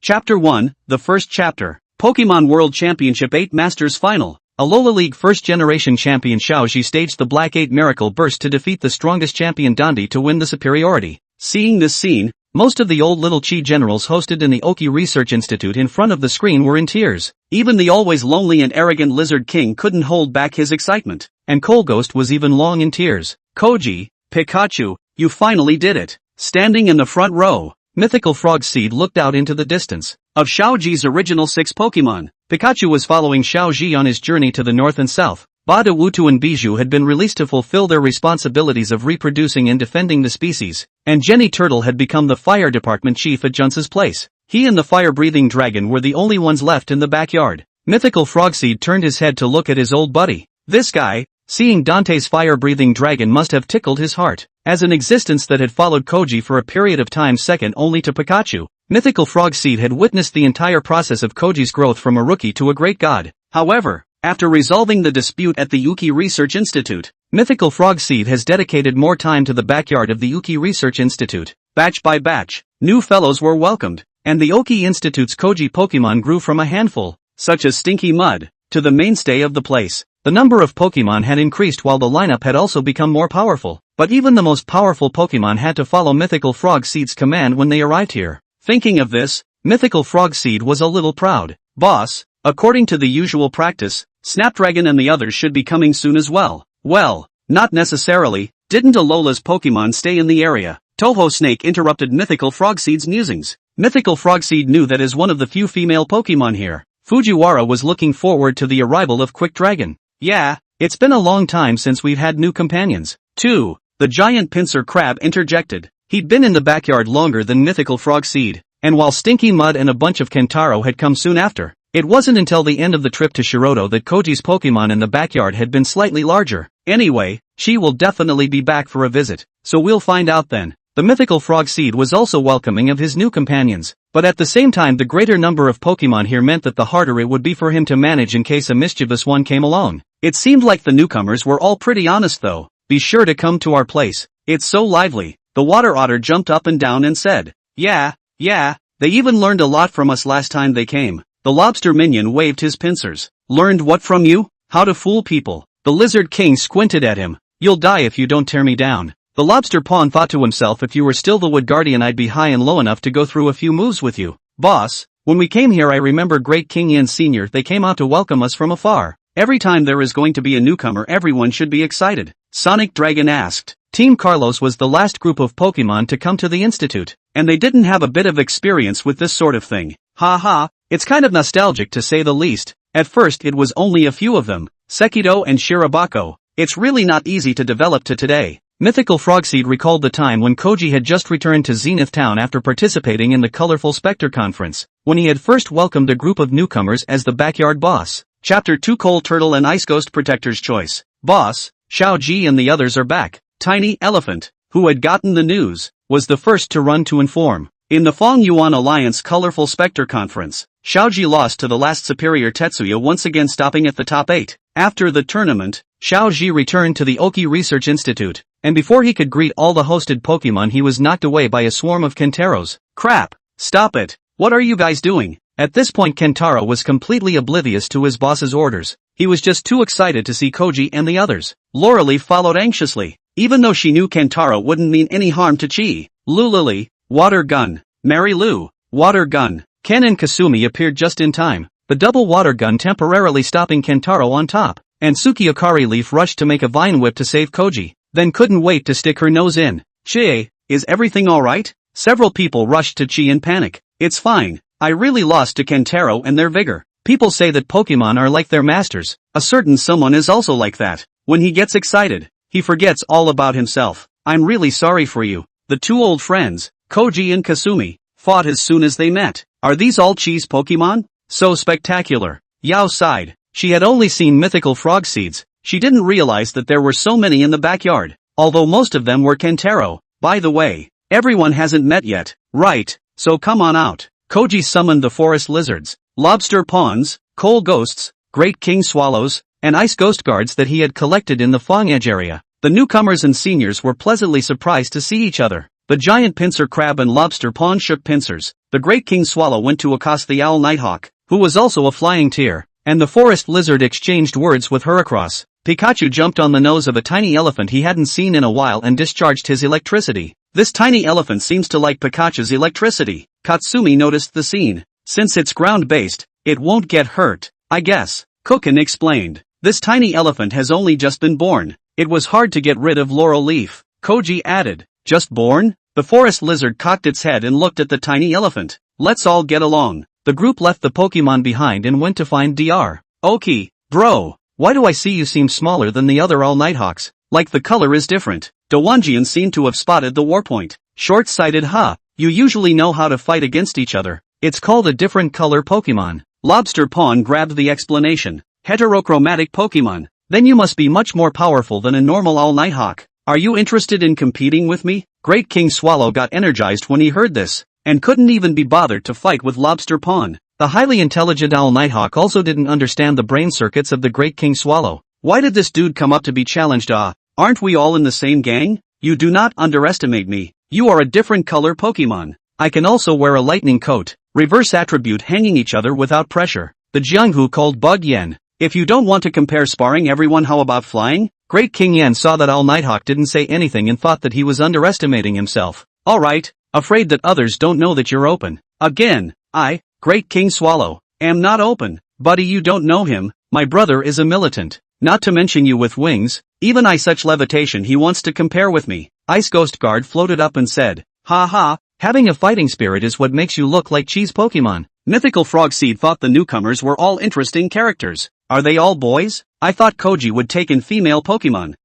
Chapter 1, the first chapter. Pokemon World Championship 8 Masters Final. Alola League first generation champion Xiaoji staged the Black 8 Miracle Burst to defeat the strongest champion Dondi to win the superiority. Seeing this scene, most of the old Little Chi generals hosted in the Oki Research Institute in front of the screen were in tears. Even the always lonely and arrogant Lizard King couldn't hold back his excitement. And Colghost was even long in tears. Koji, Pikachu, you finally did it. Standing in the front row, Mythical Frog Seed looked out into the distance. Of Xiaoji's original 6 Pokemon, Pikachu was following Xiaoji on his journey to the north and south. Bada Wutu and Bijou had been released to fulfill their responsibilities of reproducing and defending the species, and Jenny Turtle had become the fire department chief at Junce's place. He and the fire-breathing dragon were the only ones left in the backyard. Mythical Frogseed turned his head to look at his old buddy. This guy, seeing Dante's fire-breathing dragon, must have tickled his heart, as an existence that had followed Koji for a period of time second only to Pikachu. Mythical Frogseed had witnessed the entire process of Koji's growth from a rookie to a great god. However, after resolving the dispute at the Yuki Research Institute, Mythical Frogseed has dedicated more time to the backyard of the Yuki Research Institute. Batch by batch, new fellows were welcomed, and the Oki Institute's Koji Pokemon grew from a handful, such as Stinky Mud, to the mainstay of the place. The number of Pokemon had increased while the lineup had also become more powerful, but even the most powerful Pokemon had to follow Mythical Frogseed's command when they arrived here. Thinking of this, Mythical Frogseed was a little proud. Boss, according to the usual practice, Snapdragon and the others should be coming soon as well. Well, not necessarily. Didn't Alola's Pokemon stay in the area? Toho Snake interrupted Mythical Frogseed's musings. Mythical Frogseed knew that as one of the few female Pokemon here, Fujiwara was looking forward to the arrival of Quick Dragon. Yeah, it's been a long time since we've had new companions. Too, the giant pincer crab interjected. He'd been in the backyard longer than Mythical Frogseed, and while Stinky Mud and a bunch of Kentaro had come soon after, it wasn't until the end of the trip to Shiroto that Koji's Pokemon in the backyard had been slightly larger. Anyway, she will definitely be back for a visit, so we'll find out then. The Mythical Frogseed was also welcoming of his new companions, but at the same time the greater number of Pokemon here meant that the harder it would be for him to manage in case a mischievous one came along. It seemed like the newcomers were all pretty honest though. Be sure to come to our place. It's so lively. The water otter jumped up and down and said, Yeah, they even learned a lot from us last time they came. The lobster minion waved his pincers. Learned what from you? How to fool people. The Lizard King squinted at him. You'll die if you don't tear me down. The lobster pawn thought to himself, if you were still the Wood Guardian I'd be high and low enough to go through a few moves with you. Boss, when we came here I remember Great King Yin Sr. they came out to welcome us from afar. Every time there is going to be a newcomer everyone should be excited. Sonic Dragon asked. Team Carlos was the last group of Pokemon to come to the Institute, and they didn't have a bit of experience with this sort of thing. Ha, it's kind of nostalgic to say the least. At first it was only a few of them, Sekido and Shirobako. It's really not easy to develop to today. Mythical Frogseed recalled the time when Koji had just returned to Zenith Town after participating in the Colorful Spectre Conference, when he had first welcomed a group of newcomers as the backyard boss. Chapter 2 Coal Turtle and Ice Ghost Protector's Choice. Boss, Xiaoji and the others are back. Tiny Elephant, who had gotten the news, was the first to run to inform. In the Fong Yuan Alliance Colorful Spectre Conference, Xiaoji lost to the last superior Tetsuya, once again stopping at the top 8. After the tournament, Xiaoji returned to the Oki Research Institute, and before he could greet all the hosted Pokemon he was knocked away by a swarm of Kenteros. Crap! Stop it! What are you guys doing? At this point Kentaro was completely oblivious to his boss's orders. He was just too excited to see Koji and the others. Laurely followed anxiously, even though she knew Kentaro wouldn't mean any harm to Chi. Lulili, water gun. Mary Lou, water gun. Ken and Kasumi appeared just in time, the double water gun temporarily stopping Kentaro on top, and Sukiokari Leaf rushed to make a vine whip to save Koji, then couldn't wait to stick her nose in. Chie, is everything alright? Several people rushed to Chi in panic. It's fine, I really lost to Kentaro and their vigor. People say that Pokemon are like their masters. A certain someone is also like that. When he gets excited, he forgets all about himself. I'm really sorry for you. The two old friends, Koji and Kasumi, fought as soon as they met. Are these all Chi's Pokemon? So spectacular. Yao sighed. She had only seen Mythical Frogseeds. She didn't realize that there were so many in the backyard, although most of them were Kentaro. By the way, everyone hasn't met yet, right? So come on out. Koji summoned the forest lizards, lobster pawns, coal ghosts, great king swallows, and ice ghost guards that he had collected in the Fong Edge area. The newcomers and seniors were pleasantly surprised to see each other. The giant pincer crab and lobster pawn shook pincers. The great king swallow went to accost the owl nighthawk, who was also a flying tear, and the forest lizard exchanged words with Heracross. Pikachu jumped on the nose of a tiny elephant he hadn't seen in a while and discharged his electricity. This tiny elephant seems to like Pikachu's electricity. Katsumi noticed the scene. Since it's ground-based, it won't get hurt, I guess. Kukin explained. This tiny elephant has only just been born. It was hard to get rid of Laurel Leaf. Koji added. Just born? The forest lizard cocked its head and looked at the tiny elephant. Let's all get along. The group left the Pokemon behind and went to find Dr. Oki. Bro, why do I see you seem smaller than the other all Nighthawks? Like the color is different. Dewanjian seemed to have spotted the warpoint. Short-sighted huh? You usually know how to fight against each other. It's called a different color Pokemon. Lobster Pawn grabbed the explanation. Heterochromatic Pokemon. Then you must be much more powerful than a normal all Nighthawk. Are you interested in competing with me? Great King Swallow got energized when he heard this, and couldn't even be bothered to fight with Lobster Pawn. The highly intelligent owl Nighthawk also didn't understand the brain circuits of the Great King Swallow. Why did this dude come up to be challenged? Aren't we all in the same gang? You do not underestimate me. You are a different color Pokemon. I can also wear a lightning coat. Reverse attribute hanging each other without pressure. The Jianghu called Bug Yen. If you don't want to compare sparring everyone, how about flying? Great King Yen saw that Owl Nighthawk didn't say anything and thought that he was underestimating himself. Alright, afraid that others don't know that you're open. Again, I, Great King Swallow, am not open. Buddy, you don't know him. My brother is a militant. Not to mention you with wings. Even I such levitation he wants to compare with me. Ice Ghost Guard floated up and said, ha ha, having a fighting spirit is what makes you look like cheese Pokemon. Mythical Frogseed thought the newcomers were all interesting characters. Are they all boys? I thought Koji would take in female Pokemon.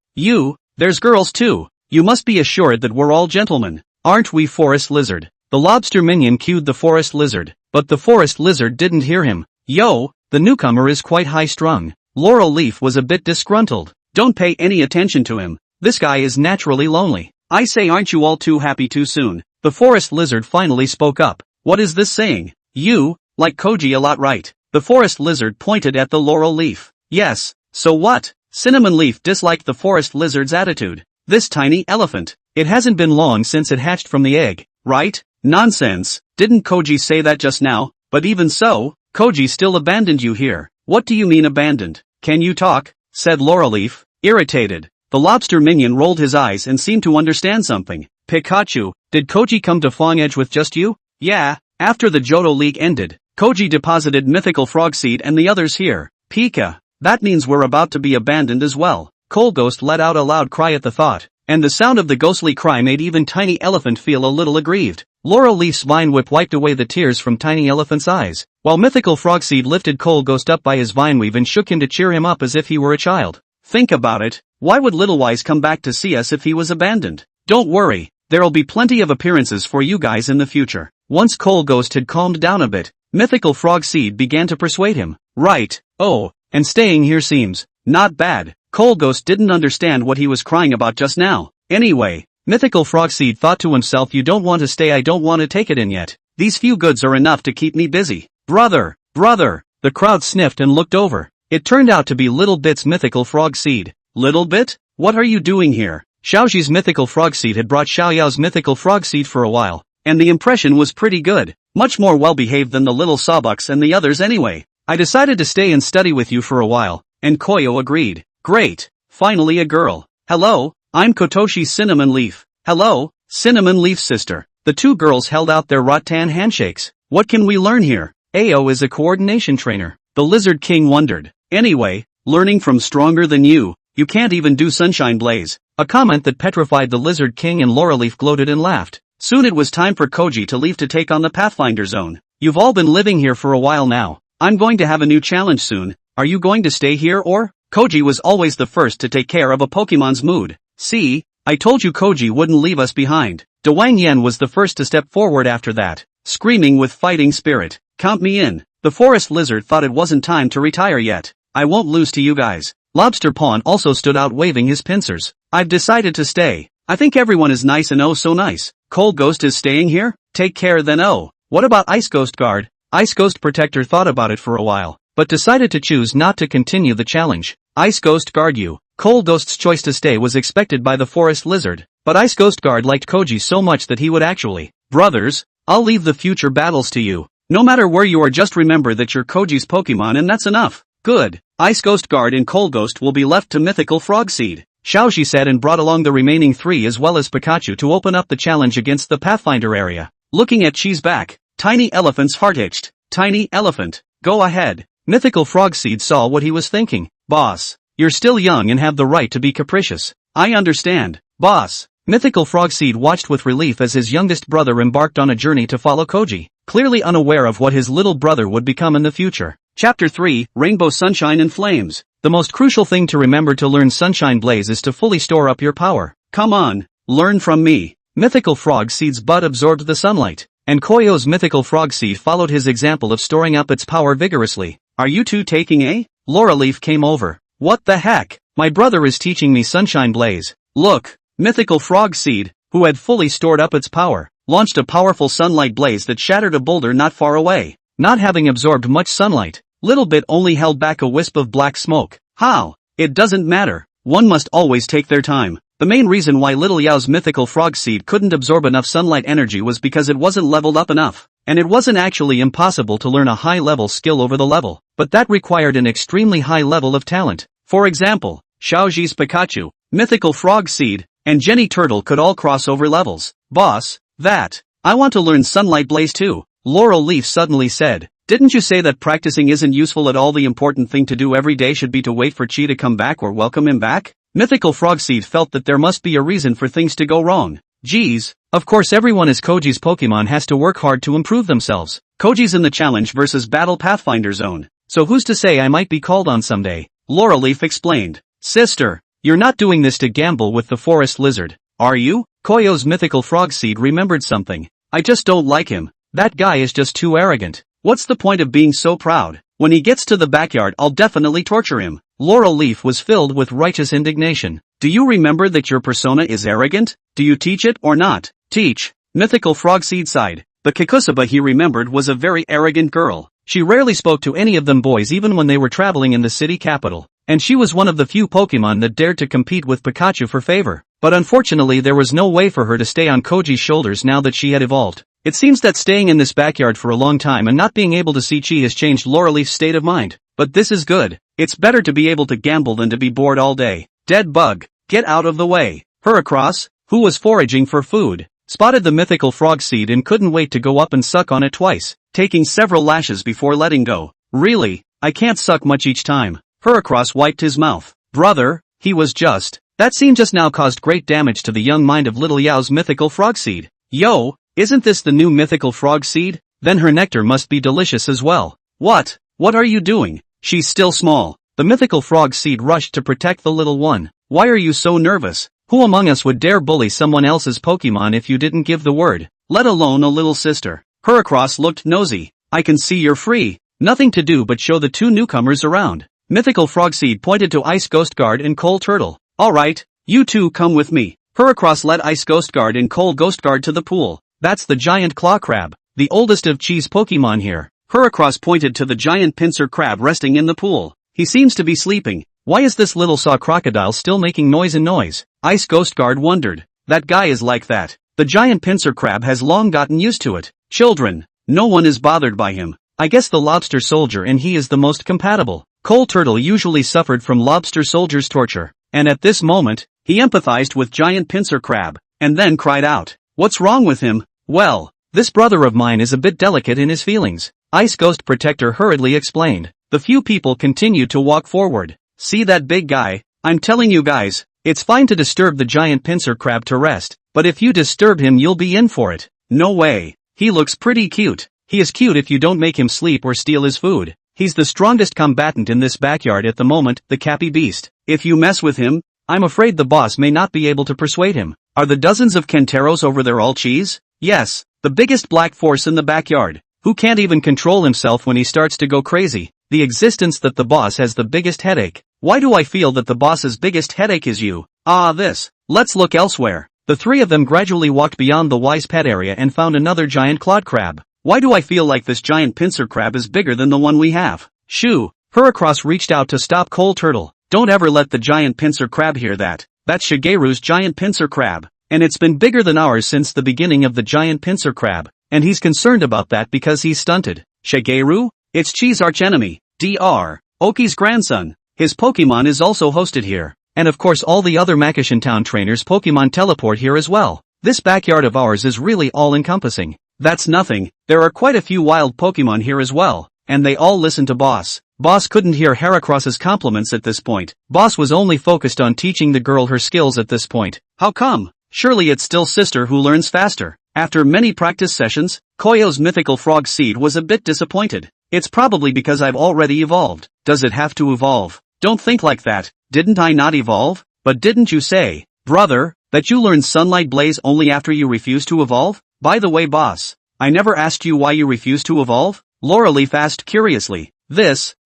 There's girls too. You must be assured that we're all gentlemen. Aren't we, Forest Lizard? The lobster minion cued the Forest Lizard, but the Forest Lizard didn't hear him. Yo, the newcomer is quite high-strung. Laurel Leaf was a bit disgruntled. Don't pay any attention to him. This guy is naturally lonely. I say, aren't you all too happy too soon? The Forest Lizard finally spoke up. What is this saying? You, like Koji a lot, right? The Forest Lizard pointed at the Laurel Leaf. Yes, so what? Cinnamon Leaf disliked the Forest Lizard's attitude. This tiny elephant. It hasn't been long since it hatched from the egg, right? Nonsense. Didn't Koji say that just now? But even so, Koji still abandoned you here. What do you mean abandoned? Can you talk? Said Laurel Leaf, irritated. The lobster minion rolled his eyes and seemed to understand something. Pikachu, did Koji come to Fong Edge with just you? Yeah, after the Johto League ended, Koji deposited Mythical Frogseed and the others here. Pika, that means we're about to be abandoned as well. Coal Ghost let out a loud cry at the thought, and the sound of the ghostly cry made even Tiny Elephant feel a little aggrieved. Laurel Leaf's vine whip wiped away the tears from Tiny Elephant's eyes, while Mythical Frogseed lifted Coal Ghost up by his vine weave and shook him to cheer him up as if he were a child. Think about it, why would Littlewise come back to see us if he was abandoned? Don't worry, there'll be plenty of appearances for you guys in the future. Once Coal Ghost had calmed down a bit, Mythical Frogseed began to persuade him. Right, oh, and staying here seems not bad. Coal Ghost didn't understand what he was crying about just now. Anyway, Mythical Frogseed thought to himself, you don't want to stay, I don't want to take it in yet. These few goods are enough to keep me busy. Brother, the crowd sniffed and looked over. It turned out to be Little Bit's Mythical Frogseed. Little Bit? What are you doing here? Xiaoxi's Mythical Frogseed had brought Xiaoyao's Mythical Frogseed for a while, and the impression was pretty good. Much more well-behaved than the little Sawbucks and the others anyway. I decided to stay and study with you for a while, and Koyo agreed. Great, finally a girl. Hello, I'm Kotoshi's Cinnamon Leaf. Hello, Cinnamon Leaf sister. The two girls held out their rattan handshakes. What can we learn here? Ao is a coordination trainer. The Lizard King wondered. Anyway, learning from stronger than you can't even do Sunshine Blaze. A comment that petrified the Lizard King, and Laureleaf gloated and laughed. Soon it was time for Koji to leave to take on the Pathfinder Zone. You've all been living here for a while now. I'm going to have a new challenge soon. Are you going to stay here or? Koji was always the first to take care of a Pokemon's mood. See, I told you Koji wouldn't leave us behind. Dwang Yen was the first to step forward after that, screaming with fighting spirit. Count me in. The Forest Lizard thought it wasn't time to retire yet. I won't lose to you guys. Lobster Pawn also stood out waving his pincers. I've decided to stay. I think everyone is nice and oh so nice. Coal Ghost is staying here? Take care then. Oh, what about Ice Ghost Guard? Ice Ghost Protector thought about it for a while, but decided to choose not to continue the challenge. Ice Ghost Guard you. Coal Ghost's choice to stay was expected by the Forest Lizard. but Ice Ghost Guard liked Koji so much that he would actually, brothers, I'll leave the future battles to you. No matter where you are, just remember that you're Koji's Pokemon and that's enough. Good. Ice Ghost Guard and Cold Ghost will be left to Mythical Frog Seed. Xiaoxi said and brought along the remaining 3 as well as Pikachu to open up the challenge against the Pathfinder area. Looking at Chi's back, Tiny Elephant's heart itched. Tiny Elephant, go ahead. Mythical Frog Seed saw what he was thinking. Boss, you're still young and have the right to be capricious. I understand, boss. Mythical Frog Seed watched with relief as his youngest brother embarked on a journey to follow Koji, clearly unaware of what his little brother would become in the future. Chapter 3, Rainbow Sunshine and Flames. The most crucial thing to remember to learn Sunshine Blaze is to fully store up your power. Come on, learn from me. Mythical Frog Seed's bud absorbed the sunlight, and Koyo's Mythical Frog Seed followed his example of storing up its power vigorously. Are you two taking a? Laura Leaf came over. What the heck? My brother is teaching me Sunshine Blaze. Look. Mythical Frog Seed, who had fully stored up its power, launched a powerful sunlight blaze that shattered a boulder not far away. Not having absorbed much sunlight, Little Bit only held back a wisp of black smoke. How? It doesn't matter. One must always take their time. The main reason why Little Yao's Mythical Frog Seed couldn't absorb enough sunlight energy was because it wasn't leveled up enough. And it wasn't actually impossible to learn a high-level skill over the level, but that required an extremely high level of talent. For example, Xiaoxi's Pikachu, Mythical Frog Seed, and Jenny Turtle could all cross over levels. Boss, I want to learn Sunlight Blaze too, Laurel Leaf suddenly said. Didn't you say that practicing isn't useful at all? The important thing to do every day should be to wait for Chi to come back or welcome him back? Mythical Frog Seed felt that there must be a reason for things to go wrong. Geez, of course everyone as Koji's Pokemon has to work hard to improve themselves. Koji's in the Challenge vs Battle Pathfinder Zone, so who's to say I might be called on someday? Laurel Leaf explained. Sister, you're not doing this to gamble with the forest lizard, are you? Koyo's Mythical Frog Seed remembered something. I just don't like him. That guy is just too arrogant. What's the point of being so proud? When he gets to the backyard I'll definitely torture him. Laurel Leaf was filled with righteous indignation. Do you remember that your persona is arrogant? Do you teach it or not? Teach. Mythical Frog Seed sighed. The Kikusaba he remembered was a very arrogant girl. She rarely spoke to any of them boys even when they were traveling in the city capital. And she was one of the few Pokemon that dared to compete with Pikachu for favor. But unfortunately there was no way for her to stay on Koji's shoulders now that she had evolved. It seems that staying in this backyard for a long time and not being able to see Chi has changed Laurel Leaf's state of mind. But this is good. It's better to be able to gamble than to be bored all day. Dead bug, get out of the way. Heracross, who was foraging for food, spotted the Mythical Frog Seed and couldn't wait to go up and suck on it twice, taking several lashes before letting go. Really, I can't suck much each time. Heracross wiped his mouth. Brother, he was just. That scene just now caused great damage to the young mind of Little Yao's Mythical Frog Seed. Yo, isn't this the new Mythical Frog Seed? Then her nectar must be delicious as well. What are you doing? She's still small. The Mythical Frog Seed rushed to protect the little one. Why are you so nervous? Who among us would dare bully someone else's Pokemon if you didn't give the word? Let alone a little sister. Heracross looked nosy. I can see you're free. Nothing to do but show the two newcomers around. Mythical Frog Seed pointed to Ice Ghost Guard and Cold Turtle. Alright, you two come with me. Heracross led Ice Ghost Guard and Cold Ghost Guard to the pool. That's the giant claw crab, the oldest of Chi's Pokemon here. Heracross pointed to the giant pincer crab resting in the pool. He seems to be sleeping. Why is this little saw crocodile still making noise? Ice Ghost Guard wondered. That guy is like that. The giant pincer crab has long gotten used to it. Children, no one is bothered by him. I guess the lobster soldier and he is the most compatible. Cold Turtle usually suffered from lobster soldier's torture, and at this moment, he empathized with giant pincer crab, and then cried out. What's wrong with him? Well, this brother of mine is a bit delicate in his feelings. Ice Ghost Protector hurriedly explained. The few people continued to walk forward. See that big guy? I'm telling you guys, it's fine to disturb the giant pincer crab to rest, but if you disturb him you'll be in for it. No way. He looks pretty cute. He is cute if you don't make him sleep or steal his food. He's the strongest combatant in this backyard at the moment, the Cappy Beast. If you mess with him, I'm afraid the boss may not be able to persuade him. Are the dozens of Kenteros over there all cheese? Yes, the biggest black force in the backyard, who can't even control himself when he starts to go crazy. The existence that the boss has the biggest headache. Why do I feel that the boss's biggest headache is you? Let's look elsewhere. The three of them gradually walked beyond the wise pet area and found another giant clawed crab. Why do I feel like this giant pincer crab is bigger than the one we have? Shoo! Heracross reached out to stop Cold Turtle. Don't ever let the giant pincer crab hear that. That's Shigeru's giant pincer crab. and it's been bigger than ours since the beginning of the giant pincer crab, and he's concerned about that because he's stunted. Shigeru? It's Chi's archenemy, Dr. Oki's grandson. His Pokemon is also hosted here, and of course all the other Makishin Town trainers' Pokemon teleport here as well. This backyard of ours is really all-encompassing. That's nothing, there are quite a few wild Pokemon here as well, and they all listen to Boss. Boss couldn't hear Heracross's compliments at this point. Boss was only focused on teaching the girl her skills at this point. How come? Surely it's still sister who learns faster. After many practice sessions, Koyo's mythical frog seed was a bit disappointed. It's probably because I've already evolved. Does it have to evolve? Don't think like that. Didn't I not evolve? But didn't you say, brother, that you learned Sunlight Blaze only after you refused to evolve? By the way, boss, I never asked you why you refused to evolve? Lauraleaf asked curiously.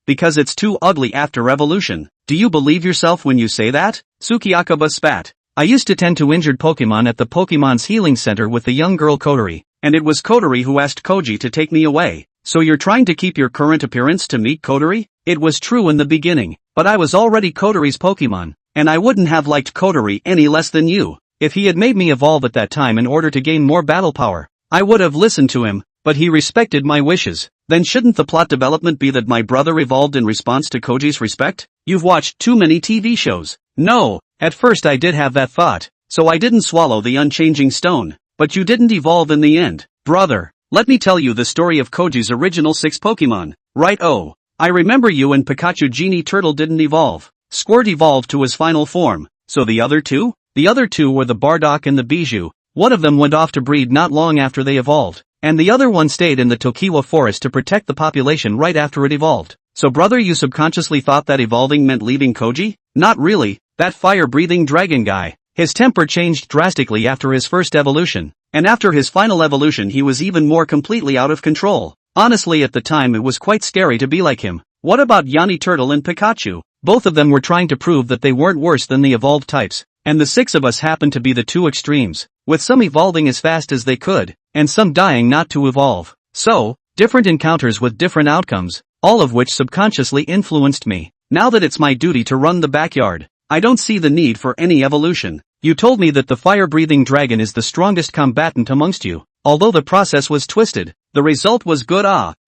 Because it's too ugly after evolution. Do you believe yourself when you say that? Tsukiyakaba spat. I used to tend to injured Pokemon at the Pokemon's healing center with the young girl Kotori, and it was Kotori who asked Koji to take me away. So you're trying to keep your current appearance to meet Kotori? It was true in the beginning, but I was already Kotori's Pokemon, and I wouldn't have liked Kotori any less than you. If he had made me evolve at that time in order to gain more battle power, I would have listened to him, but he respected my wishes. Then shouldn't the plot development be that my brother evolved in response to Koji's respect? You've watched too many TV shows. No, at first I did have that thought, so I didn't swallow the unchanging stone, but you didn't evolve in the end. Brother, let me tell you the story of Koji's original 6 Pokemon. Right? Oh, I remember you and Pikachu Genie Turtle didn't evolve. Squirt evolved to his final form, so the other 2? The other 2 were the Bardock and the Bijou. One of them went off to breed not long after they evolved, and the other one stayed in the Tokiwa forest to protect the population right after it evolved. So brother, you subconsciously thought that evolving meant leaving Koji? Not really, that fire-breathing dragon guy. His temper changed drastically after his first evolution, and after his final evolution he was even more completely out of control. Honestly, at the time it was quite scary to be like him. What about Yanni Turtle and Pikachu? Both of them were trying to prove that they weren't worse than the evolved types, and the 6 of us happened to be the 2 extremes, with some evolving as fast as they could, and some dying not to evolve. So, different encounters with different outcomes, all of which subconsciously influenced me. Now that it's my duty to run the backyard, I don't see the need for any evolution. You told me that the fire-breathing dragon is the strongest combatant amongst you. Although the process was twisted, the result was good.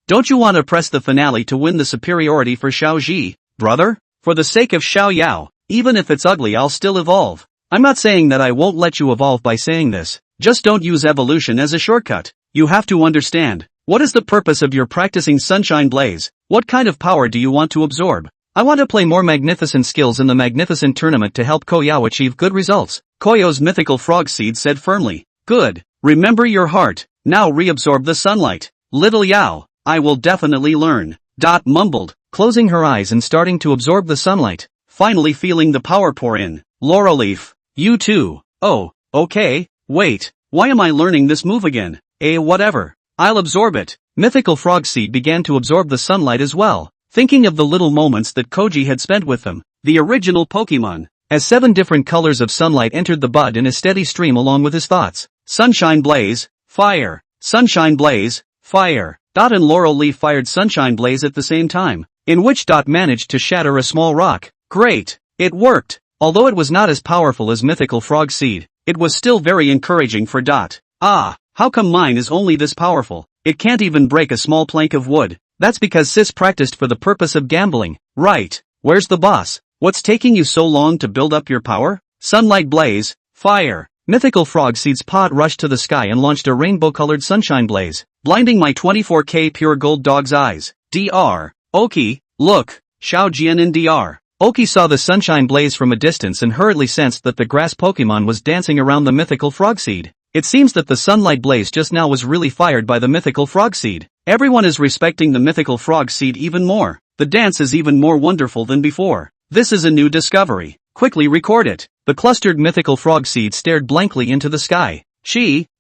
Don't you want to press the finale to win the superiority for Xiaoji, brother? For the sake of Xiao Yao, even if it's ugly I'll still evolve. I'm not saying that I won't let you evolve by saying this, just don't use evolution as a shortcut. You have to understand, what is the purpose of your practicing Sunshine Blaze? What kind of power do you want to absorb? I want to play more magnificent skills in the magnificent tournament to help Koyao achieve good results. Koyo's mythical frog seed said firmly. Good. Remember your heart. Now reabsorb the sunlight. Little Yao, I will definitely learn. Dot mumbled, closing her eyes and starting to absorb the sunlight, finally feeling the power pour in. Lauraleaf, you too. Oh, okay, wait, why am I learning this move again? Whatever. I'll absorb it. Mythical frog seed began to absorb the sunlight as well, thinking of the little moments that Koji had spent with them, the original Pokemon, as 7 different colors of sunlight entered the bud in a steady stream along with his thoughts. Sunshine Blaze, fire. Sunshine Blaze, fire. Dot and Laurel Leaf fired Sunshine Blaze at the same time, in which Dot managed to shatter a small rock. Great! It worked! Although it was not as powerful as Mythical Frog Seed, it was still very encouraging for Dot. How come mine is only this powerful? It can't even break a small plank of wood. That's because Sis practiced for the purpose of gambling. Right. Where's the boss? What's taking you so long to build up your power? Sunlight Blaze, fire. Mythical Frog Seed's pod rushed to the sky and launched a rainbow-colored sunshine blaze, blinding my 24K pure gold dog's eyes. Dr. Oki, look, Xiao Jian and Dr. Oki saw the sunshine blaze from a distance and hurriedly sensed that the grass Pokemon was dancing around the mythical frog seed. It seems that the sunlight blaze just now was really fired by the mythical frog seed. Everyone is respecting the mythical frog seed even more. The dance is even more wonderful than before. This is a new discovery. Quickly record it. The clustered mythical frog seed stared blankly into the sky.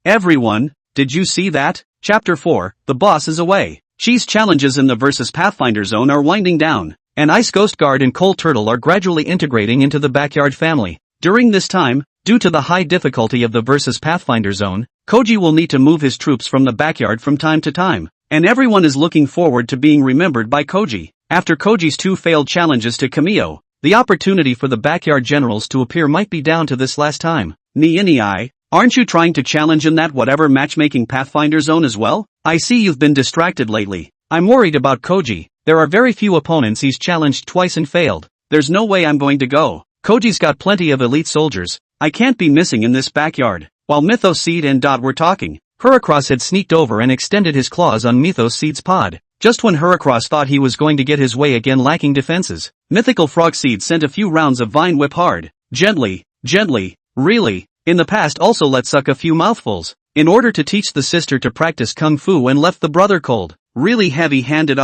Everyone, did you see that? Chapter 4, the boss is away. Xi's challenges in the versus Pathfinder zone are winding down, and Ice Ghost Guard and Coal Turtle are gradually integrating into the backyard family. During this time, due to the high difficulty of the versus Pathfinder zone, Koji will need to move his troops from the backyard from time to time, and everyone is looking forward to being remembered by Koji. After Koji's 2 failed challenges to Kamio, the opportunity for the backyard generals to appear might be down to this last time. Ni, Aren't you trying to challenge in that whatever matchmaking Pathfinder zone as well? I see you've been distracted lately. I'm worried about Koji. There are very few opponents he's challenged twice and failed. There's no way I'm going to go. Koji's got plenty of elite soldiers. I can't be missing in this backyard. While Mythos Seed and Dot were talking, Heracross had sneaked over and extended his claws on Mythos Seed's pod. Just when Heracross thought he was going to get his way again lacking defenses, Mythical Frog Seed sent a few rounds of Vine Whip hard. Gently, really. In the past also let suck a few mouthfuls, in order to teach the sister to practice kung fu and left the brother cold. Really heavy-handed.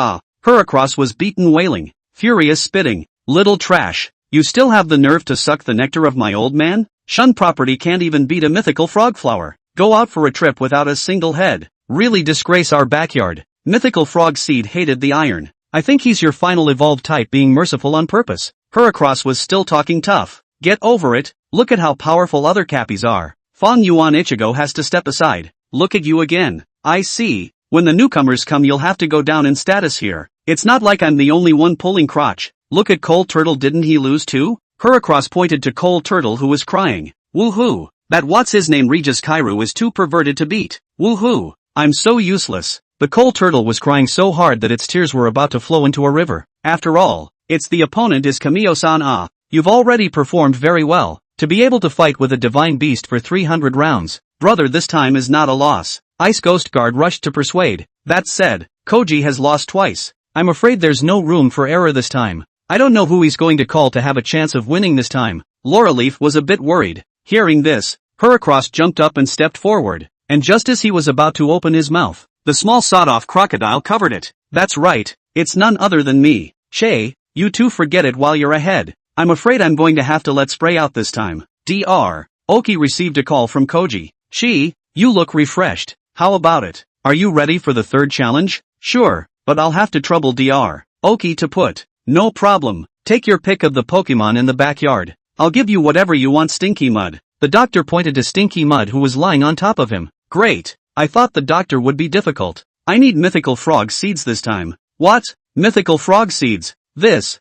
Heracross was beaten wailing, furious spitting. Little trash, you still have the nerve to suck the nectar of my old man? Shun property can't even beat a mythical frog flower. Go out for a trip without a single head. Really disgrace our backyard. Mythical Frog Seed hated the iron. I think he's your final evolved type being merciful on purpose. Heracross was still talking tough. Get over it. Look at how powerful other Cappies are. Fang Yuan Ichigo has to step aside. Look at you again. I see. When the newcomers come you'll have to go down in status here. It's not like I'm the only one pulling crotch. Look at Cold Turtle, didn't he lose too? Heracross pointed to Cold Turtle who was crying. Woohoo. That what's-his-name Regis Kairu is too perverted to beat. Woohoo. I'm so useless. The Cold Turtle was crying so hard that its tears were about to flow into a river. After all, it's the opponent is Kamio-san. You've already performed very well. To be able to fight with a divine beast for 300 rounds, brother, this time is not a loss. Ice Ghost Guard rushed to persuade. That said, Koji has lost twice. I'm afraid there's no room for error this time. I don't know who he's going to call to have a chance of winning this time. Laureleaf was a bit worried. Hearing this, Heracross jumped up and stepped forward, and just as he was about to open his mouth, the small sawed-off crocodile covered it. That's right, it's none other than me. Shay, you two forget it while you're ahead. I'm afraid I'm going to have to let spray out this time. Dr. Oki received a call from Koji. You look refreshed. How about it? Are you ready for the third challenge? Sure, but I'll have to trouble Dr. Oki to put. No problem. Take your pick of the Pokemon in the backyard. I'll give you whatever you want. Stinky Mud. The doctor pointed to Stinky Mud who was lying on top of him. Great. I thought the doctor would be difficult. I need Mythical Frog Seeds this time. What? Mythical Frog Seeds? This?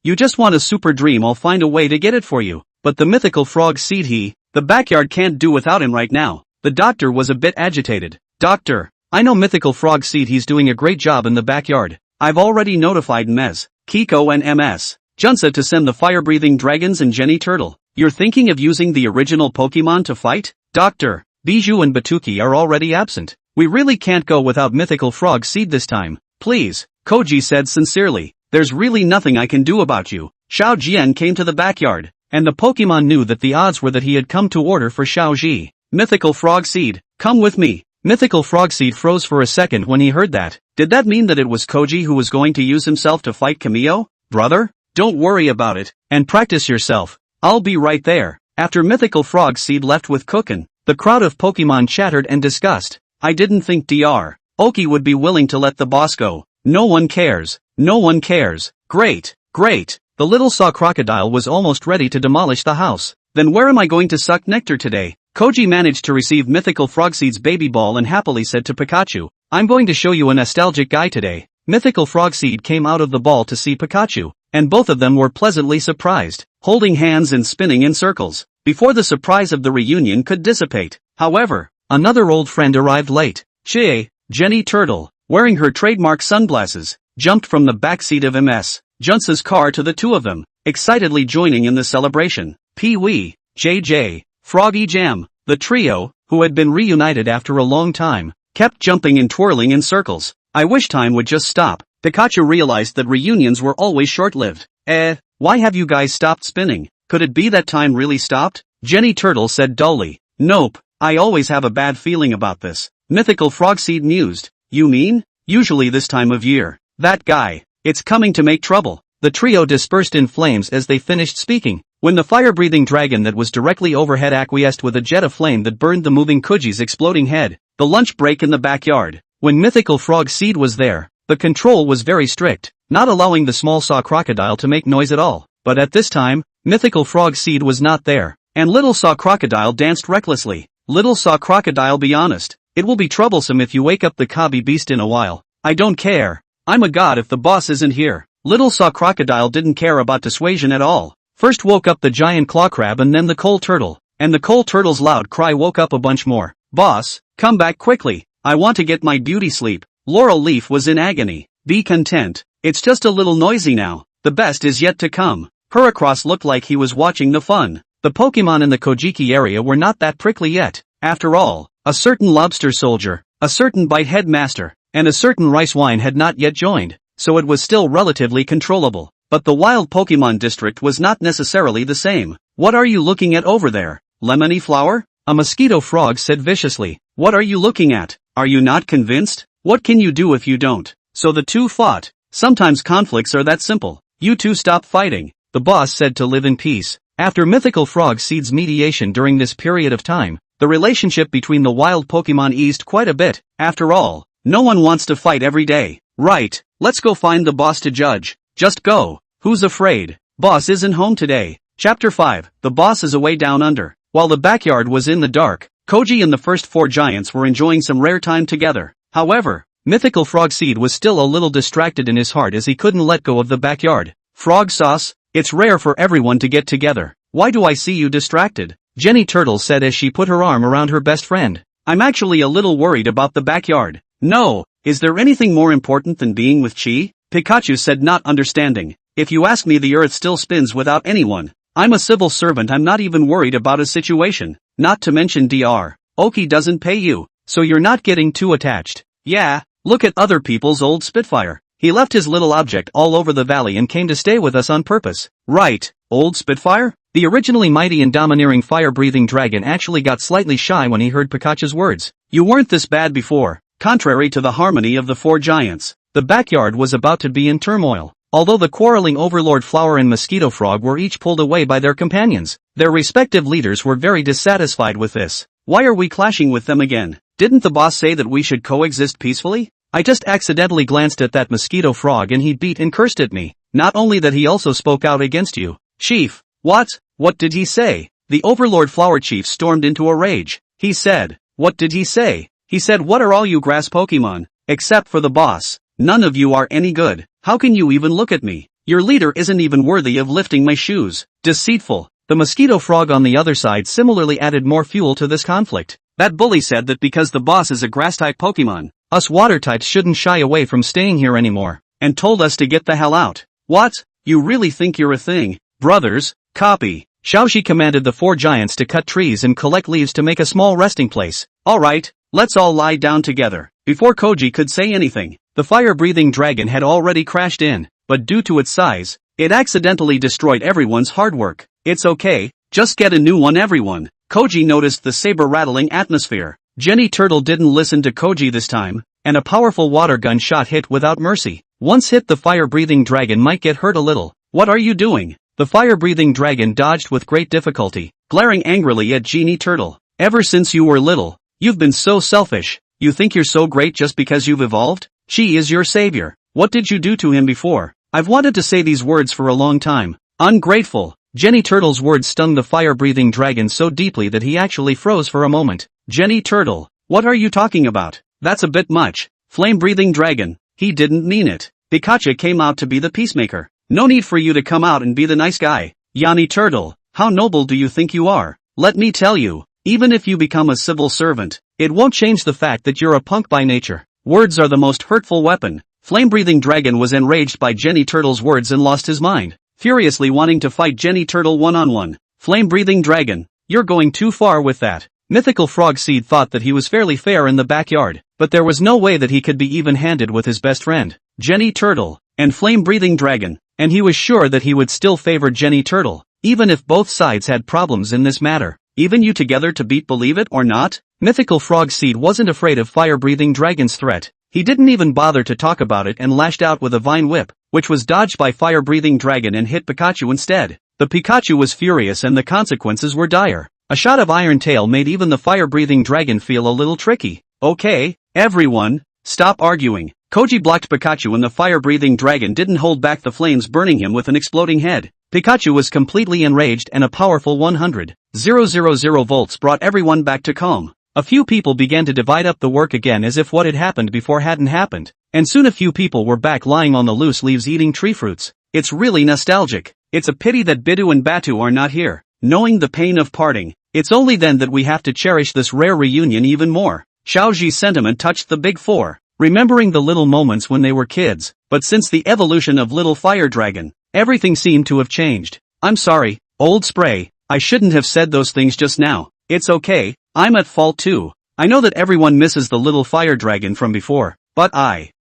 You just want a super dream. I'll find a way to get it for you. But the Mythical Frog Seed the backyard can't do without him right now. The doctor was a bit agitated. Doctor, I know Mythical Frog Seed, he's doing a great job in the backyard. I've already notified Mez, Kiko and MS Junsa to send the fire-breathing dragons and Jenny Turtle. You're thinking of using the original Pokemon to fight? Doctor, Bijou and Batuki are already absent. We really can't go without Mythical Frog Seed this time. Please, Koji said sincerely. There's really nothing I can do about you. Xiao Jian came to the backyard, and the Pokemon knew that the odds were that he had come to order for Xiao Ji. Mythical Frog Seed, come with me. Mythical Frog Seed froze for a second when he heard that. Did that mean that it was Koji who was going to use himself to fight Kamio? Brother? Don't worry about it, and practice yourself. I'll be right there. After Mythical Frog Seed left with Kukin, the crowd of Pokemon chattered and discussed. I didn't think Dr. Oki would be willing to let the boss go. No one cares. No one cares. Great. The little saw crocodile was almost ready to demolish the house. Then where am I going to suck nectar today? Koji managed to receive Mythical Frogseed's baby ball and happily said to Pikachu, I'm going to show you a nostalgic guy today. Mythical Frogseed came out of the ball to see Pikachu, and both of them were pleasantly surprised, holding hands and spinning in circles, before the surprise of the reunion could dissipate. However, another old friend arrived late. Jenny Turtle, wearing her trademark sunglasses, jumped from the backseat of MS Junsa's car to the two of them, excitedly joining in the celebration. Pee-wee, JJ, Froggy Jam, the trio, who had been reunited after a long time, kept jumping and twirling in circles. I wish time would just stop. Pikachu realized that reunions were always short-lived. Why have you guys stopped spinning? Could it be that time really stopped? Jenny Turtle said dully. Nope, I always have a bad feeling about this. Mythical Frogseed mused. You mean? Usually this time of year. That guy. It's coming to make trouble. The trio dispersed in flames as they finished speaking. When the fire-breathing dragon that was directly overhead acquiesced with a jet of flame that burned the moving Kuji's exploding head. The lunch break in the backyard. When Mythical Frog Seed was there, the control was very strict, not allowing the small saw crocodile to make noise at all. But at this time, Mythical Frog Seed was not there, and Little Saw Crocodile danced recklessly. Little Saw Crocodile, be honest, it will be troublesome if you wake up the Kabi beast in a while. I don't care. I'm a god if the boss isn't here. Little Saw Crocodile didn't care about dissuasion at all. First woke up the giant claw crab and then the coal turtle, and the coal turtle's loud cry woke up a bunch more. Boss, come back quickly, I want to get my beauty sleep. Laurel Leaf was in agony. Be content, it's just a little noisy now, the best is yet to come. Heracross looked like he was watching the fun. The Pokemon in the Kojiki area were not that prickly yet. After all, a certain lobster soldier, a certain bite headmaster, and a certain rice wine had not yet joined, so it was still relatively controllable. But the wild Pokemon district was not necessarily the same. What are you looking at over there? Lemony flower? A mosquito frog said viciously. What are you looking at? Are you not convinced? What can you do if you don't? So the two fought. Sometimes conflicts are that simple. You two stop fighting, the boss said to live in peace. After Mythical Frog Seed's mediation during this period of time, the relationship between the wild Pokemon eased quite a bit. After all, no one wants to fight every day. Right, let's go find the boss to judge. Just go. Who's afraid? Boss isn't home today. Chapter 5, the boss is away down under. While the backyard was in the dark, Koji and the first four giants were enjoying some rare time together. However, Mythical Frog Seed was still a little distracted in his heart as he couldn't let go of the backyard. Frog sauce? It's rare for everyone to get together. Why do I see you distracted? Jenny Turtle said as she put her arm around her best friend. I'm actually a little worried about the backyard. No, is there anything more important than being with Chi? Pikachu said, not understanding. If you ask me, the earth still spins without anyone. I'm a civil servant, I'm not even worried about a situation. Not to mention Dr. Oki doesn't pay you, so you're not getting too attached. Yeah, look at other people's old Spitfire. He left his little object all over the valley and came to stay with us on purpose. Right, old Spitfire? The originally mighty and domineering fire-breathing dragon actually got slightly shy when he heard Pikachu's words. You weren't this bad before. Contrary to the harmony of the four giants, the backyard was about to be in turmoil. Although the quarreling Overlord Flower and Mosquito Frog were each pulled away by their companions, their respective leaders were very dissatisfied with this. Why are we clashing with them again? Didn't the boss say that we should coexist peacefully? I just accidentally glanced at that Mosquito Frog and he beat and cursed at me. Not only that, he also spoke out against you. Chief, what? What did he say? The Overlord Flower Chief stormed into a rage. He said, what did he say? He said, what are all you grass Pokemon? Except for the boss. None of you are any good. How can you even look at me? Your leader isn't even worthy of lifting my shoes. Deceitful. The Mosquito Frog on the other side similarly added more fuel to this conflict. That bully said that because the boss is a grass-type Pokemon, us water-types shouldn't shy away from staying here anymore, and told us to get the hell out. What? You really think you're a thing? Brothers, copy. Xiaoxi commanded the four giants to cut trees and collect leaves to make a small resting place. Alright, let's all lie down together. Before Koji could say anything, the fire-breathing dragon had already crashed in, but due to its size, it accidentally destroyed everyone's hard work. It's okay, just get a new one everyone. Koji noticed the saber-rattling atmosphere. Jenny Turtle didn't listen to Koji this time, and a powerful water gun shot hit without mercy. Once hit, the fire-breathing dragon might get hurt a little. What are you doing? The fire-breathing dragon dodged with great difficulty, glaring angrily at Jenny Turtle. Ever since you were little, you've been so selfish. You think you're so great just because you've evolved? Chi is your savior. What did you do to him before? I've wanted to say these words for a long time. Ungrateful. Jenny Turtle's words stung the fire-breathing dragon so deeply that he actually froze for a moment. Jenny Turtle, what are you talking about? That's a bit much. Flame-breathing dragon, he didn't mean it. Pikachu came out to be the peacemaker. No need for you to come out and be the nice guy. Yanni Turtle, how noble do you think you are? Let me tell you, even if you become a civil servant, it won't change the fact that you're a punk by nature. Words are the most hurtful weapon. Flame-breathing dragon was enraged by Jenny Turtle's words and lost his mind, furiously wanting to fight Jenny Turtle one-on-one. Flame-breathing dragon, you're going too far with that. Mythical Frog Seed thought that he was fairly fair in the backyard, but there was no way that he could be even-handed with his best friend, Jenny Turtle, and Flame-breathing dragon, and he was sure that he would still favor Jenny Turtle, even if both sides had problems in this matter. Even you together to beat, believe it or not? Mythical Frog Seed wasn't afraid of fire-breathing dragon's threat. He didn't even bother to talk about it and lashed out with a vine whip, which was dodged by fire-breathing dragon and hit Pikachu instead. The Pikachu was furious and the consequences were dire. A shot of Iron Tail made even the fire-breathing dragon feel a little tricky. Okay, everyone, stop arguing. Koji blocked Pikachu and the fire-breathing dragon didn't hold back the flames, burning him with an exploding head. Pikachu was completely enraged and a powerful 100,000 volts brought everyone back to calm. A few people began to divide up the work again as if what had happened before hadn't happened, and soon a few people were back lying on the loose leaves eating tree fruits. It's really nostalgic. It's a pity that Bidu and Batu are not here. Knowing the pain of parting, It's only then that we have to cherish this rare reunion even more. Xiaoji's sentiment touched the big four, remembering the little moments when they were kids, but since the evolution of Little Fire Dragon, everything seemed to have changed. I'm sorry, old Spray, I shouldn't have said those things just now. It's okay, I'm at fault too. I know that everyone misses the Little Fire Dragon from before, but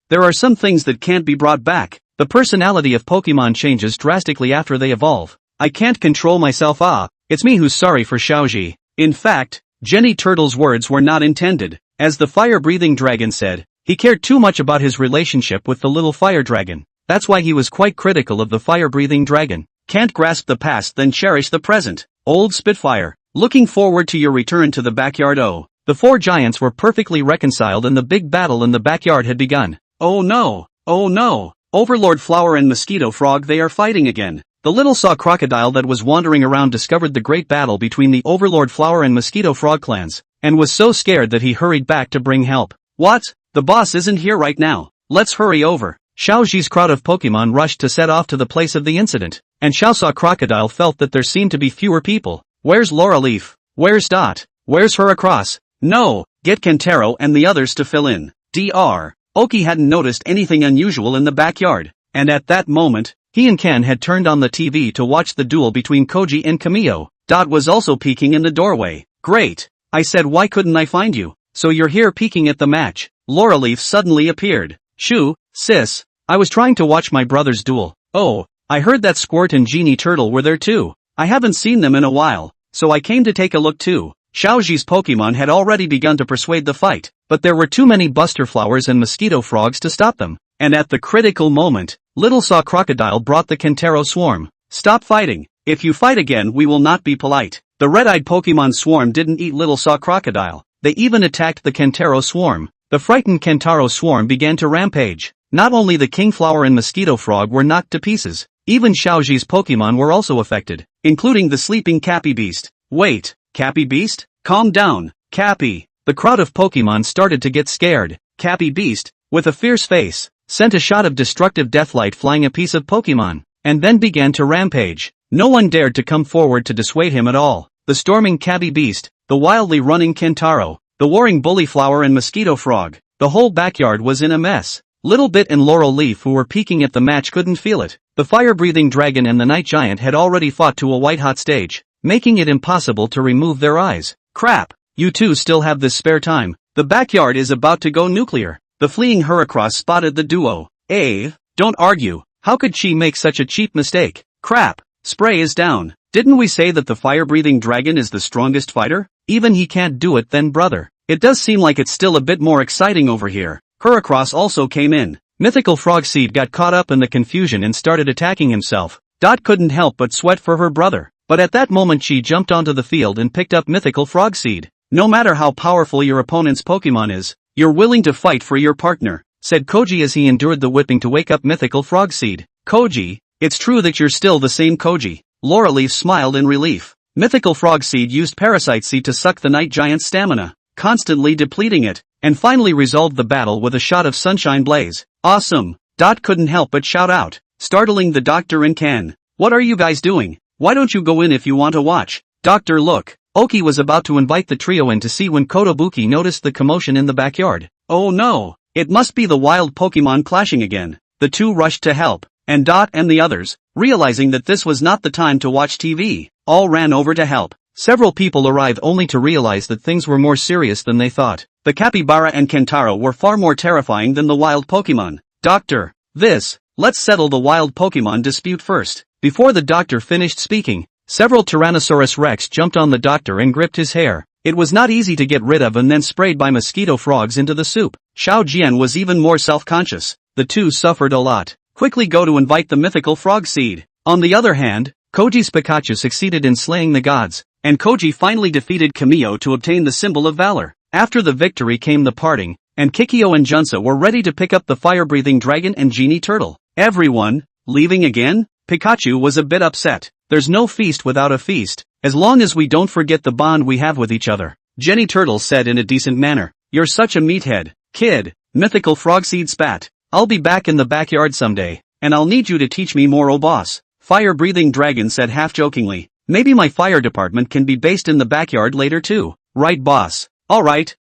there are some things that can't be brought back. The personality of Pokemon changes drastically after they evolve. I can't control myself. It's me who's sorry for Xiaoji. In fact, Jenny Turtle's words were not intended. As the fire-breathing dragon said, he cared too much about his relationship with the Little Fire Dragon. That's why he was quite critical of the fire-breathing dragon. Can't grasp the past then cherish the present. Old Spitfire, looking forward to your return to the backyard. The four giants were perfectly reconciled and the big battle in the backyard had begun. Oh no! Oh no! Overlord Flower and Mosquito Frog, they are fighting again. The little saw crocodile that was wandering around discovered the great battle between the Overlord Flower and Mosquito Frog clans, and was so scared that he hurried back to bring help. What? The boss isn't here right now. Let's hurry over. Xiaoji's crowd of Pokemon rushed to set off to the place of the incident, and Xiaosaw Crocodile felt that there seemed to be fewer people. Where's Laura Leaf? Where's Dot? Where's Heracross? No, get Kentaro and the others to fill in. Dr. Oki hadn't noticed anything unusual in the backyard, and at that moment, he and Ken had turned on the TV to watch the duel between Koji and Kamio. Dot was also peeking in the doorway. Great! I said, why couldn't I find you? So you're here peeking at the match. Laura Leaf suddenly appeared. Shoo, sis, I was trying to watch my brother's duel. Oh, I heard that Squirt and Genie Turtle were there too. I haven't seen them in a while, so I came to take a look too. Xiaoji's Pokemon had already begun to persuade the fight, but there were too many Buster Flowers and Mosquito Frogs to stop them. And at the critical moment, Little Saw Crocodile brought the Kentaro Swarm. Stop fighting. If you fight again, we will not be polite. The red-eyed Pokemon Swarm didn't eat Little Saw Crocodile. They even attacked the Kentaro Swarm. The frightened Kentaro Swarm began to rampage. Not only the Kingflower and Mosquito Frog were knocked to pieces, even Xiaoji's Pokemon were also affected, including the sleeping Cappy Beast. Wait, Cappy Beast? Calm down, Cappy. The crowd of Pokemon started to get scared. Cappy Beast, with a fierce face, sent a shot of destructive deathlight flying a piece of Pokemon, and then began to rampage. No one dared to come forward to dissuade him at all. The storming Cappy Beast, the wildly running Kentaro, the warring Bullyflower and Mosquito Frog. The whole backyard was in a mess. Little Bit and Laurel Leaf, who were peeking at the match, couldn't feel it. The fire-breathing dragon and the night giant had already fought to a white-hot stage, making it impossible to remove their eyes. Crap, you two still have this spare time. The backyard is about to go nuclear. The fleeing Heracross spotted the duo. Don't argue. How could she make such a cheap mistake? Crap, Spray is down. Didn't we say that the fire-breathing dragon is the strongest fighter? Even he can't do it then, brother. It does seem like it's still a bit more exciting over here. Heracross also came in. Mythical Frogseed got caught up in the confusion and started attacking himself. Dot couldn't help but sweat for her brother. But at that moment she jumped onto the field and picked up Mythical Frogseed. No matter how powerful your opponent's Pokemon is, you're willing to fight for your partner, said Koji as he endured the whipping to wake up Mythical Frogseed. Koji, it's true that you're still the same Koji. Laura Leaf smiled in relief. Mythical Frogseed used Parasite Seed to suck the Night Giant's stamina, constantly depleting it, and finally resolved the battle with a shot of Sunshine Blaze. Awesome! Dot couldn't help but shout out, startling the doctor and Ken. What are you guys doing? Why don't you go in if you want to watch? Doctor, look. Oki was about to invite the trio in to see when Kotobuki noticed the commotion in the backyard. Oh no! It must be the wild Pokemon clashing again. The two rushed to help, and Dot and the others, realizing that this was not the time to watch TV, all ran over to help. Several people arrived only to realize that things were more serious than they thought. The Capybara and Kentaro were far more terrifying than the wild Pokemon. Doctor, let's settle the wild Pokemon dispute first. Before the doctor finished speaking, several Tyrannosaurus Rex jumped on the doctor and gripped his hair. It was not easy to get rid of and then sprayed by mosquito frogs into the soup. Xiao Jian was even more self-conscious. The two suffered a lot. Quickly go to invite the mythical frog seed. On the other hand, Koji's Pikachu succeeded in slaying the gods, and Koji finally defeated Kamio to obtain the symbol of valor. After the victory came the parting, and Kikyo and Junsa were ready to pick up the fire-breathing dragon and Genie Turtle. Everyone, leaving again? Pikachu was a bit upset. There's no feast without a feast, as long as we don't forget the bond we have with each other. Jenny Turtle said in a decent manner. You're such a meathead, kid. Mythical Frogseed spat. I'll be back in the backyard someday, and I'll need you to teach me more, oh boss. Fire-breathing dragon said half-jokingly. Maybe my fire department can be based in the backyard later too. Right, boss? Alright.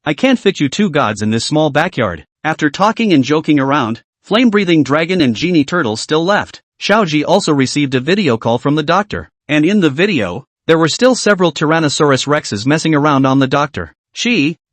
I can't fit you two gods in this small backyard. After talking and joking around, flame-breathing dragon and genie turtle still left. Xiaoji also received a video call from the doctor. And in the video, there were still several Tyrannosaurus Rexes messing around on the doctor.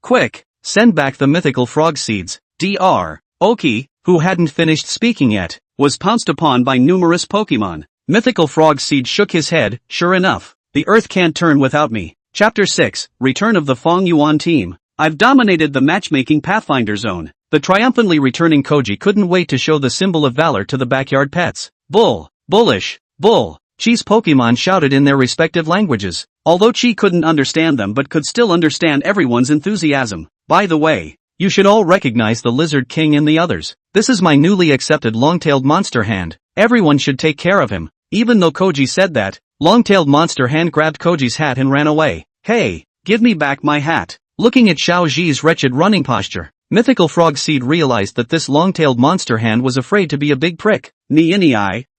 Quick, send back the mythical frog seeds. Dr. Oki, who hadn't finished speaking yet, was pounced upon by numerous Pokemon. Mythical frog seed shook his head. Sure enough, the earth can't turn without me. Chapter 6, Return of the Feng Yuan Team. I've dominated the matchmaking Pathfinder zone. The triumphantly returning Koji couldn't wait to show the symbol of valor to the backyard pets. Bullish, bull. Chi's Pokemon shouted in their respective languages, although Chi couldn't understand them but could still understand everyone's enthusiasm. By the way, you should all recognize the Lizard King and the others. This is my newly accepted long-tailed monster hand. Everyone should take care of him. Even though Koji said that, long-tailed monster hand grabbed Koji's hat and ran away. Hey, give me back my hat. Looking at Xiao Ji's wretched running posture, Mythical Frog Seed realized that this long-tailed monster hand was afraid to be a big prick.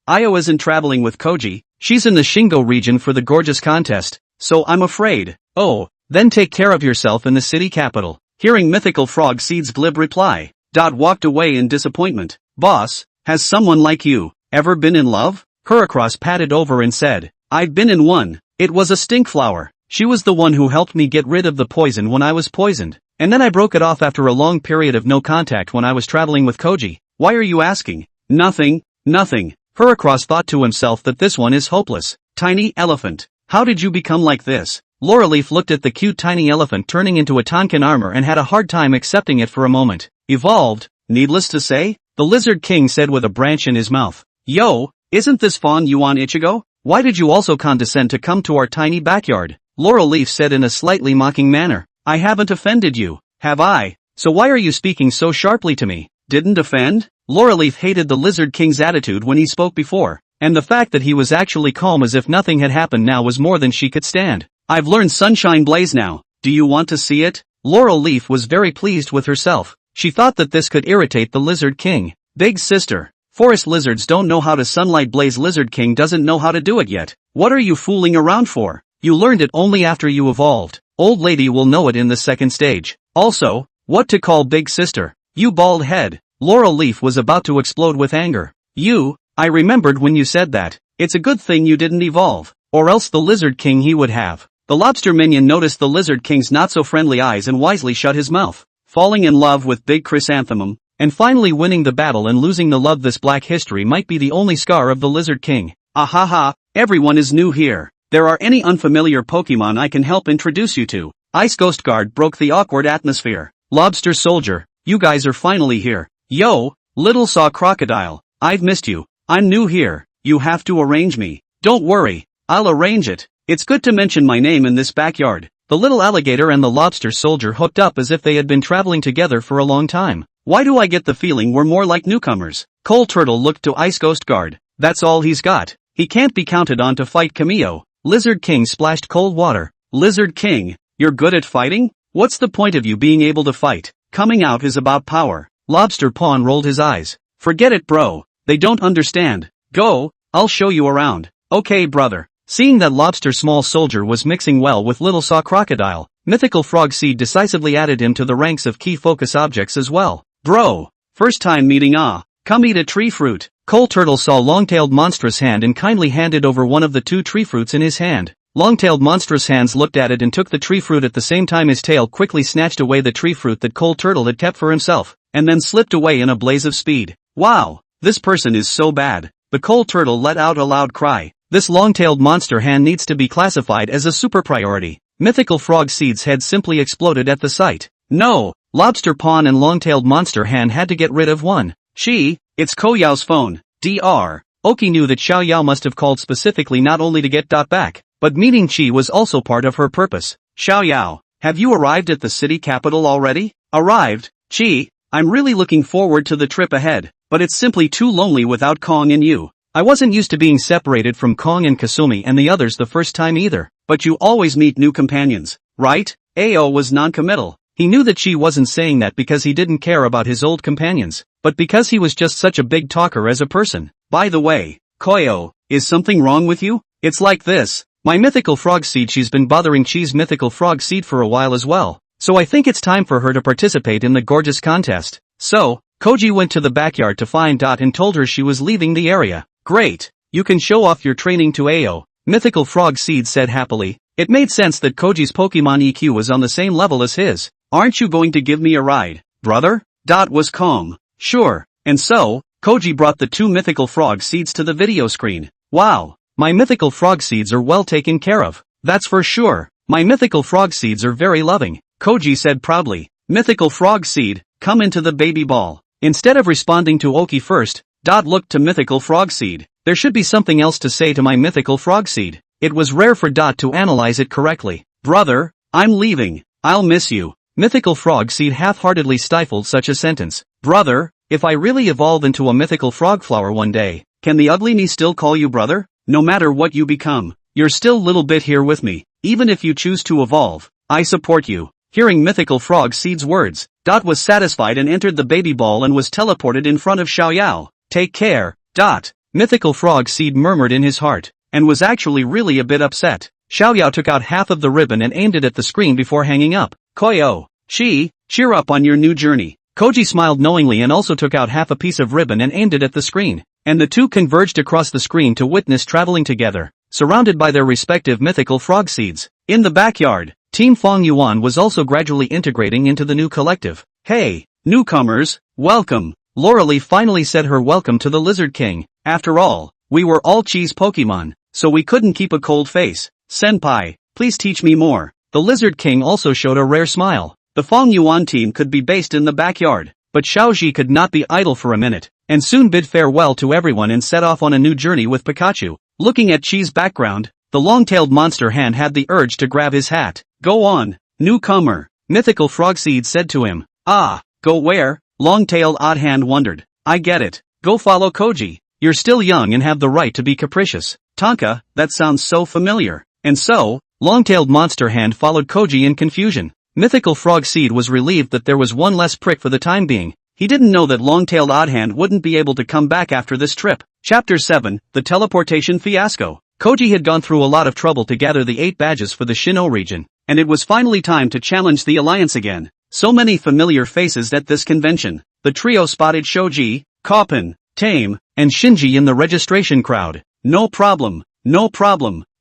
Io isn't traveling with Koji, she's in the Shingo region for the gorgeous contest, so I'm afraid. Oh, then take care of yourself in the city capital. Hearing Mythical Frog Seed's glib reply, Dot walked away in disappointment. Boss, has someone like you ever been in love? Heracross patted over and said, I've been in one. It was a stinkflower. She was the one who helped me get rid of the poison when I was poisoned. And then I broke it off after a long period of no contact when I was traveling with Koji. Why are you asking? Nothing. Heracross thought to himself that this one is hopeless. Tiny elephant. How did you become like this? Laureleaf looked at the cute tiny elephant turning into a Tonkin armor and had a hard time accepting it for a moment. Evolved, needless to say? The Lizard King said with a branch in his mouth. Yo, isn't this Fawn Yuan Ichigo? Why did you also condescend to come to our tiny backyard? Laureleaf said in a slightly mocking manner. I haven't offended you, have I? So why are you speaking so sharply to me? Didn't offend? Laureleaf hated the Lizard King's attitude when he spoke before, and the fact that he was actually calm as if nothing had happened now was more than she could stand. I've learned Sunshine Blaze now. Do you want to see it? Laureleaf was very pleased with herself. She thought that this could irritate the Lizard King. Big sister, forest lizards don't know how to Sunlight Blaze. Lizard King doesn't know how to do it yet. What are you fooling around for? You learned it only after you evolved. Old lady will know it in the second stage. Also, what to call big sister? You bald head. Laureleaf was about to explode with anger. I remembered when you said that. It's a good thing you didn't evolve, or else the Lizard King he would have. The lobster minion noticed the Lizard King's not-so-friendly eyes and wisely shut his mouth. Falling in love with Big Chrysanthemum, and finally winning the battle and losing the love. This black history might be the only scar of the Lizard King. Ahaha, everyone is new here. There are any unfamiliar Pokemon I can help introduce you to? Ice Ghost Guard broke the awkward atmosphere. Lobster Soldier, you guys are finally here. Yo, Little Saw Crocodile, I've missed you. I'm new here, you have to arrange me. Don't worry, I'll arrange it. It's good to mention my name in this backyard. The little alligator and the Lobster Soldier hooked up as if they had been traveling together for a long time. Why do I get the feeling we're more like newcomers? Coal Turtle looked to Ice Ghost Guard. That's all he's got. He can't be counted on to fight Cameo. Lizard King splashed cold water. Lizard King, you're good at fighting? What's the point of you being able to fight? Coming out is about power. Lobster Pawn rolled his eyes. Forget it, bro. They don't understand. Go, I'll show you around. Okay, brother. Seeing that Lobster Small Soldier was mixing well with Little Saw Crocodile, Mythical Frog Seed decisively added him to the ranks of key focus objects as well. Bro, first time meeting come eat a tree fruit. Coal Turtle saw Long-tailed Monstrous Hand and kindly handed over one of the two tree fruits in his hand. Long-tailed Monstrous Hands looked at it and took the tree fruit at the same time his tail quickly snatched away the tree fruit that Coal Turtle had kept for himself, and then slipped away in a blaze of speed. Wow, this person is so bad. The Coal Turtle let out a loud cry. This long-tailed monster hand needs to be classified as a super priority. Mythical Frog Seed's head simply exploded at the sight. No, Lobster Pawn and long-tailed monster hand had to get rid of one. It's Koyao's phone. Dr. Oki knew that Xiao Yao must have called specifically not only to get Dot back, but meeting Chi was also part of her purpose. Xiao Yao, have you arrived at the city capital already? Arrived? Chi, I'm really looking forward to the trip ahead, but it's simply too lonely without Kong and you. I wasn't used to being separated from Kong and Kasumi and the others the first time either, but you always meet new companions, right? Ao was non-committal. He knew that she wasn't saying that because he didn't care about his old companions, but because he was just such a big talker as a person. By the way, Koyo, is something wrong with you? It's like this. My mythical frog seed, she's been bothering Chi's mythical frog seed for a while as well. So I think it's time for her to participate in the gorgeous contest. So, Koji went to the backyard to find Dot and told her she was leaving the area. Great. You can show off your training to Ao. Mythical frog seed said happily. It made sense that Koji's Pokemon EQ was on the same level as his. Aren't you going to give me a ride, brother? Dot was calm. Sure. And so, Koji brought the 2 mythical frog seeds to the video screen. Wow. My mythical frog seeds are well taken care of. That's for sure. My mythical frog seeds are very loving, Koji said proudly. Mythical frog seed, come into the baby ball. Instead of responding to Oki first, Dot looked to mythical frog seed. There should be something else to say to my mythical frog seed. It was rare for Dot to analyze it correctly. Brother, I'm leaving. I'll miss you. Mythical frog seed half-heartedly stifled such a sentence. Brother, if I really evolve into a mythical frog flower one day, can the ugly me still call you brother? No matter what you become, you're still little bit here with me. Even if you choose to evolve, I support you. Hearing mythical frog seed's words, Dot was satisfied and entered the baby ball and was teleported in front of Xiaoyao. Take care, Dot. Mythical frog seed murmured in his heart, and was actually really a bit upset. Xiaoyao took out half of the ribbon and aimed it at the screen before hanging up. Koyo, cheer up on your new journey. Koji smiled knowingly and also took out half a piece of ribbon and aimed it at the screen, and the two converged across the screen to witness traveling together, surrounded by their respective mythical frog seeds. In the backyard, Team Fong Yuan was also gradually integrating into the new collective. Hey, newcomers, welcome. Lauralee finally said her welcome to the Lizard King. After all, we were all Chi's Pokemon, so we couldn't keep a cold face. Senpai, please teach me more. The Lizard King also showed a rare smile. The Fong Yuan team could be based in the backyard, but Xiaoji could not be idle for a minute, and soon bid farewell to everyone and set off on a new journey with Pikachu. Looking at Chi's background, the long-tailed monster hand had the urge to grab his hat. Go on, newcomer, Mythical Frogseed said to him. Ah, go where? Long-tailed Odd Hand wondered. I get it. Go follow Koji. You're still young and have the right to be capricious. Tonka, that sounds so familiar. And so, Long-tailed Monster Hand followed Koji in confusion. Mythical Frogseed was relieved that there was one less prick for the time being. He didn't know that Long-tailed Odd Hand wouldn't be able to come back after this trip. Chapter 7, The Teleportation Fiasco. Koji had gone through a lot of trouble to gather the 8 badges for the Sinnoh region, and it was finally time to challenge the Alliance again. So many familiar faces at this convention. The trio spotted Shoji, Kaupin, Tame, and Shinji in the registration crowd. No problem.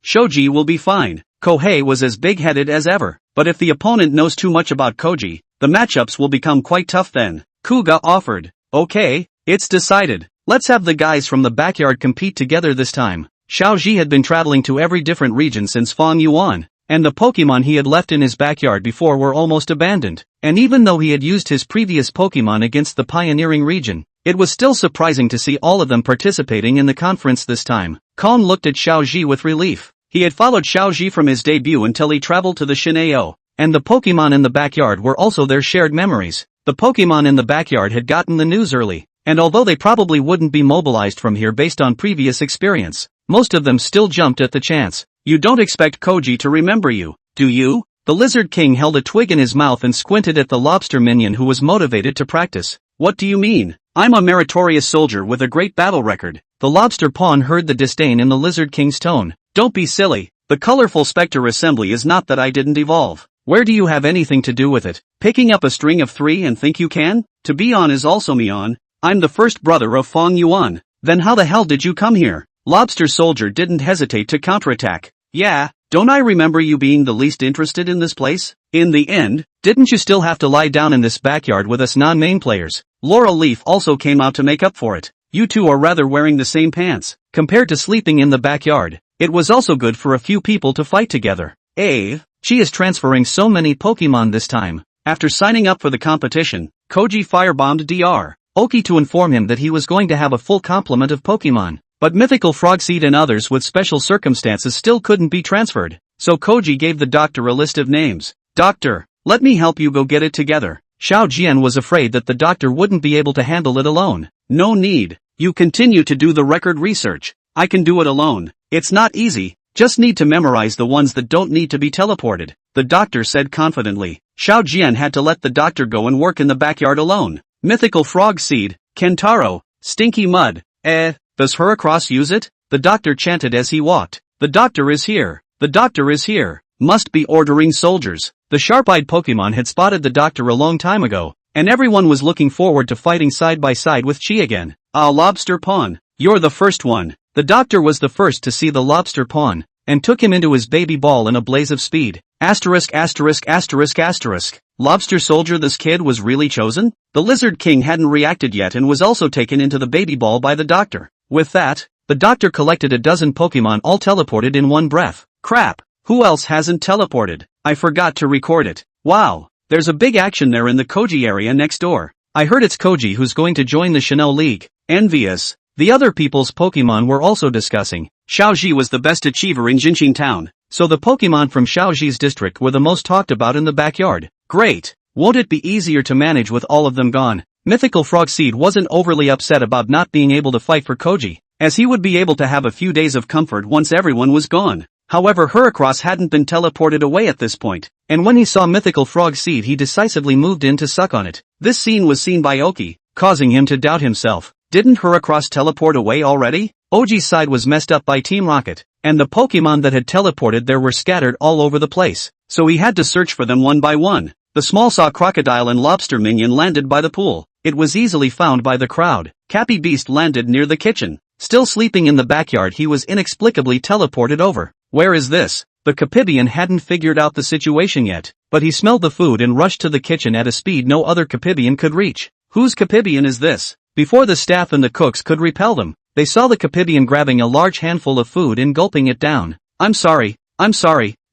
Shoji will be fine. Kohei was as big-headed as ever. But if the opponent knows too much about Koji, the matchups will become quite tough then. Kuga offered. Okay, it's decided. Let's have the guys from the backyard compete together this time. Xiaoji had been traveling to every different region since Fong Yuan, and the Pokemon he had left in his backyard before were almost abandoned. And even though he had used his previous Pokemon against the pioneering region, it was still surprising to see all of them participating in the conference this time. Kon looked at Xiaoji with relief. He had followed Xiaoji from his debut until he traveled to the Sinnoh, and the Pokemon in the backyard were also their shared memories. The Pokemon in the backyard had gotten the news early, and although they probably wouldn't be mobilized from here based on previous experience, most of them still jumped at the chance. You don't expect Koji to remember you, do you? The Lizard King held a twig in his mouth and squinted at the lobster minion who was motivated to practice. What do you mean? I'm a meritorious soldier with a great battle record. The lobster pawn heard the disdain in the Lizard King's tone. Don't be silly. The colorful Spectre assembly is not that I didn't evolve. Where do you have anything to do with it? Picking up a string of 3 and think you can? To be on is also me on. I'm the first brother of Fong Yuan. Then how the hell did you come here? Lobster Soldier didn't hesitate to counterattack. Yeah, don't I remember you being the least interested in this place? In the end, didn't you still have to lie down in this backyard with us non-main players? Laurel Leaf also came out to make up for it. You two are rather wearing the same pants. Compared to sleeping in the backyard, it was also good for a few people to fight together. She is transferring so many Pokemon this time. After signing up for the competition, Koji firebombed Dr. Oki to inform him that he was going to have a full complement of Pokemon. But Mythical Frogseed and others with special circumstances still couldn't be transferred. So Koji gave the doctor a list of names. Doctor, let me help you go get it together. Xiao Jian was afraid that the doctor wouldn't be able to handle it alone. No need. You continue to do the record research. I can do it alone. It's not easy. Just need to memorize the ones that don't need to be teleported. The doctor said confidently. Xiao Jian had to let the doctor go and work in the backyard alone. Mythical Frog Seed, Kentaro, Stinky Mud. Does Heracross use it? The doctor chanted as he walked. The doctor is here. The doctor is here. Must be ordering soldiers. The sharp-eyed Pokemon had spotted the doctor a long time ago, and everyone was looking forward to fighting side by side with Chi again. Ah, Lobster Pawn, you're the first one. The doctor was the first to see the Lobster Pawn, and took him into his baby ball in a blaze of speed. Asterisk asterisk asterisk asterisk. Lobster Soldier, this kid was really chosen? The Lizard King hadn't reacted yet and was also taken into the baby ball by the doctor. With that, the doctor collected a dozen Pokemon, all teleported in one breath. Crap, who else hasn't teleported? I forgot to record it. Wow, there's a big action there in the Koji area next door. I heard it's Koji who's going to join the Chanel League. Envious. The other people's Pokemon were also discussing. Xiaoji was the best achiever in Jinqing Town, so the Pokemon from Xiaoji's district were the most talked about in the backyard. Great! Won't it be easier to manage with all of them gone? Mythical Frog Seed wasn't overly upset about not being able to fight for Koji, as he would be able to have a few days of comfort once everyone was gone. However, Heracross hadn't been teleported away at this point, and when he saw Mythical Frog Seed he decisively moved in to suck on it. This scene was seen by Oki, causing him to doubt himself. Didn't Heracross teleport away already? Oji's side was messed up by Team Rocket, and the Pokemon that had teleported there were scattered all over the place, so he had to search for them one by one. The small saw crocodile and lobster minion landed by the pool. It was easily found by the crowd. Cappy Beast landed near the kitchen. Still sleeping in the backyard, he was inexplicably teleported over. Where is this? The Capibian hadn't figured out the situation yet, but he smelled the food and rushed to the kitchen at a speed no other Capibian could reach. Whose Capibian is this? Before the staff and the cooks could repel them, they saw the Capibian grabbing a large handful of food and gulping it down. I'm sorry,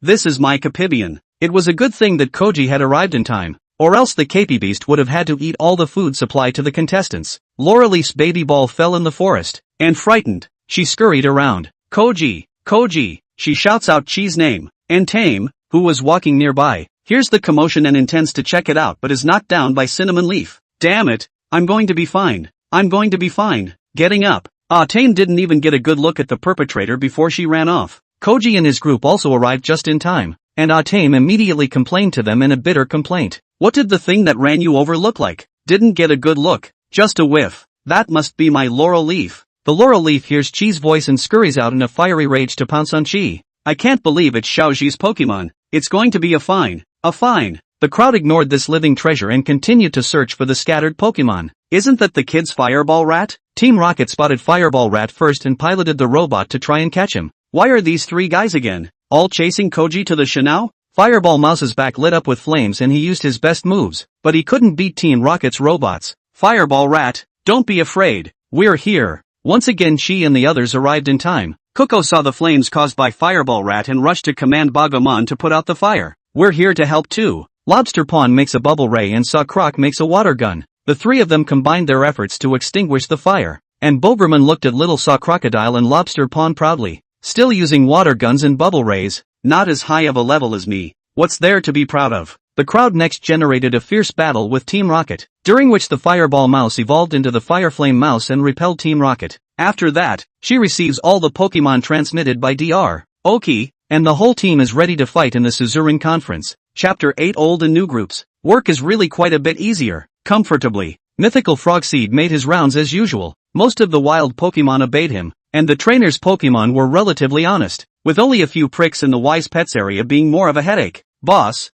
this is my Capibian. It was a good thing that Koji had arrived in time, or else the Cappy Beast would have had to eat all the food supplied to the contestants. Laurelise baby ball fell in the forest, and frightened, she scurried around. Koji, Koji, she shouts out Chi's name, and Tame, who was walking nearby, hears the commotion and intends to check it out but is knocked down by Cinnamon Leaf. Damn it, I'm going to be fine. Getting up. Tame didn't even get a good look at the perpetrator before she ran off. Koji and his group also arrived just in time, and Tame immediately complained to them in a bitter complaint. What did the thing that ran you over look like? Didn't get a good look. Just a whiff. That must be my Laurel Leaf. The Laurel Leaf hears Chi's voice and scurries out in a fiery rage to pounce on Chi. I can't believe it's Xiaoji's Pokemon. It's going to be a fine. The crowd ignored this living treasure and continued to search for the scattered Pokemon. Isn't that the kid's Fireball Rat? Team Rocket spotted Fireball Rat first and piloted the robot to try and catch him. Why are these three guys again, all chasing Koji to the Shinao? Fireball Mouse's back lit up with flames and he used his best moves, but he couldn't beat Team Rocket's robots. Fireball Rat, don't be afraid, we're here. Once again Chi and the others arrived in time. Kuko saw the flames caused by Fireball Rat and rushed to command Bagomon to put out the fire. We're here to help too. Lobster Pawn makes a bubble ray and Saw Croc makes a water gun. The three of them combined their efforts to extinguish the fire, and Bogerman looked at Little Saw Crocodile and Lobster Pawn proudly. Still using water guns and bubble rays, not as high of a level as me. What's there to be proud of? The crowd next generated a fierce battle with Team Rocket, during which the Fireball Mouse evolved into the Fireflame Mouse and repelled Team Rocket. After that, she receives all the Pokemon transmitted by Dr. Oki, and the whole team is ready to fight in the Suzuran Conference. Chapter 8 Old and New Groups. Work is really quite a bit easier. Comfortably. Mythical Frog Seed made his rounds as usual. Most of the wild Pokemon obeyed him, and the trainer's Pokemon were relatively honest, with only a few pricks in the Wise Pets area being more of a headache. Boss.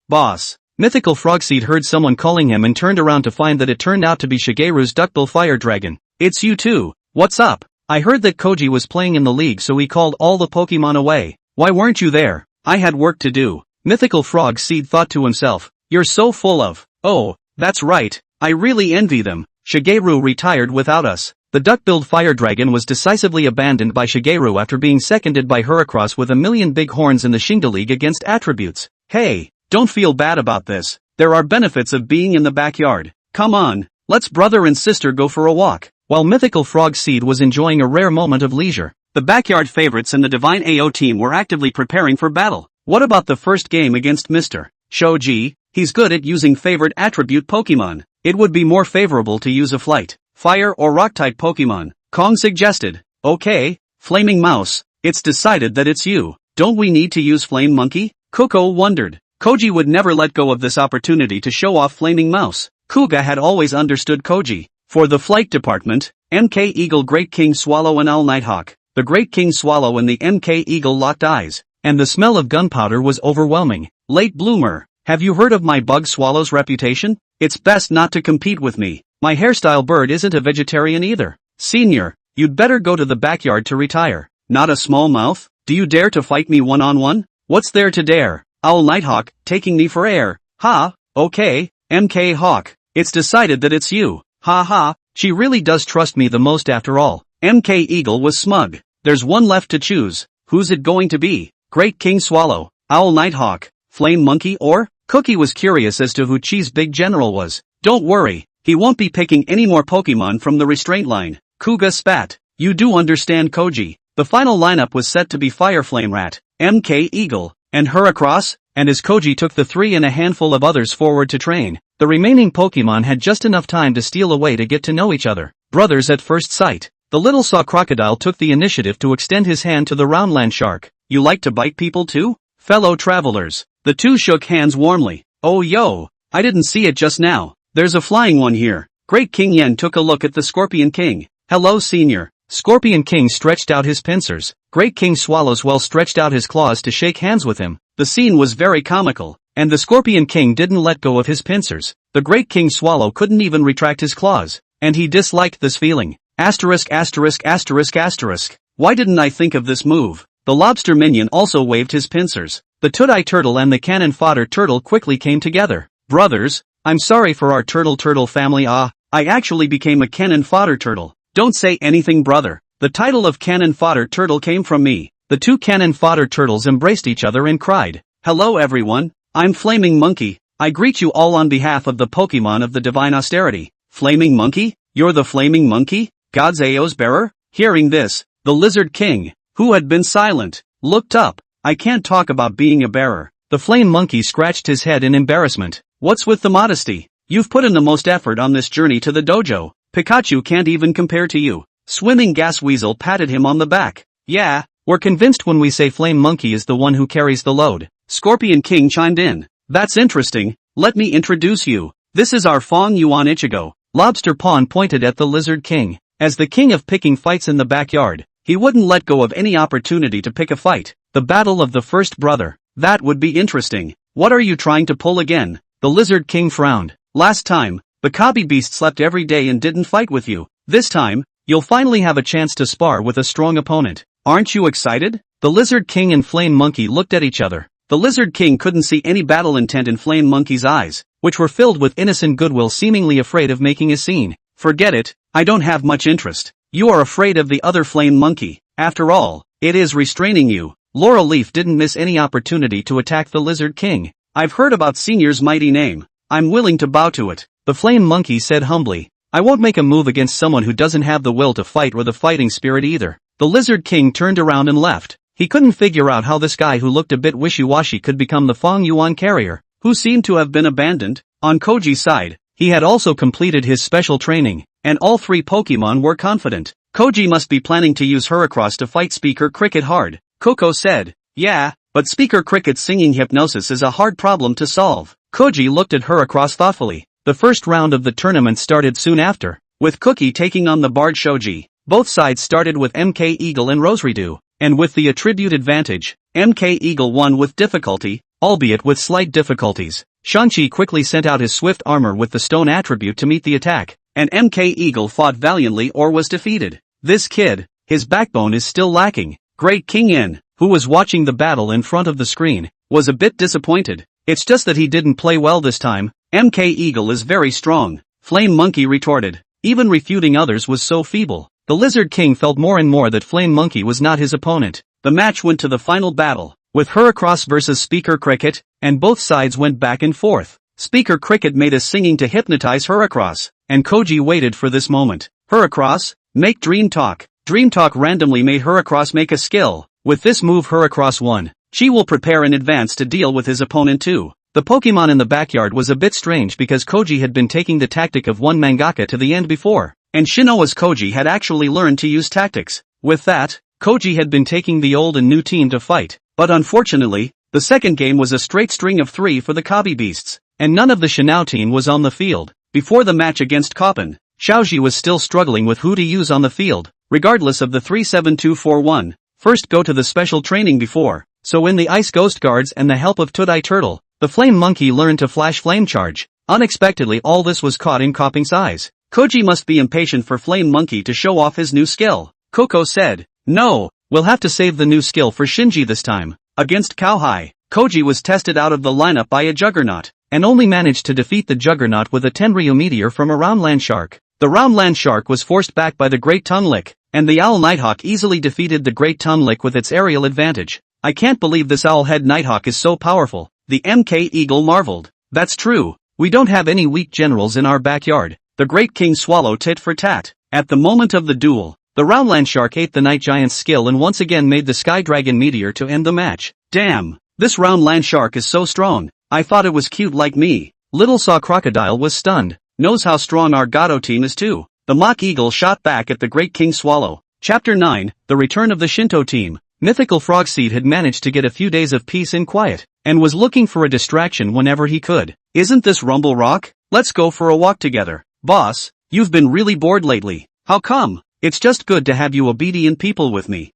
Mythical Frog Seed heard someone calling him and turned around to find that it turned out to be Shigeru's Duckbill Fire Dragon. It's you too. What's up? I heard that Koji was playing in the league so he called all the Pokemon away. Why weren't you there? I had work to do. Mythical Frog Seed thought to himself. You're so full of, oh, that's right, I really envy them. Shigeru retired without us. The duck-billed fire dragon was decisively abandoned by Shigeru after being seconded by Heracross with a million big horns in the Shinga League against attributes. Hey, don't feel bad about this. There are benefits of being in the backyard. Come on, let's brother and sister go for a walk. While Mythical Frog Seed was enjoying a rare moment of leisure, the backyard favorites and the Divine AO team were actively preparing for battle. What about the first game against Mr. Shoji? He's good at using favorite attribute Pokemon. It would be more favorable to use a flight, fire or rock-type Pokemon. Kong suggested. Okay, Flaming Mouse, it's decided that it's you. Don't we need to use Flame Monkey? Kuko wondered. Koji would never let go of this opportunity to show off Flaming Mouse. Kuga had always understood Koji. For the flight department, MK Eagle Great King Swallow and Owl Nighthawk. The Great King Swallow and the MK Eagle locked eyes, and the smell of gunpowder was overwhelming. Late bloomer, have you heard of my bug swallow's reputation? It's best not to compete with me. My hairstyle bird isn't a vegetarian either. Senior, you'd better go to the backyard to retire. Not a small mouth? Do you dare to fight me one-on-one? What's there to dare? Owl Nighthawk, taking me for air. Ha, okay, MK Hawk. It's decided that it's you. Ha ha, she really does trust me the most after all. MK Eagle was smug. There's one left to choose. Who's it going to be? Great King Swallow, Owl Nighthawk, Flame Monkey or? Cookie was curious as to who Cheese Big General was. Don't worry, he won't be picking any more Pokemon from the restraint line. Kuga spat. You do understand, Koji. The final lineup was set to be Fire Flame Rat, MK Eagle, and Heracross, and as Koji took the three and a handful of others forward to train, the remaining Pokemon had just enough time to steal away to get to know each other. Brothers at first sight. The little saw crocodile took the initiative to extend his hand to the roundland shark. You like to bite people too? Fellow travelers. The two shook hands warmly. Oh yo, I didn't see it just now. There's a flying one here. Great King Yen took a look at the Scorpion King. Hello, Senior. Scorpion King stretched out his pincers. Great King Swallowswell stretched out his claws to shake hands with him. The scene was very comical, and the Scorpion King didn't let go of his pincers. The Great King Swallow couldn't even retract his claws, and he disliked this feeling. Asterisk asterisk asterisk asterisk. Why didn't I think of this move? The lobster minion also waved his pincers. The Tooteye Turtle and the Cannon Fodder Turtle quickly came together. Brothers, I'm sorry for our turtle family. I actually became a Cannon Fodder Turtle. Don't say anything, brother. The title of Cannon Fodder Turtle came from me. The two Cannon Fodder Turtles embraced each other and cried, hello everyone, I'm Flaming Monkey. I greet you all on behalf of the Pokemon of the Divine Austerity. Flaming Monkey? You're the Flaming Monkey? God's Ao's bearer? Hearing this, the Lizard King, who had been silent, looked up. I can't talk about being a bearer. The Flame Monkey scratched his head in embarrassment. What's with the modesty? You've put in the most effort on this journey to the dojo. Pikachu can't even compare to you. Swimming Gas Weasel patted him on the back. Yeah, we're convinced when we say Flame Monkey is the one who carries the load. Scorpion King chimed in. That's interesting. Let me introduce you. This is our Fong Yuan Ichigo. Lobster Pawn pointed at the Lizard King. As the king of picking fights in the backyard, he wouldn't let go of any opportunity to pick a fight. The battle of the first brother. That would be interesting. What are you trying to pull again? The Lizard King frowned. Last time, the Kabi Beast slept every day and didn't fight with you. This time, you'll finally have a chance to spar with a strong opponent. Aren't you excited? The Lizard King and Flame Monkey looked at each other. The Lizard King couldn't see any battle intent in Flame Monkey's eyes, which were filled with innocent goodwill, seemingly afraid of making a scene. Forget it, I don't have much interest. You are afraid of the other Flame Monkey. After all, it is restraining you. Laurel Leaf didn't miss any opportunity to attack the Lizard King. I've heard about Senior's mighty name. I'm willing to bow to it. The Flame Monkey said humbly. I won't make a move against someone who doesn't have the will to fight or the fighting spirit either. The Lizard King turned around and left. He couldn't figure out how this guy who looked a bit wishy-washy could become the Fong Yuan carrier, who seemed to have been abandoned. On Koji's side, he had also completed his special training, and all three Pokemon were confident. Koji must be planning to use Heracross to fight Speaker Cricket hard. Coco said, yeah, but Speaker Cricket's singing hypnosis is a hard problem to solve. Koji looked at Heracross thoughtfully. The first round of the tournament started soon after, with Cookie taking on the Bard Shoji. Both sides started with MK Eagle and Roseridu, and with the attribute advantage, MK Eagle won with difficulty, albeit with slight difficulties. Shang-Chi quickly sent out his swift armor with the stone attribute to meet the attack, and MK Eagle fought valiantly or was defeated. This kid, his backbone is still lacking. Great King Yin, who was watching the battle in front of the screen, was a bit disappointed. It's just that he didn't play well this time. MK Eagle is very strong, Flame Monkey retorted. Even refuting others was so feeble. The Lizard King felt more and more that Flame Monkey was not his opponent. The match went to the final battle, with Heracross versus Speaker Cricket, and both sides went back and forth. Speaker Cricket made a singing to hypnotize Heracross, and Koji waited for this moment. Heracross, make Dream Talk. Dream Talk randomly made Heracross make a skill. With this move Heracross won. Chi will prepare in advance to deal with his opponent too. The Pokemon in the backyard was a bit strange because Koji had been taking the tactic of one mangaka to the end before, and Shinoa's Koji had actually learned to use tactics. With that, Koji had been taking the old and new team to fight, but unfortunately, the second game was a straight string of 3 for the Kabi Beasts, and none of the Shinao team was on the field. Before the match against Koppen, Xiaoji was still struggling with who to use on the field. regardless of the 37241. First go to the special training before. So in the Ice Ghost Guards and the help of Tudai Turtle, the Flame Monkey learned to flash Flame Charge. Unexpectedly all this was caught in Kopping's eyes. Koji must be impatient for Flame Monkey to show off his new skill. Koko said, "No, we'll have to save the new skill for Shinji this time." Against Cowhigh, Koji was tested out of the lineup by a Juggernaut, and only managed to defeat the Juggernaut with a Tenryu Meteor from a Round Land Shark. The Round Land Shark was forced back by the Great Tongue Lick, and the Owl Nighthawk easily defeated the Great Tongue Lick with its aerial advantage. "I can't believe this Owlhead Nighthawk is so powerful," the MK Eagle marveled. "That's true, we don't have any weak generals in our backyard." The Great King Swallow tit for tat. At the moment of the duel, the Roundland Shark ate the Night Giant's skill and once again made the Sky Dragon Meteor to end the match. "Damn, this Roundland Shark is so strong. I thought it was cute like me." Little Saw Crocodile was stunned. "Knows how strong our Gato team is too." The Mock Eagle shot back at the Great King Swallow. Chapter 9, The Return of the Shinto Team. Mythical Frogseed had managed to get a few days of peace and quiet, and was looking for a distraction whenever he could. "Isn't this Rumble Rock? Let's go for a walk together." "Boss, you've been really bored lately. How come?" "It's just good to have you obedient people with me."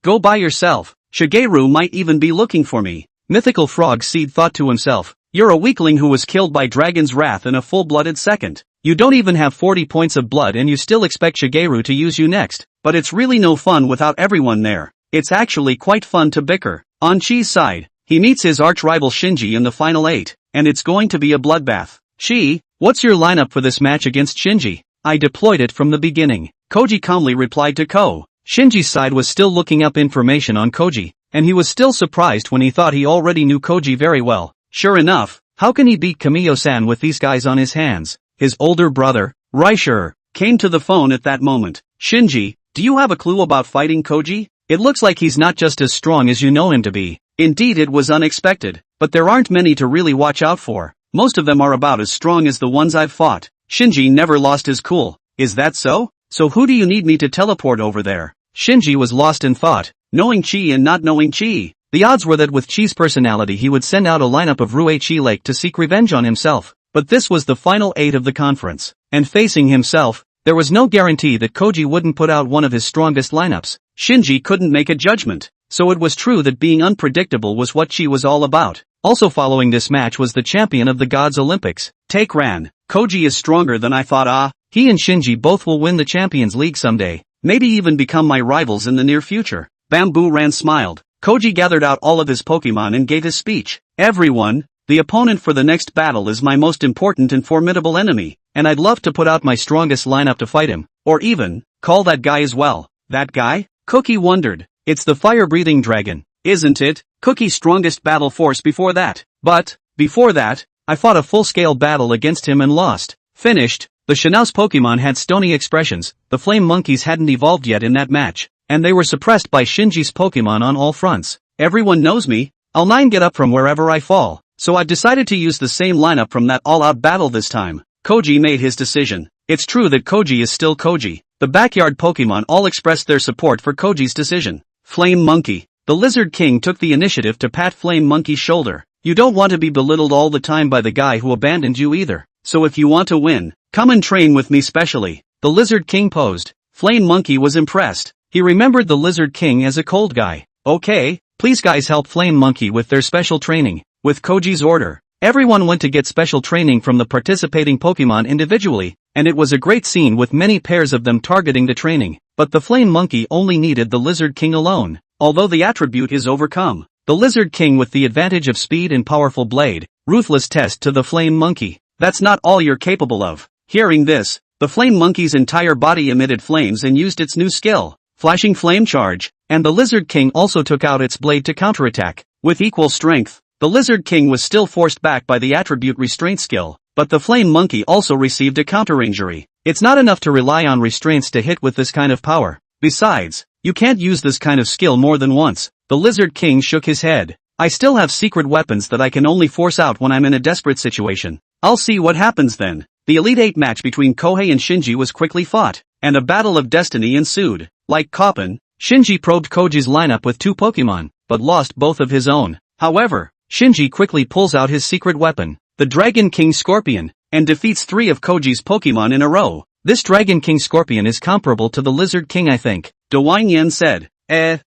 Go by yourself. Shigeru might even be looking for me." Mythical Frog Seed thought to himself. "You're a weakling who was killed by Dragon's Wrath in a full-blooded second. You don't even have 40 points of blood and you still expect Shigeru to use you next. But it's really no fun without everyone there. It's actually quite fun to bicker." On Chi's side, he meets his arch-rival Shinji in the final 8, and it's going to be a bloodbath. "Chi, what's your lineup for this match against Shinji?" "I deployed it from the beginning," Koji calmly replied to Ko. Shinji's side was still looking up information on Koji, and he was still surprised when he thought he already knew Koji very well. Sure enough, how can he beat Kamiyo-san with these guys on his hands? His older brother, Raishur, came to the phone at that moment. "Shinji, do you have a clue about fighting Koji? It looks like he's not just as strong as you know him to be." Indeed, it was unexpected, but there aren't many to really watch out for. Most of them are about as strong as the ones I've fought. Shinji never lost his cool. "Is that so? So who do you need me to teleport over there?" Shinji was lost in thought, knowing Chi and not knowing Chi. The odds were that with Chi's personality he would send out a lineup of Ruei Lake to seek revenge on himself. But this was the final 8 of the conference, and facing himself, there was no guarantee that Koji wouldn't put out one of his strongest lineups. Shinji couldn't make a judgment, so it was true that being unpredictable was what Chi was all about. Also following this match was the champion of the Gods Olympics, Take Ran. "Koji is stronger than I thought. He and Shinji both will win the Champions League someday, maybe even become my rivals in the near future." Bamboo Ran smiled. Koji gathered out all of his Pokemon and gave his speech. "Everyone, the opponent for the next battle is my most important and formidable enemy, and I'd love to put out my strongest lineup to fight him, or even, call that guy as well." "That guy?" Cookie wondered. "It's the fire-breathing dragon, isn't it?" Cookie's strongest battle force before that. "But, before that, I fought a full-scale battle against him and lost." Finished. The Shinaus Pokemon had stony expressions, the Flame Monkeys hadn't evolved yet in that match, and they were suppressed by Shinji's Pokemon on all fronts. "Everyone knows me. I'll 9 get up from wherever I fall, so I've decided to use the same lineup from that all-out battle this time." Koji made his decision. It's true that Koji is still Koji. The backyard Pokemon all expressed their support for Koji's decision. Flame Monkey. The Lizard King took the initiative to pat Flame Monkey's shoulder. "You don't want to be belittled all the time by the guy who abandoned you either. So if you want to win, come and train with me specially." The Lizard King posed. Flame Monkey was impressed. He remembered the Lizard King as a cold guy. "Okay, please guys help Flame Monkey with their special training." With Koji's order, everyone went to get special training from the participating Pokemon individually, and it was a great scene with many pairs of them targeting the training. But the Flame Monkey only needed the Lizard King alone. Although the attribute is overcome, the Lizard King with the advantage of speed and powerful blade, ruthless test to the Flame Monkey. "That's not all you're capable of." Hearing this, the Flame Monkey's entire body emitted flames and used its new skill, Flashing Flame Charge, and the Lizard King also took out its blade to counterattack. With equal strength, the Lizard King was still forced back by the attribute Restraint skill, but the Flame Monkey also received a counter-injury. It's not enough to rely on restraints to hit with this kind of power. Besides, you can't use this kind of skill more than once. The Lizard King shook his head. "I still have secret weapons that I can only force out when I'm in a desperate situation. I'll see what happens then." The Elite 8 match between Kohei and Shinji was quickly fought, and a battle of destiny ensued. Like Koppen, Shinji probed Koji's lineup with 2 Pokemon, but lost both of his own. However, Shinji quickly pulls out his secret weapon, the Dragon King Scorpion, and defeats 3 of Koji's Pokemon in a row. This Dragon King Scorpion is comparable to the Lizard King, I think. De Wang Yan said.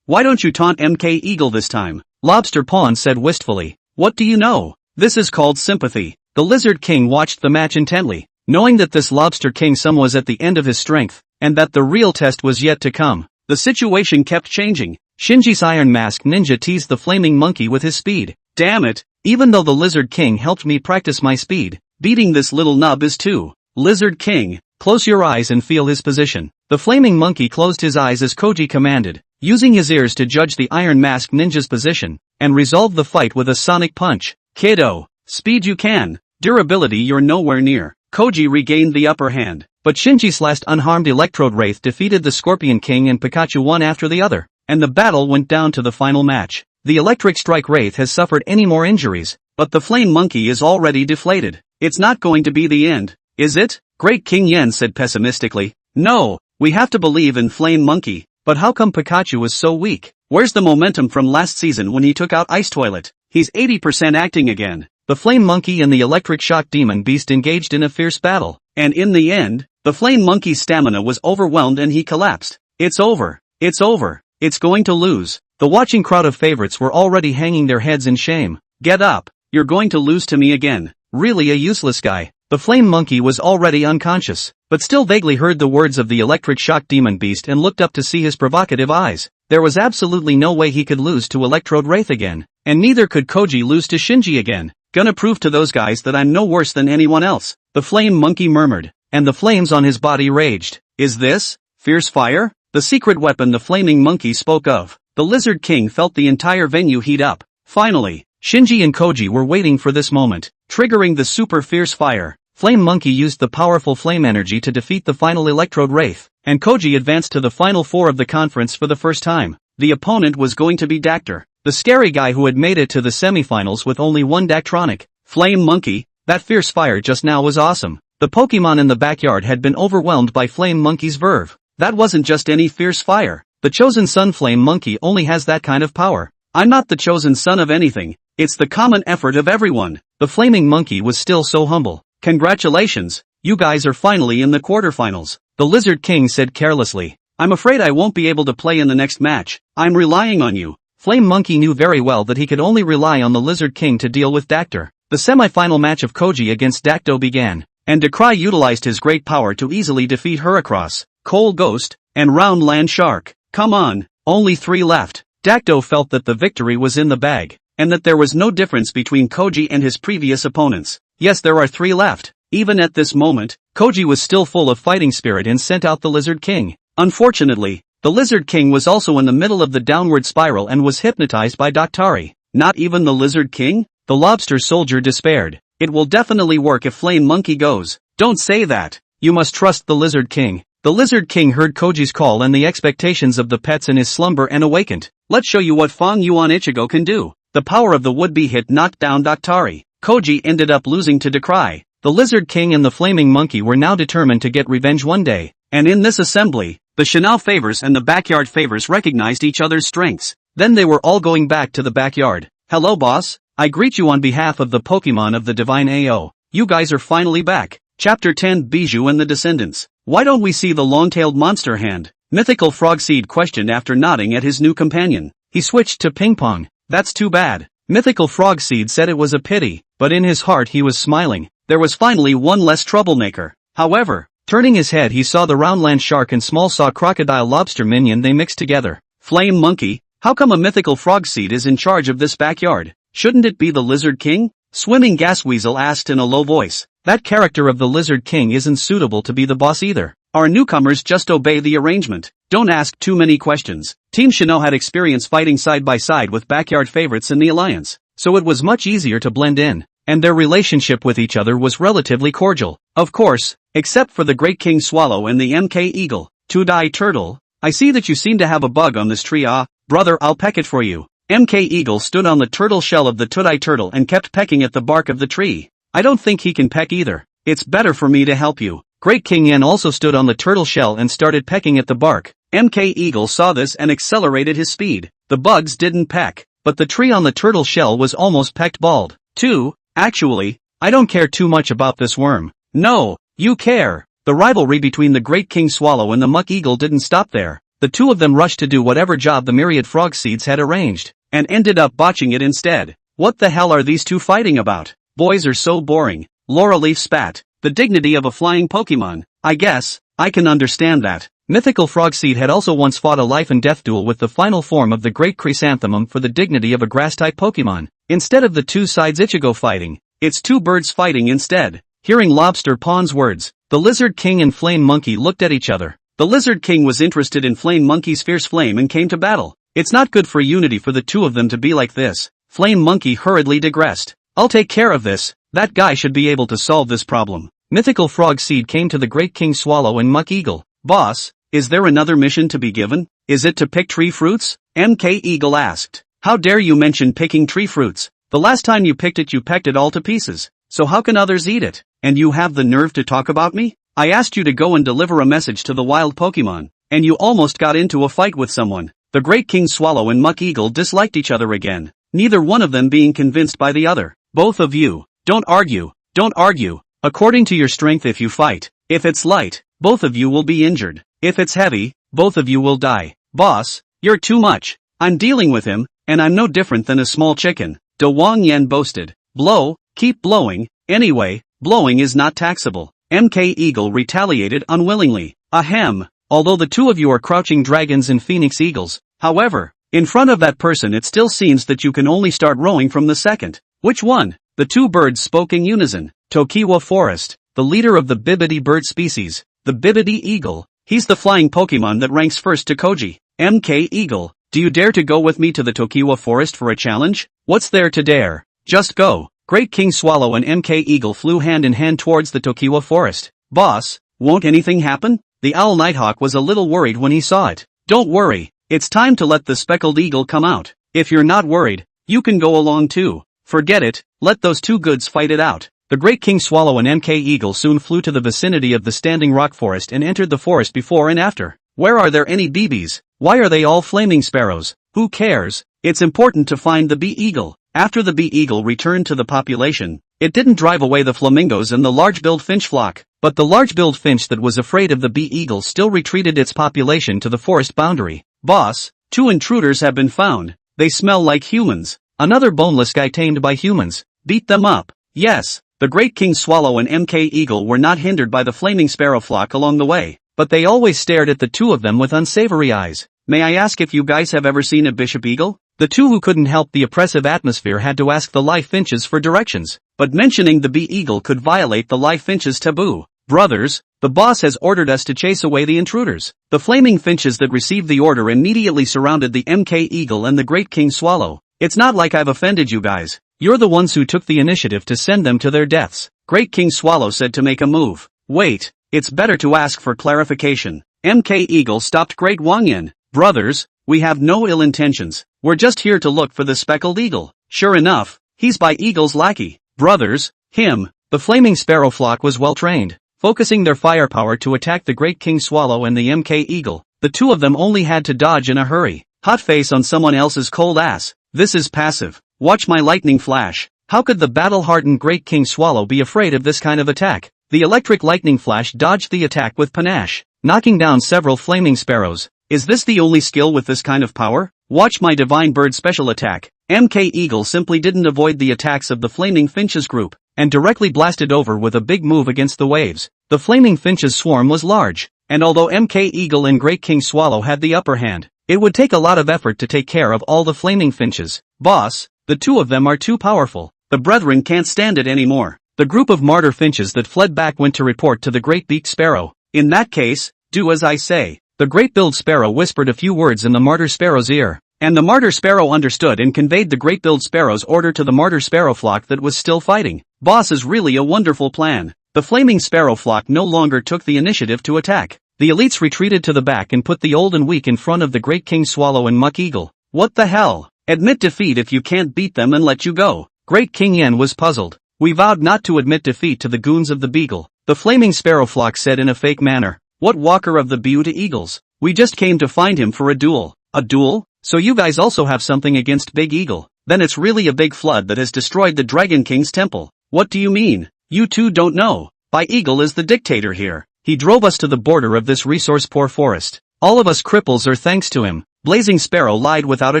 Why don't you taunt MK Eagle this time? Lobster Pawn said wistfully. What do you know? This is called sympathy. The Lizard King watched the match intently, knowing that this Lobster King some was at the end of his strength, and that the real test was yet to come. The situation kept changing. Shinji's Iron Mask Ninja teased the Flaming Monkey with his speed. Damn it. Even though the Lizard King helped me practice my speed, beating this little nub is too. Lizard King, close your eyes and feel his position. The Flaming Monkey closed his eyes as Koji commanded, using his ears to judge the Iron Mask Ninja's position, and resolve the fight with a sonic punch. Kiddo, speed you can, durability you're nowhere near. Koji regained the upper hand. But Shinji's last unharmed Electrode Wraith defeated the Scorpion King and Pikachu one after the other, and the battle went down to the final match. The Electric Strike Wraith has suffered any more injuries, but the Flame Monkey is already deflated. It's not going to be the end, is it? Great King Yen said pessimistically. No, we have to believe in Flame Monkey. But how come Pikachu is so weak? Where's the momentum from last season when he took out Ice Toilet? He's 80% acting again. The Flame Monkey and the Electric Shock Demon Beast engaged in a fierce battle. And in the end, the Flame Monkey's stamina was overwhelmed and he collapsed. It's over. It's over. It's going to lose. The watching crowd of favorites were already hanging their heads in shame. Get up. You're going to lose to me again. Really a useless guy. The Flame Monkey was already unconscious, but still vaguely heard the words of the Electric Shock Demon Beast and looked up to see his provocative eyes. There was absolutely no way he could lose to Electrode Wraith again, and neither could Koji lose to Shinji again. Gonna prove to those guys that I'm no worse than anyone else, the Flame Monkey murmured, and the flames on his body raged. Is this fierce fire? The secret weapon the Flaming Monkey spoke of. The Lizard King felt the entire venue heat up. Finally, Shinji and Koji were waiting for this moment, triggering the super fierce fire. Flame Monkey used the powerful flame energy to defeat the final Electrode Wraith, and Koji advanced to the final four of the conference for the first time. The opponent was going to be Dactyr, the scary guy who had made it to the semifinals with only one Dactronic. Flame Monkey, that fierce fire just now was awesome. The Pokemon in the backyard had been overwhelmed by Flame Monkey's verve. That wasn't just any fierce fire. The chosen son Flame Monkey only has that kind of power. I'm not the chosen son of anything. It's the common effort of everyone. The Flaming Monkey was still so humble. Congratulations, you guys are finally in the quarterfinals. The Lizard King said carelessly. I'm afraid I won't be able to play in the next match. I'm relying on you. Flame Monkey knew very well that he could only rely on the Lizard King to deal with Dactyr. The semi-final match of Koji against Dacto began, and Decry utilized his great power to easily defeat Heracross, Coal Ghost, and Round Land Shark. Come on, only 3 left. Dacto felt that the victory was in the bag, and that there was no difference between Koji and his previous opponents. Yes, there are 3 left. Even at this moment, Koji was still full of fighting spirit and sent out the Lizard King. Unfortunately, the Lizard King was also in the middle of the downward spiral and was hypnotized by Doctari. Not even the Lizard King? The Lobster Soldier despaired. It will definitely work if Flame Monkey goes. Don't say that. You must trust the Lizard King. The Lizard King heard Koji's call and the expectations of the pets in his slumber and awakened. Let's show you what Fong Yuan Ichigo can do. The power of the would-be hit knocked down Doctari. Koji ended up losing to Decry. The Lizard King and the Flaming Monkey were now determined to get revenge one day. And in this assembly, the Shinao favors and the backyard favors recognized each other's strengths. Then they were all going back to the backyard. Hello boss, I greet you on behalf of the Pokemon of the Divine AO. You guys are finally back. Chapter 10 Bijou and the Descendants. Why don't we see the long-tailed monster hand? Mythical Frog Seed questioned after nodding at his new companion. He switched to Ping Pong. That's too bad. Mythical Frog Seed said it was a pity, but in his heart he was smiling. There was finally one less troublemaker. However, turning his head he saw the Roundland Shark and Small Saw Crocodile Lobster minion they mixed together. Flame Monkey, how come a Mythical Frog Seed is in charge of this backyard? Shouldn't it be the Lizard King? Swimming Gas Weasel asked in a low voice. That character of the Lizard King isn't suitable to be the boss either. Our newcomers just obey the arrangement. Don't ask too many questions. Team Shino had experience fighting side by side with backyard favorites in the alliance, so it was much easier to blend in, and their relationship with each other was relatively cordial. Of course, except for the Great King Swallow and the MK Eagle. Tudai Turtle, I see that you seem to have a bug on this tree. Brother, I'll peck it for you. MK Eagle stood on the turtle shell of the Tudai Turtle and kept pecking at the bark of the tree. I don't think he can peck either. It's better for me to help you. Great King Yen also stood on the turtle shell and started pecking at the bark. MK Eagle saw this and accelerated his speed. The bugs didn't peck, but the tree on the turtle shell was almost pecked bald, too. Actually, I don't care too much about this worm. No, you care. The rivalry between the Great King Swallow and the Muck Eagle didn't stop there. The two of them rushed to do whatever job the myriad frog seeds had arranged, and ended up botching it instead. What the hell are these two fighting about? Boys are so boring. Laura Leaf spat. The dignity of a flying Pokemon. I guess, I can understand that. Mythical Frogseed had also once fought a life and death duel with the final form of the Great Chrysanthemum for the dignity of a grass-type Pokemon. Instead of the two sides Ichigo fighting, it's two birds fighting instead. Hearing Lobster Pond's words, the Lizard King and Flame Monkey looked at each other. The Lizard King was interested in Flame Monkey's fierce flame and came to battle. It's not good for unity for the two of them to be like this. Flame Monkey hurriedly digressed. I'll take care of this. That guy should be able to solve this problem. Mythical Frog Seed came to the Great King Swallow and Muck Eagle. Boss, is there another mission to be given? Is it to pick tree fruits? MK Eagle asked. How dare you mention picking tree fruits? The last time you picked it you pecked it all to pieces. So how can others eat it? And you have the nerve to talk about me? I asked you to go and deliver a message to the wild Pokemon, and you almost got into a fight with someone. The Great King Swallow and Muck Eagle disliked each other again, neither one of them being convinced by the other. Both of you, don't argue, don't argue. According to your strength if you fight. If it's light, both of you will be injured. If it's heavy, both of you will die. Boss, you're too much. I'm dealing with him, and I'm no different than a small chicken. De Wang Yan boasted. Blow, keep blowing. Anyway, blowing is not taxable. MK Eagle retaliated unwillingly. Ahem. Although the two of you are crouching dragons and phoenix eagles, however, in front of that person it still seems that you can only start rowing from the second. Which one? The two birds spoke in unison. Tokiwa Forest, the leader of the Bibbidi bird species, the Bibbidi Eagle. He's the flying Pokemon that ranks first to Koji. MK Eagle, do you dare to go with me to the Tokiwa Forest for a challenge? What's there to dare? Just go. Great King Swallow and MK Eagle flew hand in hand towards the Tokiwa Forest. Boss, won't anything happen? The Owl Nighthawk was a little worried when he saw it. Don't worry, it's time to let the Speckled Eagle come out. If you're not worried, you can go along too. Forget it, let those two goods fight it out. The Great King Swallow and MK Eagle soon flew to the vicinity of the Standing Rock Forest and entered the forest before and after. Where are there any BBs? Why are they all flaming sparrows? Who cares? It's important to find the Bee Eagle. After the Bee Eagle returned to the population, it didn't drive away the flamingos and the large-billed finch flock, but the large-billed finch that was afraid of the Bee Eagle still retreated its population to the forest boundary. Boss, two intruders have been found. They smell like humans. Another boneless guy tamed by humans. Beat them up. Yes. The Great King Swallow and MK Eagle were not hindered by the flaming sparrow flock along the way, but they always stared at the two of them with unsavory eyes. May I ask if you guys have ever seen a bishop eagle? The two who couldn't help the oppressive atmosphere had to ask the live finches for directions, but mentioning the Bee Eagle could violate the live finches' taboo. Brothers, the boss has ordered us to chase away the intruders. The flaming finches that received the order immediately surrounded the MK Eagle and the Great King Swallow. It's not like I've offended you guys. You're the ones who took the initiative to send them to their deaths. Great King Swallow said to make a move. Wait, it's better to ask for clarification. MK Eagle stopped Great Wangyan. Brothers, we have no ill intentions. We're just here to look for the Speckled Eagle. Sure enough, he's by Eagle's lackey. Brothers, him. The flaming sparrow flock was well trained, focusing their firepower to attack the Great King Swallow and the MK Eagle. The two of them only had to dodge in a hurry. Hot face on someone else's cold ass. This is passive. Watch my lightning flash. How could the battle-hardened Great King Swallow be afraid of this kind of attack? The electric lightning flash dodged the attack with panache, knocking down several flaming sparrows. Is this the only skill with this kind of power? Watch my divine bird special attack. MK Eagle simply didn't avoid the attacks of the flaming finches group, and directly blasted over with a big move against the waves. The flaming finches swarm was large, and although MK Eagle and Great King Swallow had the upper hand, it would take a lot of effort to take care of all the flaming finches. Boss, the two of them are too powerful. The brethren can't stand it anymore. The group of martyr finches that fled back went to report to the Great Beaked Sparrow. In that case, do as I say. The Great-billed Sparrow whispered a few words in the martyr sparrow's ear, and the martyr sparrow understood and conveyed the Great-billed Sparrow's order to the martyr sparrow flock that was still fighting. Boss is really a wonderful plan. The flaming sparrow flock no longer took the initiative to attack. The elites retreated to the back and put the old and weak in front of the Great King Swallow and Muck Eagle. What the hell? Admit defeat if you can't beat them and let you go. Great King Yen was puzzled. We vowed not to admit defeat to the goons of the Beagle. The flaming sparrow flock said in a fake manner. What walker of the Beauty Eagles? We just came to find him for a duel. A duel? So you guys also have something against Big Eagle? Then it's really a big flood that has destroyed the Dragon King's temple. What do you mean? You two don't know. By Eagle is the dictator here. He drove us to the border of this resource-poor forest. All of us cripples are thanks to him. Blazing Sparrow lied without a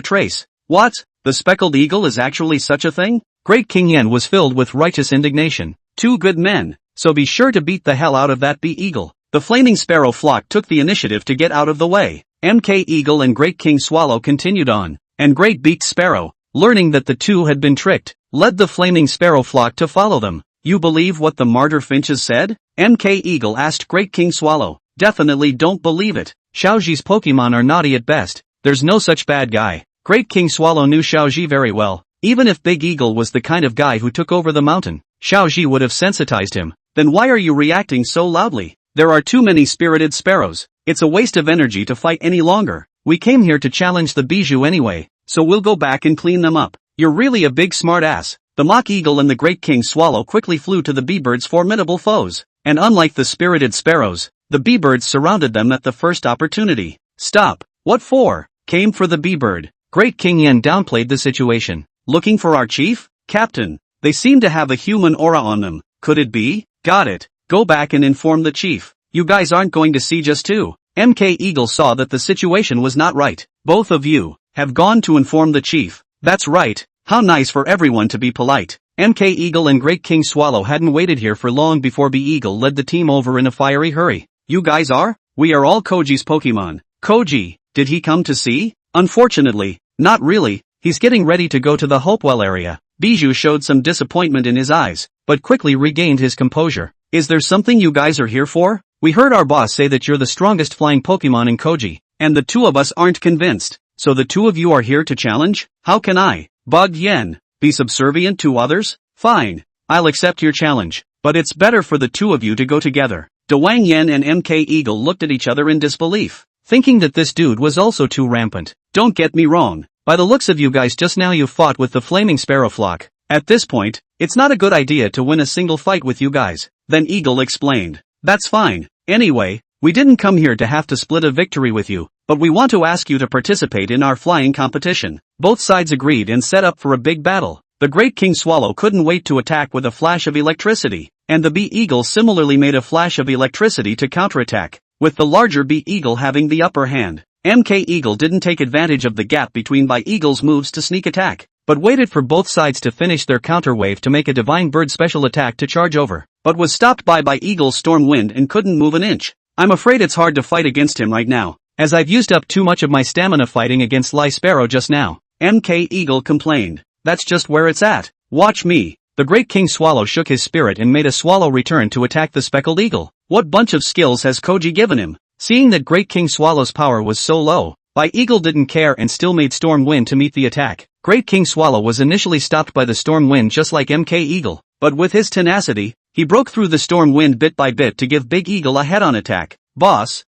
trace. What? The speckled eagle is actually such a thing? Great King Yen was filled with righteous indignation. Two good men, so be sure to beat the hell out of that bee-eagle. The flaming sparrow flock took the initiative to get out of the way. MK Eagle and Great King Swallow continued on, and Great Beaked Sparrow, learning that the two had been tricked, led the flaming sparrow flock to follow them. You believe what the martyr finches said? MK Eagle asked Great King Swallow. Definitely don't believe it. Xiaoji's Pokemon are naughty at best. There's no such bad guy. Great King Swallow knew Xiaoji very well. Even if Big Eagle was the kind of guy who took over the mountain, Xiaoji would have sensitized him. Then why are you reacting so loudly? There are too many spirited sparrows. It's a waste of energy to fight any longer. We came here to challenge the bijou anyway, so we'll go back and clean them up. You're really a big smart ass. The Mock Eagle and the Great King Swallow quickly flew to the bee-bird's formidable foes, and unlike the spirited sparrows, the bee-birds surrounded them at the first opportunity. Stop. What for? Came for the bee-bird. Great King Yen downplayed the situation. Looking for our chief? Captain. They seem to have a human aura on them. Could it be? Got it. Go back and inform the chief. You guys aren't going to see just two. MK Eagle saw that the situation was not right. Both of you have gone to inform the chief. That's right. How nice for everyone to be polite. MK Eagle and Great King Swallow hadn't waited here for long before Bee Eagle led the team over in a fiery hurry. You guys are? We are all Koji's Pokemon. Koji, did he come to see? Unfortunately, not really. He's getting ready to go to the Hopewell area. Bijou showed some disappointment in his eyes, but quickly regained his composure. Is there something you guys are here for? We heard our boss say that you're the strongest flying Pokemon in Koji, and the two of us aren't convinced. So the two of you are here to challenge? How can I, Bug Yen, be subservient to others? Fine, I'll accept your challenge, but it's better for the two of you to go together. Dewang Yen and MK Eagle looked at each other in disbelief, thinking that this dude was also too rampant. Don't get me wrong, by the looks of you guys just now you fought with the flaming sparrow flock. At this point, it's not a good idea to win a single fight with you guys. Then Eagle explained. That's fine. Anyway, we didn't come here to have to split a victory with you, but we want to ask you to participate in our flying competition. Both sides agreed and set up for a big battle. The Great King Swallow couldn't wait to attack with a flash of electricity, and the Bee Eagle similarly made a flash of electricity to counterattack, with the larger Bee Eagle having the upper hand. MK Eagle didn't take advantage of the gap between Bee Eagle's moves to sneak attack, but waited for both sides to finish their counter wave to make a Divine Bird special attack to charge over, but was stopped by Eagle's Storm Wind and couldn't move an inch. I'm afraid it's hard to fight against him right now, as I've used up too much of my stamina fighting against Lie Sparrow just now. MK Eagle complained. That's just where it's at. Watch me. The Great King Swallow shook his spirit and made a swallow return to attack the speckled eagle. What bunch of skills has Koji given him? Seeing that Great King Swallow's power was so low, Eagle didn't care and still made Storm Wind to meet the attack. Great King Swallow was initially stopped by the Storm Wind just like MK Eagle, but with his tenacity, he broke through the Storm Wind bit by bit to give Big Eagle a head-on attack. Boss.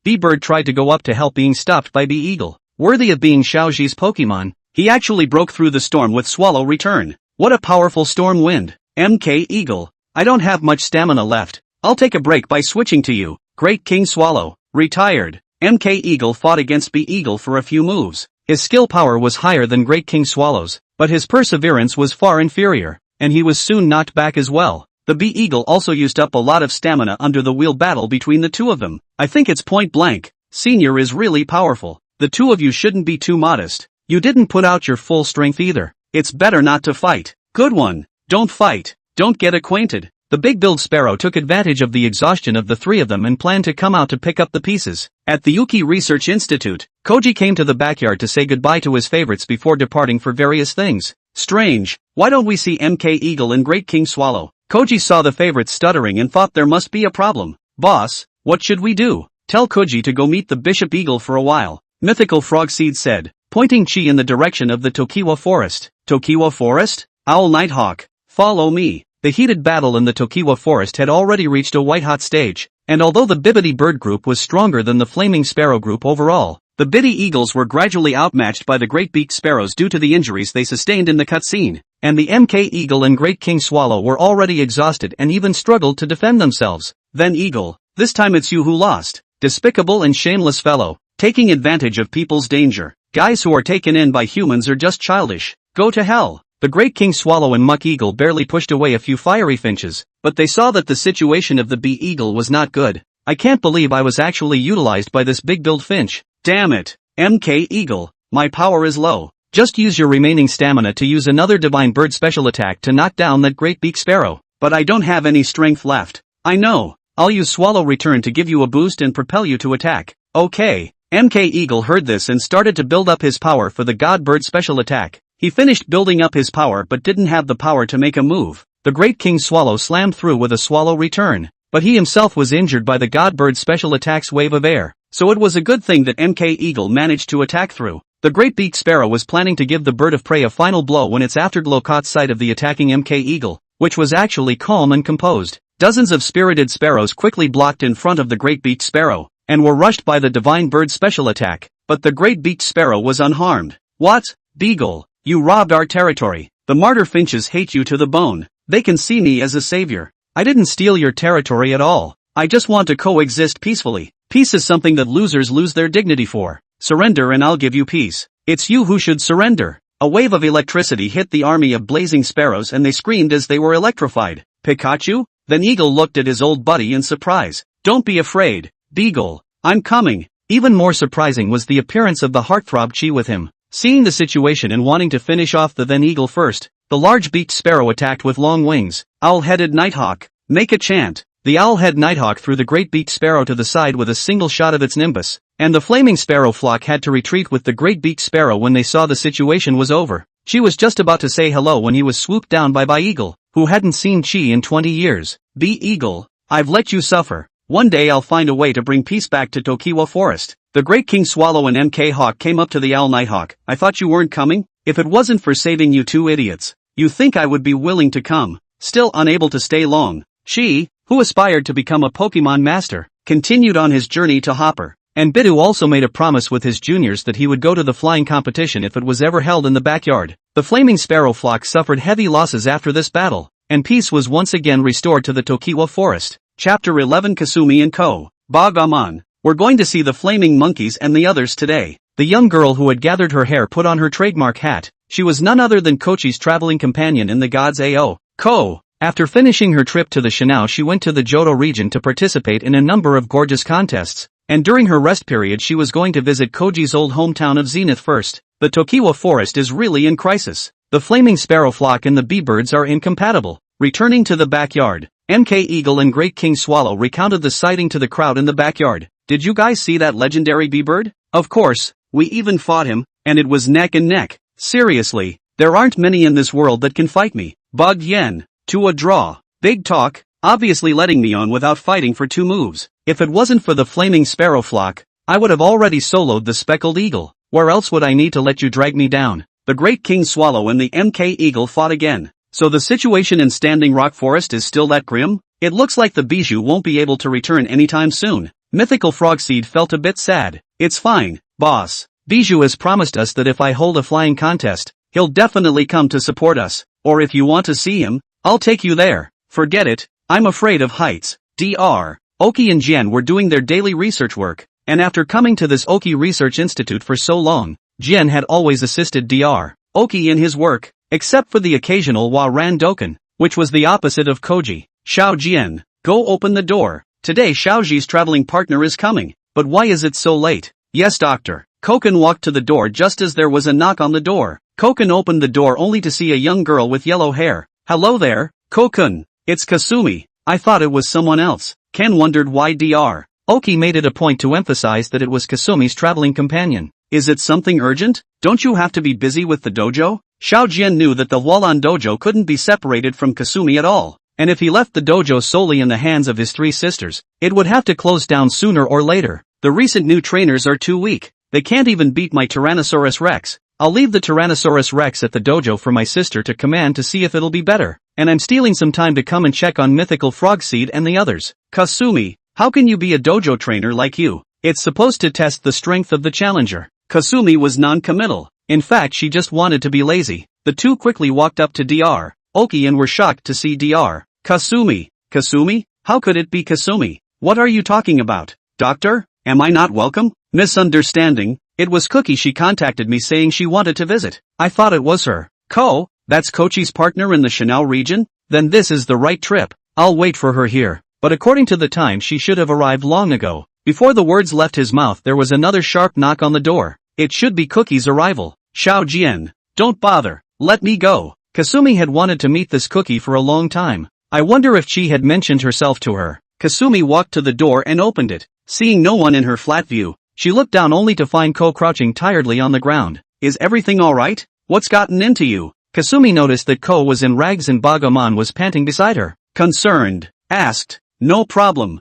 Bee-Bird tried to go up to help being stopped by Bee Eagle. Worthy of being Xiaoji's Pokemon, he actually broke through the storm with Swallow return. What a powerful Storm Wind. MK Eagle. I don't have much stamina left. I'll take a break by switching to you. Great King Swallow. Retired. MK Eagle fought against Bee Eagle for a few moves. His skill power was higher than Great King Swallow's, but his perseverance was far inferior, and he was soon knocked back as well. The Bee Eagle also used up a lot of stamina under the wheel battle between the two of them. I think it's point blank. Senior is really powerful. The two of you shouldn't be too modest. You didn't put out your full strength either. It's better not to fight. Good one. Don't fight. Don't get acquainted. The big-billed sparrow took advantage of the exhaustion of the three of them and planned to come out to pick up the pieces. At the Yuki Research Institute, Koji came to the backyard to say goodbye to his favorites before departing for various things. Strange. Why don't we see MK Eagle and Great King Swallow? Koji saw the favorites stuttering and thought there must be a problem. Boss, what should we do? Tell Koji to go meet the Bishop Eagle for a while. Mythical Frogseed said, pointing Chi in the direction of the Tokiwa Forest. Tokiwa Forest? Owl Nighthawk, follow me. The heated battle in the Tokiwa Forest had already reached a white-hot stage, and although the Bibbidi Bird group was stronger than the Flaming Sparrow group overall, the Biddy Eagles were gradually outmatched by the Great Beaked Sparrows due to the injuries they sustained in the cutscene, and the MK Eagle and Great King Swallow were already exhausted and even struggled to defend themselves. Then Eagle, this time it's you who lost. Despicable and shameless fellow, taking advantage of people's danger. Guys who are taken in by humans are just childish. Go to hell. The Great King Swallow and Muck Eagle barely pushed away a few fiery finches, but they saw that the situation of the bee eagle was not good. I can't believe I was actually utilized by this big-billed finch. Damn it. MK Eagle, my power is low. Just use your remaining stamina to use another divine bird special attack to knock down that great beak sparrow. But I don't have any strength left. I know. I'll use Swallow Return to give you a boost and propel you to attack. Okay. MK Eagle heard this and started to build up his power for the God Bird special attack. He finished building up his power but didn't have the power to make a move. The Great King Swallow slammed through with a Swallow Return. But he himself was injured by the God Bird special attack's wave of air. So it was a good thing that MK Eagle managed to attack through. The Great Beak Sparrow was planning to give the bird of prey a final blow when its afterglow caught sight of the attacking MK Eagle, which was actually calm and composed. Dozens of spirited sparrows quickly blocked in front of the Great Beaked Sparrow, and were rushed by the Divine Bird special attack, but the Great Beaked Sparrow was unharmed. What? Beagle, you robbed our territory. The martyr finches hate you to the bone. They can see me as a savior. I didn't steal your territory at all. I just want to coexist peacefully. Peace is something that losers lose their dignity for. Surrender and I'll give you peace. It's you who should surrender. A wave of electricity hit the army of blazing sparrows and they screamed as they were electrified. Pikachu? Then Eagle looked at his old buddy in surprise. Don't be afraid, Beagle. I'm coming. Even more surprising was the appearance of the heartthrob Chi with him. Seeing the situation and wanting to finish off the then Eagle first, the large-beaked sparrow attacked with long wings. Owl-headed Nighthawk. Make a chant. The owl-head Nighthawk threw the great beaked sparrow to the side with a single shot of its nimbus, and the flaming sparrow flock had to retreat with the great beaked sparrow when they saw the situation was over. She was just about to say hello when he was swooped down by Eagle, who hadn't seen Chi in 20 years. Bee Eagle, I've let you suffer. One day I'll find a way to bring peace back to Tokiwa Forest. The Great King Swallow and MK Hawk came up to the Owl Nighthawk. I thought you weren't coming? If it wasn't for saving you two idiots, you think I would be willing to come? Still unable to stay long, Chi, who aspired to become a Pokemon master, continued on his journey to Hopper. And Bidoo also made a promise with his juniors that he would go to the flying competition if it was ever held in the backyard. The flaming sparrow flock suffered heavy losses after this battle, and peace was once again restored to the Tokiwa Forest. Chapter 11 Kasumi and Co. Bagaman. We're going to see the flaming monkeys and the others today. The young girl who had gathered her hair put on her trademark hat. She was none other than Kochi's traveling companion in the gods AO. Ko. After finishing her trip to the Shinao, she went to the Johto region to participate in a number of gorgeous contests, and during her rest period she was going to visit Koji's old hometown of Zenith first. The Tokiwa Forest is really in crisis. The flaming sparrow flock and the bee birds are incompatible. Returning to the backyard, MK Eagle and Great King Swallow recounted the sighting to the crowd in the backyard. Did you guys see that legendary bee bird? Of course, we even fought him, and it was neck and neck. Seriously, there aren't many in this world that can fight me. Bug Yen. To a draw. Big talk, obviously letting me on without fighting for 2 moves. If it wasn't for the flaming sparrow flock, I would have already soloed the speckled eagle. Where else would I need to let you drag me down? The Great King Swallow and the MK Eagle fought again. So the situation in Standing Rock Forest is still that grim? It looks like the Bijou won't be able to return anytime soon. Mythical Frogseed felt a bit sad. It's fine, boss. Bijou has promised us that if I hold a flying contest, he'll definitely come to support us. Or if you want to see him, I'll take you there. Forget it, I'm afraid of heights. Dr. Oki and Jian were doing their daily research work, and after coming to this Oki Research Institute for so long, Jian had always assisted Dr. Oki in his work, except for the occasional Wa-Ran Doken, which was the opposite of Koji. Xiao Jian, go open the door. Today Xiaoji's traveling partner is coming. But why is it so late? Yes, doctor. Koken walked to the door just as there was a knock on the door. Koken opened the door only to see a young girl with yellow hair. Hello there, Koken. It's Kasumi. I thought it was someone else. Ken wondered why Dr. Oki made it a point to emphasize that it was Kasumi's traveling companion. Is it something urgent? Don't you have to be busy with the dojo? Xiao Jian knew that the Hualan dojo couldn't be separated from Kasumi at all, and if he left the dojo solely in the hands of his 3 sisters, it would have to close down sooner or later. The recent new trainers are too weak. They can't even beat my Tyrannosaurus Rex. I'll leave the Tyrannosaurus Rex at the dojo for my sister to command to see if it'll be better, and I'm stealing some time to come and check on Mythical Frogseed and the others. Kasumi, how can you be a dojo trainer like you? It's supposed to test the strength of the challenger. Kasumi was non-committal. In fact, she just wanted to be lazy. The two quickly walked up to Dr. Oki and were shocked to see Dr. Kasumi. Kasumi? How could it be Kasumi? What are you talking about? Doctor? Am I not welcome? Misunderstanding. It was Cookie. She contacted me saying she wanted to visit. I thought it was her. Ko? That's Kochi's partner in the Shinao region? Then this is the right trip. I'll wait for her here. But according to the time she should have arrived long ago. Before the words left his mouth there was another sharp knock on the door. It should be Cookie's arrival. Xiao Jian. Don't bother. Let me go. Kasumi had wanted to meet this Cookie for a long time. I wonder if she had mentioned herself to her. Kasumi walked to the door and opened it. Seeing no one in her flat view, she looked down only to find Ko crouching tiredly on the ground. Is everything alright? What's gotten into you? Kasumi noticed that Ko was in rags and Bagaman was panting beside her. Concerned, asked, No problem.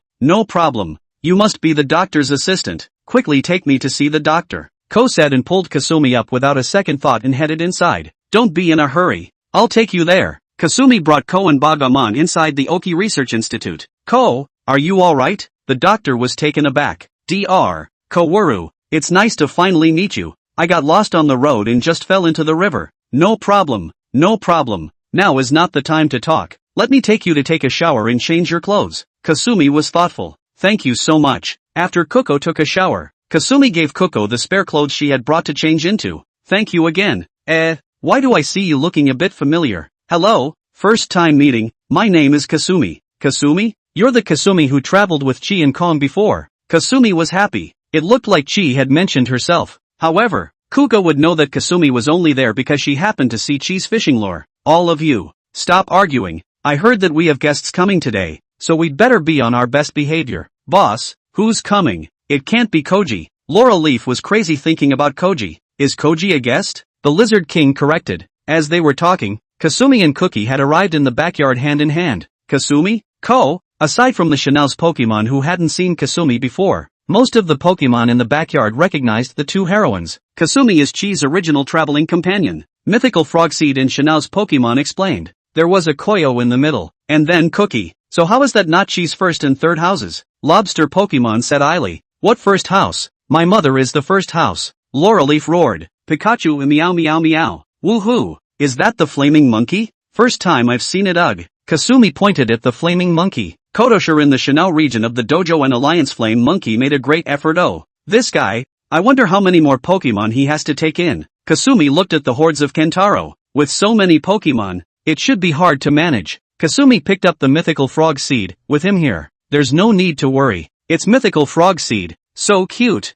You must be the doctor's assistant. Quickly take me to see the doctor. Ko said and pulled Kasumi up without a second thought and headed inside. Don't be in a hurry. I'll take you there. Kasumi brought Ko and Bagaman inside the Oki Research Institute. Ko, are you alright? The doctor was taken aback. Dr. Kowuru, it's nice to finally meet you. I got lost on the road and just fell into the river. No problem. Now is not the time to talk. Let me take you to take a shower and change your clothes. Kasumi was thoughtful. Thank you so much. After Kuko took a shower, Kasumi gave Kuko the spare clothes she had brought to change into. Thank you again. Why do I see you looking a bit familiar? Hello, first time meeting, my name is Kasumi. Kasumi? You're the Kasumi who traveled with Chi and Kong before. Kasumi was happy. It looked like Chi had mentioned herself. However, Kuko would know that Kasumi was only there because she happened to see Chi's fishing lure. All of you, stop arguing. I heard that we have guests coming today, so we'd better be on our best behavior. Boss, who's coming? It can't be Koji. Laurel Leaf was crazy thinking about Koji. Is Koji a guest? The Lizard King corrected. As they were talking, Kasumi and Cookie had arrived in the backyard hand in hand. Kasumi? Ko? Aside from the Chanel's Pokemon who hadn't seen Kasumi before, most of the Pokemon in the backyard recognized the two heroines. Kasumi is Chi's original traveling companion. Mythical Frogseed and Chanel's Pokemon explained. There was a Koyo in the middle, and then Cookie. So how is that not Chi's first and third houses? Lobster Pokemon said idly. What first house? My mother is the first house. Laurelleaf roared. Pikachu meow meow meow. Woohoo! Is that the flaming monkey? First time I've seen it. Ugh. Kasumi pointed at the flaming monkey. Kotoshire in the Chanel region of the dojo and Alliance Flame Monkey made a great effort. Oh, this guy. I wonder how many more Pokemon he has to take in. Kasumi looked at the hordes of Kentaro. With so many Pokemon, it should be hard to manage. Kasumi picked up the mythical frog seed. With him here, there's no need to worry. It's mythical frog seed. So cute.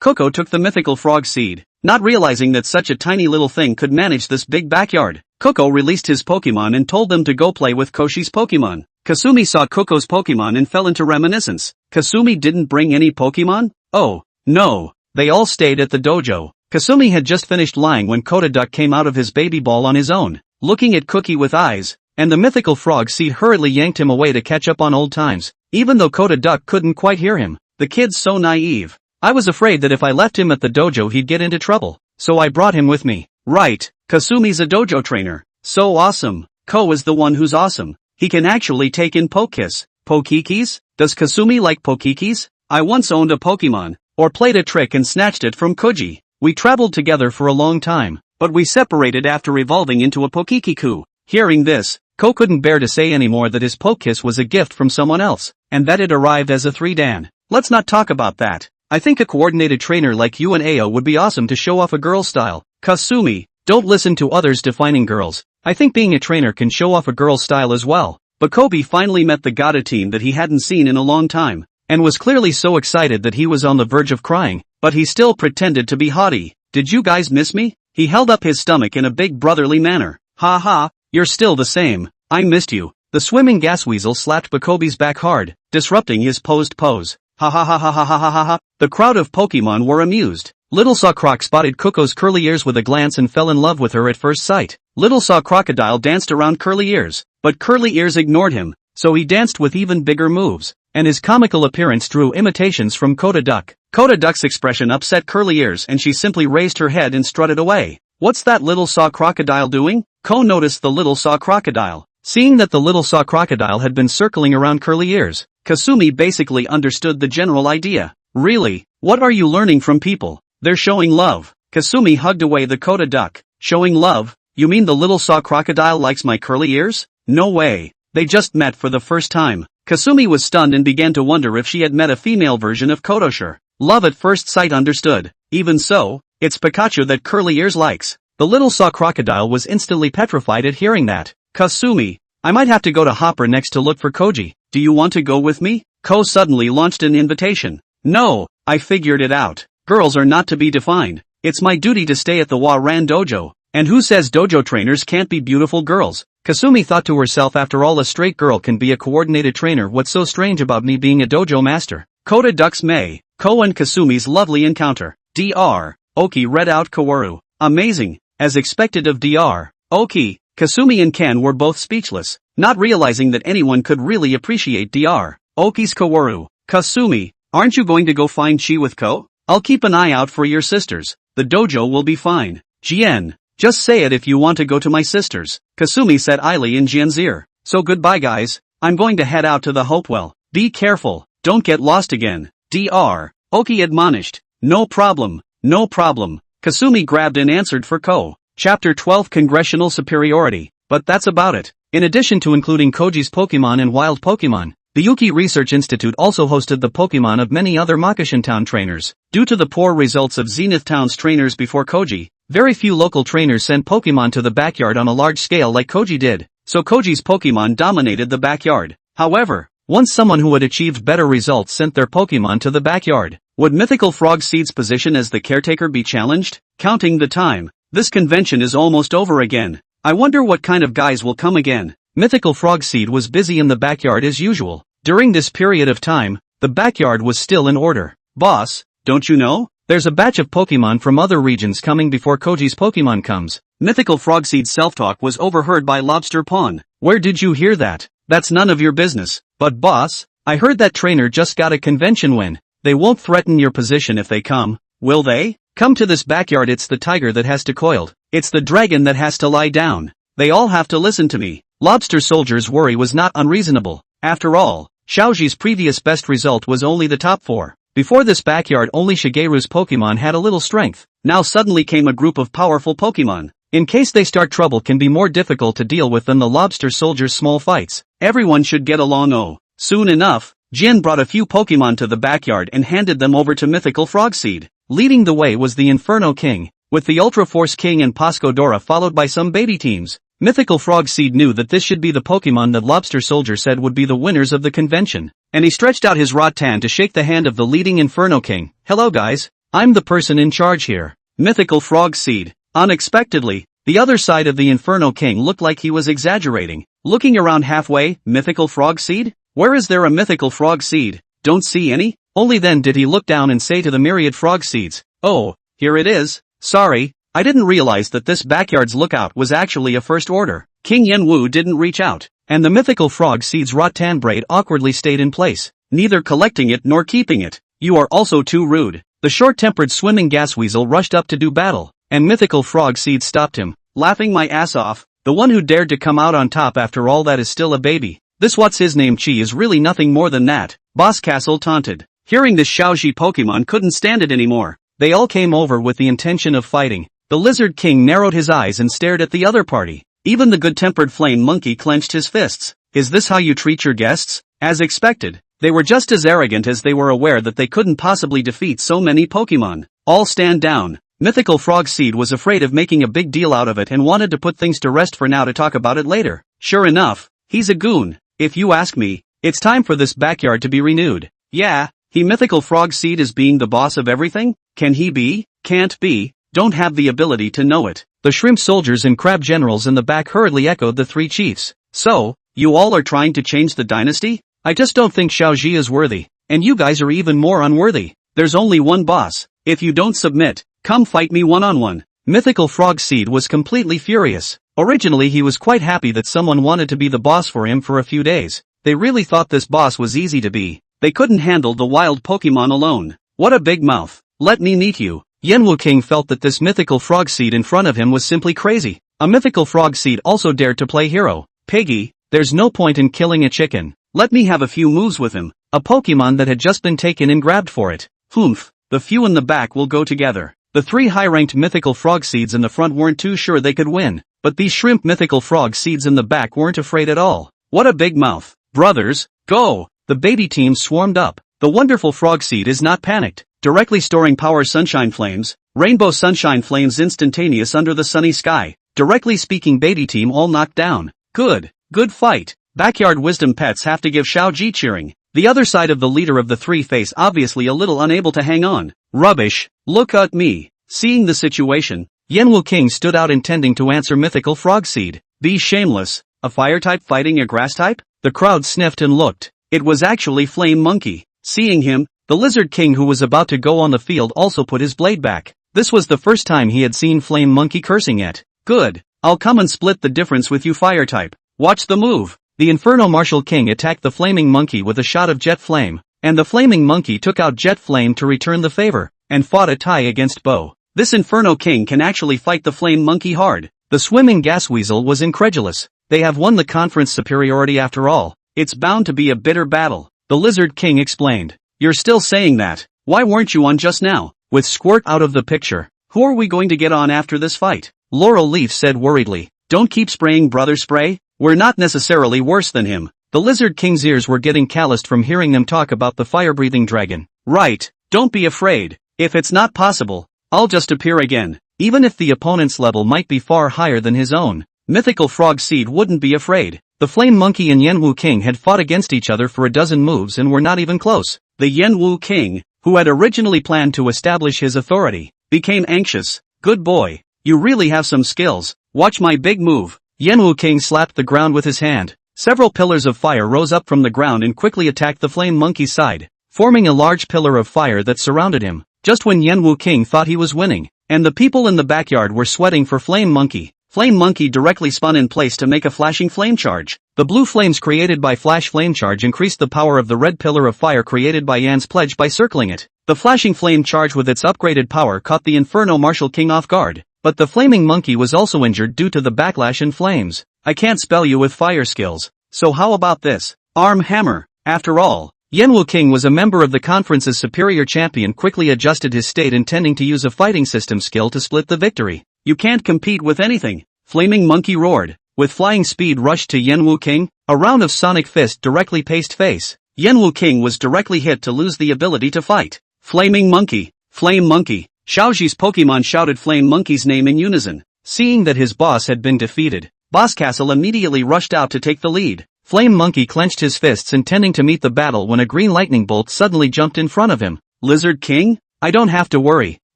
Coco took the mythical frog seed, not realizing that such a tiny little thing could manage this big backyard. Coco released his Pokemon and told them to go play with Koshi's Pokemon. Kasumi saw Coco's Pokemon and fell into reminiscence. Kasumi didn't bring any Pokemon? Oh, no. They all stayed at the dojo. Kasumi had just finished lying when Kota Duck came out of his baby ball on his own, looking at Cookie with eyes, and the mythical frog seed hurriedly yanked him away to catch up on old times, even though Kota Duck couldn't quite hear him. The kid's so naive. I was afraid that if I left him at the dojo he'd get into trouble, so I brought him with me. Right, Kasumi's a dojo trainer. So awesome. Ko is the one who's awesome. He can actually take in Pokekiss. Pokekis? Does Kasumi like Pokekis? I once owned a Pokemon, or played a trick and snatched it from Koji. We traveled together for a long time, but we separated after evolving into a Pokekiku. Hearing this, Ko couldn't bear to say anymore that his Pokekiss was a gift from someone else, and that it arrived as a 3-dan. Let's not talk about that. I think a coordinated trainer like you and Ao would be awesome to show off a girl style. Kasumi, don't listen to others defining girls. I think being a trainer can show off a girl's style as well. But Kobe finally met the Gata team that he hadn't seen in a long time, and was clearly so excited that he was on the verge of crying, but he still pretended to be haughty. Did you guys miss me? He held up his stomach in a big brotherly manner. Ha ha, you're still the same. I missed you. The swimming gas weasel slapped Bakobi's back hard, disrupting his posed pose. Ha ha ha ha ha ha ha ha ha. The crowd of Pokemon were amused. Little Saw Croc spotted Coco's curly ears with a glance and fell in love with her at first sight. Little Saw Crocodile danced around Curly Ears, but Curly Ears ignored him, so he danced with even bigger moves, and his comical appearance drew imitations from Kota Duck. Kota Duck's expression upset Curly Ears and she simply raised her head and strutted away. What's that Little Saw Crocodile doing? Ko noticed the Little Saw Crocodile. Seeing that the Little Saw Crocodile had been circling around Curly Ears, Kasumi basically understood the general idea. Really? What are you learning from people? They're showing love. Kasumi hugged away the Kota Duck. Showing love? You mean the Little Saw Crocodile likes my curly ears? No way. They just met for the first time. Kasumi was stunned and began to wonder if she had met a female version of Kotoshire. Love at first sight understood. Even so, it's Pikachu that Curly Ears likes. The Little Saw Crocodile was instantly petrified at hearing that. Kasumi, I might have to go to Hopper next to look for Koji. Do you want to go with me? Ko suddenly launched an invitation. No, I figured it out. Girls are not to be defined. It's my duty to stay at the Wa-Ran dojo. And who says dojo trainers can't be beautiful girls? Kasumi thought to herself, after all, a straight girl can be a coordinated trainer. What's so strange about me being a dojo master? Kota Dux Mei, Ko and Kasumi's lovely encounter. Dr. Oki read out Kaworu. Amazing. As expected of Dr. Oki, Kasumi and Ken were both speechless, not realizing that anyone could really appreciate Dr. Oki's Kaworu. Kasumi, aren't you going to go find Chi with Ko? I'll keep an eye out for your sisters. The dojo will be fine. Jien, just say it if you want to go to my sisters, Kasumi said idly in Jien's ear. So goodbye guys, I'm going to head out to the Hopewell. Be careful, don't get lost again. Dr. Oki admonished. No problem, no problem. Kasumi grabbed and answered for Ko. Chapter 12 Congressional Superiority. But that's about it. In addition to including Koji's Pokemon and wild Pokemon, the Yuki Research Institute also hosted the Pokemon of many other Makishin Town trainers. Due to the poor results of Zenith Town's trainers before Koji, very few local trainers sent Pokemon to the backyard on a large scale like Koji did, so Koji's Pokemon dominated the backyard. However, once someone who had achieved better results sent their Pokemon to the backyard, would Mythical Frog Seed's position as the caretaker be challenged? Counting the time, this convention is almost over again. I wonder what kind of guys will come again. Mythical Frog Seed was busy in the backyard as usual. During this period of time, the backyard was still in order. Boss, don't you know? There's a batch of Pokemon from other regions coming before Koji's Pokemon comes. Mythical Frog Seed's self-talk was overheard by Lobster Pawn. Where did you hear that? That's none of your business. But boss, I heard that trainer just got a convention win. They won't threaten your position if they come, will they? Come to this backyard. It's the tiger that has to coiled. It's the dragon that has to lie down. They all have to listen to me. Lobster Soldier's worry was not unreasonable. After all, Xiaoji's previous best result was only the top 4. Before this backyard only Shigeru's Pokemon had a little strength. Now suddenly came a group of powerful Pokemon. In case they start trouble can be more difficult to deal with than the Lobster Soldier's small fights. Everyone should get along. Soon enough, Jin brought a few Pokemon to the backyard and handed them over to Mythical Frog Seed. Leading the way was the Inferno King, with the Ultra Force King and Pascodora followed by some baby teams. Mythical Frog Seed knew that this should be the Pokemon that Lobster Soldier said would be the winners of the convention, and he stretched out his rattan to shake the hand of the leading Inferno King. Hello guys, I'm the person in charge here. Mythical Frog Seed. Unexpectedly, the other side of the Inferno King looked like he was exaggerating. Looking around halfway, Mythical Frog Seed? Where is there a Mythical Frog Seed? Don't see any? Only then did he look down and say to the myriad frog seeds, oh, here it is. Sorry, I didn't realize that this backyard's lookout was actually a first order. King Yenwu didn't reach out, and the Mythical Frog Seed's rattan braid awkwardly stayed in place, neither collecting it nor keeping it. You are also too rude. The short-tempered swimming gas weasel rushed up to do battle, and Mythical Frog Seed stopped him, laughing my ass off. The one who dared to come out on top after all that is still a baby. This what's his name Chi is really nothing more than that. Boss Castle taunted. Hearing this, Xiaoji Pokemon couldn't stand it anymore. They all came over with the intention of fighting. The Lizard King narrowed his eyes and stared at the other party. Even the good-tempered Flame Monkey clenched his fists. Is this how you treat your guests? As expected, they were just as arrogant as they were aware that they couldn't possibly defeat so many Pokemon. All stand down. Mythical Frog Seed was afraid of making a big deal out of it and wanted to put things to rest for now to talk about it later. Sure enough, he's a goon. If you ask me, it's time for this backyard to be renewed. Yeah, he Mythical Frog Seed is being the boss of everything? Can he be? Can't be. Don't have the ability to know it. The shrimp soldiers and crab generals in the back hurriedly echoed the three chiefs. So, you all are trying to change the dynasty? I just don't think Xiaoji is worthy. And you guys are even more unworthy. There's only one boss. If you don't submit, come fight me one-on-one. Mythical Frog Seed was completely furious. Originally he was quite happy that someone wanted to be the boss for him for a few days. They really thought this boss was easy to be. They couldn't handle the wild Pokemon alone. What a big mouth. Let me meet you. Yenwu King felt that this Mythical Frog Seed in front of him was simply crazy. A Mythical Frog Seed also dared to play hero. Piggy, there's no point in killing a chicken. Let me have a few moves with him. A Pokemon that had just been taken and grabbed for it. Humph, the few in the back will go together. The three high-ranked Mythical Frog Seeds in the front weren't too sure they could win, but these shrimp Mythical Frog Seeds in the back weren't afraid at all. What a big mouth. Brothers, go! The baby team swarmed up. The wonderful Frog Seed is not panicked, directly storing power Sunshine Flames, Rainbow Sunshine Flames instantaneous under the sunny sky, directly speaking baby team all knocked down. Good, Good fight. Backyard wisdom pets have to give Xiaoji cheering. The other side of the leader of the three face obviously a little unable to hang on. Rubbish. Look at me. Seeing the situation, Yanwu King stood out intending to answer Mythical Frog Seed. Be shameless. A fire type fighting a grass type? The crowd sniffed and looked. It was actually Flame Monkey. Seeing him, the Lizard King who was about to go on the field also put his blade back. This was the first time he had seen Flame Monkey cursing yet. Good. I'll come and split the difference with you fire type. Watch the move. The Inferno Martial King attacked the Flaming Monkey with a shot of Jet Flame, and the Flaming Monkey took out Jet Flame to return the favor, and fought a tie against Bo. This Inferno King can actually fight the Flame Monkey hard. The Swimming Gas Weasel was incredulous. They have won the conference superiority after all. It's bound to be a bitter battle. The Lizard King explained. You're still saying that. Why weren't you on just now? With Squirt out of the picture, who are we going to get on after this fight? Laurel Leaf said worriedly. Don't keep spraying brother spray. We're not necessarily worse than him. The Lizard King's ears were getting calloused from hearing them talk about the fire-breathing dragon. Right. Don't be afraid. If it's not possible, I'll just appear again. Even if the opponent's level might be far higher than his own, Mythical Frog Seed wouldn't be afraid. The Flame Monkey and Yanwu King had fought against each other for a dozen moves and were not even close. The Yanwu King, who had originally planned to establish his authority, became anxious. Good boy. You really have some skills. Watch my big move. Yanwu King slapped the ground with his hand. Several pillars of fire rose up from the ground and quickly attacked the Flame Monkey's side, forming a large pillar of fire that surrounded him. Just when Yanwu King thought he was winning, and the people in the backyard were sweating for Flame Monkey, Flame Monkey directly spun in place to make a flashing flame charge. The blue flames created by Flash Flame Charge increased the power of the red pillar of fire created by Yan's pledge by circling it. The flashing flame charge with its upgraded power caught the Inferno Martial King off guard. But the Flaming Monkey was also injured due to the backlash and flames. I can't spell you with fire skills. So how about this? Arm Hammer. After all, Yanwu King was a member of the conference's superior champion quickly adjusted his state intending to use a fighting system skill to split the victory. You can't compete with anything. Flaming Monkey roared. With flying speed rushed to Yanwu King, a round of Sonic Fist directly paced face. Yanwu King was directly hit to lose the ability to fight. Flaming Monkey. Flame Monkey. Xiaoji's Pokemon shouted Flame Monkey's name in unison. Seeing that his boss had been defeated, Boss Castle immediately rushed out to take the lead. Flame Monkey clenched his fists intending to meet the battle when a green lightning bolt suddenly jumped in front of him. Lizard King? I don't have to worry.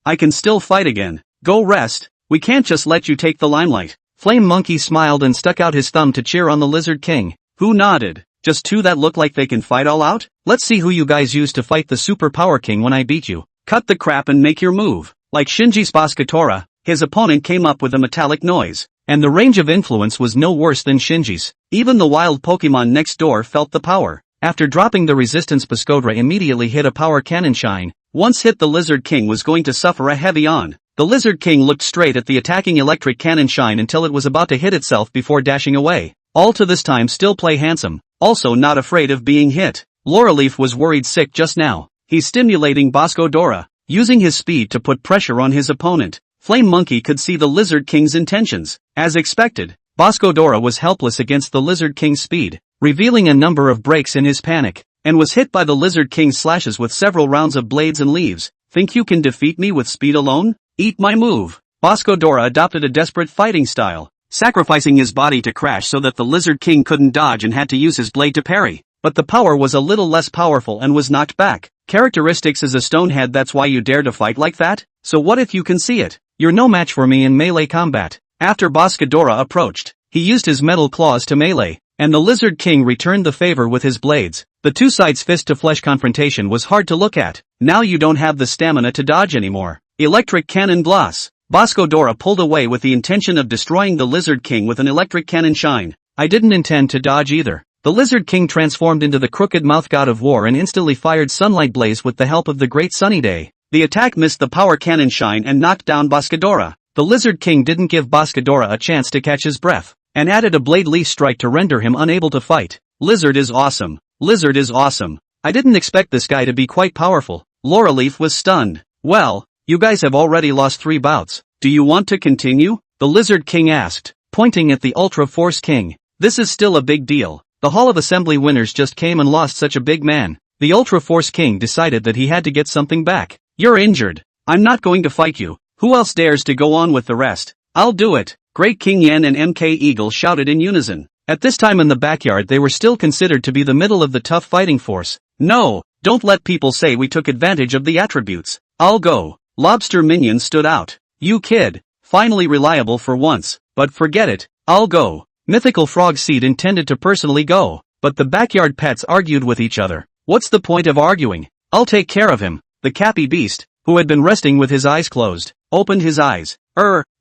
I can still fight again. Go rest. We can't just let you take the limelight. Flame Monkey smiled and stuck out his thumb to cheer on the Lizard King, who nodded. Just two that look like they can fight all out? Let's see who you guys use to fight the Super Power King when I beat you. Cut the crap and make your move. Like Shinji's Boskatora, his opponent came up with a metallic noise, and the range of influence was no worse than Shinji's. Even the wild Pokemon next door felt the power. After dropping the resistance, Boskodra immediately hit a power cannon shine. Once hit, the Lizard King was going to suffer a heavy on. The Lizard King looked straight at the attacking electric cannon shine until it was about to hit itself before dashing away. All to this time still play handsome, also not afraid of being hit. Laureleaf was worried sick just now. He's stimulating Boskodora, using his speed to put pressure on his opponent. Flame Monkey could see the Lizard King's intentions. As expected, Boskodora was helpless against the Lizard King's speed, revealing a number of breaks in his panic, and was hit by the Lizard King's slashes with several rounds of blades and leaves. Think you can defeat me with speed alone? Eat my move. Boskodora adopted a desperate fighting style, sacrificing his body to crash so that the Lizard King couldn't dodge and had to use his blade to parry. But the power was a little less powerful and was knocked back. Characteristics as a stonehead, that's why you dare to fight like that? So what if you can see it? You're no match for me in melee combat. After Boskodora approached, he used his metal claws to melee, and the Lizard King returned the favor with his blades. The two sides' fist-to-flesh confrontation was hard to look at. Now you don't have the stamina to dodge anymore. Electric Cannon Blast. Boskodora pulled away with the intention of destroying the Lizard King with an electric cannon shine. I didn't intend to dodge either. The Lizard King transformed into the crooked mouth god of war and instantly fired Sunlight Blaze with the help of the Great Sunny Day. The attack missed the power cannon shine and knocked down Boskodora. The Lizard King didn't give Boskodora a chance to catch his breath, and added a Blade Leaf Strike to render him unable to fight. Lizard is awesome. Lizard is awesome. I didn't expect this guy to be quite powerful. Laureleaf was stunned. Well, you guys have already lost 3 bouts. Do you want to continue? The Lizard King asked, pointing at the Ultra Force King. This is still a big deal. The Hall of Assembly winners just came and lost such a big man. The Ultra Force King decided that he had to get something back. You're injured. I'm not going to fight you. Who else dares to go on with the rest? I'll do it. Great King Yan and MK Eagle shouted in unison. At this time in the backyard they were still considered to be the middle of the tough fighting force. No, don't let people say we took advantage of the attributes. I'll go. Lobster Minion stood out. You kid. Finally reliable for once, but forget it, I'll go. Mythical Frog Seed intended to personally go, but the backyard pets argued with each other. What's the point of arguing? I'll take care of him. The Cappy Beast, who had been resting with his eyes closed, opened his eyes.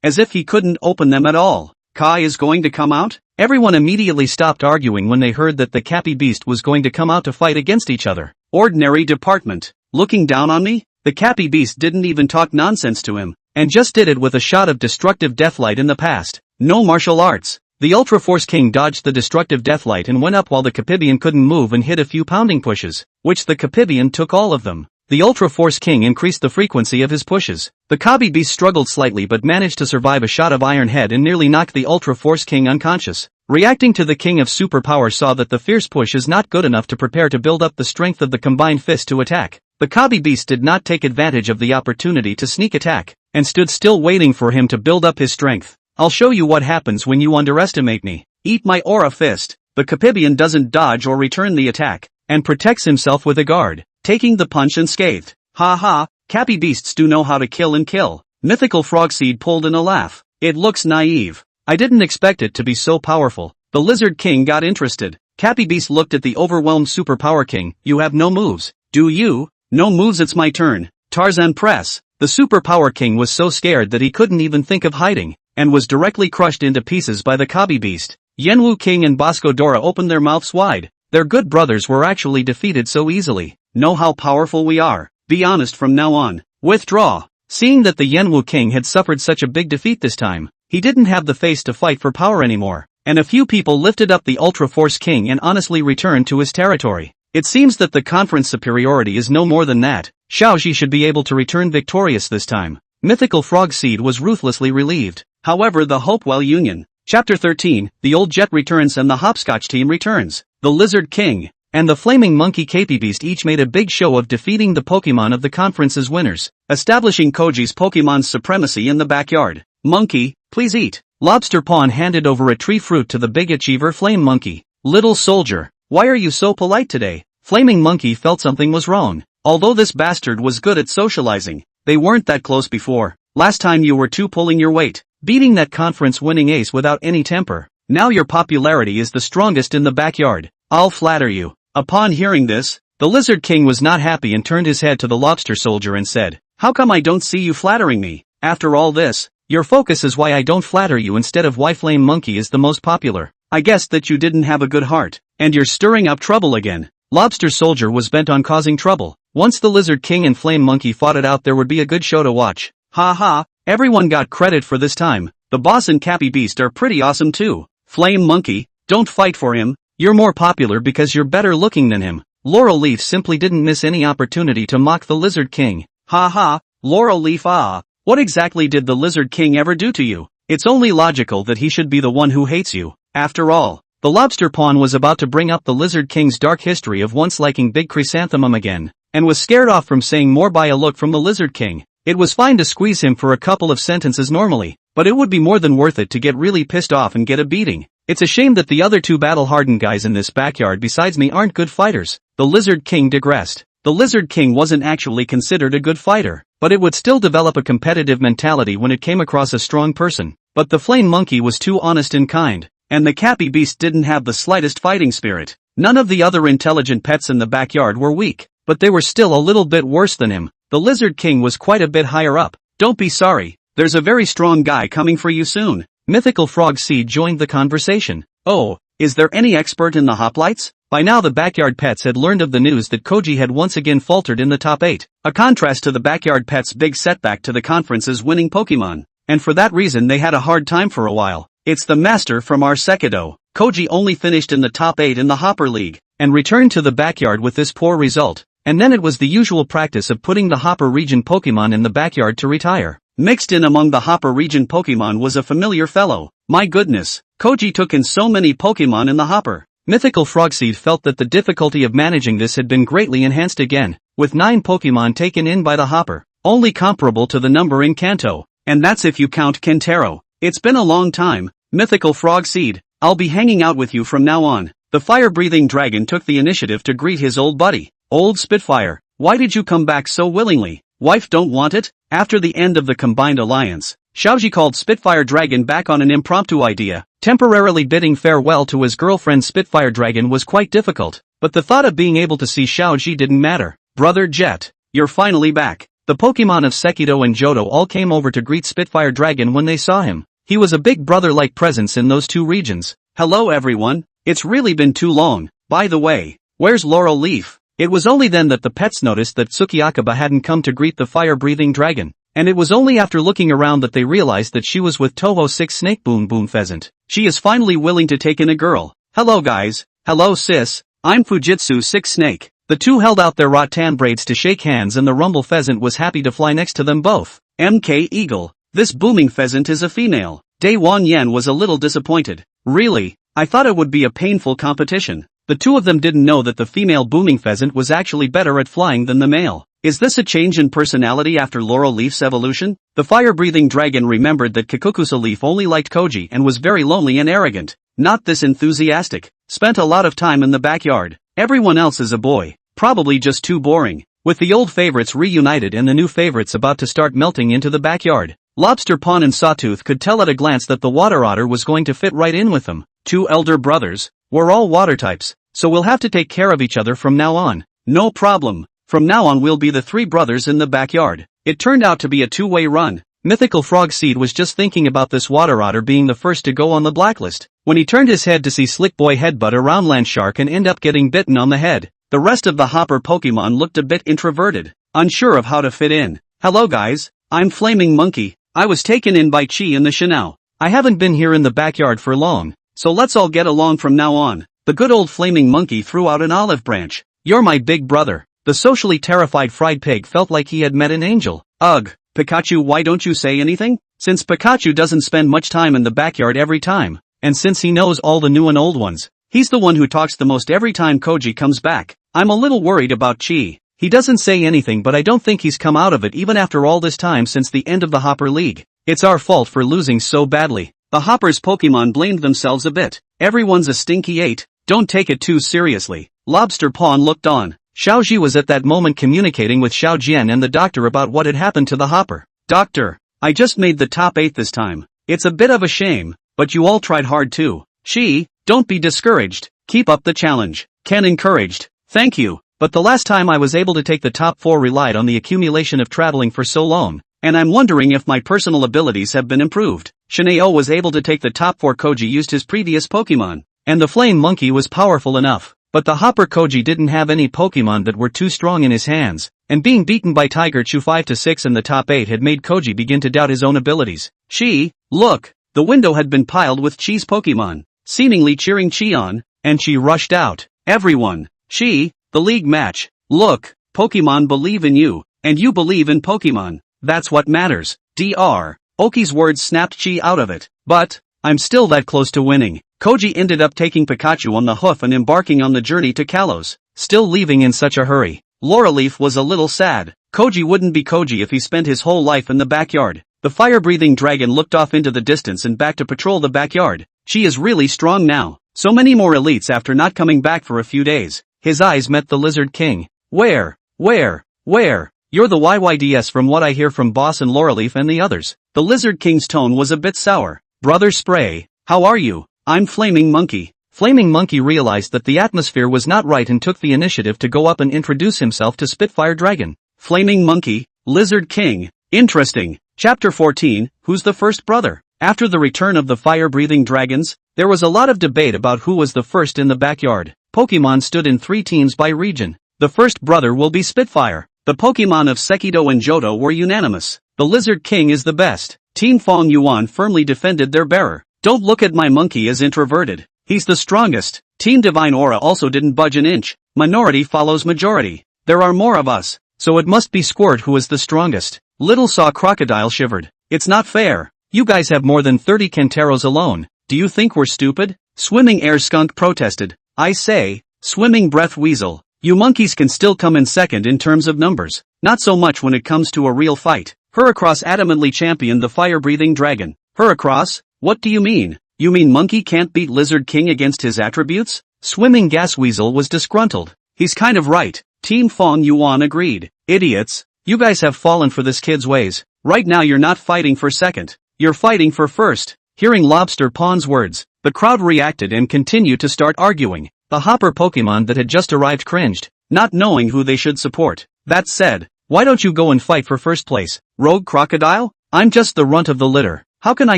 As if he couldn't open them at all. Kai is going to come out? Everyone immediately stopped arguing when they heard that the Cappy Beast was going to come out to fight against each other. Ordinary department. Looking down on me? The Cappy Beast didn't even talk nonsense to him, and just did it with a shot of destructive deathlight in the past. No martial arts. The Ultra Force King dodged the destructive deathlight and went up while the Capibian couldn't move and hit a few pounding pushes, which the Capibian took all of them. The Ultra Force King increased the frequency of his pushes. The Cappy Beast struggled slightly but managed to survive a shot of Iron Head and nearly knocked the Ultra Force King unconscious. Reacting to the King of Superpower saw that the fierce push is not good enough to prepare to build up the strength of the combined fist to attack. The Cappy Beast did not take advantage of the opportunity to sneak attack, and stood still waiting for him to build up his strength. I'll show you what happens when you underestimate me. Eat my aura fist. The Capibian doesn't dodge or return the attack, and protects himself with a guard, taking the punch unscathed. Ha ha, Cappy Beasts do know how to kill and kill. Mythical Frog Seed pulled in a laugh. It looks naive. I didn't expect it to be so powerful. The Lizard King got interested. Cappy Beast looked at the overwhelmed Superpower King. You have no moves, do you? No moves, it's my turn. Tarzan press. The Superpower King was so scared that he couldn't even think of hiding, and was directly crushed into pieces by the Cappy Beast. Yenwu King and Bosco Dora opened their mouths wide. Their good brothers were actually defeated so easily. Know how powerful we are. Be honest from now on. Withdraw. Seeing that the Yenwu King had suffered such a big defeat this time, he didn't have the face to fight for power anymore, and a few people lifted up the Ultra Force King and honestly returned to his territory. It seems that the conference superiority is no more than that. Xiaoxi should be able to return victorious this time. Mythical Frog Seed was ruthlessly relieved. However, the Hopewell Union. Chapter 13, the Old Jet returns and the Hopscotch team returns. The Lizard King and the Flaming Monkey Cappy Beast each made a big show of defeating the Pokemon of the conference's winners, establishing Koji's Pokemon's supremacy in the backyard. Monkey, please eat. Lobster Pawn handed over a tree fruit to the big achiever Flame Monkey. Little soldier, why are you so polite today? Flaming Monkey felt something was wrong. Although this bastard was good at socializing, they weren't that close before. Last time you were two pulling your weight, beating that conference-winning ace without any temper. Now your popularity is the strongest in the backyard. I'll flatter you. Upon hearing this, the Lizard King was not happy and turned his head to the Lobster Soldier and said, "How come I don't see you flattering me? After all this, your focus is why I don't flatter you instead of why Flame Monkey is the most popular. I guessed that you didn't have a good heart, and you're stirring up trouble again." Lobster Soldier was bent on causing trouble. Once the Lizard King and Flame Monkey fought it out, there would be a good show to watch. Ha ha, everyone got credit for this time. The boss and Cappy Beast are pretty awesome too. Flame Monkey, don't fight for him. You're more popular because you're better looking than him. Laurel Leaf simply didn't miss any opportunity to mock the Lizard King. Ha ha, Laurel Leaf, what exactly did the Lizard King ever do to you? It's only logical that he should be the one who hates you. After all, the Lobster Pawn was about to bring up the Lizard King's dark history of once liking Big Chrysanthemum again, and was scared off from saying more by a look from the Lizard King. It was fine to squeeze him for a couple of sentences normally, but it would be more than worth it to get really pissed off and get a beating. It's a shame that the other two battle-hardened guys in this backyard besides me aren't good fighters. The Lizard King digressed. The Lizard King wasn't actually considered a good fighter, but it would still develop a competitive mentality when it came across a strong person. But the Flame Monkey was too honest and kind, and the Cappy Beast didn't have the slightest fighting spirit. None of the other intelligent pets in the backyard were weak, but they were still a little bit worse than him. The Lizard King was quite a bit higher up. Don't be sorry, there's a very strong guy coming for you soon. Mythical Frog Seed joined the conversation. Oh, is there any expert in the hoplites? By now the backyard pets had learned of the news that Koji had once again faltered in the top 8, a contrast to the backyard pets' big setback to the conference's winning Pokemon, and for that reason they had a hard time for a while. It's the master from Arcekido. Koji only finished in the top 8 in the Hopper League, and returned to the backyard with this poor result, and then it was the usual practice of putting the Hopper region Pokemon in the backyard to retire. Mixed in among the Hopper region Pokemon was a familiar fellow. My goodness, Koji took in so many Pokemon in the Hopper. Mythical Frogseed felt that the difficulty of managing this had been greatly enhanced again, with 9 Pokemon taken in by the Hopper, only comparable to the number in Kanto, and that's if you count Kentaro. It's been a long time, Mythical Frogseed. I'll be hanging out with you from now on. The fire-breathing dragon took the initiative to greet his old buddy. Old Spitfire, why did you come back so willingly? Wife don't want it? After the end of the combined alliance, Xiaoji called Spitfire Dragon back on an impromptu idea. Temporarily bidding farewell to his girlfriend Spitfire Dragon was quite difficult, but the thought of being able to see Xiaoji didn't matter. Brother Jet, you're finally back. The Pokemon of Sekido and Johto all came over to greet Spitfire Dragon when they saw him. He was a big brother-like presence in those two regions. Hello everyone, it's really been too long. By the way, where's Laurel Leaf? It was only then that the pets noticed that Tsukiyakaba hadn't come to greet the fire-breathing dragon, and it was only after looking around that they realized that she was with Toho 6 Snake Boom Boom Pheasant. She is finally willing to take in a girl. Hello guys. Hello sis, I'm Fujitsu 6 Snake. The two held out their rattan braids to shake hands and the Rumble Pheasant was happy to fly next to them both. MK Eagle, this booming pheasant is a female. Day Wan Yan was a little disappointed. Really? I thought it would be a painful competition. The two of them didn't know that the female booming pheasant was actually better at flying than the male. Is this a change in personality after Laurel Leaf's evolution? The fire-breathing dragon remembered that Kikukusa Leaf only liked Koji and was very lonely and arrogant. Not this enthusiastic. Spent a lot of time in the backyard. Everyone else is a boy. Probably just too boring. With the old favorites reunited and the new favorites about to start melting into the backyard, Lobster Pawn and Sawtooth could tell at a glance that the water otter was going to fit right in with them. Two elder brothers. We're all water types, so we'll have to take care of each other from now on. No problem. From now on we'll be the three brothers in the backyard. It turned out to be a two-way run. Mythical Frog Seed was just thinking about this water otter being the first to go on the blacklist, when he turned his head to see Slick Boy headbutt a Roundland Shark and end up getting bitten on the head. The rest of the Hopper Pokemon looked a bit introverted, unsure of how to fit in. Hello guys, I'm Flaming Monkey. I was taken in by Chi and the Shinao. I haven't been here in the backyard for long, so let's all get along from now on. The good old Flaming Monkey threw out an olive branch. You're my big brother. The socially terrified fried pig felt like he had met an angel. Ugh, Pikachu, why don't you say anything? Since Pikachu doesn't spend much time in the backyard every time, and since he knows all the new and old ones, he's the one who talks the most every time Koji comes back. I'm a little worried about Chi. He doesn't say anything, but I don't think he's come out of it even after all this time since the end of the Hopper League. It's our fault for losing so badly. The Hopper's Pokemon blamed themselves a bit. Everyone's a stinky 8. Don't take it too seriously. Lobster Pawn looked on. Xiaoji was at that moment communicating with Xiao Jian and the doctor about what had happened to the Hopper. Doctor, I just made the top 8 this time. It's a bit of a shame, but you all tried hard too. Shi, don't be discouraged. Keep up the challenge. Ken encouraged. Thank you, but the last time I was able to take the top 4 relied on the accumulation of traveling for so long, and I'm wondering if my personal abilities have been improved. Shineo was able to take the top 4. Koji used his previous Pokemon, and the Flame Monkey was powerful enough. But the Hopper Koji didn't have any Pokemon that were too strong in his hands, and being beaten by Tiger Chu 5-6 in the top 8 had made Koji begin to doubt his own abilities. Chi, look, the window had been piled with Chi's Pokemon, seemingly cheering Chi on, and Chi rushed out. Everyone, Chi, the league match. Look, Pokemon believe in you, and you believe in Pokemon. That's what matters. Dr. Oki's words snapped Chi out of it. But, I'm still that close to winning. Koji ended up taking Pikachu on the hoof and embarking on the journey to Kalos, still leaving in such a hurry. Laureleaf was a little sad. Koji wouldn't be Koji if he spent his whole life in the backyard. The fire-breathing dragon looked off into the distance and back to patrol the backyard. She is really strong now. So many more elites after not coming back for a few days. His eyes met the Lizard King. Where? You're the YYDS from what I hear from Boss and Laureleaf and the others. The Lizard King's tone was a bit sour. Brother Spray, how are you? I'm Flaming Monkey. Flaming Monkey realized that the atmosphere was not right and took the initiative to go up and introduce himself to Spitfire Dragon. Flaming Monkey, Lizard King. Interesting. Chapter 14, Who's the First Brother? After the return of the fire-breathing dragons, there was a lot of debate about who was the first in the backyard. Pokemon stood in 3 teams by region. The first brother will be Spitfire. The Pokemon of Sekido and Johto were unanimous. The Lizard King is the best. Team Fong Yuan firmly defended their bearer. Don't look at my monkey as introverted. He's the strongest. Team Divine Aura also didn't budge an inch. Minority follows majority. There are more of us, so it must be Squirt who is the strongest. Little Saw Crocodile shivered. It's not fair. You guys have more than 30 Canteros alone. Do you think we're stupid? Swimming Air Skunk protested. I say, Swimming Breath Weasel, you monkeys can still come in second in terms of numbers. Not so much when it comes to a real fight. Heracross adamantly championed the fire-breathing dragon. Heracross? What do you mean? You mean Monkey can't beat Lizard King against his attributes? Swimming Gas Weasel was disgruntled. He's kind of right. Team Fong Yuan agreed. Idiots. You guys have fallen for this kid's ways. Right now you're not fighting for second. You're fighting for first. Hearing Lobster Pawn's words, the crowd reacted and continued to start arguing. The Hopper Pokemon that had just arrived cringed, not knowing who they should support. That said, why don't you go and fight for first place, Rogue Crocodile? I'm just the runt of the litter. How can I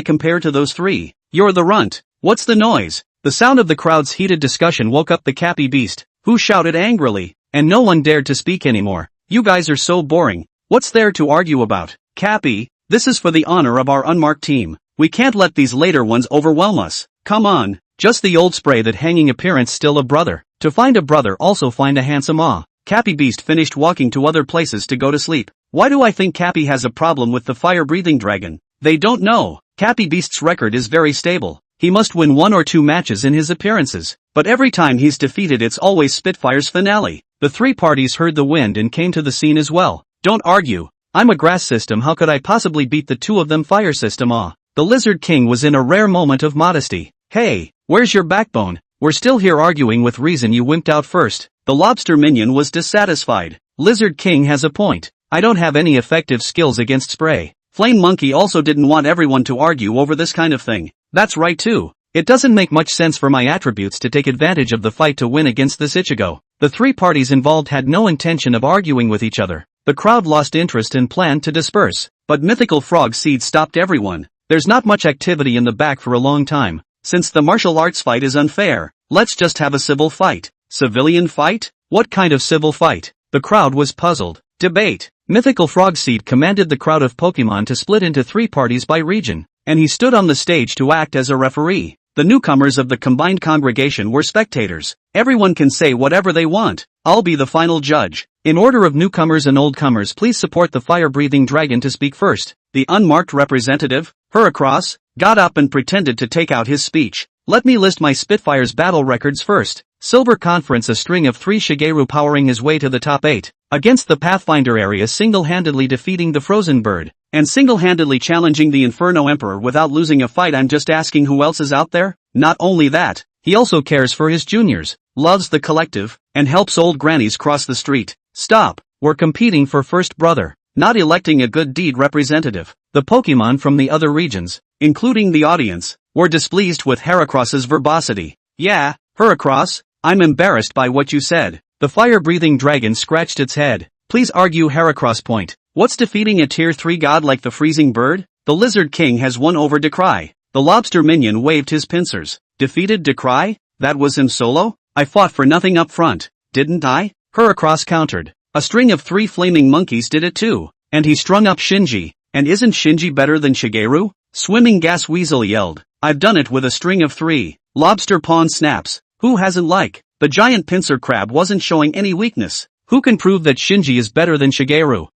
compare to those three? You're the runt. What's the noise? The sound of the crowd's heated discussion woke up the Cappy Beast, who shouted angrily, and no one dared to speak anymore. You guys are so boring. What's there to argue about? Cappy, this is for the honor of our unmarked team. We can't let these later ones overwhelm us. Come on, just the old spray that hanging appearance still a brother. To find a brother also find a handsome Cappy Beast finished walking to other places to go to sleep. Why do I think Cappy has a problem with the fire-breathing dragon? They don't know. Cappy Beast's record is very stable. He must win 1 or 2 matches in his appearances, but every time he's defeated it's always Spitfire's finale. The 3 parties heard the wind and came to the scene as well. Don't argue. I'm a grass system, how could I possibly beat the 2 of them fire system? The Lizard King was in a rare moment of modesty. Hey, where's your backbone? We're still here arguing with reason, you wimped out first. The lobster minion was dissatisfied. Lizard King has a point. I don't have any effective skills against spray. Flame Monkey also didn't want everyone to argue over this kind of thing. That's right too. It doesn't make much sense for my attributes to take advantage of the fight to win against this Ichigo. The 3 parties involved had no intention of arguing with each other. The crowd lost interest and planned to disperse. But Mythical Frog Seed stopped everyone. There's not much activity in the back for a long time. Since the martial arts fight is unfair, let's just have a civil fight. Civilian fight? What kind of civil fight? The crowd was puzzled. Debate. Mythical Frogseed commanded the crowd of Pokemon to split into 3 parties by region, and he stood on the stage to act as a referee. The newcomers of the combined congregation were spectators. Everyone can say whatever they want. I'll be the final judge. In order of newcomers and oldcomers, please support the fire-breathing dragon to speak first. The unmarked representative, Heracross, got up and pretended to take out his speech. Let me list my Spitfire's battle records first. Silver Conference, a string of 3, Shigeru powering his way to the top 8. Against the Pathfinder area, single-handedly defeating the Frozen Bird, and single-handedly challenging the Inferno Emperor without losing a fight. I'm just asking who else is out there? Not only that, he also cares for his juniors, loves the collective, and helps old grannies cross the street. Stop, we're competing for first, brother, not electing a good deed representative. The Pokemon from the other regions, including the audience, were displeased with Heracross's verbosity. Yeah, Heracross, I'm embarrassed by what you said. The fire-breathing dragon scratched its head. Please argue, Heracross. Point. What's defeating a tier 3 god like the Freezing Bird? The Lizard King has won over Decry. The lobster minion waved his pincers. Defeated Decry? That was him solo? I fought for nothing up front, didn't I? Heracross countered. A string of 3 flaming monkeys did it too. And he strung up Shinji. And isn't Shinji better than Shigeru? Swimming Gas Weasel yelled. I've done it with a string of 3. Lobster Pawn snaps. Who hasn't? Like, the giant pincer crab wasn't showing any weakness. Who can prove that Shinji is better than Shigeru?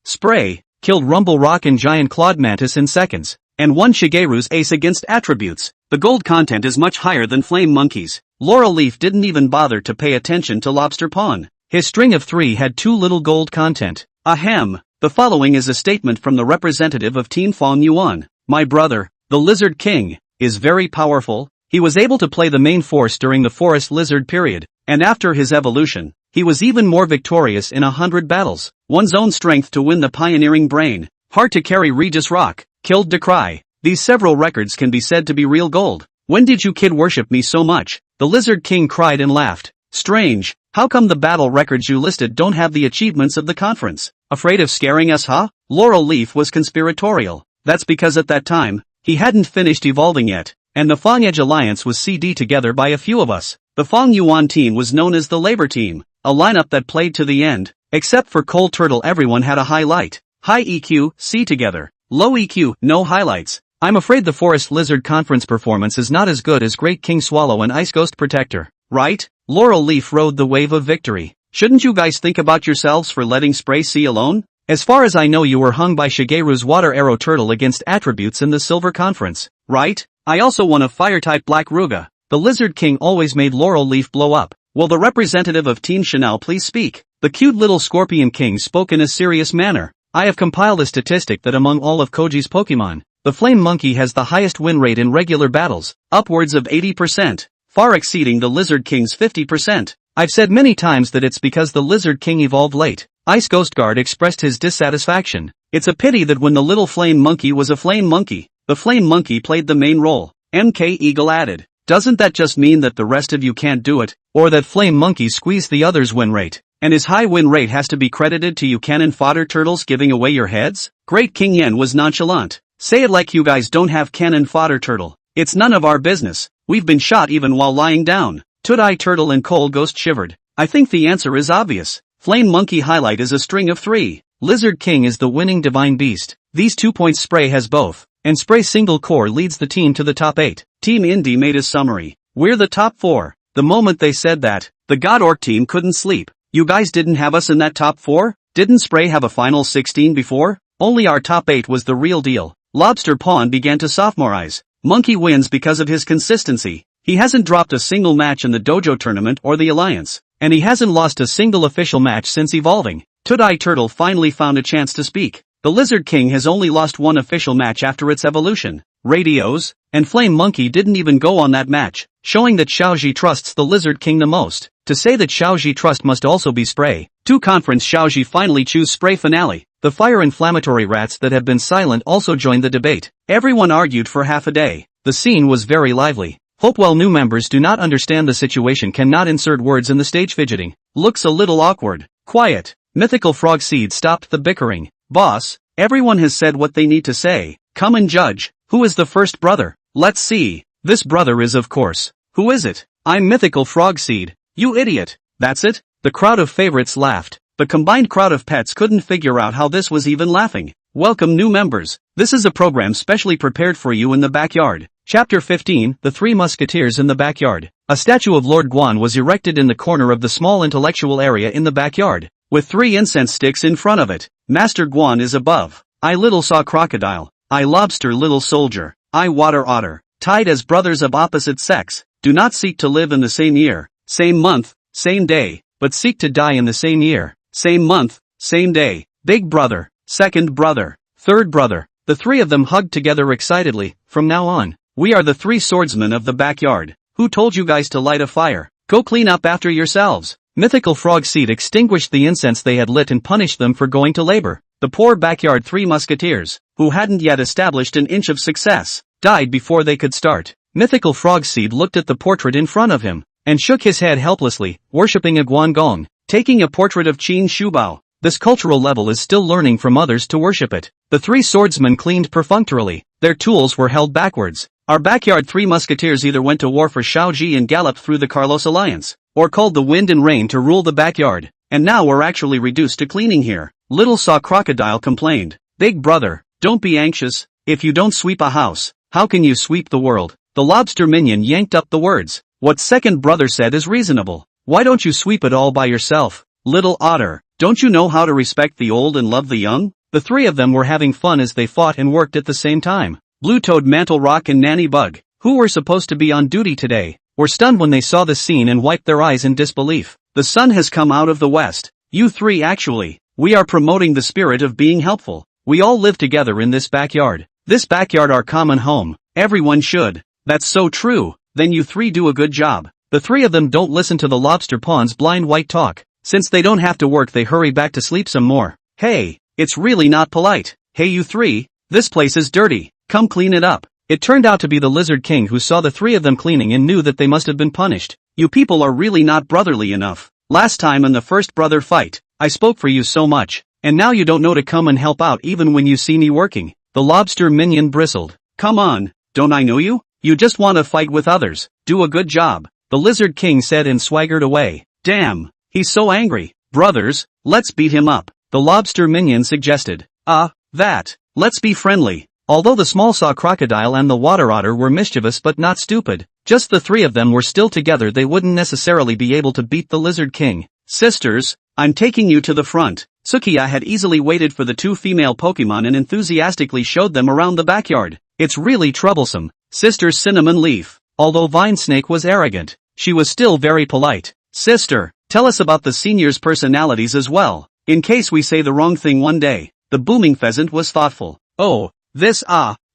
Spray, killed Rumble Rock and Giant Clawed Mantis in seconds, and won Shigeru's ace against attributes. The gold content is much higher than Flame Monkey's. Laurel Leaf didn't even bother to pay attention to Lobster Pawn. His string of 3 had too little gold content. Ahem. The following is a statement from the representative of Team Fong Yuan. My brother, the Lizard King, is very powerful. He was able to play the main force during the Forest Lizard period, and after his evolution, he was even more victorious in 100 battles. One's own strength to win the pioneering brain. Hard to carry Regis Rock, killed Decry. These several records can be said to be real gold. When did you kid worship me so much? The Lizard King cried and laughed. Strange, how come the battle records you listed don't have the achievements of the conference? Afraid of scaring us, huh? Laurel Leaf was conspiratorial. That's because at that time, he hadn't finished evolving yet. And the Fong Edge Alliance was CD together by a few of us. The Fong Yuan team was known as the Labor Team, a lineup that played to the end. Except for Cold Turtle, everyone had a highlight. High EQ, C together. Low EQ, no highlights. I'm afraid the Forest Lizard Conference performance is not as good as Great King Swallow and Ice Ghost Protector, right? Laurel Leaf rode the wave of victory. Shouldn't you guys think about yourselves for letting Spray C alone? As far as I know, you were hung by Shigeru's Water Arrow Turtle against attributes in the Silver Conference, right? I also won a Fire-type Black Ruga. The Lizard King always made Laurel Leaf blow up. Will the representative of Team Chanel please speak? The cute little Scorpion King spoke in a serious manner. I have compiled a statistic that among all of Koji's Pokemon, The flame monkey has the highest win rate in regular battles, upwards of 80%, far exceeding the lizard king's 50%. I've said many times that it's because the lizard king evolved late. Ice Ghost Guard expressed his dissatisfaction. It's a pity that when the little flame monkey was a flame monkey, the flame monkey played the main role. MK Eagle added, doesn't that just mean that the rest of you can't do it, or that flame monkey squeezed the other's win rate? And his high win rate has to be credited to you cannon fodder turtles giving away your heads? Great King Yen was nonchalant. Say it like you guys don't have cannon fodder turtle. It's none of our business. We've been shot even while lying down. Toadeye Turtle and Coal Ghost shivered. I think the answer is obvious. Flame Monkey highlight is a string of 3. Lizard King is the winning divine beast. These 2 points Spray has both. And Spray single core leads the team to the top 8. Team Indie made a summary. We're the top 4. The moment they said that, the God Orc team couldn't sleep. You guys didn't have us in that top 4? Didn't Spray have a final 16 before? Only our top 8 was the real deal. Lobster Pawn began to sophomorize. Monkey wins because of his consistency. He hasn't dropped a single match in the dojo tournament or the alliance. And he hasn't lost a single official match since evolving. Toadeye Turtle finally found a chance to speak. The Lizard King has only lost 1 official match after its evolution. Radios, and Flame Monkey didn't even go on that match, showing that Xiaoji trusts the Lizard King the most. To say that Xiaoji trust must also be Spray. 2 Conference Xiaoji finally choose Spray finale. The fire inflammatory rats that have been silent also joined the debate. Everyone argued for half a day. The scene was very lively. Hopewell new members do not understand the situation, cannot insert words in the stage. Fidgeting. Looks a little awkward. Quiet. Mythical Frog Seed stopped the bickering. Boss, everyone has said what they need to say. Come and judge. Who is the first brother? Let's see. This brother is of course. Who is it? I'm Mythical Frog Seed. You idiot. That's it? The crowd of favorites laughed. The combined crowd of pets couldn't figure out how this was even laughing. Welcome new members. This is a program specially prepared for you in the backyard. Chapter 15, The Three Musketeers in the Backyard. A statue of Lord Guan was erected in the corner of the small intellectual area in the backyard, with 3 incense sticks in front of it. Master Guan is above. I little saw crocodile. I lobster little soldier. I water otter. Tied as brothers of opposite sex, do not seek to live in the same year, same month, same day, but seek to die in the same year, same month, same day. Big brother, second brother, third brother. The 3 of them hugged together excitedly. From now on, we are the 3 swordsmen of the backyard. Who told you guys to light a fire? Go clean up after yourselves. Mythical Frog Seed extinguished the incense they had lit and punished them for going to labor. The poor backyard 3 musketeers, who hadn't yet established an inch of success, died before they could start. Mythical Frog Seed looked at the portrait in front of him, and shook his head helplessly, worshipping a Guangong, taking a portrait of Qin Shubao. This cultural level is still learning from others to worship it. The 3 swordsmen cleaned perfunctorily. Their tools were held backwards. Our backyard 3 musketeers either went to war for Xiaoji and galloped through the Carlos Alliance, or called the wind and rain to rule the backyard, and now we're actually reduced to cleaning here. Little Saw Crocodile complained. Big brother, don't be anxious. If you don't sweep a house, how can you sweep the world? The lobster minion yanked up the words. What second brother said is reasonable. Why don't you sweep it all by yourself? Little Otter, don't you know how to respect the old and love the young? The 3 of them were having fun as they fought and worked at the same time. Blue Toad, Mantle Rock and Nanny Bug, who were supposed to be on duty today, were stunned when they saw the scene and wiped their eyes in disbelief. The sun has come out of the west. You 3 actually. We are promoting the spirit of being helpful. We all live together in this backyard. This backyard our common home. Everyone should. That's so true. Then you 3 do a good job. The 3 of them don't listen to the lobster pawn's blind white talk. Since they don't have to work, they hurry back to sleep some more. Hey, it's really not polite. Hey you 3, this place is dirty. Come clean it up. It turned out to be the Lizard King who saw the 3 of them cleaning and knew that they must have been punished. You people are really not brotherly enough. Last time in the first brother fight, I spoke for you so much, and now you don't know to come and help out even when you see me working. The lobster minion bristled. Come on, don't I know you? You just want to fight with others. Do a good job. The Lizard King said and swaggered away. Damn, he's so angry. Brothers, let's beat him up. The lobster minion suggested. Let's be friendly. Although the small saw crocodile and the water otter were mischievous but not stupid, just the 3 of them were still together, they wouldn't necessarily be able to beat the Lizard King. Sisters, I'm taking you to the front. Sukiya had easily waited for the 2 female Pokemon and enthusiastically showed them around the backyard. It's really troublesome. Sister Cinnamon Leaf. Although Vine Snake was arrogant, she was still very polite. Sister, tell us about the seniors' personalities as well, in case we say the wrong thing one day. The Booming Pheasant was thoughtful. Oh,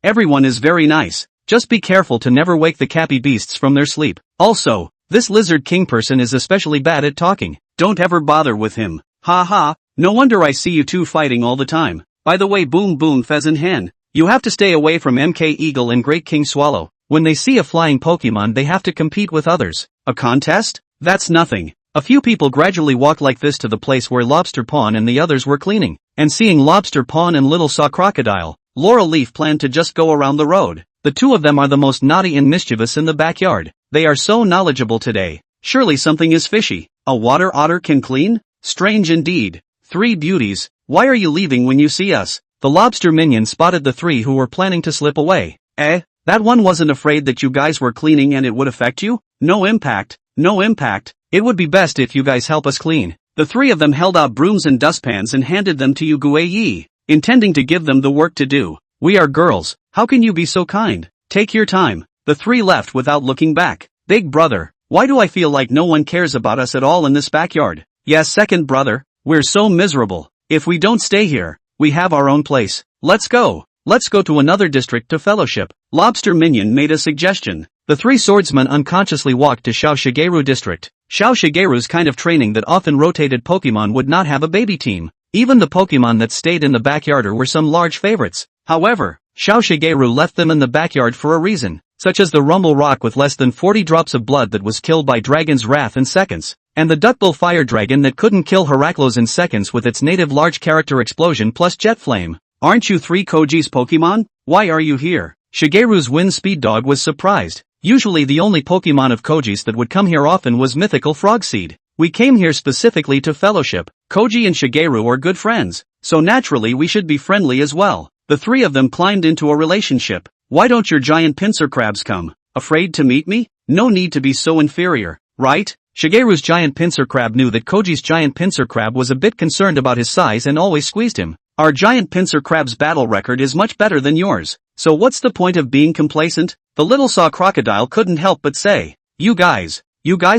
Everyone is very nice. Just be careful to never wake the cappy beasts from their sleep. Also, this lizard king person is especially bad at talking. Don't ever bother with him. Ha ha, no wonder I see you two fighting all the time. By the way, boom boom pheasant hen, you have to stay away from MK Eagle and Great King Swallow. When they see a flying Pokemon they have to compete with others. A contest? That's nothing. A few people gradually walked like this to the place where Lobster Pawn and the others were cleaning. And seeing Lobster Pawn and Little Saw Crocodile, Laurel Leaf planned to just go around the road. The two of them are the most naughty and mischievous in the backyard. They are so knowledgeable today. Surely something is fishy. A water otter can clean? Strange indeed. Three beauties, why are you leaving when you see us? The lobster minion spotted the three who were planning to slip away. That one wasn't afraid that you guys were cleaning and it would affect you? No impact, no impact. It would be best if you guys help us clean. The three of them held out brooms and dustpans and handed them to Yu Guiyi, intending to give them the work to do. We are girls, how can you be so kind? Take your time. The three left without looking back. Big brother, why do I feel like no one cares about us at all in this backyard? Yes, second brother, we're so miserable. If we don't stay here, we have our own place. Let's go. Let's go to another district to fellowship. Lobster Minion made a suggestion. The three swordsmen unconsciously walked to Xiao Shigeru district. Xiao Shigeru's kind of training that often rotated Pokemon would not have a baby team. Even the Pokemon that stayed in the backyard were some large favorites. However, Xiao Shigeru left them in the backyard for a reason, such as the Rumble Rock with less than 40 drops of blood that was killed by Dragon's Wrath in seconds, and the Duckbill Fire Dragon that couldn't kill Heraclos in seconds with its native large character explosion plus Jet Flame. Aren't you three Koji's Pokemon? Why are you here? Shigeru's Wind Speed Dog was surprised. Usually the only Pokemon of Koji's that would come here often was Mythical Frogseed. We came here specifically to fellowship. Koji and Shigeru are good friends, so naturally we should be friendly as well. The three of them climbed into a relationship. Why don't your giant pincer crabs come? Afraid to meet me? No need to be so inferior, right? Shigeru's giant pincer crab knew that Koji's giant pincer crab was a bit concerned about his size and always squeezed him. Our giant pincer crab's battle record is much better than yours, so what's the point of being complacent? The Little Saw Crocodile couldn't help but say, You guys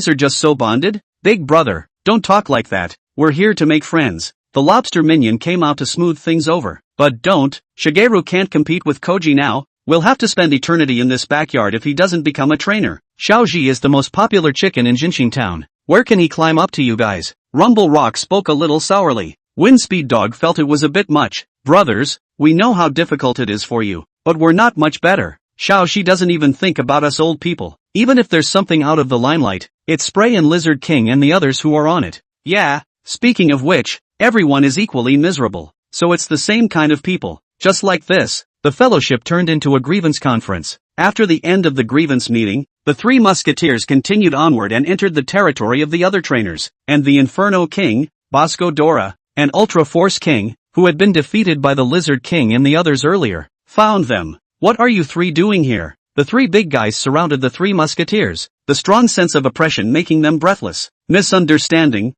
are just so bonded? Big brother, don't talk like that, we're here to make friends. The lobster minion came out to smooth things over. But don't, Shigeru can't compete with Koji now, we'll have to spend eternity in this backyard if he doesn't become a trainer. Xiaoji is the most popular chicken in Jinxing Town. Where can he climb up to you guys? Rumble Rock spoke a little sourly. Windspeed Dog felt it was a bit much. Brothers, we know how difficult it is for you, but we're not much better. Xiaoxi doesn't even think about us old people. Even if there's something out of the limelight, it's Spray and Lizard King and the others who are on it. Yeah, speaking of which, everyone is equally miserable. So it's the same kind of people. Just like this, the fellowship turned into a grievance conference. After the end of the grievance meeting, the three musketeers continued onward and entered the territory of the other trainers, and the Inferno King, Bosco Dora, and Ultra Force King, who had been defeated by the Lizard King and the others earlier, found them. What are you three doing here? The three big guys surrounded the three musketeers, the strong sense of oppression making them breathless. Misunderstanding,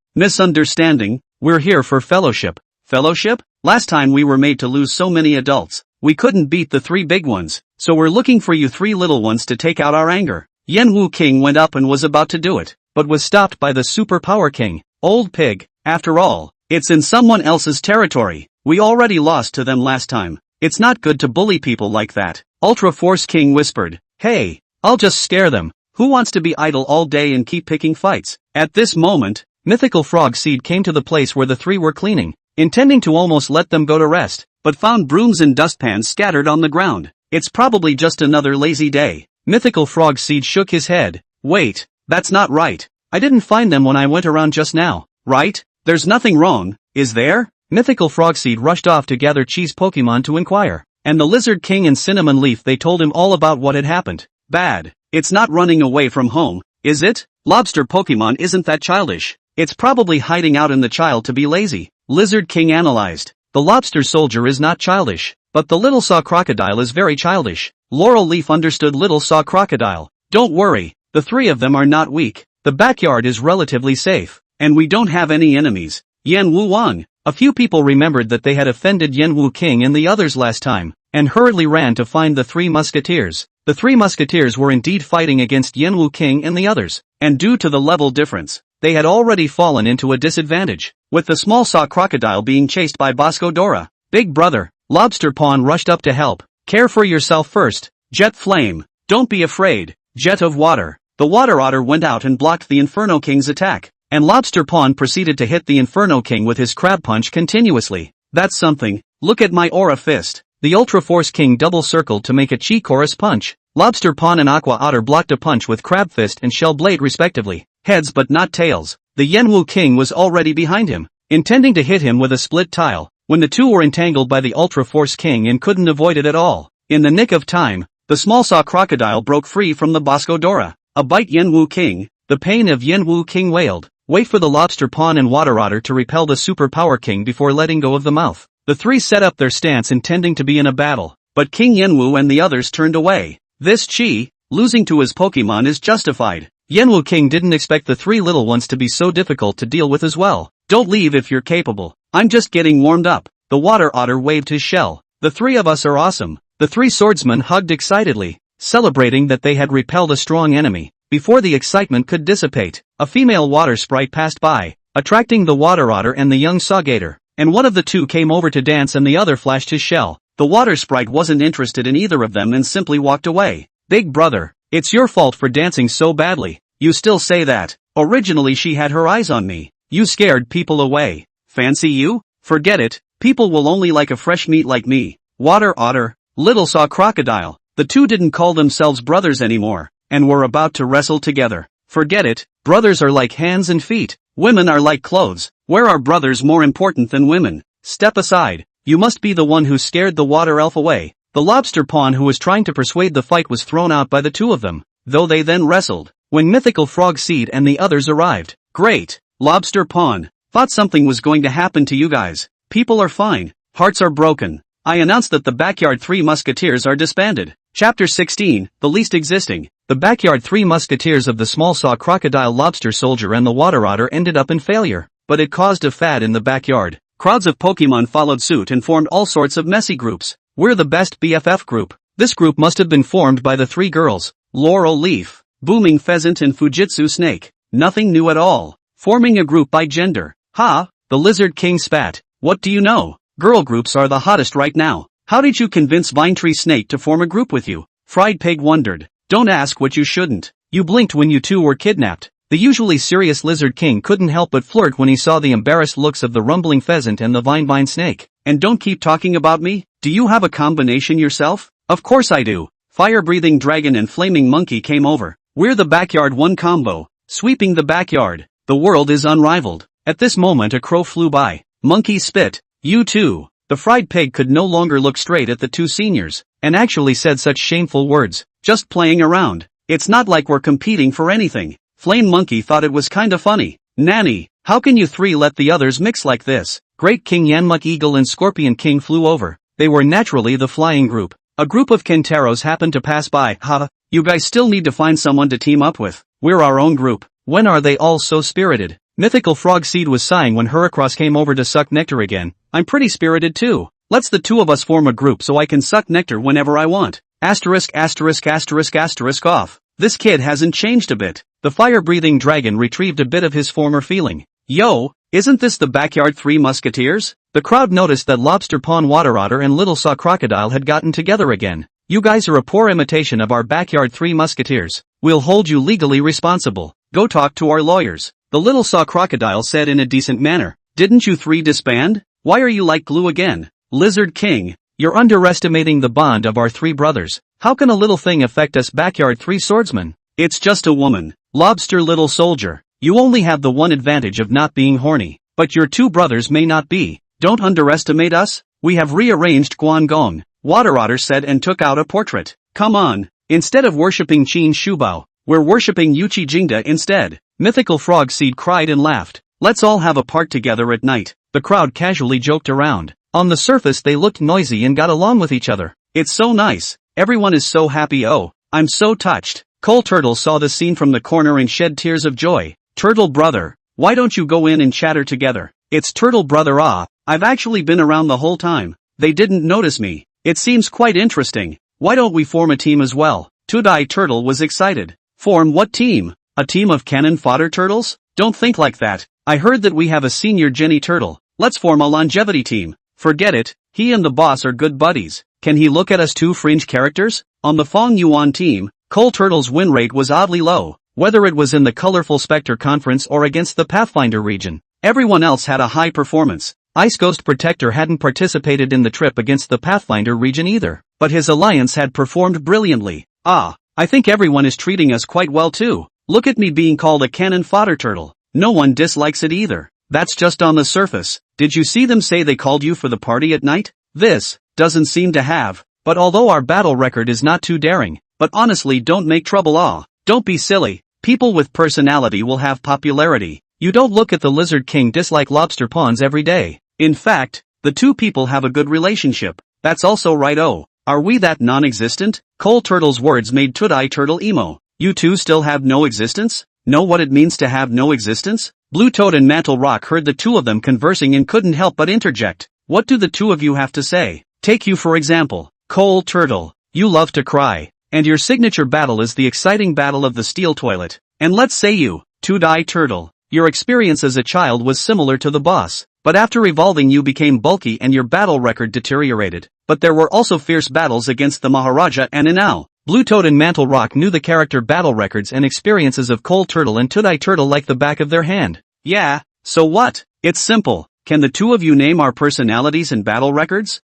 we're here for fellowship. Fellowship? Last time we were made to lose so many adults. We couldn't beat the three big ones, so we're looking for you three little ones to take out our anger. Yenwu King went up and was about to do it, but was stopped by the Super Power King. Old pig, after all, it's in someone else's territory. We already lost to them last time. It's not good to bully people like that. Ultra Force King whispered, Hey, I'll just scare them. Who wants to be idle all day and keep picking fights? At this moment, Mythical Frog Seed came to the place where the three were cleaning, intending to almost let them go to rest, but found brooms and dustpans scattered on the ground. It's probably just another lazy day. Mythical Frog Seed shook his head. Wait, that's not right. I didn't find them when I went around just now, right? There's nothing wrong, is there? Mythical Frogseed rushed off to gather cheese Pokemon to inquire, and the Lizard King and Cinnamon Leaf they told him all about what had happened. Bad. It's not running away from home, is it? Lobster Pokemon isn't that childish. It's probably hiding out in the child to be lazy. Lizard King analyzed. The Lobster Soldier is not childish, but the Little Saw Crocodile is very childish. Laurel Leaf understood Little Saw Crocodile. Don't worry, the three of them are not weak. The backyard is relatively safe, and we don't have any enemies. Yan Wu Wang. A few people remembered that they had offended Yenwu King and the others last time, and hurriedly ran to find the three musketeers. The three musketeers were indeed fighting against Yenwu King and the others, and due to the level difference, they had already fallen into a disadvantage, with the small saw crocodile being chased by Bosco Dora. Big brother, Lobster Pawn rushed up to help. Care for yourself first. Jet flame. Don't be afraid. Jet of water. The water otter went out and blocked the Inferno King's attack, and Lobster Pawn proceeded to hit the Inferno King with his crab punch continuously. That's something. Look at my aura fist. The Ultra Force King double circled to make a Chi Chorus punch. Lobster Pawn and Aqua Otter blocked a punch with Crab Fist and Shell Blade respectively. Heads but not tails. The Yenwu King was already behind him, intending to hit him with a split tile, when the two were entangled by the Ultra Force King and couldn't avoid it at all. In the nick of time, the small saw crocodile broke free from the Bosco Dora. A bite Yenwu King. The pain of Yenwu King wailed. Wait for the Lobster Pawn and Water Otter to repel the Super Power King before letting go of the mouth. The three set up their stance intending to be in a battle, but King Yenwu and the others turned away. This Chi, losing to his Pokemon is justified. Yenwu King didn't expect the three little ones to be so difficult to deal with as well. Don't leave if you're capable. I'm just getting warmed up. The Water Otter waved his shell. The three of us are awesome. The three swordsmen hugged excitedly, celebrating that they had repelled a strong enemy. Before the excitement could dissipate, a female water sprite passed by, attracting the Water Otter and the young Sawgator, and one of the two came over to dance and the other flashed his shell. The water sprite wasn't interested in either of them and simply walked away. Big brother, it's your fault for dancing so badly. You still say that. Originally she had her eyes on me. You scared people away. Fancy you? Forget it. People will only like a fresh meat like me. Water Otter, Little Saw Crocodile. The two didn't call themselves brothers anymore, and were about to wrestle together. Forget it. Brothers are like hands and feet. Women are like clothes. Where are brothers more important than women? Step aside. You must be the one who scared the water elf away. The Lobster Pawn who was trying to persuade the fight was thrown out by the two of them, though they then wrestled, when Mythical Frog Seed and the others arrived. Great. Lobster Pawn. Thought something was going to happen to you guys. People are fine. Hearts are broken. I announced that the Backyard Three Musketeers are disbanded. Chapter 16, The Least Existing. The Backyard Three Musketeers of the Small Saw Crocodile, Lobster Soldier and the Water Otter ended up in failure, but it caused a fad in the backyard. Crowds of Pokemon followed suit and formed all sorts of messy groups. We're the best BFF group. This group must have been formed by the three girls, Laurel Leaf, Booming Pheasant and Fujitsu Snake. Nothing new at all. Forming a group by gender. Ha! The Lizard King spat. What do you know? Girl groups are the hottest right now. How did you convince Vinetree Snake to form a group with you? Fried Pig wondered. Don't ask what you shouldn't. You blinked when you two were kidnapped. The usually serious Lizard King couldn't help but flirt when he saw the embarrassed looks of the Rumbling Pheasant and the Vine Snake. And don't keep talking about me? Do you have a combination yourself? Of course I do. Fire-breathing dragon and flaming monkey came over. We're the Backyard One combo. Sweeping the backyard. The world is unrivaled. At this moment a crow flew by. Monkey spit. You too. The Fried Pig could no longer look straight at the two seniors, and actually said such shameful words. Just playing around. It's not like we're competing for anything. Flame Monkey thought it was kinda funny. Nanny, how can you three let the others mix like this? Great King Yanmuck Eagle and Scorpion King flew over. They were naturally the flying group. A group of Kenteros happened to pass by. Ha, you guys still need to find someone to team up with. We're our own group. When are they all so spirited? Mythical Frog Seed was sighing when Heracross came over to suck nectar again. I'm pretty spirited too. Let's the two of us form a group so I can suck nectar whenever I want. Asterisk asterisk asterisk asterisk off. This kid hasn't changed a bit. The fire-breathing dragon retrieved a bit of his former feeling. Yo, isn't this the Backyard Three Musketeers? The crowd noticed that Lobster Pawn, Water Otter and Little Saw Crocodile had gotten together again. You guys are a poor imitation of our Backyard Three Musketeers. We'll hold you legally responsible. Go talk to our lawyers. The Little Saw Crocodile said in a decent manner. Didn't you three disband? Why are you like glue again? Lizard King, you're underestimating the bond of our three brothers. How can a little thing affect us Backyard Three Swordsmen? It's just a woman. Lobster Little Soldier, you only have the one advantage of not being horny. But your two brothers may not be. Don't underestimate us. We have rearranged Guangong, Water Otter said and took out a portrait. Come on. Instead of worshipping Qin Shubao, we're worshipping Yuchi Jingda instead. Mythical Frog Seed cried and laughed. Let's all have a part together at night. The crowd casually joked around. On the surface they looked noisy and got along with each other. It's so nice. Everyone is so happy. Oh, I'm so touched. Cole Turtle saw the scene from the corner and shed tears of joy. Turtle brother, why don't you go in and chatter together? It's Turtle brother. I've actually been around the whole time. They didn't notice me. It seems quite interesting. Why don't we form a team as well? Tudai Turtle was excited. Form what team? A team of cannon fodder turtles? Don't think like that. I heard that we have a senior Jenny Turtle. Let's form a longevity team. Forget it. He and the boss are good buddies. Can he look at us two fringe characters? On the Fong Yuan team, Coal Turtle's win rate was oddly low, whether it was in the Colorful Spectre Conference or against the Pathfinder region. Everyone else had a high performance. Ice Ghost Protector hadn't participated in the trip against the Pathfinder region either, but his alliance had performed brilliantly. I think everyone is treating us quite well too. Look at me being called a cannon fodder turtle. No one dislikes it either. That's just on the surface. Did you see them say they called you for the party at night? This doesn't seem to have. But although our battle record is not too daring, but honestly don't make trouble. Don't be silly. People with personality will have popularity. You don't look at the Lizard King dislike lobster ponds every day. In fact, the two people have a good relationship. That's also right. Are we that non-existent? Coal Turtle's words made Toadeye Turtle emo. You two still have no existence? Know what it means to have no existence? Blue Toad and Mantle Rock heard the two of them conversing and couldn't help but interject. What do the two of you have to say? Take you for example. Coal Turtle, you love to cry, and your signature battle is the exciting battle of the steel toilet. And let's say you, Toadeye Turtle, your experience as a child was similar to the boss, but after evolving you became bulky and your battle record deteriorated. But there were also fierce battles against the Maharaja and Inao. Blue Toad and Mantle Rock knew the character battle records and experiences of Coal Turtle and Toadeye Turtle like the back of their hand. Yeah, so what? It's simple. Can the two of you name our personalities and battle records?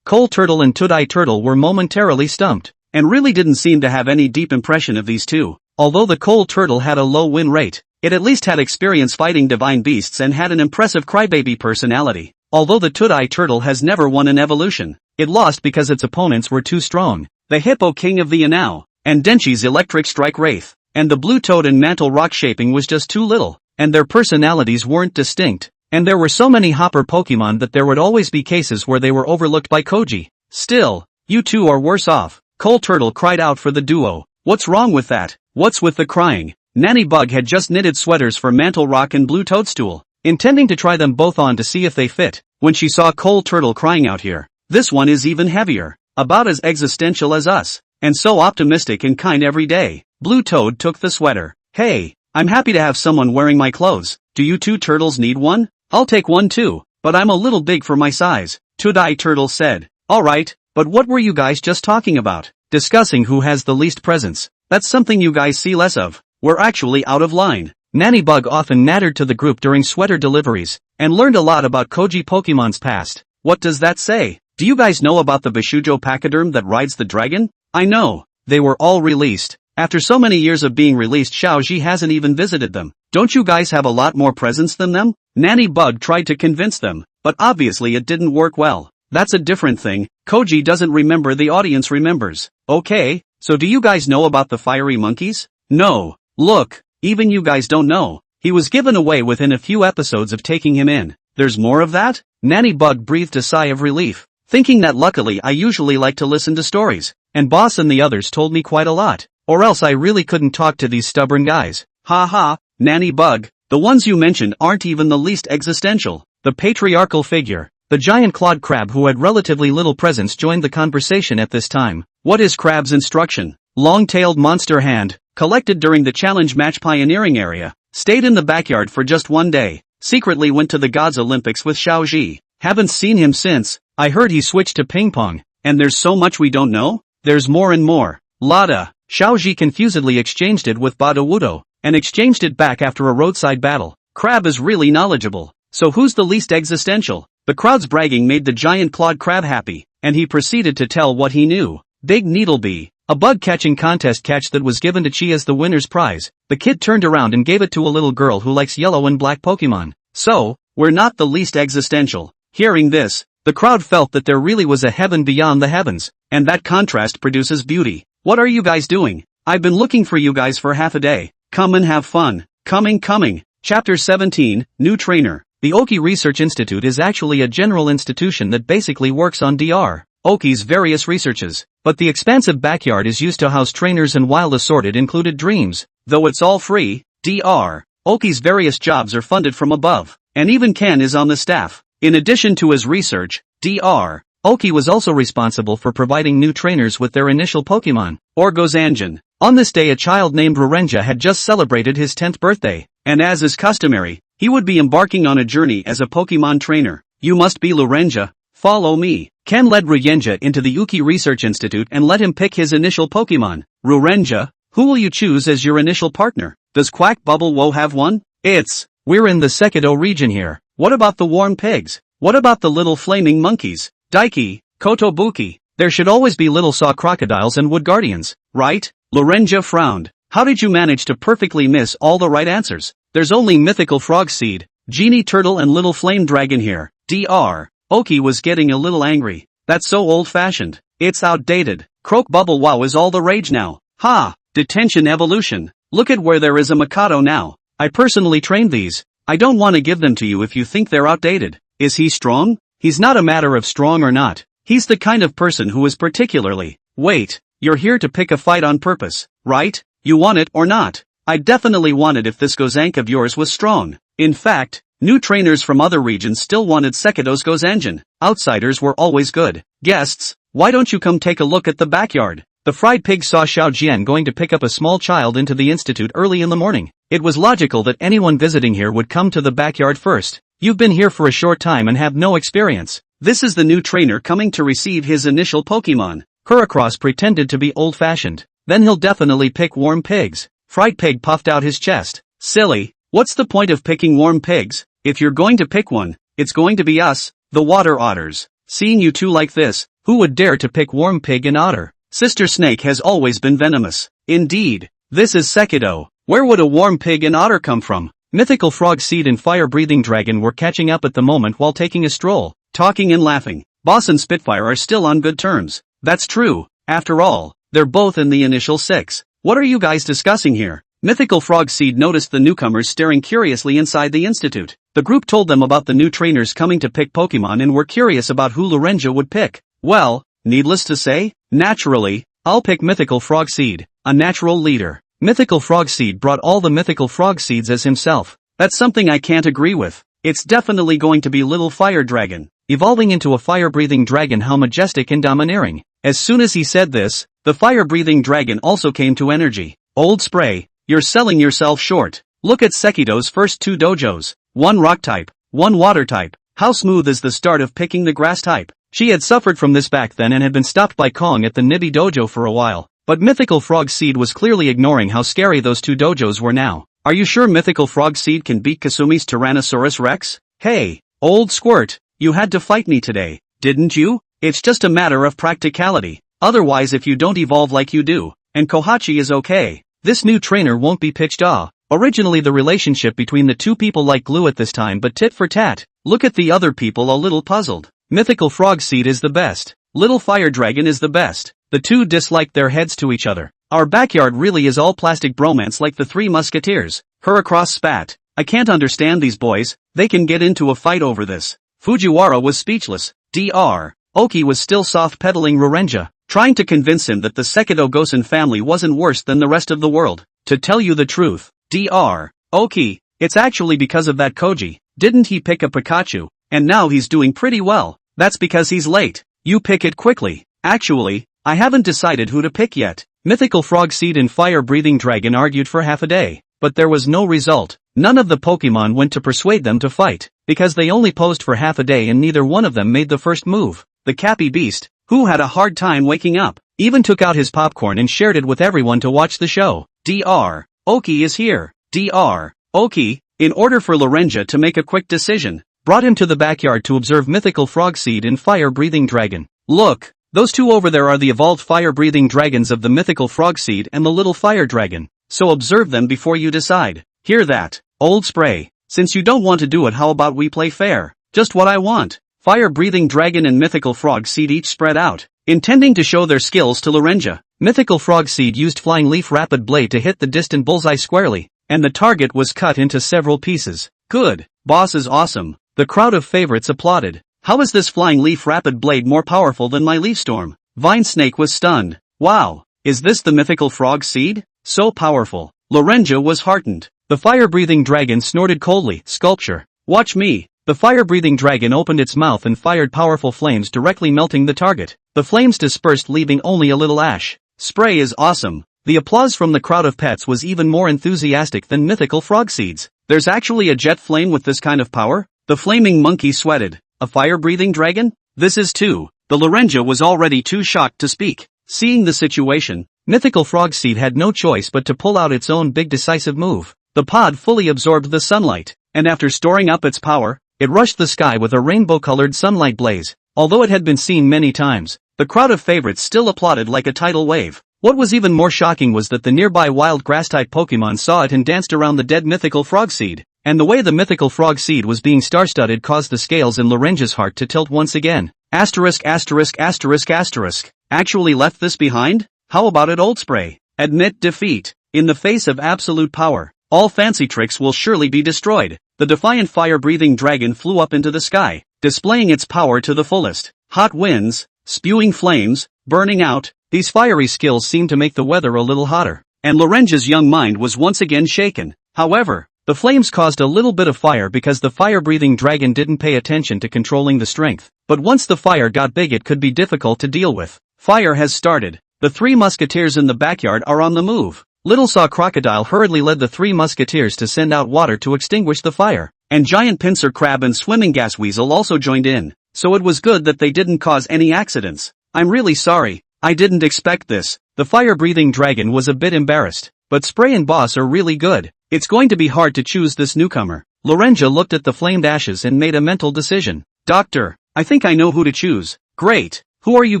Coal Turtle and Toadeye Turtle were momentarily stumped, and really didn't seem to have any deep impression of these two. Although the Coal Turtle had a low win rate, it at least had experience fighting divine beasts and had an impressive crybaby personality. Although the Toadeye Turtle has never won an evolution, it lost because its opponents were too strong. The Hippo King of the Inao, and Denshi's Electric Strike Wraith, and the Blue Toad and Mantle Rock shaping was just too little, and their personalities weren't distinct. And there were so many Hopper Pokemon that there would always be cases where they were overlooked by Koji. Still, you two are worse off. Coal Turtle cried out for the duo. What's wrong with that? What's with the crying? Nanny Bug had just knitted sweaters for Mantle Rock and Blue Toadstool, intending to try them both on to see if they fit, when she saw Coal Turtle crying out here. This one is even heavier, about as existential as us, and so optimistic and kind every day. Blue Toad took the sweater. Hey, I'm happy to have someone wearing my clothes. Do you two turtles need one? I'll take one too, but I'm a little big for my size, Toadeye Turtle said. Alright, but what were you guys just talking about? Discussing who has the least presents. That's something you guys see less of. We're actually out of line. Nanny Bug often nattered to the group during sweater deliveries, and learned a lot about Koji Pokemon's past. What does that say? Do you guys know about the Bishujo Pachyderm that rides the dragon? I know. They were all released. After so many years of being released, Xiaoji hasn't even visited them. Don't you guys have a lot more presents than them? Nanny Bug tried to convince them, but obviously it didn't work well. That's a different thing. Koji doesn't remember, the audience remembers. Okay, so do you guys know about the fiery monkeys? No. Look, even you guys don't know. He was given away within a few episodes of taking him in. There's more of that? Nanny Bug breathed a sigh of relief, thinking that luckily I usually like to listen to stories, and Boss and the others told me quite a lot, or else I really couldn't talk to these stubborn guys. Ha ha, Nanny Bug, the ones you mentioned aren't even the least existential. The patriarchal figure, the giant clawed crab who had relatively little presence, joined the conversation at this time. What is Crab's instruction? Long-tailed monster hand, collected during the challenge match pioneering area, stayed in the backyard for just one day, secretly went to the Gods Olympics with Xiaoji. Haven't seen him since. I heard he switched to ping pong, and there's so much we don't know? There's more and more. Lada. Xiaoji confusedly exchanged it with Badawudo, and exchanged it back after a roadside battle. Crab is really knowledgeable. So who's the least existential? The crowd's bragging made the giant clawed crab happy, and he proceeded to tell what he knew. Big Needlebee, a bug-catching contest catch that was given to Chi as the winner's prize. The kid turned around and gave it to a little girl who likes yellow and black Pokemon. So, we're not the least existential. Hearing this, the crowd felt that there really was a heaven beyond the heavens, and that contrast produces beauty. What are you guys doing? I've been looking for you guys for half a day. Come and have fun. Coming. Chapter 17, New Trainer. The Oki Research Institute is actually a general institution that basically works on Dr. Oki's various researches, but the expansive backyard is used to house trainers and wild assorted included dreams. Though it's all free, Dr. Oki's various jobs are funded from above, and even Ken is on the staff. In addition to his research, Dr. Oki was also responsible for providing new trainers with their initial Pokemon, Orgozanjin. On this day a child named Rarenja had just celebrated his 10th birthday, and as is customary, he would be embarking on a journey as a Pokemon trainer. You must be Lorenja. Follow me. Ken led Rurenja into the Uki Research Institute and let him pick his initial Pokemon. Rurenja, who will you choose as your initial partner? Does Quack Bubble Woe have one? We're in the Sekido region here. What about the warm pigs? What about the little flaming monkeys? Daiki, Kotobuki. There should always be little saw crocodiles and wood guardians, right? Lorenja frowned. How did you manage to perfectly miss all the right answers? There's only mythical frog seed, genie turtle and little flame dragon here. Dr. Oki was getting a little angry. That's so old-fashioned. It's outdated. Croak Bubble Wow is all the rage now. Ha! Detention evolution. Look at where there is a Mikado now. I personally trained these. I don't want to give them to you if you think they're outdated. Is he strong? He's not a matter of strong or not. He's the kind of person who is particularly. Wait, you're here to pick a fight on purpose, right? You want it or not? I definitely want it if this Gozank of yours was strong. In fact, new trainers from other regions still wanted Sekido's Gozanjin. Outsiders were always good. Guests, why don't you come take a look at the backyard? The fried pig saw Xiao Jian going to pick up a small child into the institute early in the morning. It was logical that anyone visiting here would come to the backyard first. You've been here for a short time and have no experience. This is the new trainer coming to receive his initial Pokemon. Kuracross pretended to be old-fashioned. Then he'll definitely pick warm pigs. Fried Pig puffed out his chest. Silly, what's the point of picking warm pigs? If you're going to pick one, it's going to be us, the water otters. Seeing you two like this, who would dare to pick warm pig and otter? Sister Snake has always been venomous. Indeed, this is Sekido. Where would a warm pig and otter come from? Mythical Frog Seed and Fire-Breathing Dragon were catching up at the moment while taking a stroll, talking and laughing. Boss and Spitfire are still on good terms. That's true. After all, they're both in the initial 6. What are you guys discussing here? Mythical Frog Seed noticed the newcomers staring curiously inside the institute. The group told them about the new trainers coming to pick Pokemon and were curious about who Lorenja would pick. Well, needless to say, naturally, I'll pick Mythical Frog Seed, a natural leader. Mythical Frog Seed brought all the Mythical Frog Seeds as himself. That's something I can't agree with. It's definitely going to be Little Fire Dragon, evolving into a fire-breathing dragon. How majestic and domineering. As soon as he said this, the fire-breathing dragon also came to energy. Old Spray, you're selling yourself short. Look at Sekido's first 2 dojos. 1 rock type, 1 water type. How smooth is the start of picking the grass type? She had suffered from this back then and had been stopped by Kong at the Nibi dojo for a while. But Mythical Frog Seed was clearly ignoring how scary those 2 dojos were now. Are you sure Mythical Frog Seed can beat Kasumi's Tyrannosaurus Rex? Hey, old squirt, you had to fight me today, didn't you? It's just a matter of practicality. Otherwise, if you don't evolve like you do, and Kohachi is okay, this new trainer won't be pitched off. Originally the relationship between the 2 people like glue at this time, but tit for tat. Look at the other people a little puzzled. Mythical Frog Seed is the best. Little Fire Dragon is the best. The 2 disliked their heads to each other. Our backyard really is all plastic bromance like the 3 Musketeers. Kuracross spat. I can't understand these boys, they can get into a fight over this. Fujiwara was speechless. Dr. Oki was still soft-pedaling Rurenja, trying to convince him that the Sekido Gosen family wasn't worse than the rest of the world. To tell you the truth, Dr. Oki, it's actually because of that Koji. Didn't he pick a Pikachu? And now he's doing pretty well. That's because he's late. You pick it quickly. Actually, I haven't decided who to pick yet. Mythical Frog Seed and Fire-Breathing Dragon argued for half a day, but there was no result. None of the Pokemon went to persuade them to fight, because they only posed for half a day and neither one of them made the first move. The Cappy Beast, who had a hard time waking up, even took out his popcorn and shared it with everyone to watch the show. Dr. Oki is here. Dr. Oki, in order for Lorenja to make a quick decision, brought him to the backyard to observe Mythical Frog Seed and Fire-Breathing Dragon. Look, those 2 over there are the evolved fire-breathing dragons of the Mythical Frog Seed and the Little Fire Dragon. So observe them before you decide. Hear that, Old Spray? Since you don't want to do it, how about we play fair? Just what I want. Fire-Breathing Dragon and Mythical Frog Seed each spread out, intending to show their skills to Lorenja. Mythical Frog Seed used Flying Leaf Rapid Blade to hit the distant bullseye squarely, and the target was cut into several pieces. Good, boss is awesome. The crowd of favorites applauded. How is this Flying Leaf Rapid Blade more powerful than my Leaf Storm? Vine Snake was stunned. Wow, is this the Mythical Frog Seed? So powerful. Lorenja was heartened. The Fire-Breathing Dragon snorted coldly. Sculpture. Watch me. The Fire-Breathing Dragon opened its mouth and fired powerful flames directly melting the target. The flames dispersed, leaving only a little ash. Spray is awesome. The applause from the crowd of pets was even more enthusiastic than Mythical Frog Seeds. There's actually a jet flame with this kind of power? The flaming monkey sweated. A fire-breathing dragon? This is too The Lorenja was already too shocked to speak. Seeing the situation, Mythical Frogseed had no choice but to pull out its own big decisive move. The pod fully absorbed the sunlight, and after storing up its power, it rushed the sky with a rainbow-colored sunlight blaze. Although it had been seen many times, the crowd of favorites still applauded like a tidal wave. What was even more shocking was that the nearby wild grass-type Pokemon saw it and danced around the dead Mythical Frogseed, and the way the Mythical Frogseed was being star-studded caused the scales in Lorenja's heart to tilt once again. Asterisk asterisk asterisk asterisk. Actually left this behind? How about it, Old Spray? Admit defeat. In the face of absolute power, all fancy tricks will surely be destroyed. The defiant fire-breathing dragon flew up into the sky, displaying its power to the fullest. Hot winds, spewing flames, burning out, these fiery skills seemed to make the weather a little hotter, and Lorenja's young mind was once again shaken. However, the flames caused a little bit of fire because the fire-breathing dragon didn't pay attention to controlling the strength. But once the fire got big, it could be difficult to deal with. Fire has started. The three musketeers in the backyard are on the move. Little Saw Crocodile hurriedly led the three musketeers to send out water to extinguish the fire, and Giant Pincer Crab and Swimming Gas Weasel also joined in, so it was good that they didn't cause any accidents. I'm really sorry, I didn't expect this. The fire-breathing dragon was a bit embarrassed, but Spray and Boss are really good. It's going to be hard to choose this newcomer. Lorenja looked at the flamed ashes and made a mental decision. Doctor, I think I know who to choose. Great, who are you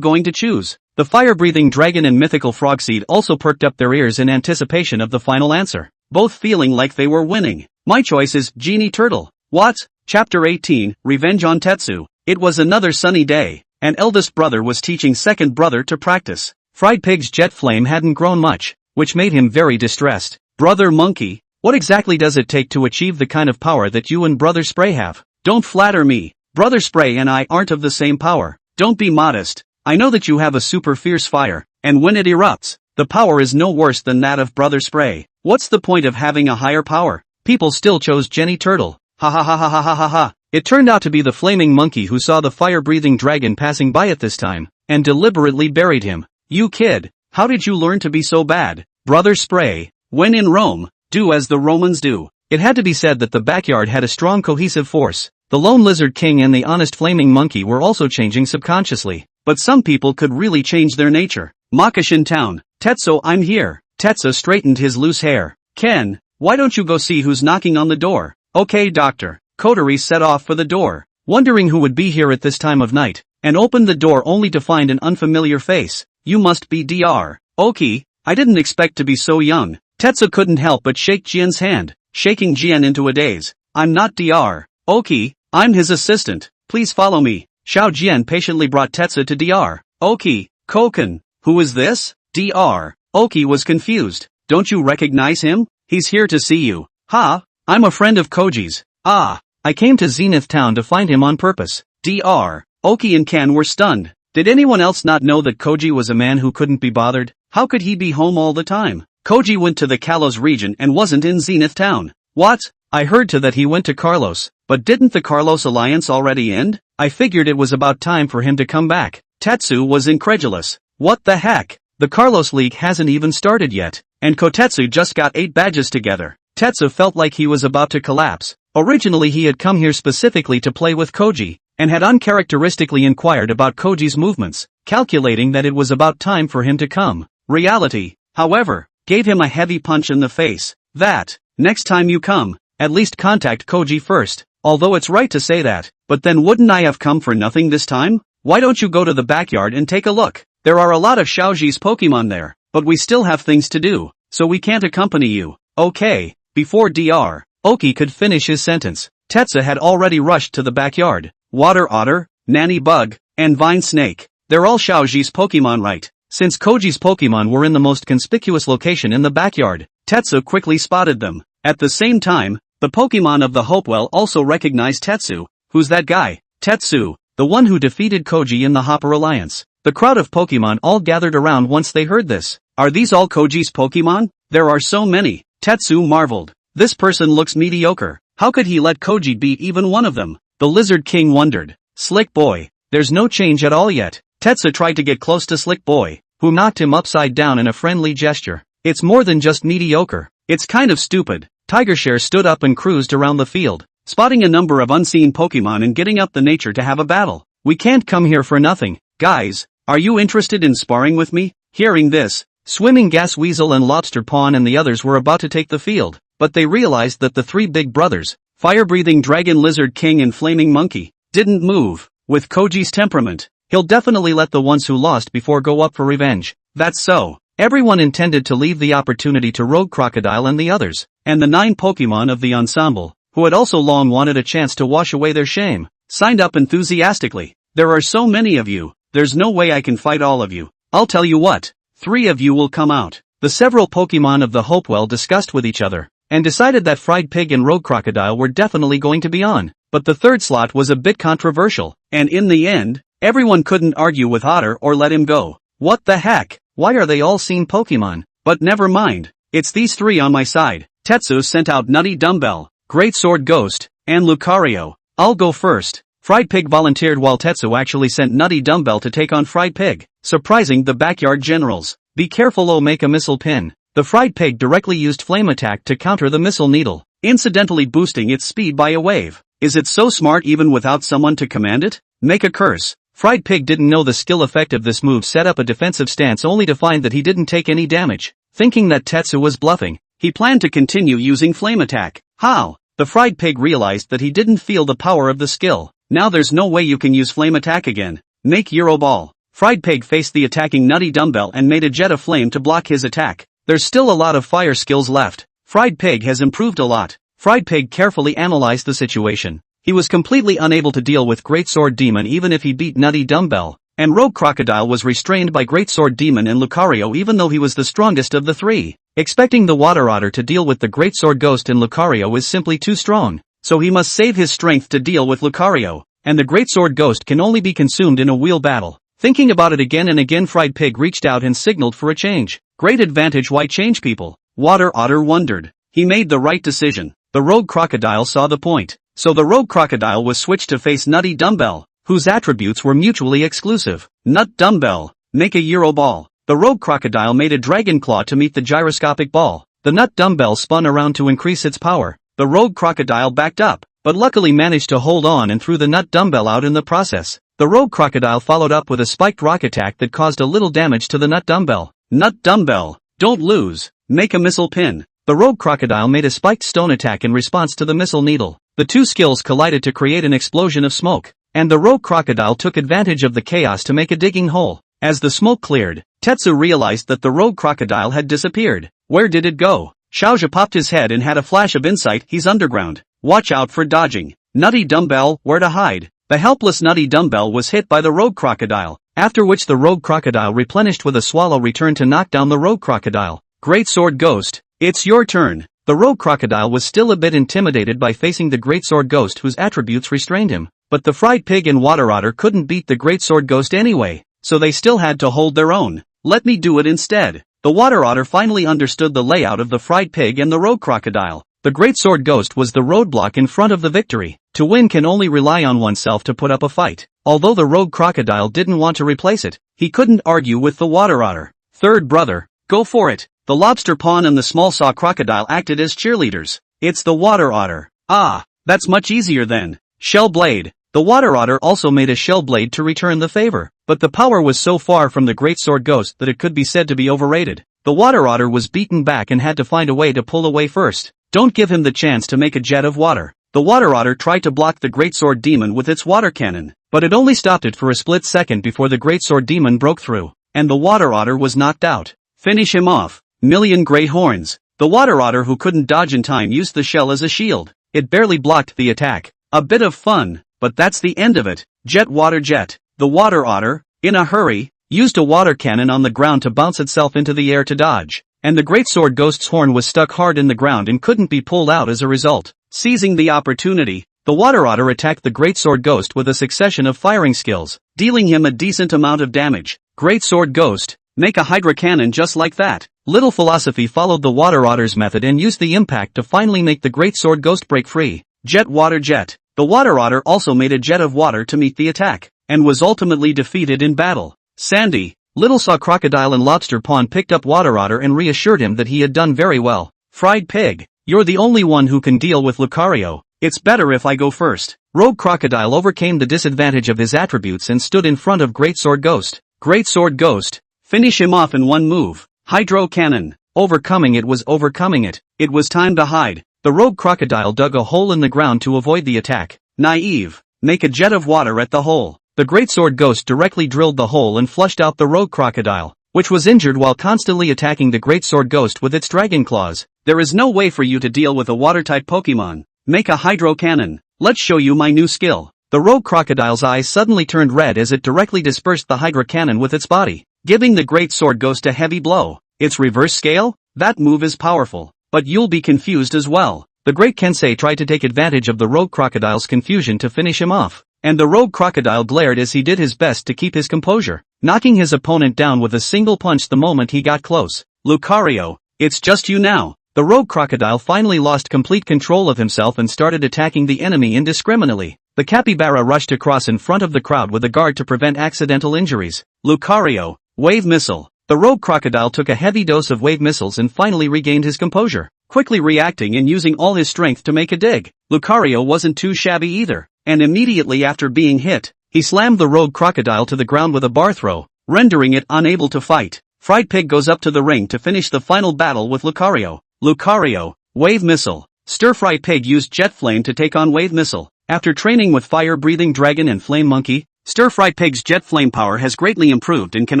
going to choose? The fire-breathing dragon and Mythical Frogseed also perked up their ears in anticipation of the final answer, both feeling like they were winning. My choice is Genie Turtle. What? Chapter 18, Revenge on Tetsu. It was another sunny day, and eldest brother was teaching second brother to practice. Fried Pig's jet flame hadn't grown much, which made him very distressed. Brother Monkey, what exactly does it take to achieve the kind of power that you and Brother Spray have? Don't flatter me. Brother Spray and I aren't of the same power. Don't be modest. I know that you have a super fierce fire, and when it erupts, the power is no worse than that of Brother Spray. What's the point of having a higher power? People still chose Jenny Turtle. Ha ha ha ha ha ha ha ha. It turned out to be the flaming monkey who saw the fire-breathing dragon passing by at this time, and deliberately buried him. You kid, how did you learn to be so bad? Brother Spray, when in Rome, do as the Romans do. It had to be said that the backyard had a strong cohesive force. The lone lizard king and the honest flaming monkey were also changing subconsciously. But some people could really change their nature. Makashin Town. Tetsu, I'm here. Tetsu straightened his loose hair. Ken, why don't you go see who's knocking on the door? Okay, doctor. Kotori set off for the door, wondering who would be here at this time of night, and opened the door only to find an unfamiliar face. You must be Dr. Oki. I didn't expect to be so young. Tetsu couldn't help but shake Jian's hand, shaking Jian into a daze. I'm not Dr. Oki, I'm his assistant. Please follow me. Xiao Jian patiently brought Tetsu to Dr. Oki. Koken, who is this? Dr. Oki was confused. Don't you recognize him? He's here to see you. Ha, I'm a friend of Koji's. Ah, I came to Zenith Town to find him on purpose. Dr. Oki and Ken were stunned. Did anyone else not know that Koji was a man who couldn't be bothered? How could he be home all the time? Koji went to the Kalos region and wasn't in Zenith Town. What? I heard that he went to Carlos, but didn't the Carlos alliance already end? I figured it was about time for him to come back. Tetsu was incredulous. What the heck? The Carlos League hasn't even started yet, and Kotetsu just got 8 badges together. Tetsu felt like he was about to collapse. Originally he had come here specifically to play with Koji, and had uncharacteristically inquired about Koji's movements, calculating that it was about time for him to come. Reality, however, gave him a heavy punch in the face. That, next time you come, at least contact Koji first. Although it's right to say that, but then wouldn't I have come for nothing this time? Why don't you go to the backyard and take a look? There are a lot of Xiaoji's Pokemon there, but we still have things to do, so we can't accompany you. Okay. Before Dr. Oki could finish his sentence, Tetsu had already rushed to the backyard. Water Otter, Nanny Bug, and Vine Snake. They're all Xiaoji's Pokemon, right? Since Koji's Pokemon were in the most conspicuous location in the backyard, Tetsu quickly spotted them. At the same time, the Pokemon of the Hopewell also recognized Tetsu. Who's that guy? Tetsu, the one who defeated Koji in the Hopper Alliance. The crowd of Pokemon all gathered around once they heard this. Are these all Koji's Pokemon? There are so many. Tetsu marveled. This person looks mediocre. How could he let Koji beat even one of them? The Lizard King wondered. Slick Boy, there's no change at all yet. Tetsu tried to get close to Slick Boy, who knocked him upside down in a friendly gesture. It's more than just mediocre. It's kind of stupid. Tigershare stood up and cruised around the field, spotting a number of unseen Pokemon and getting up the nature to have a battle. We can't come here for nothing. Guys, are you interested in sparring with me? Hearing this, Swimming Gas Weasel and Lobster Pawn and the others were about to take the field, but they realized that the three big brothers, Fire-Breathing Dragon Lizard King and Flaming Monkey, didn't move. With Koji's temperament, he'll definitely let the ones who lost before go up for revenge. That's so. Everyone intended to leave the opportunity to Rogue Crocodile and the others, and the 9 Pokemon of the ensemble, who had also long wanted a chance to wash away their shame, signed up enthusiastically. There are so many of you, there's no way I can fight all of you. I'll tell you what, 3 of you will come out. The several Pokemon of the Hopewell discussed with each other, and decided that Fried Pig and Rogue Crocodile were definitely going to be on. But the third slot was a bit controversial, and in the end, everyone couldn't argue with Otter or let him go. What the heck? Why are they all seen Pokemon? But never mind, it's these 3 on my side. Tetsu sent out Nutty Dumbbell, Great Sword Ghost, and Lucario. I'll go first. Fried Pig volunteered while Tetsu actually sent Nutty Dumbbell to take on Fried Pig, surprising the backyard generals. Be careful, oh, make a missile pin. The Fried Pig directly used Flame Attack to counter the missile needle, incidentally boosting its speed by a wave. Is it so smart even without someone to command it? Make a curse. Fried Pig didn't know the skill effect of this move, set up a defensive stance only to find that he didn't take any damage. Thinking that Tetsu was bluffing, he planned to continue using Flame Attack. How? The Fried Pig realized that he didn't feel the power of the skill. Now there's no way you can use Flame Attack again. Make Euro Ball. Fried Pig faced the attacking Nutty Dumbbell and made a jet of flame to block his attack. There's still a lot of fire skills left. Fried Pig has improved a lot. Fried Pig carefully analyzed the situation. He was completely unable to deal with Great Sword Demon even if he beat Nutty Dumbbell, and Rogue Crocodile was restrained by Great Sword Demon and Lucario even though he was the strongest of the 3. Expecting the Water Otter to deal with the Great Sword Ghost and Lucario is simply too strong, so he must save his strength to deal with Lucario, and the Great Sword Ghost can only be consumed in a wheel battle. Thinking about it again and again, Fried Pig reached out and signaled for a change. Great advantage, why change people? Water Otter wondered. He made the right decision. The Rogue Crocodile saw the point. So the Rogue Crocodile was switched to face Nutty Dumbbell, whose attributes were mutually exclusive. Nut Dumbbell, make a Euro Ball. The Rogue Crocodile made a Dragon Claw to meet the gyroscopic ball. The Nut Dumbbell spun around to increase its power. The Rogue Crocodile backed up, but luckily managed to hold on and threw the Nut Dumbbell out in the process. The Rogue Crocodile followed up with a spiked rock attack that caused a little damage to the Nut Dumbbell. Nut Dumbbell, don't lose, make a Missile Pin. The Rogue Crocodile made a spiked stone attack in response to the missile needle. The 2 skills collided to create an explosion of smoke, and the Rogue Crocodile took advantage of the chaos to make a digging hole. As the smoke cleared, Tetsu realized that the Rogue Crocodile had disappeared. Where did it go? Xiaoxia popped his head and had a flash of insight. He's underground. Watch out for dodging. Nutty Dumbbell, where to hide? The helpless Nutty Dumbbell was hit by the Rogue Crocodile, after which the Rogue Crocodile replenished with a swallow return to knock down the Rogue Crocodile. Great Sword Ghost, it's your turn. The Rogue Crocodile was still a bit intimidated by facing the Great Sword Ghost whose attributes restrained him, but the Fried Pig and Water Otter couldn't beat the Great Sword Ghost anyway, so they still had to hold their own. Let me do it instead. The Water Otter finally understood the layout of the Fried Pig and the Rogue Crocodile. The Great Sword Ghost was the roadblock in front of the victory. To win can only rely on oneself to put up a fight. Although the Rogue Crocodile didn't want to replace it, he couldn't argue with the Water Otter. Third brother, go for it. The Lobster Pawn and the Small Saw Crocodile acted as cheerleaders. It's the Water Otter. Ah, that's much easier then. Shell Blade. The Water Otter also made a Shell Blade to return the favor, but the power was so far from the Great Sword Ghost that it could be said to be overrated. The Water Otter was beaten back and had to find a way to pull away first. Don't give him the chance to make a jet of water. The Water Otter tried to block the Great Sword Demon with its water cannon, but it only stopped it for a split second before the Great Sword Demon broke through, and the Water Otter was knocked out. Finish him off. Million Great Horns. The Water Otter, who couldn't dodge in time, used the shell as a shield. It barely blocked the attack. A bit of fun, but that's the end of it. Jet Water Jet. The Water Otter, in a hurry, used a water cannon on the ground to bounce itself into the air to dodge, and the Great Sword Ghost's horn was stuck hard in the ground and couldn't be pulled out as a result. Seizing the opportunity, the Water Otter attacked the Great Sword Ghost with a succession of firing skills, dealing him a decent amount of damage. Great Sword Ghost, make a Hydra Cannon just like that. Little Philosophy followed the Water Otter's method and used the impact to finally make the Great Sword Ghost break free. Jet Water Jet. The Water Otter also made a jet of water to meet the attack, and was ultimately defeated in battle. Sandy. Little Saw Crocodile and Lobster Pawn picked up Water Otter and reassured him that he had done very well. Fried Pig. You're the only one who can deal with Lucario. It's better if I go first. Rogue Crocodile overcame the disadvantage of his attributes and stood in front of Greatsword Ghost. Greatsword Ghost. Finish him off in one move. Hydro Cannon. Overcoming it was overcoming it. It was time to hide. The Rogue Crocodile dug a hole in the ground to avoid the attack. Naive. Make a jet of water at the hole. The Greatsword Ghost directly drilled the hole and flushed out the Rogue Crocodile, which was injured while constantly attacking the Greatsword Ghost with its dragon claws. There is no way for you to deal with a water-type Pokemon. Make a Hydro Cannon. Let's show you my new skill. The Rogue Crocodile's eyes suddenly turned red as it directly dispersed the Hydro Cannon with its body, giving the Greatsword Ghost a heavy blow. Its reverse scale? That move is powerful. But you'll be confused as well. The Great Kensei tried to take advantage of the Rogue Crocodile's confusion to finish him off, and the Rogue Crocodile glared as he did his best to keep his composure, knocking his opponent down with a single punch the moment he got close. Lucario, it's just you now. The Rogue Crocodile finally lost complete control of himself and started attacking the enemy indiscriminately. The capybara rushed across in front of the crowd with a guard to prevent accidental injuries. Lucario, Wave Missile. The Rogue Crocodile took a heavy dose of wave missiles and finally regained his composure, quickly reacting and using all his strength to make a dig. Lucario wasn't too shabby either, and immediately after being hit, he slammed the Rogue Crocodile to the ground with a bar throw, rendering it unable to fight. Fried Pig goes up to the ring to finish the final battle with Lucario. Lucario, Wave Missile. Stir-Fry Pig used Jet Flame to take on Wave Missile. After training with Fire-Breathing Dragon and Flame Monkey, Stir-Fry Pig's Jet Flame power has greatly improved and can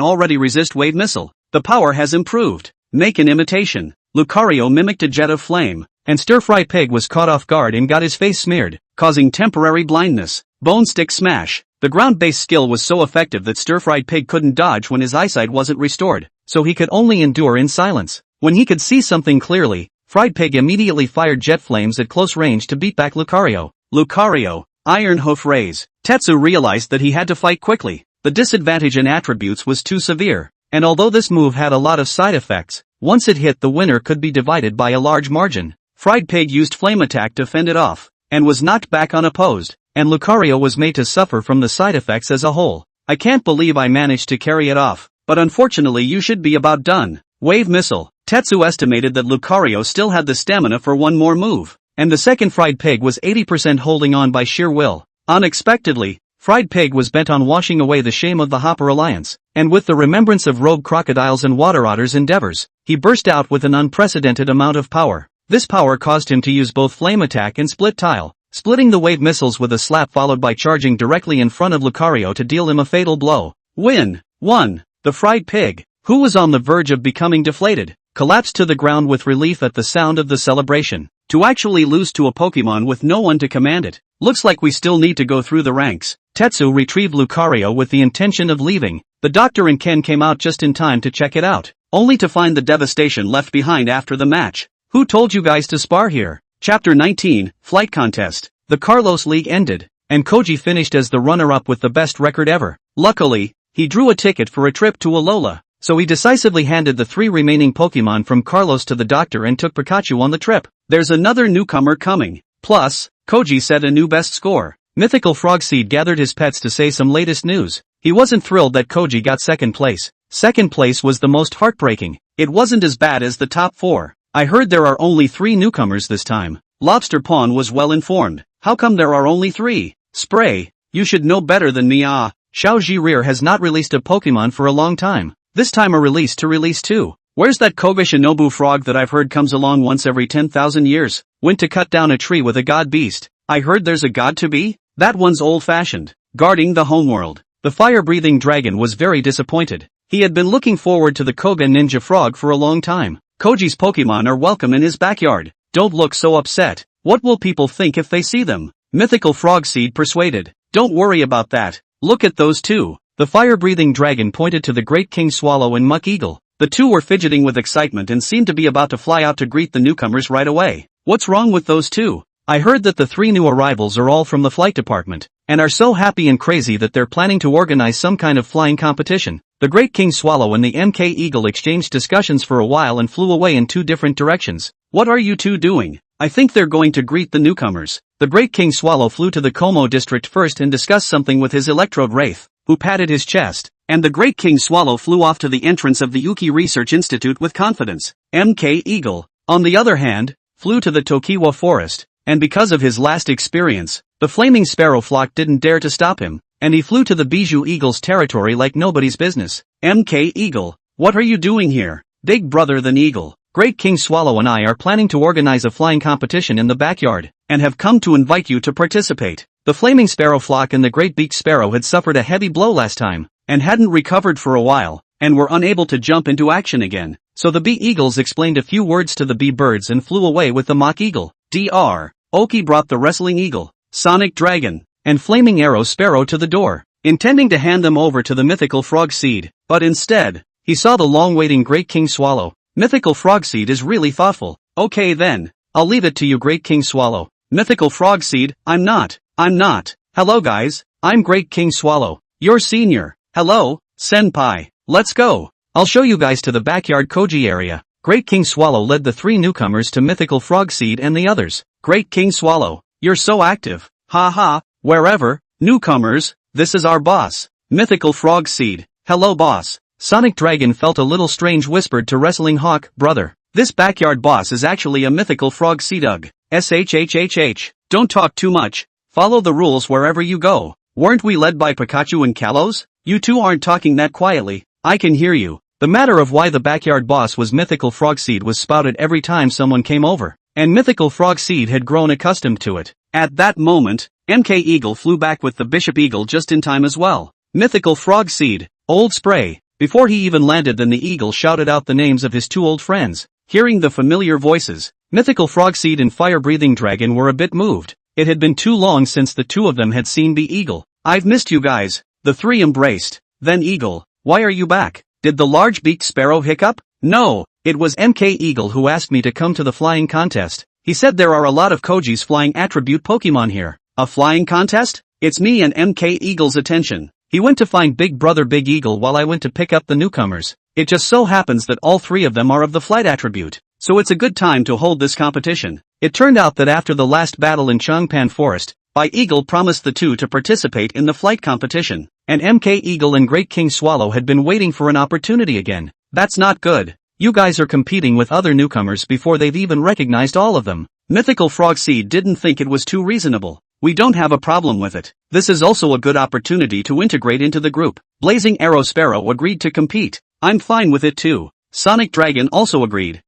already resist Wave Missile. The power has improved. Make an imitation. Lucario mimicked a jet of flame, and Stir-Fry Pig was caught off guard and got his face smeared, causing temporary blindness. Bone Stick Smash. The ground-based skill was so effective that Stir-Fried Pig couldn't dodge when his eyesight wasn't restored, so he could only endure in silence. When he could see something clearly, Fried Pig immediately fired jet flames at close range to beat back Lucario. Lucario, Iron Hoof Raise. Tetsu realized that he had to fight quickly. The disadvantage in attributes was too severe, and although this move had a lot of side effects, once it hit the winner could be divided by a large margin. Fried Pig used Flame Attack to fend it off, and was knocked back unopposed, and Lucario was made to suffer from the side effects as a whole. I can't believe I managed to carry it off, but unfortunately you should be about done. Wave Missile. Tetsu estimated that Lucario still had the stamina for one more move, and the second Fried Pig was 80% holding on by sheer will. Unexpectedly, Fried Pig was bent on washing away the shame of the Hopper Alliance, and with the remembrance of Rogue Crocodile's and Water Otter's endeavors, he burst out with an unprecedented amount of power. This power caused him to use both Flame Attack and Split Tile, splitting the wave missiles with a slap followed by charging directly in front of Lucario to deal him a fatal blow. Win! 1. The Fried Pig, who was on the verge of becoming deflated, collapsed to the ground with relief at the sound of the celebration. To actually lose to a Pokemon with no one to command it, looks like we still need to go through the ranks. Tetsu retrieved Lucario with the intention of leaving. The doctor and Ken came out just in time to check it out, only to find the devastation left behind after the match. Who told you guys to spar here? Chapter 19, Flight Contest. The Carlos League ended, and Koji finished as the runner-up with the best record ever. Luckily, he drew a ticket for a trip to Alola, so he decisively handed the 3 remaining Pokemon from Carlos to the doctor and took Pikachu on the trip. There's another newcomer coming. Plus, Koji set a new best score. Mythical Frogseed gathered his pets to say some latest news. He wasn't thrilled that Koji got second place. Second place was the most heartbreaking. It wasn't as bad as the top 4. I heard there are only 3 newcomers this time. Lobster Pawn was well informed. How come there are only 3? Spray, you should know better than me. Xiao Jirir has not released a Pokemon for a long time. This time a release to release 2. Where's that Koga Shinobu frog that I've heard comes along once every 10,000 years? Went to cut down a tree with a god beast. I heard there's a god to be? That one's old-fashioned. Guarding the homeworld. The fire-breathing dragon was very disappointed. He had been looking forward to the Koga ninja frog for a long time. Koji's Pokemon are welcome in his backyard. Don't look so upset. What will people think if they see them? Mythical Frogseed persuaded. Don't worry about that. Look at those 2. The fire-breathing dragon pointed to the Great King Swallow and Muck Eagle. The 2 were fidgeting with excitement and seemed to be about to fly out to greet the newcomers right away. What's wrong with those 2? I heard that the 3 new arrivals are all from the flight department, and are so happy and crazy that they're planning to organize some kind of flying competition. The Great King Swallow and the MK Eagle exchanged discussions for a while and flew away in 2 different directions. What are you 2 doing? I think they're going to greet the newcomers. The Great King Swallow flew to the Como district first and discussed something with his Electrode Wraith, who patted his chest, and the Great King Swallow flew off to the entrance of the Yuki Research Institute with confidence. MK Eagle, on the other hand, flew to the Tokiwa forest, and because of his last experience, the flaming sparrow flock didn't dare to stop him, and he flew to the Bijou Eagle's territory like nobody's business. MK Eagle, what are you doing here? Big brother than Eagle, Great King Swallow and I are planning to organize a flying competition in the backyard, and have come to invite you to participate. The flaming sparrow flock and the great beaked sparrow had suffered a heavy blow last time, and hadn't recovered for a while, and were unable to jump into action again. So the bee eagles explained a few words to the bee birds and flew away with the mock eagle. Dr. Oki brought the wrestling eagle, sonic dragon, and flaming arrow sparrow to the door, intending to hand them over to the mythical frog seed, but instead, he saw the long-waiting Great King Swallow. Mythical frog seed is really thoughtful. Okay then, I'll leave it to you, Great King Swallow. Mythical frog seed, I'm not. Hello guys, I'm Great King Swallow, your senior. Hello, senpai. Let's go. I'll show you guys to the backyard Koji area. Great King Swallow led the three newcomers to Mythical Frog Seed and the others. Great King Swallow, you're so active. Haha, wherever. Newcomers, this is our boss, Mythical Frog Seed. Hello boss. Sonic Dragon felt a little strange, whispered to Wrestling Hawk, brother. This backyard boss is actually a Mythical Frog Seed. Ugh. SHHHH. Don't talk too much. Follow the rules wherever you go. Weren't we led by Pikachu and Kalos? You two aren't talking that quietly. I can hear you. The matter of why the backyard boss was Mythical Frog Seed was spouted every time someone came over, and Mythical Frog Seed had grown accustomed to it. At that moment, MK Eagle flew back with the Bishop Eagle just in time as well. Mythical Frog Seed, old spray. Before he even landed, then the eagle shouted out the names of his two old friends. Hearing the familiar voices, Mythical Frog Seed and Fire-Breathing Dragon were a bit moved. It had been too long since the two of them had seen the eagle. I've missed you guys. The three embraced. Then Eagle, why are you back? Did the large-beaked sparrow hiccup? No, it was MK Eagle who asked me to come to the flying contest. He said there are a lot of Koji's flying attribute Pokemon here. A flying contest? It's me and MK Eagle's attention. He went to find Big Brother Big Eagle while I went to pick up the newcomers. It just so happens that all three of them are of the flight attribute, so it's a good time to hold this competition. It turned out that after the last battle in Changpan Forest, Eagle promised the two to participate in the flight competition, and MK Eagle and Great King Swallow had been waiting for an opportunity again. That's not good. You guys are competing with other newcomers before they've even recognized all of them. Mythical Frog Seed didn't think it was too reasonable. We don't have a problem with it. This is also a good opportunity to integrate into the group. Blazing Arrow Sparrow agreed to compete. I'm fine with it too. Sonic Dragon also agreed.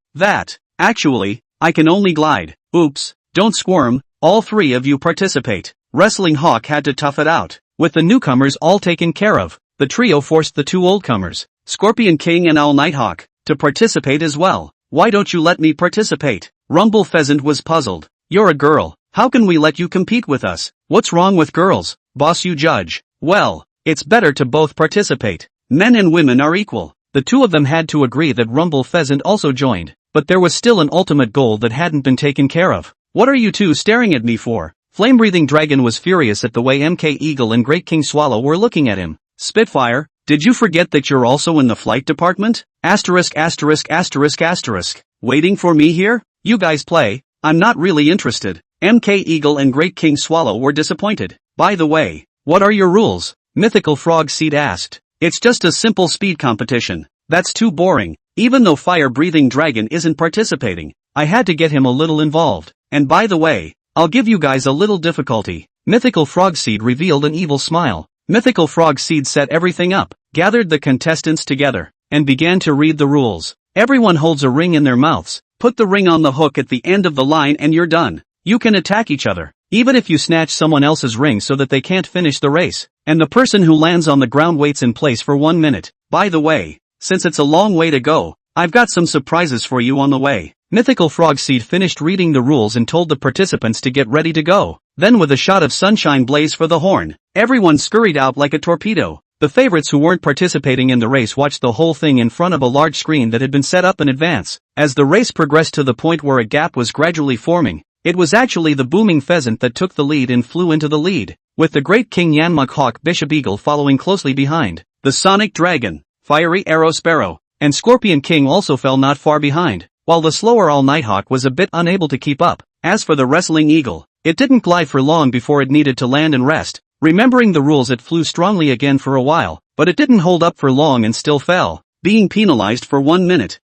Actually, I can only glide. Oops, don't squirm, all three of you participate. Wrestling Hawk had to tough it out. With the newcomers all taken care of, the trio forced the two oldcomers, Scorpion King and Owl Nighthawk, to participate as well. Why don't you let me participate? Rumble Pheasant was puzzled. You're a girl. How can we let you compete with us? What's wrong with girls? Boss, you judge. Well, it's better to both participate. Men and women are equal. The two of them had to agree that Rumble Pheasant also joined, but there was still an ultimate goal that hadn't been taken care of. What are you two staring at me for? Flame-Breathing Dragon was furious at the way MK Eagle and Great King Swallow were looking at him. Spitfire, did you forget that you're also in the flight department? Asterisk. Waiting for me here? You guys play. I'm not really interested. MK Eagle and Great King Swallow were disappointed. By the way, what are your rules? Mythical Frog Seed asked. It's just a simple speed competition. That's too boring. Even though Fire-Breathing Dragon isn't participating, I had to get him a little involved. And by the way, I'll give you guys a little difficulty. Mythical Frog Seed revealed an evil smile. Mythical Frog Seed set everything up, gathered the contestants together, and began to read the rules. Everyone holds a ring in their mouths. Put the ring on the hook at the end of the line and you're done. You can attack each other, even if you snatch someone else's ring so that they can't finish the race. And the person who lands on the ground waits in place for 1 minute. By the way, since it's a long way to go, I've got some surprises for you on the way. Mythical Frog Seed finished reading the rules and told the participants to get ready to go. Then with a shot of sunshine blaze for the horn, everyone scurried out like a torpedo. The favorites who weren't participating in the race watched the whole thing in front of a large screen that had been set up in advance. As the race progressed to the point where a gap was gradually forming, it was actually the booming pheasant that took the lead and flew into the lead, with the Great King Yanmuk Hawk Bishop Eagle following closely behind. The Sonic Dragon, Fiery Arrow Sparrow, and Scorpion King also fell not far behind, while the slower All Nighthawk was a bit unable to keep up. As for the Wrestling Eagle, it didn't glide for long before it needed to land and rest. Remembering the rules, it flew strongly again for a while, but it didn't hold up for long and still fell, being penalized for 1 minute.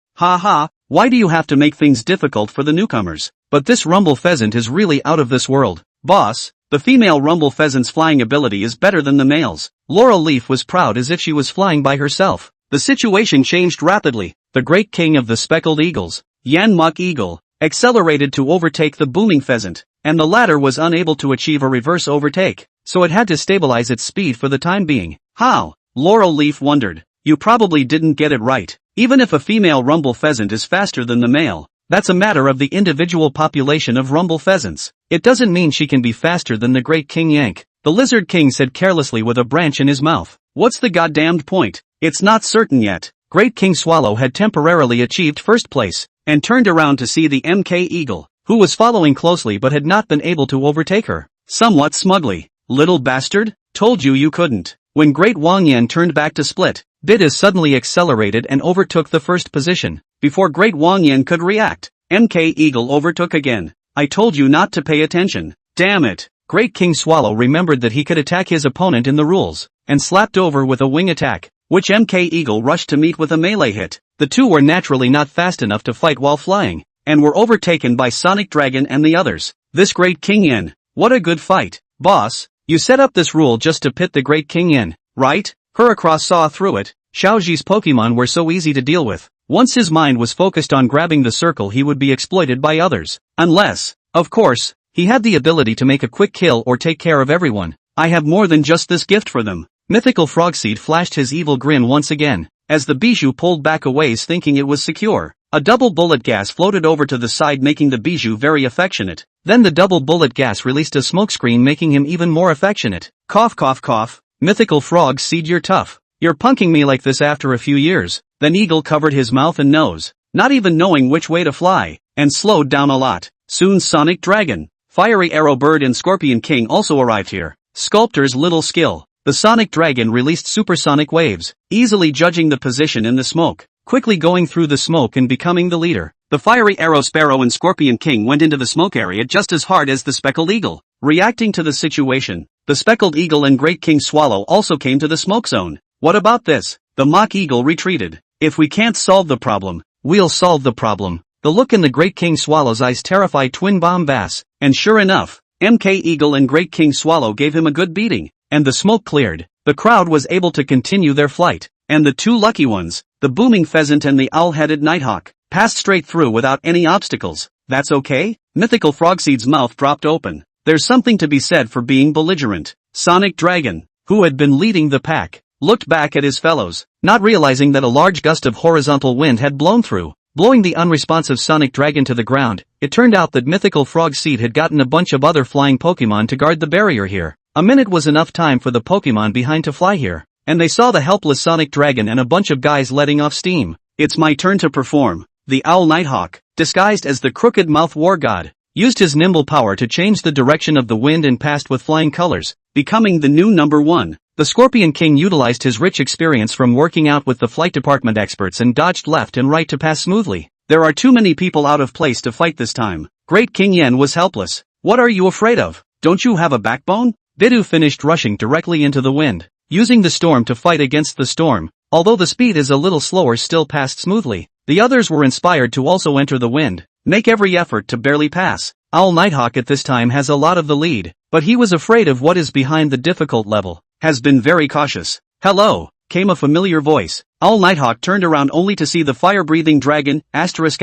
Why do you have to make things difficult for the newcomers? But this rumble pheasant is really out of this world. Boss, the female rumble pheasant's flying ability is better than the male's. Laurel Leaf was proud as if she was flying by herself. The situation changed rapidly. The great king of the speckled eagles, Yan Mok Eagle, accelerated to overtake the booming pheasant, and the latter was unable to achieve a reverse overtake, so it had to stabilize its speed for the time being. How? Laurel Leaf wondered. You probably didn't get it right. Even if a female rumble pheasant is faster than the male, that's a matter of the individual population of rumble pheasants. It doesn't mean she can be faster than the great King Yank, the lizard king said carelessly with a branch in his mouth. What's the goddamned point? It's not certain yet. Great King Swallow had temporarily achieved first place, and turned around to see the MK Eagle, who was following closely but had not been able to overtake her. Somewhat smugly. Little bastard, told you you couldn't. When Great Wang Yan turned back to split, Bidis suddenly accelerated and overtook the first position. Before Great Wang Yan could react, MK Eagle overtook again. I told you not to pay attention. Damn it. Great King Swallow remembered that he could attack his opponent in the rules, and slapped over with a wing attack, which MK Eagle rushed to meet with a melee hit. The two were naturally not fast enough to fight while flying, and were overtaken by Sonic Dragon and the others. This Great King Yin, what a good fight. Boss, you set up this rule just to pit the Great King Yin, right? Heracross saw through it. Xiaoji's Pokemon were so easy to deal with. Once his mind was focused on grabbing the circle, he would be exploited by others. Unless, of course, he had the ability to make a quick kill or take care of everyone. I have more than just this gift for them. Mythical Frogseed flashed his evil grin once again, as the Bijou pulled back a ways thinking it was secure. A double bullet gas floated over to the side, making the Bijou very affectionate. Then the double bullet gas released a smokescreen, making him even more affectionate. Cough cough cough. Mythical Frogseed, you're tough. You're punking me like this after a few years. Then Eagle covered his mouth and nose, not even knowing which way to fly, and slowed down a lot. Soon Sonic Dragon, Fiery Arrow Bird and Scorpion King also arrived here. Sculptor's little skill. The Sonic Dragon released supersonic waves, easily judging the position in the smoke, quickly going through the smoke and becoming the leader. The Fiery Arrow Sparrow and Scorpion King went into the smoke area just as hard as the Speckled Eagle. Reacting to the situation, the Speckled Eagle and Great King Swallow also came to the smoke zone. What about this? The Mock Eagle retreated. If we can't solve the problem, we'll solve the problem. The look in the Great King Swallow's eyes terrified Twin Bomb Bass, and sure enough, MK Eagle and Great King Swallow gave him a good beating, and the smoke cleared. The crowd was able to continue their flight, and the two lucky ones, the booming pheasant and the owl-headed nighthawk, passed straight through without any obstacles. That's okay? Mythical Frogseed's mouth dropped open. There's something to be said for being belligerent. Sonic Dragon, who had been leading the pack, looked back at his fellows, not realizing that a large gust of horizontal wind had blown through, blowing the unresponsive Sonic Dragon to the ground. It turned out that Mythical Frogseed had gotten a bunch of other flying Pokemon to guard the barrier here. A minute was enough time for the Pokemon behind to fly here, and they saw the helpless Sonic Dragon and a bunch of guys letting off steam. It's my turn to perform. The Owl Nighthawk, disguised as the Crooked Mouth War God, used his nimble power to change the direction of the wind and passed with flying colors, becoming the new number one. The Scorpion King utilized his rich experience from working out with the flight department experts and dodged left and right to pass smoothly. There are too many people out of place to fight this time. Great King Yen was helpless. What are you afraid of? Don't you have a backbone? Bidou finished rushing directly into the wind, using the storm to fight against the storm. Although the speed is a little slower, still passed smoothly. The others were inspired to also enter the wind, make every effort to barely pass. Owl Nighthawk at this time has a lot of the lead, but he was afraid of what is behind the difficult level. Has been very cautious. Hello, came a familiar voice. Owl Nighthawk turned around only to see the fire-breathing dragon, asterisk.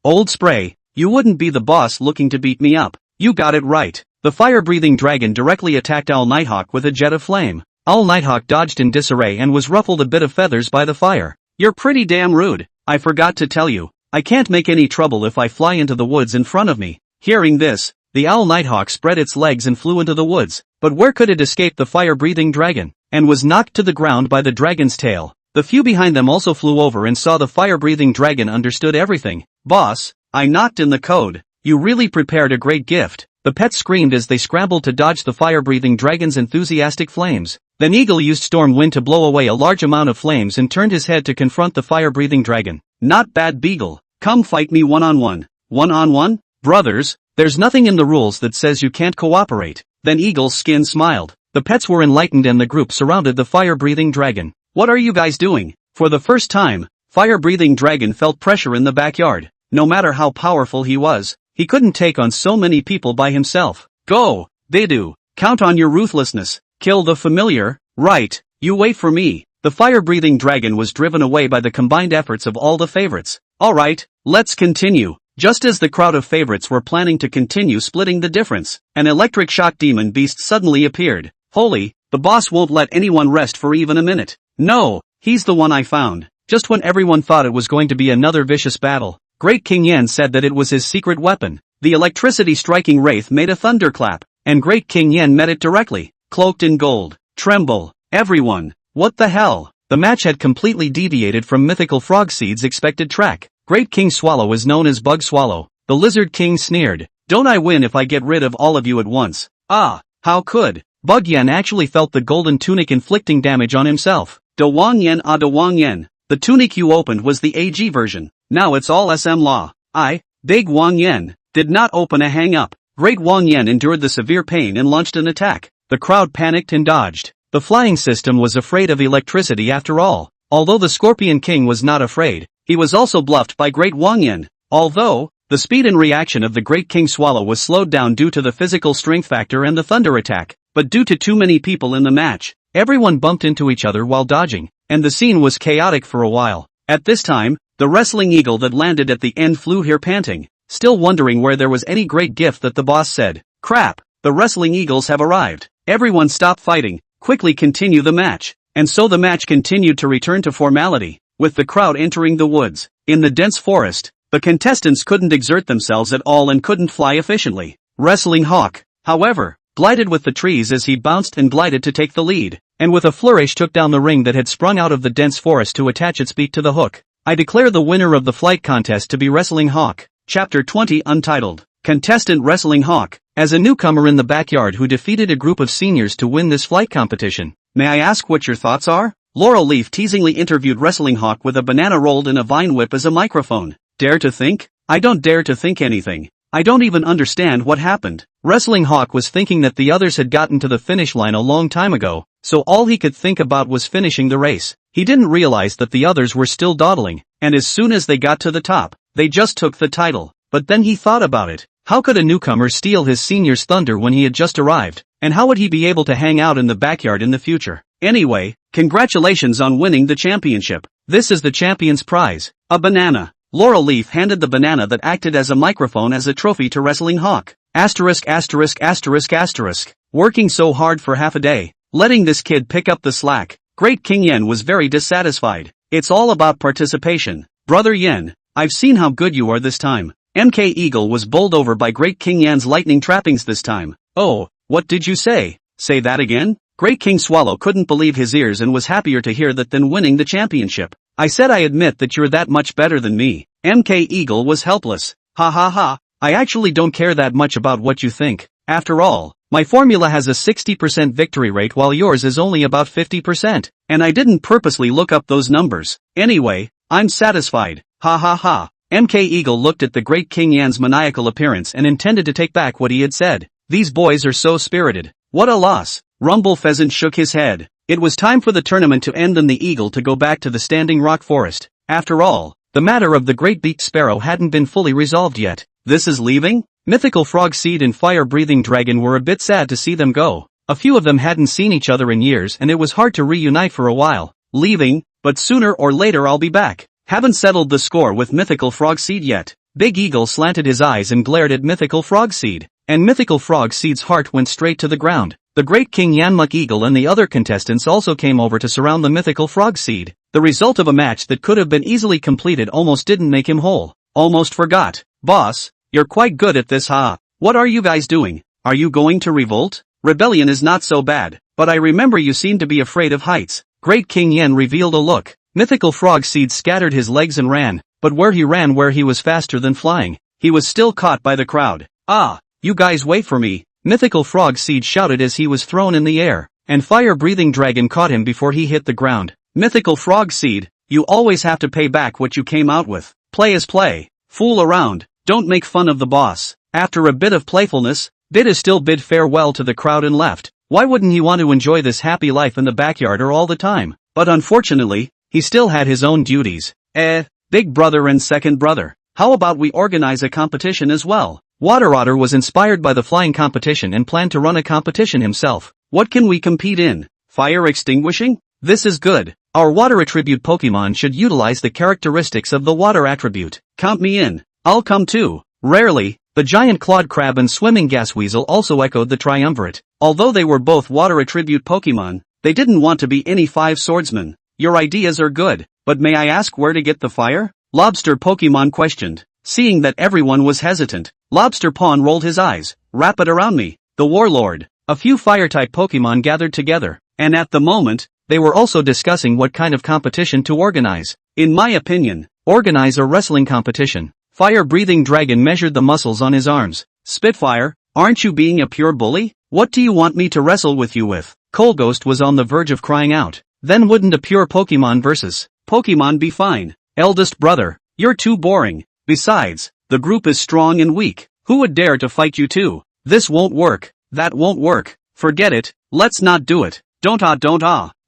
Old Spray, you wouldn't be the boss looking to beat me up. You got it right. The fire-breathing dragon directly attacked Owl Nighthawk with a jet of flame. Owl Nighthawk dodged in disarray and was ruffled a bit of feathers by the fire. You're pretty damn rude. I forgot to tell you. I can't make any trouble if I fly into the woods in front of me. Hearing this, the Owl Nighthawk spread its legs and flew into the woods. But where could it escape the fire-breathing dragon? And was knocked to the ground by the dragon's tail. The few behind them also flew over and saw the fire-breathing dragon understood everything. Boss, I knocked in the code. You really prepared a great gift. The pets screamed as they scrambled to dodge the fire-breathing dragon's enthusiastic flames. Then Eagle used Storm Wind to blow away a large amount of flames and turned his head to confront the fire-breathing dragon. Not bad, Beagle. Come fight me one-on-one. One-on-one? Brothers, there's nothing in the rules that says you can't cooperate. Then Eagle's skin smiled. The pets were enlightened and the group surrounded the fire-breathing dragon. What are you guys doing? For the first time, Fire-breathing dragon felt pressure in the backyard. No matter how powerful he was, he couldn't take on so many people by himself. Go, Dedu. Count on your ruthlessness. Kill the familiar. Right, you wait for me. The fire-breathing dragon was driven away by the combined efforts of all the favorites. Alright, let's continue. Just as the crowd of favorites were planning to continue splitting the difference, an electric shock demon beast suddenly appeared. Holy, the boss won't let anyone rest for even a minute. No, he's the one I found. Just when everyone thought it was going to be another vicious battle, Great King Yen said that it was his secret weapon. The electricity-striking wraith made a thunderclap, and Great King Yen met it directly. Cloaked in gold. Tremble, everyone. What the hell? The match had completely deviated from Mythical Frog Seed's expected track. Great King Swallow is known as Bug Swallow. The Lizard King sneered. Don't I win if I get rid of all of you at once? Ah, how could? Bug Yen actually felt the golden tunic inflicting damage on himself. De Wang Yen ah De Wang Yen. The tunic you opened was the AG version. Now it's all SM law. I, Big Wang Yen, did not open a hang-up. Great Wang Yen endured the severe pain and launched an attack. The crowd panicked and dodged. The flying system was afraid of electricity after all. Although the Scorpion King was not afraid, he was also bluffed by Great Wang Yen. Although, the speed and reaction of the Great King Swallow was slowed down due to the physical strength factor and the thunder attack, but due to too many people in the match, everyone bumped into each other while dodging, and the scene was chaotic for a while. At this time, the wrestling eagle that landed at the end flew here panting, still wondering where there was any great gift that the boss said. Crap, the wrestling eagles have arrived. Everyone stop fighting, quickly continue the match. And so the match continued to return to formality, with the crowd entering the woods. In the dense forest, the contestants couldn't exert themselves at all and couldn't fly efficiently. Wrestling Hawk, however, glided with the trees as he bounced and glided to take the lead, and with a flourish took down the ring that had sprung out of the dense forest to attach its beak to the hook. I declare the winner of the flight contest to be Wrestling Hawk. Chapter 20 Untitled. Contestant Wrestling Hawk, as a newcomer in the backyard who defeated a group of seniors to win this flight competition. May I ask what your thoughts are? Laurel Leaf teasingly interviewed Wrestling Hawk with a banana rolled in a vine whip as a microphone. Dare to think? I don't dare to think anything. I don't even understand what happened. Wrestling Hawk was thinking that the others had gotten to the finish line a long time ago, so all he could think about was finishing the race. He didn't realize that the others were still dawdling, and as soon as they got to the top, they just took the title. But then he thought about it. How could a newcomer steal his senior's thunder when he had just arrived? And how would he be able to hang out in the backyard in the future? Anyway, congratulations on winning the championship. This is the champion's prize. A banana. Laurel Leaf handed the banana that acted as a microphone as a trophy to Wrestling Hawk. Asterisk asterisk asterisk asterisk. Working so hard for half a day, letting this kid pick up the slack. Great King Yen was very dissatisfied. It's all about participation. Brother Yen, I've seen how good you are this time. MK Eagle was bowled over by Great King Yan's lightning trappings this time. Oh, what did you say? Say that again? Great King Swallow couldn't believe his ears and was happier to hear that than winning the championship. I said I admit that you're that much better than me. MK Eagle was helpless. Ha ha ha, I actually don't care that much about what you think. After all, my formula has a 60% victory rate while yours is only about 50%. And I didn't purposely look up those numbers. Anyway, I'm satisfied. Ha ha ha. MK Eagle looked at the Great King Yan's maniacal appearance and intended to take back what he had said. These boys are so spirited. What a loss. Rumble Pheasant shook his head. It was time for the tournament to end and the eagle to go back to the Standing Rock Forest. After all, the matter of the Great Beaked Sparrow hadn't been fully resolved yet. This is leaving? Mythical Frog Seed and Fire-Breathing Dragon were a bit sad to see them go. A few of them hadn't seen each other in years and it was hard to reunite for a while. Leaving, but sooner or later I'll be back. Haven't settled the score with Mythical Frog Seed yet. Big Eagle slanted his eyes and glared at Mythical Frog Seed, and Mythical Frog Seed's heart went straight to the ground. The Great King Yanmuk Eagle and the other contestants also came over to surround the Mythical Frog Seed. The result of a match that could have been easily completed almost didn't make him whole. Almost forgot. Boss, you're quite good at this, huh? What are you guys doing? Are you going to revolt? Rebellion is not so bad, but I remember you seem to be afraid of heights. Great King Yen revealed a look. Mythical Frog Seed scattered his legs and ran, but where he was faster than flying. He was still caught by the crowd. Ah, you guys wait for me. Mythical Frog Seed shouted as he was thrown in the air, and Fire-Breathing Dragon caught him before he hit the ground. Mythical Frog Seed, you always have to pay back what you came out with. Play is play. Fool around, don't make fun of the boss. After a bit of playfulness, Bida still bid farewell to the crowd and left. Why wouldn't he want to enjoy this happy life in the backyard all the time? But unfortunately, he still had his own duties. Big brother and second brother. How about we organize a competition as well? Water Otter was inspired by the flying competition and planned to run a competition himself. What can we compete in? Fire extinguishing? This is good. Our water attribute Pokemon should utilize the characteristics of the water attribute. Count me in. I'll come too. Rarely, the giant clawed crab and swimming gas weasel also echoed the triumvirate. Although they were both water attribute Pokemon, they didn't want to be any five swordsmen. Your ideas are good, but may I ask where to get the fire? Lobster Pokemon questioned. Seeing that everyone was hesitant, Lobster Pawn rolled his eyes. Wrap it around me. The Warlord. A few fire-type Pokemon gathered together, and at the moment, they were also discussing what kind of competition to organize. In my opinion, organize a wrestling competition. Fire-breathing dragon measured the muscles on his arms. Spitfire, aren't you being a pure bully? What do you want me to wrestle with you with? Colghost was on the verge of crying out. Then wouldn't a pure Pokemon versus Pokemon be fine? Eldest brother, you're too boring. Besides, the group is strong and weak. Who would dare to fight you two? This won't work. That won't work. Forget it. Let's not do it. Don't.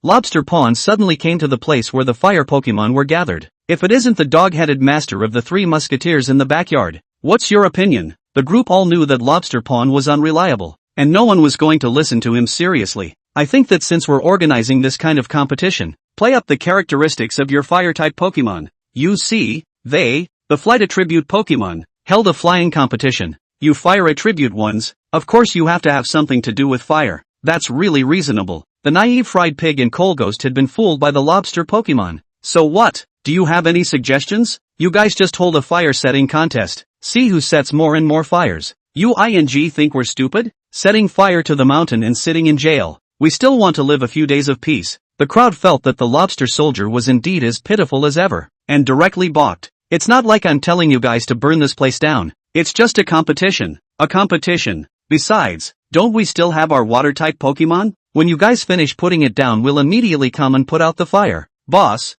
Lobster Pawn suddenly came to the place where the fire Pokemon were gathered. If it isn't the dog-headed master of the Three Musketeers in the backyard. What's your opinion? The group all knew that Lobster Pawn was unreliable, and no one was going to listen to him seriously. I think that since we're organizing this kind of competition, play up the characteristics of your fire-type Pokemon. You see, the flight attribute Pokemon, held a flying competition. You fire attribute ones, of course you have to have something to do with fire. That's really reasonable. The naive Fried Pig and Colghost had been fooled by the lobster Pokemon. So what? Do you have any suggestions? You guys just hold a fire setting contest. See who sets more and more fires. You think we're stupid? Setting fire to the mountain and sitting in jail. We still want to live a few days of peace. The crowd felt that the lobster soldier was indeed as pitiful as ever, and directly balked. It's not like I'm telling you guys to burn this place down. It's just a competition. A competition. Besides, don't we still have our water-type Pokemon? When you guys finish putting it down, we'll immediately come and put out the fire. Boss,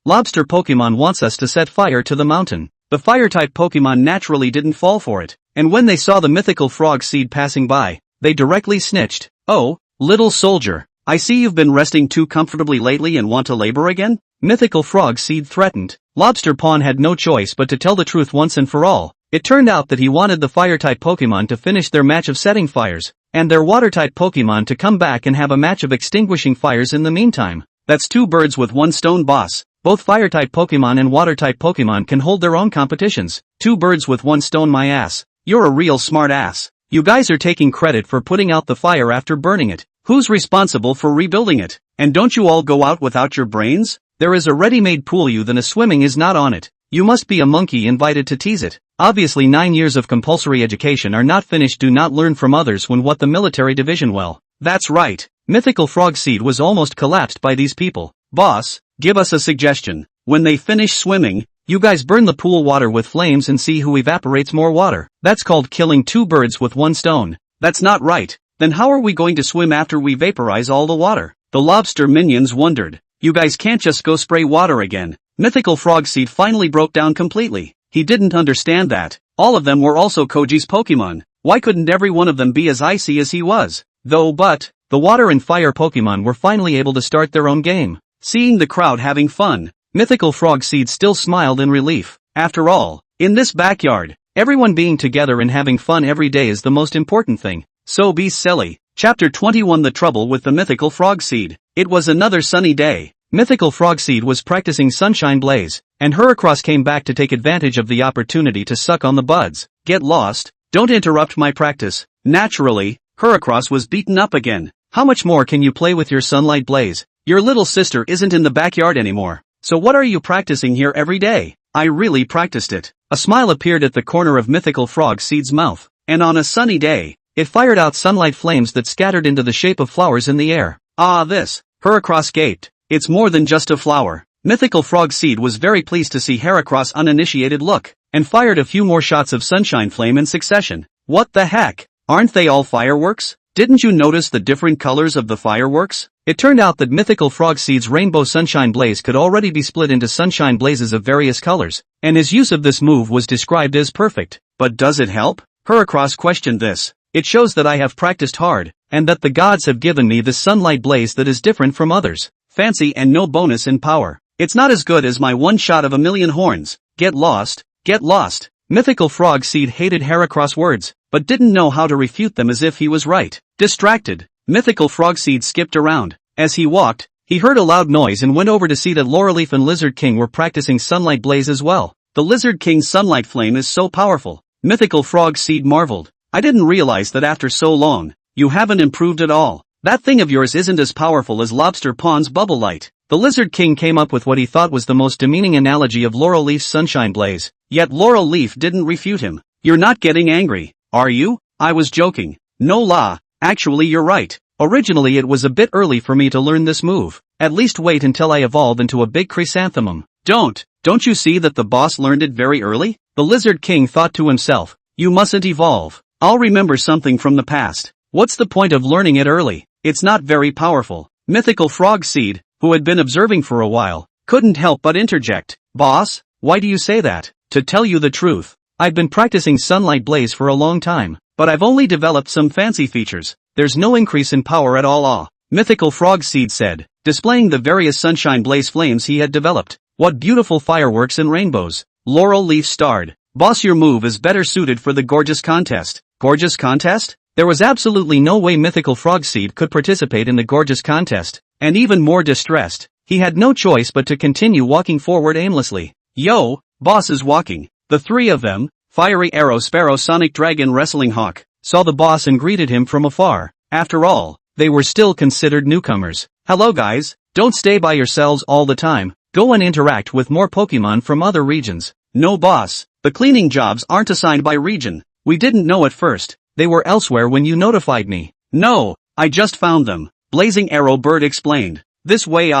Lobster Pokemon wants us to set fire to the mountain. The fire-type Pokemon naturally didn't fall for it, and when they saw the mythical frog seed passing by, they directly snitched. Oh, little soldier, I see you've been resting too comfortably lately and want to labor again? Mythical frog seed threatened. Lobster Pawn had no choice but to tell the truth once and for all. It turned out that he wanted the fire-type Pokemon to finish their match of setting fires, and their water-type Pokemon to come back and have a match of extinguishing fires in the meantime. That's two birds with one stone, boss. Both fire-type Pokemon and water-type Pokemon can hold their own competitions. Two birds with one stone, my ass. You're a real smart ass. You guys are taking credit for putting out the fire after burning it. Who's responsible for rebuilding it? And don't you all go out without your brains? There is a ready-made pool you than a swimming is not on it. You must be a monkey invited to tease it. Obviously 9 years of compulsory education are not finished. Do not learn from others when what the military division. Well, that's right. Mythical Frog Seed was almost collapsed by these people. Boss, give us a suggestion. When they finish swimming, you guys burn the pool water with flames and see who evaporates more water. That's called killing two birds with one stone. That's not right. Then how are we going to swim after we vaporize all the water? The lobster minions wondered. You guys can't just go spray water again. Mythical Frog Seed finally broke down completely. He didn't understand that all of them were also Koji's Pokemon. Why couldn't every one of them be as icy as he was? But the water and fire Pokemon were finally able to start their own game. Seeing the crowd having fun, Mythical Frog Seed still smiled in relief. After all, in this backyard, everyone being together and having fun every day is the most important thing. So be silly. Chapter 21: The Trouble with the Mythical Frog Seed. It was another sunny day. Mythical Frog Seed was practicing Sunshine Blaze, and Heracross came back to take advantage of the opportunity to suck on the buds. Get lost. Don't interrupt my practice. Naturally, Heracross was beaten up again. How much more can you play with your Sunlight Blaze? Your little sister isn't in the backyard anymore. So what are you practicing here every day? I really practiced it. A smile appeared at the corner of Mythical Frog Seed's mouth, and on a sunny day, it fired out sunlight flames that scattered into the shape of flowers in the air. Ah, this! Heracross gaped. It's more than just a flower. Mythical Frog Seed was very pleased to see Heracross' uninitiated look, and fired a few more shots of sunshine flame in succession. What the heck? Aren't they all fireworks? Didn't you notice the different colors of the fireworks? It turned out that Mythical Frog Seed's rainbow sunshine blaze could already be split into sunshine blazes of various colors, and his use of this move was described as perfect. But does it help? Heracross questioned this. It shows that I have practiced hard, and that the gods have given me this sunlight blaze that is different from others. Fancy and no bonus in power. It's not as good as my one shot of a million horns. Get lost, get lost. Mythical Frog Seed hated Heracross words, but didn't know how to refute them as if he was right. Distracted, Mythical Frog Seed skipped around. As he walked, he heard a loud noise and went over to see that Laurelleaf and Lizard King were practicing Sunlight Blaze as well. The Lizard King's Sunlight Flame is so powerful. Mythical Frog Seed marveled. I didn't realize that after so long, you haven't improved at all. That thing of yours isn't as powerful as Lobster Pond's Bubble Light. The Lizard King came up with what he thought was the most demeaning analogy of Laurel Leaf's Sunshine Blaze, yet Laurel Leaf didn't refute him. You're not getting angry, are you? I was joking. No la, actually you're right. Originally it was a bit early for me to learn this move. At least wait until I evolve into a big chrysanthemum. Don't you see that the boss learned it very early? The Lizard King thought to himself, you mustn't evolve. I'll remember something from the past. What's the point of learning it early? It's not very powerful. Mythical Frog Seed, who had been observing for a while, couldn't help but interject. Boss, why do you say that? To tell you the truth, I've been practicing Sunlight Blaze for a long time, but I've only developed some fancy features. There's no increase in power at all. Mythical Frog Seed said, displaying the various Sunshine Blaze flames he had developed. What beautiful fireworks and rainbows. Laurel Leaf starred. Boss, your move is better suited for the gorgeous contest. Gorgeous contest? There was absolutely no way Mythical Frog Seed could participate in the gorgeous contest, and even more distressed, he had no choice but to continue walking forward aimlessly. Yo, boss is walking. The three of them, Fiery Arrow, Sparrow, Sonic Dragon, Wrestling Hawk, saw the boss and greeted him from afar. After all, they were still considered newcomers. Hello guys, don't stay by yourselves all the time, go and interact with more Pokemon from other regions. No boss, the cleaning jobs aren't assigned by region. We didn't know at first. They were elsewhere when you notified me. No, I just found them. Blazing Arrow Bird explained. This way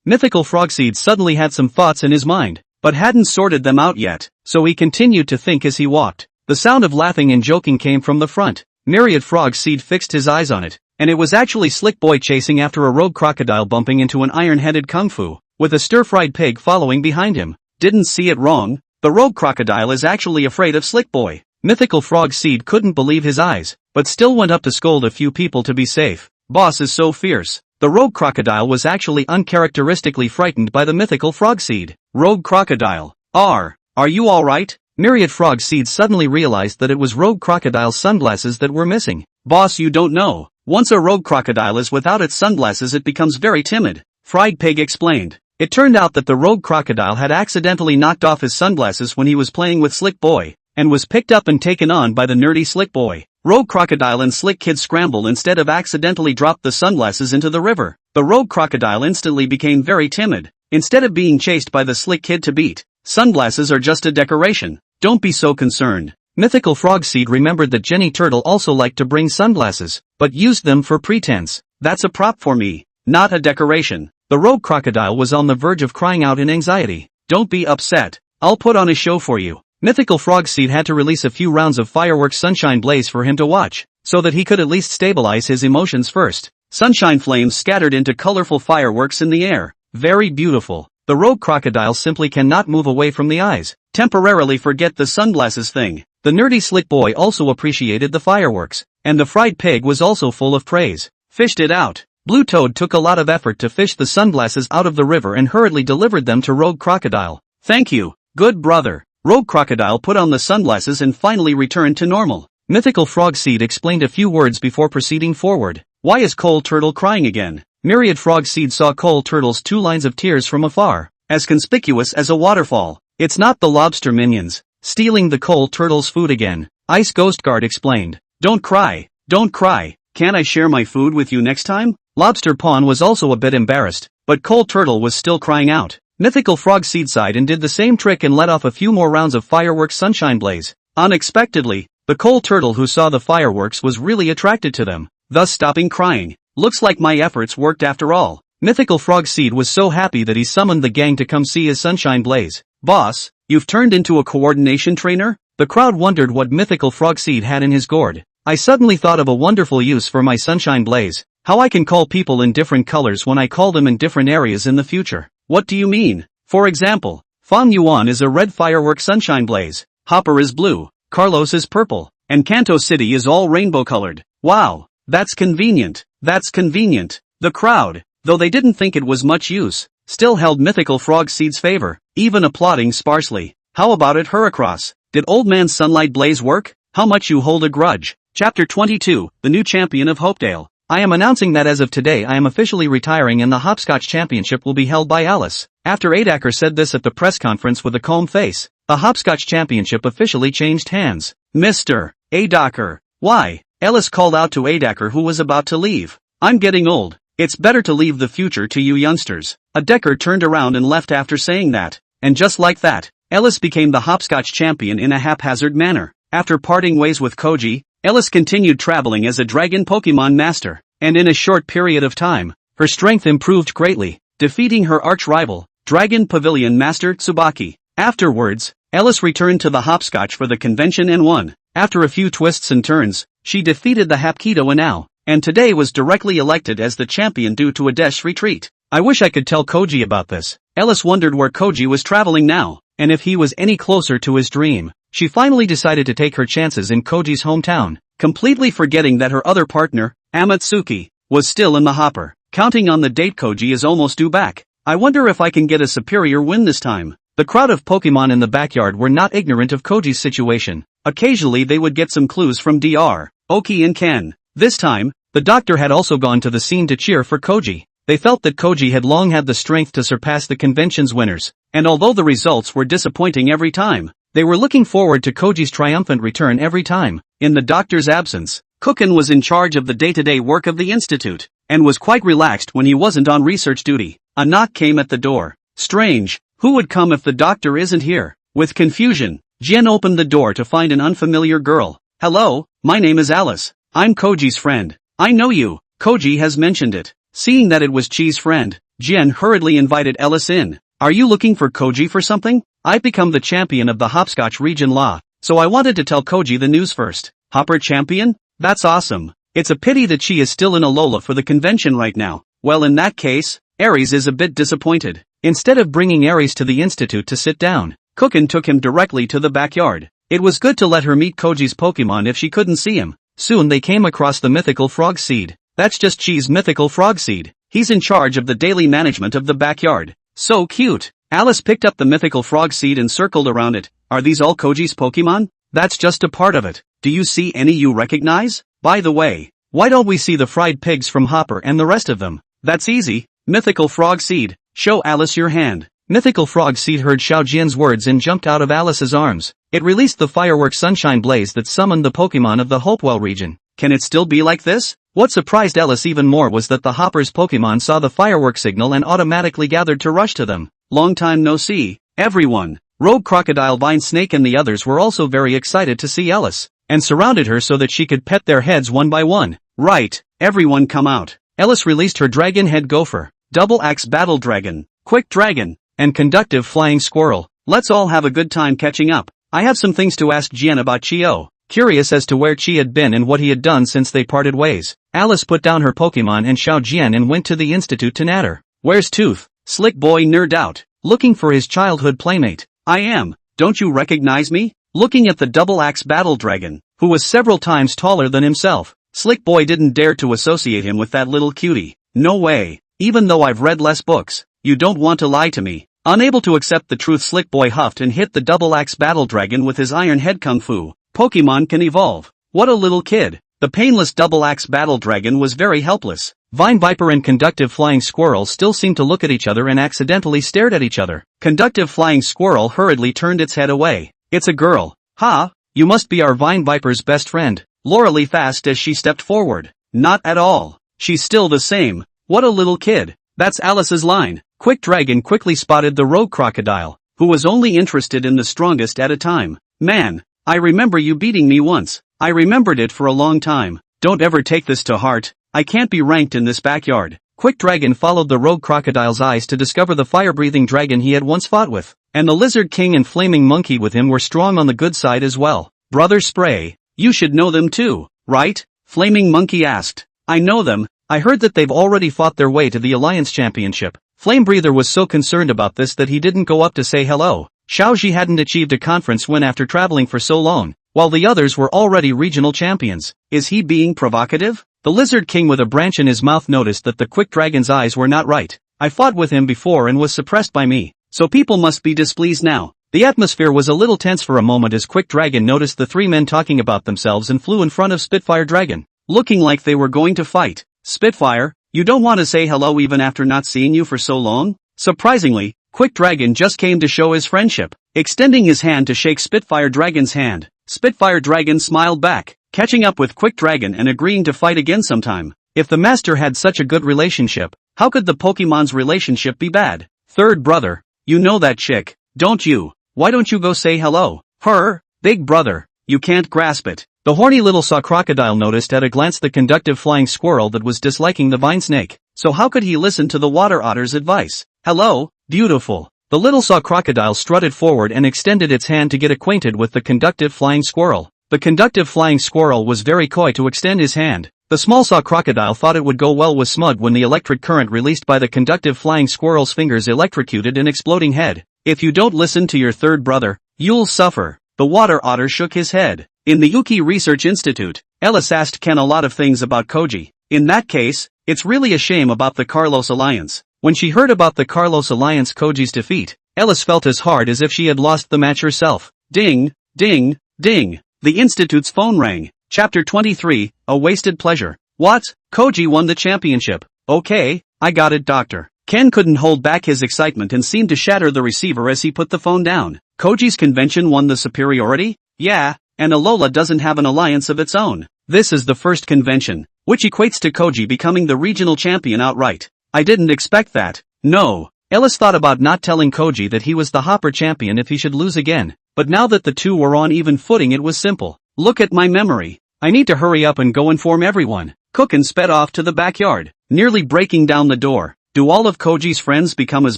Mythical Frogseed suddenly had some thoughts in his mind, but hadn't sorted them out yet, so he continued to think as he walked. The sound of laughing and joking came from the front. Myriad Frogseed fixed his eyes on it, and it was actually Slick Boy chasing after a rogue crocodile bumping into an iron-headed kung fu, with a stir-fried pig following behind him. Didn't see it wrong. The rogue crocodile is actually afraid of Slick Boy. Mythical Frogseed couldn't believe his eyes, but still went up to scold a few people to be safe. Boss is so fierce. The rogue crocodile was actually uncharacteristically frightened by the Mythical Frogseed. Rogue crocodile. Are you alright? Myriad Frogseed suddenly realized that it was Rogue Crocodile's sunglasses that were missing. Boss, you don't know. Once a rogue crocodile is without its sunglasses it becomes very timid. Fried Pig explained. It turned out that the rogue crocodile had accidentally knocked off his sunglasses when he was playing with Slick Boy, and was picked up and taken on by the nerdy Slick Boy. Rogue Crocodile and Slick Kid scrambled instead of accidentally dropped the sunglasses into the river. The Rogue Crocodile instantly became very timid. Instead of being chased by the Slick Kid to beat, sunglasses are just a decoration. Don't be so concerned. Mythical Frogseed remembered that Jenny Turtle also liked to bring sunglasses, but used them for pretense. That's a prop for me, not a decoration. The Rogue Crocodile was on the verge of crying out in anxiety. Don't be upset. I'll put on a show for you. Mythical Frogseed had to release a few rounds of fireworks Sunshine Blaze for him to watch, so that he could at least stabilize his emotions first. Sunshine flames scattered into colorful fireworks in the air. Very beautiful. The Rogue Crocodile simply cannot move away from the eyes. Temporarily forget the sunglasses thing. The nerdy Slick Boy also appreciated the fireworks, and the Fried Pig was also full of praise. Fished it out. Blue Toad took a lot of effort to fish the sunglasses out of the river and hurriedly delivered them to Rogue Crocodile. Thank you, good brother. Rogue Crocodile put on the sunglasses and finally returned to normal. Mythical Frogseed explained a few words before proceeding forward. Why is Coal Turtle crying again? Myriad Frogseed saw Coal Turtle's 2 lines of tears from afar, as conspicuous as a waterfall. It's not the lobster minions stealing the Coal Turtle's food again. Ice Ghost Guard explained. Don't cry, don't cry. Can't I share my food with you next time? Lobster Pawn was also a bit embarrassed, but Coal Turtle was still crying out. Mythical Frogseed sighed and did the same trick and let off a few more rounds of fireworks Sunshine Blaze. Unexpectedly, the Coal Turtle who saw the fireworks was really attracted to them, thus stopping crying. Looks like my efforts worked after all. Mythical Frogseed was so happy that he summoned the gang to come see his Sunshine Blaze. Boss, you've turned into a coordination trainer? The crowd wondered what Mythical Frogseed had in his gourd. I suddenly thought of a wonderful use for my Sunshine Blaze. How I can call people in different colors when I call them in different areas in the future. What do you mean? For example, Fong Yuan is a red firework Sunshine Blaze, Hopper is blue, Carlos is purple, and Kanto City is all rainbow colored. Wow, that's convenient. That's convenient. The crowd, though they didn't think it was much use, still held mythical frog seed's favor, even applauding sparsely. How about it, Heracross? Did old man Sunlight Blaze work? How much you hold a grudge? Chapter 22, The New Champion of Hopedale. I am announcing that as of today I am officially retiring and the Hopscotch Championship will be held by Alice. After Adaker said this at the press conference with a calm face, the Hopscotch Championship officially changed hands. Mr. Adaker. Why? Alice called out to Adaker, who was about to leave. I'm getting old. It's better to leave the future to you youngsters. Adaker turned around and left after saying that. And just like that, Alice became the Hopscotch champion in a haphazard manner. After parting ways with Koji, Alice continued traveling as a dragon Pokemon master, and in a short period of time, her strength improved greatly, defeating her arch-rival, Dragon Pavilion Master Tsubaki. Afterwards, Alice returned to the Hopscotch for the convention and won. After a few twists and turns, she defeated the Hapkido Inao, and today was directly elected as the champion due to a dash retreat. I wish I could tell Koji about this. Alice wondered where Koji was traveling now, and if he was any closer to his dream. She finally decided to take her chances in Koji's hometown, completely forgetting that her other partner, Amatsuki, was still in the hopper. Counting on the date Koji is almost due back. I wonder if I can get a superior win this time. The crowd of Pokemon in the backyard were not ignorant of Koji's situation. Occasionally they would get some clues from Dr. Oki and Ken. This time, the doctor had also gone to the scene to cheer for Koji. They felt that Koji had long had the strength to surpass the convention's winners, and although the results were disappointing every time, they were looking forward to Koji's triumphant return every time. In the doctor's absence, Kukin was in charge of the day-to-day work of the institute, and was quite relaxed when he wasn't on research duty. A knock came at the door. Strange, who would come if the doctor isn't here? With confusion, Jin opened the door to find an unfamiliar girl. Hello, my name is Alice. I'm Koji's friend. I know you. Koji has mentioned it. Seeing that it was Chi's friend, Jin hurriedly invited Alice in. Are you looking for Koji for something? I've become the champion of the Hopscotch region law, so I wanted to tell Koji the news first. Hopper champion? That's awesome. It's a pity that Chi is still in Alola for the convention right now. Well, in that case, Aries is a bit disappointed. Instead of bringing Aries to the institute to sit down, Kukin took him directly to the backyard. It was good to let her meet Koji's Pokemon if she couldn't see him. Soon they came across the mythical frog seed. That's just Chi's mythical frog seed. He's in charge of the daily management of the backyard. So cute. Alice picked up the mythical frog seed and circled around it. Are these all Koji's Pokemon? That's just a part of it. Do you see any you recognize? By the way, why don't we see the fried pigs from Hopper and the rest of them? That's easy. Mythical frog seed. Show Alice your hand. Mythical frog seed heard Xiao Jian's words and jumped out of Alice's arms. It released the firework sunshine blaze that summoned the Pokemon of the Hopewell region. Can it still be like this? What surprised Alice even more was that the Hopper's Pokemon saw the firework signal and automatically gathered to rush to them. Long time no see, everyone. Rogue Crocodile, Vine Snake and the others were also very excited to see Alice, and surrounded her so that she could pet their heads one by one. Right, everyone come out. Alice released her Dragon Head Gopher, Double Axe Battle Dragon, Quick Dragon, and Conductive Flying Squirrel. Let's all have a good time catching up. I have some things to ask Jian about Chio. Curious as to where Chi had been and what he had done since they parted ways, Alice put down her Pokemon and Xiao Jian and went to the institute to natter. Where's Tooth? Slick Boy nerded out, looking for his childhood playmate. I am. Don't you recognize me? Looking at the Double Axe Battle Dragon, who was several times taller than himself. Slick Boy didn't dare to associate him with that little cutie. No way. Even though I've read less books, you don't want to lie to me. Unable to accept the truth, Slick Boy huffed and hit the Double Axe Battle Dragon with his Iron Head Kung Fu. Pokemon can evolve. What a little kid. The painless Double Axe Battle Dragon was very helpless. Vine Viper and Conductive Flying Squirrel still seemed to look at each other and accidentally stared at each other. Conductive Flying Squirrel hurriedly turned its head away. It's a girl. Ha! You must be our Vine Viper's best friend. Lauralee fast as she stepped forward. Not at all. She's still the same. What a little kid. That's Alice's line. Quick Dragon quickly spotted the Rogue Crocodile, who was only interested in the strongest at a time. Man, I remember you beating me once. I remembered it for a long time. Don't ever take this to heart. I can't be ranked in this backyard. Quick Dragon followed the Rogue Crocodile's eyes to discover the fire-breathing dragon he had once fought with. And the Lizard King and Flaming Monkey with him were strong on the good side as well. Brother Spray, you should know them too, right? Flaming Monkey asked. I know them. I heard that they've already fought their way to the Alliance Championship. Flame Breather was so concerned about this that he didn't go up to say hello. Xiaoji hadn't achieved a conference win after traveling for so long, while the others were already regional champions. Is he being provocative? The Lizard King with a branch in his mouth noticed that the Quick Dragon's eyes were not right. I fought with him before and was suppressed by me, so people must be displeased now. The atmosphere was a little tense for a moment as Quick Dragon noticed the three men talking about themselves and flew in front of Spitfire Dragon, looking like they were going to fight. Spitfire, you don't want to say hello even after not seeing you for so long? Surprisingly, Quick Dragon just came to show his friendship, extending his hand to shake Spitfire Dragon's hand. Spitfire Dragon smiled back, catching up with Quick Dragon and agreeing to fight again sometime. If the master had such a good relationship, how could the Pokemon's relationship be bad? Third brother, you know that chick, don't you? Why don't you go say hello? Her? Big brother, you can't grasp it. The horny little saw crocodile noticed at a glance the conductive flying squirrel that was disliking the vine snake, so how could he listen to the water otter's advice? Hello, beautiful. The little saw crocodile strutted forward and extended its hand to get acquainted with the conductive flying squirrel. The conductive flying squirrel was very coy to extend his hand. The small saw crocodile thought it would go well with Smug when the electric current released by the conductive flying squirrel's fingers electrocuted an exploding head. If you don't listen to your third brother, you'll suffer. The water otter shook his head. In the Yuki Research Institute, Ellis asked Ken a lot of things about Koji. In that case, it's really a shame about the Carlos Alliance. When she heard about the Carlos Alliance Koji's defeat, Ellis felt as hard as if she had lost the match herself. Ding, ding, ding. The Institute's phone rang. Chapter 23, A Wasted Pleasure. What? Koji won the championship. Okay, I got it, doctor. Ken couldn't hold back his excitement and seemed to shatter the receiver as he put the phone down. Koji's convention won the superiority? Yeah, and Alola doesn't have an alliance of its own. This is the first convention, which equates to Koji becoming the regional champion outright. I didn't expect that. No. Ellis thought about not telling Koji that he was the Hopper champion if he should lose again, but now that the two were on even footing it was simple. Look at my memory. I need to hurry up and go inform everyone. Cookin sped off to the backyard, nearly breaking down the door. Do all of Koji's friends become as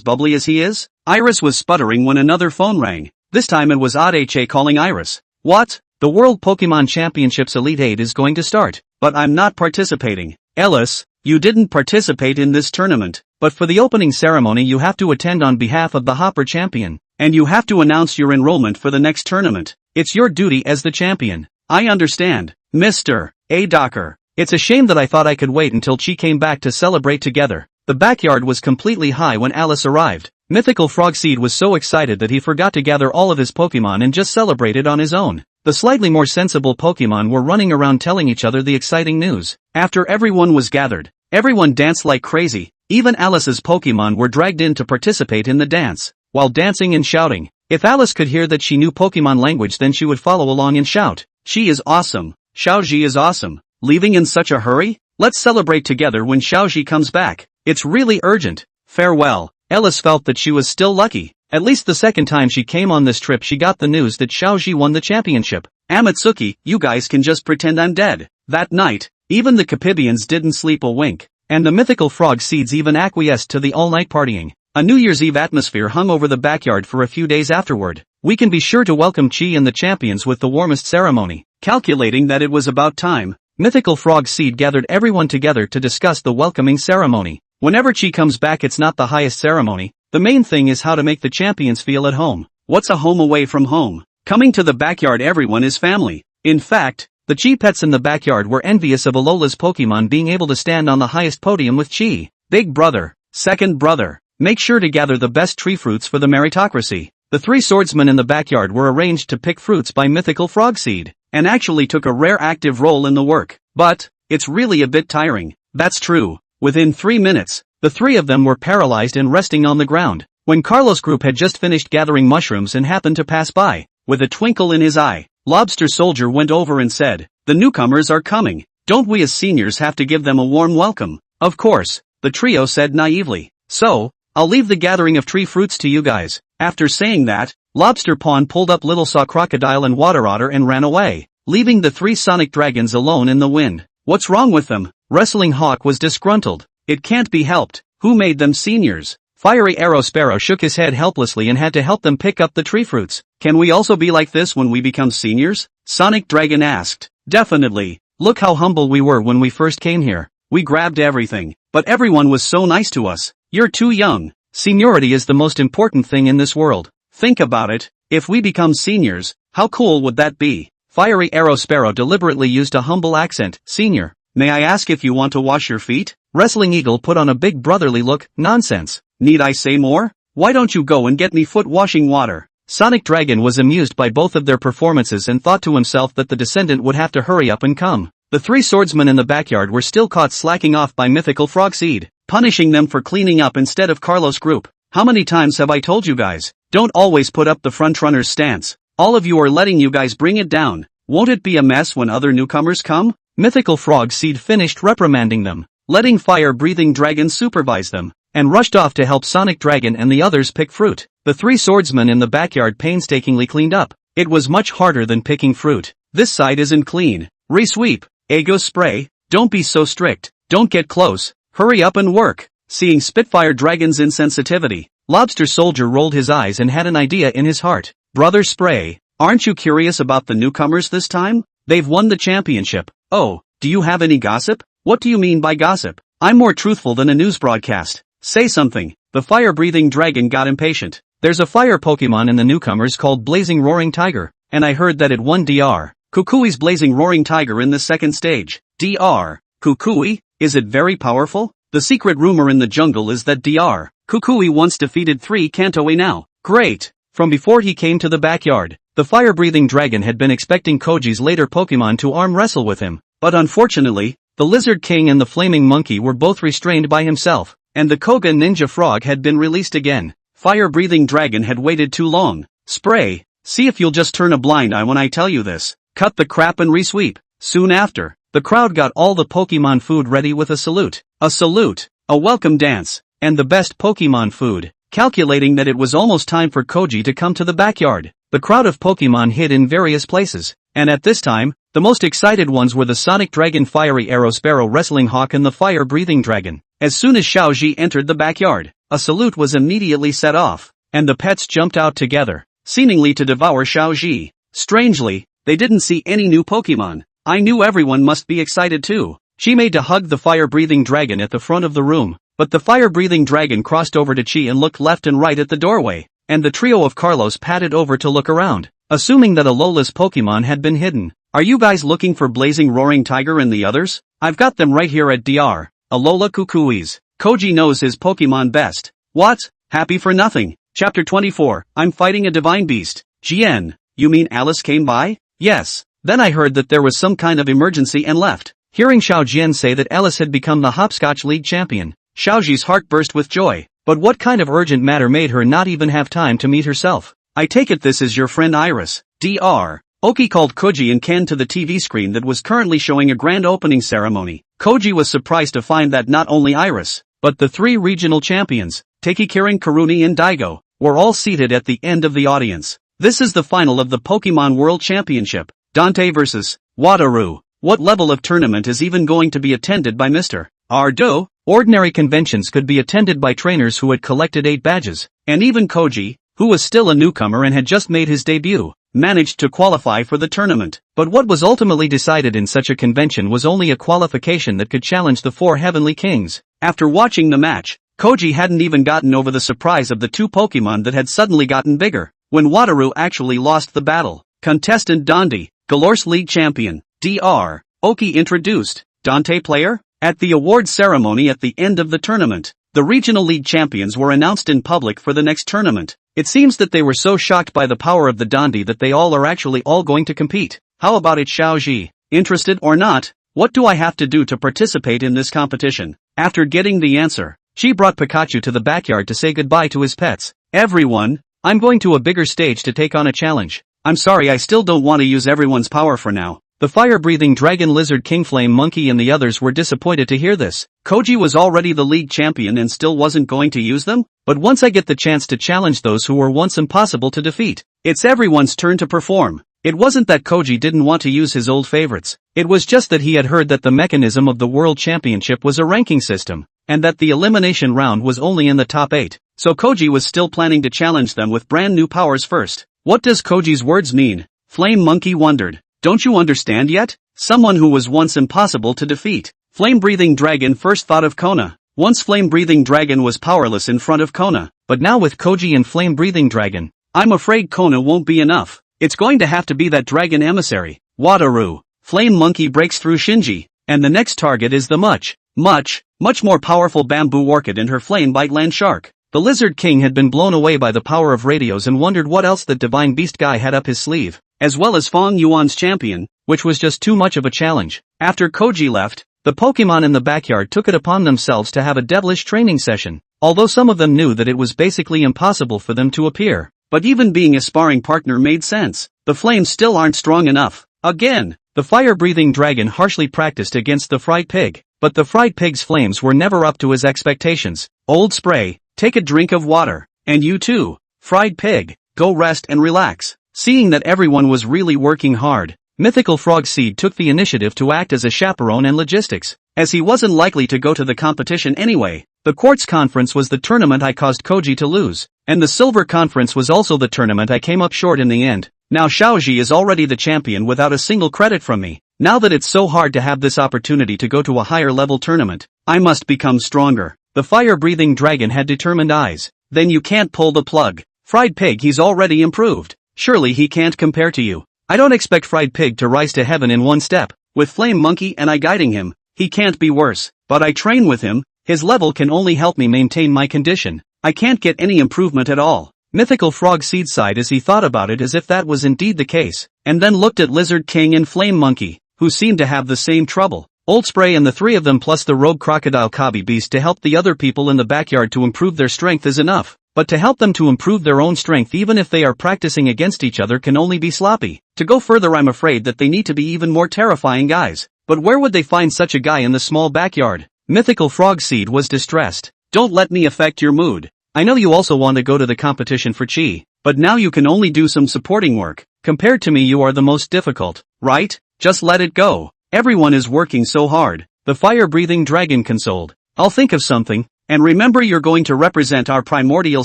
bubbly as he is? Iris was sputtering when another phone rang. This time it was Adachi calling Iris. What? The World Pokemon Championships Elite 8 is going to start, but I'm not participating. Ellis, you didn't participate in this tournament, but for the opening ceremony you have to attend on behalf of the Hopper champion, and you have to announce your enrollment for the next tournament. It's your duty as the champion. I understand, Mr. A. Docker. It's a shame that I thought I could wait until Chi came back to celebrate together. The backyard was completely high when Alice arrived. Mythical Frogseed was so excited that he forgot to gather all of his Pokemon and just celebrated on his own. The slightly more sensible Pokemon were running around telling each other the exciting news. After everyone was gathered, everyone danced like crazy. Even Alice's Pokemon were dragged in to participate in the dance. While dancing and shouting, if Alice could hear that she knew Pokemon language then she would follow along and shout, "She is awesome. Xiaoji is awesome. Leaving in such a hurry? Let's celebrate together when Xiaoji comes back. It's really urgent. Farewell." Alice felt that she was still lucky. At least the second time she came on this trip she got the news that Xiaoji won the championship. Amatsuki, you guys can just pretend I'm dead. That night, even the Capibians didn't sleep a wink, and the mythical frog seeds even acquiesced to the all-night partying. A New Year's Eve atmosphere hung over the backyard for a few days afterward. We can be sure to welcome Chi and the champions with the warmest ceremony. Calculating that it was about time, Mythical Frog Seed gathered everyone together to discuss the welcoming ceremony. Whenever Chi comes back it's not the highest ceremony, the main thing is how to make the champions feel at home. What's a home away from home? Coming to the backyard everyone is family. In fact, the Chi pets in the backyard were envious of Alola's Pokemon being able to stand on the highest podium with Chi. Big brother, second brother, make sure to gather the best tree fruits for the meritocracy. The three swordsmen in the backyard were arranged to pick fruits by Mythical Frogseed, and actually took a rare active role in the work. But, it's really a bit tiring. That's true. Within 3 minutes, the three of them were paralyzed and resting on the ground. When Carlos' group had just finished gathering mushrooms and happened to pass by, with a twinkle in his eye, Lobster Soldier went over and said, "The newcomers are coming. Don't we as seniors have to give them a warm welcome?" Of course, the trio said naively. "So, I'll leave the gathering of tree fruits to you guys." After saying that, Lobster Pawn pulled up Little Saw Crocodile and Water Otter and ran away, leaving the three Sonic Dragons alone in the wind. What's wrong with them? Wrestling Hawk was disgruntled. It can't be helped. Who made them seniors? Fiery Arrow Sparrow shook his head helplessly and had to help them pick up the tree fruits. Can we also be like this when we become seniors? Sonic Dragon asked. Definitely. Look how humble we were when we first came here. We grabbed everything, but everyone was so nice to us. You're too young. Seniority is the most important thing in this world. Think about it. If we become seniors, how cool would that be? Fiery Arrow Sparrow deliberately used a humble accent. Senior, may I ask if you want to wash your feet? Wrestling Eagle put on a big brotherly look. Nonsense. Need I say more? Why don't you go and get me foot washing water? Sonic Dragon was amused by both of their performances and thought to himself that the descendant would have to hurry up and come. The three swordsmen in the backyard were still caught slacking off by mythical Frogseed, punishing them for cleaning up instead of Carlos' group. How many times have I told you guys? Don't always put up the frontrunner's stance. All of you are letting you guys bring it down. Won't it be a mess when other newcomers come? Mythical Frogseed finished reprimanding them, letting fire-breathing dragon supervise them, and rushed off to help Sonic Dragon and the others pick fruit. The three swordsmen in the backyard painstakingly cleaned up. It was much harder than picking fruit. This side isn't clean. Resweep. Ego spray. Don't be so strict. Don't get close. Hurry up and work. Seeing Spitfire Dragon's insensitivity, Lobster Soldier rolled his eyes and had an idea in his heart. Brother Spray, aren't you curious about the newcomers this time? They've won the championship. Oh, do you have any gossip? What do you mean by gossip? I'm more truthful than a news broadcast. Say something. The fire-breathing dragon got impatient. There's a fire Pokemon in the newcomers called Blazing Roaring Tiger, and I heard that it won Dr. Kukui's Blazing Roaring Tiger in the second stage. Dr. Kukui? Is it very powerful? The secret rumor in the jungle is that Dr. Kukui once defeated 3 Kantoe now. Great! From before he came to the backyard, the fire-breathing dragon had been expecting Koji's later Pokemon to arm wrestle with him, but unfortunately, the Lizard King and the Flaming Monkey were both restrained by himself, and the Koga Ninja Frog had been released again. Fire-breathing dragon had waited too long. Spray, see if you'll just turn a blind eye when I tell you this. Cut the crap and resweep. Soon after, the crowd got all the Pokemon food ready with a salute, a welcome dance, and the best Pokemon food. Calculating that it was almost time for Koji to come to the backyard, the crowd of Pokemon hid in various places, and at this time, the most excited ones were the Sonic Dragon, Fiery Arrow, Sparrow, Wrestling Hawk, and the Fire-breathing dragon. As soon as Xiaoji entered the backyard, a salute was immediately set off, and the pets jumped out together, seemingly to devour Xiaoji. Strangely, they didn't see any new Pokemon. I knew everyone must be excited too. She made to hug the fire-breathing dragon at the front of the room, but the fire-breathing dragon crossed over to Chi and looked left and right at the doorway, and the trio of Carlos padded over to look around, assuming that Alola's Pokemon had been hidden. Are you guys looking for Blazing Roaring Tiger and the others? I've got them right here at Dr. Alola Kukui's. Koji knows his Pokemon best. What? Happy for nothing. Chapter 24, I'm fighting a divine beast. Jian, you mean Alice came by? Yes. Then I heard that there was some kind of emergency and left. Hearing Xiao Jian say that Alice had become the Hopscotch League champion, Xiaoji's heart burst with joy. But what kind of urgent matter made her not even have time to meet herself? I take it this is your friend Iris. Dr. Oki called Koji and Ken to the TV screen that was currently showing a grand opening ceremony. Koji was surprised to find that not only Iris, but the 3 regional champions, Takikirin, Karuni and Daigo, were all seated at the end of the audience. This is the final of the Pokemon World Championship. Dante vs. Wataru. What level of tournament is even going to be attended by Mr. Ardo? Ordinary conventions could be attended by trainers who had collected 8 badges, and even Koji, who was still a newcomer and had just made his debut, managed to qualify for the tournament. But what was ultimately decided in such a convention was only a qualification that could challenge the 4 Heavenly Kings. After watching the match, Koji hadn't even gotten over the surprise of the 2 Pokemon that had suddenly gotten bigger, when Wataru actually lost the battle. Contestant Dante, Galor's League champion, Dr. Oki introduced. Dante player? At the award ceremony at the end of the tournament, the regional league champions were announced in public for the next tournament. It seems that they were so shocked by the power of the Dante that they all are actually all going to compete. How about it, Xiaoji? Interested or not? What do I have to do to participate in this competition? After getting the answer, she brought Pikachu to the backyard to say goodbye to his pets. Everyone, I'm going to a bigger stage to take on a challenge. I'm sorry, I still don't want to use everyone's power for now. The fire-breathing dragon, Lizard King, Flame Monkey and the others were disappointed to hear this. Koji was already the league champion and still wasn't going to use them? But once I get the chance to challenge those who were once impossible to defeat, it's everyone's turn to perform. It wasn't that Koji didn't want to use his old favorites. It was just that he had heard that the mechanism of the World Championship was a ranking system, and that the elimination round was only in the top 8. So Koji was still planning to challenge them with brand new powers first. What does Koji's words mean? Flame Monkey wondered. Don't you understand yet? Someone who was once impossible to defeat. Flame-breathing dragon first thought of Kona. Once flame-breathing dragon was powerless in front of Kona, but now with Koji and flame-breathing dragon, I'm afraid Kona won't be enough. It's going to have to be that dragon emissary. Wataru. Flame Monkey breaks through Shinji, and the next target is the much much more powerful bamboo orchid and her flame bite land shark. The Lizard King had been blown away by the power of radios and wondered what else that divine beast guy had up his sleeve, as well as Fong Yuan's champion, which was just too much of a challenge. After Koji left, the Pokemon in the backyard took it upon themselves to have a devilish training session, although some of them knew that it was basically impossible for them to appear. But even being a sparring partner made sense. The flames still aren't strong enough. Again, the fire-breathing dragon harshly practiced against the fried pig, but the fried pig's flames were never up to his expectations. Old Spray, take a drink of water. And you too, fried pig, go rest and relax. Seeing that everyone was really working hard, Mythical Frog Seed took the initiative to act as a chaperone and logistics, as he wasn't likely to go to the competition anyway. The Quartz Conference was the tournament I caused Koji to lose, and the Silver Conference was also the tournament I came up short in the end. Now Xiaoji is already the champion without a single credit from me. Now that it's so hard to have this opportunity to go to a higher level tournament, I must become stronger. The fire-breathing dragon had determined eyes. Then you can't pull the plug. Fried pig, he's already improved. Surely he can't compare to you. I don't expect Fried Pig to rise to heaven in one step. With Flame Monkey and I guiding him, he can't be worse. But I train with him, his level can only help me maintain my condition. I can't get any improvement at all. Mythical Frog Seed sighed as he thought about it as if that was indeed the case, and then looked at Lizard King and Flame Monkey, who seemed to have the same trouble. Old Spray and the three of them plus the rogue crocodile Kabi beast to help the other people in the backyard to improve their strength is enough. But to help them to improve their own strength even if they are practicing against each other can only be sloppy. To go further, I'm afraid that they need to be even more terrifying guys. But where would they find such a guy in the small backyard? Mythical Frog Seed was distressed. Don't let me affect your mood. I know you also want to go to the competition for Chi, but now you can only do some supporting work. Compared to me, you are the most difficult, right? Just let it go. Everyone is working so hard. The fire-breathing dragon consoled. I'll think of something. And remember, you're going to represent our primordial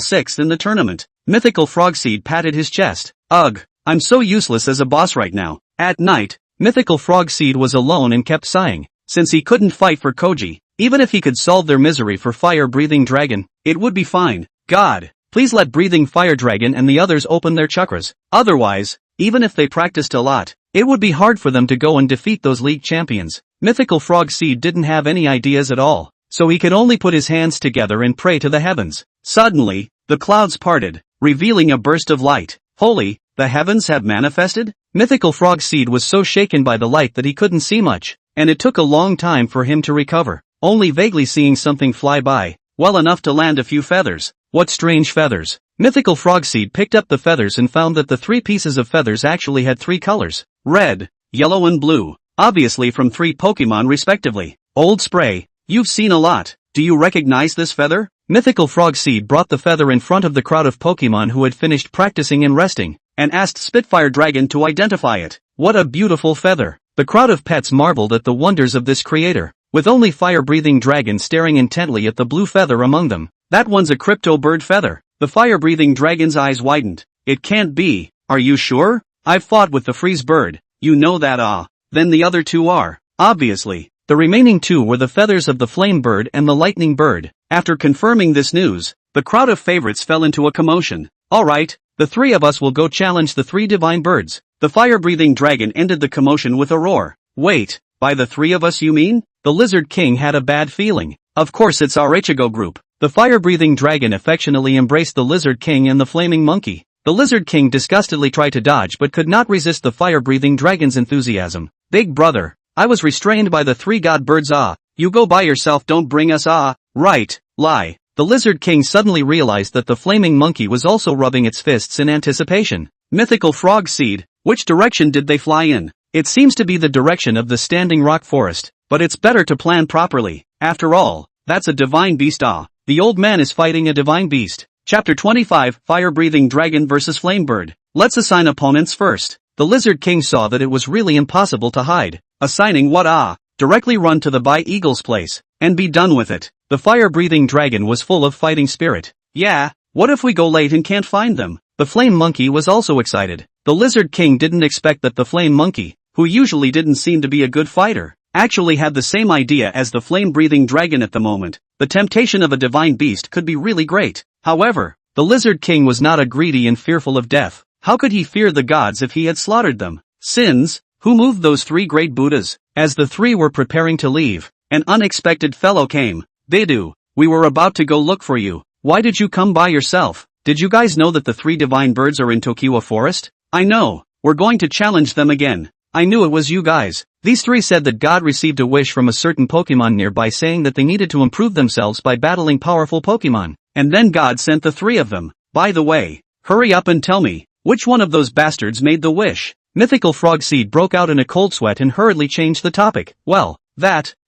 sixth in the tournament. Mythical Frogseed patted his chest. Ugh, I'm so useless as a boss right now. At night, Mythical Frogseed was alone and kept sighing. Since he couldn't fight for Koji, even if he could solve their misery for Fire-Breathing Dragon, it would be fine. God, please let Breathing Fire Dragon and the others open their chakras. Otherwise, even if they practiced a lot, it would be hard for them to go and defeat those league champions. Mythical Frogseed didn't have any ideas at all, so he could only put his hands together and pray to the heavens. Suddenly, the clouds parted, revealing a burst of light. Holy, the heavens have manifested? Mythical Frogseed was so shaken by the light that he couldn't see much, and it took a long time for him to recover, only vaguely seeing something fly by, well enough to land a few feathers. What strange feathers. Mythical Frogseed picked up the feathers and found that the 3 pieces of feathers actually had 3 colors, red, yellow and blue, obviously from 3 Pokemon respectively. Old Spray, you've seen a lot. Do you recognize this feather? Mythical Frogseed brought the feather in front of the crowd of Pokemon who had finished practicing and resting, and asked Spitfire Dragon to identify it. What a beautiful feather. The crowd of pets marveled at the wonders of this creator, with only Fire-Breathing Dragon staring intently at the blue feather among them. That one's a crypto bird feather. The fire-breathing dragon's eyes widened. It can't be. Are you sure? I've fought with the freeze bird. You know that. Then the other 2 are. Obviously. The remaining 2 were the feathers of the flame bird and the lightning bird. After confirming this news, the crowd of favorites fell into a commotion. Alright, the 3 of us will go challenge the 3 divine birds. The fire-breathing dragon ended the commotion with a roar. Wait, by the 3 of us you mean? The Lizard King had a bad feeling. Of course it's our Ichigo group. The fire-breathing dragon affectionately embraced the Lizard King and the flaming monkey. The Lizard King disgustedly tried to dodge but could not resist the fire-breathing dragon's enthusiasm. Big brother, I was restrained by the 3 god birds. You go by yourself, don't bring us. Right, lie. The Lizard King suddenly realized that the flaming monkey was also rubbing its fists in anticipation. Mythical Frogseed, which direction did they fly in? It seems to be the direction of the Standing Rock Forest, but it's better to plan properly. After all, that's a divine beast. The old man is fighting a divine beast. Chapter 25, Fire-Breathing Dragon vs. Flamebird. Let's assign opponents first. The Lizard King saw that it was really impossible to hide. Assigning what? Directly run to the Bi-Eagle's place, and be done with it. The fire-breathing dragon was full of fighting spirit. Yeah, what if we go late and can't find them? The Flame Monkey was also excited. The Lizard King didn't expect that the Flame Monkey, who usually didn't seem to be a good fighter, actually had the same idea as the flame-breathing dragon at the moment. The temptation of a divine beast could be really great. However, the Lizard King was not a greedy and fearful of death. How could he fear the gods if he had slaughtered them? Sins, who moved those 3 great Buddhas? As the 3 were preparing to leave, an unexpected fellow came. Beidou, we were about to go look for you. Why did you come by yourself? Did you guys know that the 3 divine birds are in Tokiwa Forest? I know. We're going to challenge them again. I knew it was you guys. These 3 said that God received a wish from a certain Pokemon nearby saying that they needed to improve themselves by battling powerful Pokemon. And then God sent the 3 of them. By the way, hurry up and tell me, which one of those bastards made the wish? Mythical Frog Seed broke out in a cold sweat and hurriedly changed the topic. Well,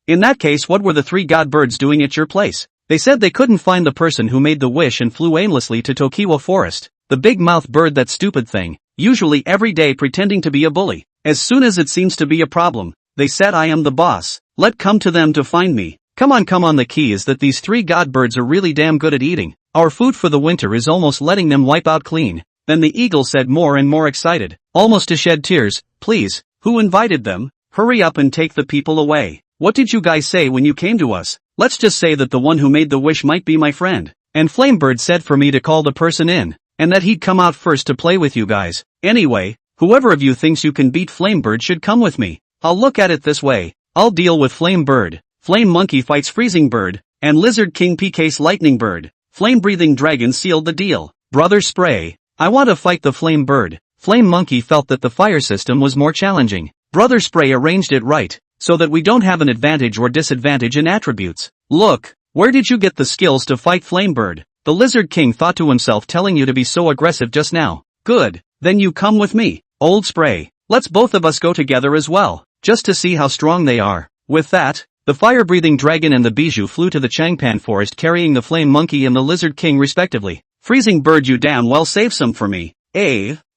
in that case, what were the 3 god birds doing at your place? They said they couldn't find the person who made the wish and flew aimlessly to Tokiwa Forest. The big mouth bird, that stupid thing, usually every day pretending to be a bully. As soon as it seems to be a problem, they said I am the boss. Let come to them to find me. Come on, the key is that these 3 god birds are really damn good at eating. Our food for the winter is almost letting them wipe out clean. Then the eagle said, more and more excited, almost to shed tears, please, who invited them? Hurry up and take the people away. What did you guys say when you came to us? Let's just say that the one who made the wish might be my friend. And Flamebird said for me to call the person in, and that he'd come out first to play with you guys. Anyway, whoever of you thinks you can beat Flamebird should come with me. I'll look at it this way. I'll deal with Flamebird. Flame Monkey fights Freezing Bird, and Lizard King PK's Lightning Bird. Flame-breathing Dragon sealed the deal. Brother Spray, I want to fight the Flame Bird. Flame Monkey felt that the fire system was more challenging. Brother Spray arranged it right, so that we don't have an advantage or disadvantage in attributes. Look, where did you get the skills to fight Flamebird? The Lizard King thought to himself, telling you to be so aggressive just now. Good, then you come with me, Old Spray. Let's both of us go together as well, just to see how strong they are. With that, the fire-breathing dragon and the Bijou flew to the Changpan forest carrying the Flame Monkey and the Lizard King respectively. Freezing Bird, you damn well save some for me.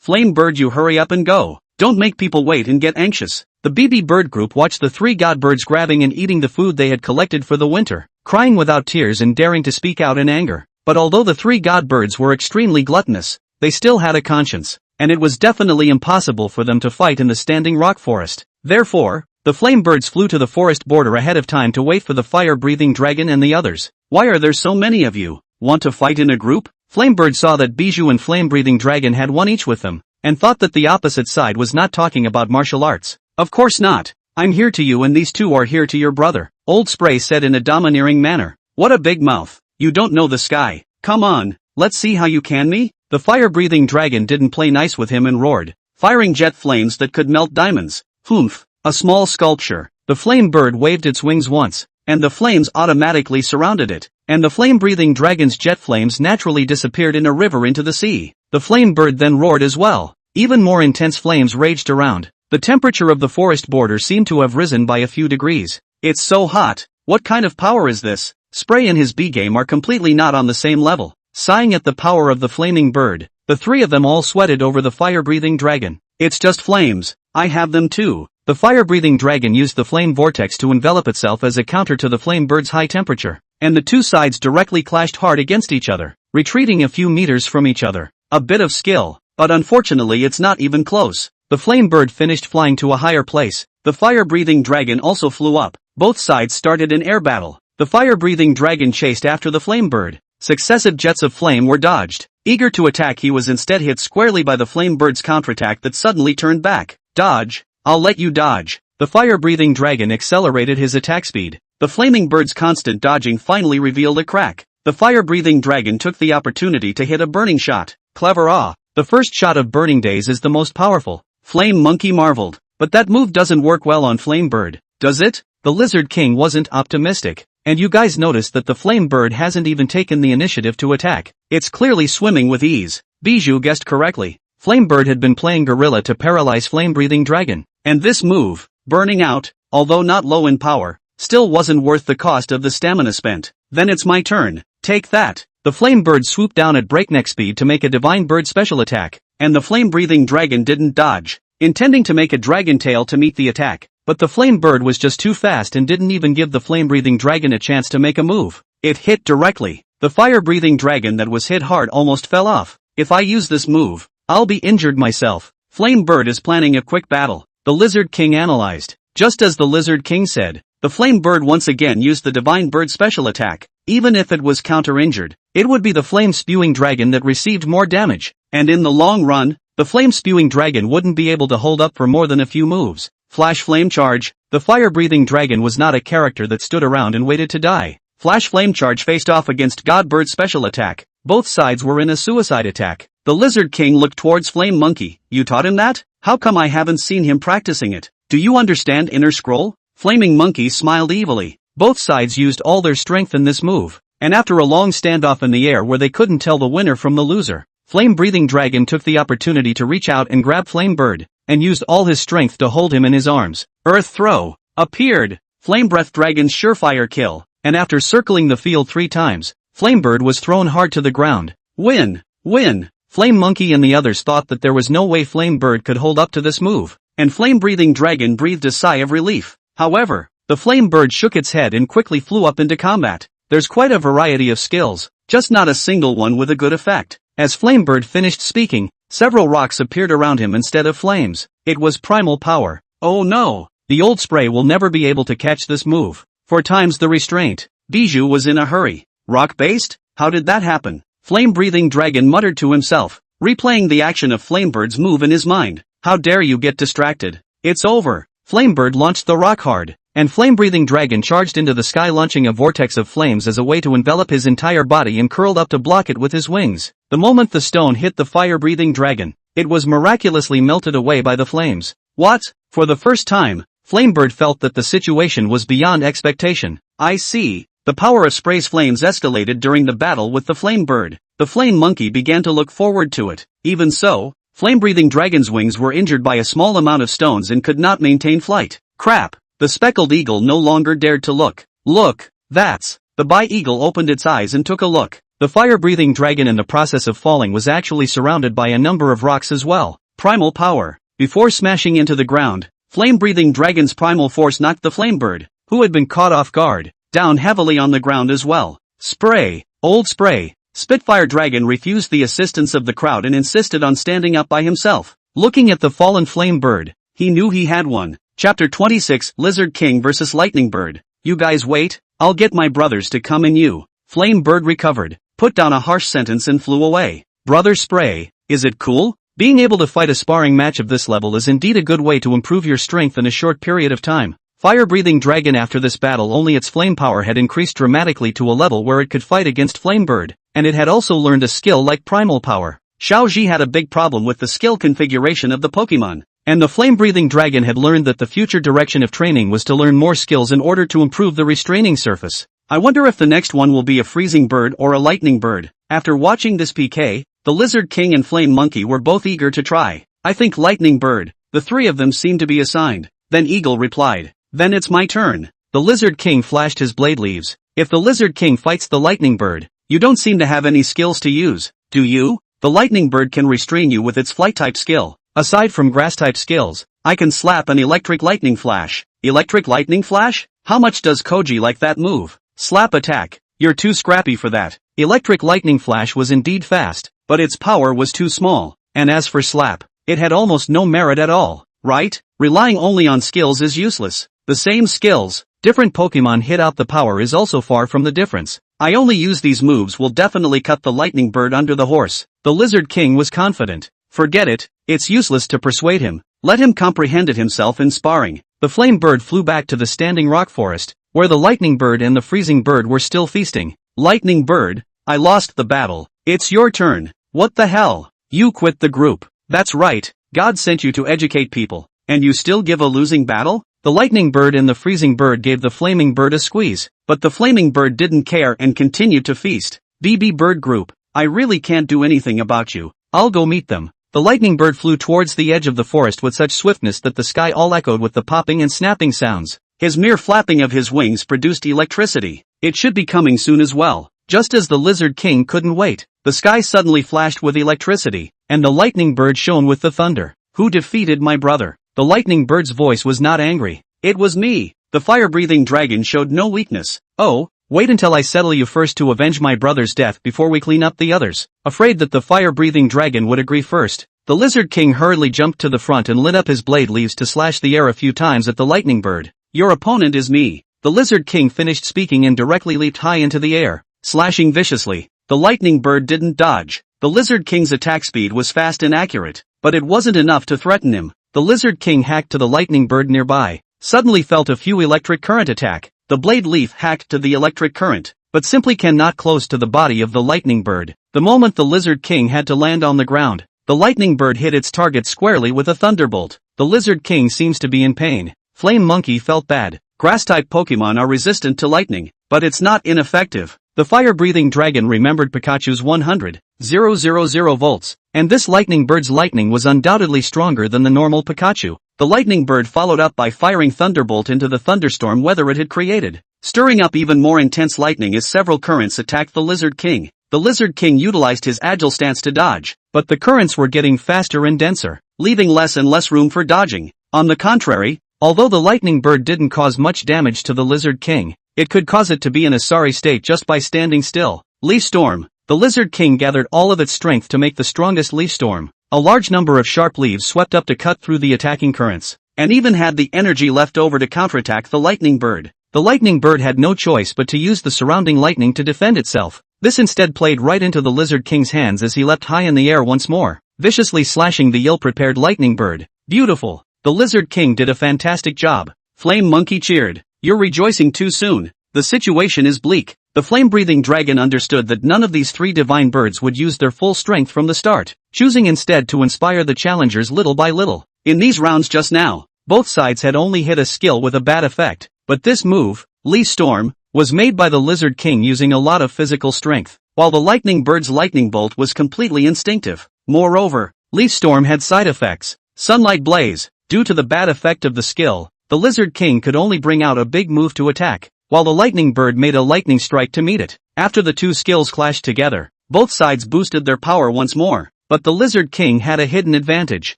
Flame Bird, you hurry up and go. Don't make people wait and get anxious. The BB Bird group watched the 3 god birds grabbing and eating the food they had collected for the winter, crying without tears and daring to speak out in anger. But although the 3 god birds were extremely gluttonous, they still had a conscience, and it was definitely impossible for them to fight in the Standing Rock Forest. Therefore, the flame birds flew to the forest border ahead of time to wait for the fire-breathing dragon and the others. Why are there so many of you? Want to fight in a group? Flamebird saw that Bijou and Flame-breathing dragon had one each with them, and thought that the opposite side was not talking about martial arts. Of course not. I'm here to you and these 2 are here to your brother, Old Spray said in a domineering manner. What a big mouth. You don't know the sky. Come on, let's see how you can me? The fire-breathing dragon didn't play nice with him and roared, firing jet flames that could melt diamonds. Humph, a small sculpture. The flame bird waved its wings once, and the flames automatically surrounded it, and the flame-breathing dragon's jet flames naturally disappeared in a river into the sea. The flame bird then roared as well. Even more intense flames raged around. The temperature of the forest border seemed to have risen by a few degrees. It's so hot. What kind of power is this? Spray and his B-game are completely not on the same level. Sighing at the power of the flaming bird, the 3 of them all sweated over the fire-breathing dragon. It's just flames. I have them too. The fire-breathing dragon used the flame vortex to envelop itself as a counter to the flame bird's high temperature, and the 2 sides directly clashed hard against each other, retreating a few meters from each other. A bit of skill, but unfortunately it's not even close. The flame bird finished flying to a higher place. The fire-breathing dragon also flew up. Both sides started an air battle. The fire-breathing dragon chased after the flame bird. Successive jets of flame were dodged. Eager to attack, he was instead hit squarely by the flame bird's counterattack that suddenly turned back. Dodge. I'll let you dodge. The fire-breathing dragon accelerated his attack speed. The flaming bird's constant dodging finally revealed a crack. The fire-breathing dragon took the opportunity to hit a burning shot. Clever. The first shot of Burning Days is the most powerful. Flame Monkey marveled. But that move doesn't work well on Flame Bird, does it? The Lizard King wasn't optimistic. And you guys noticed that the Flame Bird hasn't even taken the initiative to attack. It's clearly swimming with ease. Bijou guessed correctly. Flame Bird had been playing gorilla to paralyze Flame-breathing dragon. And this move, burning out, although not low in power, still wasn't worth the cost of the stamina spent. Then it's my turn. Take that. The Flame Bird swooped down at breakneck speed to make a Divine Bird special attack, and the flame-breathing dragon didn't dodge, intending to make a dragon tail to meet the attack. But the Flame Bird was just too fast and didn't even give the flame-breathing dragon a chance to make a move. It hit directly. The fire-breathing dragon that was hit hard almost fell off. If I use this move, I'll be injured myself. Flame Bird is planning a quick battle, the Lizard King analyzed. Just as the Lizard King said, the Flame Bird once again used the Divine Bird special attack. Even if it was counter-injured, it would be the flame-spewing dragon that received more damage. And in the long run, the flame-spewing dragon wouldn't be able to hold up for more than a few moves. Flash flame charge. The fire-breathing dragon was not a character that stood around and waited to die. Flash flame charge faced off against Godbird special attack. Both sides were in a suicide attack. The Lizard King looked towards Flame Monkey. You taught him that? How come I haven't seen him practicing it? Do you understand Inner Scroll? Flaming Monkey smiled evilly. Both sides used all their strength in this move. And after a long standoff in the air where they couldn't tell the winner from the loser, Flame-breathing dragon took the opportunity to reach out and grab Flame Bird, and used all his strength to hold him in his arms. Earth throw appeared. Flame breath dragon's surefire kill, and after circling the field 3 times, Flame Bird was thrown hard to the ground. Win! Win! Flame Monkey and the others thought that there was no way Flame Bird could hold up to this move, and Flame-breathing dragon breathed a sigh of relief. However, the Flame Bird shook its head and quickly flew up into combat. There's quite a variety of skills, just not a single one with a good effect. As Flame Bird finished speaking, several rocks appeared around him instead of flames. It was primal power. Oh no! The old spray will never be able to catch this move. 4 times the restraint. Bijou was in a hurry. Rock-based? How did that happen? Flame-breathing dragon muttered to himself, replaying the action of Flamebird's move in his mind. How dare you get distracted? It's over. Flamebird launched the rock hard, and Flame-breathing dragon charged into the sky, launching a vortex of flames as a way to envelop his entire body and curled up to block it with his wings. The moment the stone hit the fire-breathing dragon, it was miraculously melted away by the flames. What? For the first time, Flamebird felt that the situation was beyond expectation. I see. The power of Spray's flames escalated during the battle with the Flamebird. The Flame Monkey began to look forward to it. Even so, Flame-breathing dragon's wings were injured by a small amount of stones and could not maintain flight. Crap! The speckled eagle no longer dared to look. Look! That's... The bi-eagle opened its eyes and took a look. The fire-breathing dragon in the process of falling was actually surrounded by a number of rocks as well. Primal power. Before smashing into the ground, Flame-breathing dragon's primal force knocked the Flamebird, who had been caught off guard, down heavily on the ground as well. Spray! Old Spray! Spitfire Dragon refused the assistance of the crowd and insisted on standing up by himself. Looking at the fallen Flamebird, he knew he had one. Chapter 26, Lizard King vs. Lightning Bird. You guys wait, I'll get my brothers to come and you. Flame Bird recovered, put down a harsh sentence and flew away. Brother Spray, is it cool? Being able to fight a sparring match of this level is indeed a good way to improve your strength in a short period of time. Fire-breathing dragon. After this battle, only its flame power had increased dramatically to a level where it could fight against Flamebird, and it had also learned a skill like primal power. Xiaoji had a big problem with the skill configuration of the Pokemon, and the flame-breathing dragon had learned that the future direction of training was to learn more skills in order to improve the restraining surface. I wonder if the next one will be a freezing bird or a lightning bird. After watching this PK, the Lizard King and Flame Monkey were both eager to try. I think lightning bird. The 3 of them seemed to be assigned. Then Eagle replied, then it's my turn. The Lizard King flashed his blade leaves. If the Lizard King fights the lightning bird, you don't seem to have any skills to use, do you? The lightning bird can restrain you with its flight type skill. Aside from grass type skills, I can slap an electric lightning flash. Electric lightning flash? How much does Koji like that move? Slap attack. You're too scrappy for that. Electric lightning flash was indeed fast, but its power was too small. And as for slap, it had almost no merit at all, right? Relying only on skills is useless. The same skills, different Pokemon hit out. The power is also far from the difference. I only use these moves will definitely cut the lightning bird under the horse. The Lizard King was confident. Forget it, it's useless to persuade him. Let him comprehend it himself in sparring. The Flame Bird flew back to the standing rock forest, where the Lightning Bird and the Freezing Bird were still feasting. Lightning Bird, I lost the battle. It's your turn. What the hell? You quit the group. That's right, God sent you to educate people, and you still give a losing battle? The Lightning Bird and the Freezing Bird gave the Flaming Bird a squeeze, but the Flaming Bird didn't care and continued to feast. BB Bird Group, I really can't do anything about you. I'll go meet them. The Lightning Bird flew towards the edge of the forest with such swiftness that the sky all echoed with the popping and snapping sounds. His mere flapping of his wings produced electricity. It should be coming soon as well. Just as the Lizard King couldn't wait, the sky suddenly flashed with electricity, and the Lightning Bird shone with the thunder. Who defeated my brother? The Lightning Bird's voice was not angry. It was me. The fire-breathing dragon showed no weakness. Oh, wait until I settle you first to avenge my brother's death before we clean up the others. Afraid that the fire-breathing dragon would agree first, the Lizard King hurriedly jumped to the front and lit up his blade leaves to slash the air a few times at the Lightning Bird. Your opponent is me. The Lizard King finished speaking and directly leaped high into the air, slashing viciously. The Lightning Bird didn't dodge. The Lizard King's attack speed was fast and accurate, but it wasn't enough to threaten him. the Lizard King hacked to the lightning bird nearby, suddenly felt a few electric current attack. The blade leaf hacked to the electric current, but simply cannot close to the body of the lightning bird. The moment the Lizard King had to land on the ground, the lightning bird hit its target squarely with a thunderbolt. The Lizard King seems to be in pain. Flame Monkey felt bad. Grass-type Pokemon are resistant to lightning, but it's not ineffective. The fire-breathing dragon remembered Pikachu's 100,000 volts, and this lightning bird's lightning was undoubtedly stronger than the normal Pikachu. The lightning bird followed up by firing Thunderbolt into the thunderstorm weather it had created, stirring up even more intense lightning as several currents attacked the Lizard King. The Lizard King utilized his agile stance to dodge, but the currents were getting faster and denser, leaving less and less room for dodging. On the contrary, although the lightning bird didn't cause much damage to the Lizard King, it could cause it to be in a sorry state just by standing still. Leaf Storm. The Lizard King gathered all of its strength to make the strongest leaf storm. A large number of sharp leaves swept up to cut through the attacking currents, and even had the energy left over to counterattack the lightning bird. The lightning bird had no choice but to use the surrounding lightning to defend itself. This instead played right into the Lizard King's hands as he leapt high in the air once more, viciously slashing the ill-prepared lightning bird. Beautiful. The Lizard King did a fantastic job. Flame Monkey cheered. You're rejoicing too soon. The situation is bleak. The flame-breathing dragon understood that none of these three divine birds would use their full strength from the start, choosing instead to inspire the challengers little by little. In these rounds just now, both sides had only hit a skill with a bad effect, but this move, Leaf Storm, was made by the Lizard King using a lot of physical strength, while the lightning bird's lightning bolt was completely instinctive. Moreover, Leaf Storm had side effects. Sunlight Blaze. Due to the bad effect of the skill, the Lizard King could only bring out a big move to attack, while the lightning bird made a lightning strike to meet it. After the two skills clashed together, both sides boosted their power once more, but the Lizard King had a hidden advantage.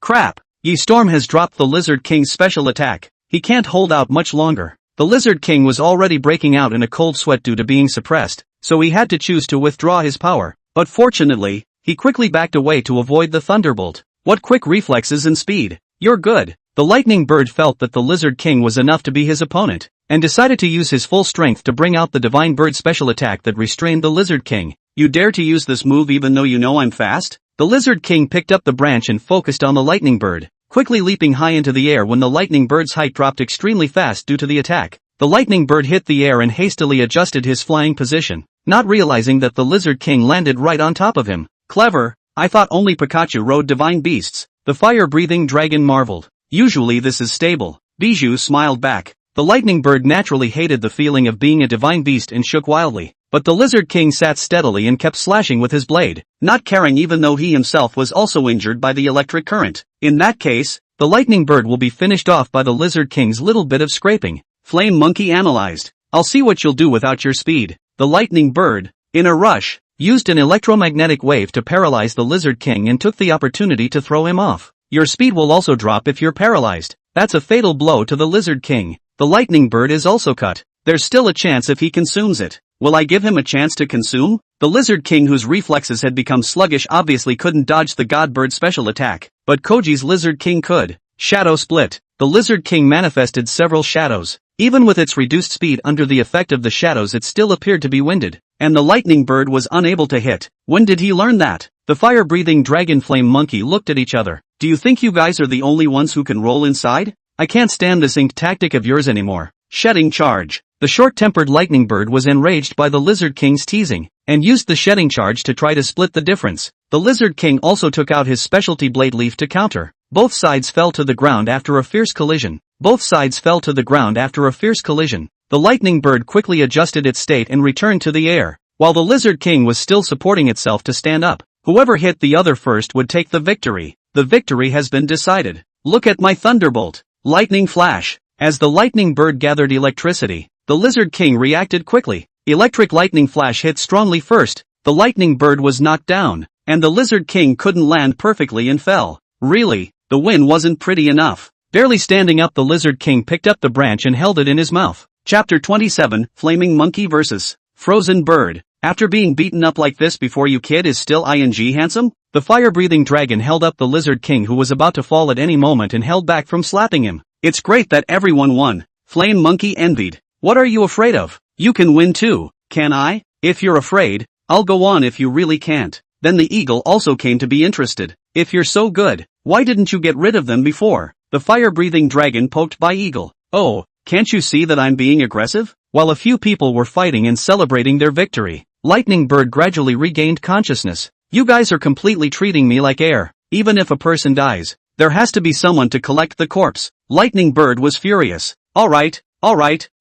Crap! Yi Storm has dropped the Lizard King's special attack. He can't hold out much longer. The Lizard King was already breaking out in a cold sweat due to being suppressed, so he had to choose to withdraw his power. But fortunately, he quickly backed away to avoid the thunderbolt. What quick reflexes and speed! You're good. The lightning bird felt that the Lizard King was enough to be his opponent, and decided to use his full strength to bring out the divine bird special attack that restrained the Lizard King. You dare to use this move even though you know I'm fast? The Lizard King picked up the branch and focused on the lightning bird, quickly leaping high into the air when the lightning bird's height dropped extremely fast due to the attack. The lightning bird hit the air and hastily adjusted his flying position, not realizing that the Lizard King landed right on top of him. Clever. I thought only Pikachu rode divine beasts. The fire-breathing dragon marveled. Usually this is stable. Bijou smiled back. The lightning bird naturally hated the feeling of being a divine beast and shook wildly, but the Lizard King sat steadily and kept slashing with his blade, not caring even though he himself was also injured by the electric current. In that case, the lightning bird will be finished off by the Lizard King's little bit of scraping. Flame Monkey analyzed. I'll see what you'll do without your speed. The lightning bird, in a rush, used an electromagnetic wave to paralyze the Lizard King and took the opportunity to throw him off. Your speed will also drop if you're paralyzed. That's a fatal blow to the Lizard King. The lightning bird is also cut. There's still a chance if he consumes it. Will I give him a chance to consume? The Lizard King, whose reflexes had become sluggish, obviously couldn't dodge the God Bird special attack, but Koji's Lizard King could. Shadow Split. The Lizard King manifested several shadows. Even with its reduced speed under the effect of the shadows, it still appeared to be winded, and the lightning bird was unable to hit. When did he learn that? The fire-breathing dragon Flame Monkey looked at each other. Do you think you guys are the only ones who can roll inside? I can't stand this ink tactic of yours anymore. Shedding Charge. The short-tempered lightning bird was enraged by the Lizard King's teasing, and used the shedding charge to try to split the difference. The Lizard King also took out his specialty blade leaf to counter. Both sides fell to the ground after a fierce collision. The lightning bird quickly adjusted its state and returned to the air, while the Lizard King was still supporting itself to stand up. Whoever hit the other first would take the victory. The victory has been decided. Look at my Thunderbolt. Lightning Flash. As the lightning bird gathered electricity, the Lizard King reacted quickly. Electric Lightning Flash hit strongly first. The lightning bird was knocked down, and the Lizard King couldn't land perfectly and fell. Really, the win wasn't pretty enough. Barely standing up, the Lizard King picked up the branch and held it in his mouth. Chapter 27, Flaming Monkey vs. Frozen Bird. After being beaten up like this before, you kid is still ing handsome? The fire-breathing dragon held up the Lizard King, who was about to fall at any moment, and held back from slapping him. It's great that everyone won. Flame Monkey envied. What are you afraid of? You can win too, can I? If you're afraid, I'll go on if you really can't. Then the eagle also came to be interested. If you're so good, Why didn't you get rid of them before? The fire-breathing dragon poked by Eagle. Oh, can't you see that I'm being aggressive? While a few people were fighting and celebrating their victory, Lightning Bird gradually regained consciousness. You guys are completely treating me like air. Even if a person dies, there has to be someone to collect the corpse. Lightning Bird was furious. Alright,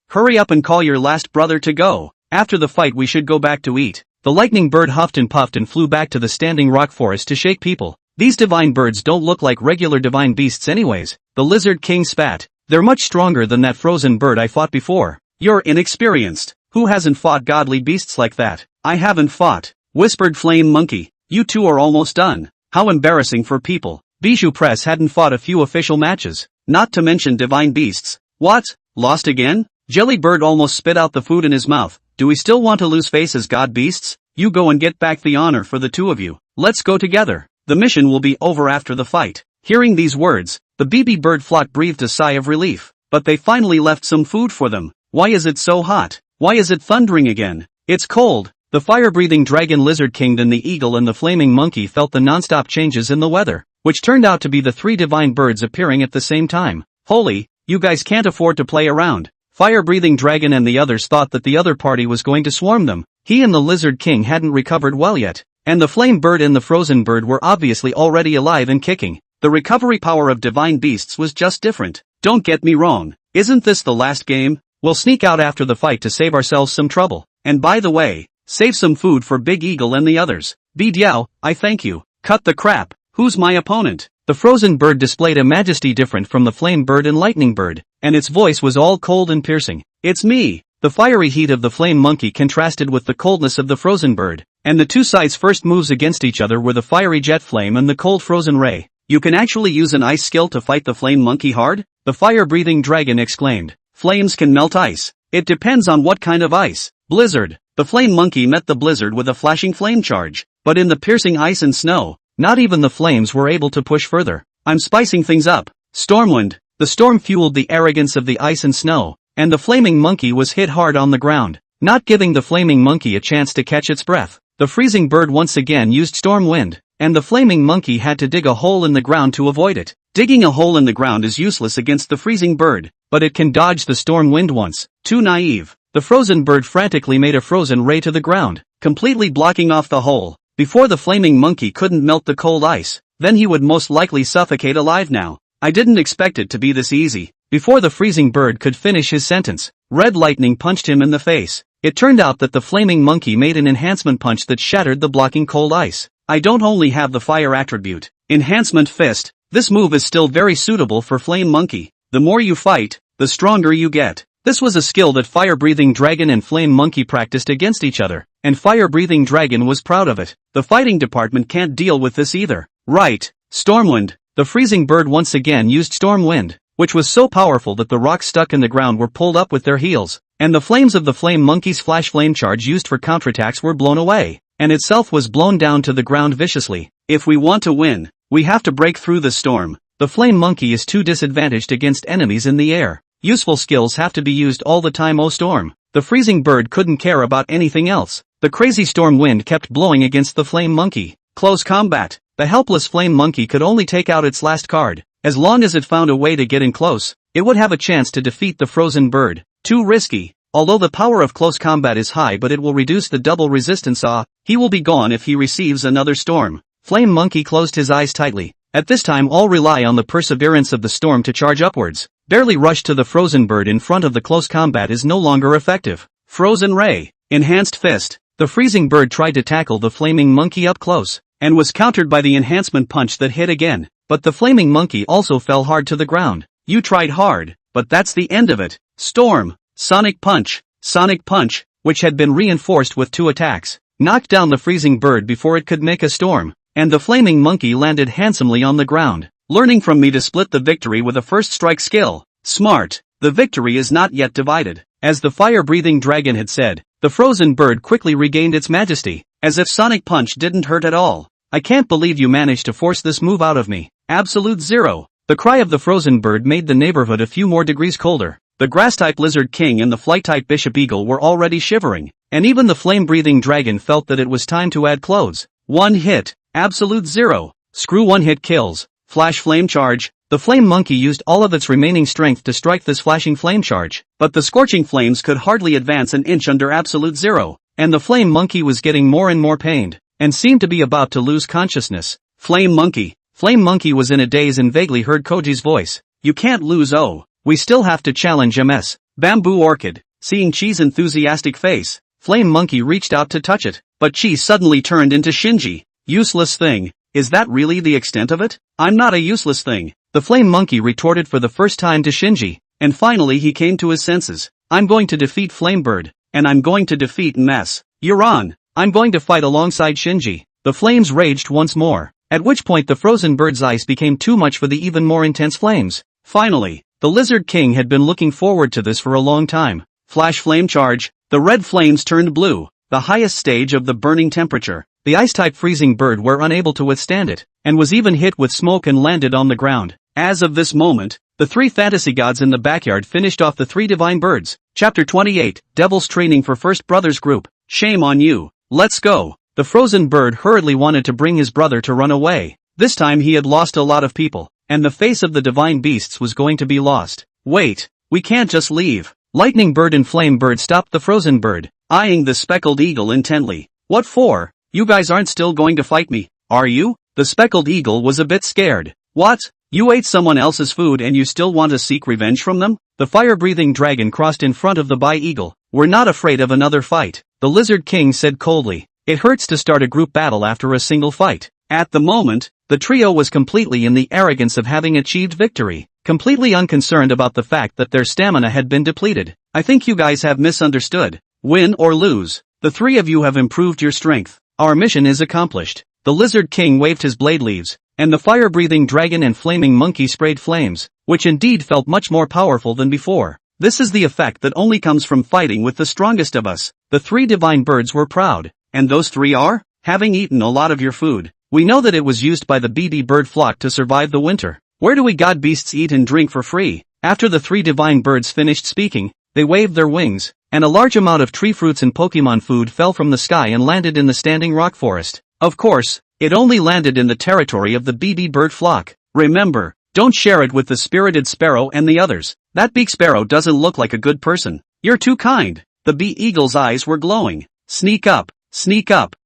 hurry up and call your last brother to go. After the fight we should go back to eat. The Lightning Bird huffed and puffed and flew back to the standing rock forest to shake people. These divine birds don't look like regular divine beasts anyways. The Lizard King spat. They're much stronger than that frozen bird I fought before. You're inexperienced. Who hasn't fought godly beasts like that? I haven't fought, whispered Flame Monkey. You two are almost done. How embarrassing for people. Bijou Press hadn't fought a few official matches. Not to mention divine beasts. What? Lost again? Jellybird almost spit out the food in his mouth. Do we still want to lose face as god beasts? You go and get back the honor for the two of you. Let's go together. The mission will be over after the fight. Hearing these words, the BB bird flock breathed a sigh of relief. But they finally left some food for them. Why is it so hot? Why is it thundering again? It's cold. The fire-breathing dragon Lizard King and the eagle and the flaming monkey felt the non-stop changes in the weather, which turned out to be the three divine birds appearing at the same time. Holy, you guys can't afford to play around. Fire-breathing dragon and the others thought that the other party was going to swarm them. He and the Lizard King hadn't recovered well yet. And the flame bird and the frozen bird were obviously already alive and kicking. The recovery power of divine beasts was just different. Don't get me wrong. Isn't this the last game? We'll sneak out after the fight to save ourselves some trouble. And by the way, save some food for Big Eagle and the others. Bidiao, I thank you. Cut the crap. Who's my opponent? The frozen bird displayed a majesty different from the flame bird and lightning bird, and its voice was all cold and piercing. It's me. The fiery heat of the flame monkey contrasted with the coldness of the frozen bird, and the two sides' first moves against each other were the fiery jet flame and the cold frozen ray. You can actually use an ice skill to fight the flame monkey hard? The fire-breathing dragon exclaimed. Flames can melt ice. It depends on what kind of ice. Blizzard. The flame monkey met the blizzard with a flashing flame charge, but in the piercing ice and snow, not even the flames were able to push further. I'm spicing things up. Stormwind. The storm fueled the arrogance of the ice and snow, and the flaming monkey was hit hard on the ground, not giving the flaming monkey a chance to catch its breath. The freezing bird once again used storm wind, and the flaming monkey had to dig a hole in the ground to avoid it. Digging a hole in the ground is useless against the freezing bird, but it can dodge the storm wind once. Too naive. The frozen bird frantically made a frozen ray to the ground, completely blocking off the hole. Before the flaming monkey couldn't melt the cold ice, then he would most likely suffocate alive now. I didn't expect it to be this easy. Before the freezing bird could finish his sentence, red lightning punched him in the face. It turned out that the flaming monkey made an enhancement punch that shattered the blocking cold ice. I don't only have the fire attribute, Enhancement Fist. This move is still very suitable for Flame Monkey. The more you fight, the stronger you get. This was a skill that Fire-Breathing Dragon and Flame Monkey practiced against each other, and Fire-Breathing Dragon was proud of it. The fighting department can't deal with this either. Right, Stormwind. The freezing bird once again used Stormwind, which was so powerful that the rocks stuck in the ground were pulled up with their heels, and the flames of the Flame Monkey's flash flame charge used for counterattacks were blown away, and itself was blown down to the ground viciously. If we want to win, we have to break through the storm. The Flame Monkey is too disadvantaged against enemies in the air. Useful skills have to be used all the time. Oh storm. The freezing bird couldn't care about anything else. The crazy storm wind kept blowing against the Flame Monkey. Close combat. The helpless Flame Monkey could only take out its last card. As long as it found a way to get in close, it would have a chance to defeat the frozen bird. Too risky. Although the power of close combat is high, but it will reduce the double resistance. He will be gone if he receives another storm. Flame Monkey closed his eyes tightly. At this time all rely on the perseverance of the storm to charge upwards. Barely rush to the frozen bird in front of the close combat is no longer effective. Frozen Ray. Enhanced Fist. The freezing bird tried to tackle the Flaming Monkey up close, and was countered by the enhancement punch that hit again. But the Flaming Monkey also fell hard to the ground. You tried hard, but that's the end of it. Storm. Sonic Punch. Sonic Punch, which had been reinforced with 2 attacks, knocked down the freezing bird before it could make a storm, and the Flaming Monkey landed handsomely on the ground. Learning from me to split the victory with a first strike skill. Smart. The victory is not yet divided. As the fire-breathing dragon had said, the frozen bird quickly regained its majesty, as if Sonic Punch didn't hurt at all. I can't believe you managed to force this move out of me. Absolute zero. The cry of the frozen bird made the neighborhood a few more degrees colder. The grass-type Lizard King and the flight-type Bishop Eagle were already shivering, and even the flame-breathing dragon felt that it was time to add clothes. 1 hit. Absolute zero. Screw 1-hit kills. Flash flame charge. The flame monkey used all of its remaining strength to strike this flashing flame charge, but the scorching flames could hardly advance an inch under absolute zero, and the flame monkey was getting more and more pained, and seemed to be about to lose consciousness. Flame monkey. Flame monkey was in a daze and vaguely heard Koji's voice. You can't lose, oh. We still have to challenge MS. Bamboo orchid. Seeing Chi's enthusiastic face, flame monkey reached out to touch it, but Chi suddenly turned into Shinji. Useless thing. Is that really the extent of it? I'm not a useless thing. The flame monkey retorted for the first time to Shinji, and finally he came to his senses. I'm going to defeat Flamebird, and I'm going to defeat MS. You're on. I'm going to fight alongside Shinji. The flames raged once more, at which point the frozen bird's ice became too much for the even more intense flames. Finally, the Lizard King had been looking forward to this for a long time. Flash flame charge. The red flames turned blue, the highest stage of the burning temperature. The ice-type freezing bird were unable to withstand it, and was even hit with smoke and landed on the ground. As of this moment, the three fantasy gods in the backyard finished off the three divine birds. Chapter 28, Devil's Training for First Brothers Group. Shame on you. Let's go. The frozen bird hurriedly wanted to bring his brother to run away. This time he had lost a lot of people, and the face of the divine beasts was going to be lost. Wait, we can't just leave. Lightning bird and flame bird stopped the frozen bird, eyeing the speckled eagle intently. What for? You guys aren't still going to fight me, are you? The speckled eagle was a bit scared. What? You ate someone else's food and you still want to seek revenge from them? The fire-breathing dragon crossed in front of the bi-eagle. We're not afraid of another fight, the Lizard King said coldly. It hurts to start a group battle after a single fight. At the moment, the trio was completely in the arrogance of having achieved victory, completely unconcerned about the fact that their stamina had been depleted. I think you guys have misunderstood. Win or lose, the three of you have improved your strength. Our mission is accomplished. The Lizard King waved his blade leaves, and the fire-breathing dragon and flaming monkey sprayed flames, which indeed felt much more powerful than before. This is the effect that only comes from fighting with the strongest of us. The three divine birds were proud. And those three are? Having eaten a lot of your food, we know that it was used by the BD bird flock to survive the winter. Where do we god beasts eat and drink for free? After the three divine birds finished speaking, they waved their wings, and a large amount of tree fruits and Pokemon food fell from the sky and landed in the standing rock forest. Of course, it only landed in the territory of the BD bird flock. Remember, don't share it with the spirited sparrow and the others. That beak sparrow doesn't look like a good person. You're too kind. The bee eagle's eyes were glowing. Sneak up,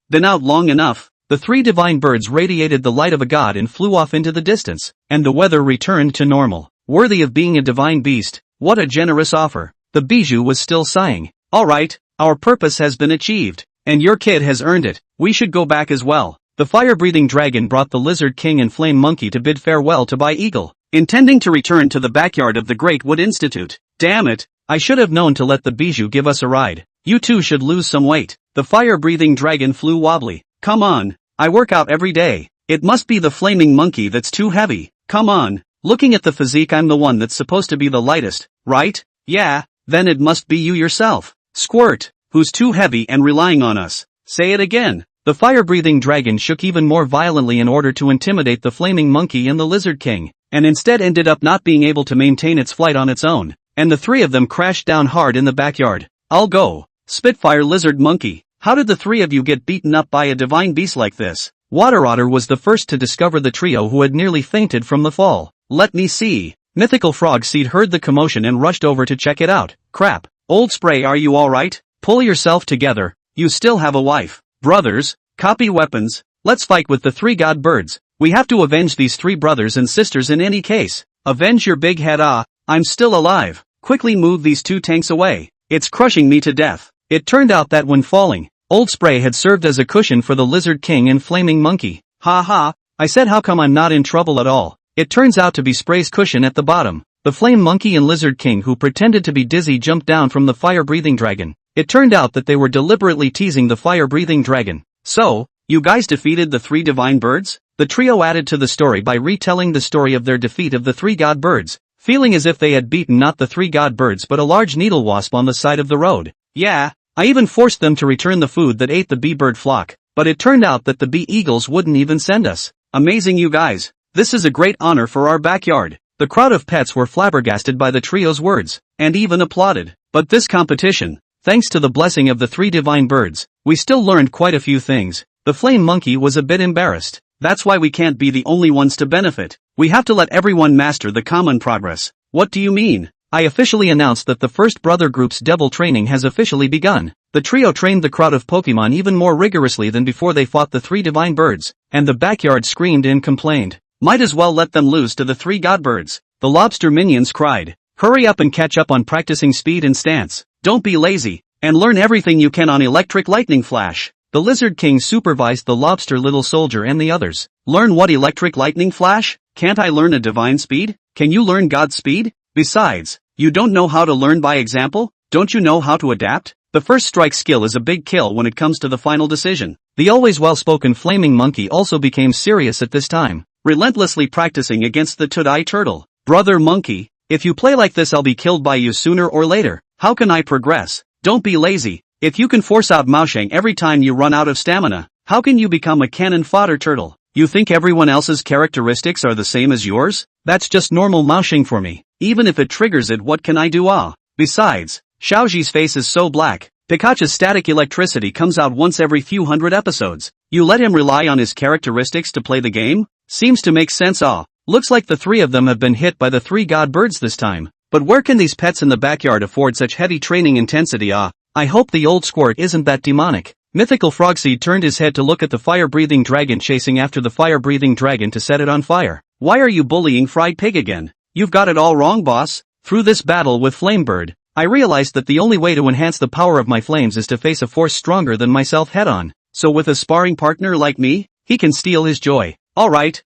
been out long enough. The three divine birds radiated the light of a god and flew off into the distance, and the weather returned to normal. Worthy of being a divine beast, what a generous offer. The bijou was still sighing. Alright, our purpose has been achieved, and your kid has earned it. We should go back as well. The fire-breathing dragon brought the Lizard King and Flame Monkey to bid farewell to Bi-Eagle, intending to return to the backyard of the Great Wood Institute. Damn it, I should have known to let the bijou give us a ride. You two should lose some weight. The fire-breathing dragon flew wobbly. Come on, I work out every day. It must be the flaming monkey that's too heavy. Come on, looking at the physique I'm the one that's supposed to be the lightest, right? Yeah, then it must be you yourself. Squirt, who's too heavy and relying on us. Say it again. The fire-breathing dragon shook even more violently in order to intimidate the flaming monkey and the Lizard King, and instead ended up not being able to maintain its flight on its own, and the three of them crashed down hard in the backyard. I'll go. Spitfire Lizard Monkey. How did the three of you get beaten up by a divine beast like this? Water Otter was the first to discover the trio who had nearly fainted from the fall. Let me see. Mythical Frog Seed heard the commotion and rushed over to check it out. Crap. Old Spray, are you alright? Pull yourself together. You still have a wife. Brothers, copy weapons. Let's fight with the three god birds. We have to avenge these three brothers and sisters in any case. Avenge your big head. I'm still alive. Quickly move these two tanks away. It's crushing me to death. It turned out that when falling, Old Spray had served as a cushion for the Lizard King and Flaming Monkey. Ha ha, I said how come I'm not in trouble at all. It turns out to be Spray's cushion at the bottom. The Flame Monkey and Lizard King who pretended to be dizzy jumped down from the fire-breathing dragon. It turned out that they were deliberately teasing the fire-breathing dragon. So, you guys defeated the three divine birds? The trio added to the story by retelling the story of their defeat of the three god birds, feeling as if they had beaten not the three god birds but a large needle wasp on the side of the road. Yeah, I even forced them to return the food that ate the bee bird flock, but it turned out that the bee eagles wouldn't even send us. Amazing, you guys. This is a great honor for our backyard. The crowd of pets were flabbergasted by the trio's words, and even applauded. But this competition, thanks to the blessing of the three divine birds, we still learned quite a few things. The Flame Monkey was a bit embarrassed. That's why we can't be the only ones to benefit. We have to let everyone master the common progress. What do you mean? I officially announced that the first brother group's devil training has officially begun. The trio trained the crowd of Pokemon even more rigorously than before they fought the three divine birds, and the backyard screamed and complained. Might as well let them lose to the three god birds. The lobster minions cried. Hurry up and catch up on practicing speed and stance. Don't be lazy, and learn everything you can on electric lightning flash. The Lizard King supervised the lobster little soldier and the others. Learn what electric lightning flash? Can't I learn a divine speed? Can you learn God's speed? Besides, you don't know how to learn by example? Don't you know how to adapt? The first strike skill is a big kill when it comes to the final decision. The always well-spoken flaming monkey also became serious at this time, relentlessly practicing against the Tudai turtle. Brother monkey, if you play like this I'll be killed by you sooner or later. How can I progress? Don't be lazy. If you can force out Maosheng every time you run out of stamina, how can you become a cannon fodder turtle? You think everyone else's characteristics are the same as yours? That's just normal Maosheng for me. Even if it triggers it, what can I do? Besides, Xiaoji's face is so black. Pikachu's static electricity comes out once every few hundred episodes. You let him rely on his characteristics to play the game? Seems to make sense. Looks like the three of them have been hit by the three god birds this time. But where can these pets in the backyard afford such heavy training intensity? I hope the old squirt isn't that demonic. Mythical Frogseed turned his head to look at the fire-breathing dragon chasing after the fire-breathing dragon to set it on fire. Why are you bullying Fried Pig again? You've got it all wrong, boss. Through this battle with Flamebird, I realized that the only way to enhance the power of my flames is to face a force stronger than myself head-on. So with a sparring partner like me, he can steal his joy. Alright,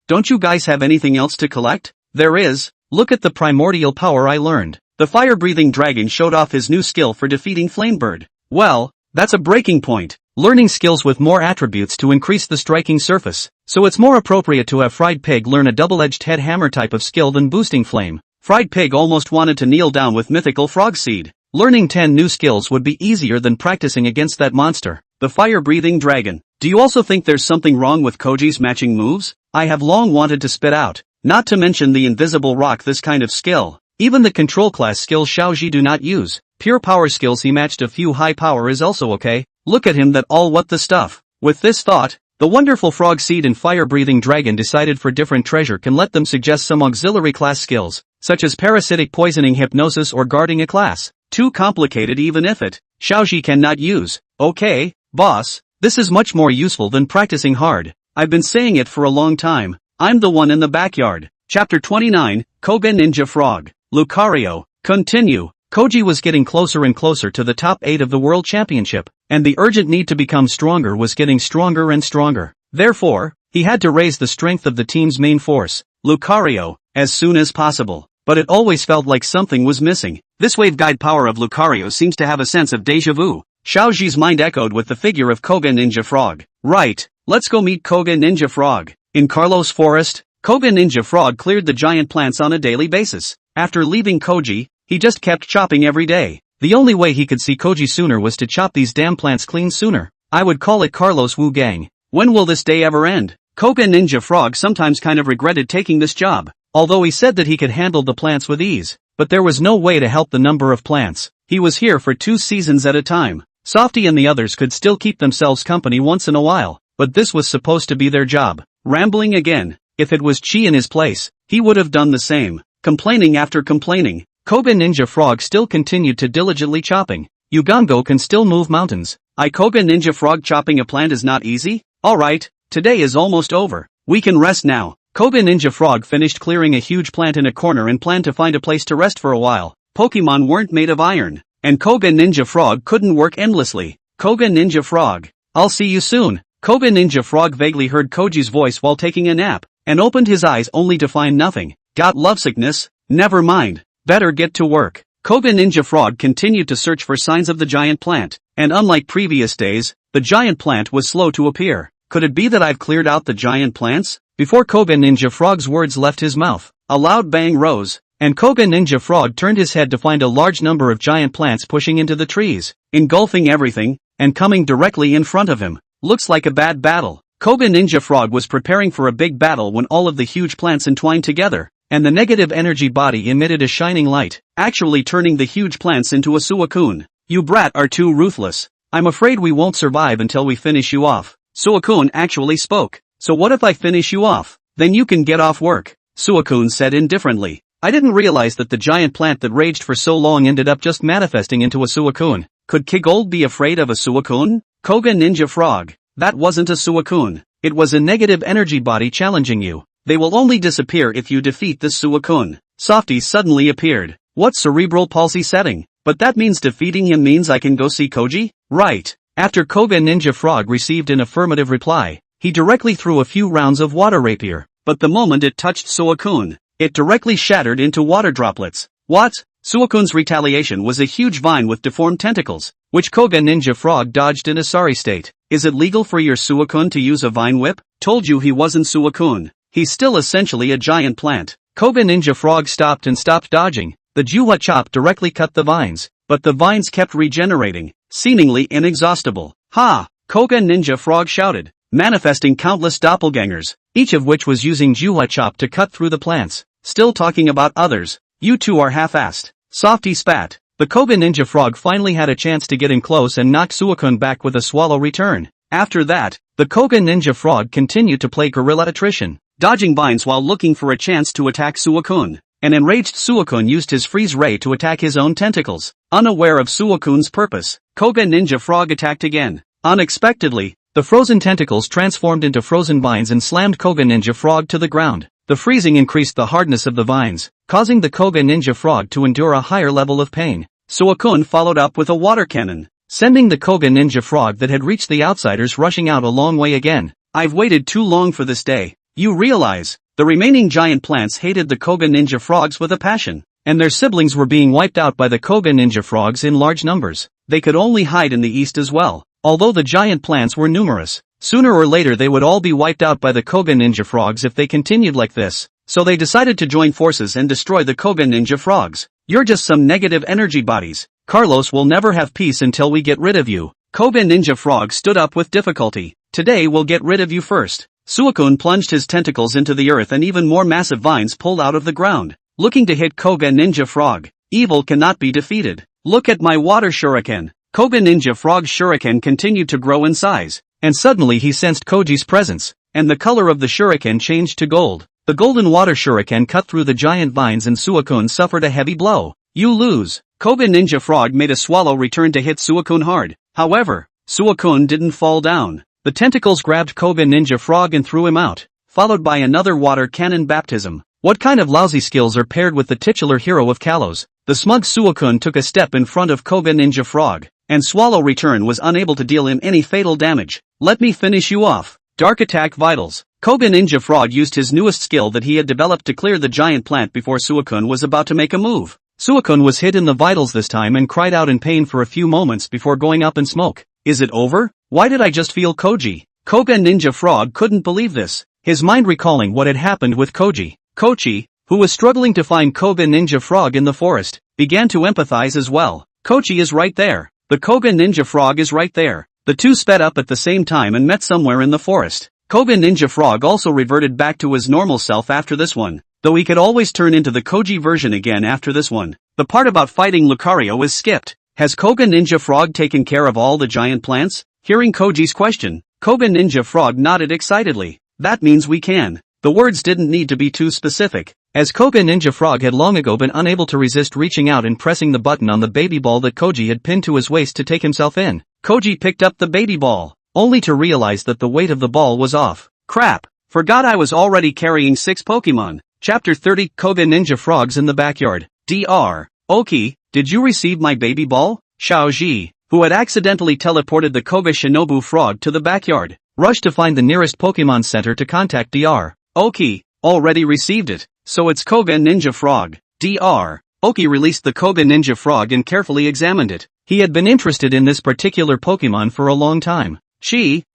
don't you guys have anything else to collect? There is. Look at the primordial power I learned. The fire-breathing dragon showed off his new skill for defeating Flamebird. Well, that's a breaking point. Learning skills with more attributes to increase the striking surface. So it's more appropriate to have Fried Pig learn a double-edged head hammer type of skill than boosting flame. Fried Pig almost wanted to kneel down with Mythical Frogseed. Learning 10 new skills would be easier than practicing against that monster, the fire-breathing dragon. Do you also think there's something wrong with Koji's matching moves? I have long wanted to spit out. Not to mention the invisible rock, this kind of skill. Even the control class skills Xiaoji do not use. Pure power skills he matched a few high power is also okay. Look at him, that all what the stuff. With this thought, the wonderful Frogseed and fire-breathing dragon decided for different treasure can let them suggest some auxiliary class skills, such as parasitic poisoning, hypnosis, or guarding a class. Too complicated even if it, Xiaoji cannot use. Okay, boss, this is much more useful than practicing hard. I've been saying it for a long time. I'm the one in the backyard. Chapter 29, Koga Ninja Frog. Lucario. Continue. Koji was getting closer and closer to the top 8 of the World Championship, and the urgent need to become stronger was getting stronger and stronger. Therefore, he had to raise the strength of the team's main force, Lucario, as soon as possible. But it always felt like something was missing. This wave guide power of Lucario seems to have a sense of deja vu. Xiaoji's mind echoed with the figure of Koga Ninja Frog. Right, let's go meet Koga Ninja Frog. In Carlos Forest, Koga Ninja Frog cleared the giant plants on a daily basis. After leaving Koji, he just kept chopping every day. The only way he could see Koji sooner was to chop these damn plants clean sooner. I would call it Carlos Wu Gang. When will this day ever end? Koga Ninja Frog sometimes kind of regretted taking this job, although he said that he could handle the plants with ease. But there was no way to help the number of plants. He was here for 2 seasons at a time. Softy and the others could still keep themselves company once in a while, but this was supposed to be their job. Rambling again. If it was Chi in his place, he would have done the same. Complaining after complaining, Koga Ninja Frog still continued to diligently chopping. Ugango can still move mountains. Koga Ninja Frog, chopping a plant is not easy? Alright, today is almost over. We can rest now. Koga Ninja Frog finished clearing a huge plant in a corner and planned to find a place to rest for a while. Pokemon weren't made of iron, and Koga Ninja Frog couldn't work endlessly. Koga Ninja Frog. I'll see you soon. Koga Ninja Frog vaguely heard Koji's voice while taking a nap, and opened his eyes only to find nothing. Got lovesickness? Never mind. Better get to work. Koga Ninja Frog continued to search for signs of the giant plant, and unlike previous days, the giant plant was slow to appear. Could it be that I've cleared out the giant plants? Before Koga Ninja Frog's words left his mouth, a loud bang rose, and Koga Ninja Frog turned his head to find a large number of giant plants pushing into the trees, engulfing everything, and coming directly in front of him. Looks like a bad battle. Koga Ninja Frog was preparing for a big battle when all of the huge plants entwined together, and the negative energy body emitted a shining light, actually turning the huge plants into a Suicune. You brat are too ruthless. I'm afraid we won't survive until we finish you off. Suicune actually spoke. So what if I finish you off? Then you can get off work, Suakun said indifferently. I didn't realize that the giant plant that raged for so long ended up just manifesting into a Suakun. Could Kigold be afraid of a Suakun? Koga Ninja Frog. That wasn't a Suakun. It was a negative energy body challenging you. They will only disappear if you defeat this Suakun. Softy suddenly appeared. What cerebral palsy setting? But that means defeating him means I can go see Koji? Right. After Koga Ninja Frog received an affirmative reply, he directly threw a few rounds of water rapier. But the moment it touched Suakun, it directly shattered into water droplets. What? Suakun's retaliation was a huge vine with deformed tentacles, which Koga Ninja Frog dodged in a sorry state. Is it legal for your Suakun to use a vine whip? Told you he wasn't Suakun. He's still essentially a giant plant. Koga Ninja Frog stopped dodging. The Juwa chop directly cut the vines, but the vines kept regenerating, seemingly inexhaustible. Ha! Koga Ninja Frog shouted, manifesting countless doppelgangers, each of which was using Juwa chop to cut through the plants. Still talking about others. You two are half-assed. Softy spat. The Koga Ninja Frog finally had a chance to get in close and knock Suakun back with a swallow return. After that, the Koga Ninja Frog continued to play guerrilla attrition, dodging vines while looking for a chance to attack Suakun. An enraged Suakun used his freeze ray to attack his own tentacles. Unaware of Suakun's purpose, Koga Ninja Frog attacked again. Unexpectedly, the frozen tentacles transformed into frozen vines and slammed Koga Ninja Frog to the ground. The freezing increased the hardness of the vines, causing the Koga Ninja Frog to endure a higher level of pain. Suakun followed up with a water cannon, sending the Koga Ninja Frog that had reached the outsiders rushing out a long way again. I've waited too long for this day. You realize, the remaining giant plants hated the Koga Ninja Frogs with a passion, and their siblings were being wiped out by the Koga Ninja Frogs in large numbers. They could only hide in the east as well. Although the giant plants were numerous, sooner or later they would all be wiped out by the Koga Ninja Frogs if they continued like this. So they decided to join forces and destroy the Koga Ninja Frogs. You're just some negative energy bodies. Carlos will never have peace until we get rid of you. Koga Ninja Frog stood up with difficulty. Today we'll get rid of you first. Suakun plunged his tentacles into the earth and even more massive vines pulled out of the ground, looking to hit Koga Ninja Frog. Evil cannot be defeated. Look at my water shuriken. Koga Ninja Frog's shuriken continued to grow in size, and suddenly he sensed Koji's presence, and the color of the shuriken changed to gold. The golden water shuriken cut through the giant vines and Suakun suffered a heavy blow. You lose. Koga Ninja Frog made a swallow return to hit Suakun hard. However, Suakun didn't fall down. The tentacles grabbed Koga Ninja Frog and threw him out, followed by another water cannon baptism. What kind of lousy skills are paired with the titular hero of Kalos? The smug Suakun took a step in front of Koga Ninja Frog, and Swallow Return was unable to deal him any fatal damage. Let me finish you off. Dark Attack Vitals. Koga Ninja Frog used his newest skill that he had developed to clear the giant plant before Suakun was about to make a move. Suakun was hit in the vitals this time and cried out in pain for a few moments before going up in smoke. Is it over? Why did I just feel Koji? Koga Ninja Frog couldn't believe this, his mind recalling what had happened with Koji. Kochi, who was struggling to find Koga Ninja Frog in the forest, began to empathize as well. Kochi is right there. The Koga Ninja Frog is right there. The two sped up at the same time and met somewhere in the forest. Koga Ninja Frog also reverted back to his normal self after this one, though he could always turn into the Koji version again after this one. The part about fighting Lucario is skipped. Has Koga Ninja Frog taken care of all the giant plants? Hearing Koji's question, Koga Ninja Frog nodded excitedly. That means we can. The words didn't need to be too specific, as Koga Ninja Frog had long ago been unable to resist reaching out and pressing the button on the baby ball that Koji had pinned to his waist to take himself in. Koji picked up the baby ball, only to realize that the weight of the ball was off. Crap! Forgot I was already carrying 6 Pokemon. Chapter 30 Koga Ninja Frogs in the Backyard. Dr. Oki, did you receive my baby ball? Xiaoji, who had accidentally teleported the Koga Shinobu Frog to the backyard, rushed to find the nearest Pokemon Center to contact Dr. Oki. Already received it, so it's Koga Ninja Frog. Dr. Oki released the Koga Ninja Frog and carefully examined it. He had been interested in this particular Pokemon for a long time.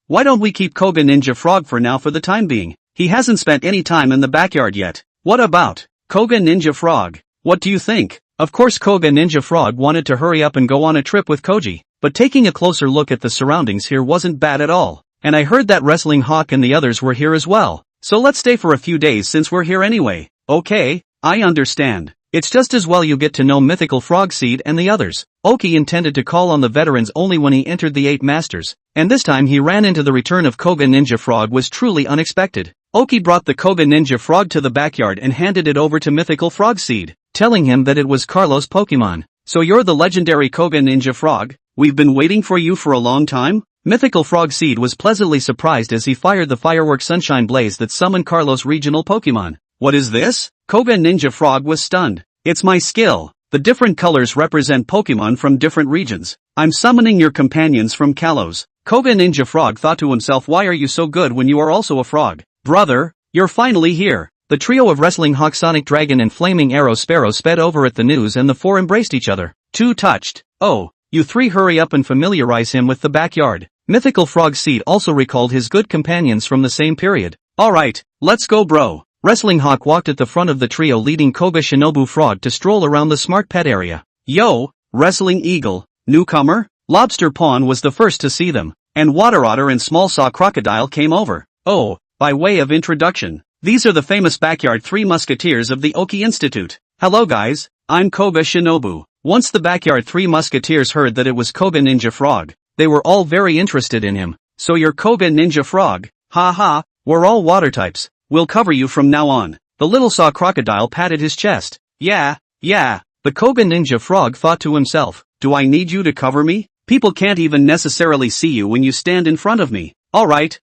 Why don't we keep Koga Ninja Frog for now for the time being? He hasn't spent any time in the backyard yet. What about Koga Ninja Frog? What do you think? Of course Koga Ninja Frog wanted to hurry up and go on a trip with Koji, but taking a closer look at the surroundings here wasn't bad at all. And I heard that Wrestling Hawk and the others were here as well. So let's stay for a few days since we're here anyway. Okay, I understand. It's just as well you get to know Mythical Frogseed and the others. Oki intended to call on the veterans only when he entered the 8 Masters, and this time he ran into the return of Koga Ninja Frog was truly unexpected. Oki brought the Koga Ninja Frog to the backyard and handed it over to Mythical Frog Seed, telling him that it was Carlos' Pokemon. So you're the legendary Koga Ninja Frog? We've been waiting for you for a long time? Mythical Frog Seed was pleasantly surprised as he fired the firework sunshine blaze that summoned Carlos' regional Pokemon. What is this? Koga Ninja Frog was stunned. It's my skill. The different colors represent Pokemon from different regions. I'm summoning your companions from Kalos. Koga Ninja Frog thought to himself, why are you so good when you are also a frog? Brother, you're finally here. The trio of Wrestling Hawk, Sonic Dragon and Flaming Arrow Sparrow sped over at the news and the four embraced each other. Too touched. Oh, you three hurry up and familiarize him with the backyard. Mythical Frog Seed also recalled his good companions from the same period. Alright, let's go bro. Wrestling Hawk walked at the front of the trio leading Koga Shinobu Frog to stroll around the smart pet area. Yo, Wrestling Eagle, newcomer? Lobster Pawn was the first to see them, and Water Otter and Small Saw Crocodile came over. Oh, by way of introduction, these are the famous backyard Three Musketeers of the Oki Institute. Hello guys, I'm Koga Shinobu. Once the backyard Three Musketeers heard that it was Koga Ninja Frog, they were all very interested in him. So you're Koga Ninja Frog? Ha, we're all water types. We'll cover you from now on. The little Saw Crocodile patted his chest. Yeah. The Koga Ninja Frog thought to himself, do I need you to cover me? People can't even necessarily see you when you stand in front of me. Alright.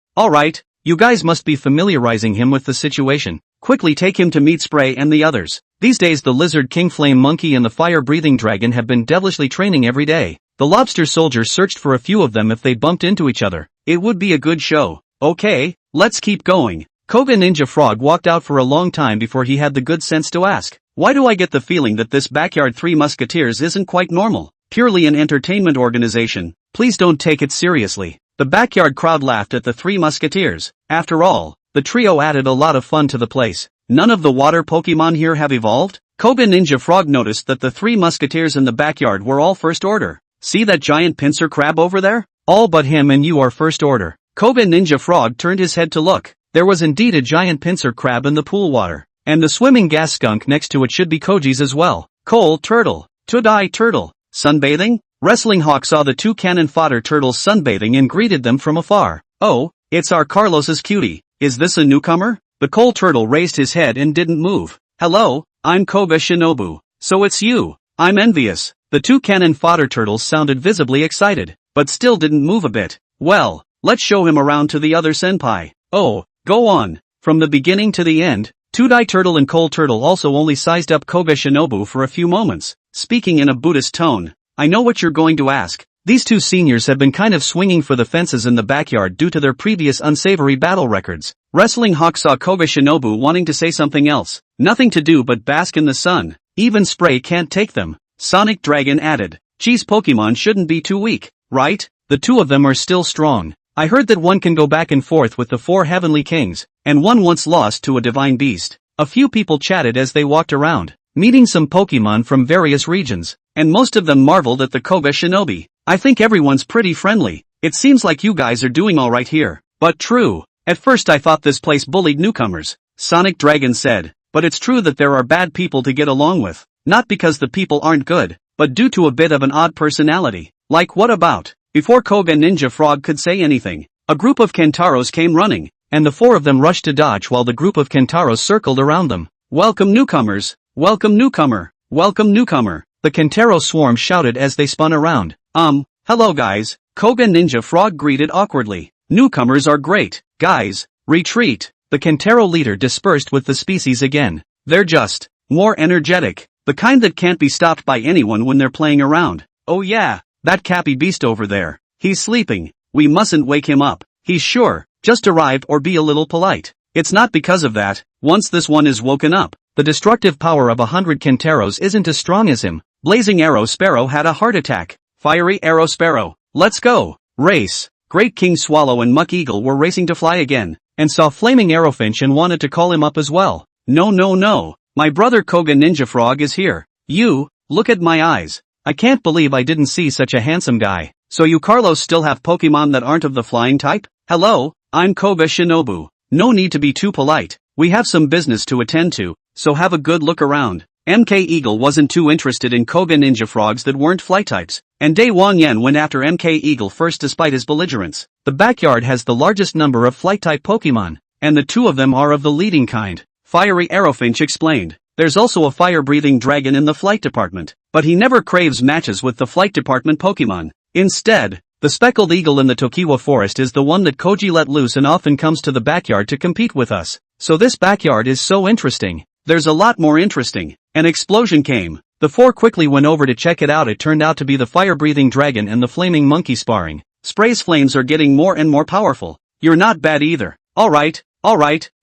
You guys must be familiarizing him with the situation. Quickly take him to meet Spray and the others. These days the Lizard King Flame Monkey and the Fire-Breathing Dragon have been devilishly training every day. The Lobster Soldier searched for a few of them if they bumped into each other. It would be a good show. Okay, let's keep going. Koga Ninja Frog walked out for a long time before he had the good sense to ask, why do I get the feeling that this backyard Three Musketeers isn't quite normal? Purely an entertainment organization. Please don't take it seriously. The backyard crowd laughed at the Three Musketeers. After all, the trio added a lot of fun to the place. None of the water Pokemon here have evolved? Koga Ninja Frog noticed that the Three Musketeers in the backyard were all first order. See that giant pincer crab over there? All but him and you are first order. Koga Ninja Frog turned his head to look. There was indeed a giant pincer crab in the pool water. And the swimming gas skunk next to it should be Koji's as well. Coal Turtle. Todai Turtle. Sunbathing? Wrestling Hawk saw the two cannon fodder turtles sunbathing and greeted them from afar. Oh, it's our Carlos's cutie. Is this a newcomer? The coal turtle raised his head and didn't move. Hello, I'm Koga Shinobu. So it's you. I'm envious. The two cannon fodder turtles sounded visibly excited, but still didn't move a bit. Well, let's show him around to the other senpai. Oh, go on. From the beginning to the end, Tudai Turtle and Coal Turtle also only sized up Koga Shinobu for a few moments, speaking in a Buddhist tone. I know what you're going to ask. These two seniors have been kind of swinging for the fences in the backyard due to their previous unsavory battle records. Wrestling Hawk saw Koga Shinobu wanting to say something else. Nothing to do but bask in the sun. Even Spray can't take them. Sonic Dragon added. Geez, Pokemon shouldn't be too weak, right? The two of them are still strong. I heard that one can go back and forth with the four heavenly kings, and one once lost to a divine beast. A few people chatted as they walked around, meeting some Pokemon from various regions, and most of them marveled at the Koga Shinobi. I think everyone's pretty friendly. It seems like you guys are doing alright here. But true. At first I thought this place bullied newcomers, Sonic Dragon said. But it's true that there are bad people to get along with. Not because the people aren't good, but due to a bit of an odd personality. Like what about? Before Koga Ninja Frog could say anything, a group of Kentaros came running, and the four of them rushed to dodge while the group of Kentaros circled around them. Welcome newcomers! Welcome newcomer! Welcome newcomer! The Kentaro swarm shouted as they spun around. Hello guys, Koga Ninja Frog greeted awkwardly. Newcomers are great, guys, retreat. The Kentaro leader dispersed with the species again. They're just more energetic, the kind that can't be stopped by anyone when they're playing around. Oh yeah, that Cappy beast over there. He's sleeping. We mustn't wake him up. He's sure just arrived, or be a little polite. It's not because of that. Once this one is woken up, the destructive power of 100 Kentaros isn't as strong as him. Blazing Arrow Sparrow had a heart attack. Fiery Arrow Sparrow, let's go. Race. Great King Swallow and Muck Eagle were racing to fly again, and saw Flaming Arrowfinch and wanted to call him up as well. No. My brother Koga Ninja Frog is here. You, look at my eyes. I can't believe I didn't see such a handsome guy. So you Carlos still have Pokemon that aren't of the flying type? Hello, I'm Koga Shinobu. No need to be too polite. We have some business to attend to, so have a good look around. MK Eagle wasn't too interested in Koga Ninja Frogs that weren't fly types, and Day Wang Yen went after MK Eagle first despite his belligerence. The backyard has the largest number of fly-type Pokemon. and the two of them are of the leading kind. Fiery Arrowfinch explained. There's also a fire-breathing dragon in the flight department, but he never craves matches with the flight department Pokemon. Instead, the speckled eagle in the Tokiwa forest is the one that Koji let loose and often comes to the backyard to compete with us. So this backyard is so interesting. There's a lot more interesting. An explosion came. The four quickly went over to check it out. It turned out to be the fire-breathing dragon and the flaming monkey sparring. Spray's flames are getting more and more powerful. You're not bad either. Alright,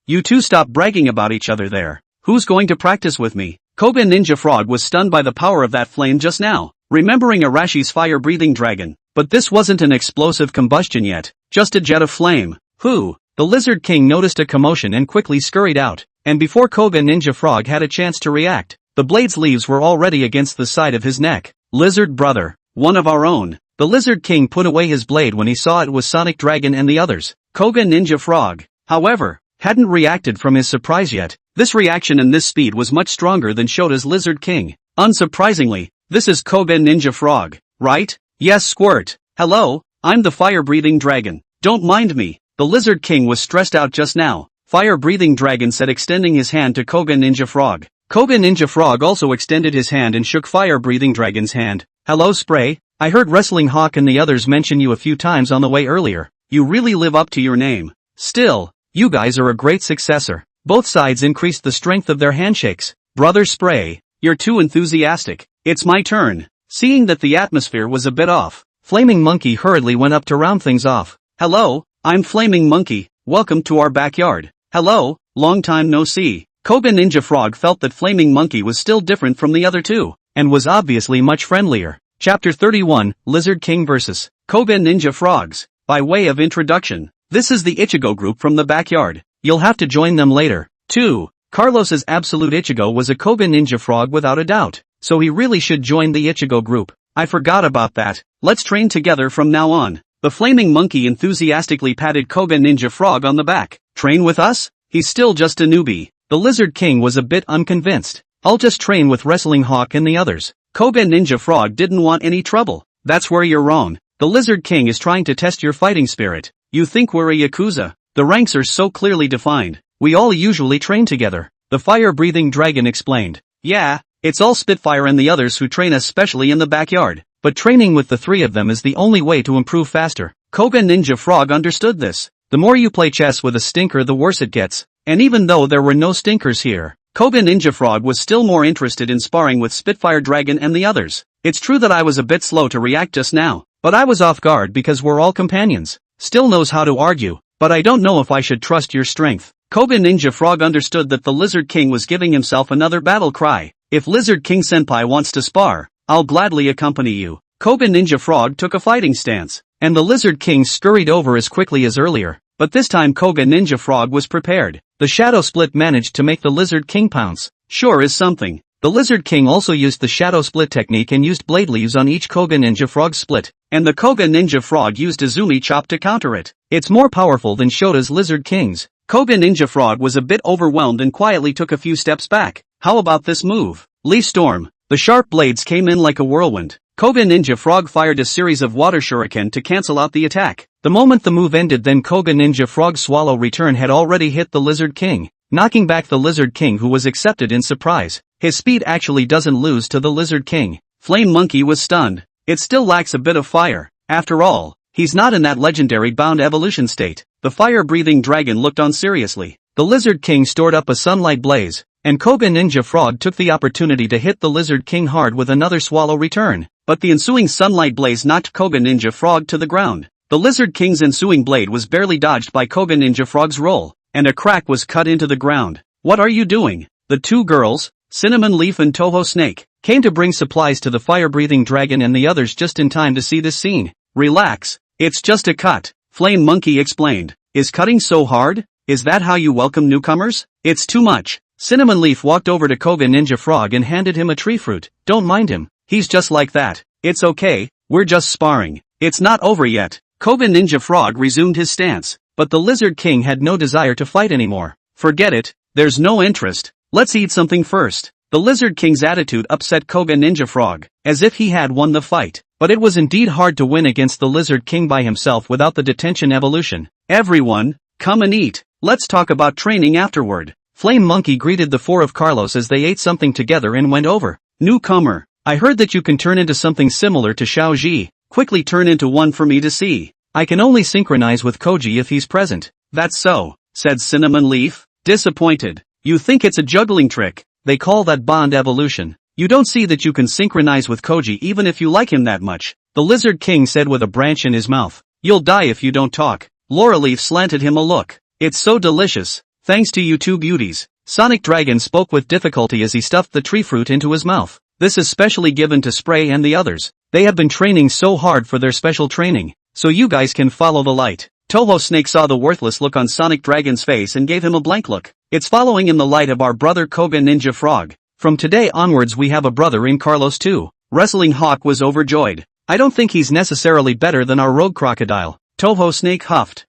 you two stop bragging about each other there. Who's going to practice with me? Koga Ninja Frog was stunned by the power of that flame just now, remembering Arashi's fire-breathing dragon. But this wasn't an explosive combustion yet, just a jet of flame. Who? The Lizard King noticed a commotion and quickly scurried out, and before Koga Ninja Frog had a chance to react, the blade's leaves were already against the side of his neck. Lizard brother, one of our own. The Lizard King put away his blade when he saw it was Sonic Dragon and the others. Koga Ninja Frog, however, hadn't reacted from his surprise yet. This reaction and this speed was much stronger than Shota's Lizard King. Unsurprisingly, this is Koga Ninja Frog, right? Yes, Squirt. Hello, I'm the fire-breathing dragon. Don't mind me. The Lizard King was stressed out just now. Fire-breathing dragon said, extending his hand to Koga Ninja Frog. Koga Ninja Frog also extended his hand and shook fire-breathing dragon's hand. Hello Spray, I heard Wrestling Hawk and the others mention you a few times on the way earlier. You really live up to your name. Still, you guys are a great successor. Both sides increased the strength of their handshakes. Brother Spray, you're too enthusiastic. It's my turn. Seeing that the atmosphere was a bit off, Flaming Monkey hurriedly went up to round things off. Hello, I'm Flaming Monkey. Welcome to our backyard. Hello, long time no see. Koga Ninja Frog felt that Flaming Monkey was still different from the other two, and was obviously much friendlier. Chapter 31, Lizard King vs. Koga Ninja Frogs. By way of introduction, this is the Ichigo group from the backyard. You'll have to join them later. 2. Carlos's absolute Ichigo was a Koga Ninja Frog without a doubt, so he really should join the Ichigo group. I forgot about that. Let's train together from now on. The Flaming Monkey enthusiastically patted Koga Ninja Frog on the back. Train with us? He's still just a newbie. The Lizard King was a bit unconvinced. I'll just train with Wrestling Hawk and the others. Koga Ninja Frog didn't want any trouble. That's where you're wrong. The Lizard King is trying to test your fighting spirit. You think we're a Yakuza? The ranks are so clearly defined. We all usually train together. The fire-breathing dragon explained. Yeah, it's all Spitfire and the others who train us specially in the backyard. But training with the three of them is the only way to improve faster. Koga Ninja Frog understood this. The more you play chess with a stinker, the worse it gets. And even though there were no stinkers here, Koga Ninja Frog was still more interested in sparring with Spitfire Dragon and the others. It's true that I was a bit slow to react just now, but I was off guard because we're all companions. Still knows how to argue, but I don't know if I should trust your strength. Koga Ninja Frog understood that the Lizard King was giving himself another battle cry. If Lizard King Senpai wants to spar, I'll gladly accompany you. Koga Ninja Frog took a fighting stance, and the Lizard King scurried over as quickly as earlier. But this time Koga Ninja Frog was prepared. The Shadow Split managed to make the Lizard King pounce. Sure is something. The Lizard King also used the Shadow Split technique and used blade leaves on each Koga Ninja Frog split, and the Koga Ninja Frog used Izumi Chop to counter it. It's more powerful than Shota's Lizard King's. Koga Ninja Frog was a bit overwhelmed and quietly took a few steps back. How about this move? Leaf Storm. The sharp blades came in like a whirlwind. Koga Ninja Frog fired a series of water shuriken to cancel out the attack. The moment the move ended, then Koga Ninja Frog's Swallow Return had already hit the Lizard King, knocking back the Lizard King, who was accepted in surprise. His speed actually doesn't lose to the Lizard King. Flame Monkey was stunned. It still lacks a bit of fire. After all, he's not in that legendary bound evolution state. The fire-breathing dragon looked on seriously. The Lizard King stored up a sunlight blaze, and Koga Ninja Frog took the opportunity to hit the Lizard King hard with another Swallow Return. But the ensuing sunlight blaze knocked Koga Ninja Frog to the ground. The Lizard King's ensuing blade was barely dodged by Koga Ninja Frog's roll, and a crack was cut into the ground. What are you doing? The two girls, Cinnamon Leaf and Toho Snake, came to bring supplies to the fire-breathing dragon and the others just in time to see this scene. Relax, it's just a cut, Flame Monkey explained. Is cutting so hard? Is that how you welcome newcomers? It's too much. Cinnamon Leaf walked over to Koga Ninja Frog and handed him a tree fruit. Don't mind him. He's just like that. It's okay, we're just sparring. It's not over yet. Koga Ninja Frog resumed his stance, but the Lizard King had no desire to fight anymore. Forget it, there's no interest. Let's eat something first. The Lizard King's attitude upset Koga Ninja Frog, as if he had won the fight. But it was indeed hard to win against the Lizard King by himself without the detention evolution. Everyone, come and eat. Let's talk about training afterward. Flame Monkey greeted the four of Carlos as they ate something together and went over. Newcomer, I heard that you can turn into something similar to Xiaoji. Quickly turn into one for me to see. I can only synchronize with Koji if he's present. That's so, said Cinnamon Leaf, disappointed. You think it's a juggling trick? They call that bond evolution. You don't see that you can synchronize with Koji even if you like him that much, the Lizard King said with a branch in his mouth. You'll die if you don't talk. Laura Leaf slanted him a look. It's so delicious. Thanks to you two beauties. Sonic Dragon spoke with difficulty as he stuffed the tree fruit into his mouth. This is specially given to Spray and the others. They have been training so hard for their special training, so you guys can follow the light. Toho Snake saw the worthless look on Sonic Dragon's face and gave him a blank look. It's following in the light of our brother Koga Ninja Frog. From today onwards we have a brother in Carlos too. Wrestling Hawk was overjoyed. I don't think he's necessarily better than our rogue crocodile. Toho Snake huffed.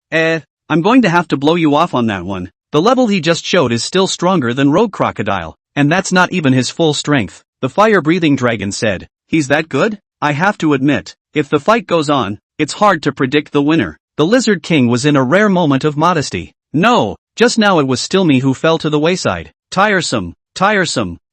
I'm going to have to blow you off on that one. The level he just showed is still stronger than rogue crocodile, and that's not even his full strength. The fire-breathing dragon said. He's that good? I have to admit, if the fight goes on, it's hard to predict the winner. The Lizard King was in a rare moment of modesty. No, just now it was still me who fell to the wayside. Tiresome.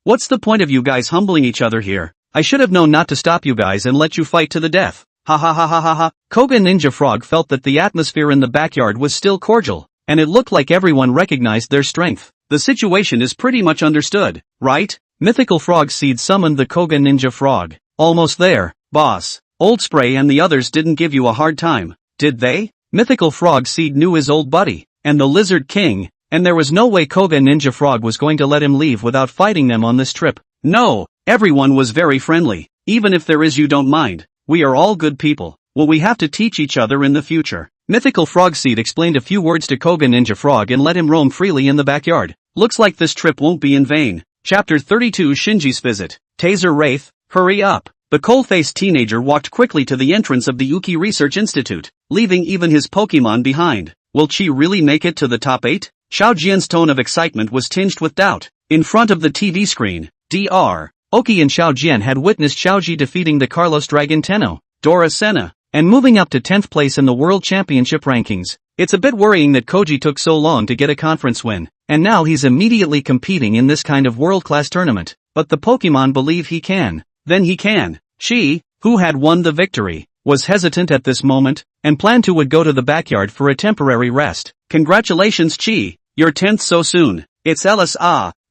What's the point of you guys humbling each other here? I should have known not to stop you guys and let you fight to the death. Ha ha ha ha ha ha. Koga Ninja Frog felt that the atmosphere in the backyard was still cordial, and it looked like everyone recognized their strength. The situation is pretty much understood, right? Mythical Frog Seed summoned the Koga Ninja Frog. Almost there, boss. Old Spray and the others didn't give you a hard time, did they? Mythical Frog Seed knew his old buddy, and the Lizard King, and there was no way Koga Ninja Frog was going to let him leave without fighting them on this trip. No, everyone was very friendly. Even if there is you don't mind, we are all good people. Will we have to teach each other in the future? Mythical Frogseed explained a few words to Koga Ninja Frog and let him roam freely in the backyard. Looks like this trip won't be in vain. Chapter 32 Shinji's Visit. Taser Wraith, hurry up. The cold-faced teenager walked quickly to the entrance of the Uki Research Institute, leaving even his Pokemon behind. Will Chi really make it to the top 8? Xiao Jian's tone of excitement was tinged with doubt. In front of the TV screen, Dr. Oki and Xiao Jian had witnessed Xiaoji defeating the Carlos Dragon Tenno, Dora Senna, and moving up to 10th place in the World Championship rankings. It's a bit worrying that Koji took so long to get a conference win, and now he's immediately competing in this kind of world-class tournament. But the Pokemon believe he can. Then he can. She, who had won the victory, was hesitant at this moment, and planned to would go to the backyard for a temporary rest. Congratulations Chi, you're 10th so soon. It's Ellis.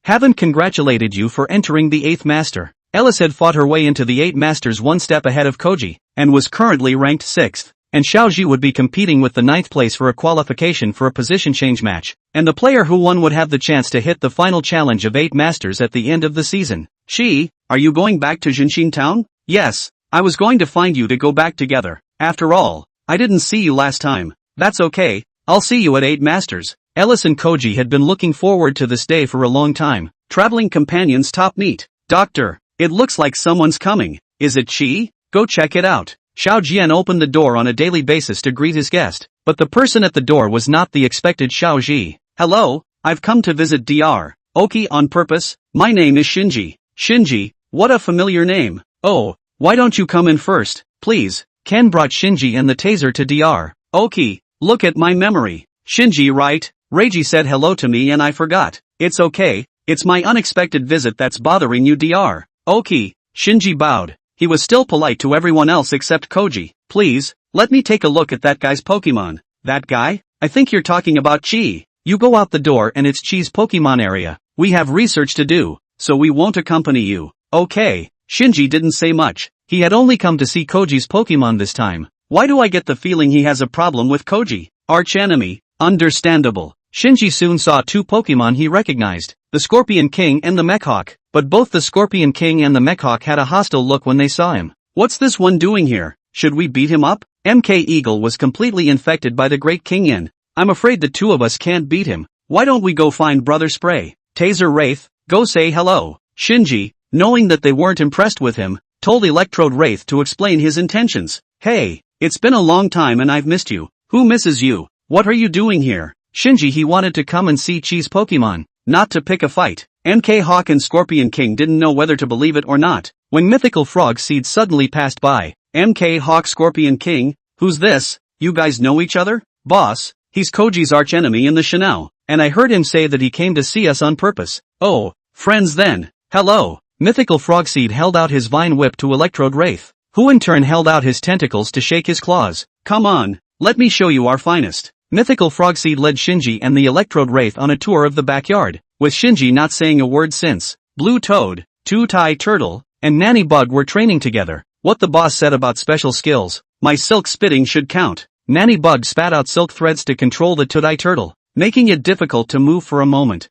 Haven't congratulated you for entering the 8th Master. Ellis had fought her way into the 8 Masters one step ahead of Koji, and was currently ranked 6th. And Xiaoji would be competing with the 9th place for a qualification for a position change match, and the player who won would have the chance to hit the final challenge of 8 Masters at the end of the season. She, are you going back to Jinshin Town? Yes, I was going to find you to go back together. After all, I didn't see you last time. That's okay, I'll see you at 8 Masters. Ellis and Koji had been looking forward to this day for a long time. Traveling companions top meet. Doctor, it looks like someone's coming. Is it Chi? Go check it out. Xiao Jian opened the door on a daily basis to greet his guest, but the person at the door was not the expected Xiaoji. Hello, I've come to visit Dr. Oki on purpose. My name is Shinji. Shinji, what a familiar name. Oh, why don't you come in first, please? Ken brought Shinji and the taser to Dr. Oki. Look at my memory. Shinji, right? Reiji said hello to me and I forgot. It's okay, it's my unexpected visit that's bothering you Dr. Oki. Shinji bowed. He was still polite to everyone else except Koji. Please, let me take a look at that guy's Pokemon. That guy? I think you're talking about Chi. You go out the door and it's Chi's Pokemon area. We have research to do, so we won't accompany you. Okay. Shinji didn't say much. He had only come to see Koji's Pokemon this time. Why do I get the feeling he has a problem with Koji? Arch enemy. Understandable. Shinji soon saw 2 Pokemon he recognized, the Scorpion King and the Mechhawk, but both the Scorpion King and the Mechhawk had a hostile look when they saw him. What's this one doing here? Should we beat him up? MK Eagle was completely infected by the Great King Yin. I'm afraid the 2 of us can't beat him. Why don't we go find Brother Spray? Taser Wraith, go say hello. Shinji, knowing that they weren't impressed with him, told Electrode Wraith to explain his intentions. Hey, it's been a long time and I've missed you. Who misses you? What are you doing here? Shinji he wanted to come and see Chi's Pokemon, not to pick a fight. MK Hawk and Scorpion King didn't know whether to believe it or not, when Mythical Frog Seed suddenly passed by. MK Hawk Scorpion King, who's this? You guys know each other? Boss, He's Koji's archenemy in the Shinao, and I heard him say that he came to see us on purpose. Oh, friends then. Hello. Mythical Frogseed held out his vine whip to Electrode Wraith, who in turn held out his tentacles to shake his claws. Come on, let me show you our finest. Mythical Frogseed led Shinji and the Electrode Wraith on a tour of the backyard, with Shinji not saying a word since Blue Toad, Two-Tai Turtle, and Nanny Bug were training together. What the boss said about special skills, my silk spitting should count. Nanny Bug spat out silk threads to control the Two-Tai Turtle, making it difficult to move for a moment.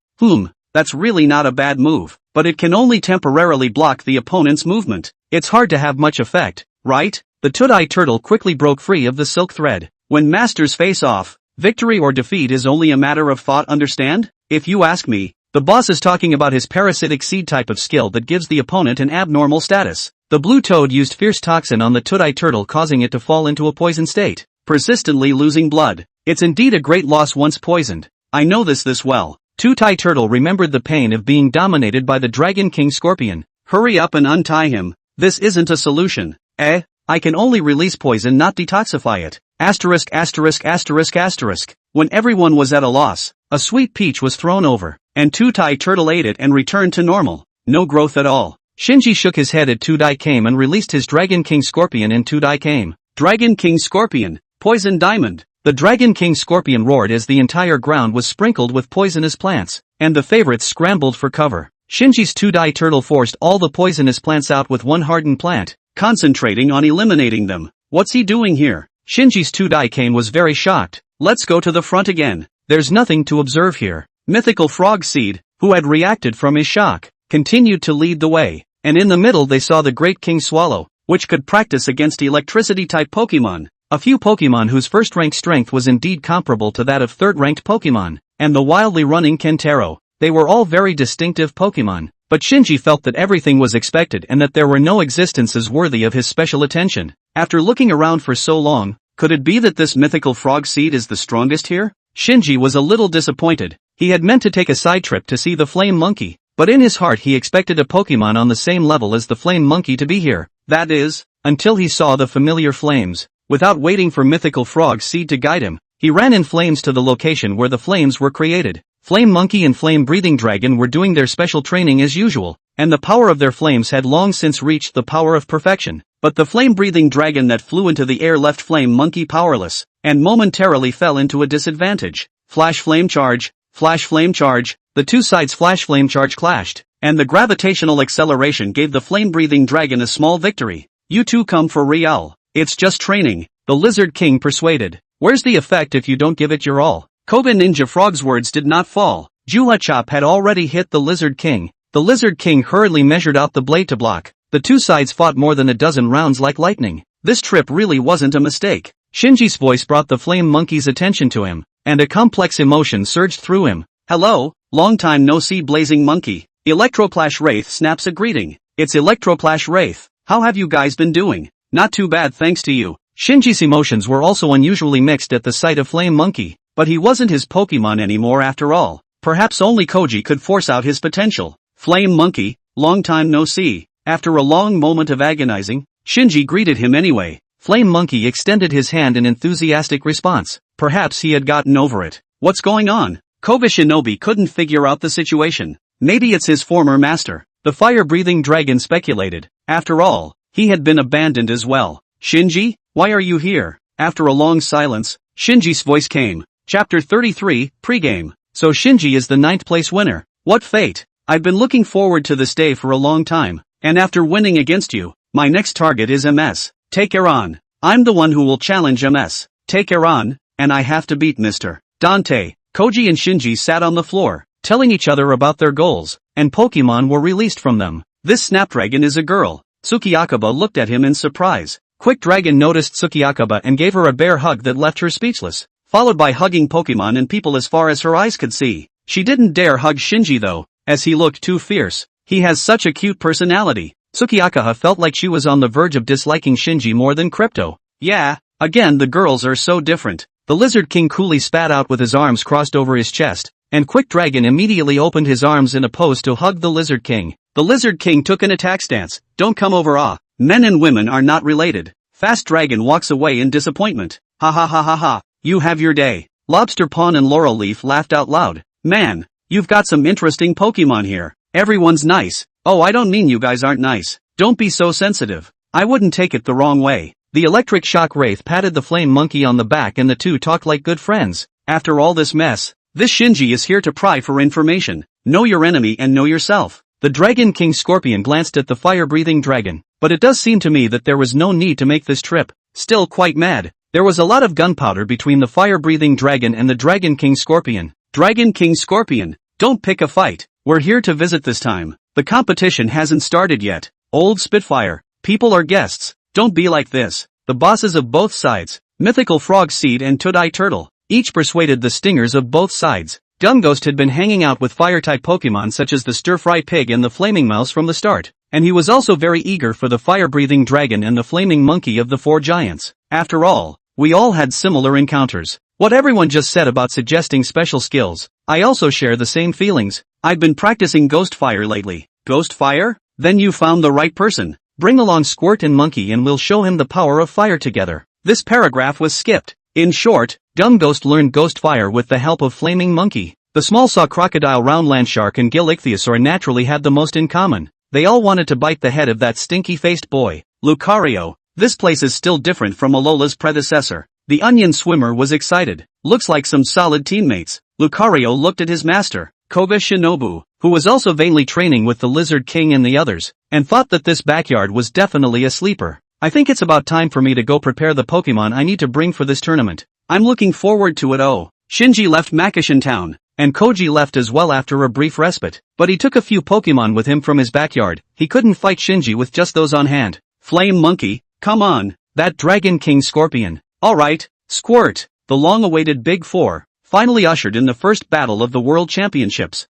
That's really not a bad move, but it can only temporarily block the opponent's movement. It's hard to have much effect, right? The Two-Tai Turtle quickly broke free of the silk thread. When masters face off, victory or defeat is only a matter of thought, understand? If you ask me, the boss is talking about his parasitic seed type of skill that gives the opponent an abnormal status. The blue toad used fierce toxin on the Two-Tai Turtle, causing it to fall into a poison state, persistently losing blood. It's indeed a great loss once poisoned. I know this well. Two-Tai Turtle remembered the pain of being dominated by the Dragon King Scorpion. Hurry up and untie him. This isn't a solution. I can only release poison, not detoxify it. ********. When everyone was at a loss, a sweet peach was thrown over, and Two-Tai Turtle ate it and returned to normal. No growth at all. Shinji shook his head at Two-Tai came and released his Dragon King Scorpion in Two-Tai came. Dragon King Scorpion, Poison Diamond. The Dragon King Scorpion roared as the entire ground was sprinkled with poisonous plants, and the favorites scrambled for cover. Shinji's Two-Tai Turtle forced all the poisonous plants out with one hardened plant, concentrating on eliminating them. What's he doing here? Shinji's Two-Tai Cane was very shocked. Let's go to the front again. There's nothing to observe here. Mythical Frogseed, who had reacted from his shock, continued to lead the way, and in the middle they saw the Great King Swallow, which could practice against electricity-type Pokemon. A few Pokemon whose first-rank strength was indeed comparable to that of third-ranked Pokemon, and the wildly running Kentaro. They were all very distinctive Pokemon, but Shinji felt that everything was expected and that there were no existences worthy of his special attention. After looking around for so long, could it be that this mythical Frogseed is the strongest here? Shinji was a little disappointed. He had meant to take a side trip to see the Flame Monkey, but in his heart he expected a Pokemon on the same level as the Flame Monkey to be here. That is, until he saw the familiar flames. Without waiting for mythical Frogseed to guide him, he ran in flames to the location where the flames were created. Flame Monkey and Flame Breathing Dragon were doing their special training as usual, and the power of their flames had long since reached the power of perfection. But the Flame Breathing Dragon that flew into the air left Flame Monkey powerless, and momentarily fell into a disadvantage. Flash Flame Charge, Flash Flame Charge. The two sides Flash Flame Charge clashed, and the gravitational acceleration gave the Flame Breathing Dragon a small victory. You two come for real. It's just training, the Lizard King persuaded. Where's the effect if you don't give it your all? Koga Ninja Frog's words did not fall. Jula Chop had already hit the Lizard King. The Lizard King hurriedly measured out the blade to block. The two sides fought more than a dozen rounds like lightning. This trip really wasn't a mistake. Shinji's voice brought the Flame Monkey's attention to him, and a complex emotion surged through him. Hello, long time no see Blazing Monkey. Electroplash Wraith snaps a greeting. It's Electroplash Wraith. How have you guys been doing? Not too bad thanks to you. Shinji's emotions were also unusually mixed at the sight of Flame Monkey, but he wasn't his Pokemon anymore after all. Perhaps only Koji could force out his potential. Flame Monkey, long time no see. After a long moment of agonizing, Shinji greeted him anyway. Flame Monkey extended his hand in enthusiastic response. Perhaps he had gotten over it. What's going on? Koga Shinobi couldn't figure out the situation. Maybe it's his former master. The fire-breathing dragon speculated. After all, he had been abandoned as well. Shinji, why are you here? After a long silence, Shinji's voice came. Chapter 33, Pre-game. So Shinji is the 9th place winner. What fate! I've been looking forward to this day for a long time. And after winning against you, my next target is MS. Take Iran. I'm the one who will challenge MS. Take Iran, and I have to beat Mr. Dante. Koji and Shinji sat on the floor, telling each other about their goals, and Pokemon were released from them. This Snapdragon is a girl. Tsukiyakaba looked at him in surprise. Quick Dragon noticed Tsukiyakaba and gave her a bear hug that left her speechless, followed by hugging Pokemon and people as far as her eyes could see. She didn't dare hug Shinji though, as he looked too fierce. He has such a cute personality. Tsukiyakaba felt like she was on the verge of disliking Shinji more than Crypto. Yeah, again the girls are so different. The Lizard King coolly spat out with his arms crossed over his chest, and Quick Dragon immediately opened his arms in a pose to hug the Lizard King. The Lizard King took an attack stance. Don't come over men and women are not related. Fast Dragon walks away in disappointment. Ha ha ha ha ha. You have your day. Lobster Pawn and Laurel Leaf laughed out loud. Man, you've got some interesting Pokemon here. Everyone's nice. Oh, I don't mean you guys aren't nice. Don't be so sensitive. I wouldn't take it the wrong way. The electric shock wraith patted the flame monkey on the back and the two talked like good friends. After all this mess, this Shinji is here to pry for information. Know your enemy and know yourself. The Dragon King Scorpion glanced at the fire-breathing dragon, but it does seem to me that there was no need to make this trip. Still quite mad. There was a lot of gunpowder between the fire-breathing dragon and the Dragon King Scorpion. Dragon King Scorpion, don't pick a fight. We're here to visit this time. The competition hasn't started yet. Old Spitfire, people are guests. Don't be like this. The bosses of both sides, Mythical Frog Seed and Toadeye Turtle, each persuaded the stingers of both sides. Gumghost had been hanging out with fire-type Pokemon such as the Stir-Fry Pig and the Flaming Mouse from the start, and he was also very eager for the fire-breathing dragon and the flaming monkey of the four giants. After all, we all had similar encounters. What everyone just said about suggesting special skills, I also share the same feelings. I've been practicing Ghost Fire lately. Ghost Fire? Then you found the right person. Bring along Squirt and Monkey and we'll show him the power of fire together. This paragraph was skipped. In short, Gumghost learned Ghost Fire with the help of Flaming Monkey. The small saw crocodile round land shark and gill ichthyosaur naturally had the most in common. They all wanted to bite the head of that stinky-faced boy. Lucario, this place is still different from Alola's predecessor. The onion swimmer was excited. Looks like some solid teammates. Lucario looked at his master, Koga Shinobu, who was also vainly training with the Lizard King and the others, and thought that this backyard was definitely a sleeper. I think it's about time for me to go prepare the Pokemon I need to bring for this tournament. I'm looking forward to it. Oh. Shinji left Makishin Town, and Koji left as well after a brief respite, but he took a few Pokemon with him from his backyard. He couldn't fight Shinji with just those on hand. Flame Monkey, come on, that Dragon King Scorpion. Alright, Squirt, the long-awaited Big Four, finally ushered in the first battle of the World Championships.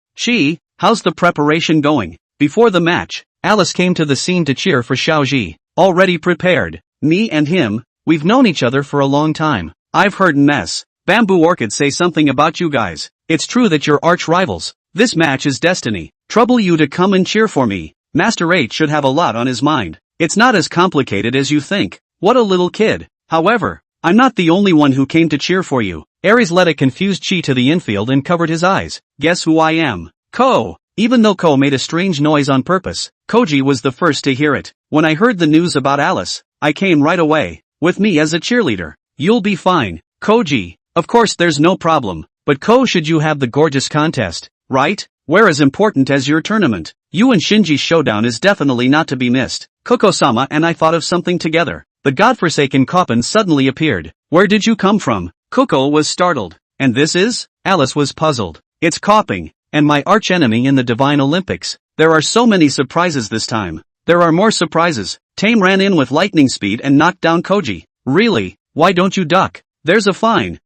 How's the preparation going? Before the match, Alice came to the scene to cheer for Xiaoji. Already prepared. Me and him, we've known each other for a long time. I've heard Bamboo Orchid say something about you guys. It's true that you're arch rivals. This match is destiny. Trouble you to come and cheer for me. Master 8 should have a lot on his mind. It's not as complicated as you think. What a little kid. However, I'm not the only one who came to cheer for you. Ares led a confused Chi to the infield and covered his eyes. Guess who I am? Ko. Even though Ko made a strange noise on purpose, Koji was the first to hear it. When I heard the news about Alice, I came right away. With me as a cheerleader. You'll be fine, Koji. Of course there's no problem, but Ko, should you have the gorgeous contest, right? We're as important as your tournament. You and Shinji's showdown is definitely not to be missed. Koko-sama and I thought of something together. The godforsaken Koppen suddenly appeared. Where did you come from? Koko was startled. And this is? Alice was puzzled. It's Kopping, and my archenemy in the Divine Olympics. There are so many surprises this time. There are more surprises. Tame ran in with lightning speed and knocked down Koji. Really? Why don't you duck? There's a fine.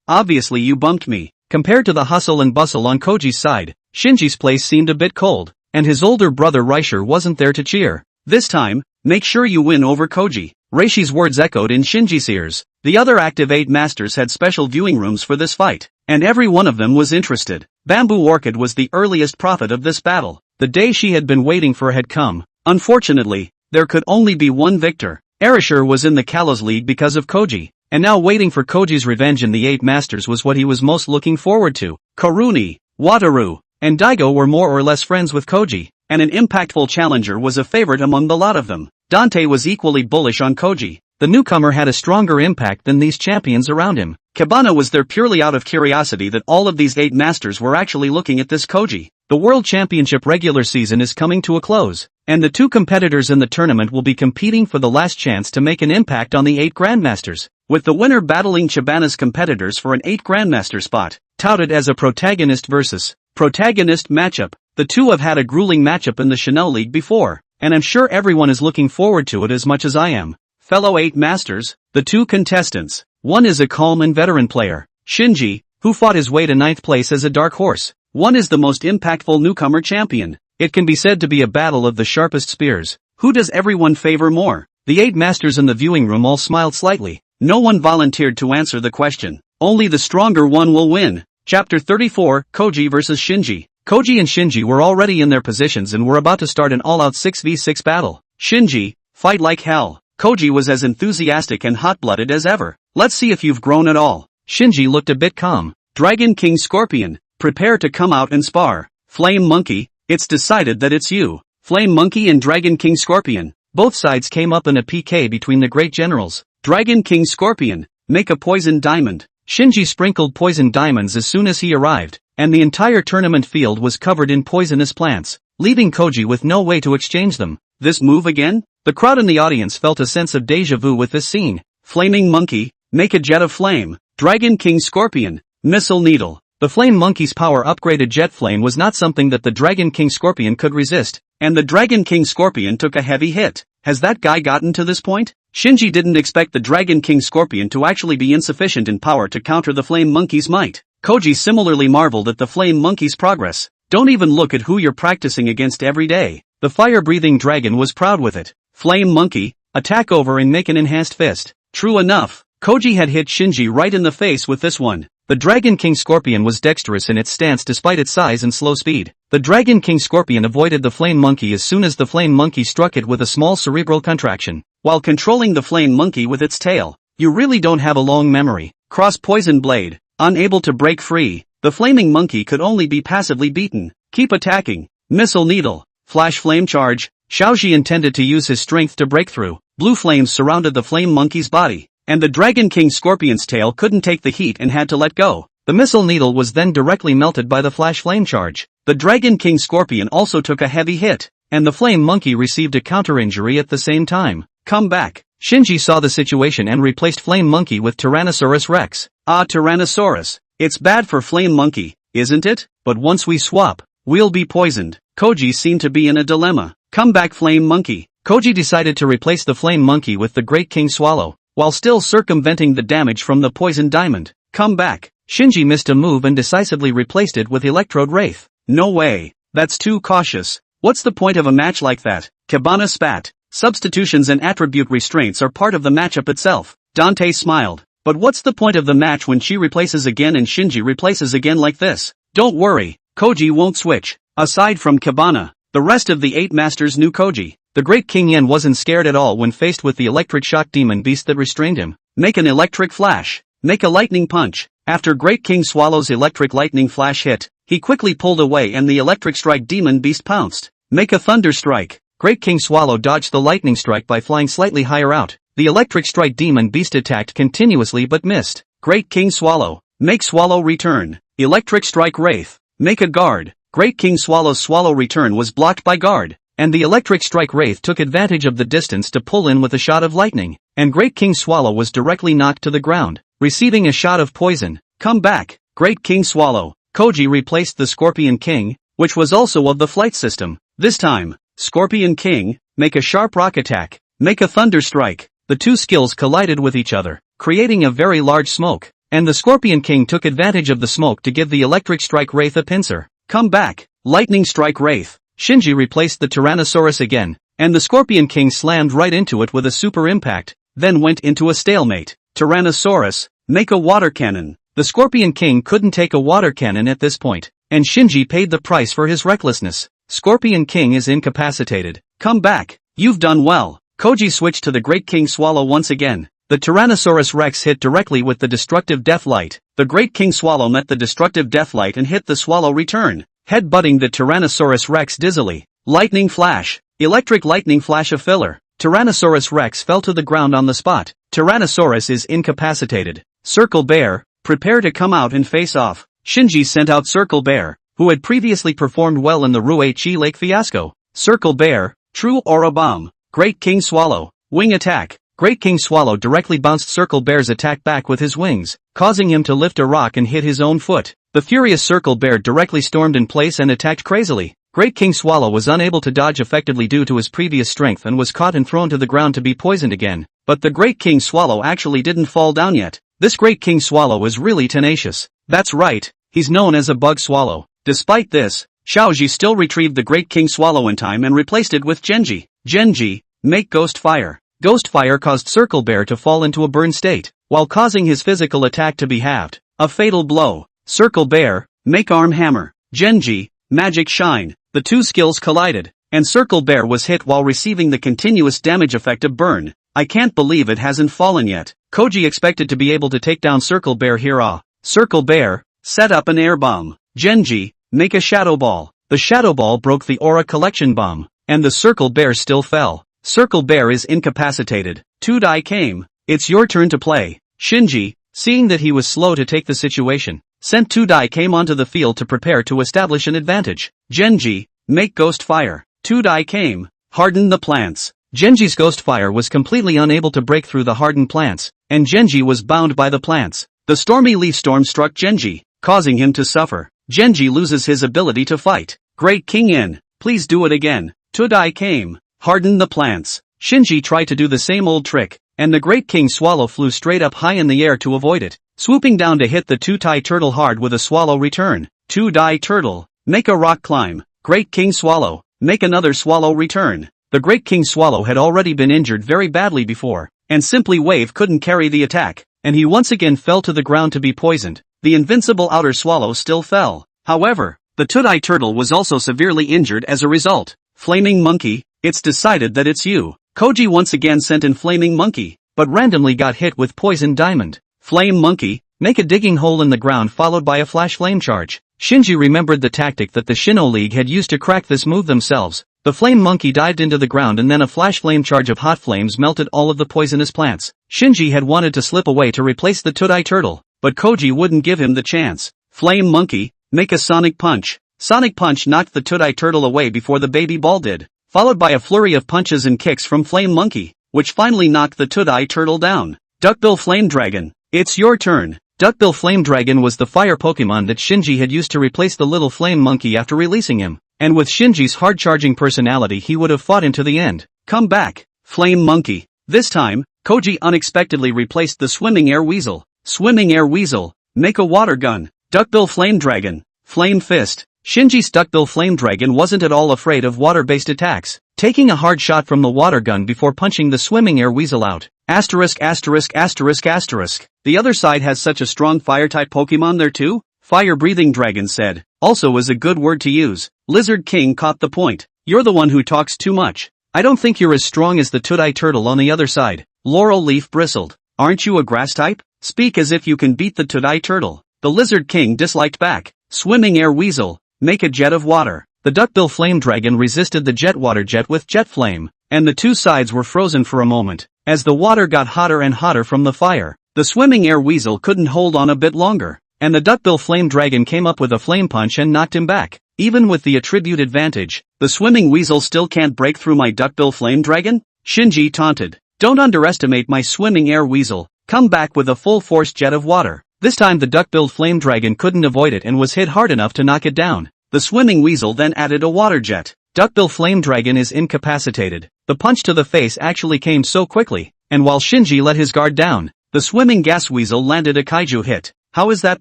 Obviously you bumped me. Compared to the hustle and bustle on Koji's side, Shinji's place seemed a bit cold, and his older brother Raishir wasn't there to cheer. This time, make sure you win over Koji. Reishi's words echoed in Shinji's ears. The other active 8 masters had special viewing rooms for this fight, and every one of them was interested. Bamboo Orchid was the earliest prophet of this battle. The day she had been waiting for had come. Unfortunately, there could only be one victor. Erishur was in the Kalos League because of Koji, and now waiting for Koji's revenge in the 8 masters was what he was most looking forward to. Karuni, Wataru, and Daigo were more or less friends with Koji, and an impactful challenger was a favorite among the lot of them. Dante was equally bullish on Koji. The newcomer had a stronger impact than these champions around him. Cabana was there purely out of curiosity that all of these 8 masters were actually looking at this Koji. The World Championship regular season is coming to a close, and the 2 competitors in the tournament will be competing for the last chance to make an impact on the 8 Grandmasters, with the winner battling Cabana's competitors for an 8 Grandmaster spot, touted as a protagonist versus protagonist matchup. The two have had a grueling matchup in the Chanel League before, and I'm sure everyone is looking forward to it as much as I am. Fellow 8 masters, the 2 contestants. One is a calm and veteran player, Shinji, who fought his way to 9th place as a dark horse. One is the most impactful newcomer champion. It can be said to be a battle of the sharpest spears. Who does everyone favor more? The 8 masters in the viewing room all smiled slightly. No one volunteered to answer the question. Only the stronger one will win. Chapter 34, Koji vs Shinji. Koji and Shinji were already in their positions and were about to start an all-out 6v6 battle. Shinji, fight like hell. Koji was as enthusiastic and hot-blooded as ever. Let's see if you've grown at all. Shinji looked a bit calm. Dragon King Scorpion, prepare to come out and spar. Flame Monkey, it's decided that it's you. Flame Monkey and Dragon King Scorpion. Both sides came up in a PK between the great generals. Dragon King Scorpion, make a poison diamond. Shinji sprinkled poison diamonds as soon as he arrived, and the entire tournament field was covered in poisonous plants, leaving Koji with no way to exchange them. This move again? The crowd in the audience felt a sense of déjà vu with this scene. Flaming Monkey, make a jet of flame. Dragon King Scorpion, missile needle. The Flame Monkey's power-upgraded jet flame was not something that the Dragon King Scorpion could resist, and the Dragon King Scorpion took a heavy hit. Has that guy gotten to this point? Shinji didn't expect the Dragon King Scorpion to actually be insufficient in power to counter the Flame Monkey's might. Koji similarly marveled at the Flame Monkey's progress. Don't even look at who you're practicing against every day. The fire-breathing dragon was proud with it. Flame Monkey, attack over and make an enhanced fist. True enough, Koji had hit Shinji right in the face with this one. The Dragon King Scorpion was dexterous in its stance despite its size and slow speed. The Dragon King Scorpion avoided the Flame Monkey as soon as the Flame Monkey struck it with a small cerebral contraction, while controlling the Flame Monkey with its tail. You really don't have a long memory. Cross Poison Blade, unable to break free. The Flaming Monkey could only be passively beaten. Keep attacking. Missile Needle, Flash Flame Charge. Xiaoji intended to use his strength to break through. Blue flames surrounded the Flame Monkey's body, and the Dragon King Scorpion's tail couldn't take the heat and had to let go. The missile needle was then directly melted by the Flash Flame Charge. The Dragon King Scorpion also took a heavy hit, and the Flame Monkey received a counter-injury at the same time. Come back. Shinji saw the situation and replaced Flame Monkey with Tyrannosaurus Rex. Ah, Tyrannosaurus. It's bad for Flame Monkey, isn't it? But once we swap, we'll be poisoned. Koji seemed to be in a dilemma. Come back, Flame Monkey. Koji decided to replace the Flame Monkey with the Great King Swallow, while still circumventing the damage from the Poison Diamond. Come back. Shinji missed a move and decisively replaced it with Electrode Wraith. No way. That's too cautious. What's the point of a match like that? Cabana spat. Substitutions and attribute restraints are part of the matchup itself. Dante smiled. But what's the point of the match when she replaces again and Shinji replaces again like this? Don't worry, Koji won't switch. Aside from Cabana, the rest of the 8 masters knew Koji. The Great King Yen wasn't scared at all when faced with the electric shock demon beast that restrained him. Make an electric flash. Make a lightning punch. After Great King Swallow's electric lightning flash hit, he quickly pulled away and the electric strike demon beast pounced. Make a thunder strike. Great King Swallow dodged the lightning strike by flying slightly higher out. The electric strike demon beast attacked continuously but missed. Great King Swallow. Make Swallow return. Electric strike Wraith. Make a guard. Great King Swallow's Swallow return was blocked by guard, and the electric strike Wraith took advantage of the distance to pull in with a shot of lightning, and Great King Swallow was directly knocked to the ground, receiving a shot of poison. Come back, Great King Swallow. Koji replaced the Scorpion King, which was also of the flight system. This time, Scorpion King, make a sharp rock attack, make a thunder strike. The two skills collided with each other, creating a very large smoke, and the Scorpion King took advantage of the smoke to give the electric strike Wraith a pincer. Come back, Lightning Strike Wraith. Shinji replaced the Tyrannosaurus again, and the Scorpion King slammed right into it with a super impact, then went into a stalemate. Tyrannosaurus, make a water cannon. The Scorpion King couldn't take a water cannon at this point, and Shinji paid the price for his recklessness. Scorpion King is incapacitated. Come back. You've done well. Koji switched to the Great King Swallow once again. The Tyrannosaurus Rex hit directly with the destructive Death Light. The Great King Swallow met the destructive Death Light and hit the Swallow return, head-butting the Tyrannosaurus Rex dizzily. Lightning Flash. Electric Lightning Flash of filler. Tyrannosaurus Rex fell to the ground on the spot. Tyrannosaurus is incapacitated. Circle Bear, prepare to come out and face off. Shinji sent out Circle Bear, who had previously performed well in the Ruei-Chi Lake fiasco. Circle Bear, True Aura Bomb. Great King Swallow, Wing Attack. Great King Swallow directly bounced Circle Bear's attack back with his wings, causing him to lift a rock and hit his own foot. The furious Circle Bear directly stormed in place and attacked crazily. Great King Swallow was unable to dodge effectively due to his previous strength and was caught and thrown to the ground to be poisoned again. But the Great King Swallow actually didn't fall down yet. This Great King Swallow is really tenacious. That's right, he's known as a bug swallow. Despite this, Xiaoji still retrieved the Great King Swallow in time and replaced it with Genji. Genji, make Ghost Fire. Ghost Fire caused Circle Bear to fall into a burn state, while causing his physical attack to be halved. A fatal blow. Circle Bear, make Arm Hammer. Genji, Magic Shine. The two skills collided, and Circle Bear was hit while receiving the continuous damage effect of burn. I can't believe it hasn't fallen yet. Koji expected to be able to take down Circle Bear here. Circle Bear, set up an air bomb. Genji, make a shadow ball. The shadow ball broke the aura collection bomb, and the Circle Bear still fell. Circle Bear is incapacitated. Tudai came. It's your turn to play. Shinji, seeing that he was slow to take the situation, sent Tudai came onto the field to prepare to establish an advantage. Genji, make Ghost Fire. Tudai came. Harden the plants. Genji's Ghost Fire was completely unable to break through the hardened plants, and Genji was bound by the plants. The stormy leaf storm struck Genji, causing him to suffer. Genji loses his ability to fight. Great King In, please do it again. Tudai came. Harden the plants. Shinji tried to do the same old trick, and the Great King Swallow flew straight up high in the air to avoid it, swooping down to hit the Tudai Turtle hard with a swallow return. Tudai Turtle, make a rock climb. Great King Swallow, make another swallow return. The Great King Swallow had already been injured very badly before, and Simply Wave couldn't carry the attack, and he once again fell to the ground to be poisoned. The invincible outer swallow still fell. However, the Tudai Turtle was also severely injured as a result. Flaming Monkey, it's decided that it's you. Koji once again sent in Flaming Monkey, but randomly got hit with Poison Diamond. Flame Monkey, make a digging hole in the ground followed by a flash flame charge. Shinji remembered the tactic that the Shino League had used to crack this move themselves. The Flame Monkey dived into the ground and then a flash flame charge of hot flames melted all of the poisonous plants. Shinji had wanted to slip away to replace the Tudai Turtle, but Koji wouldn't give him the chance. Flame Monkey, make a Sonic Punch. Sonic Punch knocked the Tudai Turtle away before the baby ball did, followed by a flurry of punches and kicks from Flame Monkey, which finally knocked the Tudai Turtle down. Duckbill Flame Dragon, it's your turn. Duckbill Flame Dragon was the fire Pokemon that Shinji had used to replace the little Flame Monkey after releasing him, and with Shinji's hard-charging personality he would have fought him to the end. Come back, Flame Monkey. This time, Koji unexpectedly replaced the Swimming Air Weasel. Swimming Air Weasel, make a water gun. Duckbill Flame Dragon, Flame Fist. Shinji's Duckbill Flame Dragon wasn't at all afraid of water-based attacks, taking a hard shot from the water gun before punching the Swimming Air Weasel out. Asterisk asterisk asterisk asterisk. The other side has such a strong fire-type Pokemon there too? Fire-breathing dragon said. Also is a good word to use. Lizard King caught the point. You're the one who talks too much. I don't think you're as strong as the Tudai Turtle on the other side. Laurel Leaf bristled. Aren't you a grass type? Speak as if you can beat the Tudai Turtle. The Lizard King disliked back. Swimming Air Weasel, make a jet of water. The Duckbill Flame Dragon resisted the jet water jet with jet flame, and the two sides were frozen for a moment, as the water got hotter and hotter from the fire. The Swimming Air Weasel couldn't hold on a bit longer, and the Duckbill Flame Dragon came up with a flame punch and knocked him back. Even with the attribute advantage, the Swimming Weasel still can't break through my Duckbill Flame Dragon? Shinji taunted. Don't underestimate my Swimming Air Weasel. Come back with a full-force jet of water. This time the Duckbill Flame Dragon couldn't avoid it and was hit hard enough to knock it down. The Swimming Weasel then added a water jet. Duckbill Flame Dragon is incapacitated. The punch to the face actually came so quickly, and while Shinji let his guard down, the Swimming Gas Weasel landed a kaiju hit. How is that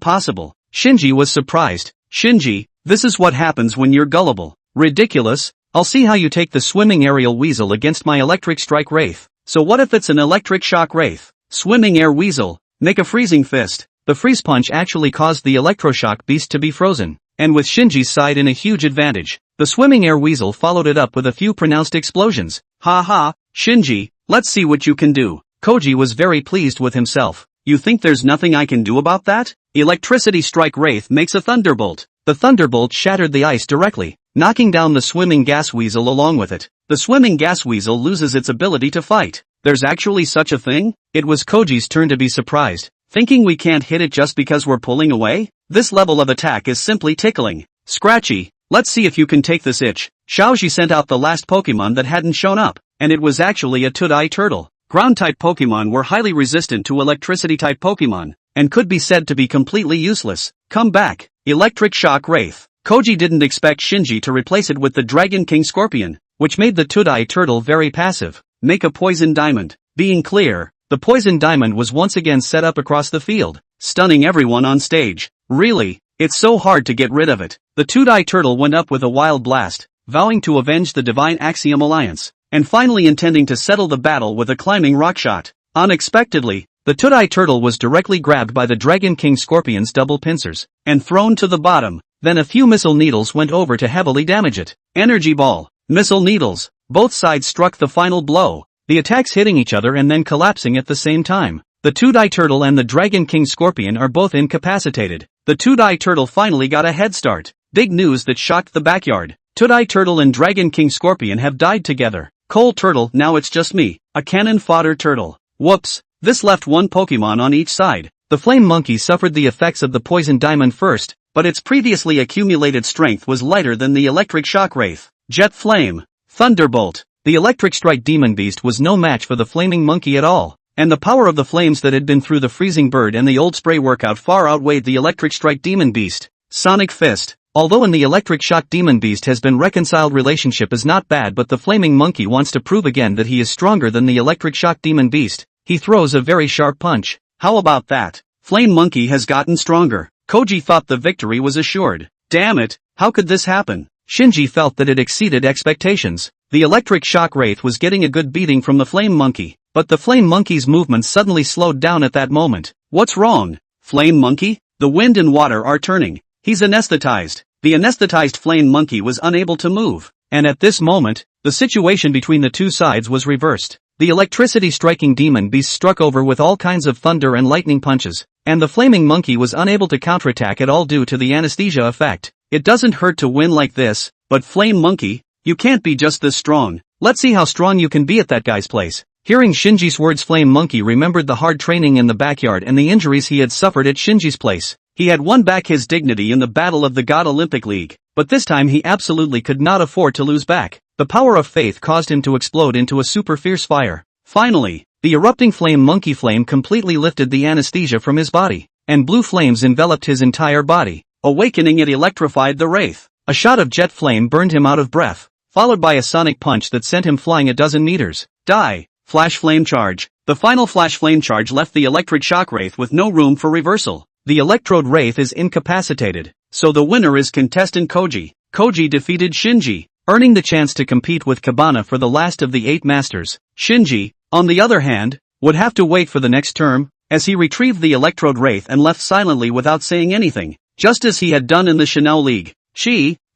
possible? Shinji was surprised. Shinji, this is what happens when you're gullible. Ridiculous. I'll see how you take the Swimming Aerial Weasel against my Electric Strike Wraith. So what if it's an Electric Shock Wraith? Swimming Air Weasel, make a Freezing Fist. The freeze punch actually caused the Electroshock Beast to be frozen, and with Shinji's side in a huge advantage, the Swimming Air Weasel followed it up with a few pronounced explosions. Ha ha, Shinji, let's see what you can do. Koji was very pleased with himself. You think there's nothing I can do about that? Electricity Strike Wraith makes a Thunderbolt. The Thunderbolt shattered the ice directly, knocking down the Swimming Gas Weasel along with it. The Swimming Gas Weasel loses its ability to fight. There's actually such a thing? It was Koji's turn to be surprised, thinking we can't hit it just because we're pulling away? This level of attack is simply tickling. Scratchy, let's see if you can take this itch. Xiaoji sent out the last Pokemon that hadn't shown up, and it was actually a Tudai Turtle. Ground-type Pokemon were highly resistant to electricity-type Pokemon, and could be said to be completely useless. Come back, Electric Shock Wraith. Koji didn't expect Shinji to replace it with the Dragon King Scorpion, which made the Tudai Turtle very passive. Make a Poison Diamond. Being clear, the Poison Diamond was once again set up across the field, stunning everyone on stage. Really, it's so hard to get rid of it. The Tudai Turtle went up with a wild blast, vowing to avenge the Divine Axiom Alliance, and finally intending to settle the battle with a climbing rock shot. Unexpectedly, the Tudai Turtle was directly grabbed by the Dragon King Scorpion's double pincers, and thrown to the bottom. Then a few missile needles went over to heavily damage it. Energy Ball, Missile Needles. Both sides struck the final blow, the attacks hitting each other and then collapsing at the same time. The two-die turtle and the Dragon King Scorpion are both incapacitated. The two-die turtle finally got a head start. Big news that shocked the backyard. Two-die turtle and Dragon King Scorpion have died together. Coal turtle, now it's just me, a cannon fodder turtle. Whoops, this left one Pokemon on each side. The flame monkey suffered the effects of the poison diamond first, but its previously accumulated strength was lighter than the electric shock wraith. Jet flame. Thunderbolt. The electric strike demon beast was no match for the flaming monkey at all, and the power of the flames that had been through the freezing bird and the old spray workout far outweighed the electric strike demon beast. Sonic fist. Although in the electric shock demon beast has been reconciled, relationship is not bad, but the flaming monkey wants to prove again that he is stronger than the electric shock demon beast. He throws a very sharp punch. How about that? Flame monkey has gotten stronger. Koji thought the victory was assured. Damn it, how could this happen? Shinji felt that it exceeded expectations. The electric shock wraith was getting a good beating from the flame monkey, but the flame monkey's movements suddenly slowed down at that moment. What's wrong? Flame monkey? The wind and water are turning. He's anesthetized. The anesthetized flame monkey was unable to move, and at this moment, the situation between the two sides was reversed. The electricity-striking demon beast struck over with all kinds of thunder and lightning punches, and the flaming monkey was unable to counterattack at all due to the anesthesia effect. It doesn't hurt to win like this, but flame monkey, you can't be just this strong. Let's see how strong you can be at that guy's place. Hearing Shinji's words, flame monkey remembered the hard training in the backyard and the injuries he had suffered at Shinji's place. He had won back his dignity in the Battle of the God Olympic League, but this time he absolutely could not afford to lose back. The power of faith caused him to explode into a super fierce fire. Finally, the erupting flame monkey flame completely lifted the anesthesia from his body, and blue flames enveloped his entire body. Awakening it electrified the wraith. A shot of jet flame burned him out of breath, followed by a sonic punch that sent him flying a dozen meters. Die! Flash flame charge. The final flash flame charge left the electric shock wraith with no room for reversal. The electrode wraith is incapacitated, so the winner is contestant Koji. Koji defeated Shinji, earning the chance to compete with Cabana for the last of the 8 masters. Shinji, on the other hand, would have to wait for the next term, as he retrieved the electrode wraith and left silently without saying anything, just as he had done in the Chanel League.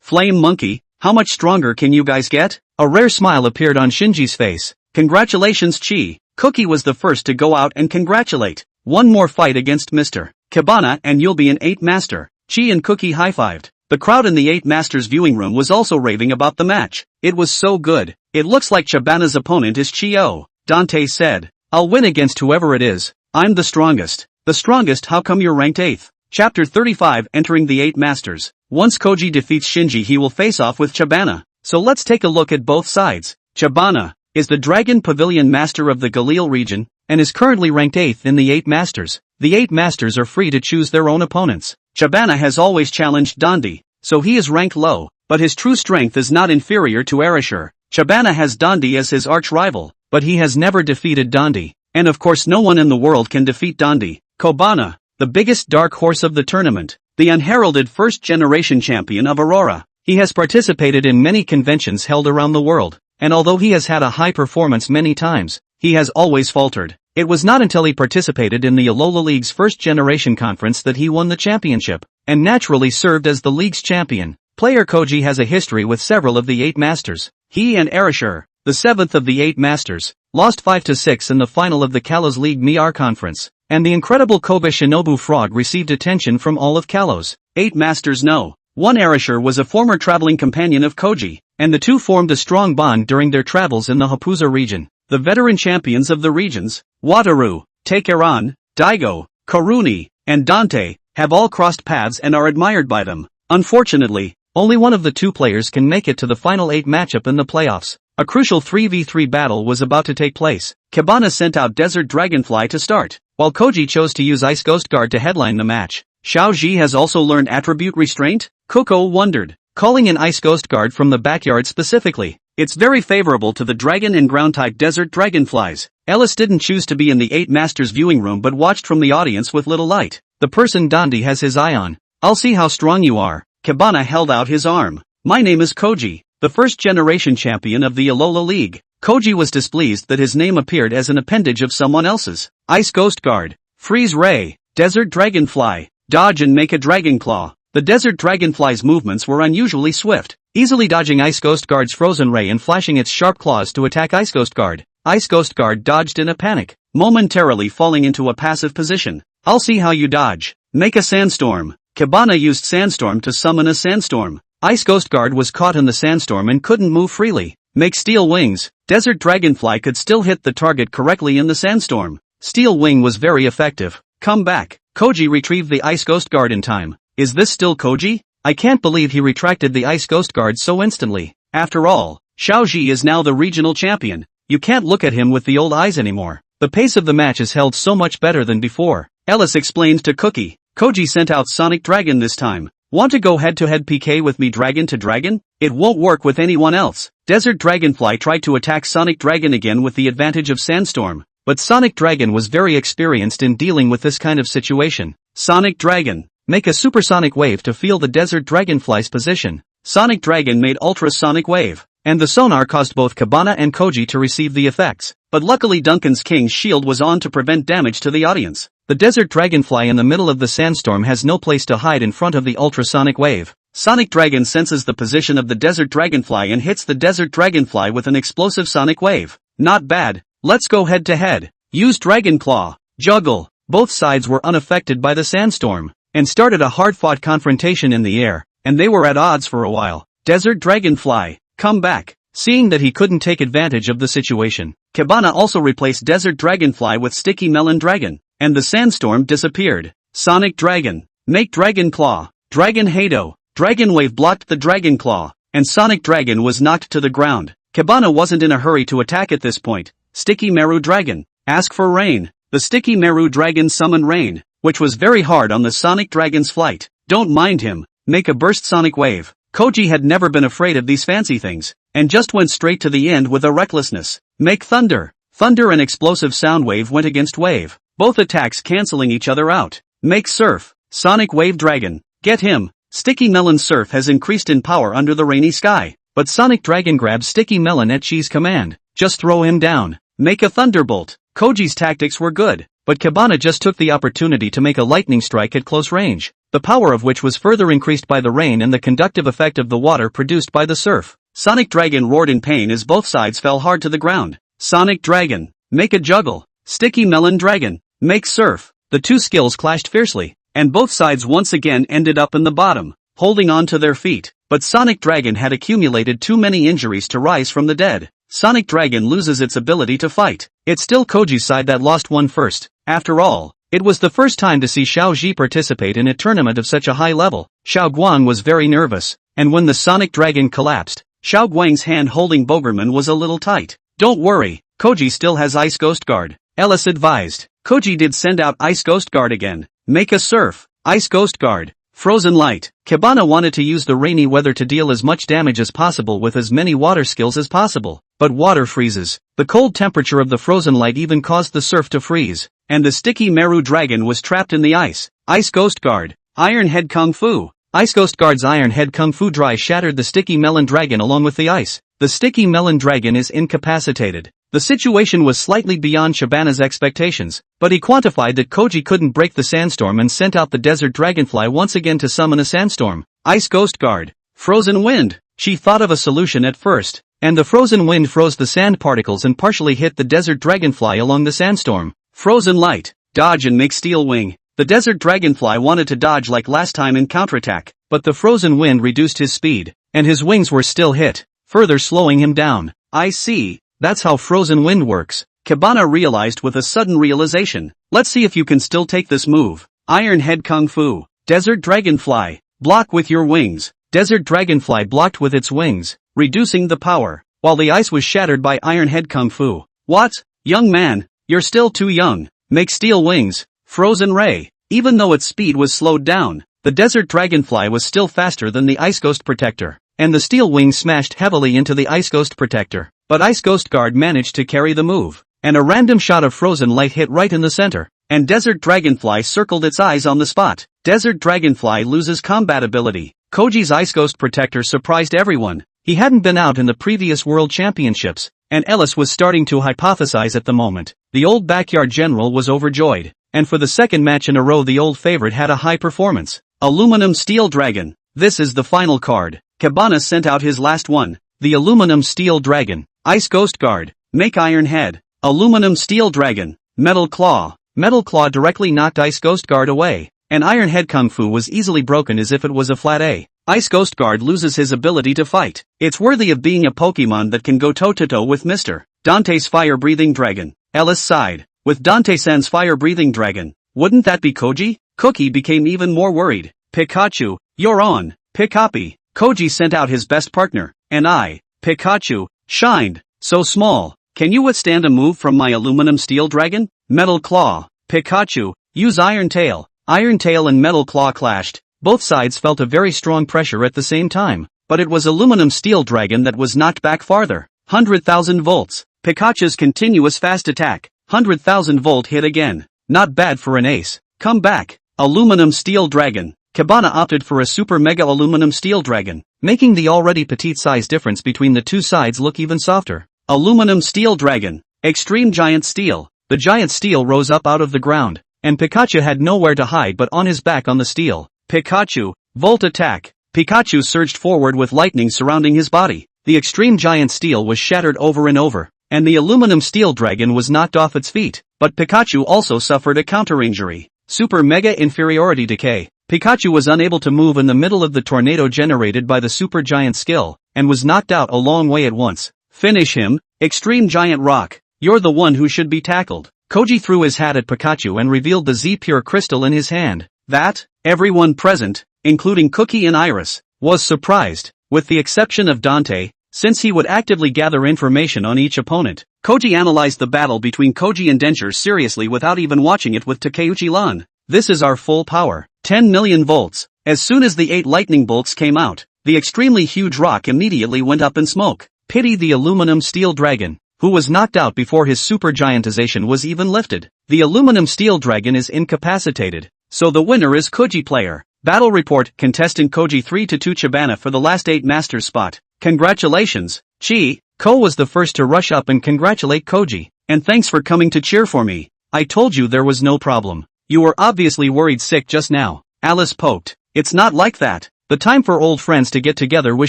Flame monkey, how much stronger can you guys get? A rare smile appeared on Shinji's face. Congratulations Chi. Cookie was the first to go out and congratulate. One more fight against Mr. Cabana and you'll be an 8 master. Chi and Cookie high-fived. The crowd in the 8 masters viewing room was also raving about the match. It was so good. It looks like Cabana's opponent is Chio. Dante said. I'll win against whoever it is. I'm the strongest. The strongest? How come you're ranked 8th? Chapter 35. Entering the 8 masters. Once Koji defeats Shinji, he will face off with Cabana. So let's take a look at both sides. Cabana is the Dragon Pavilion Master of the Galil region, and is currently ranked 8th in the 8 masters. The 8 masters are free to choose their own opponents. Cabana has always challenged Dondi, so he is ranked low, but his true strength is not inferior to Erashur. Cabana has Dondi as his arch-rival, but he has never defeated Dondi, and of course no one in the world can defeat Dondi. Kobana, the biggest dark horse of the tournament, the unheralded first-generation champion of Aurora. He has participated in many conventions held around the world, and although he has had a high performance many times, he has always faltered. It was not until he participated in the Alola League's first-generation conference that he won the championship, and naturally served as the league's champion. Player Koji has a history with several of the 8 masters. He and Erashur, the 7th of the 8 masters, lost 5-6 in the final of the Kalos League Miar conference, and the incredible Kobe Shinobu Frog received attention from all of Kalos. 8 masters know. One Erashur was a former traveling companion of Koji, and the two formed a strong bond during their travels in the Hapuza region. The veteran champions of the regions, Wataru, Takeran, Daigo, Karuni, and Dante, have all crossed paths and are admired by them. Unfortunately, only one of the two players can make it to the final 8 matchup in the playoffs. A crucial 3v3 battle was about to take place. Cabana sent out Desert Dragonfly to start, while Koji chose to use Ice Ghost Guard to headline the match. Xiaoji has also learned Attribute Restraint? Coco wondered, calling in Ice Ghost Guard from the backyard specifically. It's very favorable to the dragon and ground-type desert dragonflies. Ellis didn't choose to be in the 8 masters viewing room but watched from the audience with little light. The person Dondi has his eye on. I'll see how strong you are. Cabana held out his arm. My name is Koji, the first-generation champion of the Alola League. Koji was displeased that his name appeared as an appendage of someone else's. Ice Ghost Guard, Freeze Ray, Desert Dragonfly, Dodge and make a Dragon Claw. The Desert Dragonfly's movements were unusually swift, easily dodging Ice Ghost Guard's Frozen Ray and flashing its sharp claws to attack Ice Ghost Guard. Ice Ghost Guard dodged in a panic. momentarily falling into a passive position. I'll see how you dodge. Make a sandstorm. Cabana used sandstorm to summon a sandstorm. Ice Ghost Guard was caught in the sandstorm and couldn't move freely. Make steel wings. Desert Dragonfly could still hit the target correctly in the sandstorm. Steel wing was very effective. Come back. Koji retrieved the Ice Ghost Guard in time. Is this still Koji? I can't believe he retracted the Ice Ghost Guard so instantly. After all, Xiaoji is now the regional champion. You can't look at him with the old eyes anymore. The pace of the match is held so much better than before. Ellis explained to Cookie. Koji sent out Sonic Dragon this time. Want to go head-to-head PK with me dragon to dragon? It won't work with anyone else. Desert Dragonfly tried to attack Sonic Dragon again with the advantage of Sandstorm. But Sonic Dragon was very experienced in dealing with this kind of situation. Sonic Dragon. Make a supersonic wave to feel the Desert Dragonfly's position. Sonic Dragon made ultrasonic wave. And the sonar caused both Cabana and Koji to receive the effects. But luckily Duncan's King's shield was on to prevent damage to the audience. The Desert Dragonfly in the middle of the sandstorm has no place to hide in front of the ultrasonic wave. Sonic Dragon senses the position of the Desert Dragonfly and hits the Desert Dragonfly with an explosive sonic wave. Not bad. Let's go head to head. Use Dragon Claw. Juggle. Both sides were unaffected by the sandstorm, and started a hard-fought confrontation in the air, and they were at odds for a while. Desert Dragonfly, come back. Seeing that he couldn't take advantage of the situation, Cabana also replaced Desert Dragonfly with Sticky Melon Dragon, and the sandstorm disappeared. Sonic Dragon, make Dragon Claw. Dragon Hado. Dragon Wave blocked the Dragon Claw, and Sonic Dragon was knocked to the ground. Cabana wasn't in a hurry to attack at this point. Sticky Meru Dragon, ask for rain. The Sticky Meru Dragon summoned rain, which was very hard on the Sonic Dragon's flight. Don't mind him. Make a burst sonic wave. Koji had never been afraid of these fancy things, and just went straight to the end with a recklessness. Make thunder. Thunder and explosive sound wave went against wave, both attacks canceling each other out. Make surf. Sonic Wave Dragon, get him. Sticky Melon Surf has increased in power under the rainy sky, but Sonic Dragon grabs Sticky Melon at Chi's command. Just throw him down. Make a thunderbolt. Koji's tactics were good, but Cabana just took the opportunity to make a lightning strike at close range, the power of which was further increased by the rain and the conductive effect of the water produced by the surf. Sonic Dragon roared in pain as both sides fell hard to the ground. Sonic Dragon, make a juggle. Sticky Melon Dragon, make surf. The two skills clashed fiercely, and both sides once again ended up in the bottom, holding on to their feet. But Sonic Dragon had accumulated too many injuries to rise from the dead. Sonic Dragon loses its ability to fight. It's still Koji's side that lost one first. After all, it was the first time to see Xiao Ji participate in a tournament of such a high level. Xiao Guang was very nervous, and when the Sonic Dragon collapsed, Xiao Guang's hand holding Bogerman was a little tight. Don't worry, Koji still has Ice Ghost Guard, Ellis advised. Koji did send out Ice Ghost Guard again. Make a surf. Ice Ghost Guard. Frozen Light. Cabana wanted to use the rainy weather to deal as much damage as possible with as many water skills as possible, but water freezes. The cold temperature of the frozen light even caused the surf to freeze, and the Sticky Meru Dragon was trapped in the ice. Ice Ghost Guard. Iron Head Kung Fu. Ice Ghost Guard's Iron Head Kung Fu Dry shattered the Sticky Melon Dragon along with the ice. The Sticky Melon Dragon is incapacitated. The situation was slightly beyond Shabana's expectations, but he quantified that Koji couldn't break the sandstorm and sent out the Desert Dragonfly once again to summon a sandstorm. Ice Ghost Guard. Frozen Wind. She thought of a solution at first, and the frozen wind froze the sand particles and partially hit the Desert Dragonfly along the sandstorm. Frozen Light. Dodge and make Steel Wing. The Desert Dragonfly wanted to dodge like last time in counterattack, but the frozen wind reduced his speed, and his wings were still hit, further slowing him down. I see. That's how frozen wind works. Cabana realized with a sudden realization. Let's see if you can still take this move. Iron Head Kung Fu. Desert Dragonfly. Block with your wings. Desert Dragonfly blocked with its wings, reducing the power, while the ice was shattered by Iron Head Kung Fu. What? Young man, you're still too young. Make Steel Wings. Frozen Ray. Even though its speed was slowed down, the Desert Dragonfly was still faster than the Ice Ghost Protector, and the Steel Wings smashed heavily into the Ice Ghost Protector. But Ice Ghost Guard managed to carry the move, and a random shot of Frozen Light hit right in the center, and Desert Dragonfly circled its eyes on the spot. Desert Dragonfly loses combat ability. Koji's Ice Ghost Protector surprised everyone. He hadn't been out in the previous World Championships, and Ellis was starting to hypothesize at the moment. The old backyard general was overjoyed, and for the second match in a row the old favorite had a high performance. Aluminum Steel Dragon. This is the final card. Cabana sent out his last one. The Aluminum Steel Dragon. Ice Ghost Guard. Make Iron Head. Aluminum Steel Dragon. Metal Claw. Metal Claw directly knocked Ice Ghost Guard away, and Iron Head Kung Fu was easily broken as if it was a flat A. Ice Ghost Guard loses his ability to fight. It's worthy of being a Pokemon that can go toe-to-toe with Mr. Dante's Fire-Breathing Dragon. Ellis sighed. With Dante-san's Fire-Breathing Dragon, wouldn't that be Koji? Cookie became even more worried. Pikachu, you're on. Pikapi. Koji sent out his best partner, and I, Pikachu, shined. So small. Can you withstand a move from my aluminum steel dragon? Metal Claw. Pikachu, use Iron Tail. Iron Tail and Metal Claw clashed. Both sides felt a very strong pressure at the same time, but it was Aluminum Steel Dragon that was knocked back farther. 100,000 volts. Pikachu's continuous fast attack. 100,000 volt hit again. Not bad for an ace. Come back. Aluminum Steel Dragon. Cabana opted for a Super Mega Aluminum Steel Dragon, making the already petite size difference between the two sides look even softer. Aluminum Steel Dragon. Extreme Giant Steel. The giant steel rose up out of the ground, and Pikachu had nowhere to hide but on his back on the steel. Pikachu, Volt Attack. Pikachu surged forward with lightning surrounding his body. The extreme giant steel was shattered over and over, and the aluminum steel dragon was knocked off its feet, but Pikachu also suffered a counter-injury. Super Mega Inferiority Decay. Pikachu was unable to move in the middle of the tornado generated by the super giant skill, and was knocked out a long way at once. Finish him, Extreme Giant Rock. You're the one who should be tackled. Koji threw his hat at Pikachu and revealed the Z-Pure crystal in his hand. That, everyone present, including Cookie and Iris, was surprised, with the exception of Dante, since he would actively gather information on each opponent. Koji analyzed the battle between Koji and Densher seriously without even watching it with Takeuchi-lan. This is our full power. 10 million volts. As soon as the 8 lightning bolts came out, the extremely huge rock immediately went up in smoke. Pity the aluminum steel dragon, who was knocked out before his super giantization was even lifted. The aluminum steel dragon is incapacitated. So the winner is Koji player. Battle report, contestant Koji 3-2 Chibana for the last 8 masters spot. Congratulations, Chi. Ko was the first to rush up and congratulate Koji. And thanks for coming to cheer for me. I told you there was no problem. You were obviously worried sick just now. Alice poked. It's not like that. The time for old friends to get together was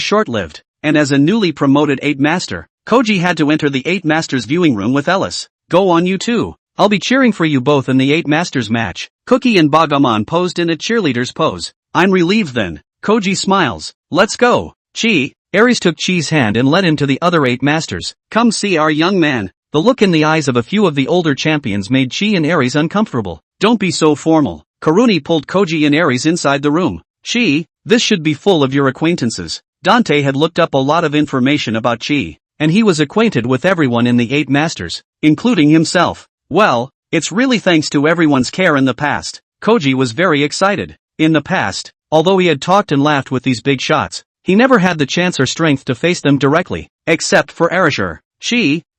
short-lived. And as a newly promoted 8 master, Koji had to enter the 8 masters viewing room with Ellis. Go on you too. I'll be cheering for you both in the 8 masters match. Cookie and Bagaman posed in a cheerleader's pose. I'm relieved then. Koji smiles. Let's go. Chi. Aries took Chi's hand and led him to the other 8 masters. Come see our young man. The look in the eyes of a few of the older champions made Chi and Aries uncomfortable. Don't be so formal. Karuni pulled Koji and Aries inside the room. Chi, this should be full of your acquaintances. Dante had looked up a lot of information about Chi, and he was acquainted with everyone in the 8 masters, including himself. Well, it's really thanks to everyone's care in the past. Koji was very excited. In the past, although he had talked and laughed with these big shots, he never had the chance or strength to face them directly, except for Arisher.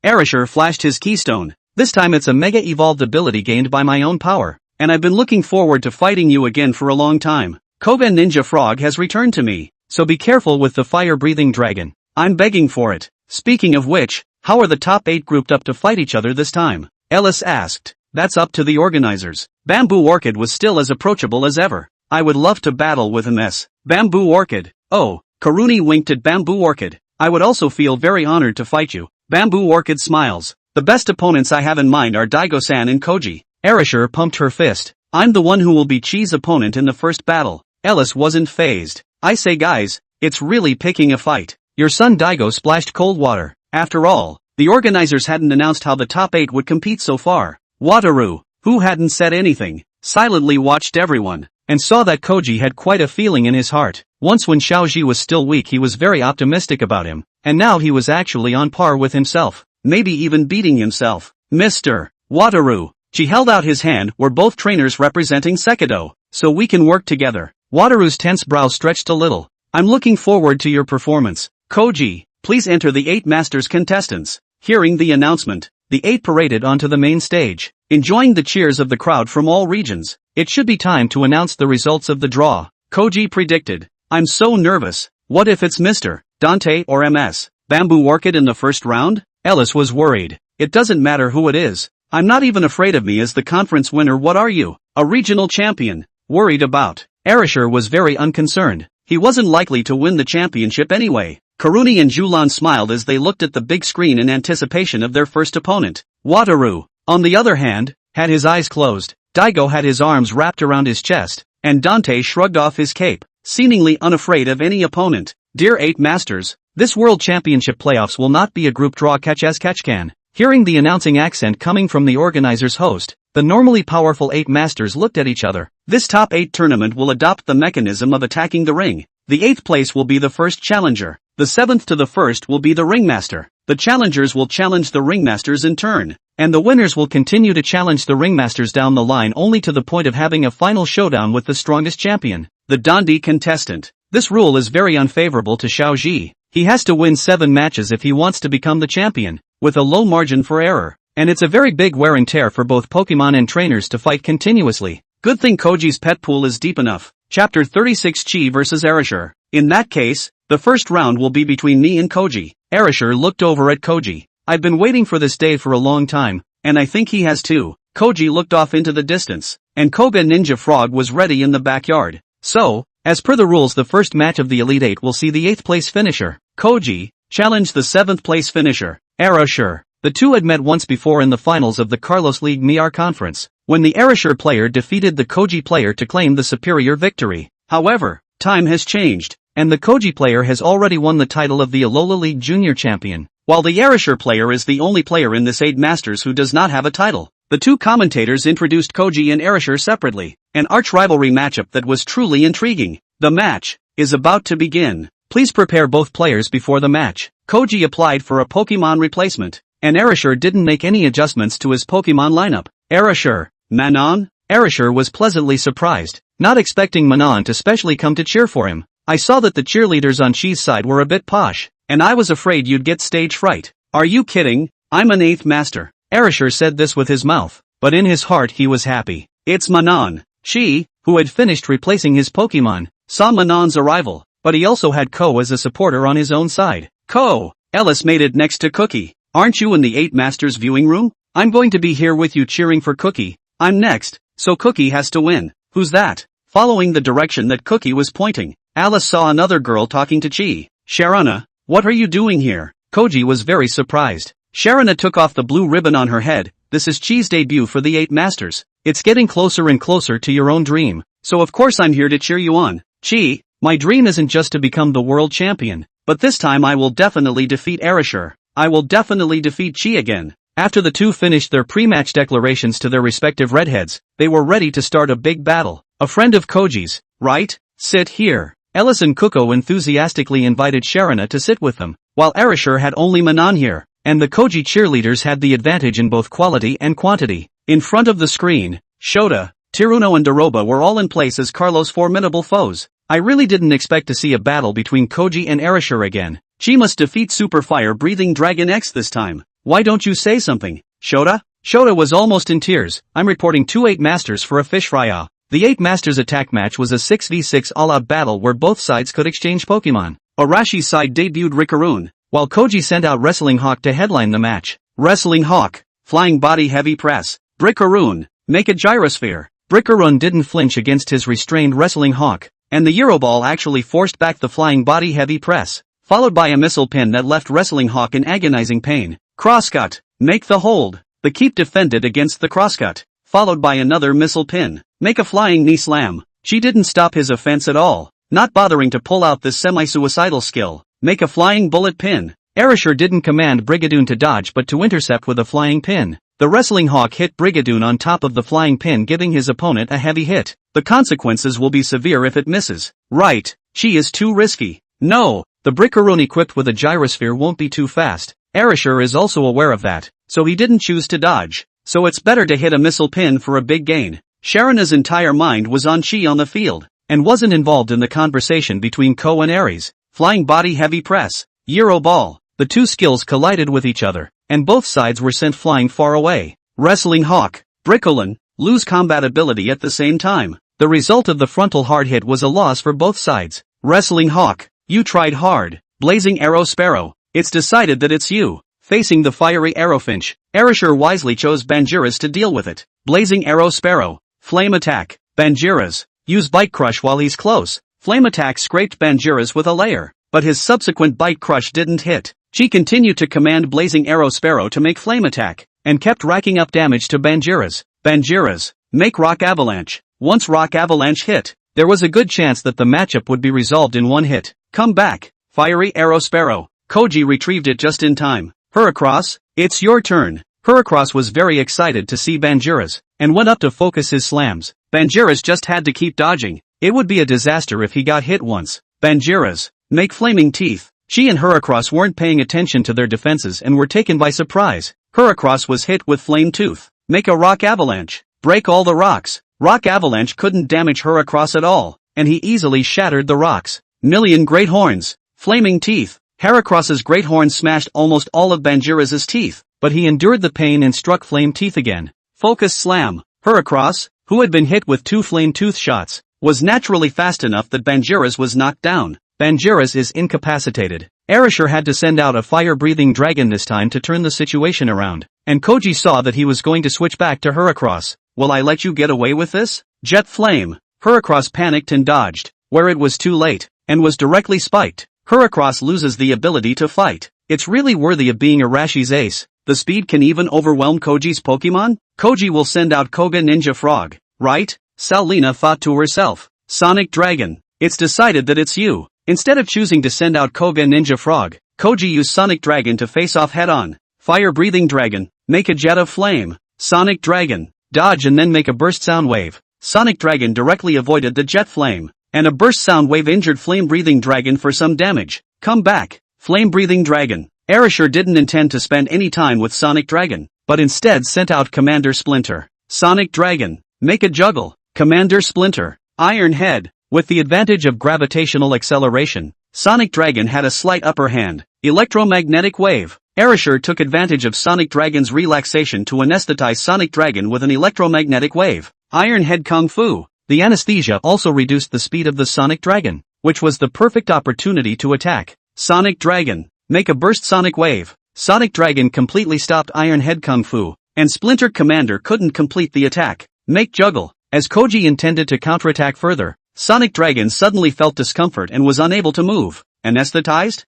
Arisher flashed his keystone. This time it's a mega evolved ability gained by my own power, and I've been looking forward to fighting you again for a long time. Koben Ninja Frog has returned to me, so be careful with the fire-breathing dragon. I'm begging for it. Speaking of which, how are the top 8 grouped up to fight each other this time? Ellis asked. That's up to the organizers. Bamboo Orchid was still as approachable as ever. I would love to battle with him. Bamboo Orchid. Oh, Karuni winked at Bamboo Orchid. I would also feel very honored to fight you. Bamboo Orchid smiles. The best opponents I have in mind are Daigo-san and Koji. Arisher pumped her fist. I'm the one who will be Chi's opponent in the first battle. Ellis wasn't fazed. I say guys, it's really picking a fight. Your son Daigo splashed cold water. After all, the organizers hadn't announced how the top 8 would compete so far. Wataru, who hadn't said anything, silently watched everyone, and saw that Koji had quite a feeling in his heart. Once when Xiaoji was still weak he was very optimistic about him, and now he was actually on par with himself, maybe even beating himself. Mr. Wataru. She held out his hand. We're both trainers representing Sekido, so we can work together. Wataru's tense brow stretched a little. I'm looking forward to your performance. Koji, please enter the 8 masters contestants. Hearing the announcement, the 8 paraded onto the main stage, enjoying the cheers of the crowd from all regions. It should be time to announce the results of the draw. Koji predicted. I'm so nervous. What if it's Mr. Dante or MS Bamboo Orchid in the first round? Ellis was worried. It doesn't matter who it is. I'm not even afraid of me as the conference winner. What are you? A regional champion. Worried about? Arisher was very unconcerned. He wasn't likely to win the championship anyway. Karuni and Julan smiled as they looked at the big screen in anticipation of their first opponent. Wataru. on the other hand, had his eyes closed. Daigo had his arms wrapped around his chest, and Dante shrugged off his cape, seemingly unafraid of any opponent. Dear 8 Masters, this World Championship playoffs will not be a group draw catch as catch can. Hearing the announcing accent coming from the organizer's host, the normally powerful 8 Masters looked at each other. This top 8 tournament will adopt the mechanism of attacking the ring. The 8th place will be the first challenger. The 7th to the 1st will be the ringmaster. The challengers will challenge the ringmasters in turn, and the winners will continue to challenge the ringmasters down the line only to the point of having a final showdown with the strongest champion, the Dundee contestant. This rule is very unfavorable to Xiaoji. He has to win 7 matches if he wants to become the champion, with a low margin for error, and it's a very big wear and tear for both Pokemon and trainers to fight continuously. Good thing Koji's pet pool is deep enough. Chapter 36 Chi vs Erasure. In that case, the first round will be between me and Koji. Erasure looked over at Koji. I've been waiting for this day for a long time, and I think he has too. Koji looked off into the distance, and Koga Ninja Frog was ready in the backyard. So, as per the rules, the first match of the Elite 8 will see the 8th place finisher, Koji, challenge the 7th place finisher, Erasure. The two had met once before in the finals of the Carlos League Miar Conference, when the Erasure player defeated the Koji player to claim the superior victory. However, time has changed, and the Koji player has already won the title of the Alola League Junior Champion, while the Erasure player is the only player in this 8 Masters who does not have a title. The two commentators introduced Koji and Erasure separately, an arch-rivalry matchup that was truly intriguing. The match is about to begin. Please prepare both players before the match. Koji applied for a Pokemon replacement, and Erasure didn't make any adjustments to his Pokemon lineup. Erasure, Manon? Erasure was pleasantly surprised, not expecting Manon to specially come to cheer for him. I saw that the cheerleaders on Chi's side were a bit posh, and I was afraid you'd get stage fright. Are you kidding? I'm an 8th master. Erasure said this with his mouth, but in his heart he was happy. It's Manon. Chi, who had finished replacing his Pokemon, saw Manon's arrival, but he also had Ko as a supporter on his own side. Ko! Ellis made it next to Cookie. Aren't you in the 8 Masters viewing room? I'm going to be here with you cheering for Cookie. I'm next, so Cookie has to win. Who's that? Following the direction that Cookie was pointing, Alice saw another girl talking to Chi. Sharona, what are you doing here? Koji was very surprised. Sharona took off the blue ribbon on her head. This is Chi's debut for the 8 Masters. It's getting closer and closer to your own dream, so of course I'm here to cheer you on. Chi, my dream isn't just to become the world champion, but this time I will definitely defeat Erasure. I will definitely defeat Chi again. After the two finished their pre-match declarations to their respective redheads, they were ready to start a big battle. A friend of Koji's, right? Sit here. Ellis and Kuko enthusiastically invited Sharona to sit with them, while Erasure had only Manon here, and the Koji cheerleaders had the advantage in both quality and quantity. In front of the screen, Shota, Tiruno and Doroba were all in place as Carlos' formidable foes. I really didn't expect to see a battle between Koji and Erasure again. Chi must defeat Super Fire-breathing Dragon X this time. Why don't you say something, Shota? Shota was almost in tears. I'm reporting 2 8 Masters for a fish fry-out. The 8 Masters attack match was a 6v6 all-out battle where both sides could exchange Pokemon. Arashi's side debuted Rickaroon, while Koji sent out Wrestling Hawk to headline the match. Wrestling Hawk, flying body heavy press. Brickaroon, make a gyrosphere. Brickaroon didn't flinch against his restrained Wrestling Hawk, and the Euroball actually forced back the flying body heavy press, followed by a missile pin that left Wrestling Hawk in agonizing pain. Crosscut, make the hold. The keep defended against the crosscut, followed by another missile pin. Make a flying knee slam. She didn't stop his offense at all, not bothering to pull out this semi-suicidal skill. Make a flying bullet pin. Erasure didn't command Brigadoon to dodge but to intercept with a flying pin. The Wrestling Hawk hit Brigadoon on top of the flying pin, giving his opponent a heavy hit. The consequences will be severe if it misses. Right, she is too risky. No, the Brickaroon equipped with a gyrosphere won't be too fast. Erasure is also aware of that, so he didn't choose to dodge. So it's better to hit a missile pin for a big gain. Sharona's entire mind was on Chi on the field, and wasn't involved in the conversation between Ko and Ares. Flying body heavy press, Euro ball. The two skills collided with each other, and both sides were sent flying far away. Wrestling Hawk, Brickolin, lose combat ability at the same time. The result of the frontal hard hit was a loss for both sides. Wrestling Hawk, you tried hard. Blazing Arrow Sparrow, it's decided that it's you. Facing the fiery Arrowfinch, Erasure wisely chose Banjiras to deal with it. Blazing Arrow Sparrow, Flame Attack, Banjiras, use Bite Crush while he's close. Flame Attack scraped Banjiras with a layer, but his subsequent Bite Crush didn't hit. Chi continued to command Blazing Arrow Sparrow to make Flame Attack, and kept racking up damage to Banjira's. Banjira's, make Rock Avalanche. Once Rock Avalanche hit, there was a good chance that the matchup would be resolved in one hit. Come back, Fiery Arrow Sparrow. Koji retrieved it just in time. Heracross, it's your turn. Heracross was very excited to see Banjira's, and went up to focus his slams. Banjira's just had to keep dodging. It would be a disaster if he got hit once. Banjira's, make Flaming Teeth. She and Heracross weren't paying attention to their defenses and were taken by surprise. Heracross was hit with Flame Tooth. Make a Rock Avalanche. Break all the rocks. Rock Avalanche couldn't damage Heracross at all, and he easily shattered the rocks. Million Great Horns. Flaming Teeth. Heracross's great horn smashed almost all of Banjira's teeth, but he endured the pain and struck Flame Teeth again. Focus Slam. Heracross, who had been hit with 2 Flame Tooth shots, was naturally fast enough that Banjira's was knocked down. Banjira's is incapacitated. Erasure had to send out a fire-breathing dragon this time to turn the situation around, and Koji saw that he was going to switch back to Heracross. Will I let you get away with this? Jet Flame. Heracross panicked and dodged, where it was too late, and was directly spiked. Heracross loses the ability to fight. It's really worthy of being Arashi's ace. The speed can even overwhelm Koji's Pokemon? Koji will send out Koga Ninja Frog, right? Salina thought to herself. Sonic Dragon. It's decided that it's you. Instead of choosing to send out Koga Ninja Frog, Koji used Sonic Dragon to face off head-on. Fire-breathing dragon. Make a jet of flame. Sonic Dragon. Dodge and then make a burst sound wave. Sonic Dragon directly avoided the jet flame, and a burst sound wave injured Flame-breathing dragon for some damage. Come back, Flame-breathing dragon. Erasure didn't intend to spend any time with Sonic Dragon, but instead sent out Commander Splinter. Sonic Dragon. Make a juggle. Commander Splinter. Iron Head. With the advantage of gravitational acceleration, Sonic Dragon had a slight upper hand. Electromagnetic Wave. Erasure took advantage of Sonic Dragon's relaxation to anesthetize Sonic Dragon with an electromagnetic wave. Iron Head Kung Fu. The anesthesia also reduced the speed of the Sonic Dragon, which was the perfect opportunity to attack. Sonic Dragon. Make a burst Sonic Wave. Sonic Dragon completely stopped Iron Head Kung Fu, and Splinter Commander couldn't complete the attack. Make Juggle. As Koji intended to counterattack further, Sonic Dragon suddenly felt discomfort and was unable to move. Anesthetized?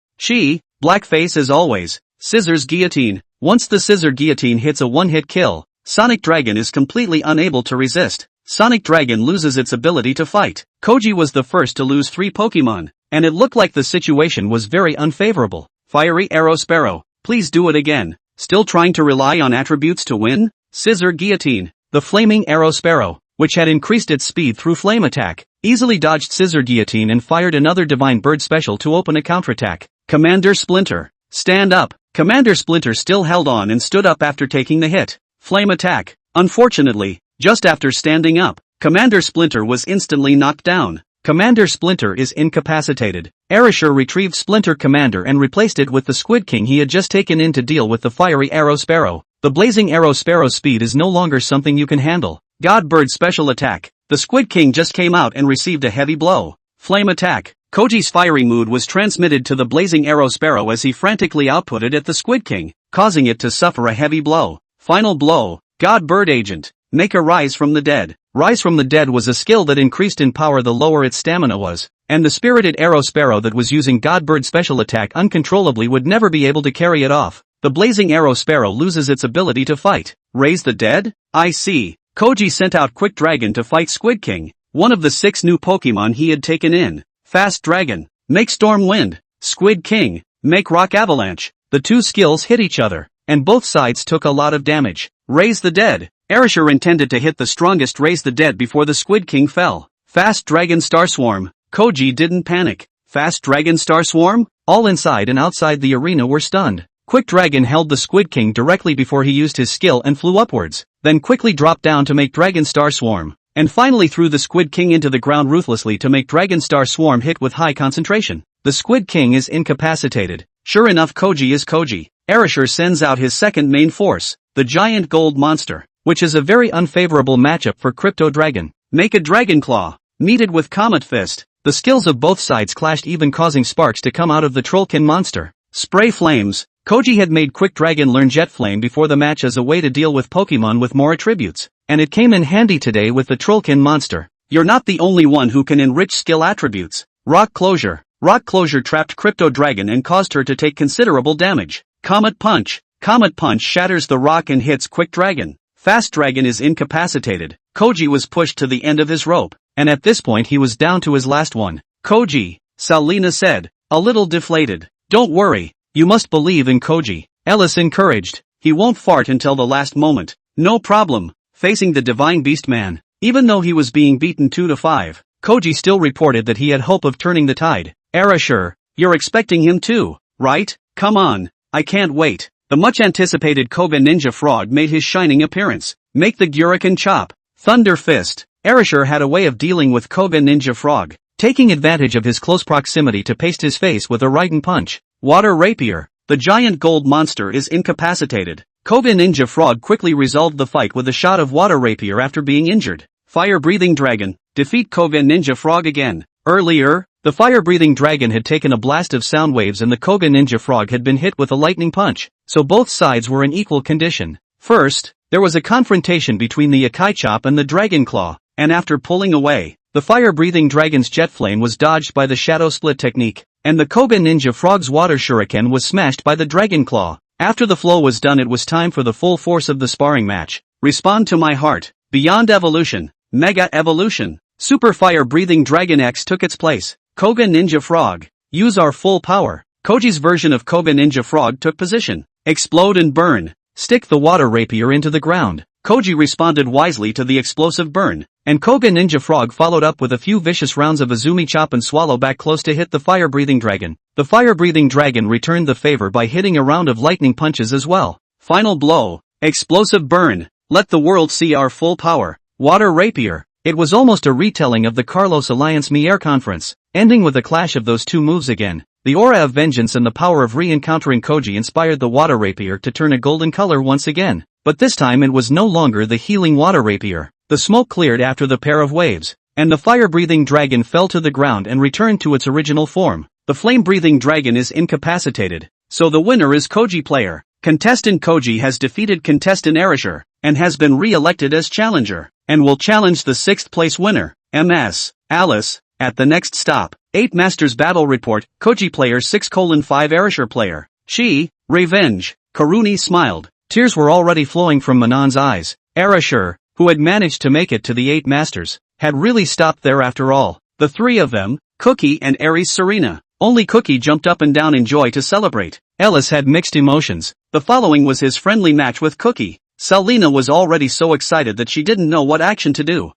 Blackface as always. Scissors Guillotine. Once the Scissor Guillotine hits a one-hit kill, Sonic Dragon is completely unable to resist. Sonic Dragon loses its ability to fight. Koji was the first to lose 3 Pokemon, and it looked like the situation was very unfavorable. Fiery Arrow Sparrow. Please do it again. Still trying to rely on attributes to win? Scissor Guillotine. The Flaming Arrow Sparrow, which had increased its speed through flame attack, easily dodged Scissor Guillotine and fired another Divine Bird special to open a counterattack. Commander Splinter. Stand up. Commander Splinter still held on and stood up after taking the hit. Flame attack. Unfortunately, just after standing up, Commander Splinter was instantly knocked down. Commander Splinter is incapacitated. Erasure retrieved Splinter Commander and replaced it with the Squid King he had just taken in to deal with the Fiery Arrow Sparrow. The Blazing Arrow Sparrow's speed is no longer something you can handle. God Bird Special Attack. The Squid King just came out and received a heavy blow. Flame attack. Koji's fiery mood was transmitted to the Blazing Arrow Sparrow as he frantically outputted at the Squid King, causing it to suffer a heavy blow. Final blow. God Bird Agent. Make a Rise from the Dead. Rise from the Dead was a skill that increased in power the lower its stamina was, and the Spirited Arrow Sparrow that was using God Bird Special Attack uncontrollably would never be able to carry it off. The Blazing Arrow Sparrow loses its ability to fight. Raise the Dead? I see. Koji sent out Quick Dragon to fight Squid King, one of the 6 new Pokemon he had taken in. Fast Dragon. Make Storm Wind. Squid King. Make Rock Avalanche. The 2 skills hit each other, and both sides took a lot of damage. Raise the Dead. Erasure intended to hit the strongest Raise the Dead before the Squid King fell. Fast Dragon Star Swarm. Koji didn't panic. Fast Dragon Star Swarm? All inside and outside the arena were stunned. Quick Dragon held the Squid King directly before he used his skill and flew upwards, then quickly dropped down to make Dragon Star Swarm, and finally threw the Squid King into the ground ruthlessly to make Dragon Star Swarm hit with high concentration. The Squid King is incapacitated. Sure enough, Koji is Koji. Erasure sends out his second main force, the Giant Gold Monster, which is a very unfavorable matchup for Crypto Dragon. Make a Dragon Claw. Meet it with Comet Fist. The skills of both sides clashed, even causing sparks to come out of the Trollkin monster. Spray Flames. Koji had made Quick Dragon learn Jet Flame before the match as a way to deal with Pokemon with more attributes, and it came in handy today with the Trollkin monster. You're not the only one who can enrich skill attributes. Rock Closure. Rock Closure trapped Crypto Dragon and caused her to take considerable damage. Comet Punch. Comet Punch shatters the rock and hits Quick Dragon. Fast Dragon is incapacitated. Koji was pushed to the end of his rope, and at this point he was down to his last one. Koji, Salina said, a little deflated. Don't worry, you must believe in Koji. Ellis encouraged. He won't fart until the last moment. No problem. Facing the Divine Beast Man. Even though he was being beaten 2-5, Koji still reported that he had hope of turning the tide. Sure, you're expecting him too, right? Come on, I can't wait. The much-anticipated Koga Ninja Frog made his shining appearance. Make the Guriken chop. Thunder Fist. Sure had a way of dealing with Koga Ninja Frog, taking advantage of his close proximity to paste his face with a Raiden punch. Water Rapier. The giant gold monster is incapacitated. Koga Ninja Frog quickly resolved the fight with a shot of Water Rapier after being injured. Fire-breathing Dragon. Defeat Koga Ninja Frog again. Earlier, the fire-breathing dragon had taken a blast of sound waves and the Koga Ninja Frog had been hit with a lightning punch, so both sides were in equal condition. First, there was a confrontation between the Yakai Chop and the Dragon Claw, and after pulling away, the fire-breathing dragon's jet flame was dodged by the Shadow Split technique, and the Koga Ninja Frog's Water Shuriken was smashed by the Dragon Claw. After the flow was done, it was time for the full force of the sparring match. Respond to my heart. Beyond Evolution. Mega Evolution. Super Fire-breathing Dragon X took its place. Koga Ninja Frog. Use our full power. Koji's version of Koga Ninja Frog took position. Explode and burn. Stick the Water Rapier into the ground. Koji responded wisely to the explosive burn, and Koga Ninja Frog followed up with a few vicious rounds of Azumi Chop and Swallow back close to hit the fire-breathing dragon. The fire-breathing dragon returned the favor by hitting a round of lightning punches as well. Final blow. Explosive burn. Let the world see our full power. Water Rapier. It was almost a retelling of the Carlos Alliance Mi Air conference, ending with a clash of those two moves again. The aura of vengeance and the power of re-encountering Koji inspired the Water Rapier to turn a golden color once again, but this time it was no longer the healing Water Rapier. The smoke cleared after the pair of waves, and the fire-breathing dragon fell to the ground and returned to its original form. The flame-breathing dragon is incapacitated, so the winner is Koji player. Contestant Koji has defeated contestant Erasure, and has been re-elected as challenger, and will challenge the 6th place winner, MS. Alice, at the next stop. 8 Masters Battle Report, Koji player 6:5 Erasure player. She, Revenge. Karuni smiled. Tears were already flowing from Manon's eyes. Erasure, who had managed to make it to the 8 Masters, had really stopped there after all. The three of them, Cookie and Aries Serena. Only Cookie jumped up and down in joy to celebrate. Ellis had mixed emotions. The following was his friendly match with Cookie. Salina was already so excited that she didn't know what action to do.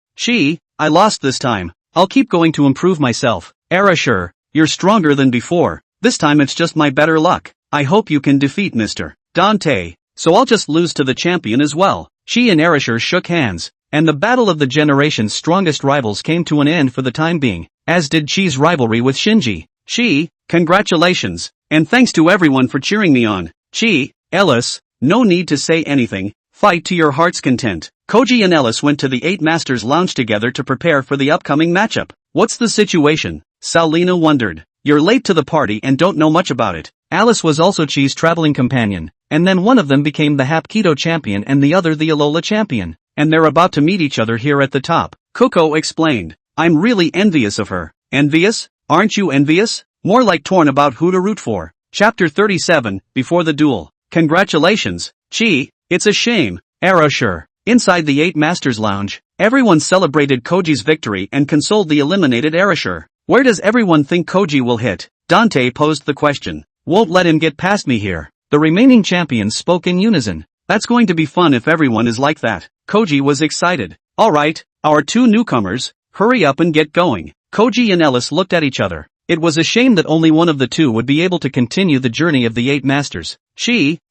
I lost this time. I'll keep going to improve myself. Erasure, you're stronger than before. This time it's just my better luck. I hope you can defeat Mr. Dante. So I'll just lose to the champion as well. She and Erasure shook hands, and the battle of the generation's strongest rivals came to an end for the time being, as did Chi's rivalry with Shinji. Congratulations, and thanks to everyone for cheering me on. Ellis, no need to say anything, fight to your heart's content. Koji and Ellis went to the 8 Masters Lounge together to prepare for the upcoming matchup. What's the situation? Salina wondered. You're late to the party and don't know much about it. Alice was also Chi's traveling companion, and then one of them became the Hapkido champion and the other the Alola champion, and they're about to meet each other here at the top. Kuko explained. I'm really envious of her. Envious? Aren't you envious? More like torn about who to root for. Chapter 37, Before the Duel. Congratulations, Chi, it's a shame. Erasure. Inside the 8 Masters Lounge, everyone celebrated Koji's victory and consoled the eliminated Erasure. Where does everyone think Koji will hit? Dante posed the question. Won't let him get past me here. The remaining champions spoke in unison. That's going to be fun if everyone is like that. Koji was excited. Alright, our 2 newcomers, hurry up and get going. Koji and Ellis looked at each other. It was a shame that only one of the 2 would be able to continue the journey of the 8 Masters.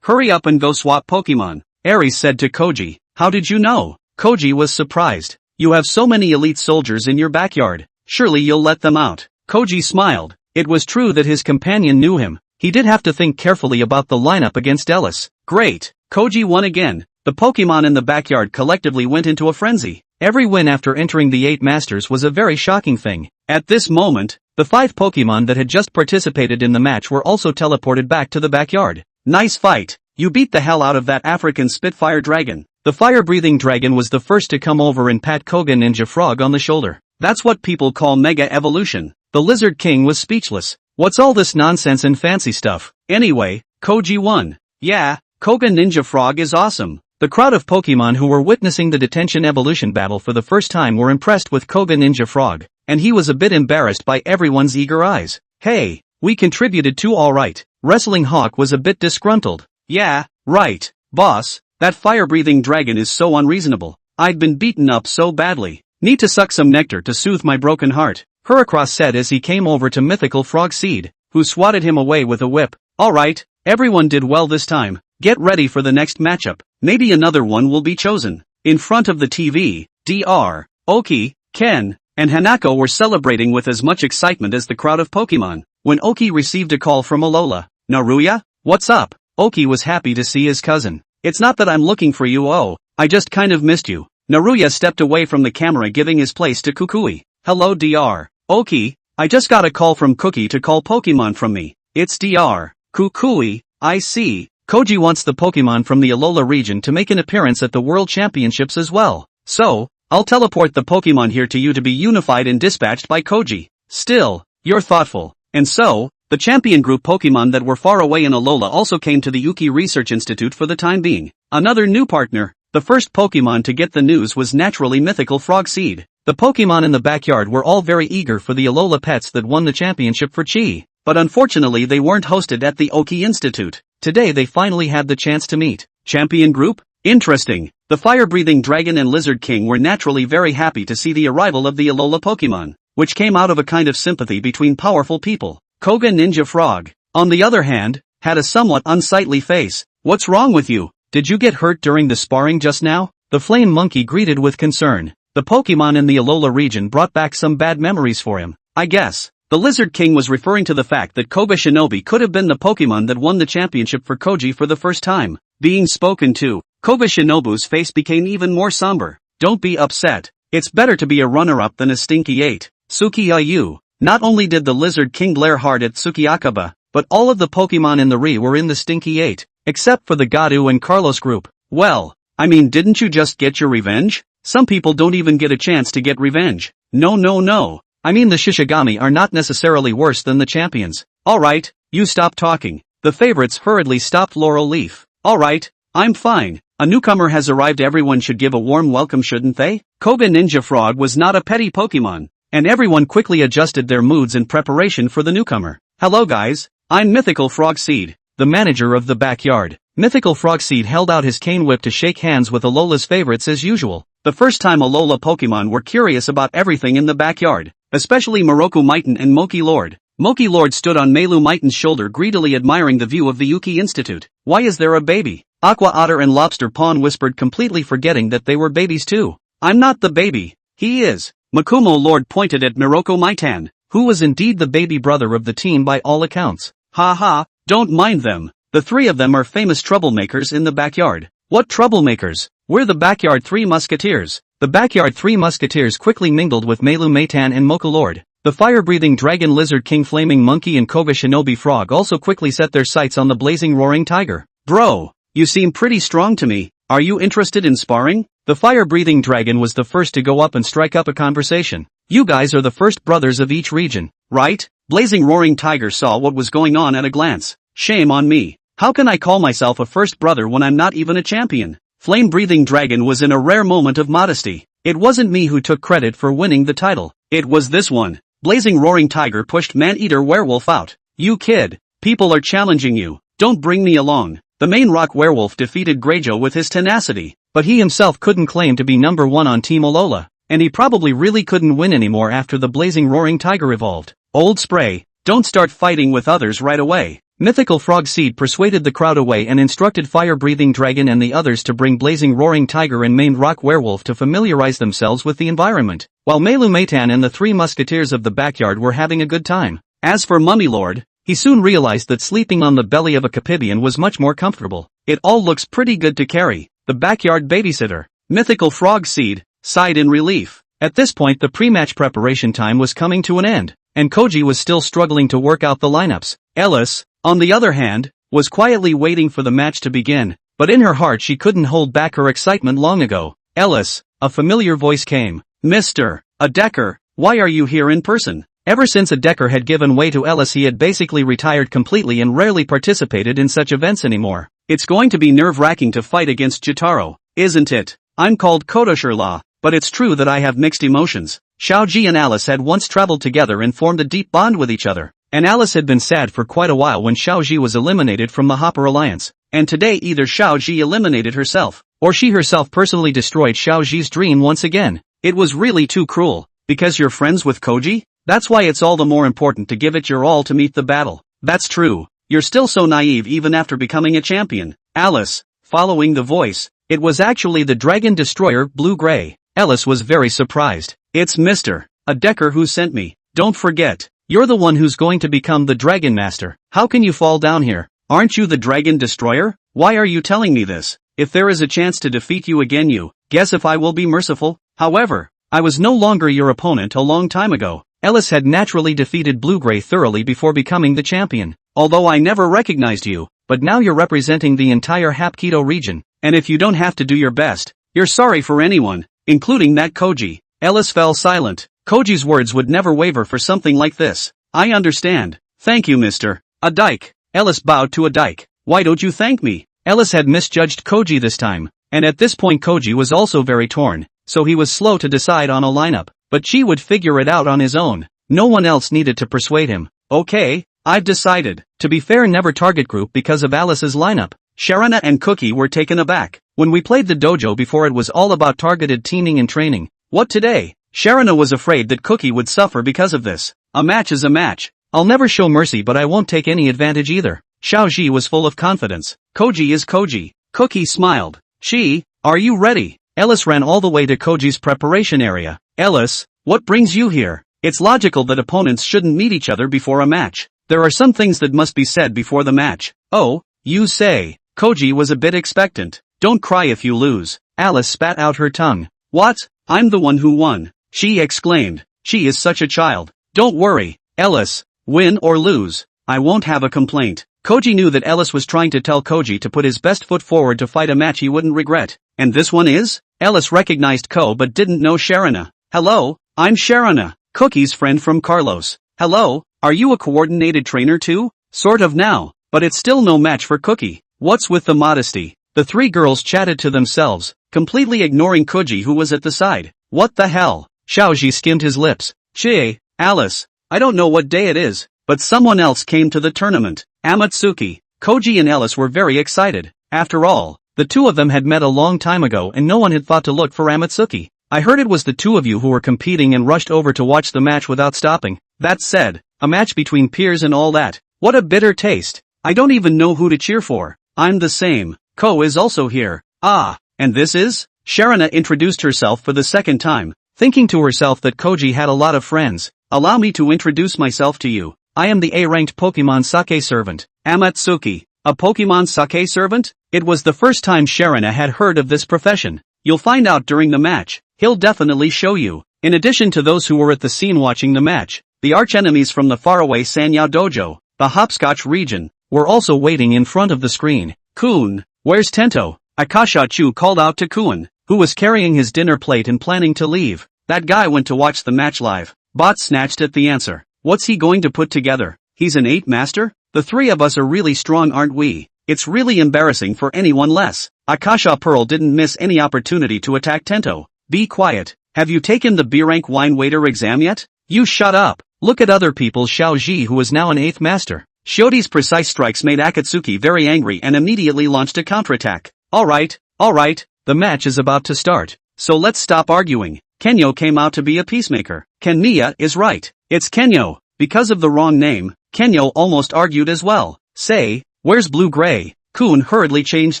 Hurry up and go swap Pokemon. Aries said to Koji. How did you know? Koji was surprised. You have so many elite soldiers in your backyard. Surely you'll let them out. Koji smiled. It was true that his companion knew him. He did have to think carefully about the lineup against Ellis. Great. Koji won again. The Pokemon in the backyard collectively went into a frenzy. Every win after entering the 8 Masters was a very shocking thing. At this moment, the 5 Pokemon that had just participated in the match were also teleported back to the backyard. Nice fight. You beat the hell out of that African Spitfire dragon. The fire-breathing dragon was the first to come over and pat Koga Ninja Frog on the shoulder. That's what people call Mega Evolution. The Lizard King was speechless. What's all this nonsense and fancy stuff? Anyway, Koji won. Yeah, Koga Ninja Frog is awesome. The crowd of Pokemon who were witnessing the detention evolution battle for the first time were impressed with Koga Ninja Frog, and he was a bit embarrassed by everyone's eager eyes. Hey, we contributed too alright. Wrestling Hawk was a bit disgruntled. Yeah, right, boss, that fire-breathing dragon is so unreasonable. I'd been beaten up so badly. Need to suck some nectar to soothe my broken heart, Heracross said as he came over to Mythical Frog Seed, who swatted him away with a whip. Alright, everyone did well this time. Get ready for the next matchup. Maybe another one will be chosen. In front of the TV, Dr. Oki, Ken, and Hanako were celebrating with as much excitement as the crowd of Pokemon, when Oki received a call from Alola. Naruya? What's up? Oki was happy to see his cousin. It's not that I'm looking for you, oh, I just kind of missed you. Naruya stepped away from the camera giving his place to Kukui. Hello Dr. Oki, I just got a call from Cookie to call Pokemon from me. It's Dr. Kukui, I see. Koji wants the Pokemon from the Alola region to make an appearance at the World Championships as well. So, I'll teleport the Pokemon here to you to be unified and dispatched by Koji. Still, you're thoughtful. And so, the champion group Pokemon that were far away in Alola also came to the Uki Research Institute for the time being. Another new partner. The first Pokemon to get the news was naturally Mythical Frog Seed. The Pokemon in the backyard were all very eager for the Alola pets that won the championship for Chi. But unfortunately they weren't hosted at the Oki Institute. Today they finally had the chance to meet. Champion group? Interesting. The fire-breathing dragon and lizard king were naturally very happy to see the arrival of the Alola Pokemon, which came out of a kind of sympathy between powerful people. Koga Ninja Frog, on the other hand, had a somewhat unsightly face. What's wrong with you? Did you get hurt during the sparring just now? The flame monkey greeted with concern. The Pokemon in the Alola region brought back some bad memories for him, I guess. The Lizard King was referring to the fact that Koga Shinobi could have been the Pokemon that won the championship for Koji for the first time. Being spoken to, Koga Shinobu's face became even more somber. Don't be upset. It's better to be a runner-up than a stinky 8. Sukiyayu. Not only did the Lizard King glare hard at Sukiakaba, but all of the Pokemon in the Re were in the stinky 8, except for the Gadu and Carlos group. Well, I mean, didn't you just get your revenge? Some people don't even get a chance to get revenge. No. I mean the Shishigami are not necessarily worse than the champions. Alright, you stop talking. The favorites hurriedly stopped Laurel Leaf. Alright, I'm fine. A newcomer has arrived, everyone should give a warm welcome, shouldn't they? Koga Ninja Frog was not a petty Pokemon, and everyone quickly adjusted their moods in preparation for the newcomer. Hello guys, I'm Mythical Frog Seed, the manager of the backyard. Mythical Frog Seed held out his cane whip to shake hands with Alola's favorites as usual. The first time Alola Pokemon were curious about everything in the backyard, especially Moroku Miton and Moki Lord. Moki Lord stood on Melu Miton's shoulder greedily admiring the view of the Uki Institute. Why is there a baby? Aqua Otter and Lobster Pawn whispered, completely forgetting that they were babies too. I'm not the baby. He is. Makumo Lord pointed at Moroku Mitan, who was indeed the baby brother of the team by all accounts. Ha, don't mind them. The three of them are famous troublemakers in the backyard. What troublemakers? We're the Backyard Three Musketeers. The Backyard Three Musketeers quickly mingled with Melu Meitan and Mocha Lord. The fire-breathing dragon, lizard king, flaming monkey and Koga Shinobi Frog also quickly set their sights on the blazing roaring tiger. Bro, you seem pretty strong to me. Are you interested in sparring? The fire-breathing dragon was the first to go up and strike up a conversation. You guys are the first brothers of each region, right? Blazing roaring tiger saw what was going on at a glance. Shame on me. How can I call myself a first brother when I'm not even a champion? Flame-breathing dragon was in a rare moment of modesty. It wasn't me who took credit for winning the title. It was this one. Blazing roaring tiger pushed man-eater werewolf out. You kid. People are challenging you. Don't bring me along. The main rock werewolf defeated Greyjoe with his tenacity, but he himself couldn't claim to be number one on Team Alola, and he probably really couldn't win anymore after the blazing roaring tiger evolved. Old Spray, don't start fighting with others right away. Mythical Frog Seed persuaded the crowd away and instructed fire-breathing dragon and the others to bring blazing roaring tiger and maned rock werewolf to familiarize themselves with the environment, while Melu Meitan and the three musketeers of the backyard were having a good time. As for Mummy Lord, he soon realized that sleeping on the belly of a Capibian was much more comfortable. It all looks pretty good to carry. The backyard babysitter, Mythical Frog Seed, sighed in relief. At this point the pre-match preparation time was coming to an end, and Koji was still struggling to work out the lineups. Ellis, on the other hand, was quietly waiting for the match to begin, but in her heart she couldn't hold back her excitement long ago. Ellis, a familiar voice came. Mr. Adecker, why are you here in person? Ever since a Decker had given way to Ellis, he had basically retired completely and rarely participated in such events anymore. It's going to be nerve-wracking to fight against Jotaro, isn't it? I'm called Kotoshirla, but it's true that I have mixed emotions. Xiaoji and Alice had once traveled together and formed a deep bond with each other, and Alice had been sad for quite a while when Xiaoji was eliminated from the Hopper Alliance, and today either Xiaoji eliminated herself, or she herself personally destroyed Xiaoji's dream once again. It was really too cruel. Because you're friends with Koji? That's why it's all the more important to give it your all to meet the battle. That's true. You're still so naive even after becoming a champion. Alice, following the voice, it was actually the Dragon Destroyer, Blue-Gray. Alice was very surprised. It's Mr. Decker who sent me. Don't forget, you're the one who's going to become the Dragon Master. How can you fall down here? Aren't you the Dragon Destroyer? Why are you telling me this? If there is a chance to defeat you again, you guess if I will be merciful? However, I was no longer your opponent a long time ago. Ellis had naturally defeated Blue-Gray thoroughly before becoming the champion. Although I never recognized you, but now you're representing the entire Hapkido region, and if you don't have to do your best, you're sorry for anyone, including that Koji. Ellis fell silent. Koji's words would never waver for something like this. I understand. Thank you, Mr. Dike. Ellis bowed to Dike. Why don't you thank me? Ellis had misjudged Koji this time, and at this point Koji was also very torn, so he was slow to decide on a lineup, but Chi would figure it out on his own. No one else needed to persuade him. Okay, I've decided. To be fair, never target group because of Alice's lineup. Sharana and Cookie were taken aback. When we played the dojo before, it was all about targeted teaming and training. What today? Sharana was afraid that Cookie would suffer because of this. A match is a match. I'll never show mercy, but I won't take any advantage either. Xiaoji was full of confidence. Koji is Koji. Cookie smiled. Chi, are you ready? Ellis ran all the way to Koji's preparation area. Ellis, what brings you here? It's logical that opponents shouldn't meet each other before a match. There are some things that must be said before the match. Oh, you say. Koji was a bit expectant. Don't cry if you lose. Alice spat out her tongue. What? I'm the one who won. She exclaimed. She is such a child. Don't worry, Ellis. Win or lose, I won't have a complaint. Koji knew that Ellis was trying to tell Koji to put his best foot forward to fight a match he wouldn't regret. And this one is? Ellis recognized Ko but didn't know Sharana. Hello, I'm Sharana, Cookie's friend from Carlos. Hello, are you a coordinated trainer too? Sort of now, but it's still no match for Cookie. What's with the modesty? The three girls chatted to themselves, completely ignoring Koji who was at the side. What the hell? Xiaoji skimmed his lips. Chie, Alice, I don't know what day it is, but someone else came to the tournament. Amatsuki. Koji and Ellis were very excited. After all, the two of them had met a long time ago and no one had thought to look for Amatsuki. I heard it was the two of you who were competing and rushed over to watch the match without stopping. That said, a match between peers and all that. What a bitter taste. I don't even know who to cheer for. I'm the same. Ko is also here. Ah, and this is? Sharana introduced herself for the second time, thinking to herself that Koji had a lot of friends. Allow me to introduce myself to you. I am the A-ranked Pokemon Sake servant, Amatsuki. A Pokemon Sake servant? It was the first time Sharana had heard of this profession. You'll find out during the match. He'll definitely show you. In addition to those who were at the scene watching the match, the archenemies from the faraway Sanyao Dojo, the Hopscotch region, were also waiting in front of the screen. Kun, where's Tento? Akasha Chu called out to Kun, who was carrying his dinner plate and planning to leave. That guy went to watch the match live. Bot snatched at the answer. What's he going to put together? He's an 8 master? The three of us are really strong, aren't we? It's really embarrassing for anyone less. Akasha Pearl didn't miss any opportunity to attack Tento. Be quiet. Have you taken the B-rank wine waiter exam yet? You shut up. Look at other people. Xiaoji, who is now an 8th master. Shioti's precise strikes made Akatsuki very angry and immediately launched a counterattack. Alright, the match is about to start. So let's stop arguing. Kenyo came out to be a peacemaker. Kenmiya is right. It's Kenyo. Because of the wrong name, Kenyo almost argued as well. Say, where's Blue-Gray? Kun hurriedly changed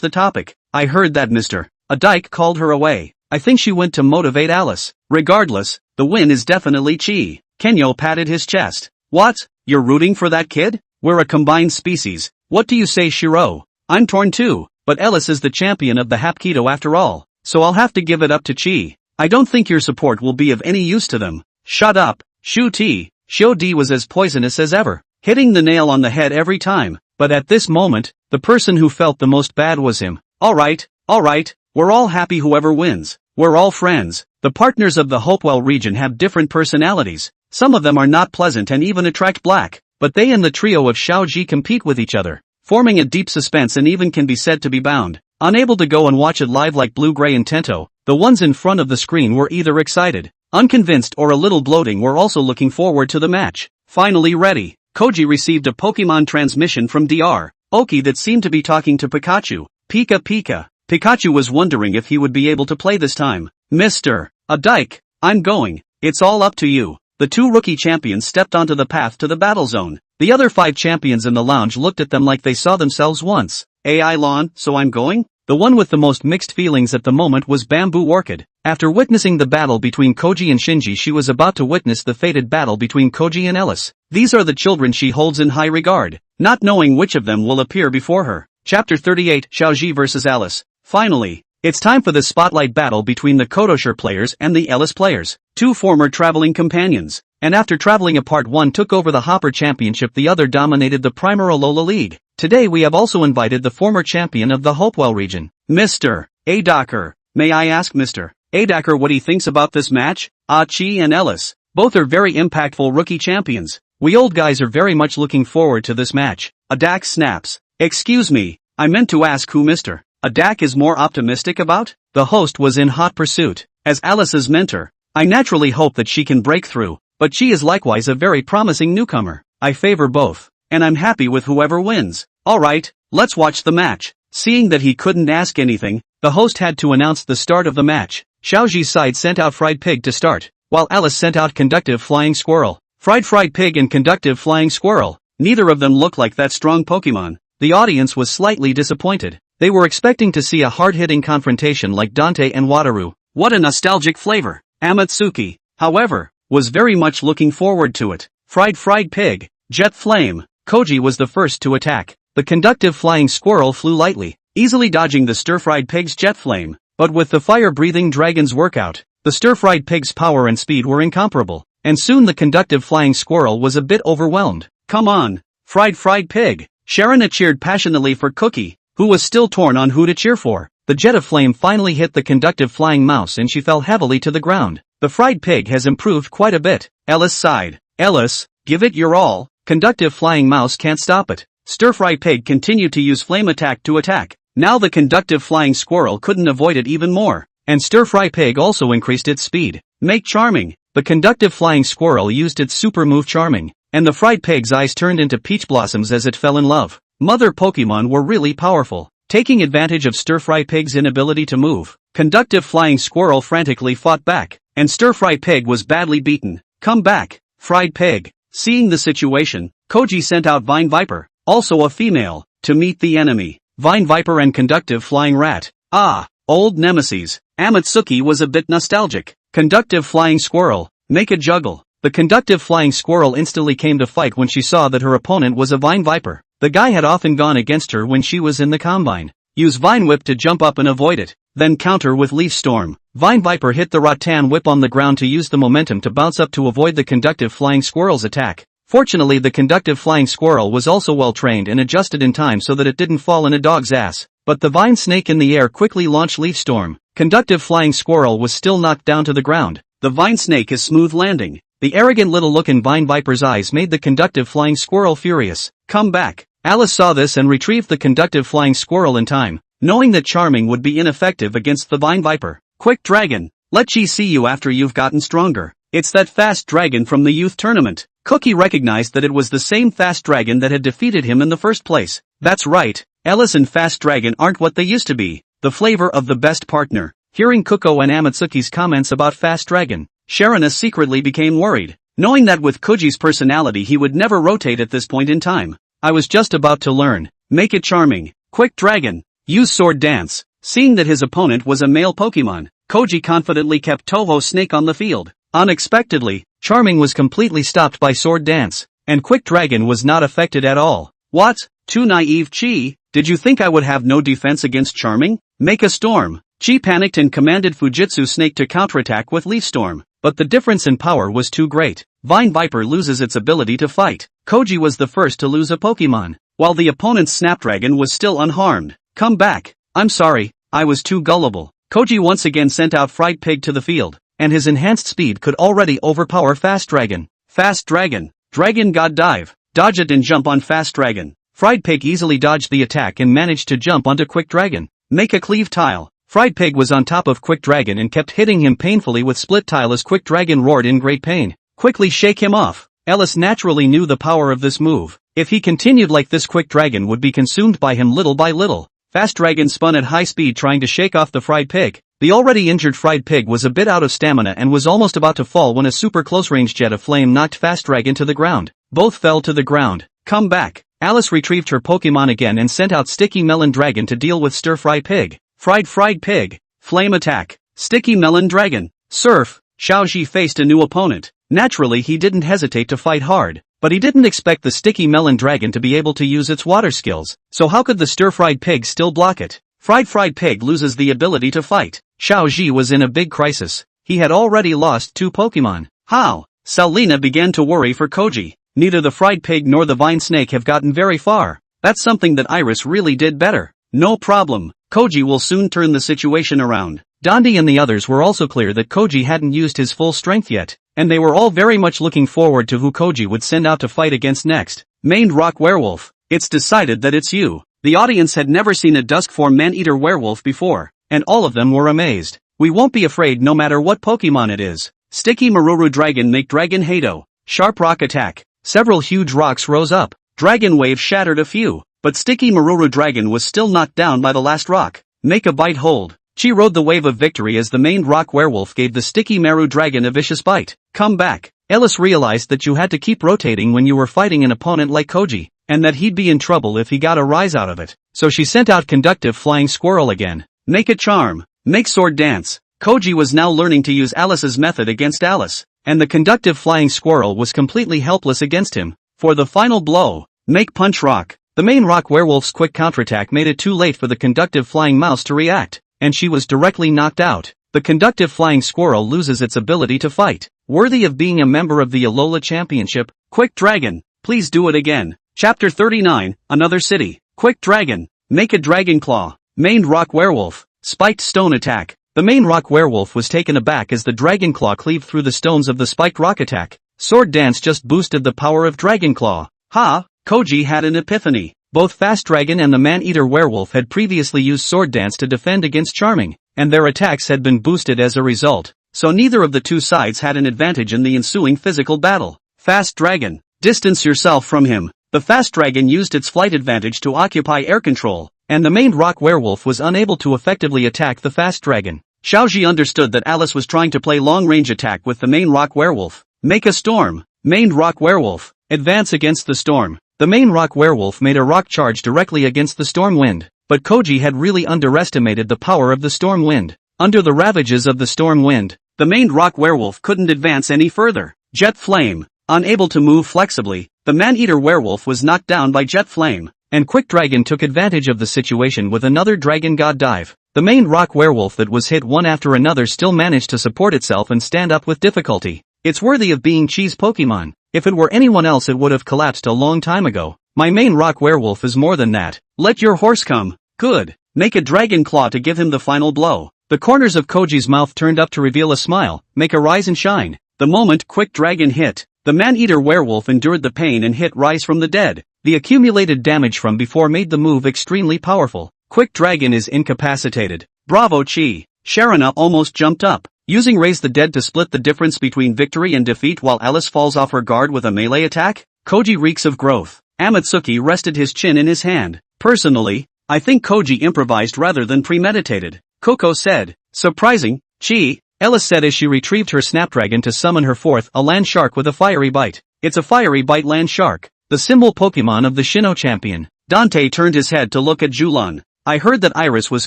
the topic. I heard that Mr. Dike called her away. I think she went to motivate Alice. Regardless, the win is definitely Chi. Kenyo patted his chest. What? You're rooting for that kid? We're a combined species. What do you say, Shiro? I'm torn too, but Ellis is the champion of the Hapkido after all, so I'll have to give it up to Chi. I don't think your support will be of any use to them. Shut up, Shu T. Shio D was as poisonous as ever, hitting the nail on the head every time, but at this moment, the person who felt the most bad was him. Alright, we're all happy whoever wins. We're all friends. The partners of the Hopewell region have different personalities, Some of them are not pleasant and even attract black, but they and the trio of Xiaoji compete with each other, forming a deep suspense and even can be said to be bound. Unable to go and watch it live like Blue Gray and Tento, the ones in front of the screen were either excited, unconvinced or a little gloating, were also looking forward to the match. Finally ready, Koji received a Pokemon transmission from Dr. Oki that seemed to be talking to Pikachu. Pika Pika. Pikachu was wondering if he would be able to play this time. Mr. A Dyke, I'm going. It's all up to you. The two rookie champions stepped onto the path to the battle zone. The other 5 champions in the lounge looked at them like they saw themselves once. AI Lawn, so I'm going? The one with the most mixed feelings at the moment was Bamboo Orchid. After witnessing the battle between Koji and Shinji, she was about to witness the fated battle between Koji and Ellis. These are the children she holds in high regard, not knowing which of them will appear before her. Chapter 38, Xiaoji vs. Alice. Finally, it's time for the spotlight battle between the Kodoshire players and the Ellis players, 2 former traveling companions. And after traveling apart, one took over the Hopper Championship, the other dominated the Primorolola League. Today we have also invited the former champion of the Hopewell region, Mr. Adaker. May I ask Mr. Adaker what he thinks about this match? Chi and Ellis, both are very impactful rookie champions. We old guys are very much looking forward to this match. Adak snaps. Excuse me, I meant to ask who Mr. Adak is more optimistic about? The host was in hot pursuit. As Alice's mentor, I naturally hope that she can break through, but she is likewise a very promising newcomer. I favor both, and I'm happy with whoever wins. Alright, let's watch the match. Seeing that he couldn't ask anything, the host had to announce the start of the match. Xiaoji's side sent out Fried Pig to start, while Alice sent out Conductive Flying Squirrel. Fried Pig and Conductive Flying Squirrel, neither of them looked like that strong Pokemon. The audience was slightly disappointed. They were expecting to see a hard-hitting confrontation like Dante and Wataru. What a nostalgic flavor. Amatsuki, however, was very much looking forward to it. Fried Pig, Jet Flame. Koji was the first to attack. The Conductive Flying Squirrel flew lightly, easily dodging the Stir-Fried Pig's Jet Flame. But with the fire-breathing dragon's workout, the Stir-Fried Pig's power and speed were incomparable, and soon the Conductive Flying Squirrel was a bit overwhelmed. Come on, Fried Pig. Sharona cheered passionately for Cookie, who was still torn on who to cheer for. The jet of flame finally hit the Conductive Flying Mouse and she fell heavily to the ground. The Fried Pig has improved quite a bit. Ellis sighed. Ellis, give it your all. Conductive Flying Mouse can't stop it. Stir-Fry Pig continued to use Flame Attack to attack. Now the Conductive Flying Squirrel couldn't avoid it even more, and Stir-Fry Pig also increased its speed. Make Charming. The Conductive Flying Squirrel used its super move Charming, and the Fried Pig's eyes turned into peach blossoms as it fell in love. Mother Pokemon were really powerful. Taking advantage of Stir-Fry Pig's inability to move, Conductive Flying Squirrel frantically fought back, and Stir-Fry Pig was badly beaten. Come back, Fried Pig. Seeing the situation, Koji sent out Vine Viper, also a female, to meet the enemy. Vine Viper and Conductive Flying Rat. Ah, old nemesis. Amatsuki was a bit nostalgic. Conductive Flying Squirrel, make a juggle. The Conductive Flying Squirrel instantly came to fight when she saw that her opponent was a Vine Viper. The guy had often gone against her when she was in the combine. Use Vine Whip to jump up and avoid it, then counter with Leaf Storm. Vine Viper hit the Rattan Whip on the ground to use the momentum to bounce up to avoid the Conductive Flying Squirrel's attack. Fortunately, the Conductive Flying Squirrel was also well trained and adjusted in time so that it didn't fall in a dog's ass. But the Vine Snake in the air quickly launched Leaf Storm. Conductive Flying Squirrel was still knocked down to the ground. The Vine Snake is smooth landing. The arrogant little look in Vine Viper's eyes made the Conductive Flying Squirrel furious. Come back. Alice saw this and retrieved the Conductive Flying Squirrel in time, knowing that Charming would be ineffective against the Vine Viper. Quick Dragon, let Chi see you after you've gotten stronger. It's that fast dragon from the youth tournament. Cookie recognized that it was the same fast dragon that had defeated him in the first place. That's right, Alice and Fast Dragon aren't what they used to be. The flavor of the best partner. Hearing Kuko and Amatsuki's comments about Fast Dragon, Sharona secretly became worried, knowing that with Koji's personality he would never rotate at this point in time. I was just about to learn. Make it Charming. Quick Dragon. Use Sword Dance. Seeing that his opponent was a male Pokemon, Koji confidently kept Toho Snake on the field. Unexpectedly, Charming was completely stopped by Sword Dance, and Quick Dragon was not affected at all. What? Too naive, Chi? Did you think I would have no defense against Charming? Make a Storm. Chi panicked and commanded Fujitsu Snake to counterattack with Leaf Storm, but the difference in power was too great. Vine Viper loses its ability to fight. Koji was the first to lose a Pokemon, while the opponent's Snapdragon was still unharmed. Come back. I'm sorry, I was too gullible. Koji once again sent out Fried Pig to the field, and his enhanced speed could already overpower Fast Dragon. Fast Dragon. Dragon God Dive. Dodge it and jump on Fast Dragon. Fried Pig easily dodged the attack and managed to jump onto Quick Dragon. Make a cleave tile. Fried Pig was on top of Quick Dragon and kept hitting him painfully with split tile as Quick Dragon roared in great pain. Quickly shake him off. Ellis naturally knew the power of this move. If he continued like this, Quick Dragon would be consumed by him little by little. Fast Dragon spun at high speed trying to shake off the Fried Pig. The already injured Fried Pig was a bit out of stamina and was almost about to fall when a super close-range jet of flame knocked Fast Dragon to the ground. Both fell to the ground. Come back. Alice retrieved her Pokemon again and sent out Sticky Melon Dragon to deal with Stir Fry Pig. Fried Pig. Flame attack. Sticky Melon Dragon. Surf. Xiaoji faced a new opponent. Naturally he didn't hesitate to fight hard. But he didn't expect the Sticky Melon Dragon to be able to use its water skills, so how could the Stir-Fried Pig still block it? Fried Pig loses the ability to fight. Xiaoji was in a big crisis. He had already lost 2 Pokemon. How? Selena began to worry for Koji. Neither the Fried Pig nor the Vine Snake have gotten very far. That's something that Iris really did better. No problem. Koji will soon turn the situation around. Dondi and the others were also clear that Koji hadn't used his full strength yet, and they were all very much looking forward to who Koji would send out to fight against next. Maned Rock Werewolf. It's decided that it's you. The audience had never seen a dusk-form man-eater werewolf before, and all of them were amazed. We won't be afraid no matter what Pokemon it is. Sticky Maruru Dragon make Dragon Hado. Sharp Rock Attack. Several huge rocks rose up. Dragon Wave shattered a few, but Sticky Maruru Dragon was still knocked down by the last rock. Make a Bite Hold. Chi rode the wave of victory as the maned rock werewolf gave the Sticky Maru Dragon a vicious bite. Come back. Ellis realized that you had to keep rotating when you were fighting an opponent like Koji, and that he'd be in trouble if he got a rise out of it. So she sent out Conductive Flying Squirrel again. Make a Charm. Make Sword Dance. Koji was now learning to use Alice's method against Alice, and the Conductive Flying Squirrel was completely helpless against him. For the final blow, make Punch Rock. The main rock werewolf's quick counterattack made it too late for the Conductive Flying Mouse to react, and she was directly knocked out. The Conductive Flying Squirrel loses its ability to fight. Worthy of being a member of the Alola Championship, Quick Dragon, please do it again. Chapter 39, Another City. Quick Dragon, make a Dragon Claw. Maned Rock Werewolf, Spiked Stone Attack. The main rock werewolf was taken aback as the Dragon Claw cleaved through the stones of the spiked rock attack. Sword Dance just boosted the power of Dragon Claw. Ha! Koji had an epiphany. Both Fast Dragon and the Man-Eater Werewolf had previously used Sword Dance to defend against Charming, and their attacks had been boosted as a result, so neither of the two sides had an advantage in the ensuing physical battle. Fast Dragon, distance yourself from him. The Fast Dragon used its flight advantage to occupy air control, and the maned rock werewolf was unable to effectively attack the Fast Dragon. Xiaoji understood that Alice was trying to play long-range attack with the main rock werewolf. Make a Storm. Maned Rock Werewolf, advance against the storm. The main rock werewolf made a rock charge directly against the storm wind, but Koji had really underestimated the power of the storm wind. Under the ravages of the storm wind, the maned rock werewolf couldn't advance any further. Jet Flame. Unable to move flexibly, the man-eater werewolf was knocked down by Jet Flame, and Quick Dragon took advantage of the situation with another Dragon God Dive. The main rock werewolf that was hit one after another still managed to support itself and stand up with difficulty. It's worthy of being Chi's Pokemon. If it were anyone else it would have collapsed a long time ago. My main rock werewolf is more than that. Let your horse come. Good. Make a Dragon Claw to give him the final blow. The corners of Koji's mouth turned up to reveal a smile. Make a Rise and Shine. The moment Quick Dragon hit, the man-eater werewolf endured the pain and hit Rise from the dead. The accumulated damage from before made the move extremely powerful. Quick Dragon is incapacitated. Bravo Chi. Sharona almost jumped up, using Raise the Dead to split the difference between victory and defeat while Alice falls off her guard with a melee attack. Koji reeks of growth. Amatsuki rested his chin in his hand. Personally, I think Koji improvised rather than premeditated. Coco said. Surprising, Chi. Alice said as she retrieved her Snapdragon to summon her fourth, a land shark with a fiery bite. It's a fiery bite land shark, the symbol Pokemon of the Sinnoh champion. Dante turned his head to look at Julan. I heard that Iris was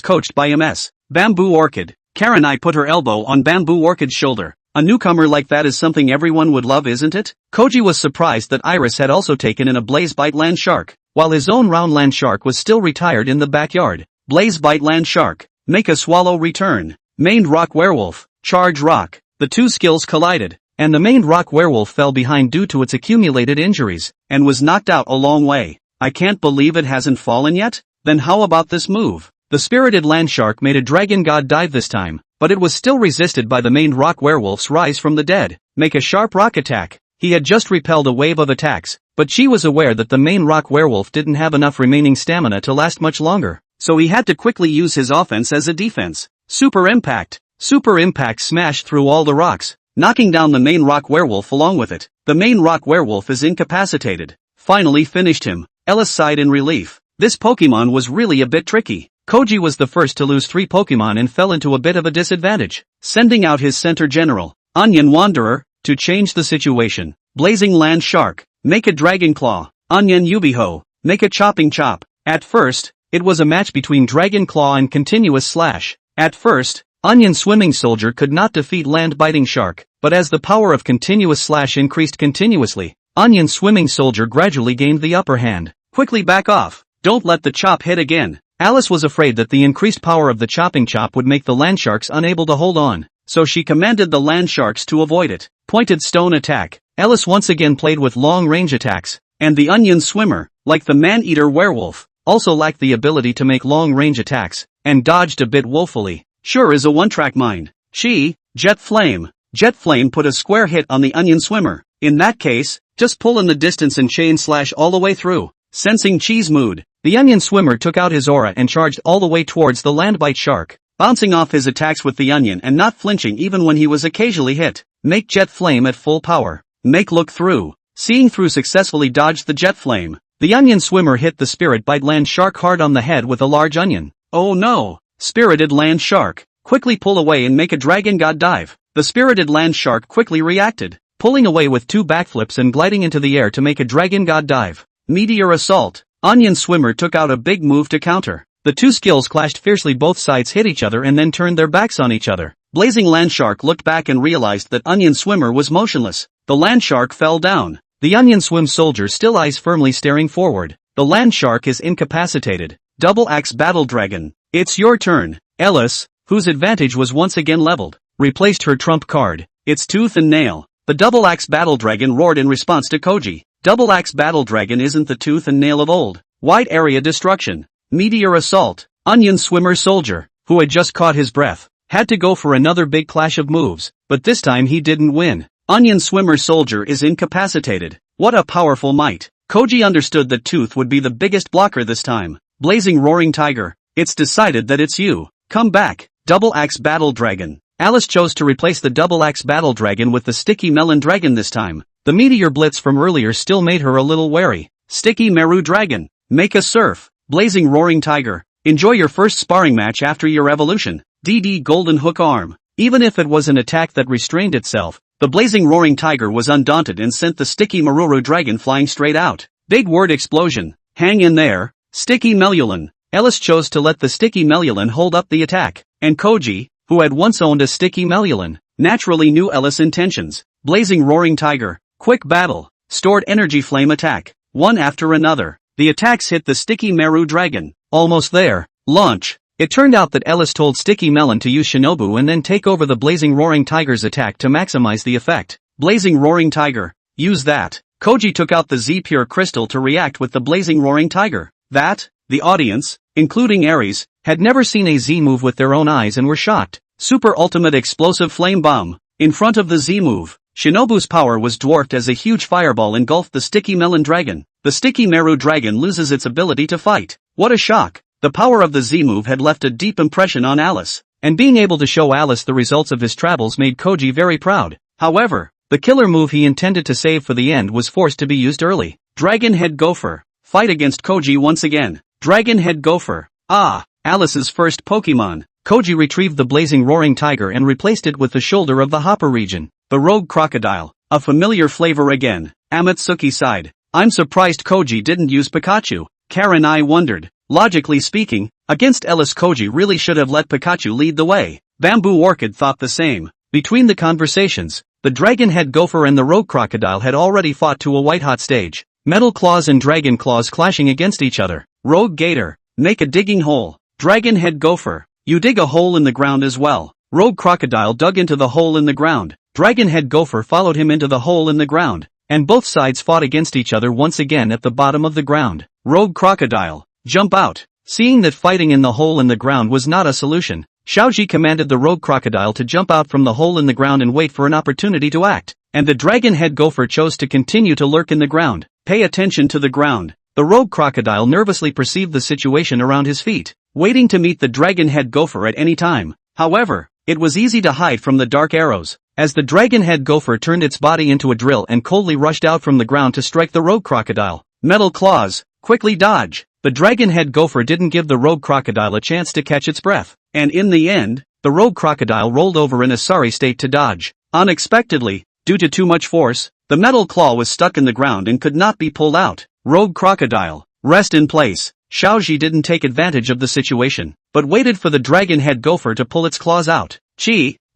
coached by MS. Bamboo Orchid. Karanai put her elbow on Bamboo Orchid's shoulder. A newcomer like that is something everyone would love, isn't it? Koji was surprised that Iris had also taken in a Blaze Bite land shark, while his own round land shark was still retired in the backyard. Blaze Bite land shark. Make a Swallow Return. Maned Rock Werewolf. Charge Rock. The two skills collided, and the maned rock werewolf fell behind due to its accumulated injuries, and was knocked out a long way. I can't believe it hasn't fallen yet? Then how about this move? The spirited land shark made a Dragon God Dive this time, but it was still resisted by the maned rock werewolf's Rise from the Dead. Make a Sharp Rock Attack. He had just repelled a wave of attacks, but she was aware that the main rock werewolf didn't have enough remaining stamina to last much longer, so he had to quickly use his offense as a defense. Super Impact! Super Impact smashed through all the rocks, knocking down the main rock werewolf along with it. The main rock werewolf is incapacitated. Finally finished him. Ellis sighed in relief. This Pokemon was really a bit tricky. Koji was the first to lose 3 Pokemon and fell into a bit of a disadvantage, sending out his center general, Onion Wanderer, to change the situation. Blazing Land Shark, make a Dragon Claw. Onion Yubiho, make a Chopping Chop. At first, it was a match between Dragon Claw and Continuous Slash. At first, Onion Swimming Soldier could not defeat Land Biting Shark, but as the power of Continuous Slash increased continuously, Onion Swimming Soldier gradually gained the upper hand. Quickly back off, don't let the chop hit again. Alice was afraid that the increased power of the chopping chop would make the land sharks unable to hold on, so she commanded the land sharks to avoid it. Pointed Stone Attack. Alice once again played with long-range attacks, and the Onion Swimmer, like the Man-Eater Werewolf, also lacked the ability to make long-range attacks, and dodged a bit woefully. Sure is a one-track mind. Jet Flame. Jet Flame put a square hit on the Onion Swimmer. In that case, just pull in the distance and chain slash all the way through. Sensing Cheese Mood, the Onion Swimmer took out his aura and charged all the way towards the Landbite Shark, bouncing off his attacks with the Onion and not flinching even when he was occasionally hit. Make Jet Flame at full power. Make Look Through. Seeing Through successfully dodged the Jet Flame. The Onion Swimmer hit the Spirit Bite Land Shark hard on the head with a large onion. Oh no! Spirited Land Shark. Quickly pull away and make a Dragon God Dive. The Spirited Land Shark quickly reacted, pulling away with 2 backflips and gliding into the air to make a Dragon God Dive. Meteor Assault. Onion Swimmer took out a big move to counter. The 2 skills clashed fiercely, both sides hit each other and then turned their backs on each other. Blazing Land Shark looked back and realized that Onion Swimmer was motionless. The Land Shark fell down. The Onion Swim Soldier still eyes firmly staring forward. The Land Shark is incapacitated. Double Axe Battle Dragon. It's your turn. Ellis, whose advantage was once again leveled, replaced her trump card. It's Tooth and Nail. The Double Axe Battle Dragon roared in response to Koji. Double Axe Battle Dragon isn't the Tooth and Nail of old. Wide Area Destruction. Meteor Assault. Onion Swimmer Soldier, who had just caught his breath, had to go for another big clash of moves, but this time he didn't win. Onion Swimmer Soldier is incapacitated. What a powerful might. Koji understood that Tooth would be the biggest blocker this time. Blazing Roaring Tiger. It's decided that it's you. Come back. Double Axe Battle Dragon. Alice chose to replace the Double Axe Battle Dragon with the Sticky Melon Dragon this time. The Meteor Blitz from earlier still made her a little wary. Sticky Meru Dragon. Make a Surf. Blazing Roaring Tiger. Enjoy your first sparring match after your evolution. DD Golden Hook Arm. Even if it was an attack that restrained itself, the Blazing Roaring Tiger was undaunted and sent the Sticky Maruru Dragon flying straight out. Big Word Explosion. Hang in there. Sticky Melulan. Ellis chose to let the Sticky Melulan hold up the attack, and Koji, who had once owned a Sticky Melulan, naturally knew Ellis' intentions. Blazing Roaring Tiger. Quick Battle. Stored Energy Flame Attack. One after another. The attacks hit the Sticky Meru Dragon. Almost there. Launch. It turned out that Ellis told Sticky Melon to use Shinobu and then take over the Blazing Roaring Tiger's attack to maximize the effect. Blazing Roaring Tiger. Use that. Koji took out the Z-Pure Crystal to react with the Blazing Roaring Tiger. That, the audience, including Aries, had never seen a Z move with their own eyes and were shocked. Super Ultimate Explosive Flame Bomb. In front of the Z move, Shinobu's power was dwarfed as a huge fireball engulfed the Sticky Melon Dragon. The Sticky Meru Dragon loses its ability to fight. What a shock! The power of the Z move had left a deep impression on Alice, and being able to show Alice the results of his travels made Koji very proud. However, the killer move he intended to save for the end was forced to be used early. Dragon Head Gopher. Fight against Koji once again. Dragon Head Gopher. Ah, Alice's first Pokemon. Koji retrieved the Blazing Roaring Tiger and replaced it with the shoulder of the Hopper region. The Rogue Crocodile. A familiar flavor again. Amatsuki sighed. I'm surprised Koji didn't use Pikachu. Karen I wondered. Logically speaking, against Ellis Koji really should have let Pikachu lead the way. Bamboo Orchid thought the same. Between the conversations, the Dragon Head Gopher and the Rogue Crocodile had already fought to a white-hot stage. Metal Claws and Dragon Claws clashing against each other. Rogue Gator. Make a digging hole. Dragon Head Gopher. You dig a hole in the ground as well. Rogue Crocodile dug into the hole in the ground. Dragon Head Gopher followed him into the hole in the ground, and both sides fought against each other once again at the bottom of the ground. Rogue Crocodile. Jump out. Seeing that fighting in the hole in the ground was not a solution, Xiaoji commanded the Rogue Crocodile to jump out from the hole in the ground and wait for an opportunity to act. and the dragon head gopher chose to continue to lurk in the ground. Pay attention to the ground. The rogue crocodile nervously perceived the situation around his feet, waiting to meet the dragon head gopher at any time. However, it was easy to hide from the dark arrows, as the dragon head gopher turned its body into a drill and coldly rushed out from the ground to strike the rogue crocodile. Metal claws, quickly dodge. The dragon head gopher didn't give the rogue crocodile a chance to catch its breath, and in the end, the rogue crocodile rolled over in a sorry state to dodge. Unexpectedly, due to too much force, the metal claw was stuck in the ground and could not be pulled out. Rogue crocodile, rest in place. Xiaoji didn't take advantage of the situation, but waited for the dragon head gopher to pull its claws out.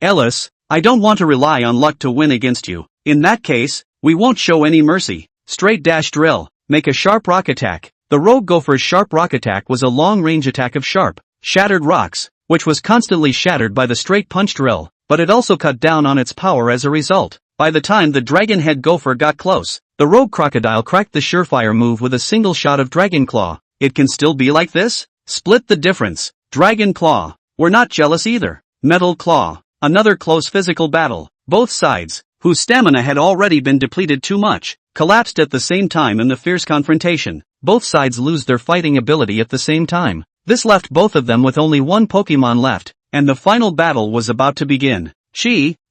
Ellis, I don't want to rely on luck to win against you. In that case, we won't show any mercy. Straight dash drill, make a sharp rock attack. The rogue gopher's sharp rock attack was a long-range attack of sharp, shattered rocks, which was constantly shattered by the straight punch drill, but it also cut down on its power as a result. By the time the dragon head gopher got close, the rogue crocodile cracked the surefire move with a single shot of dragon claw. It can still be like this? Split the difference. Dragon claw. We're not jealous either. Metal claw. Another close physical battle. Both sides, whose stamina had already been depleted too much, collapsed at the same time in the fierce confrontation. Both sides lose their fighting ability at the same time. This left both of them with only one Pokemon left, and the final battle was about to begin.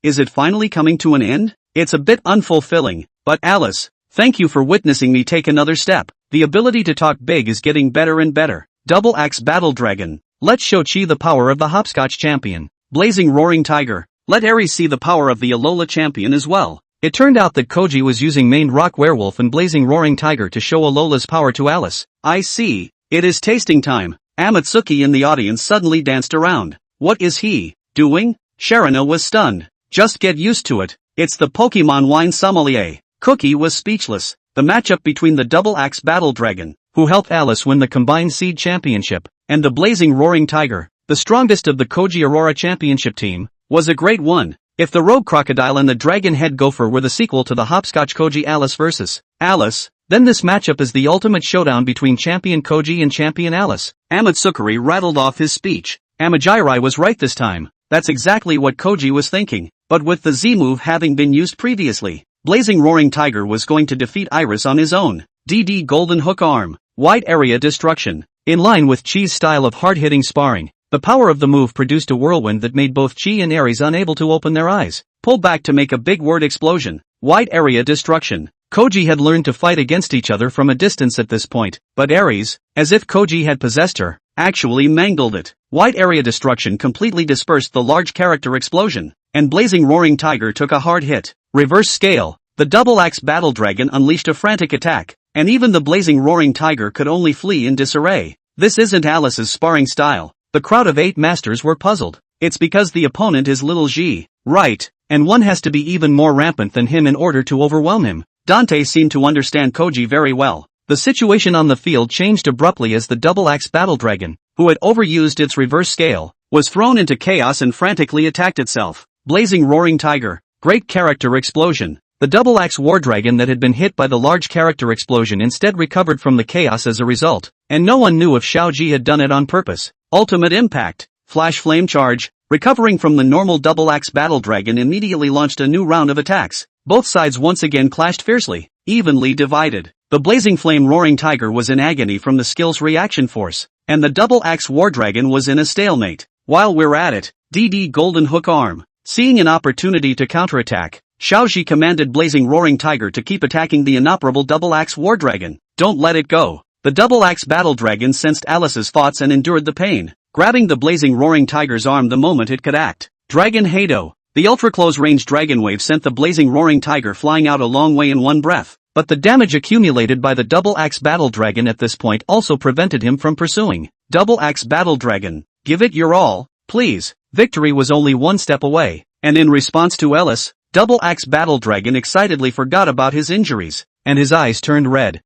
Is it finally coming to an end? It's a bit unfulfilling, but Alice, thank you for witnessing me take another step. The ability to talk big is getting better and better. Double Axe Battle Dragon. Let's show Chi the power of the Hopscotch champion. Blazing Roaring Tiger. Let Aries see the power of the Alola champion as well. It turned out that Koji was using Maned Rock Werewolf and Blazing Roaring Tiger to show Alola's power to Alice. I see. It is tasting time. Amatsuki in the audience suddenly danced around. What is he doing? Sharona was stunned. Just get used to it. It's the Pokemon wine sommelier. Cookie was speechless. The matchup between the Double Axe Battle Dragon, who helped Alice win the Combined Seed Championship, and the Blazing Roaring Tiger, the strongest of the Koji Aurora Championship team, was a great one. If the Rogue Crocodile and the Dragon Head Gopher were the sequel to the Hopscotch Koji Alice vs. Alice, then this matchup is the ultimate showdown between Champion Koji and Champion Alice. Amatsukuri rattled off his speech. Amajirai was right this time. That's exactly what Koji was thinking, but with the Z move having been used previously, Blazing Roaring Tiger was going to defeat Iris on his own. DD Golden Hook Arm. Wide Area Destruction. In line with Chi's style of hard-hitting sparring, the power of the move produced a whirlwind that made both Chi and Aries unable to open their eyes. Pull back to make a big word explosion. Wide Area Destruction. Koji had learned to fight against each other from a distance at this point, but Aries, as if Koji had possessed her, actually mangled it. Wide Area Destruction completely dispersed the large character explosion, and Blazing Roaring Tiger took a hard hit. Reverse Scale. The Double Axe Battle Dragon unleashed a frantic attack, and even the Blazing Roaring Tiger could only flee in disarray. This isn't Alice's sparring style. The crowd of 8 masters were puzzled. It's because the opponent is Little G, right, and one has to be even more rampant than him in order to overwhelm him. Dante seemed to understand Koji very well. The situation on the field changed abruptly as the Double Axe Battle Dragon, who had overused its reverse scale, was thrown into chaos and frantically attacked itself. Blazing Roaring Tiger. Great character explosion. The Double Axe War Dragon that had been hit by the large character explosion instead recovered from the chaos as a result, and no one knew if Xiaoji had done it on purpose. Ultimate Impact. Flash Flame Charge. Recovering from the normal Double Axe Battle Dragon immediately launched a new round of attacks. Both sides once again clashed fiercely, evenly divided. The Blazing Flame Roaring Tiger was in agony from the skill's reaction force, and the Double Axe War Dragon was in a stalemate. While we're at it, DD Golden Hook Arm. Seeing an opportunity to counterattack, Xiaoji commanded Blazing Roaring Tiger to keep attacking the inoperable Double Axe War Dragon. Don't let it go. The Double Axe Battle Dragon sensed Alice's thoughts and endured the pain, grabbing the Blazing Roaring Tiger's arm the moment it could act. Dragon Hado. The ultra-close range Dragon Wave sent the Blazing Roaring Tiger flying out a long way in one breath, but the damage accumulated by the Double Axe Battle Dragon at this point also prevented him from pursuing. Double Axe Battle Dragon. Give it your all, please. Victory was only one step away, and in response to Ellis, Double Axe Battle Dragon excitedly forgot about his injuries, and his eyes turned red.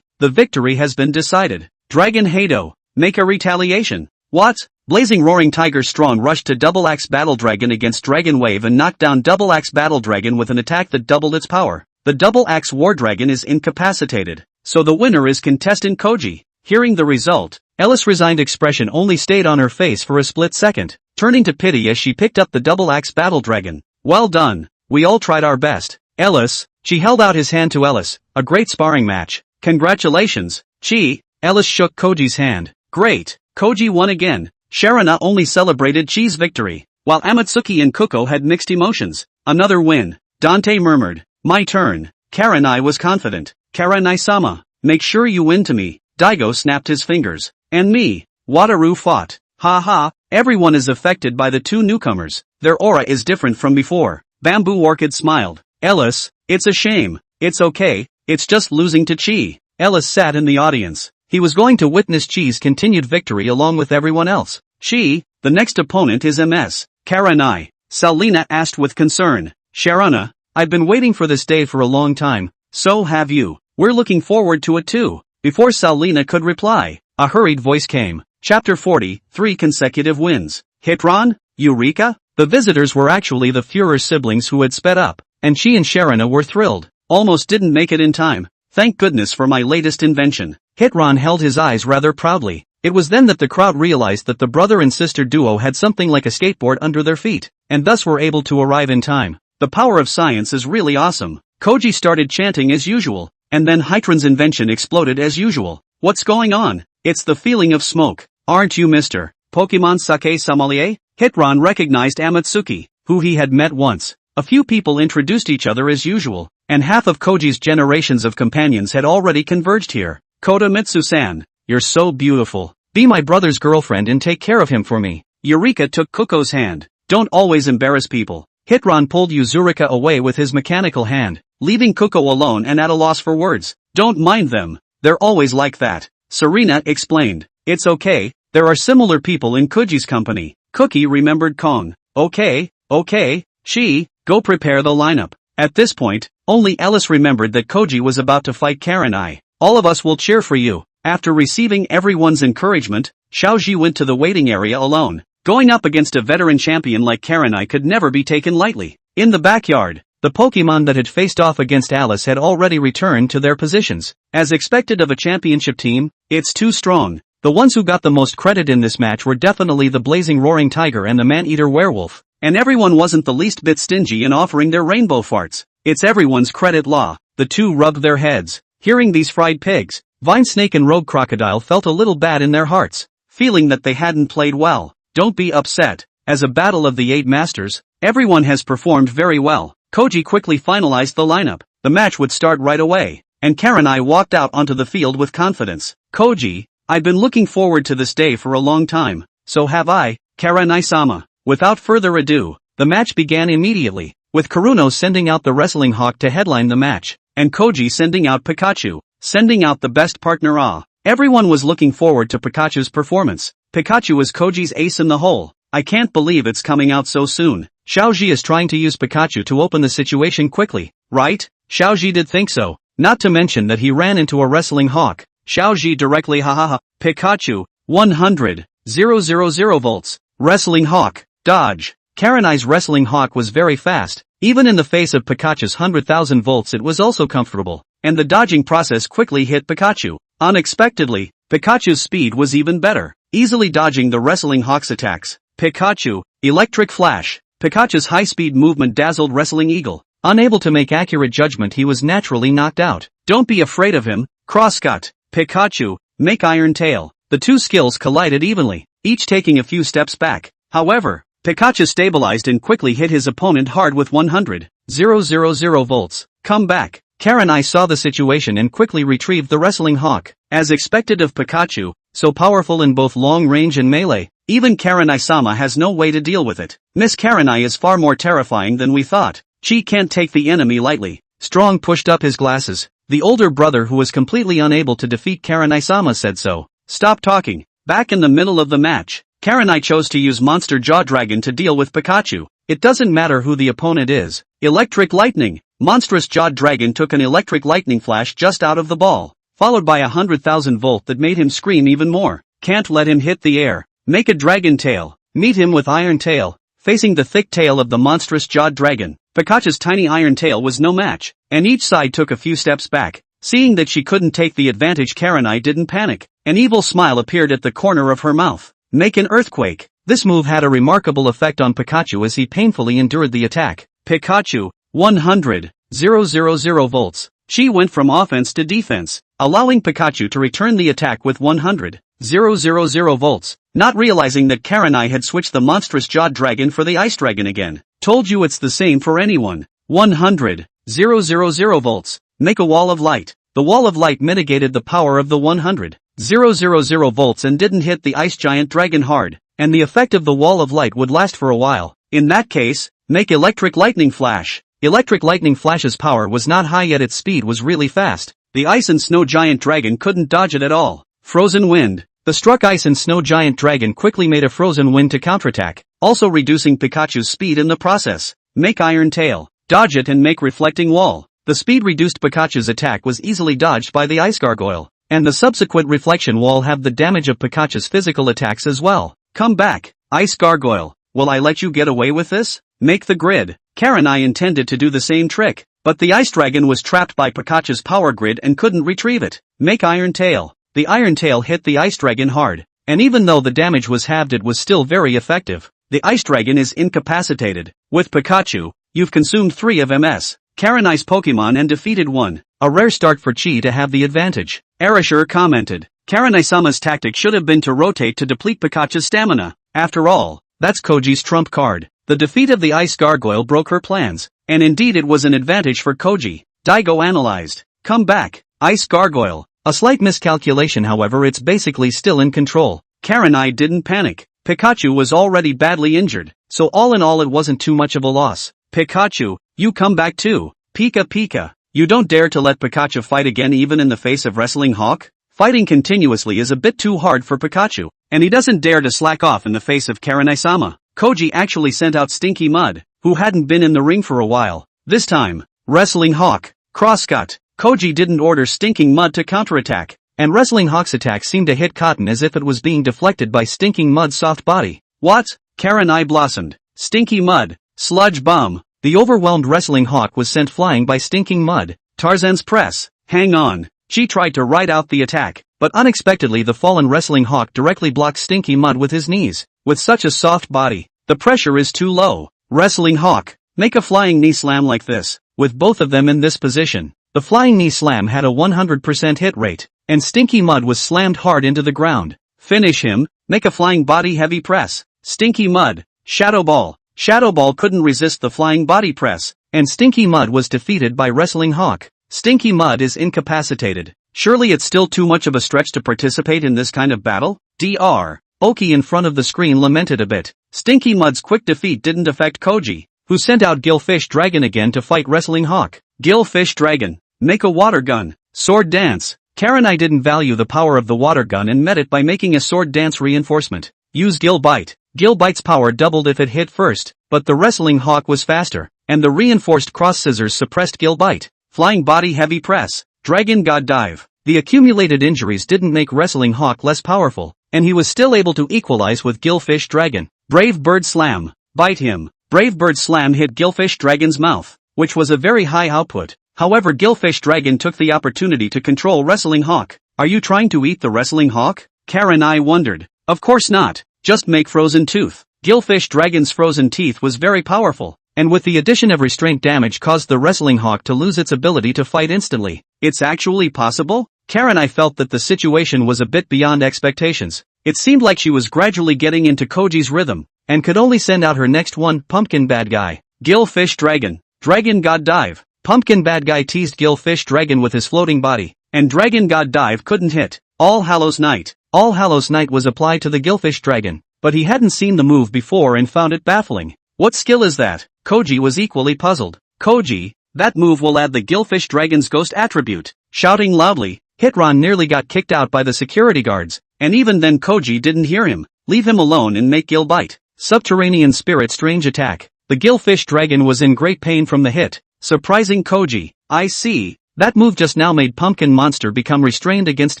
The victory has been decided. Dragon Hado. Make a retaliation. What? Blazing Roaring Tiger Strong rushed to Double Axe Battle Dragon against Dragon Wave and knocked down Double Axe Battle Dragon with an attack that doubled its power. The Double Axe War Dragon is incapacitated, so the winner is contestant Koji. Hearing the result, Ellis' resigned expression only stayed on her face for a split second, turning to pity as she picked up the Double Axe Battle Dragon. Well done. We all tried our best. Ellis, Chi held out his hand to Ellis. A great sparring match. Congratulations, Chi. Ellis shook Koji's hand. Great. Koji won again. Sharana only celebrated Chi's victory, while Amatsuki and Kuko had mixed emotions. Another win. Dante murmured. My turn. Karanai was confident. Karanai-sama, make sure you win to me. Daigo snapped his fingers. And me. Wataru fought. Ha ha, everyone is affected by the two newcomers. Their aura is different from before. Bamboo Orchid smiled. Ellis, it's a shame. It's okay, it's just losing to Chi. Ellis sat in the audience. He was going to witness Chi's continued victory along with everyone else. Chi, the next opponent is MS. Karanai. Salina asked with concern. Sharana, I've been waiting for this day for a long time. So have you. We're looking forward to it too. Before Salina could reply, a hurried voice came. Chapter 40, 3 consecutive wins. Hitron? Eureka? The visitors were actually the Führer's siblings who had sped up, and Chi and Sharana were thrilled. Almost didn't make it in time. Thank goodness for my latest invention. Hitron held his eyes rather proudly. It was then that the crowd realized that the brother and sister duo had something like a skateboard under their feet, and thus were able to arrive in time. The power of science is really awesome. Koji started chanting as usual, and then Hitron's invention exploded as usual. What's going on? It's the feeling of smoke. Aren't you Mr. Pokemon Sake Sommelier? Hitron recognized Amatsuki, who he had met once. A few people introduced each other as usual, and half of Koji's generations of companions had already converged here. Kotomitsu-san, you're so beautiful. Be my brother's girlfriend and take care of him for me. Eureka took Kuko's hand. Don't always embarrass people. Hitron pulled Yuzurika away with his mechanical hand, leaving Kuko alone and at a loss for words. Don't mind them. They're always like that. Serena explained. It's okay, there are similar people in Koji's company. Cookie remembered Kong. Okay, Chi, go prepare the lineup. At this point, only Ellis remembered that Koji was about to fight Karanai. All of us will cheer for you. After receiving everyone's encouragement, Xiaoji went to the waiting area alone. Going up against a veteran champion like Karanai could never be taken lightly. In the backyard, the Pokemon that had faced off against Alice had already returned to their positions. As expected of a championship team, it's too strong. The ones who got the most credit in this match were definitely the Blazing Roaring Tiger and the Man-Eater Werewolf. And everyone wasn't the least bit stingy in offering their rainbow farts. It's everyone's credit law. The two rubbed their heads. Hearing these fried pigs, Vine Snake and Rogue Crocodile felt a little bad in their hearts, feeling that they hadn't played well. Don't be upset. As a battle of the 8 masters, everyone has performed very well. Koji quickly finalized the lineup. The match would start right away, and Karanai walked out onto the field with confidence. Koji, I've been looking forward to this day for a long time. So have I, Karanai-sama. Without further ado, the match began immediately, with Kuruno sending out the Wrestling Hawk to headline the match, and Koji sending out Pikachu, sending out the best partner. Everyone was looking forward to Pikachu's performance. Pikachu is Koji's ace in the hole. I can't believe it's coming out so soon. Xiaoji is trying to use Pikachu to open the situation quickly, right? Xiaoji did think so, not to mention that he ran into a Wrestling Hawk. Xiaoji directly hahaha. Pikachu, 100,000 volts. Wrestling Hawk, dodge. Karanai's Wrestling Hawk was very fast. Even in the face of Pikachu's 100,000 volts it was also comfortable, and the dodging process quickly hit Pikachu. Unexpectedly, Pikachu's speed was even better, easily dodging the Wrestling Hawk's attacks. Pikachu, Electric Flash. Pikachu's high-speed movement dazzled Wrestling Eagle. Unable to make accurate judgment, he was naturally knocked out. Don't be afraid of him, Crosscut. Pikachu, Make Iron Tail. The two skills collided evenly, each taking a few steps back. However, Pikachu stabilized and quickly hit his opponent hard with 100,000 volts. Come back. Karanai saw the situation and quickly retrieved the Wrestling Hawk. As expected of Pikachu, so powerful in both long range and melee, even Karanai-sama has no way to deal with it. Miss Karanai is far more terrifying than we thought. She can't take the enemy lightly. Strong pushed up his glasses. The older brother, who was completely unable to defeat Karanai-sama, said so. Stop talking. Back in the middle of the match, Karanai chose to use Monster Jaw Dragon to deal with Pikachu. It doesn't matter who the opponent is. Electric Lightning. Monstrous Jawed Dragon took an electric lightning flash just out of the ball, followed by 100,000 volt that made him scream even more. Can't let him hit the air. Make a Dragon Tail. Meet him with Iron Tail. Facing the thick tail of the monstrous Jawed Dragon, Pikachu's tiny Iron Tail was no match, and each side took a few steps back. Seeing that she couldn't take the advantage, Karanai didn't panic. An evil smile appeared at the corner of her mouth. Make an Earthquake. This move had a remarkable effect on Pikachu as he painfully endured the attack. Pikachu, 100,000 100 volts. She went from offense to defense, allowing Pikachu to return the attack with 100 volts, not realizing that Karanai had switched the monstrous jawed dragon for the ice dragon again. Told you it's the same for anyone. 100 volts. Make a wall of light. The wall of light mitigated the power of the 100 volts and didn't hit the ice giant dragon hard, and the effect of the wall of light would last for a while. In that case, make electric lightning flash. Electric lightning flash's power was not high yet its speed was really fast. The ice and snow giant dragon couldn't dodge it at all. Frozen wind. The struck ice and snow giant dragon quickly made a frozen wind to counterattack, also reducing Pikachu's speed in the process. Make iron tail. Dodge it and make reflecting wall. The speed reduced Pikachu's attack was easily dodged by the ice gargoyle, and the subsequent reflection wall have the damage of Pikachu's physical attacks as well. Come back, ice gargoyle. Will I let you get away with this? Make the grid. Karanai intended to do the same trick, but the ice dragon was trapped by Pikachu's power grid and couldn't retrieve it. Make iron tail. The iron tail hit the ice dragon hard, and even though the damage was halved it was still very effective. The ice dragon is incapacitated. With Pikachu, you've consumed 3 of MS. Karanai's Pokemon and defeated 1. A rare start for Chi to have the advantage. Arashur commented. Karanai-sama's tactic should have been to rotate to deplete Pikachu's stamina. After all, that's Koji's trump card. The defeat of the ice gargoyle broke her plans, and indeed it was an advantage for Koji. Daigo analyzed. Come back, ice gargoyle. A slight miscalculation, however, it's basically still in control. Karanai didn't panic. Pikachu was already badly injured, so all in all it wasn't too much of a loss. Pikachu, you come back too. Pika Pika. You don't dare to let Pikachu fight again even in the face of Wrestling Hawk? Fighting continuously is a bit too hard for Pikachu, and he doesn't dare to slack off in the face of Karanai-sama. Koji actually sent out Stinky Mud, who hadn't been in the ring for a while. This time, Wrestling Hawk, crosscut. Koji didn't order Stinking Mud to counterattack, and Wrestling Hawk's attack seemed to hit Cotton as if it was being deflected by Stinking Mud's soft body. What? Karanai blossomed. Stinky Mud, sludge bomb. The overwhelmed Wrestling Hawk was sent flying by Stinking Mud. Tarzan's press. Hang on. She tried to ride out the attack, but unexpectedly the fallen Wrestling Hawk directly blocked Stinky Mud with his knees. With such a soft body, the pressure is too low. Wrestling Hawk, make a flying knee slam like this. With both of them in this position, the flying knee slam had a 100% hit rate, and Stinky Mud was slammed hard into the ground. Finish him, make a flying body heavy press. Stinky Mud, Shadow Ball. Shadow Ball couldn't resist the flying body press, and Stinky Mud was defeated by Wrestling Hawk. Stinky Mud is incapacitated. Surely it's still too much of a stretch to participate in this kind of battle? Dr. Oki in front of the screen lamented a bit. Stinky Mud's quick defeat didn't affect Koji, who sent out Gillfish Dragon again to fight Wrestling Hawk. Gillfish Dragon, make a water gun. Sword dance. Karanai didn't value the power of the water gun and met it by making a sword dance reinforcement. Use Gill Bite. Gill Bite's power doubled if it hit first, but the Wrestling Hawk was faster, and the reinforced cross scissors suppressed Gill Bite. Flying body heavy press. Dragon God Dive. The accumulated injuries didn't make Wrestling Hawk less powerful, and he was still able to equalize with Gillfish Dragon. Brave Bird Slam. Bite him. Brave Bird Slam hit Gillfish Dragon's mouth, which was a very high output. However, Gillfish Dragon took the opportunity to control Wrestling Hawk. Are you trying to eat the Wrestling Hawk? Karanai wondered. Of course not. Just make Frozen Tooth. Gillfish Dragon's frozen teeth was very powerful, and with the addition of restraint damage caused the Wrestling Hawk to lose its ability to fight instantly. It's actually possible? Karanai felt that the situation was a bit beyond expectations. It seemed like she was gradually getting into Koji's rhythm, and could only send out her next one, Pumpkin Bad Guy. Gillfish Dragon. Dragon God Dive. Pumpkin Bad Guy teased Gillfish Dragon with his floating body, and Dragon God Dive couldn't hit. All Hallows Night. All Hallows Night was applied to the Gillfish Dragon, but he hadn't seen the move before and found it baffling. What skill is that? Koji was equally puzzled. Koji, that move will add the Gillfish Dragon's ghost attribute. Shouting loudly, Hitron nearly got kicked out by the security guards, and even then Koji didn't hear him. Leave him alone and make Gill Bite. Subterranean Spirit Strange Attack. The Gillfish Dragon was in great pain from the hit, surprising Koji. I see. That move just now made Pumpkin Monster become restrained against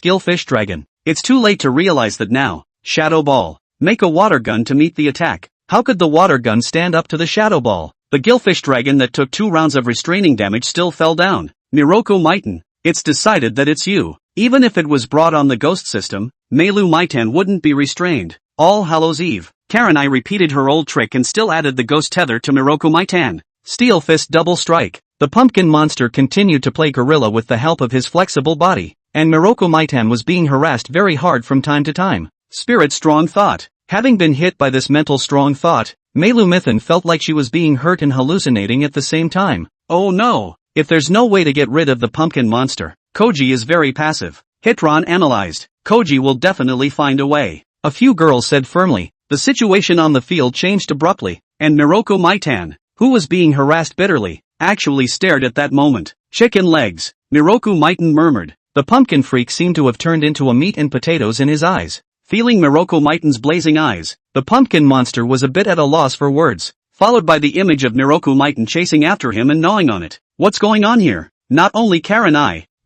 Gillfish Dragon. It's too late to realize that now. Shadow Ball. Make a water gun to meet the attack. How could the water gun stand up to the Shadow Ball? The Gillfish Dragon that took 2 rounds of restraining damage still fell down. Miroku Mighten. It's decided that it's you. Even if it was brought on the ghost system, Meilu Maitan wouldn't be restrained. All Hallows Eve. Karanai repeated her old trick and still added the ghost tether to Miroku Maitan. Steel Fist Double Strike. The pumpkin monster continued to play gorilla with the help of his flexible body, and Miroku Maitan was being harassed very hard from time to time. Spirit strong thought. Having been hit by this mental strong thought, Meilu Mithan felt like she was being hurt and hallucinating at the same time. Oh no! If there's no way to get rid of the pumpkin monster, Koji is very passive. Hitron analyzed. Koji will definitely find a way. A few girls said firmly. The situation on the field changed abruptly, and Miroku Maitan, who was being harassed bitterly, actually stared at that moment. Chicken legs, Miroku Maitan murmured. The pumpkin freak seemed to have turned into a meat and potatoes in his eyes. Feeling Miroku Maitan's blazing eyes, the pumpkin monster was a bit at a loss for words, followed by the image of Miroku Maitan chasing after him and gnawing on it. What's going on here? Not only Karen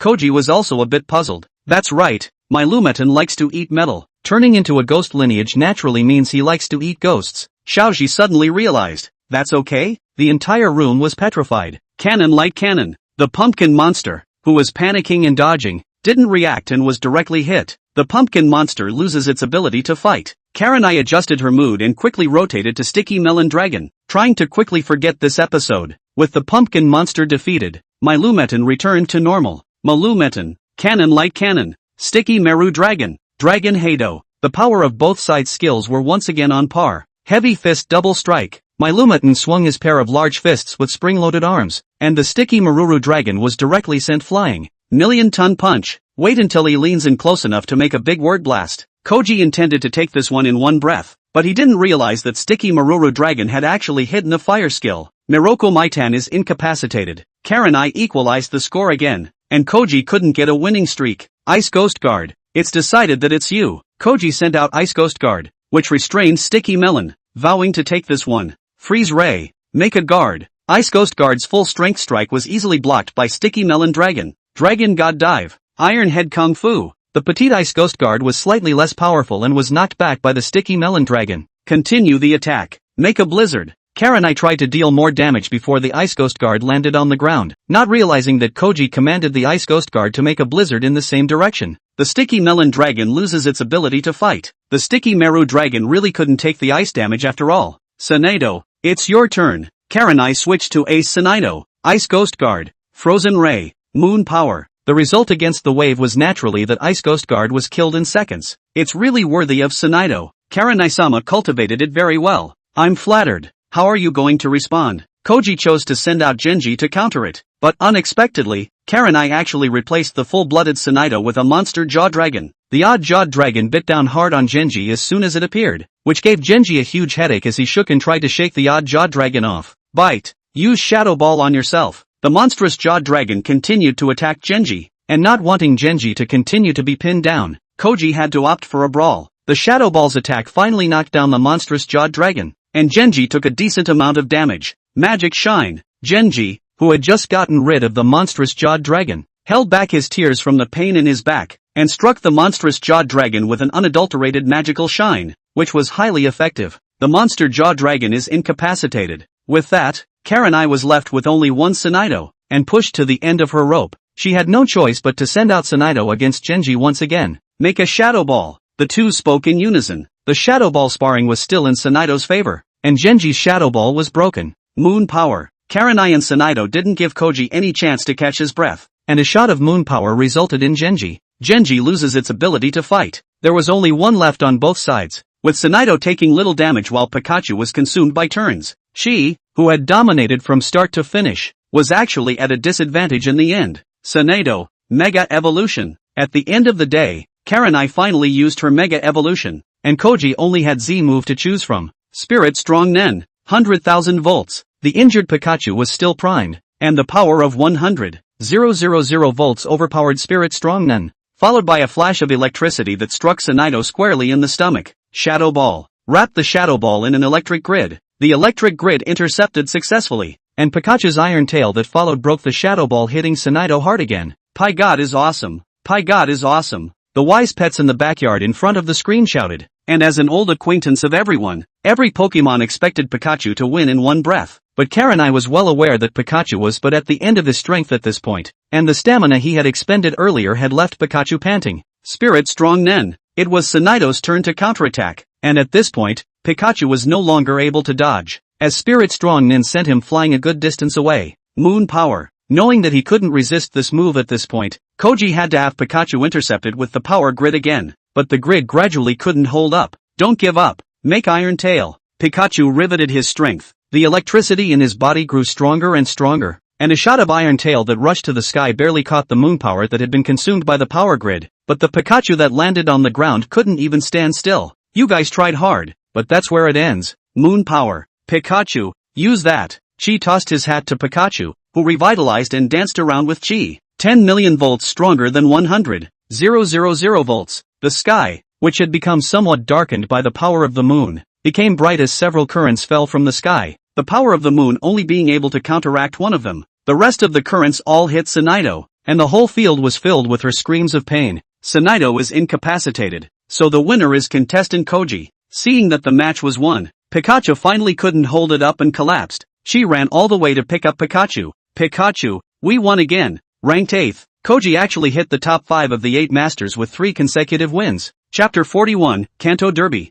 Koji was also a bit puzzled. That's right, my Lumetan likes to eat metal. Turning into a ghost lineage naturally means he likes to eat ghosts. Xiaoji suddenly realized. That's okay? The entire room was petrified. Cannon light cannon. The pumpkin monster, who was panicking and dodging, didn't react and was directly hit. The pumpkin monster loses its ability to fight. Karenai adjusted her mood and quickly rotated to Sticky Melon Dragon, trying to quickly forget this episode. With the pumpkin monster defeated, my Lumetan returned to normal. Malumetan, Cannon Light Cannon, Sticky Meru Dragon, Dragon Heido. The power of both sides' skills were once again on par. Heavy Fist Double Strike. My Lumetan swung his pair of large fists with spring-loaded arms, and the Sticky Maruru Dragon was directly sent flying. Million-ton punch. Wait until he leans in close enough to make a big word blast. Koji intended to take this one in one breath, but he didn't realize that Sticky Maruru Dragon had actually hidden a fire skill. Miroku Maitan is incapacitated. Karenai equalized the score again, and Koji couldn't get a winning streak. Ice Ghost Guard. It's decided that it's you. Koji sent out Ice Ghost Guard, which restrained Sticky Melon, vowing to take this one. Freeze Ray. Make a guard. Ice Ghost Guard's full strength strike was easily blocked by Sticky Melon Dragon. Dragon God Dive. Iron Head Kung Fu. The petite Ice Ghost Guard was slightly less powerful and was knocked back by the Sticky Melon Dragon. Continue the attack. Make a blizzard. Karenai tried to deal more damage before the Ice Ghost Guard landed on the ground, not realizing that Koji commanded the Ice Ghost Guard to make a blizzard in the same direction. The Sticky Melon Dragon loses its ability to fight. The Sticky Meru Dragon really couldn't take the ice damage after all. Sanado, it's your turn. Karenai switched to Ace Sanado, Ice Ghost Guard, Frozen Ray, Moon Power. The result against the wave was naturally that Ice Ghost Guard was killed in seconds. It's really worthy of Sanado. Karenai-sama cultivated it very well. I'm flattered. How are you going to respond? Koji chose to send out Genji to counter it, but unexpectedly, Karenai actually replaced the full-blooded Sanado with a monster jaw dragon. The odd-jawed dragon bit down hard on Genji as soon as it appeared, which gave Genji a huge headache as he shook and tried to shake the odd-jawed dragon off. Bite. Use Shadow Ball on yourself. The monstrous jawed dragon continued to attack Genji, and not wanting Genji to continue to be pinned down, Koji had to opt for a brawl. The Shadow Ball's attack finally knocked down the monstrous jawed dragon, and Genji took a decent amount of damage. Magic Shine. Genji, who had just gotten rid of the monstrous jawed dragon, held back his tears from the pain in his back, and struck the monstrous jawed dragon with an unadulterated magical shine, which was highly effective. The monster jaw dragon is incapacitated. With that, Karenai was left with only one Sanado, and pushed to the end of her rope. She had no choice but to send out Sanado against Genji once again. Make a Shadow Ball. The two spoke in unison. The Shadow Ball sparring was still in Sanado's favor, and Genji's Shadow Ball was broken. Moon Power. Karenai and Sanado didn't give Koji any chance to catch his breath, and a shot of Moon Power resulted in Genji. Genji loses its ability to fight. There was only one left on both sides, with Sanado taking little damage while Pikachu was consumed by turns. She, who had dominated from start to finish, was actually at a disadvantage in the end. Sanado, Mega Evolution. At the end of the day, Karenai finally used her Mega Evolution, and Koji only had Z move to choose from. Spirit Strong Nen. 100,000 volts. The injured Pikachu was still primed, and the power of 100,000 volts overpowered Spirit Strong Nen, followed by a flash of electricity that struck Sanado squarely in the stomach. Shadow Ball. Wrap the Shadow Ball in an electric grid. The electric grid intercepted successfully, and Pikachu's iron tail that followed broke the Shadow Ball, hitting Sanado hard again. Pie God is awesome. Pie God is awesome. The wise pets in the backyard in front of the screen shouted, and as an old acquaintance of everyone, every Pokemon expected Pikachu to win in one breath. But Karenai was well aware that Pikachu was but at the end of his strength at this point, and the stamina he had expended earlier had left Pikachu panting. Spirit Strong Nen. It was Sanado's turn to counterattack, and at this point, Pikachu was no longer able to dodge, as Spirit Strong Nen sent him flying a good distance away. Moon Power. Knowing that he couldn't resist this move at this point, Koji had to have Pikachu intercepted with the power grid again. But the grid gradually couldn't hold up. Don't give up. Make Iron Tail. Pikachu riveted his strength. The electricity in his body grew stronger and stronger, and a shot of Iron Tail that rushed to the sky barely caught the moon power that had been consumed by the power grid. But the Pikachu that landed on the ground couldn't even stand still. You guys tried hard, but that's where it ends. Moon Power. Pikachu, use that. Chi tossed his hat to Pikachu, who revitalized and danced around with Chi. 10 million volts stronger than 100,000 volts. The sky, which had become somewhat darkened by the power of the moon, became bright as several currents fell from the sky, the power of the moon only being able to counteract one of them. The rest of the currents all hit Sunito, and the whole field was filled with her screams of pain. Sunito is incapacitated, so the winner is contestant Koji. Seeing that the match was won, Pikachu finally couldn't hold it up and collapsed. She ran all the way to pick up Pikachu. Pikachu, we won again. Ranked 8th, Koji actually hit the top 5 of the 8 masters with 3 consecutive wins. Chapter 41, Kanto Derby.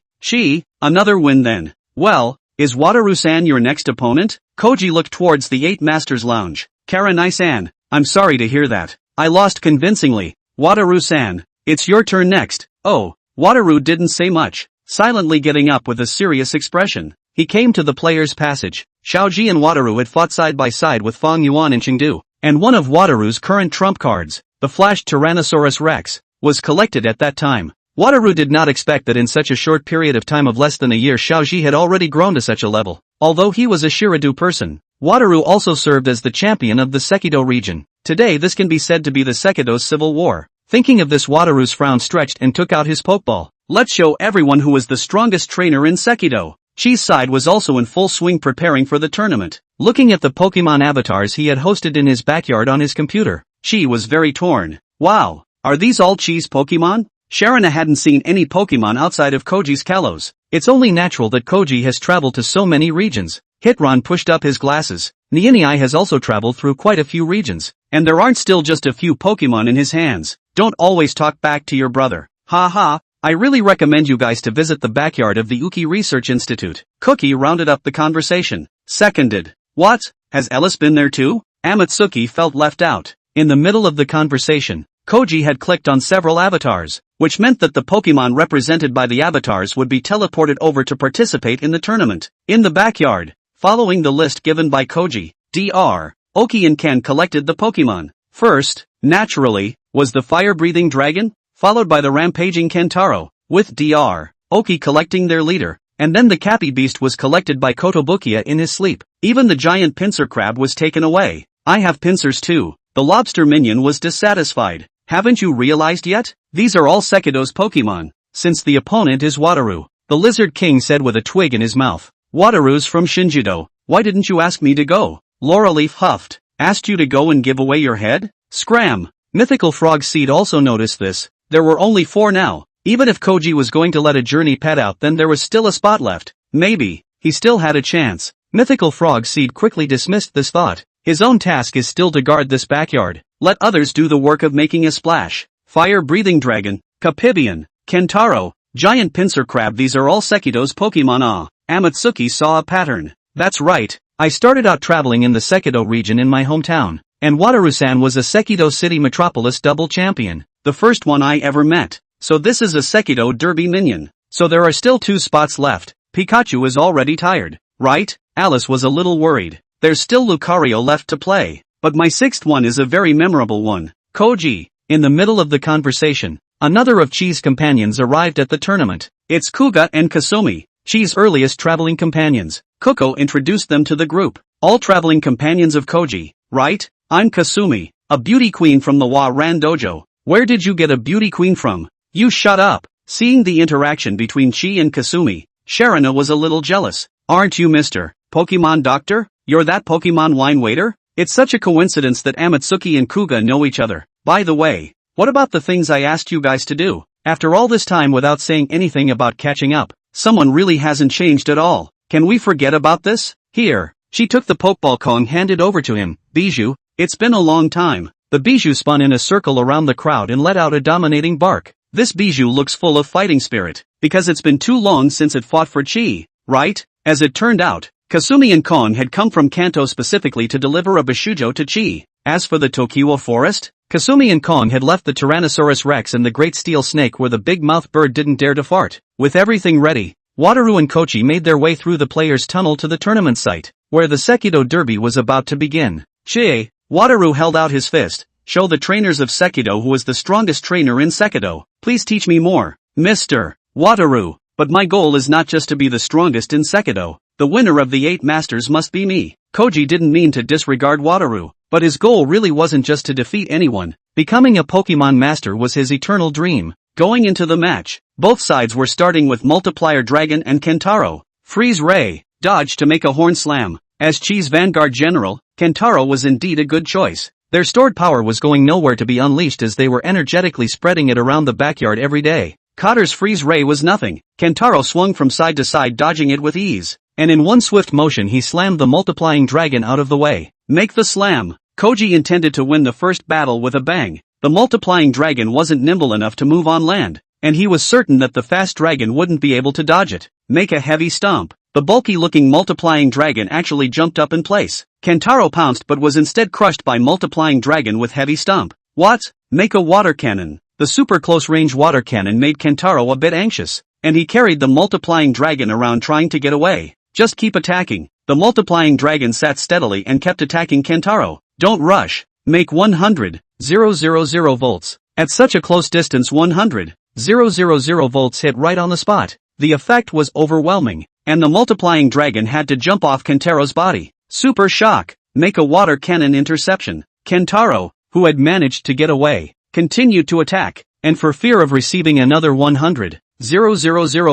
Another win then. Well, is Wataru-san your next opponent? Koji looked towards the 8 masters lounge. Karanai-san, I'm sorry to hear that. I lost convincingly. Wataru-san, it's your turn next. Oh, Wataru didn't say much, silently getting up with a serious expression. He came to the players' passage. Xiaoji and Wataru had fought side by side with Fang Yuan and Chengdu, and one of Wataru's current trump cards, the flashed Tyrannosaurus Rex, was collected at that time. Wataru did not expect that in such a short period of time of less than a year Xiaoji had already grown to such a level. Although he was a Shiradu person, Wataru also served as the champion of the Sekido region. Today this can be said to be the Sekido's civil war. Thinking of this, Wataru's frown stretched and took out his pokeball. Let's show everyone who is the strongest trainer in Sekido. Chi's side was also in full swing preparing for the tournament. Looking at the Pokemon avatars he had hosted in his backyard on his computer, Chi was very torn. Wow, are these all Chi's Pokemon? Sharona hadn't seen any Pokemon outside of Koji's Kalos. It's only natural that Koji has traveled to so many regions. Hitron pushed up his glasses. Nianai has also traveled through quite a few regions, and there aren't still just a few Pokemon in his hands. Don't always talk back to your brother. Ha ha. I really recommend you guys to visit the backyard of the Uki Research Institute. Cookie rounded up the conversation. Seconded. What? Has Ellis been there too? Amatsuki felt left out. In the middle of the conversation, Koji had clicked on several avatars, which meant that the Pokemon represented by the avatars would be teleported over to participate in the tournament. In the backyard, following the list given by Koji, Dr. Oki and Ken collected the Pokemon. First, naturally, was the fire-breathing dragon, followed by the rampaging Kentaro, with Dr. Oki collecting their leader, and then the Cappy Beast was collected by Kotobukiya in his sleep. Even the giant pincer crab was taken away. I have pincers too. The lobster minion was dissatisfied. Haven't you realized yet? These are all Sekido's Pokemon, since the opponent is Wataru. The Lizard King said with a twig in his mouth. Wataru's from Shinjudo. Why didn't you ask me to go? Lauraleaf huffed. Asked you to go and give away your head? Scram. Mythical Frog Seed also noticed this. There were only 4 now. Even if Koji was going to let a journey pet out, then there was still a spot left. Maybe he still had a chance. Mythical Frog Seed quickly dismissed this thought. His own task is still to guard this backyard. Let others do the work of making a splash. Fire-breathing dragon, Capibian, Kentaro, giant pincer crab, these are all Sekido's Pokemon. Amatsuki saw a pattern. That's right. I started out traveling in the Sekido region in my hometown, and Wataru-san was a Sekido City Metropolis double champion. The first one I ever met. So this is a Sekido Derby minion. So there are still 2 spots left. Pikachu is already tired, right? Alice was a little worried. There's still Lucario left to play. But my 6th one is a very memorable one. Koji. In the middle of the conversation, another of Chi's companions arrived at the tournament. It's Kuga and Kasumi, Chi's earliest traveling companions. Kuko introduced them to the group. All traveling companions of Koji, right? I'm Kasumi, a beauty queen from the Wa-Ran Dojo. Where did you get a beauty queen from? You shut up. Seeing the interaction between Chi and Kasumi, Sharona was a little jealous. Aren't you Mr. Pokemon Doctor? You're that Pokemon wine waiter? It's such a coincidence that Amatsuki and Kuga know each other. By the way, what about the things I asked you guys to do? After all this time without saying anything about catching up, someone really hasn't changed at all. Can we forget about this? Here. She took the Pokeball Kong handed over to him. Bijou, it's been a long time. The Bijou spun in a circle around the crowd and let out a dominating bark. This Bijou looks full of fighting spirit, because it's been too long since it fought for Chi, right? As it turned out, Kasumi and Kon had come from Kanto specifically to deliver a Bishujo to Chi. As for the Tokiwa forest, Kasumi and Kon had left the Tyrannosaurus Rex and the Great Steel Snake where the big-mouthed bird didn't dare to fart. With everything ready, Wataru and Kochi made their way through the players' tunnel to the tournament site, where the Sekido Derby was about to begin. Chie, Wataru held out his fist. Show the trainers of Sekido who is the strongest trainer in Sekido. Please teach me more, Mr. Wataru. But my goal is not just to be the strongest in Sekido. The winner of the 8 masters must be me. Koji didn't mean to disregard Wataru, but his goal really wasn't just to defeat anyone. Becoming a Pokemon master was his eternal dream. Going into the match, both sides were starting with Multiplier Dragon and Kentaro. Freeze Ray, dodge to make a Horn Slam. As Chi's Vanguard General, Kentaro was indeed a good choice. Their stored power was going nowhere to be unleashed as they were energetically spreading it around the backyard every day. Kotter's Freeze Ray was nothing. Kentaro swung from side to side dodging it with ease, and in one swift motion he slammed the Multiplying Dragon out of the way. Make the slam. Koji intended to win the first battle with a bang. The Multiplying Dragon wasn't nimble enough to move on land, and he was certain that the fast dragon wouldn't be able to dodge it. Make a heavy stomp. The bulky-looking Multiplying Dragon actually jumped up in place. Kentaro pounced but was instead crushed by Multiplying Dragon with heavy stomp. What? Make a water cannon. The super close-range water cannon made Kentaro a bit anxious, and he carried the Multiplying Dragon around trying to get away. Just keep attacking. The Multiplying Dragon sat steadily and kept attacking Kentaro. Don't rush. Make 100,000 volts. At such a close distance 100,000 volts hit right on the spot. The effect was overwhelming, and the Multiplying Dragon had to jump off Kentaro's body. Super shock. Make a water cannon interception. Kentaro, who had managed to get away, continued to attack, and for fear of receiving another 100,000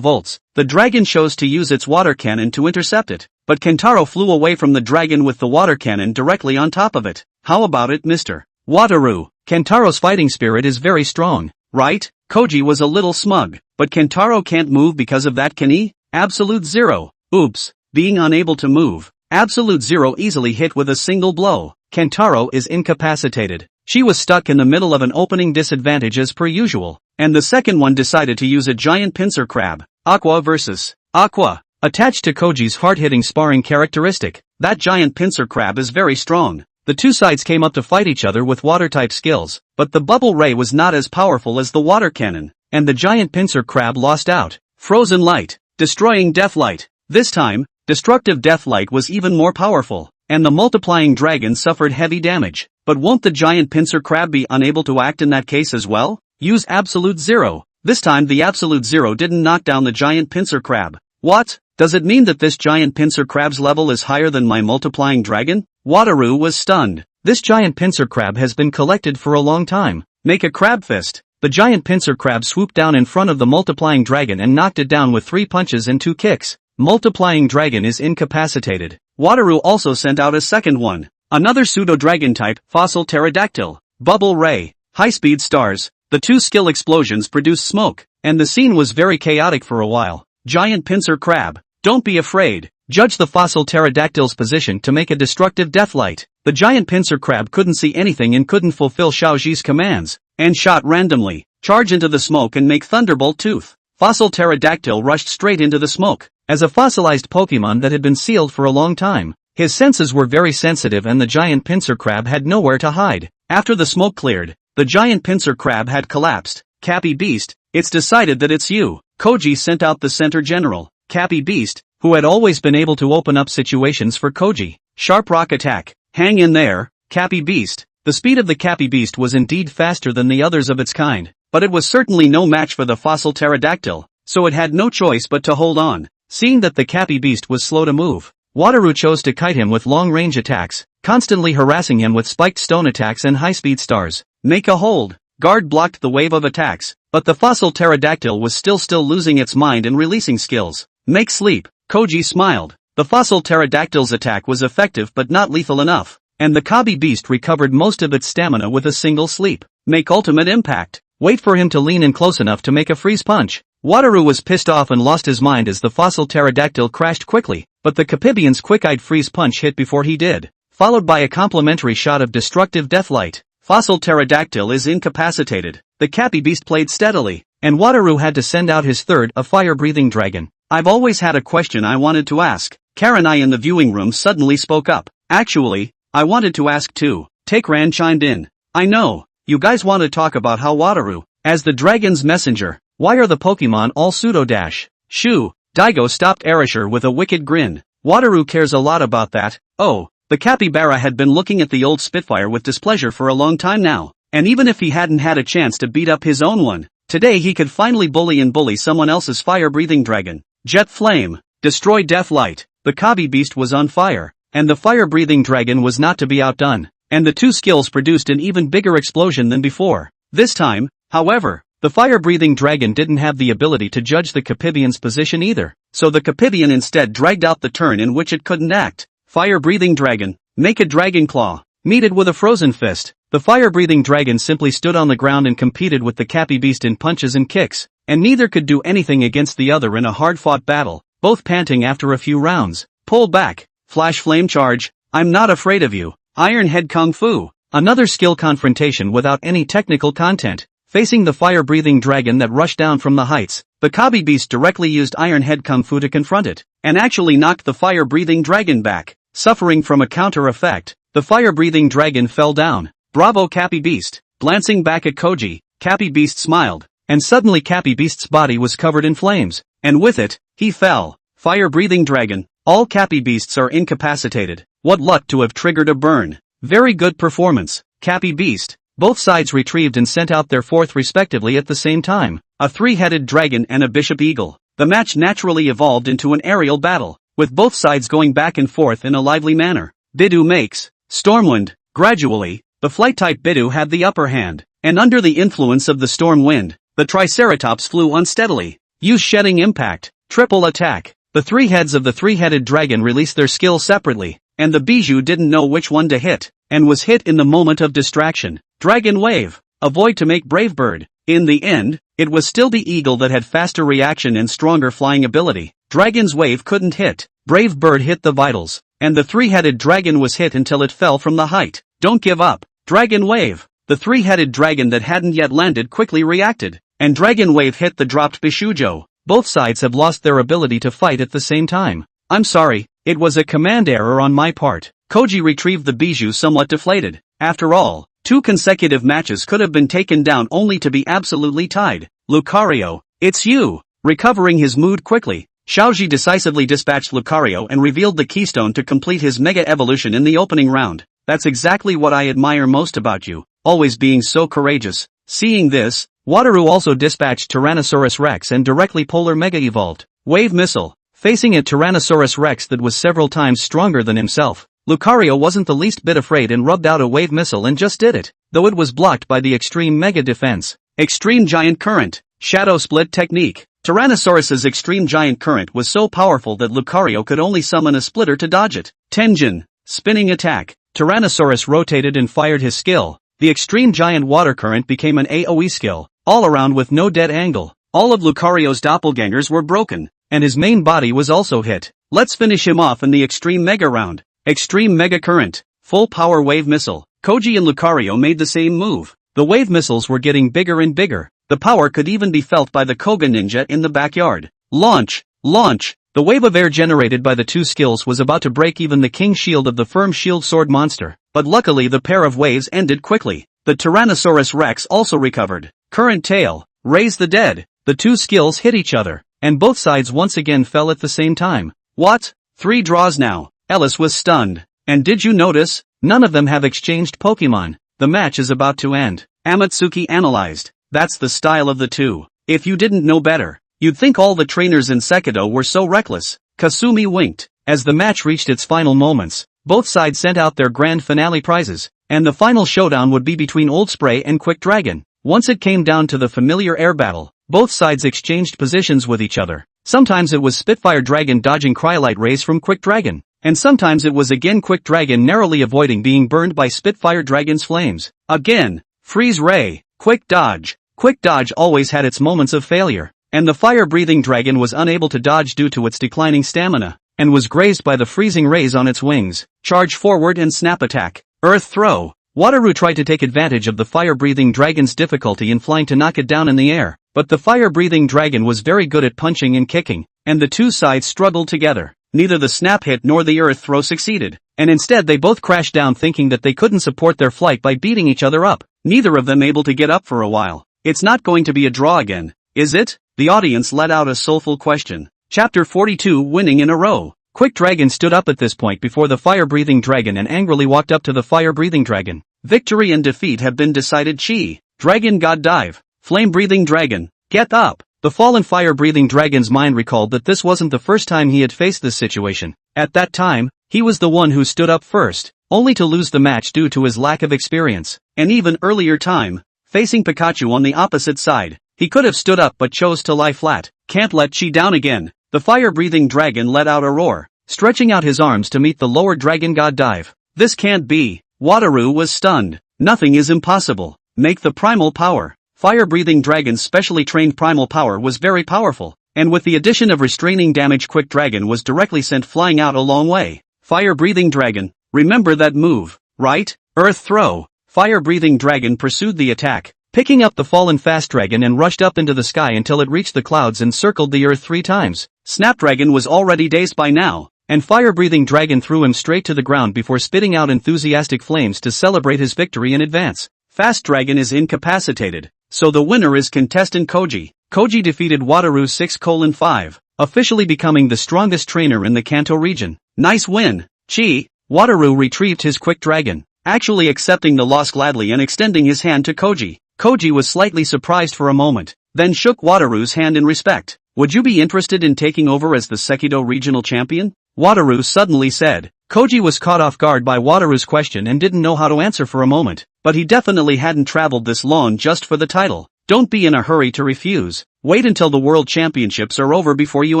volts, the dragon chose to use its water cannon to intercept it. But Kentaro flew away from the dragon with the water cannon directly on top of it. How about it, Mr. Wataru? Kentaro's fighting spirit is very strong, right? Koji was a little smug, but Kentaro can't move because of that, can he? Absolute Zero. Oops, being unable to move. Absolute Zero easily hit with a single blow. Kentaro is incapacitated. She was stuck in the middle of an opening disadvantage as per usual, and the second one decided to use a giant pincer crab. Aqua versus Aqua. Attached to Koji's hard-hitting sparring characteristic, that giant pincer crab is very strong. The two sides came up to fight each other with water-type skills, but the bubble ray was not as powerful as the water cannon, and the giant pincer crab lost out. Frozen Light. Destroying Death Light. This time, Destructive Death Light was even more powerful, and the Multiplying Dragon suffered heavy damage. But won't the giant pincer crab be unable to act in that case as well? Use Absolute Zero. This time the Absolute Zero didn't knock down the giant pincer crab. What? Does it mean that this giant pincer crab's level is higher than my Multiplying Dragon? Wataru was stunned. This giant pincer crab has been collected for a long time. Make a crab fist. The giant pincer crab swooped down in front of the Multiplying Dragon and knocked it down with 3 punches and 2 kicks. Multiplying Dragon is incapacitated. Wataru also sent out a second one. Another pseudo-dragon type, Fossil Pterodactyl. Bubble Ray. High-speed stars. The 2 skill explosions produced smoke, and the scene was very chaotic for a while. Giant pincer crab. Don't be afraid. Judge the Fossil Pterodactyl's position to make a destructive death light. The giant pincer crab couldn't see anything and couldn't fulfill Xiaoji's commands, and shot randomly. Charge into the smoke and make Thunderbolt Tooth. Fossil Pterodactyl rushed straight into the smoke. As a fossilized Pokemon that had been sealed for a long time, his senses were very sensitive and the giant pincer crab had nowhere to hide. After the smoke cleared, the giant pincer crab had collapsed. Cappy Beast, it's decided that it's you. Koji sent out the center general, Cappy Beast, who had always been able to open up situations for Koji. Sharp Rock Attack. Hang in there, Cappy Beast. The speed of the Cappy Beast was indeed faster than the others of its kind, but it was certainly no match for the Fossil Pterodactyl, so it had no choice but to hold on. Seeing that the Cappy Beast was slow to move, Wataru chose to kite him with long-range attacks, constantly harassing him with spiked stone attacks and high-speed stars. Make a hold. Guard blocked the wave of attacks, but the Fossil Pterodactyl was still losing its mind and releasing skills. Make Sleep. Koji smiled. The Fossil Pterodactyl's attack was effective but not lethal enough, and the Cappy Beast recovered most of its stamina with a single sleep. Make Ultimate Impact. Wait for him to lean in close enough to make a freeze punch. Wataru was pissed off and lost his mind as the Fossil Pterodactyl crashed quickly, but the Capibion's quick-eyed freeze punch hit before he did, followed by a complementary shot of destructive deathlight. Fossil Pterodactyl is incapacitated. The Cappy Beast played steadily, and Wataru had to send out his third, a fire-breathing dragon. I've always had a question I wanted to ask. Karanai in the viewing room suddenly spoke up. Actually, I wanted to ask too. Takeran chimed in. I know, you guys want to talk about how Wataru, as the dragon's messenger, why are the Pokemon all pseudo-dash? Shoo, Daigo stopped Arisher with a wicked grin. Wataru cares a lot about that. Oh, the capybara had been looking at the old Spitfire with displeasure for a long time now, and even if he hadn't had a chance to beat up his own one, today he could finally bully someone else's fire-breathing dragon. Jet Flame, destroy Death Light. The Kabi beast was on fire, and the fire-breathing dragon was not to be outdone, and the two skills produced an even bigger explosion than before. This time, however, the fire-breathing dragon didn't have the ability to judge the Capibian's position either, so the Capibian instead dragged out the turn in which it couldn't act. Fire-breathing dragon, make a dragon claw, meet it with a frozen fist. The fire-breathing dragon simply stood on the ground and competed with the Capi beast in punches and kicks, and neither could do anything against the other in a hard-fought battle, both panting after a few rounds. Pull back, flash flame charge, I'm not afraid of you. Iron Head Kung Fu, another skill confrontation without any technical content. Facing the fire-breathing dragon that rushed down from the heights, the Kabi beast directly used Iron Head Kung Fu to confront it, and actually knocked the fire-breathing dragon back. Suffering from a counter effect, the fire-breathing dragon fell down. Bravo Capi Beast. Glancing back at Koji, Capi Beast smiled, and suddenly Capi Beast's body was covered in flames, and with it, he fell. Fire-breathing dragon, all Capi Beasts are incapacitated. What luck to have triggered a burn. Very good performance, Capi Beast. Both sides retrieved and sent out their fourth respectively at the same time, a three-headed dragon and a bishop eagle. The match naturally evolved into an aerial battle, with both sides going back and forth in a lively manner. Bidoof makes Stormwind. Gradually, the flight-type Bidoof had the upper hand, and under the influence of the storm wind, the Triceratops flew unsteadily. Use shedding impact, triple attack. The three heads of the three-headed dragon released their skill separately, and the Bijou didn't know which one to hit, and was hit in the moment of distraction. Dragon Wave, avoid to make Brave Bird. In the end, it was still the eagle that had faster reaction and stronger flying ability. Dragon's Wave couldn't hit. Brave Bird hit the vitals, and the three-headed dragon was hit until it fell from the height. Don't give up. Dragon Wave. The three-headed dragon that hadn't yet landed quickly reacted, and Dragon Wave hit the dropped Bishujo. Both sides have lost their ability to fight at the same time. I'm sorry, it was a command error on my part. Koji retrieved the Bijou somewhat deflated. After all, 2 consecutive matches could have been taken down only to be absolutely tied. Lucario, it's you! Recovering his mood quickly, Xiaoji decisively dispatched Lucario and revealed the keystone to complete his mega evolution in the opening round. That's exactly what I admire most about you, always being so courageous. Seeing this, Wataru also dispatched Tyrannosaurus Rex and directly Polar Mega Evolved. Wave Missile. Facing a Tyrannosaurus Rex that was several times stronger than himself, Lucario wasn't the least bit afraid and rubbed out a Wave Missile and just did it, though it was blocked by the Extreme Mega Defense. Extreme Giant Current. Shadow Split Technique. Tyrannosaurus's Extreme Giant Current was so powerful that Lucario could only summon a splitter to dodge it. Tenjin. Spinning Attack. Tyrannosaurus rotated and fired his skill. The Extreme Giant Water Current became an AoE skill, all around with no dead angle. All of Lucario's doppelgangers were broken, and his main body was also hit. Let's finish him off in the Extreme Mega round. Extreme Mega Current. Full Power Wave Missile. Koji and Lucario made the same move. The wave missiles were getting bigger and bigger. The power could even be felt by the Koga ninja in the backyard. Launch! Launch! The wave of air generated by the two skills was about to break even the King Shield of the Firm Shield Sword monster, but luckily the pair of waves ended quickly. The Tyrannosaurus Rex also recovered. Current Tail. Raise the Dead. The two skills hit each other, and both sides once again fell at the same time. What? 3 draws now. Ellis was stunned. And did you notice? None of them have exchanged Pokemon. The match is about to end. Amatsuki analyzed. That's the style of the two. If you didn't know better, you'd think all the trainers in Sekido were so reckless. Kasumi winked. As the match reached its final moments, both sides sent out their grand finale prizes, and the final showdown would be between Old Spray and Quick Dragon. Once it came down to the familiar air battle, both sides exchanged positions with each other. Sometimes it was Spitfire Dragon dodging Cryolite Rays from Quick Dragon, and sometimes it was again Quick Dragon narrowly avoiding being burned by Spitfire Dragon's flames. Again, Freeze Ray, Quick Dodge. Quick Dodge always had its moments of failure, and the fire-breathing dragon was unable to dodge due to its declining stamina, and was grazed by the freezing rays on its wings. Charge forward and snap attack. Earth Throw. Wataru tried to take advantage of the fire-breathing dragon's difficulty in flying to knock it down in the air, but the fire-breathing dragon was very good at punching and kicking, and the two sides struggled together. neither the snap hit nor the earth throw succeeded, and instead they both crashed down thinking that they couldn't support their flight by beating each other up, neither of them able to get up for a while. It's not going to be a draw again, is it? The audience let out a soulful question. Chapter 42 Winning in a Row. Quick Dragon stood up at this point before the fire-breathing dragon and angrily walked up to the fire-breathing dragon. Victory and defeat have been decided. Chi. Dragon God dive. Flame-breathing dragon, get up. The fallen fire-breathing dragon's mind recalled that this wasn't the first time he had faced this situation. At that time, he was the one who stood up first, only to lose the match due to his lack of experience. An even earlier time, facing Pikachu on the opposite side, he could have stood up but chose to lie flat. Can't let Chi down again. The fire-breathing dragon let out a roar, stretching out his arms to meet the lower dragon god dive. This can't be. Wataru was stunned. Nothing is impossible. Make the primal power. Fire-breathing dragon's specially trained primal power was very powerful, and with the addition of restraining damage, Quick Dragon was directly sent flying out a long way. Fire-breathing dragon, remember that move, right? Earth throw. Fire-breathing dragon pursued the attack, picking up the fallen fast dragon and rushed up into the sky until it reached the clouds and circled the earth 3 times. Snapdragon was already dazed by now, and fire-breathing dragon threw him straight to the ground before spitting out enthusiastic flames to celebrate his victory in advance. Fast dragon is incapacitated, so the winner is contestant Koji. Koji defeated Wataru 6:5, officially becoming the strongest trainer in the Kanto region. Nice win, Chi. Wataru retrieved his Quick Dragon, actually accepting the loss gladly and extending his hand to Koji. Koji was slightly surprised for a moment, then shook Wataru's hand in respect. Would you be interested in taking over as the Sekido regional champion? Wataru suddenly said. Koji was caught off guard by Wataru's question and didn't know how to answer for a moment, but he definitely hadn't traveled this long just for the title. Don't be in a hurry to refuse. Wait until the World Championships are over before you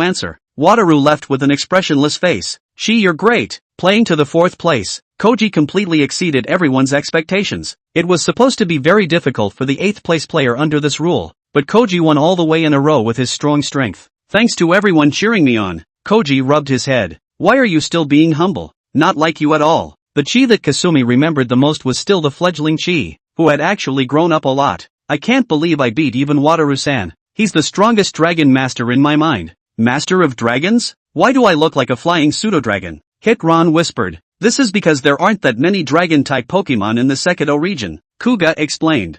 answer. Wataru left with an expressionless face. You're great. Playing to the 4th place, Koji completely exceeded everyone's expectations. It was supposed to be very difficult for the 8th place player under this rule, but Koji won all the way in a row with his strong strength. Thanks to everyone cheering me on. Koji rubbed his head. Why are you still being humble? Not like you at all. The Chi that Kasumi remembered the most was still the fledgling Chi, who had actually grown up a lot. I can't believe I beat even Wataru-san. He's the strongest dragon master in my mind. Master of dragons? Why do I look like a flying pseudo-dragon? Hitron whispered. This is because there aren't that many dragon-type Pokemon in the Sekido region. Kuga explained.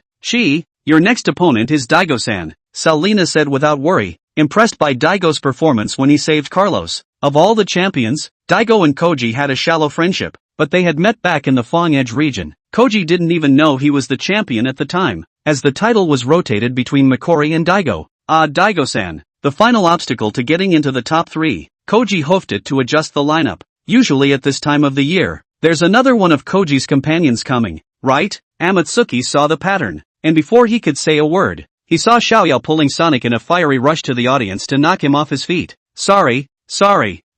Your next opponent is Daigo-san, Salina said without worry, impressed by Daigo's performance when he saved Carlos. Of all the champions, Daigo and Koji had a shallow friendship, but they had met back in the Fong Edge region. Koji didn't even know he was the champion at the time, as the title was rotated between Mikori and Daigo. Daigo-san, the final obstacle to getting into the top 3. Koji hoofed it to adjust the lineup. Usually at this time of the year, there's another one of Koji's companions coming, right? Amatsuki saw the pattern, and before he could say a word, he saw Xiaoyao pulling Sonic in a fiery rush to the audience to knock him off his feet. Sorry,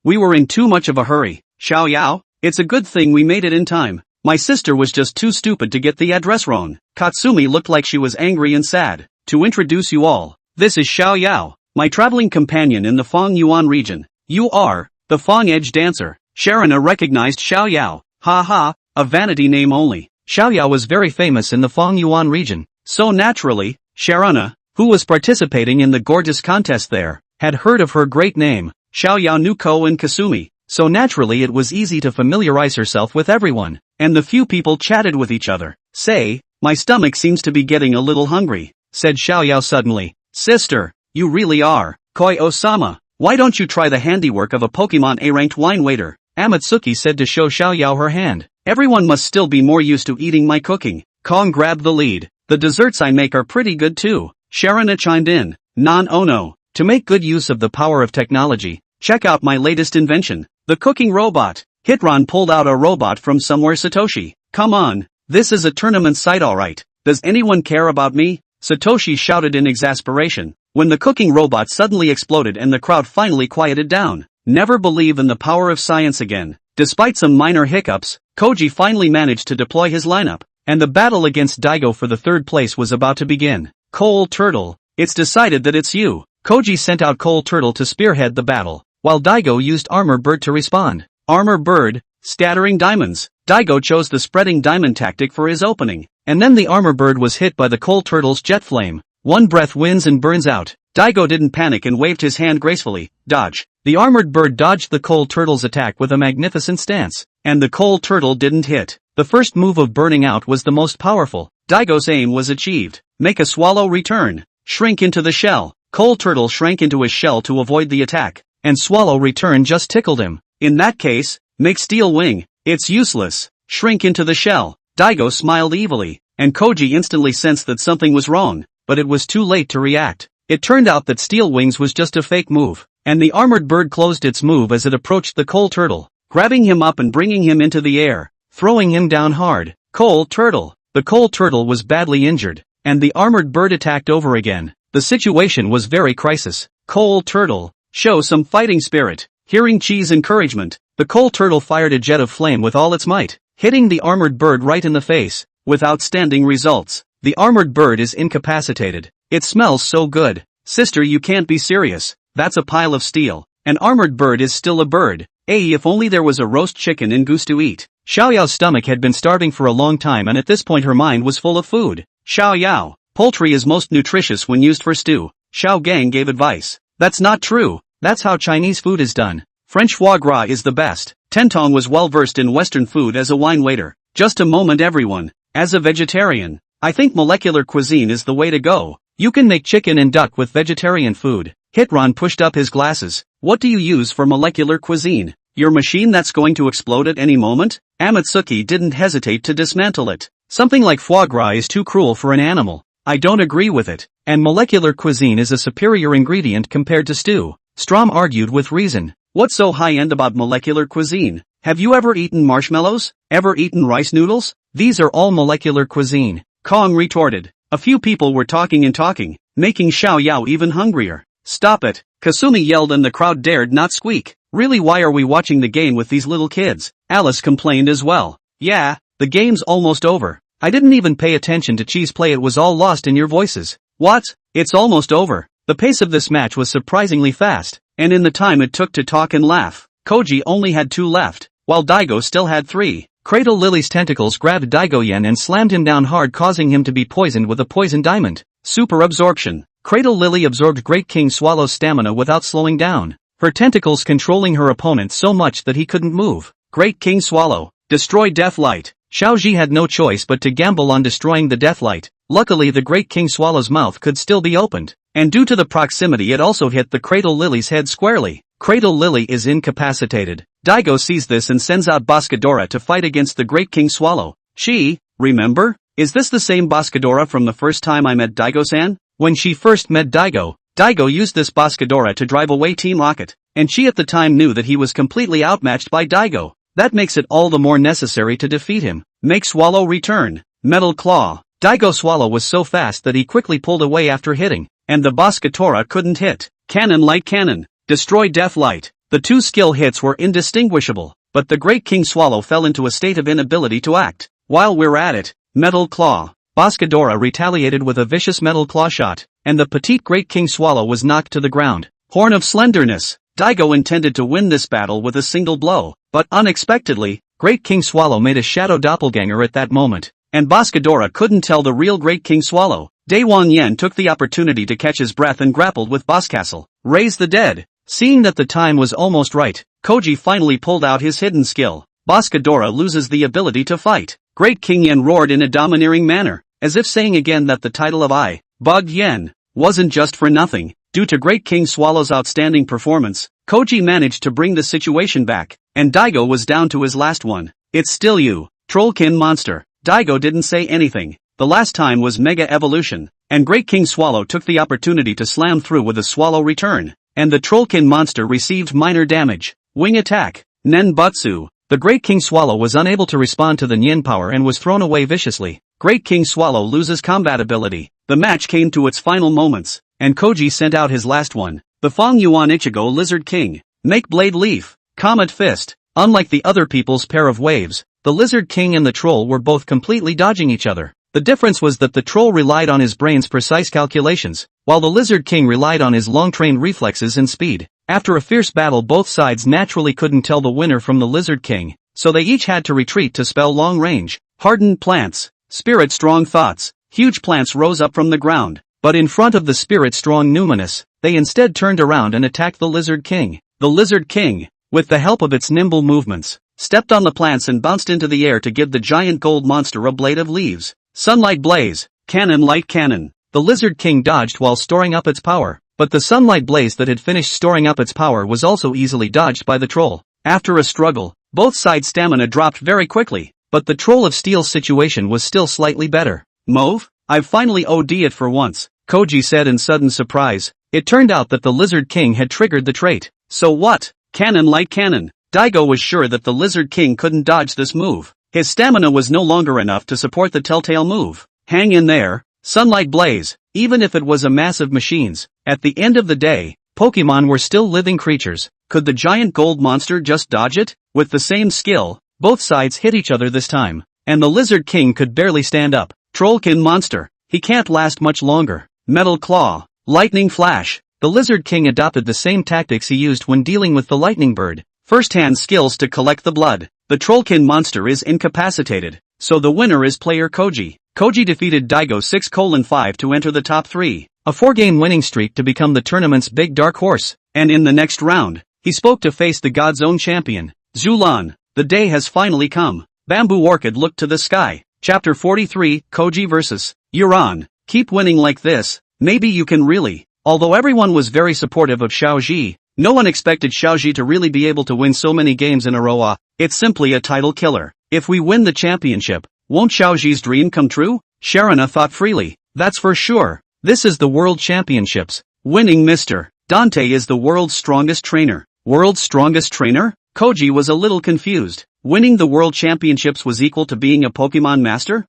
we were in too much of a hurry. Xiaoyao, it's a good thing we made it in time. My sister was just too stupid to get the address wrong. Katsumi looked like she was angry and sad. To introduce you all, this is Xiaoyao, my traveling companion in the Fong Yuan region. You are the Fong Edge dancer. Sharona recognized Xiaoyao. A vanity name only. Xiaoyao was very famous in the Fong Yuan region, so naturally, Sharona, who was participating in the gorgeous contest there, had heard of her great name. Xiaoyao knew Ko and Kasumi, so naturally it was easy to familiarize herself with everyone, and the few people chatted with each other. Say, my stomach seems to be getting a little hungry, said Xiaoyao suddenly. Sister, you really are. Koi-Osama, why don't you try the handiwork of a Pokemon A-ranked wine waiter? Amatsuki said to show Xiaoyao her hand. Everyone must still be more used to eating my cooking. Kong grabbed the lead. The desserts I make are pretty good too. Sharona chimed in. No. To make good use of the power of technology, check out my latest invention, the cooking robot. Hitron pulled out a robot from somewhere. Satoshi, come on, this is a tournament site alright. Does anyone care about me? Satoshi shouted in exasperation, when the cooking robot suddenly exploded and the crowd finally quieted down. Never believe in the power of science again. Despite some minor hiccups, Koji finally managed to deploy his lineup, and the battle against Daigo for the 3rd place was about to begin. Coal Turtle, it's decided that it's you. Koji sent out Coal Turtle to spearhead the battle, while Daigo used Armor Bird to respond. Armor Bird, scattering diamonds. Daigo chose the spreading diamond tactic for his opening, and then the Armor Bird was hit by the Coal Turtle's jet flame. One breath wins and burns out. Daigo didn't panic and waved his hand gracefully. Dodge. The armored bird dodged the coal turtle's attack with a magnificent stance, and the coal turtle didn't hit. The first move of burning out was the most powerful. Daigo's aim was achieved. Make a swallow return. Shrink into the shell. Coal turtle shrank into his shell to avoid the attack, and swallow return just tickled him. In that case, make steel wing. It's useless. Shrink into the shell. Daigo smiled evilly, and Koji instantly sensed that something was wrong, but it was too late to react. It turned out that steel wings was just a fake move, and the armored bird closed its move as it approached the coal turtle, grabbing him up and bringing him into the air, throwing him down hard. Coal turtle. The coal turtle was badly injured, and the armored bird attacked over again. The situation was very crisis. Coal turtle, show some fighting spirit. Hearing Chi's encouragement, the coal turtle fired a jet of flame with all its might, hitting the armored bird right in the face, with outstanding results. The armored bird is incapacitated. It smells so good. Sister, you can't be serious. That's a pile of steel. An armored bird is still a bird. If only there was a roast chicken in goose to eat. Xiao Yao's stomach had been starving for a long time, and at this point her mind was full of food. Xiao Yao, poultry is most nutritious when used for stew. Xiao Gang gave advice. That's not true. That's how Chinese food is done. French foie gras is the best. Tentong was well versed in Western food as a wine waiter. Just a moment everyone. As a vegetarian, I think molecular cuisine is the way to go. You can make chicken and duck with vegetarian food. Hitron pushed up his glasses. What do you use for molecular cuisine? Your machine that's going to explode at any moment? Amatsuki didn't hesitate to dismantle it. Something like foie gras is too cruel for an animal. I don't agree with it. And molecular cuisine is a superior ingredient compared to stew. Strom argued with reason. What's so high-end about molecular cuisine? Have you ever eaten marshmallows? Ever eaten rice noodles? These are all molecular cuisine. Kong retorted. A few people were talking and talking, making Xiao Yao even hungrier. Stop it. Kasumi yelled and the crowd dared not squeak. Really, why are we watching the game with these little kids? Alice complained as well. Yeah, the game's almost over. I didn't even pay attention to Chi's play, it was all lost in your voices. What? It's almost over. The pace of this match was surprisingly fast, and in the time it took to talk and laugh, Koji only had 2 left, while Daigo still had 3. Cradle Lily's tentacles grabbed Daigo Yen and slammed him down hard, causing him to be poisoned with a poison diamond. Super absorption. Cradle Lily absorbed Great King Swallow's stamina without slowing down, her tentacles controlling her opponent so much that he couldn't move. Great King Swallow, destroy Deathlight. Xiaoji had no choice but to gamble on destroying the Deathlight. Luckily the Great King Swallow's mouth could still be opened, and due to the proximity it also hit the Cradle Lily's head squarely. Cradle Lily is incapacitated. Daigo sees this and sends out Boscadora to fight against the Great King Swallow. Chi, remember? Is this the same Boscadora from the first time I met Daigo-san? When she first met Daigo, Daigo used this Boscadora to drive away Team Rocket, and she at the time knew that he was completely outmatched by Daigo. That makes it all the more necessary to defeat him. Make Swallow return. Metal Claw. Daigo Swallow was so fast that he quickly pulled away after hitting, and the Boscadora couldn't hit. Cannon Light Cannon. Destroy Deathlight. The 2 skill hits were indistinguishable, but the Great King Swallow fell into a state of inability to act. While we're at it, Metal Claw. Boscadora retaliated with a vicious Metal Claw shot, and the petite Great King Swallow was knocked to the ground. Horn of Slenderness. Daigo intended to win this battle with a single blow, but unexpectedly, Great King Swallow made a shadow doppelganger at that moment, and Boscadora couldn't tell the real Great King Swallow. Daewon Yen took the opportunity to catch his breath and grappled with Boscastle. Raise the Dead. Seeing that the time was almost right, Koji finally pulled out his hidden skill. Boscadora loses the ability to fight. Great King Yen roared in a domineering manner, as if saying again that the title of I, Bugged Yen, wasn't just for nothing. Due to Great King Swallow's outstanding performance, Koji managed to bring the situation back, and Daigo was down to his last one. It's still you, Trollkin monster. Daigo didn't say anything. The last time was Mega Evolution, and Great King Swallow took the opportunity to slam through with a Swallow Return, and the Trollkin monster received minor damage. Wing Attack. Nenbutsu. The Great King Swallow was unable to respond to the Nyin power and was thrown away viciously. Great King Swallow loses combat ability. The match came to its final moments, and Koji sent out his last one. The Fong Yuan Ichigo Lizard King. Make Blade Leaf. Comet Fist. Unlike the other people's pair of waves, the Lizard King and the Troll were both completely dodging each other. The difference was that the Troll relied on his brain's precise calculations, while the Lizard King relied on his long-trained reflexes and speed. After a fierce battle, both sides naturally couldn't tell the winner from the Lizard King, so they each had to retreat to spell long range. Hardened Plants. Spirit Strong Thoughts. Huge plants rose up from the ground, but in front of the Spirit Strong Numinous, they instead turned around and attacked the Lizard King. The Lizard King, with the help of its nimble movements, stepped on the plants and bounced into the air to give the giant gold monster a blade of leaves. Sunlight blaze, cannon light cannon. The Lizard King dodged while storing up its power, but the sunlight blaze that had finished storing up its power was also easily dodged by the troll. After a struggle, both sides' stamina dropped very quickly, but the Troll of Steel's situation was still slightly better. Mauve, I've finally OD'd it for once, Koji said in sudden surprise. It turned out that the Lizard King had triggered the trait. So what? Cannon light cannon. Daigo was sure that the Lizard King couldn't dodge this move. His stamina was no longer enough to support the telltale move. Hang in there, sunlight blaze. Even if it was a massive machines, at the end of the day, Pokemon were still living creatures. Could the giant gold monster just dodge it? With the same skill, both sides hit each other this time, and the Lizard King could barely stand up. Trollkin monster, he can't last much longer. Metal claw, lightning flash. The Lizard King adopted the same tactics he used when dealing with the lightning bird. First-hand skills to collect the blood. The Trollkin monster is incapacitated, so the winner is player Koji. Koji defeated Daigo 6:5 to enter the top 3, a 4-game winning streak to become the tournament's big dark horse, and in the next round, he spoke to face the God's own champion, Zulan. The day has finally come. Bamboo Orchid looked to the sky. Chapter 43, Koji vs. Yuran. Keep winning like this, maybe you can really. Although everyone was very supportive of Xiaoji, no one expected Xiaoji to really be able to win so many games in a row. It's simply a title killer. If we win the championship, won't Xiaoji's dream come true? Sharana thought freely. That's for sure. This is the World Championships. Winning Mr. Dante is the world's strongest trainer. World's strongest trainer? Koji was a little confused. Winning the World Championships was equal to being a Pokemon Master?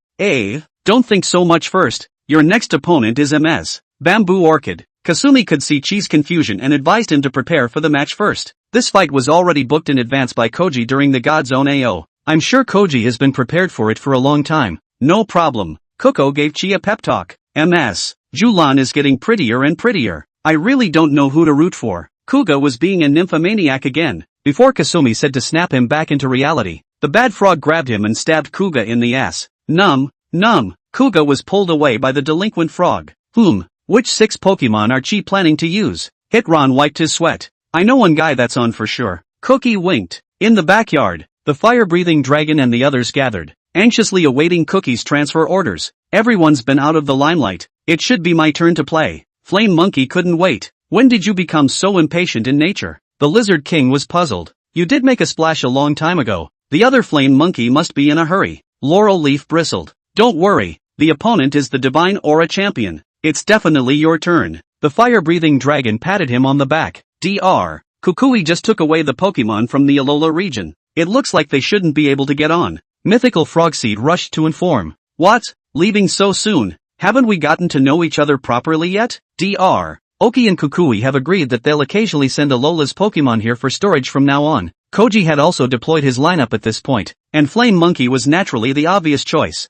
Don't think so much first. Your next opponent is MS. Bamboo Orchid. Kasumi could see Chi's confusion and advised him to prepare for the match first. This fight was already booked in advance by Koji during the God's Own AO. I'm sure Koji has been prepared for it for a long time. No problem. Kuko gave Chi a pep talk. MS. Julan is getting prettier and prettier. I really don't know who to root for. Kuga was being a nymphomaniac again. Before Kasumi said to snap him back into reality, the bad frog grabbed him and stabbed Kuga in the ass. Numb. Kuga was pulled away by the delinquent frog. Which 6 Pokemon are Chi planning to use? Hitron wiped his sweat. I know one guy that's on for sure. Cookie winked. In the backyard, the fire-breathing dragon and the others gathered, anxiously awaiting Cookie's transfer orders. Everyone's been out of the limelight. It should be my turn to play. Flame Monkey couldn't wait. When did you become so impatient in nature? The Lizard King was puzzled. You did make a splash a long time ago. The other Flame Monkey must be in a hurry. Laurel Leaf bristled. Don't worry, the opponent is the Divine Aura champion. It's definitely your turn. The fire-breathing dragon patted him on the back. Dr. Kukui just took away the Pokemon from the Alola region. It looks like they shouldn't be able to get on. Mythical Frogseed rushed to inform. What? Leaving so soon? Haven't we gotten to know each other properly yet? Dr. Oki and Kukui have agreed that they'll occasionally send Alola's Pokemon here for storage from now on. Koji had also deployed his lineup at this point, and Flame Monkey was naturally the obvious choice.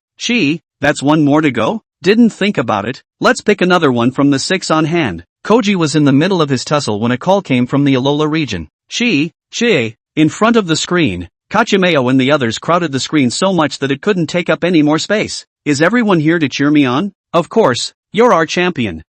That's one more to go? Didn't think about it. Let's pick another one from the 6 on hand. Koji was in the middle of his tussle when a call came from the Alola region. In front of the screen, Kachimeo and the others crowded the screen so much that it couldn't take up any more space. Is everyone here to cheer me on? Of course, you're our champion.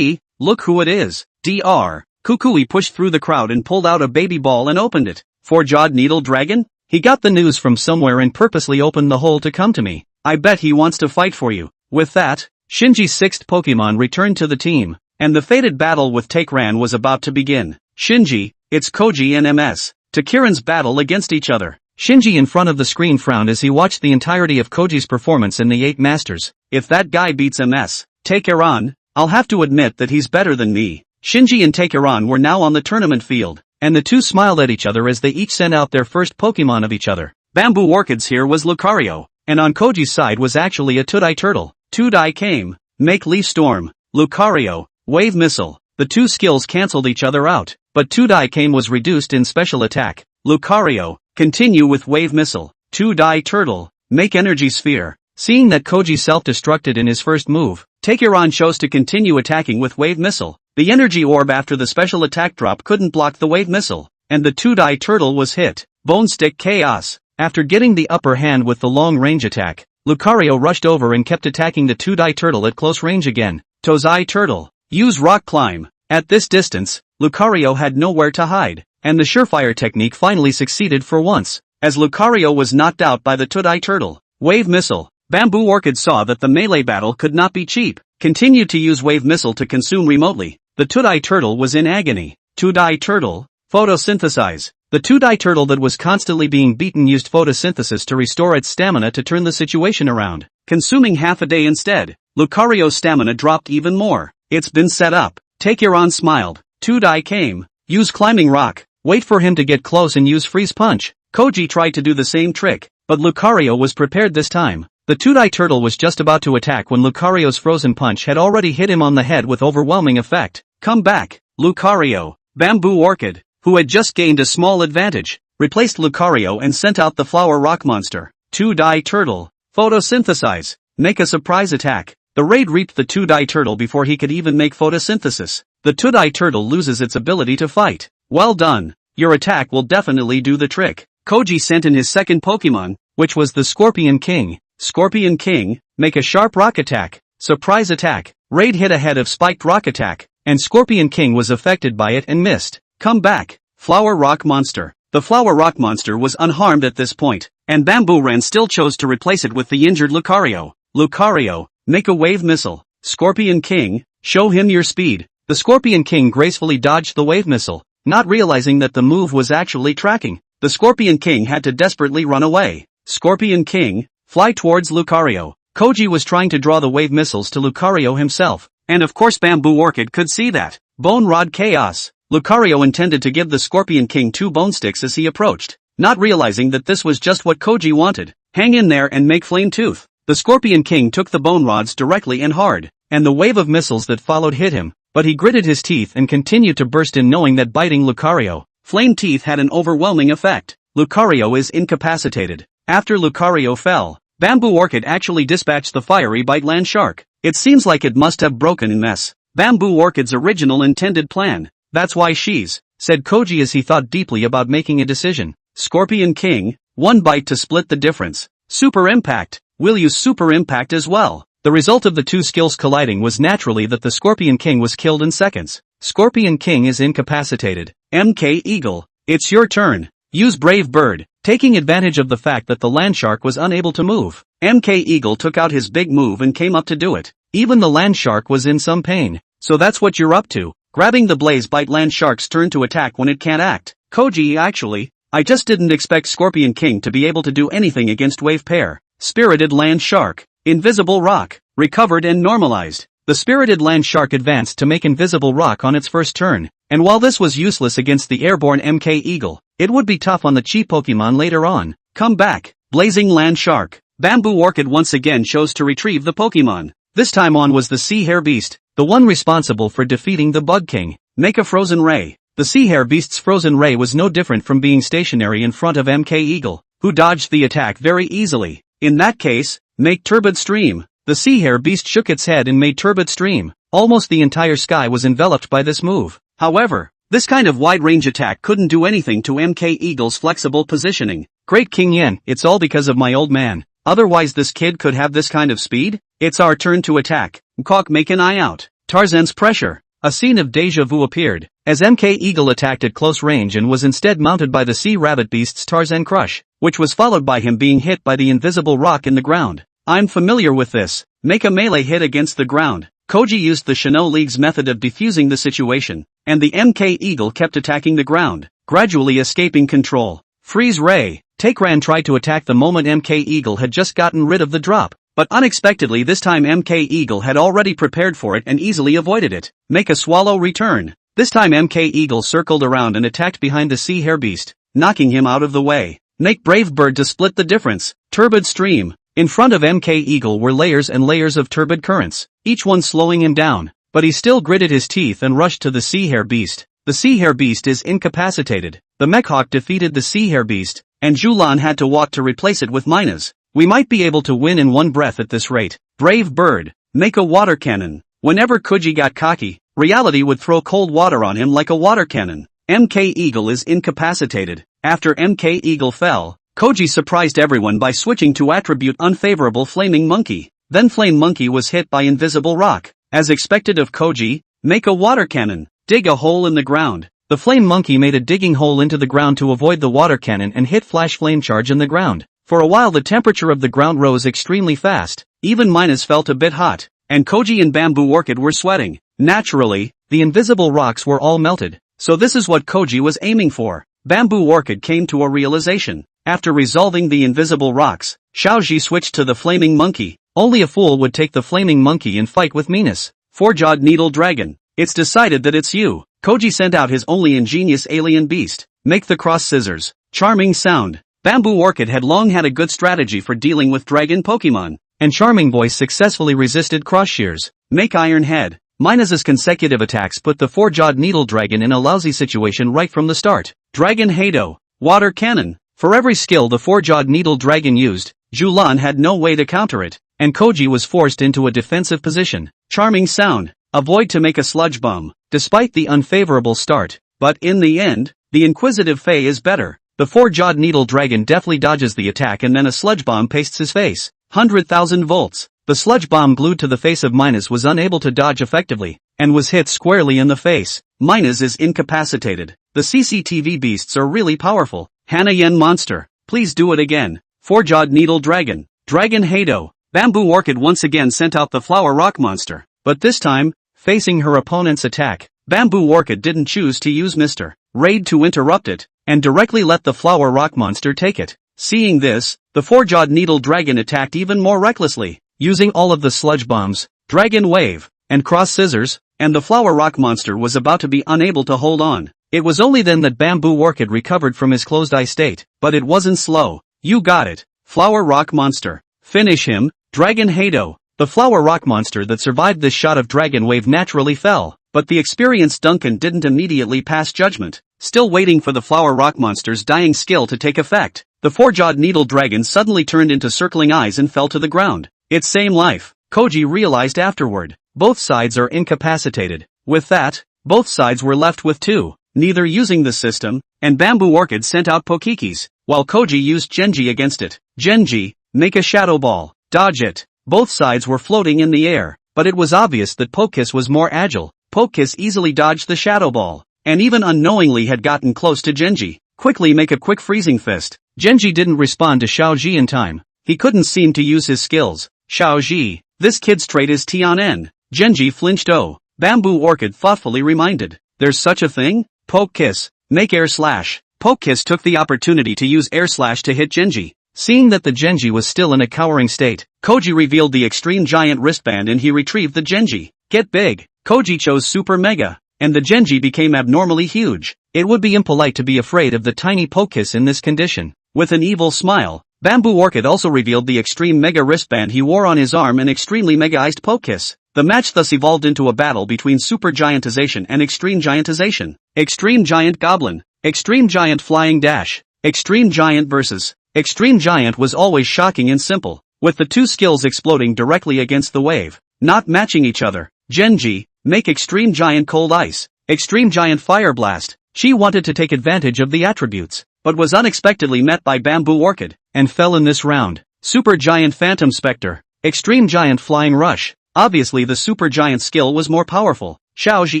Look who it is. Dr. Kukui pushed through the crowd and pulled out a baby ball and opened it. Four-jawed needle dragon? He got the news from somewhere and purposely opened the hole to come to me. I bet he wants to fight for you. With that, Shinji's 6th Pokemon returned to the team, and the fated battle with Takeran was about to begin. Shinji, it's Koji and MS. Takiran's battle against each other. Shinji in front of the screen frowned as he watched the entirety of Koji's performance in the 8 Masters. If that guy beats MS, Takeran, I'll have to admit that he's better than me. Shinji and Takeran were now on the tournament field, and the two smiled at each other as they each sent out their first Pokemon of each other. Bamboo Orchids here was Lucario, and on Koji's side was actually a Tudai turtle. Tudai came, make Leaf Storm, Lucario, Wave Missile. The two skills cancelled each other out, but Tudai came was reduced in special attack. Lucario, continue with Wave Missile. Tudai Turtle, make Energy Sphere. Seeing that Koji self-destructed in his first move, Takeran chose to continue attacking with Wave Missile. The energy orb after the special attack drop couldn't block the Wave Missile, and the Tudai Turtle was hit. Bone Stick Chaos. After getting the upper hand with the long-range attack, Lucario rushed over and kept attacking the Tudai Turtle at close range again. Tozai Turtle, use Rock Climb. At this distance, Lucario had nowhere to hide. and the surefire technique finally succeeded for once, as Lucario was knocked out by the Tudai turtle. Wave missile. Bamboo Orchid saw that the melee battle could not be cheap, continued to use wave missile to consume remotely. The Tudai turtle was in agony. Tudai turtle, photosynthesize. The Tudai turtle that was constantly being beaten used photosynthesis to restore its stamina to turn the situation around, consuming half a day instead. Lucario's stamina dropped even more. It's been set up. Takeron smiled. Tudai came. Use climbing rock. Wait for him to get close and use freeze punch. Koji tried to do the same trick, but Lucario was prepared this time. The Tudai turtle was just about to attack when Lucario's frozen punch had already hit him on the head with overwhelming effect. Come back, Lucario. Bamboo Orchid, who had just gained a small advantage, replaced Lucario and sent out the flower rock monster. Tudai turtle, photosynthesize. Make a surprise attack. The raid reaped the Tudai turtle before he could even make photosynthesis. The Tudai turtle loses its ability to fight. Well done. Your attack will definitely do the trick. Koji sent in his second Pokemon, which was the Scorpion King. Scorpion King, make a sharp rock attack. Surprise attack. Raid hit ahead of spiked rock attack, and Scorpion King was affected by it and missed. Come back. Flower rock monster. The flower rock monster was unharmed at this point, and Bamboo Ren still chose to replace it with the injured Lucario. Lucario, make a wave missile. Scorpion King, show him your speed. The Scorpion King gracefully dodged the wave missile, not realizing that the move was actually tracking. The Scorpion King had to desperately run away. Scorpion King, fly towards Lucario. Koji was trying to draw the wave missiles to Lucario himself, and of course Bamboo Orchid could see that. Bone Rod Chaos. Lucario intended to give the Scorpion King 2 bone sticks as he approached, not realizing that this was just what Koji wanted. Hang in there and make flame tooth. The Scorpion King took the bone rods directly and hard, and the wave of missiles that followed hit him, but he gritted his teeth and continued to burst in, knowing that biting Lucario, flame teeth had an overwhelming effect. Lucario is incapacitated. After Lucario fell, Bamboo Orchid actually dispatched the fiery bite land shark. It seems like it must have broken in mess. Bamboo Orchid's original intended plan. That's why said Koji as he thought deeply about making a decision. Scorpion King, 1 bite to split the difference. Super Impact. We'll use Super Impact as well. The result of the 2 skills colliding was naturally that the Scorpion King was killed in seconds. Scorpion King is incapacitated. MK Eagle, it's your turn. Use Brave Bird. Taking advantage of the fact that the landshark was unable to move, MK Eagle took out his big move and came up to do it. Even the landshark was in some pain. So that's what you're up to. Grabbing the Blaze Bite landshark's turn to attack when it can't act. Koji, actually, I just didn't expect Scorpion King to be able to do anything against Wave Pair. Spirited Land Shark. Invisible Rock. Recovered and normalized. The Spirited Land Shark advanced to make Invisible Rock on its first turn, and while this was useless against the airborne MK Eagle, it would be tough on the cheap Pokemon later on. Come back. Blazing Land Shark. Bamboo Orchid once again chose to retrieve the Pokemon. This time on was the Sea Hare Beast, the one responsible for defeating the Bug King. Make a Frozen Ray. The Sea Hare Beast's Frozen Ray was no different from being stationary in front of MK Eagle, who dodged the attack very easily. In that case, make Turbid Stream. The Sea Hare Beast shook its head and made Turbid Stream. Almost the entire sky was enveloped by this move. However, this kind of wide-range attack couldn't do anything to MK Eagle's flexible positioning. Great King Yen, it's all because of my old man. Otherwise this kid could have this kind of speed? It's our turn to attack. Mkok, make an eye out. Tarzan's Pressure. A scene of deja vu appeared, as MK Eagle attacked at close range and was instead mounted by the Sea Rabbit Beast's Tarzan Crush, which was followed by him being hit by the invisible rock in the ground. I'm familiar with this. Make a melee hit against the ground. Koji used the Shino League's method of defusing the situation, and the MK Eagle kept attacking the ground, gradually escaping control. Freeze Ray. Takeran tried to attack the moment MK Eagle had just gotten rid of the drop, but unexpectedly this time MK Eagle had already prepared for it and easily avoided it. Make a Swallow Return. This time MK Eagle circled around and attacked behind the Sea Hare Beast, knocking him out of the way. Make Brave Bird to split the difference. Turbid Stream. In front of MK Eagle were layers and layers of turbid currents, each one slowing him down, but he still gritted his teeth and rushed to the Sea Hare Beast. The Sea Hare Beast is incapacitated. The Mechhawk defeated the Sea Hare Beast, and Julan had to walk to replace it with Minas. We might be able to win in one breath at this rate. Brave Bird. Make a water cannon. Whenever Koji got cocky, reality would throw cold water on him like a water cannon. MK Eagle is incapacitated. After MK Eagle fell, Koji surprised everyone by switching to attribute unfavorable Flaming Monkey. Then Flame Monkey was hit by Invisible Rock. As expected of Koji, make a water cannon. Dig a hole in the ground. The flame monkey made a digging hole into the ground to avoid the water cannon and hit flash flame charge in the ground. For a while the temperature of the ground rose extremely fast, even Minus felt a bit hot, and Koji and Bamboo Orchid were sweating. Naturally, the invisible rocks were all melted, so this is what Koji was aiming for. Bamboo Orchid came to a realization. After resolving the invisible rocks, Xiaoji switched to the flaming monkey. Only a fool would take the flaming monkey and fight with Minus. Four-jawed needle dragon. It's decided that it's you. Koji sent out his only ingenious alien beast. Make the cross scissors. Charming sound. Bamboo Orchid had long had a good strategy for dealing with dragon Pokemon, and Charming Voice successfully resisted cross shears. Make iron head. Minus's consecutive attacks put the four-jawed needle dragon in a lousy situation right from the start. Dragon Hado. Water cannon. For every skill the four-jawed needle dragon used, Julan had no way to counter it, and Koji was forced into a defensive position. Charming sound. Avoid to make a sludge bomb. Despite the unfavorable start, but in the end, the inquisitive Fae is better. The four-jawed needle dragon deftly dodges the attack and then a sludge bomb pastes his face. 100,000 volts. The sludge bomb glued to the face of Minus was unable to dodge effectively, and was hit squarely in the face. Minus is incapacitated. The CCTV beasts are really powerful. Hana Yen monster. Please do it again. Four-jawed needle dragon. Dragon Hado. Bamboo Orchid once again sent out the flower rock monster. But this time, facing her opponent's attack, Bamboo Orchid didn't choose to use Mr. Raid to interrupt it, and directly let the flower rock monster take it. Seeing this, the four-jawed needle dragon attacked even more recklessly, using all of the sludge bombs, dragon wave, and cross scissors, and the flower rock monster was about to be unable to hold on. It was only then that Bamboo Orchid recovered from his closed-eye state, but it wasn't slow. You got it. Flower rock monster. Finish him. Dragon Hado. The flower rock monster that survived this shot of dragon wave naturally fell, but the experienced Duncan didn't immediately pass judgment, still waiting for the flower rock monster's dying skill to take effect. The four-jawed needle dragon suddenly turned into circling eyes and fell to the ground. Its same life, Koji realized afterward. Both sides are incapacitated. With that, both sides were left with two, neither using the system, and Bamboo Orchid sent out Pokekis, while Koji used Genji against it. Genji, make a shadow ball, dodge it. Both sides were floating in the air, but it was obvious that Pokekiss was more agile. Pokekiss easily dodged the shadow ball, and even unknowingly had gotten close to Genji. Quickly make a quick freezing fist. Genji didn't respond to Xiaoji in time. He couldn't seem to use his skills. Xiaoji, this kid's trait is Tianen. Genji flinched. Oh, Bamboo Orchid thoughtfully reminded. There's such a thing? Pokekiss, make air slash. Pokekiss took the opportunity to use air slash to hit Genji. Seeing that the Genji was still in a cowering state, Koji revealed the extreme giant wristband and he retrieved the Genji. Get big. Koji chose Super Mega, and the Genji became abnormally huge. It would be impolite to be afraid of the tiny Pokekiss in this condition. With an evil smile, Bamboo Orchid also revealed the extreme mega wristband he wore on his arm and extremely mega-ized Pokekiss. The match thus evolved into a battle between Super Giantization and Extreme Giantization. Extreme Giant Goblin. Extreme Giant Flying Dash. Extreme Giant vs. Extreme Giant was always shocking and simple, with the two skills exploding directly against the wave, not matching each other. Genji, make Extreme Giant Cold Ice. Extreme Giant Fire Blast. She wanted to take advantage of the attributes, but was unexpectedly met by Bamboo Orchid, and fell in this round. Super Giant Phantom Spectre. Extreme Giant Flying Rush. Obviously the Super Giant skill was more powerful. Xiaoji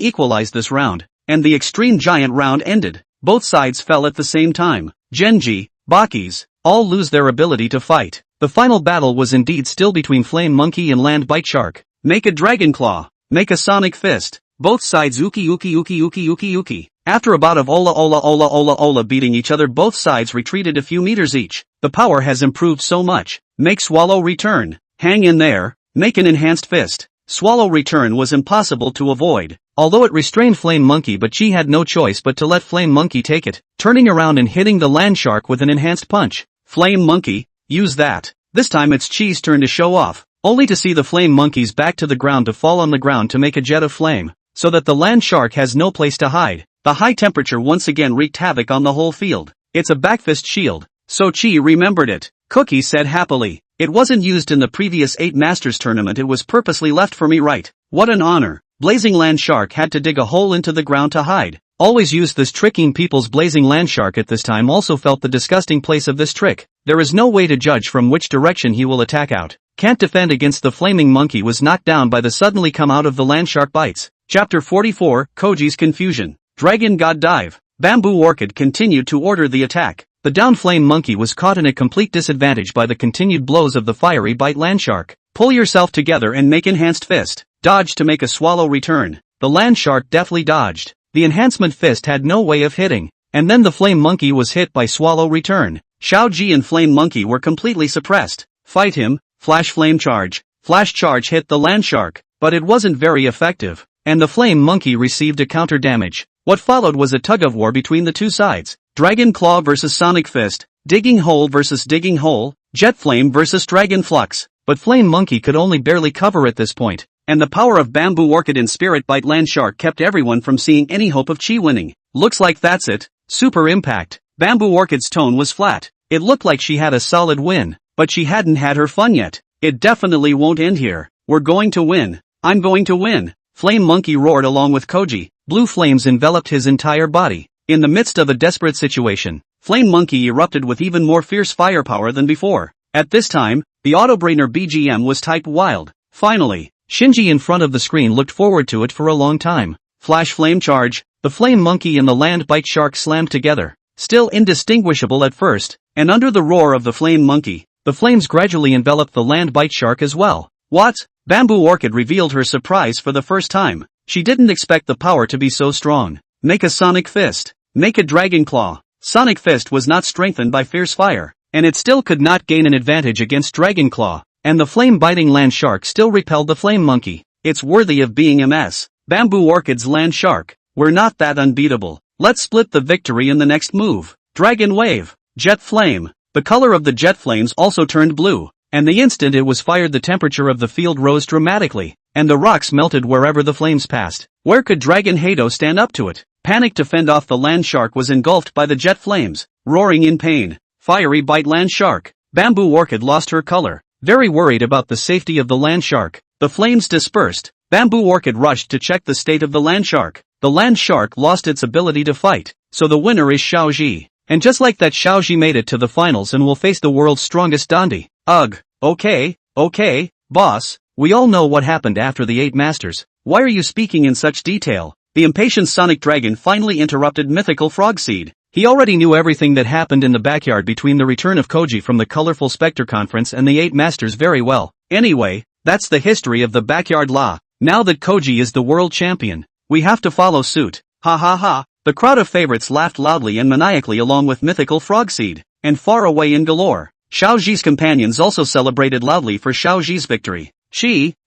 equalized this round, and the Extreme Giant round ended. Both sides fell at the same time. Genji, Bakis, all lose their ability to fight. The final battle was indeed still between Flame Monkey and Land Bite Shark. Make a Dragon Claw. Make a Sonic Fist. Both sides uki. After a bout of ola beating each other, both sides retreated a few meters each. The power has improved so much. Make Swallow Return. Hang in there. Make an Enhanced Fist. Swallow Return was impossible to avoid, although it restrained Flame Monkey, but she had no choice but to let Flame Monkey take it, turning around and hitting the Land Shark with an Enhanced Punch. Flame Monkey, use that. This time it's Chi's turn to show off, only to see the Flame Monkey's back to the ground to fall on the ground to make a jet of flame, so that the Land Shark has no place to hide. The high temperature once again wreaked havoc on the whole field. It's a backfist shield. So Chi remembered it. Cookie said happily. It wasn't used in the previous 8 Masters tournament, it was purposely left for me, right? What an honor. Blazing Land Shark had to dig a hole into the ground to hide. Always used this tricking people's Blazing Land Shark at this time also felt the disgusting place of this trick. There is no way to judge from which direction he will attack out. Can't defend against the Flaming Monkey, was knocked down by the suddenly come out of the Land Shark bites. Chapter 44, Koji's Confusion. Dragon God Dive. Bamboo Orchid continued to order the attack. The down flame monkey was caught in a complete disadvantage by the continued blows of the fiery bite landshark. Pull yourself together and make enhanced fist. Dodge to make a swallow return. The landshark deftly dodged. The enhancement fist had no way of hitting. And then the flame monkey was hit by swallow return. Xiaoji and flame monkey were completely suppressed. Fight him. Flash flame charge. Flash charge hit the landshark, but it wasn't very effective, and the flame monkey received a counter damage. What followed was a tug-of-war between the two sides. Dragon Claw versus Sonic Fist, Digging Hole versus Digging Hole, Jet Flame versus Dragon Flux. But Flame Monkey could only barely cover at this point, and the power of Bamboo Orchid and Spirit Bite Landshark kept everyone from seeing any hope of Chi winning. Looks like that's it. Super impact. Bamboo Orchid's tone was flat. It looked like she had a solid win, but she hadn't had her fun yet. It definitely won't end here. We're going to win. I'm going to win. Flame Monkey roared along with Koji. Blue flames enveloped his entire body. In the midst of a desperate situation, Flame Monkey erupted with even more fierce firepower than before. At this time, the Autobrainer BGM was type wild. Finally, Shinji in front of the screen looked forward to it for a long time. Flash Flame Charge. The Flame Monkey and the Land Bite Shark slammed together. Still indistinguishable at first, and under the roar of the Flame Monkey, the flames gradually enveloped the Land Bite Shark as well. What? Bamboo Orchid revealed her surprise for the first time. She didn't expect the power to be so strong. Make a Sonic Fist. Make a Dragon Claw. Sonic Fist was not strengthened by fierce fire, and it still could not gain an advantage against Dragon Claw, and the flame-biting Land Shark still repelled the Flame Monkey. It's worthy of being MS. Bamboo Orchid's Land Shark. We're not that unbeatable. Let's split the victory in the next move. Dragon Wave. Jet Flame. The color of the jet flames also turned blue, and the instant it was fired the temperature of the field rose dramatically, and the rocks melted wherever the flames passed. Where could Dragon Hado stand up to it? Panic to fend off the Land Shark was engulfed by the jet flames, roaring in pain. Fiery Bite Land Shark. Bamboo Orchid lost her color, very worried about the safety of the Land Shark. The flames dispersed. Bamboo Orchid rushed to check the state of the Land Shark. The Land Shark lost its ability to fight, so the winner is Xiaoji. And just like that, Xiaoji made it to the finals and will face the world's strongest Dandi. Ugh. Okay, boss, we all know what happened after the 8 Masters. Why are you speaking in such detail? The impatient Sonic Dragon finally interrupted Mythical Frogseed. He already knew everything that happened in the backyard between the return of Koji from the Colorful Spectre Conference and the 8 Masters very well. Anyway, that's the history of the backyard law. Now that Koji is the world champion, we have to follow suit. Ha ha ha. The crowd of favorites laughed loudly and maniacally along with Mythical Frogseed, and far away in Galore. Xiaoji's companions also celebrated loudly for Xiaoji's victory.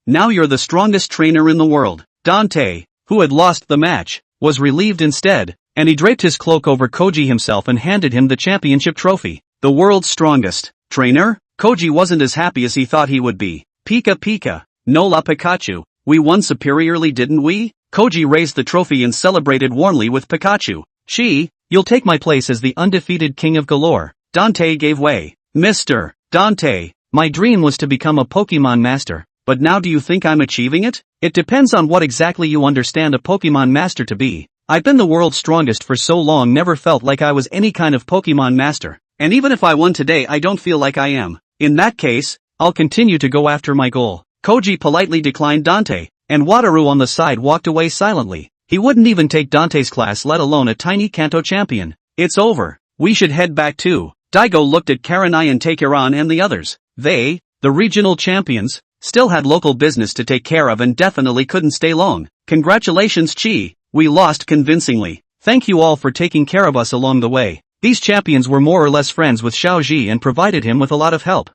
Now you're the strongest trainer in the world. Dante, who had lost the match, was relieved instead, and he draped his cloak over Koji himself and handed him the championship trophy. The world's strongest trainer? Koji wasn't as happy as he thought he would be. Pika Pika. No la Pikachu. We won superiorly, didn't we? Koji raised the trophy and celebrated warmly with Pikachu. You'll take my place as the undefeated king of Galore. Dante gave way. Mr. Dante, my dream was to become a Pokemon master, but now do you think I'm achieving it? It depends on what exactly you understand a Pokemon master to be. I've been the world's strongest for so long, never felt like I was any kind of Pokemon master, and even if I won today I don't feel like I am. In that case, I'll continue to go after my goal. Koji politely declined Dante, and Wataru on the side walked away silently. He wouldn't even take Dante's class, let alone a tiny Kanto champion. It's over. We should head back too. Daigo looked at Karanai and Takeron and the others. They, the regional champions, still had local business to take care of and definitely couldn't stay long. Congratulations, Chi. We lost convincingly. Thank you all for taking care of us along the way. These champions were more or less friends with Xiaoji and provided him with a lot of help.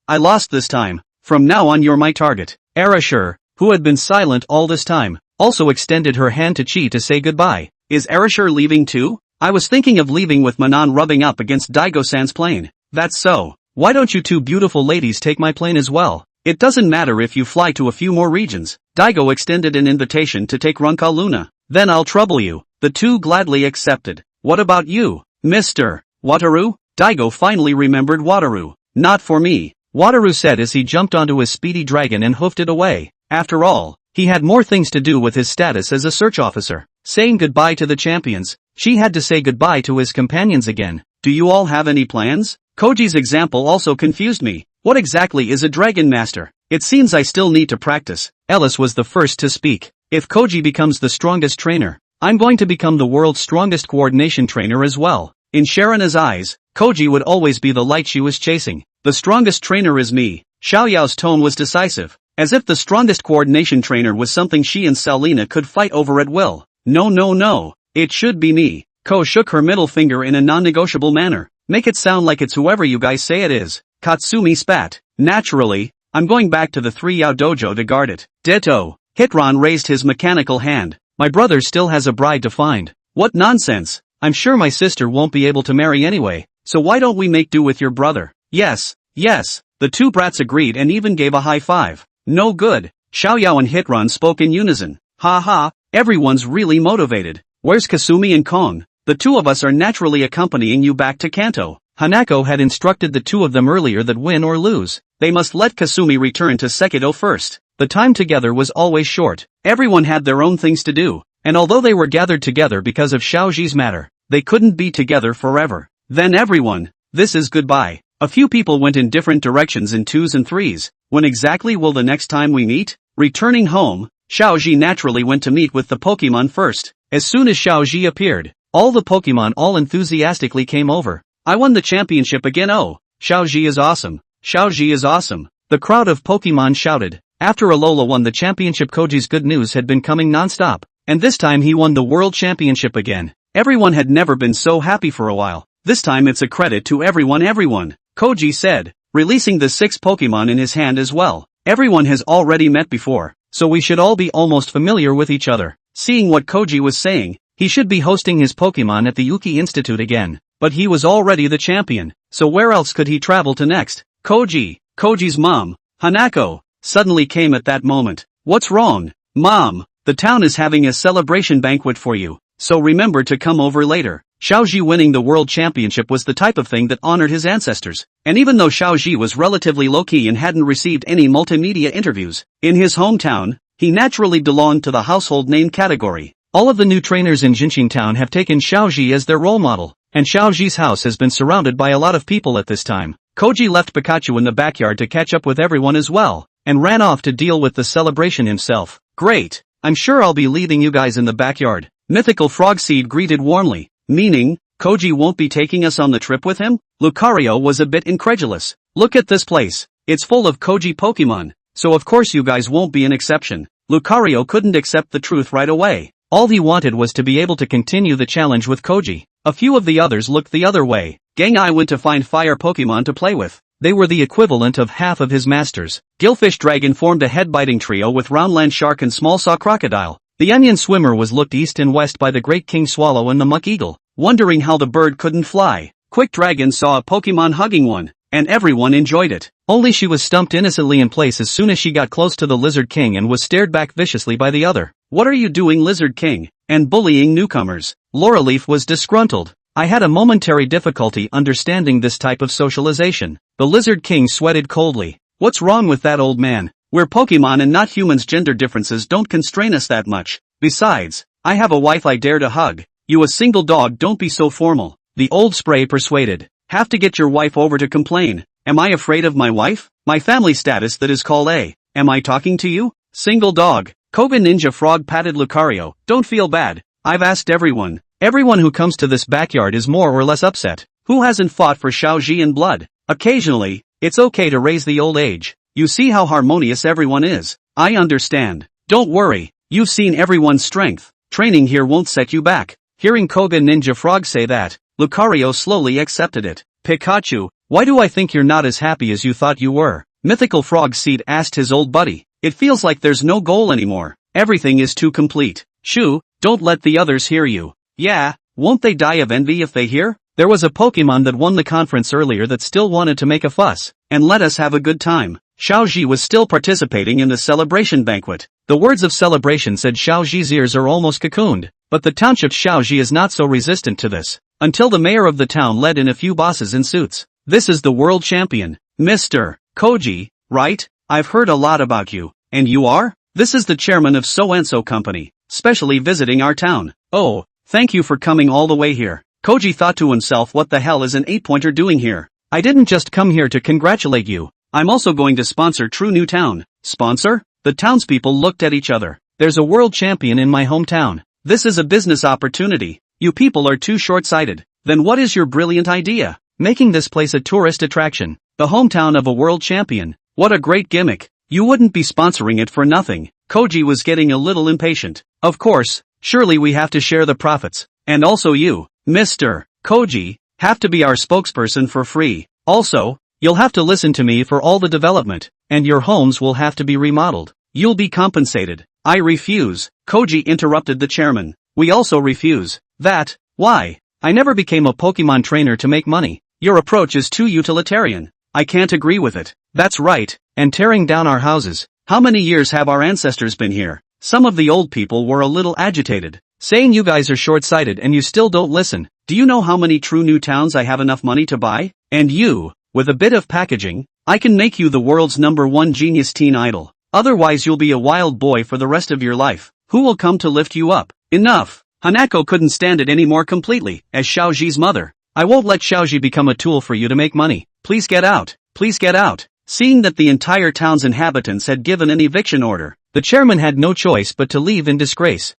I lost this time. From now on you're my target. Arashur, who had been silent all this time, also extended her hand to Chi to say goodbye. Is Arashur leaving too? I was thinking of leaving with Manon rubbing up against Daigo-san's plane. That's so. Why don't you two beautiful ladies take my plane as well? It doesn't matter if you fly to a few more regions. Daigo extended an invitation to take Runka Luna. Then I'll trouble you. The two gladly accepted. What about you, Mr. Wataru? Daigo finally remembered Wataru. Not for me, Wataru said as he jumped onto his speedy dragon and hoofed it away. After all, he had more things to do with his status as a search officer. Saying goodbye to the champions, she had to say goodbye to his companions again. Do you all have any plans? Koji's example also confused me. What exactly is a Dragon Master? It seems I still need to practice. Ellis was the first to speak. If Koji becomes the strongest trainer, I'm going to become the world's strongest coordination trainer as well. In Sharana's eyes, Koji would always be the light she was chasing. The strongest trainer is me. Xiao Yao's tone was decisive, as if the strongest coordination trainer was something she and Salina could fight over at will. No. It should be me. Ko shook her middle finger in a non-negotiable manner. Make it sound like it's whoever you guys say it is. Katsumi spat. Naturally, I'm going back to the 3 Yao dojo to guard it. Ditto. Hitron raised his mechanical hand. My brother still has a bride to find. What nonsense. I'm sure my sister won't be able to marry anyway, so why don't we make do with your brother? Yes. The two brats agreed and even gave a high five. No good. Xiao Yao and Hitron spoke in unison. Ha, everyone's really motivated. Where's Kasumi and Kong? The two of us are naturally accompanying you back to Kanto. Hanako had instructed the two of them earlier that win or lose, they must let Kasumi return to Sekido first. The time together was always short. Everyone had their own things to do, and although they were gathered together because of Xiaoji's matter, they couldn't be together forever. Then everyone, this is goodbye. A few people went in different directions in 2s and 3s. When exactly will the next time we meet? Returning home, Xiaoji naturally went to meet with the Pokemon first. As soon as Xiaoji appeared, all the Pokemon all enthusiastically came over. I won the championship again. Oh, Xiaoji is awesome. Xiaoji is awesome. The crowd of Pokemon shouted. After Alola won the championship, Koji's good news had been coming non-stop. And this time he won the world championship again. Everyone had never been so happy for a while. This time it's a credit to everyone. Koji said, releasing the 6 Pokemon in his hand as well. Everyone has already met before, so we should all be almost familiar with each other. Seeing what Koji was saying, he should be hosting his Pokemon at the Yuki Institute again. But he was already the champion, so where else could he travel to next? Koji's mom, Hanako, suddenly came at that moment. What's wrong? Mom, the town is having a celebration banquet for you, so remember to come over later. Xiaoji winning the world championship was the type of thing that honored his ancestors, and even though Xiaoji was relatively low-key and hadn't received any multimedia interviews, in his hometown, he naturally belonged to the household name category. All of the new trainers in Jinqing town have taken Xiaoji as their role model, and Xiaoji's house has been surrounded by a lot of people at this time. Koji left Pikachu in the backyard to catch up with everyone as well, and ran off to deal with the celebration himself. Great, I'm sure I'll be leaving you guys in the backyard. Mythical Frogseed greeted warmly. Meaning, Koji won't be taking us on the trip with him? Lucario was a bit incredulous. Look at this place. It's full of Koji Pokemon, so of course you guys won't be an exception. Lucario couldn't accept the truth right away. All he wanted was to be able to continue the challenge with Koji. A few of the others looked the other way. Gang I went to find fire Pokemon to play with. They were the equivalent of half of his masters. Gillfish Dragon formed a head-biting trio with Roundland Shark and Small Saw Crocodile. The Onion Swimmer was looked east and west by the Great King Swallow and the Muck Eagle, wondering how the bird couldn't fly. Quick Dragon saw a Pokemon hugging one, and everyone enjoyed it. Only she was stumped innocently in place as soon as she got close to the Lizard King and was stared back viciously by the other. What are you doing, Lizard King? And bullying newcomers. Lauraleaf was disgruntled. I had a momentary difficulty understanding this type of socialization. The Lizard King sweated coldly. What's wrong with that, old man? We're Pokemon and not humans. Gender differences don't constrain us that much. Besides, I have a wife I dare to hug. You a single dog, don't be so formal. The old spray persuaded. Have to get your wife over to complain. Am I afraid of my wife? My family status that is called a. Am I talking to you? Single dog. Koga Ninja Frog patted Lucario. Don't feel bad. I've asked everyone. Everyone who comes to this backyard is more or less upset. Who hasn't fought for Xiaoji in blood? Occasionally, it's okay to raise the old age. You see how harmonious everyone is. I understand. Don't worry. You've seen everyone's strength. Training here won't set you back. Hearing Koga Ninja Frog say that, Lucario slowly accepted it. Pikachu, why do I think you're not as happy as you thought you were? Mythical Frog Seed asked his old buddy. It feels like there's no goal anymore. Everything is too complete. Shoo, don't let the others hear you. Yeah, won't they die of envy if they hear? There was a Pokemon that won the conference earlier that still wanted to make a fuss, and let us have a good time. Xiaoji was still participating in the celebration banquet. The words of celebration said Xiaoji's ears are almost cocooned, but the township's Xiaoji is not so resistant to this. Until the mayor of the town led in a few bosses in suits. This is the world champion, Mr. Koji, right? I've heard a lot about you. And you are? This is the chairman of So-and-so company, specially visiting our town. Oh, thank you for coming all the way here. Koji thought to himself, what the hell is an 8-pointer doing here? I didn't just come here to congratulate you. I'm also going to sponsor True New Town. Sponsor? The townspeople looked at each other. There's a world champion in my hometown. This is a business opportunity. You people are too short-sighted. Then what is your brilliant idea? Making this place a tourist attraction. The hometown of a world champion. What a great gimmick. You wouldn't be sponsoring it for nothing. Koji was getting a little impatient. Of course, surely we have to share the profits. And also you, Mr. Koji, have to be our spokesperson for free. Also, you'll have to listen to me for all the development, and your homes will have to be remodeled. You'll be compensated. I refuse. Koji interrupted the chairman. We also refuse. That, why? I never became a Pokemon trainer to make money. Your approach is too utilitarian. I can't agree with it. That's right, and tearing down our houses. How many years have our ancestors been here? Some of the old people were a little agitated, saying you guys are short-sighted and you still don't listen. Do you know how many true new towns I have enough money to buy? And you, with a bit of packaging, I can make you the world's #1 genius teen idol. Otherwise you'll be a wild boy for the rest of your life. Who will come to lift you up? Enough! Hanako couldn't stand it anymore completely, as Xiaoji's mother. I won't let Xiaoji become a tool for you to make money. Please get out. Please get out. Seeing that the entire town's inhabitants had given an eviction order, the chairman had no choice but to leave in disgrace.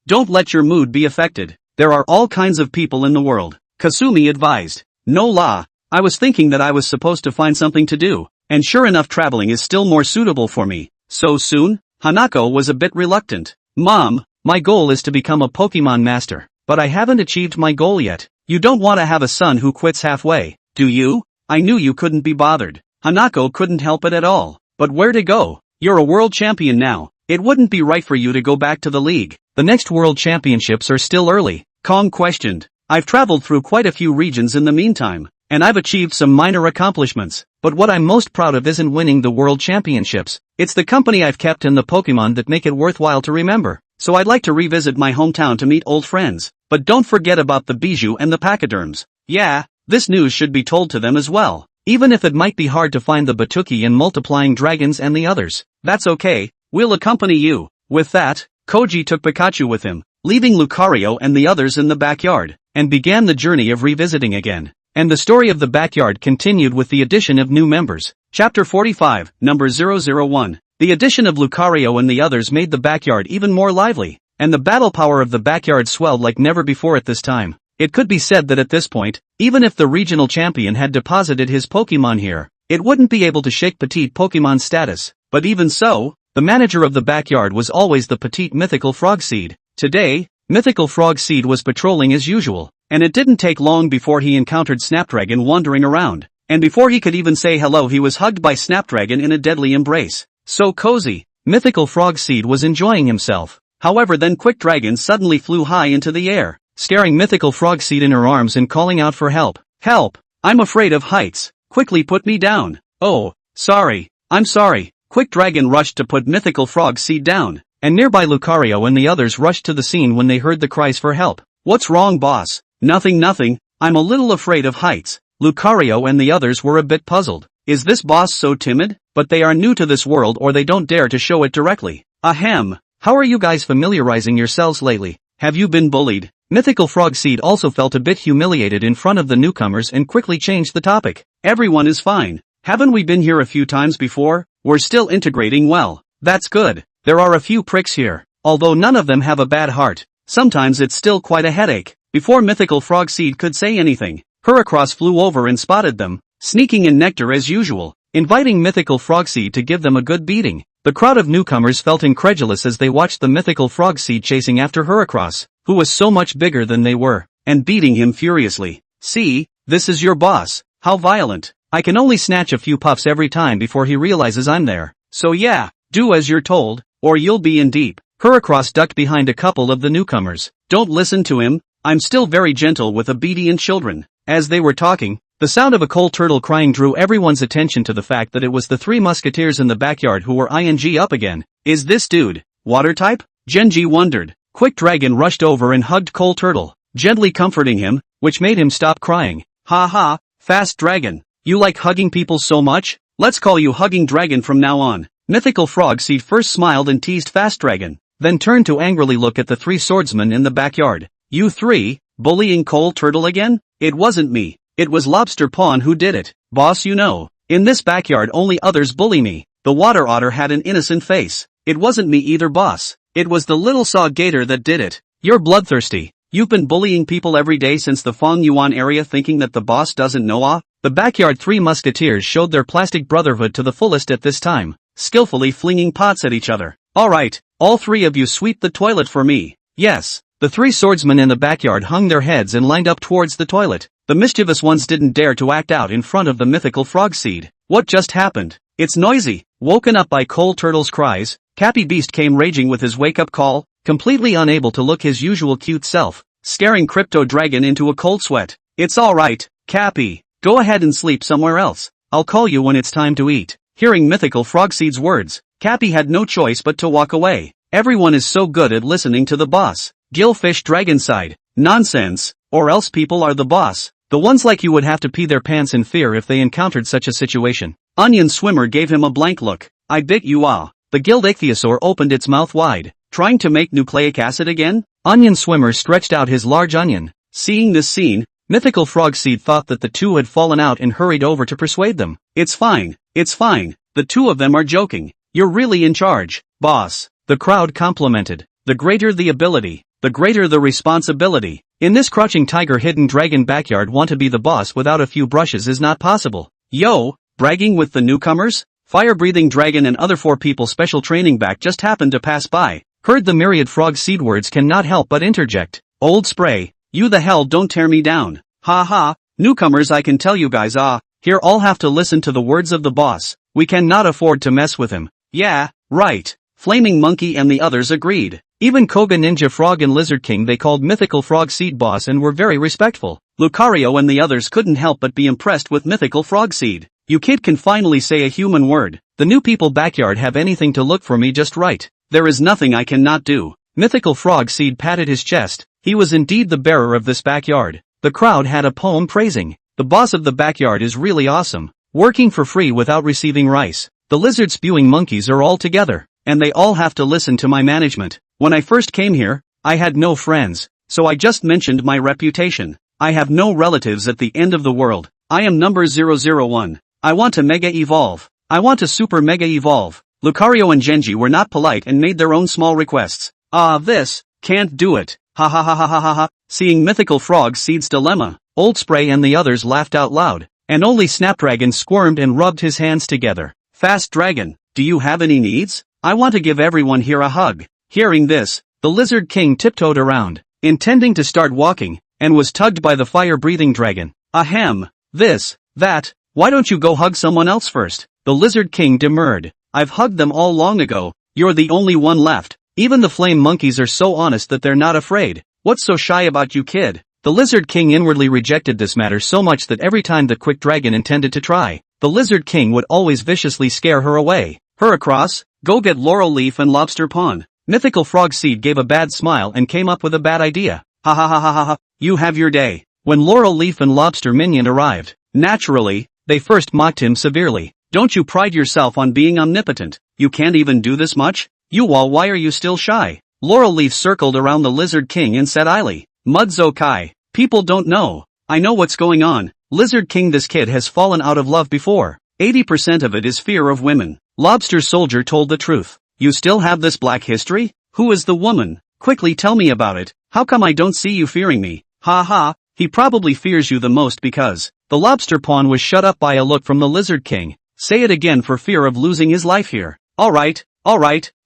Don't let your mood be affected. There are all kinds of people in the world. Kasumi advised. No la. I was thinking that I was supposed to find something to do, and sure enough traveling is still more suitable for me. So soon? Hanako was a bit reluctant. Mom, my goal is to become a Pokemon master, but I haven't achieved my goal yet. You don't want to have a son who quits halfway, do you? I knew you couldn't be bothered. Hanako couldn't help it at all. But where to go? You're a world champion now. It wouldn't be right for you to go back to the league. The next world championships are still early. Kong questioned. I've traveled through quite a few regions in the meantime, and I've achieved some minor accomplishments. But what I'm most proud of isn't winning the world championships. It's the company I've kept and the Pokemon that make it worthwhile to remember. So I'd like to revisit my hometown to meet old friends. But don't forget about the bijou and the pachyderms. Yeah, this news should be told to them as well. Even if it might be hard to find the Batuki and multiplying dragons and the others. That's okay, we'll accompany you. With that, Koji took Pikachu with him, leaving Lucario and the others in the backyard, and began the journey of revisiting again. And the story of the backyard continued with the addition of new members. Chapter 45, number 001. The addition of Lucario and the others made the backyard even more lively, and the battle power of the backyard swelled like never before at this time. It could be said that at this point, even if the regional champion had deposited his Pokemon here, it wouldn't be able to shake Petite Pokemon's status. But even so, the manager of the backyard was always the Petite Mythical Frogseed. Today, Mythical Frogseed was patrolling as usual, and it didn't take long before he encountered Snapdragon wandering around. And before he could even say hello, he was hugged by Snapdragon in a deadly embrace. So cozy, Mythical Frogseed was enjoying himself. However, then Quick Dragon suddenly flew high into the air, scaring Mythical Frogseed in her arms and calling out for help. Help! I'm afraid of heights. Quickly put me down. Oh, sorry. I'm sorry. Quick Dragon rushed to put Mythical Frogseed down, and nearby Lucario and the others rushed to the scene when they heard the cries for help. What's wrong, boss? Nothing. I'm a little afraid of heights. Lucario and the others were a bit puzzled. Is this boss so timid? But they are new to this world or they don't dare to show it directly. Ahem. How are you guys familiarizing yourselves lately? Have you been bullied? Mythical Frogseed also felt a bit humiliated in front of the newcomers and quickly changed the topic. Everyone is fine. Haven't we been here a few times before? We're still integrating well. That's good. There are a few pricks here, although none of them have a bad heart. Sometimes it's still quite a headache. Before Mythical Frogseed could say anything, Heracross flew over and spotted them, sneaking in nectar as usual, inviting Mythical Frogseed to give them a good beating. The crowd of newcomers felt incredulous as they watched the Mythical Frogseed chasing after Heracross, who was so much bigger than they were, and beating him furiously. See, this is your boss. How violent. I can only snatch a few puffs every time before he realizes I'm there. So yeah, do as you're told, or you'll be in deep. Heracross ducked behind a couple of the newcomers. Don't listen to him. I'm still very gentle with obedient children. As they were talking, the sound of a coal turtle crying drew everyone's attention to the fact that it was the three musketeers in the backyard who were ing up again. Is this dude water type? Genji wondered. Quick Dragon rushed over and hugged Coal Turtle, gently comforting him, which made him stop crying. Ha ha, Fast Dragon. You like hugging people so much? Let's call you Hugging Dragon from now on. Mythical Frogseed first smiled and teased Fast Dragon, then turned to angrily look at the three swordsmen in the backyard. You three, bullying Coal Turtle again? It wasn't me. It was Lobster Pawn who did it. Boss, you know, in this backyard only others bully me. The water otter had an innocent face. It wasn't me either, boss. It was the little saw gator that did it. You're bloodthirsty. You've been bullying people every day since the Feng Yuan area thinking that the boss doesn't know ah? The backyard three musketeers showed their plastic brotherhood to the fullest at this time, skillfully flinging pots at each other. Alright, all three of you sweep the toilet for me. Yes. The three swordsmen in the backyard hung their heads and lined up towards the toilet. The mischievous ones didn't dare to act out in front of the mythical frog seed. What just happened? It's noisy. Woken up by Coal Turtle's cries, Cappy Beast came raging with his wake-up call, completely unable to look his usual cute self, scaring Crypto Dragon into a cold sweat. It's alright, Cappy. Go ahead and sleep somewhere else. I'll call you when it's time to eat. Hearing mythical Frogseed's words, Cappy had no choice but to walk away. Everyone is so good at listening to the boss. Gillfish Dragon sighed. Nonsense. Or else people are the boss. The ones like you would have to pee their pants in fear if they encountered such a situation. Onion Swimmer gave him a blank look. I bet you ah. The guild ichthyosaur opened its mouth wide. Trying to make nucleic acid again? Onion Swimmer stretched out his large onion. Seeing this scene, Mythical Frogseed thought that the two had fallen out and hurried over to persuade them. It's fine. It's fine. The two of them are joking. You're really in charge, boss. The crowd complimented. The greater the ability, the greater the responsibility. In this crouching tiger hidden dragon backyard, want to be the boss without a few brushes is not possible. Yo, bragging with the newcomers? Fire-breathing dragon and other 4 people special training back just happened to pass by. Heard the myriad frog seed words, cannot help but interject. Old Spray, you the hell don't tear me down. Ha ha, newcomers, I can tell you guys here all have to listen to the words of the boss. We cannot afford to mess with him. Yeah, right. Flaming Monkey and the others agreed. Even Koga Ninja Frog and Lizard King they called Mythical Frog Seed boss and were very respectful. Lucario and the others couldn't help but be impressed with Mythical Frog Seed. You kid can finally say a human word. The new people backyard have anything to look for me just right. There is nothing I cannot do. Mythical Frog Seed patted his chest. He was indeed the bearer of this backyard. The crowd had a poem praising. The boss of the backyard is really awesome. Working for free without receiving rice. The lizard spewing monkeys are all together, and they all have to listen to my management. When I first came here, I had no friends, so I just mentioned my reputation. I have no relatives at the end of the world. I am number 001. I want to mega evolve. I want to super mega evolve. Lucario and Genji were not polite and made their own small requests. This, can't do it. Ha ha ha ha ha ha ha. Seeing Mythical Frog Seed's dilemma, Old Spray and the others laughed out loud, and only Snapdragon squirmed and rubbed his hands together. Fast Dragon, do you have any needs? I want to give everyone here a hug. Hearing this, the Lizard King tiptoed around, intending to start walking, and was tugged by the fire-breathing dragon. Ahem, this, that, why don't you go hug someone else first? The Lizard King demurred. I've hugged them all long ago. You're the only one left. Even the flame monkeys are so honest that they're not afraid. What's so shy about you, kid? The Lizard King inwardly rejected this matter so much that every time the quick dragon intended to try, the Lizard King would always viciously scare her away. Her across, go get Laurel Leaf and Lobster Pond. Mythical Frog Seed gave a bad smile and came up with a bad idea. Ha ha ha ha ha ha, you have your day. When Laurel Leaf and Lobster Minion arrived, naturally, they first mocked him severely. Don't you pride yourself on being omnipotent? You can't even do this much? You all, why are you still shy? Laurel Leaf circled around the Lizard King and said idly, Mudzo Kai, people don't know. I know what's going on. Lizard King, this kid has fallen out of love before. 80% of it is fear of women. Lobster Soldier told the truth. You still have this black history? Who is the woman? Quickly tell me about it. How come I don't see you fearing me? Ha ha, he probably fears you the most because the lobster pawn was shut up by a look from the Lizard King. Say it again for fear of losing his life here. Alright,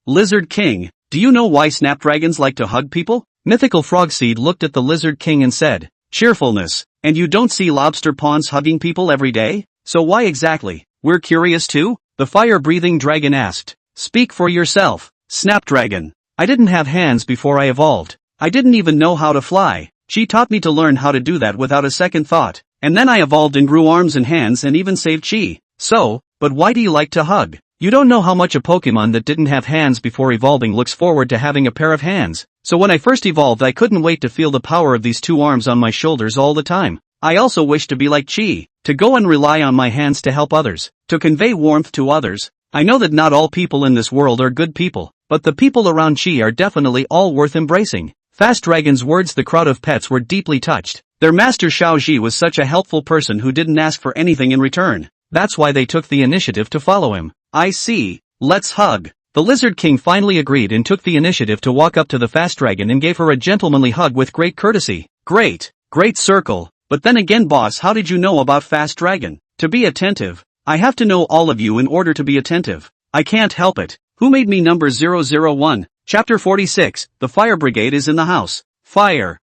Lizard King, do you know why snapdragons like to hug people? Mythical Frogseed looked at the Lizard King and said, cheerfulness, and you don't see lobster pawns hugging people every day? So why exactly? We're curious too? The fire-breathing dragon asked. Speak for yourself, Snapdragon. I didn't have hands before I evolved. I didn't even know how to fly. She taught me to learn how to do that without a second thought. And then I evolved and grew arms and hands and even saved chi. So, but why do you like to hug? You don't know how much a Pokemon that didn't have hands before evolving looks forward to having a pair of hands. So when I first evolved, I couldn't wait to feel the power of these 2 arms on my shoulders all the time. I also wish to be like Chi, to go and rely on my hands to help others, to convey warmth to others. I know that not all people in this world are good people, but the people around Chi are definitely all worth embracing. Fast Dragon's words, the crowd of pets were deeply touched. Their master Xiaoji was such a helpful person who didn't ask for anything in return. That's why they took the initiative to follow him. I see. Let's hug. The The Lizard King finally agreed and took the initiative to walk up to the fast dragon and gave her a gentlemanly hug with great courtesy. Great circle. But then again, boss, how did you know about fast dragon? To be attentive, I have to know all of you in order to be attentive. I can't help it. Who made me number 001? Chapter 46, the fire brigade is in the house. Fire.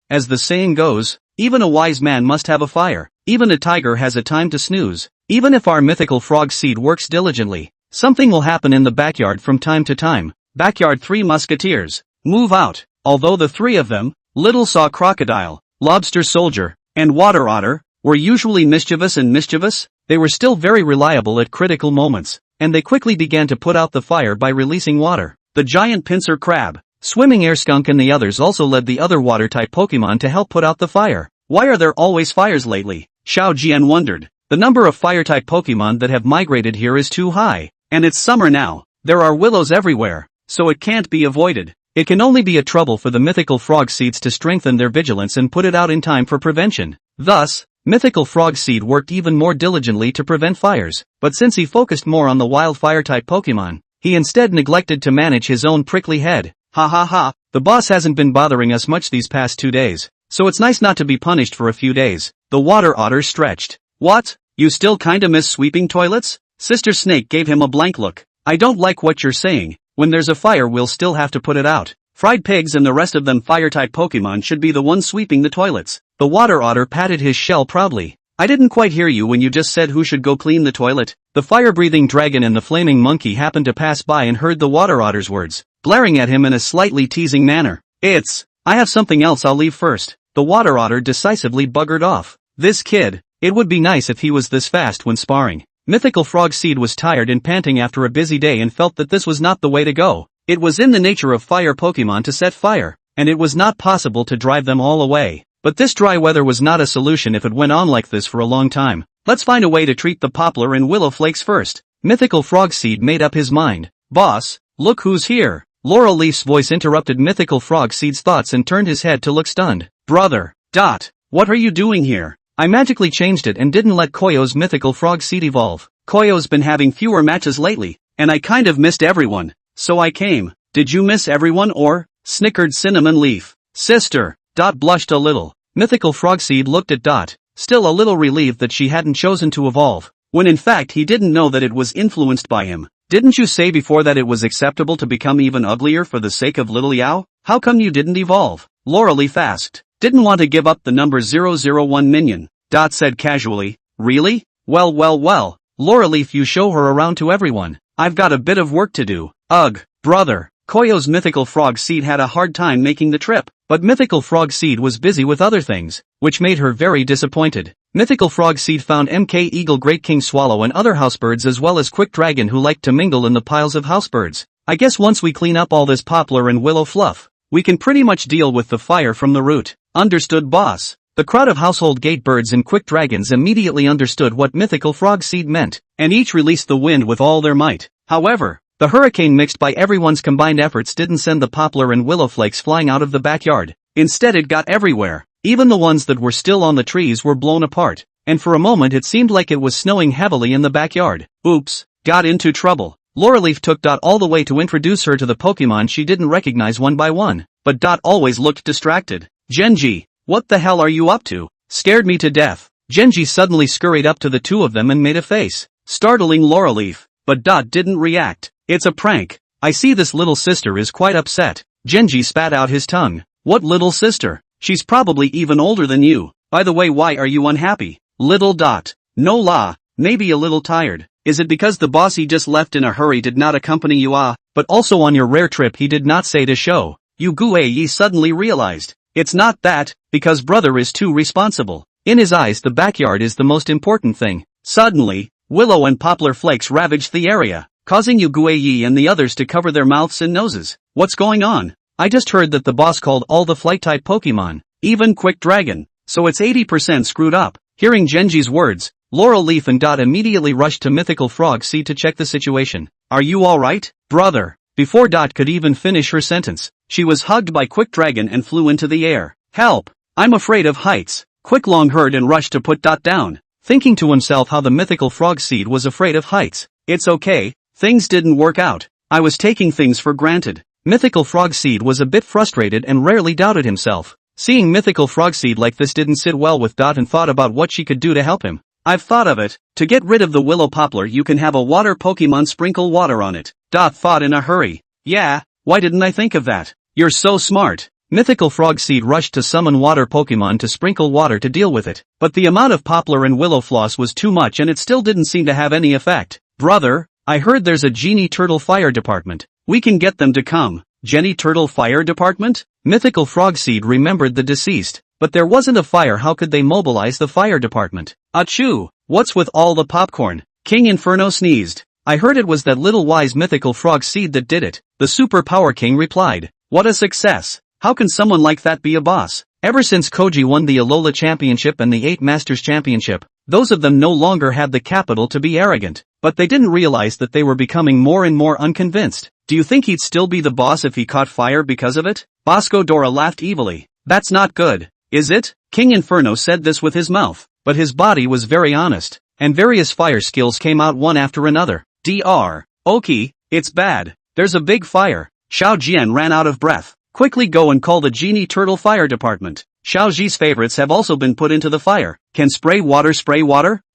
As the saying goes, even a wise man must have a fire. Even a tiger has a time to snooze. Even if our mythical frog seed works diligently, something will happen in the backyard from time to time. Backyard 3 musketeers. Move out. Although the three of them, Little Saw Crocodile, Lobster Soldier, and Water Otter, were usually mischievous, they were still very reliable at critical moments, and they quickly began to put out the fire by releasing water. The giant pincer crab, Swimming Air Skunk and the others also led the other water-type Pokemon to help put out the fire. Why are there always fires lately? Xiao Jian wondered. The number of fire-type Pokemon that have migrated here is too high, and it's summer now. There are willows everywhere, so it can't be avoided. It can only be a trouble for the mythical frog seeds to strengthen their vigilance and put it out in time for prevention. Thus, mythical frog seed worked even more diligently to prevent fires, but since he focused more on the wild fire-type Pokemon, he instead neglected to manage his own prickly head. The boss hasn't been bothering us much these past 2 days, so it's nice not to be punished for a few days. The water otter stretched. What? You still kinda miss sweeping toilets? Sister Snake gave him a blank look. I don't like what you're saying. When there's a fire, we'll still have to put it out. Fried pigs and the rest of them fire-type Pokemon should be the ones sweeping the toilets. The water otter patted his shell proudly. I didn't quite hear you when you just said who should go clean the toilet. The fire-breathing dragon and the flaming monkey happened to pass by and heard the water otter's words, glaring at him in a slightly teasing manner. I have something else, I'll leave first. The water otter decisively buggered off. This kid, it would be nice if he was this fast when sparring. Mythical Frog Seed was tired and panting after a busy day and felt that this was not the way to go. It was in the nature of fire Pokemon to set fire, and it was not possible to drive them all away. But this dry weather was not a solution if it went on like this for a long time. Let's find a way to treat the poplar and willow flakes first. Mythical Frog Seed made up his mind. Boss, look who's here. Laurel Leaf's voice interrupted Mythical Frog Seed's thoughts and turned his head to look stunned. Brother, what are you doing here? I magically changed it and didn't let Koyo's Mythical Frog Seed evolve. Koyo's been having fewer matches lately, and I kind of missed everyone, so I came. Did you miss everyone or? Snickered Cinnamon Leaf. Sister. Blushed a little. Mythical Frog Seed looked at Dot, still a little relieved that she hadn't chosen to evolve, when in fact he didn't know that it was influenced by him. Didn't you say before that it was acceptable to become even uglier for the sake of little Yao? How come you didn't evolve? Laurel Leaf asked. Didn't want to give up the number 001 minion. Dot said casually. Really? Well. Laurel Leaf, you show her around to everyone. I've got a bit of work to do. Ugh, brother. Koyo's Mythical Frog Seed had a hard time making the trip, but Mythical Frog Seed was busy with other things, which made her very disappointed. Mythical Frog Seed found MK Eagle, Great King Swallow and other housebirds as well as Quick Dragon who liked to mingle in the piles of housebirds. I guess once we clean up all this poplar and willow fluff, we can pretty much deal with the fire from the root. Understood, boss. The crowd of household gate birds and quick dragons immediately understood what Mythical Frog Seed meant, and each released the wind with all their might. However, the hurricane mixed by everyone's combined efforts didn't send the poplar and willow flakes flying out of the backyard. Instead it got everywhere. Even the ones that were still on the trees were blown apart, and for a moment it seemed like it was snowing heavily in the backyard. Oops, got into trouble. Laureleaf took Dot all the way to introduce her to the Pokemon she didn't recognize one by one, but Dot always looked distracted. Genji, what the hell are you up to? Scared me to death. Genji suddenly scurried up to the two of them and made a face, startling Laureleaf, but Dot didn't react. It's a prank. I see this little sister is quite upset. Genji spat out his tongue. What little sister? She's probably even older than you. By the way, why are you unhappy? Little Dot. No la, maybe a little tired. Is it because the boss he just left in a hurry did not accompany you but also on your rare trip he did not say to show? You Guei suddenly realized. It's not that, because brother is too responsible. In his eyes the backyard is the most important thing. Suddenly, willow and poplar flakes ravaged the area, causing Yu Guei and the others to cover their mouths and noses. What's going on? I just heard that the boss called all the flight-type Pokemon, even Quick Dragon, so it's 80% screwed up. Hearing Genji's words, Laurel Leaf and Dot immediately rushed to Mythical Frog Seed to check the situation. Are you alright, brother? Before Dot could even finish her sentence, she was hugged by Quick Dragon and flew into the air. Help! I'm afraid of heights. Quick Long heard and rushed to put Dot down, thinking to himself how the Mythical Frog Seed was afraid of heights. It's okay. Things didn't work out. I was taking things for granted. Mythical Frogseed was a bit frustrated and rarely doubted himself. Seeing Mythical Frogseed like this didn't sit well with Dot and thought about what she could do to help him. I've thought of it. To get rid of the willow poplar you can have a water Pokemon sprinkle water on it. Dot thought in a hurry. Yeah, why didn't I think of that? You're so smart. Mythical Frogseed rushed to summon water Pokemon to sprinkle water to deal with it. But the amount of poplar and willow floss was too much and it still didn't seem to have any effect. Brother, I heard there's a Genie Turtle Fire Department. We can get them to come. Genie Turtle Fire Department? Mythical Frogseed remembered the deceased. But there wasn't a fire, how could they mobilize the fire department? Achoo! What's with all the popcorn? King Inferno sneezed. I heard it was that little wise Mythical Frogseed that did it. The Super Power King replied. What a success! How can someone like that be a boss? Ever since Koji won the Alola Championship and the 8 Masters Championship, those of them no longer had the capital to be arrogant. But they didn't realize that they were becoming more and more unconvinced. Do you think he'd still be the boss if he caught fire because of it? Bosco Dora laughed evilly. That's not good. Is it? King Inferno said this with his mouth, but his body was very honest, and various fire skills came out one after another. Dr. Oki, it's bad. There's a big fire. Xiao Jian ran out of breath. Quickly go and call the Genie Turtle Fire Department. Xiao Ji's favorites have also been put into the fire. Can spray water?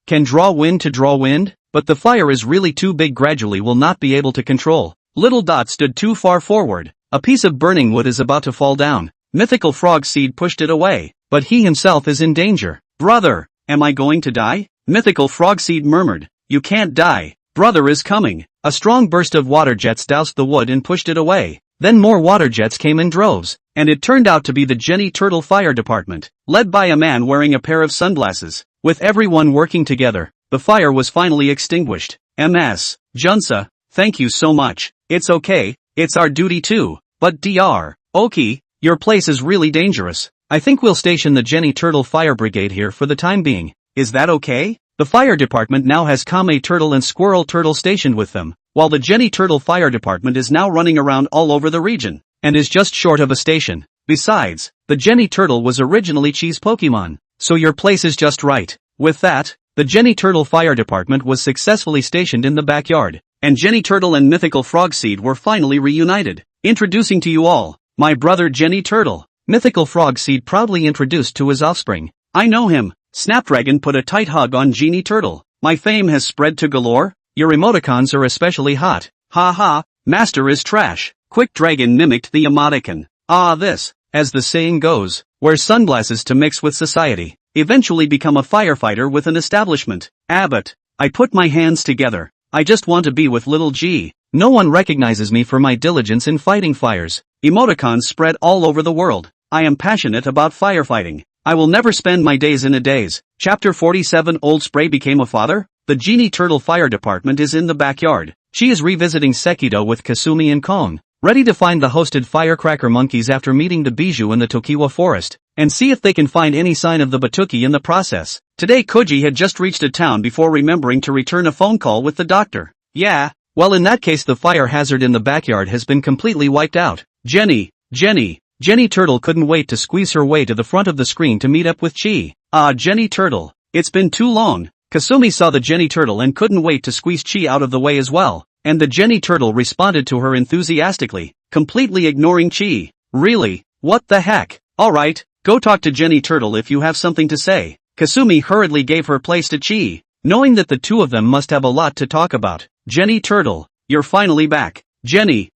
Can draw wind to draw wind? But the fire is really too big, gradually will not be able to control. Little Dot stood too far forward. A piece of burning wood is about to fall down. Mythical Frogseed pushed it away, but he himself is in danger. Brother, am I going to die? Mythical Frogseed murmured. You can't die. Brother is coming. A strong burst of water jets doused the wood and pushed it away. Then more water jets came in droves, and it turned out to be the Genie Turtle Fire Department, led by a man wearing a pair of sunglasses. With everyone working together, the fire was finally extinguished. Ms. Junsa, thank you so much. It's okay, it's our duty too. But Dr. Oki, your place is really dangerous. I think we'll station the Genie Turtle Fire Brigade here for the time being. Is that okay? The fire department now has Kame Turtle and Squirrel Turtle stationed with them, while the Genie Turtle Fire Department is now running around all over the region, and is just short of a station. Besides, the Genie Turtle was originally Chi's Pokemon, so your place is just right. With that, the Genie Turtle Fire Department was successfully stationed in the backyard, and Genie Turtle and Mythical Frogseed were finally reunited. Introducing to you all, my brother Genie Turtle. Mythical Frogseed proudly introduced to his offspring. I know him. Snapdragon put a tight hug on Genie Turtle. My fame has spread to galore. Your emoticons are especially hot. Ha ha, Master is trash. Quick Dragon mimicked the emoticon. Ah, this, as the saying goes, wears sunglasses to mix with society. Eventually become a firefighter with an establishment. Abbott. I put my hands together. I just want to be with little G. No one recognizes me for my diligence in fighting fires. Emoticons spread all over the world. I am passionate about firefighting. I will never spend my days in a daze. Chapter 47. Old Spray became a father? The Genie Turtle Fire Department is in the backyard. She is revisiting Sekido with Kasumi and Kong, ready to find the hosted firecracker monkeys after meeting the Bijou in the Tokiwa forest, and see if they can find any sign of the Batuki in the process. Today Koji had just reached a town before remembering to return a phone call with the doctor. Yeah, well in that case the fire hazard in the backyard has been completely wiped out. Genie Turtle couldn't wait to squeeze her way to the front of the screen to meet up with Chi. Ah, Genie Turtle. It's been too long. Kasumi saw the Genie Turtle and couldn't wait to squeeze Chi out of the way as well, and the Genie Turtle responded to her enthusiastically, completely ignoring Chi. Really? What the heck? Alright, go talk to Genie Turtle if you have something to say. Kasumi hurriedly gave her place to Chi, knowing that the two of them must have a lot to talk about. Genie Turtle, you're finally back. Genie.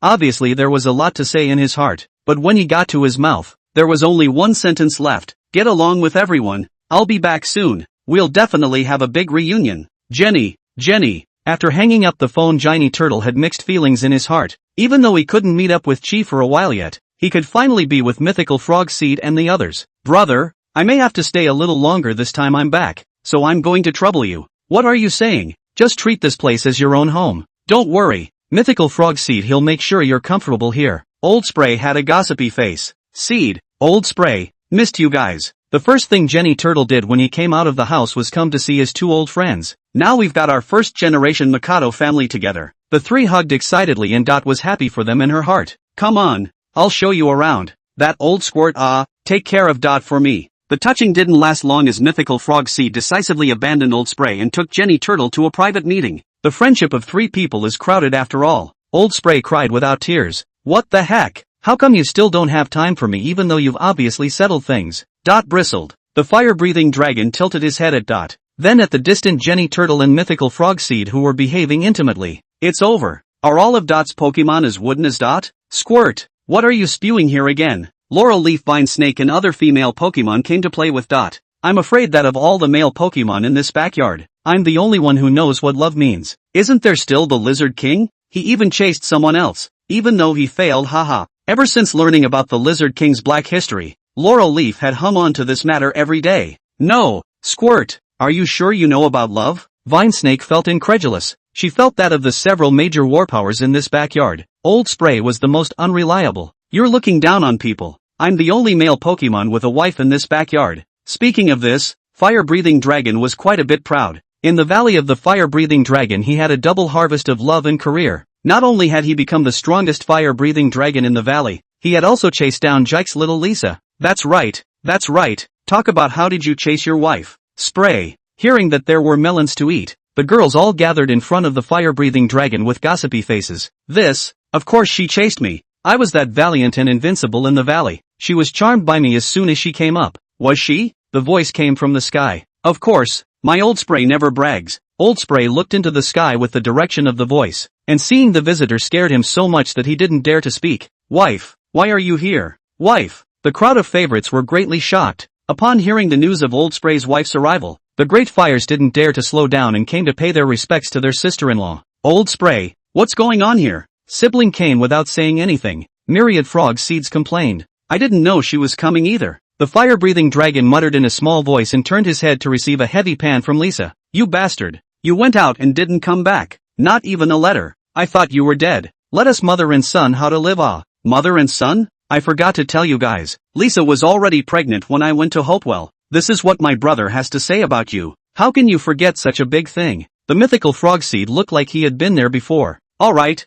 Obviously there was a lot to say in his heart, but when he got to his mouth, there was only one sentence left. Get along with everyone. I'll be back soon. We'll definitely have a big reunion. Genie. After hanging up the phone, Genie Turtle had mixed feelings in his heart. Even though he couldn't meet up with Chi for a while yet, he could finally be with Mythical Frogseed and the others. Brother, I may have to stay a little longer this time I'm back, so I'm going to trouble you. What are you saying? Just treat this place as your own home. Don't worry, Mythical Frogseed, he'll make sure you're comfortable here. Old Spray had a gossipy face. Seed, Old Spray, missed you guys. The first thing Genie Turtle did when he came out of the house was come to see his two old friends. Now we've got our first generation Mikado family together. The three hugged excitedly and Dot was happy for them in her heart. Come on, I'll show you around. That old squirt, take care of Dot for me. The touching didn't last long as Mythical Frogseed decisively abandoned Old Spray and took Genie Turtle to a private meeting. The friendship of three people is crowded after all. Old Spray cried without tears. What the heck? How come you still don't have time for me even though you've obviously settled things? Dot bristled. The fire-breathing dragon tilted his head at Dot. Then at the distant Jenny Turtle and Mythical Frogseed who were behaving intimately. It's over. Are all of Dot's Pokemon as wooden as Dot? Squirt! What are you spewing here again? Laurel Leaf, Vine Snake and other female Pokemon came to play with Dot. I'm afraid that of all the male Pokemon in this backyard, I'm the only one who knows what love means. Isn't there still the Lizard King? He even chased someone else, even though he failed, haha. Ever since learning about the Lizard King's black history, Laurel Leaf had hung on to this matter every day. No, Squirt, are you sure you know about love? Vine Snake felt incredulous. She felt that of the several major war powers in this backyard, Old Spray was the most unreliable. You're looking down on people. I'm the only male Pokemon with a wife in this backyard. Speaking of this, Fire-Breathing Dragon was quite a bit proud. In the Valley of the Fire-Breathing Dragon he had a double harvest of love and career. Not only had he become the strongest fire-breathing dragon in the valley, he had also chased down Jike's little Lisa. That's right. Talk about how did you chase your wife? Spray. Hearing that there were melons to eat, the girls all gathered in front of the fire-breathing dragon with gossipy faces. Of course she chased me. I was that valiant and invincible in the valley. She was charmed by me as soon as she came up. Was she? The voice came from the sky. Of course, my Old Spray never brags. Old Spray looked into the sky with the direction of the voice, and seeing the visitor scared him so much that he didn't dare to speak. Wife, why are you here? Wife! The crowd of favorites were greatly shocked. Upon hearing the news of Old Spray's wife's arrival, the great fires didn't dare to slow down and came to pay their respects to their sister-in-law. Old Spray, what's going on here? Sibling came without saying anything. Myriad Frog Seeds complained. I didn't know she was coming either. The fire-breathing dragon muttered in a small voice and turned his head to receive a heavy pan from Lisa. You bastard. You went out and didn't come back. Not even a letter. I thought you were dead. Let us mother and son how to live. Mother and son? I forgot to tell you guys. Lisa was already pregnant when I went to Hopewell. This is what my brother has to say about you. How can you forget such a big thing? The mythical Frogseed looked like he had been there before. Alright.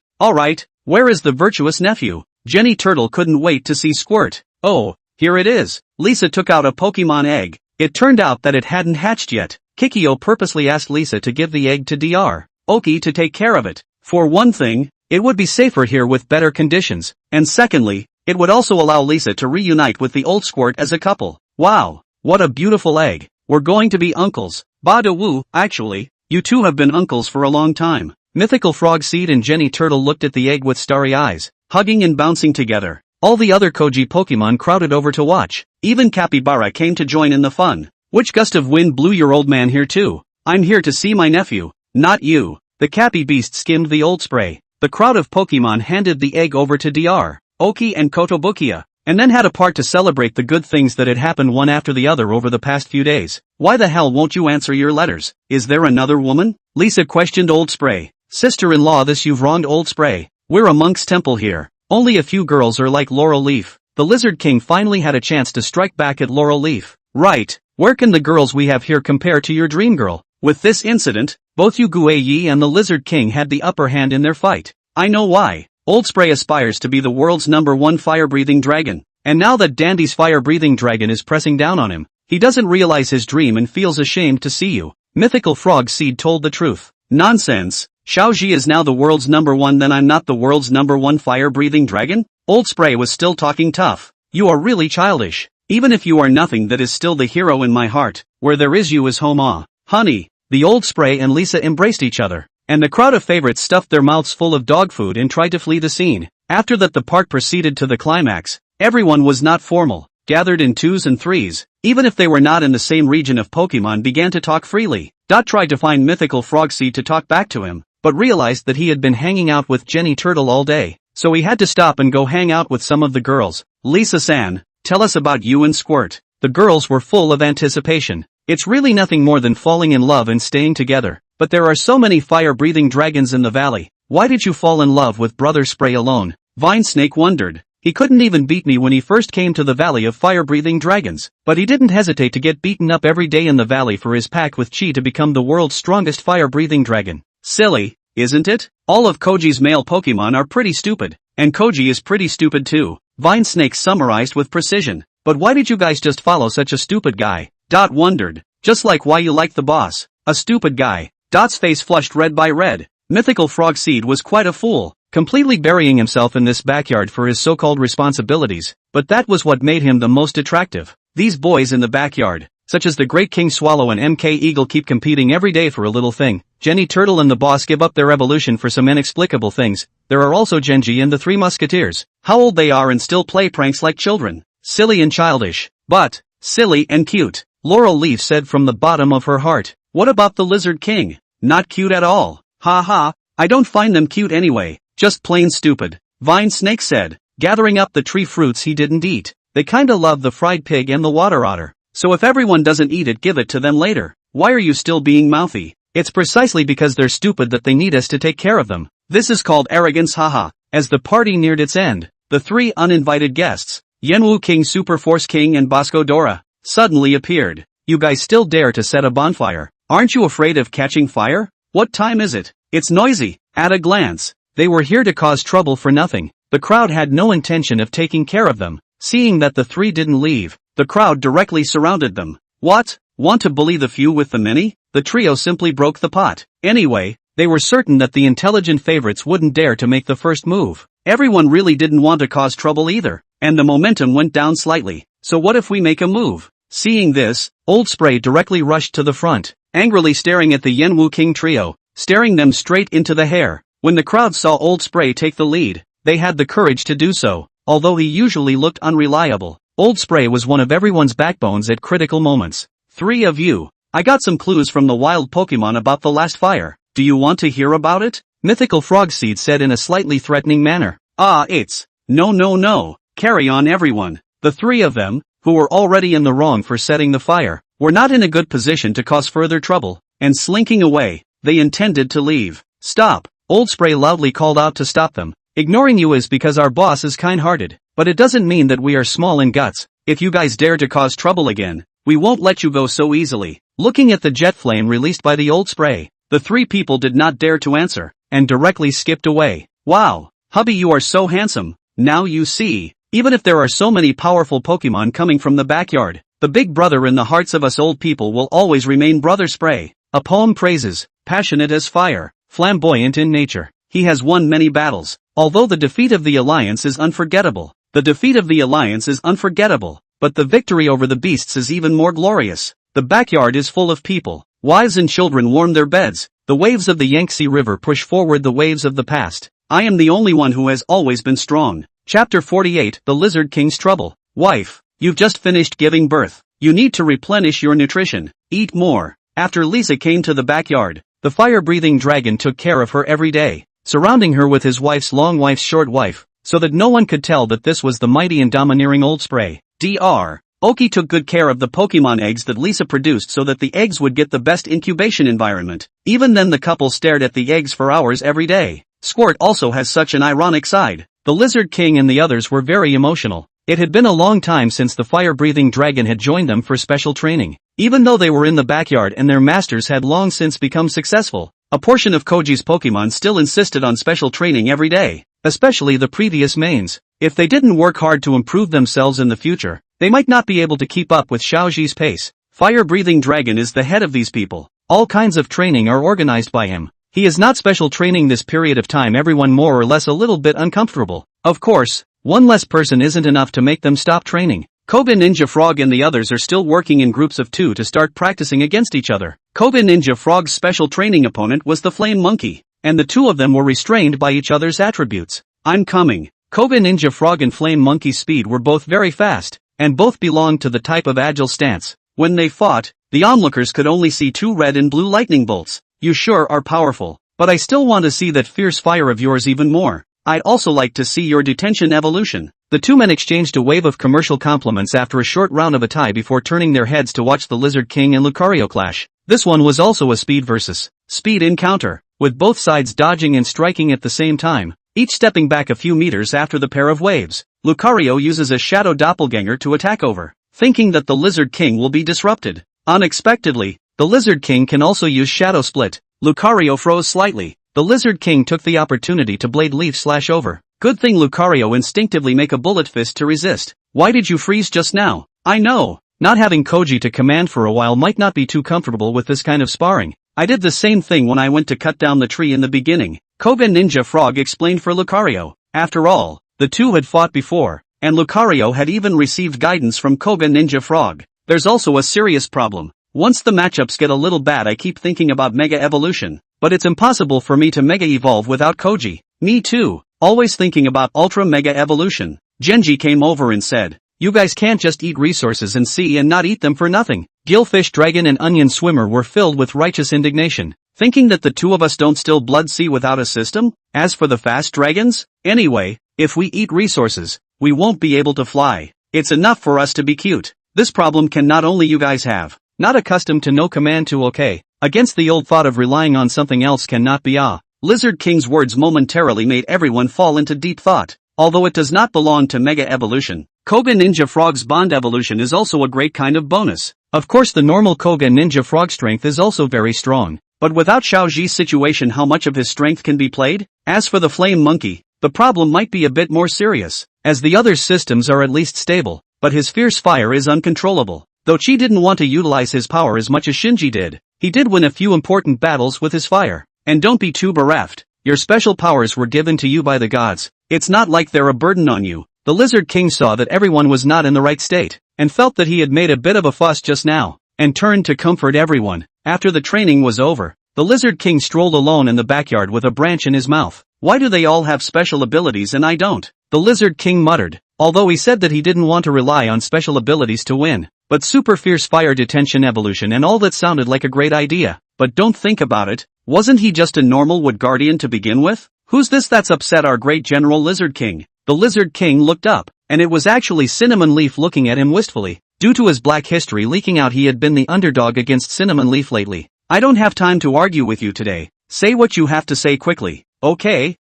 Where is the virtuous nephew? Jenny Turtle couldn't wait to see Squirt. Oh, here it is. Lisa took out a Pokemon egg. It turned out that it hadn't hatched yet. Kikyo purposely asked Lisa to give the egg to Dr. Oki to take care of it. For one thing, it would be safer here with better conditions, and secondly, it would also allow Lisa to reunite with the old Squirt as a couple. Wow, what a beautiful egg. We're going to be uncles. Ba-da-woo, actually, you two have been uncles for a long time. Mythical Frogseed and Jenny Turtle looked at the egg with starry eyes, hugging and bouncing together. All the other Koji Pokemon crowded over to watch. Even Capybara came to join in the fun. Which gust of wind blew your old man here too? I'm here to see my nephew, not you. The Cappy Beast skimmed the Old Spray. The crowd of Pokemon handed the egg over to Dr. Oki and Kotobukiya, and then had a part to celebrate the good things that had happened one after the other over the past few days. Why the hell won't you answer your letters? Is there another woman? Lisa questioned Old Spray. Sister-in-law, this you've wronged Old Spray. We're a monk's temple here. Only a few girls are like Laurel Leaf. The Lizard King finally had a chance to strike back at Laurel Leaf. Right, where can the girls we have here compare to your dream girl? With this incident, both Yu Guiyi and the Lizard King had the upper hand in their fight. I know why. Old Spray aspires to be the world's #1 fire-breathing dragon. And now that Dandy's fire-breathing dragon is pressing down on him, he doesn't realize his dream and feels ashamed to see you. Mythical Frogseed told the truth. Nonsense. Xiaoji is now the world's #1, then I'm not the world's #1 fire-breathing dragon? Old Spray was still talking tough. You are really childish. Even if you are nothing, that is still the hero in my heart. Where there is you is home. Honey. The Old Spray and Lisa embraced each other, and the crowd of favorites stuffed their mouths full of dog food and tried to flee the scene. After that the part proceeded to the climax. Everyone was not formal, gathered in 2s and 3s, even if they were not in the same region of Pokemon, began to talk freely. Dot tried to find Mythical Frogseed to talk back to him, but realized that he had been hanging out with Jenny Turtle all day, so he had to stop and go hang out with some of the girls. Lisa-san, tell us about you and Squirt. The girls were full of anticipation. It's really nothing more than falling in love and staying together, but there are so many fire-breathing dragons in the valley. Why did you fall in love with Brother Spray alone? Vine Snake wondered. He couldn't even beat me when he first came to the Valley of Fire-Breathing Dragons, but he didn't hesitate to get beaten up every day in the valley for his pact with Chi to become the world's strongest fire-breathing dragon. Silly, isn't it? All of Koji's male Pokemon are pretty stupid, and Koji is pretty stupid too. Vine Snake summarized with precision. But why did you guys just follow such a stupid guy? Dot wondered. Just like why you like the boss. A stupid guy. Dot's face flushed red by red. Mythical Frog Seed was quite a fool, completely burying himself in this backyard for his so-called responsibilities, but that was what made him the most attractive. These boys in the backyard, such as the Great King Swallow and MK Eagle, keep competing every day for a little thing. Jenny Turtle and the boss give up their evolution for some inexplicable things. There are also Genji and the Three Musketeers. How old they are and still play pranks like children. Silly and childish. But silly and cute. Laurel Leaf said from the bottom of her heart. What about the Lizard King? Not cute at all. Ha ha, I don't find them cute anyway. Just plain stupid. Vine Snake said, gathering up the tree fruits he didn't eat. They kinda love the fried pig and the water otter. So if everyone doesn't eat it, give it to them later. Why are you still being mouthy? It's precisely because they're stupid that they need us to take care of them. This is called arrogance, haha. As the party neared its end, the three uninvited guests, Yenwu King, Super Force King and Bosco Dora, suddenly appeared. You guys still dare to set a bonfire? Aren't you afraid of catching fire? What time is it? It's noisy. At a glance, they were here to cause trouble for nothing. The crowd had no intention of taking care of them. Seeing that the three didn't leave, the crowd directly surrounded them. What? Want to bully the few with the many? The trio simply broke the pot. Anyway, they were certain that the intelligent favorites wouldn't dare to make the first move. Everyone really didn't want to cause trouble either, and the momentum went down slightly. So what if we make a move? Seeing this, Old Spray directly rushed to the front, angrily staring at the Yenwu King trio, staring them straight into the hair. When the crowd saw Old Spray take the lead, they had the courage to do so, although he usually looked unreliable. Old Spray was one of everyone's backbones at critical moments. Three of you. I got some clues from the wild Pokemon about the last fire. Do you want to hear about it? Mythical Frog Seed said in a slightly threatening manner. It's. No. Carry on, everyone. The three of them, who were already in the wrong for setting the fire, were not in a good position to cause further trouble, and slinking away, they intended to leave. Stop. Old Spray loudly called out to stop them. Ignoring you is because our boss is kind-hearted, but it doesn't mean that we are small in guts. If you guys dare to cause trouble again, we won't let you go so easily. Looking at the jet flame released by the Old Spray, the three people did not dare to answer, and directly skipped away. Wow, hubby, you are so handsome. Now you see, even if there are so many powerful Pokemon coming from the backyard, the big brother in the hearts of us old people will always remain Brother Spray. A poem praises, passionate as fire, flamboyant in nature. He has won many battles, although the defeat of the Alliance is unforgettable. The defeat of the Alliance is unforgettable, but the victory over the beasts is even more glorious. The backyard is full of people. Wives and children warm their beds. The waves of the Yangtze River push forward the waves of the past. I am the only one who has always been strong. Chapter 48, The Lizard King's Trouble. Wife, you've just finished giving birth. You need to replenish your nutrition. Eat more. After Lisa came to the backyard, the fire-breathing dragon took care of her every day, surrounding her with his wife's long wife's short wife, so that no one could tell that this was the mighty and domineering Old Spray. Dr. Oki took good care of the Pokemon eggs that Lisa produced so that the eggs would get the best incubation environment. Even then the couple stared at the eggs for hours every day. Squirt also has such an ironic side. The Lizard King and the others were very emotional. It had been a long time since the fire-breathing dragon had joined them for special training. Even though they were in the backyard and their masters had long since become successful, a portion of Koji's Pokemon still insisted on special training every day, especially the previous mains. If they didn't work hard to improve themselves in the future, they might not be able to keep up with Xiaoji's pace. Fire-breathing dragon is the head of these people. All kinds of training are organized by him. He is not special training this period of time everyone more or less a little bit uncomfortable. Of course, one less person isn't enough to make them stop training. Kobe Ninja Frog and the others are still working in groups of 2 to start practicing against each other. Kobe Ninja Frog's special training opponent was the Flame Monkey, and the two of them were restrained by each other's attributes. I'm coming. Kobe Ninja Frog and Flame Monkey's speed were both very fast, and both belonged to the type of agile stance. When they fought, the onlookers could only see 2 red and blue lightning bolts. You sure are powerful, but I still want to see that fierce fire of yours even more. I'd also like to see your detention evolution. The two men exchanged a wave of commercial compliments after a short round of a tie before turning their heads to watch the Lizard King and Lucario clash. This one was also a speed versus speed encounter, with both sides dodging and striking at the same time, each stepping back a few meters after the pair of waves. Lucario uses a shadow doppelganger to attack over, thinking that the Lizard King will be disrupted. Unexpectedly, the Lizard King can also use Shadow Split. Lucario froze slightly. The Lizard King took the opportunity to Blade Leaf slash over. Good thing Lucario instinctively make a bullet fist to resist. Why did you freeze just now? I know. Not having Koji to command for a while might not be too comfortable with this kind of sparring. I did the same thing when I went to cut down the tree in the beginning, Koga Ninja Frog explained for Lucario. After all, the two had fought before, and Lucario had even received guidance from Koga Ninja Frog. There's also a serious problem. Once the matchups get a little bad I keep thinking about Mega Evolution, but it's impossible for me to Mega Evolve without Koji. Me too, always thinking about Ultra Mega Evolution. Genji came over and said, "You guys can't just eat resources and see and not eat them for nothing." Gillfish Dragon and Onion Swimmer were filled with righteous indignation, thinking that the two of us don't still Blood Sea without a system? As for the fast dragons? Anyway, if we eat resources, we won't be able to fly. It's enough for us to be cute. This problem can not only you guys have. Not accustomed to no command to okay. Against the old thought of relying on something else cannot be Lizard King's words momentarily made everyone fall into deep thought. Although it does not belong to Mega Evolution, Koga Ninja Frog's Bond Evolution is also a great kind of bonus. Of course the normal Koga Ninja Frog strength is also very strong. But without Xiaoji's situation how much of his strength can be played? As for the Flame Monkey, the problem might be a bit more serious, as the other's systems are at least stable, but his fierce fire is uncontrollable. Though Chi didn't want to utilize his power as much as Shinji did, he did win a few important battles with his fire. And don't be too bereft, your special powers were given to you by the gods. It's not like they're a burden on you. The Lizard King saw that everyone was not in the right state, and felt that he had made a bit of a fuss just now, and turned to comfort everyone. After the training was over, the Lizard King strolled alone in the backyard with a branch in his mouth. Why do they all have special abilities and I don't? The Lizard King muttered, although he said that he didn't want to rely on special abilities to win. But super fierce fire detention evolution and all that sounded like a great idea. But don't think about it, wasn't he just a normal wood guardian to begin with? Who's this that's upset our great General Lizard King? The Lizard King looked up, and it was actually Cinnamon Leaf looking at him wistfully. Due to his black history leaking out he had been the underdog against Cinnamon Leaf lately. I don't have time to argue with you today. Say what you have to say quickly. Okay.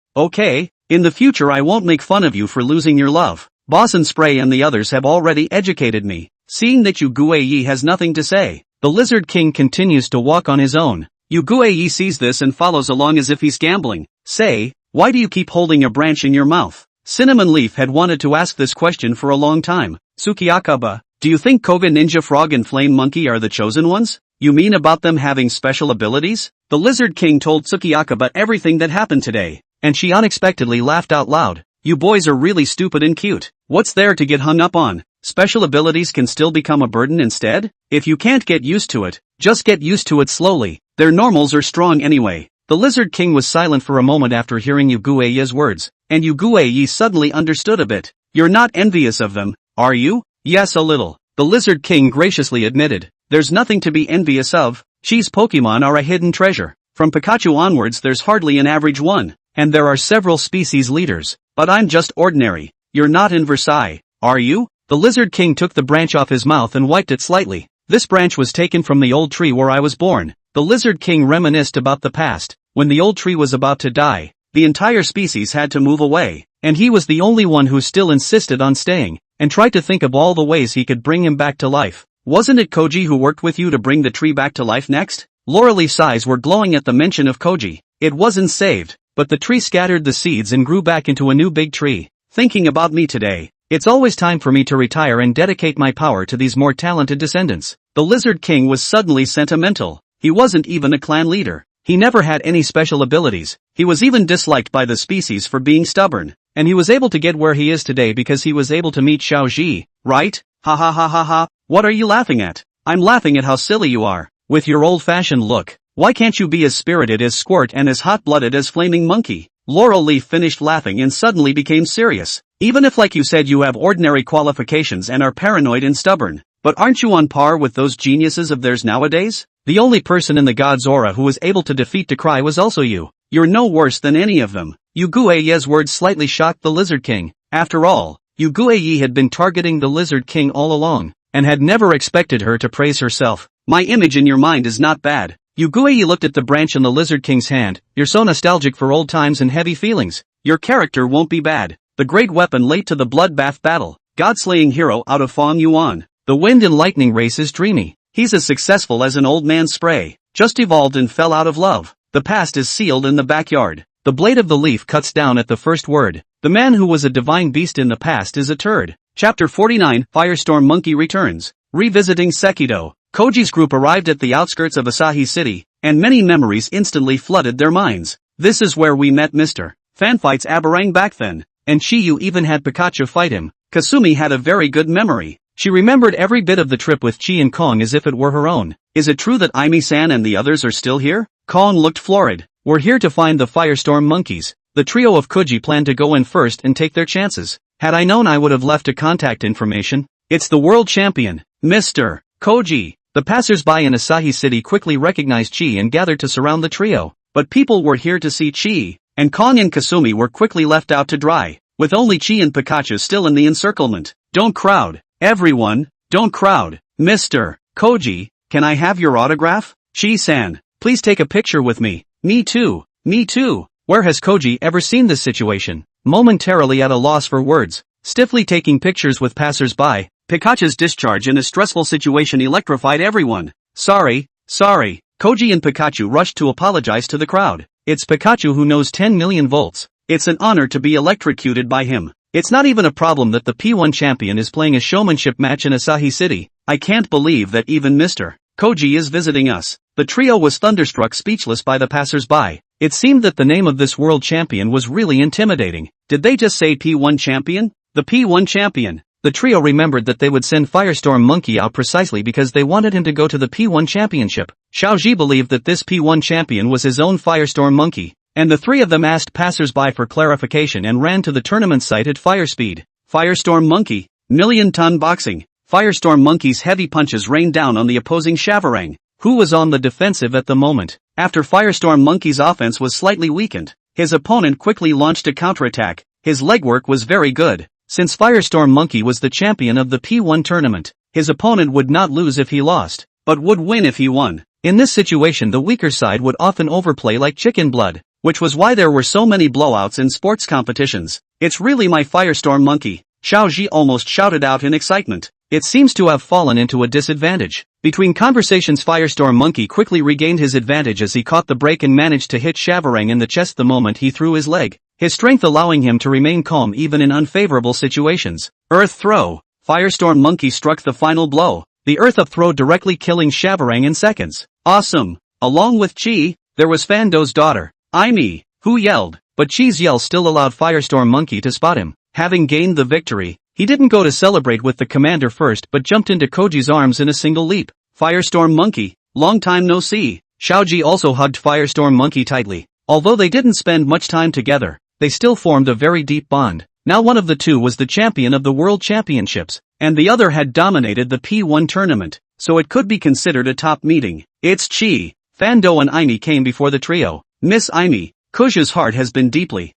In the future I won't make fun of you for losing your love. Boss and Spray and the others have already educated me. Seeing that Yu Guiyi has nothing to say, the Lizard King continues to walk on his own. Yu Guiyi sees this and follows along as if he's gambling. Say, why do you keep holding a branch in your mouth? Cinnamon Leaf had wanted to ask this question for a long time. Tsukiyakaba, do you think Koga Ninja Frog and Flame Monkey are the chosen ones? You mean about them having special abilities? The Lizard King told Tsukiyakaba everything that happened today, and she unexpectedly laughed out loud. You boys are really stupid and cute. What's there to get hung up on? Special abilities can still become a burden instead? If you can't get used to it, just get used to it slowly. Their normals are strong anyway. The Lizard King was silent for a moment after hearing Yu Guiyi's words, and Yu Guiyi suddenly understood a bit. You're not envious of them, are you? Yes, a little. The Lizard King graciously admitted. There's nothing to be envious of. Chi's Pokemon are a hidden treasure. From Pikachu onwards there's hardly an average one, and there are several species leaders. But I'm just ordinary. You're not in Versailles, are you? The Lizard King took the branch off his mouth and wiped it slightly. This branch was taken from the old tree where I was born. The Lizard King reminisced about the past. When the old tree was about to die, the entire species had to move away, and he was the only one who still insisted on staying, and tried to think of all the ways he could bring him back to life. Wasn't it Koji who worked with you to bring the tree back to life next? Laurel's eyes were glowing at the mention of Koji. It wasn't saved, but the tree scattered the seeds and grew back into a new big tree. Thinking about me today, it's always time for me to retire and dedicate my power to these more talented descendants. The Lizard King was suddenly sentimental. He wasn't even a clan leader. He never had any special abilities. He was even disliked by the species for being stubborn. And he was able to get where he is today because he was able to meet Xiaoji, right? Ha ha ha ha ha. What are you laughing at? I'm laughing at how silly you are. With your old-fashioned look, why can't you be as spirited as Squirt and as hot-blooded as Flaming Monkey? Laurel Leaf finished laughing and suddenly became serious. Even if like you said you have ordinary qualifications and are paranoid and stubborn, but aren't you on par with those geniuses of theirs nowadays? The only person in the God's aura who was able to defeat Decry was also you. You're no worse than any of them. Yu Guiyi's words slightly shocked the Lizard King. After all, Yu Guiyi had been targeting the Lizard King all along, and had never expected her to praise herself. My image in your mind is not bad. Yu Guiyi looked at the branch in the Lizard King's hand. You're so nostalgic for old times and heavy feelings. Your character won't be bad. The great weapon late to the bloodbath battle. God-slaying hero out of Fong Yuan. The wind and lightning race is dreamy. He's as successful as an old man Spray. Just evolved and fell out of love. The past is sealed in the backyard. The blade of the leaf cuts down at the first word. The man who was a divine beast in the past is a turd. Chapter 49, Firestorm Monkey returns. Revisiting Sekido. Koji's group arrived at the outskirts of Asahi City, and many memories instantly flooded their minds. This is where we met Mr. Fanfight's Aberang back then, and Chiyu even had Pikachu fight him. Kasumi had a very good memory. She remembered every bit of the trip with Chi and Kong as if it were her own. Is it true that Aimi-san and the others are still here? Kong looked florid. We're here to find the Firestorm monkeys. The trio of Kuji planned to go in first and take their chances. Had I known, I would have left a contact information. It's the world champion, Mr. Koji. The passers-by in Asahi City quickly recognized Chi and gathered to surround the trio. But people were here to see Chi, and Kong and Kasumi were quickly left out to dry, with only Chi and Pikachu still in the encirclement. Don't crowd. Everyone, don't crowd. Mr. Koji, can I have your autograph? Chi-san, please take a picture with me. Me too. Me too. Where has Koji ever seen this situation? Momentarily at a loss for words, stiffly taking pictures with passers-by, Pikachu's discharge in a stressful situation electrified everyone. Sorry. Koji and Pikachu rushed to apologize to the crowd. It's Pikachu who knows 10 million volts. It's an honor to be electrocuted by him. It's not even a problem that the P1 champion is playing a showmanship match in Asahi City. I can't believe that even Mr. Koji is visiting us. The trio was thunderstruck, speechless by the passers-by. It seemed that the name of this world champion was really intimidating. Did they just say P1 champion? The P1 champion. The trio remembered that they would send Firestorm Monkey out precisely because they wanted him to go to the P1 championship. Xiaoji believed that this P1 champion was his own Firestorm Monkey, and the three of them asked passers-by for clarification and ran to the tournament site at fire speed. Firestorm Monkey, million-ton boxing. Firestorm Monkey's heavy punches rained down on the opposing Shavarang, who was on the defensive at the moment. After Firestorm Monkey's offense was slightly weakened, his opponent quickly launched a counterattack. His legwork was very good. Since Firestorm Monkey was the champion of the P1 tournament, his opponent would not lose if he lost, but would win if he won. In this situation, the weaker side would often overplay like chicken blood, which was why there were so many blowouts in sports competitions. It's really my Firestorm Monkey, Xiaoji almost shouted out in excitement. It seems to have fallen into a disadvantage. Between conversations, Firestorm Monkey quickly regained his advantage as he caught the break and managed to hit Shavarang in the chest the moment he threw his leg, his strength allowing him to remain calm even in unfavorable situations. Earth throw. Firestorm Monkey struck the final blow, the earth up throw directly killing Shavarang in seconds. Awesome! Along with Chi, there was Fando's daughter, Aimi, who yelled, but Chi's yell still allowed Firestorm Monkey to spot him. Having gained the victory, he didn't go to celebrate with the commander first but jumped into Koji's arms in a single leap. Firestorm Monkey, long time no see. Xiaoji also hugged Firestorm Monkey tightly. Although they didn't spend much time together, they still formed a very deep bond. Now one of the two was the champion of the World Championships, and the other had dominated the P1 tournament, so it could be considered a top meeting. It's Chi. Fando and Aimi came before the trio. Miss Aimi, Kuja's heart has been deeply,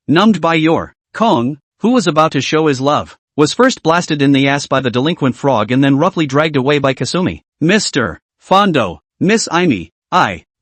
numbed by your Kong, who was about to show his love, was first blasted in the ass by the delinquent frog and then roughly dragged away by Kasumi. Mr. Fondo, Miss Aimi,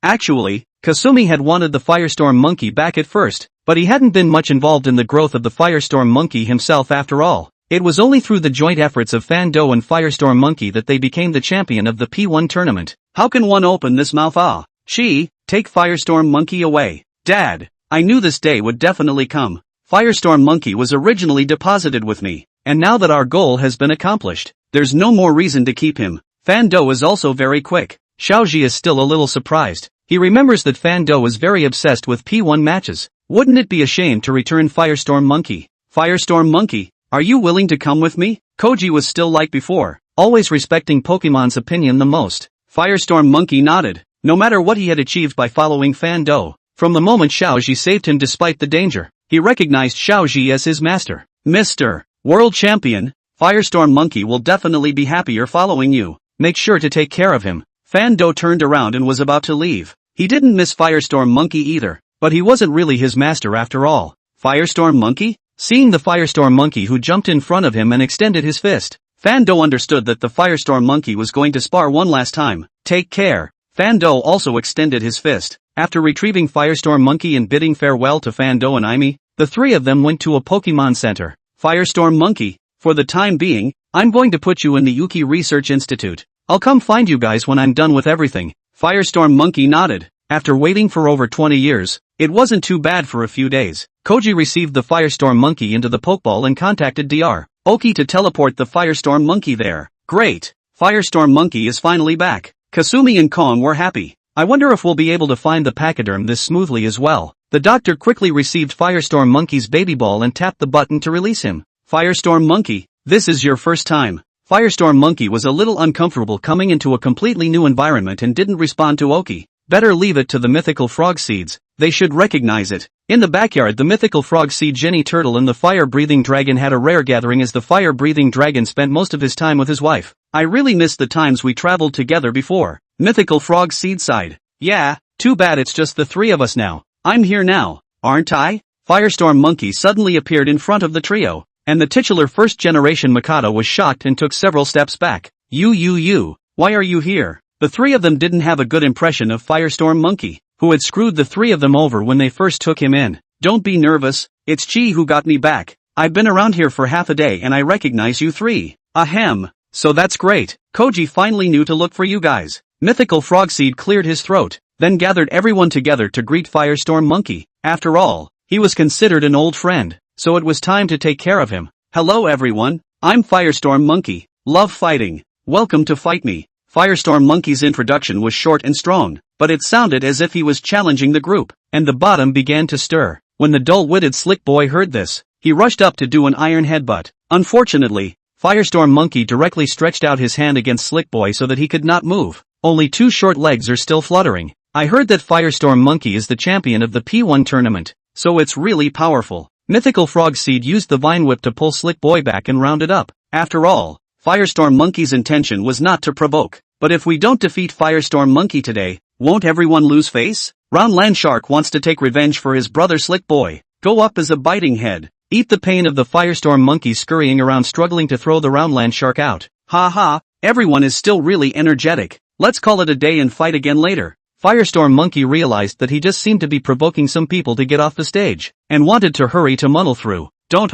actually, Kasumi had wanted the Firestorm Monkey back at first, but he hadn't been much involved in the growth of the Firestorm Monkey himself after all. It was only through the joint efforts of Fando and Firestorm Monkey that they became the champion of the P1 tournament. How can one open this mouth? Chi, take Firestorm Monkey away. Dad, I knew this day would definitely come. Firestorm Monkey was originally deposited with me, and now that our goal has been accomplished, there's no more reason to keep him. Fando is also very quick. Xiaoji is still a little surprised. He remembers that Fando is very obsessed with P1 matches. Wouldn't it be a shame to return Firestorm Monkey? Firestorm Monkey, are you willing to come with me? Koji was still like before, always respecting Pokemon's opinion the most. Firestorm Monkey nodded, no matter what he had achieved by following Fando. From the moment Xiaoji saved him despite the danger, he recognized Xiaoji as his master. Mr. World Champion, Firestorm Monkey will definitely be happier following you. Make sure to take care of him. Fando turned around and was about to leave. He didn't miss Firestorm Monkey either, but he wasn't really his master after all. Firestorm Monkey? Seeing the Firestorm Monkey who jumped in front of him and extended his fist, Fando understood that the Firestorm Monkey was going to spar one last time. Take care. Fando also extended his fist. After retrieving Firestorm Monkey and bidding farewell to Fando and Aimi, the three of them went to a Pokemon Center. Firestorm Monkey, for the time being, I'm going to put you in the Yuki Research Institute. I'll come find you guys when I'm done with everything. Firestorm Monkey nodded. After waiting for over 20 years, it wasn't too bad for a few days. Koji received the Firestorm Monkey into the Pokeball and contacted Dr. Oki to teleport the Firestorm Monkey there. Great! Firestorm Monkey is finally back. Kasumi and Kong were happy. I wonder if we'll be able to find the pachyderm this smoothly as well. The doctor quickly received Firestorm Monkey's baby ball and tapped the button to release him. Firestorm Monkey, this is your first time. Firestorm Monkey was a little uncomfortable coming into a completely new environment and didn't respond to Oki. Better leave it to the mythical frog seeds, they should recognize it. In the backyard, the mythical frog seed Jenny Turtle and the fire-breathing dragon had a rare gathering as the fire-breathing dragon spent most of his time with his wife. I really miss the times we traveled together before. Mythical frog seed sighed. Yeah, too bad it's just the three of us now. I'm here now, aren't I? Firestorm Monkey suddenly appeared in front of the trio, and the titular first-generation Mikado was shocked and took several steps back. You, why are you here? The three of them didn't have a good impression of Firestorm Monkey, who had screwed the three of them over when they first took him in. Don't be nervous, it's Chi who got me back. I've been around here for half a day and I recognize you three. Ahem, so that's great. Koji finally knew to look for you guys. Mythical Frogseed cleared his throat, then gathered everyone together to greet Firestorm Monkey. After all, he was considered an old friend, so it was time to take care of him. Hello everyone, I'm Firestorm Monkey. Love fighting. Welcome to Fight Me. Firestorm Monkey's introduction was short and strong, but it sounded as if he was challenging the group, and the bottom began to stir. When the dull-witted Slick Boy heard this, he rushed up to do an iron headbutt. Unfortunately, Firestorm Monkey directly stretched out his hand against Slick Boy so that he could not move. Only two short legs are still fluttering. I heard that Firestorm Monkey is the champion of the P1 tournament, so it's really powerful. Mythical Frogseed used the Vine Whip to pull Slick Boy back and round it up. After all, Firestorm Monkey's intention was not to provoke. But if we don't defeat Firestorm Monkey today, won't everyone lose face? Round Land Shark wants to take revenge for his brother Slick Boy. Go up as a biting head. Eat the pain of the Firestorm Monkey scurrying around struggling to throw the Round Land Shark out. Ha ha, everyone is still really energetic. Let's call it a day and fight again later. Firestorm Monkey realized that he just seemed to be provoking some people to get off the stage, and wanted to hurry to muddle through. Don't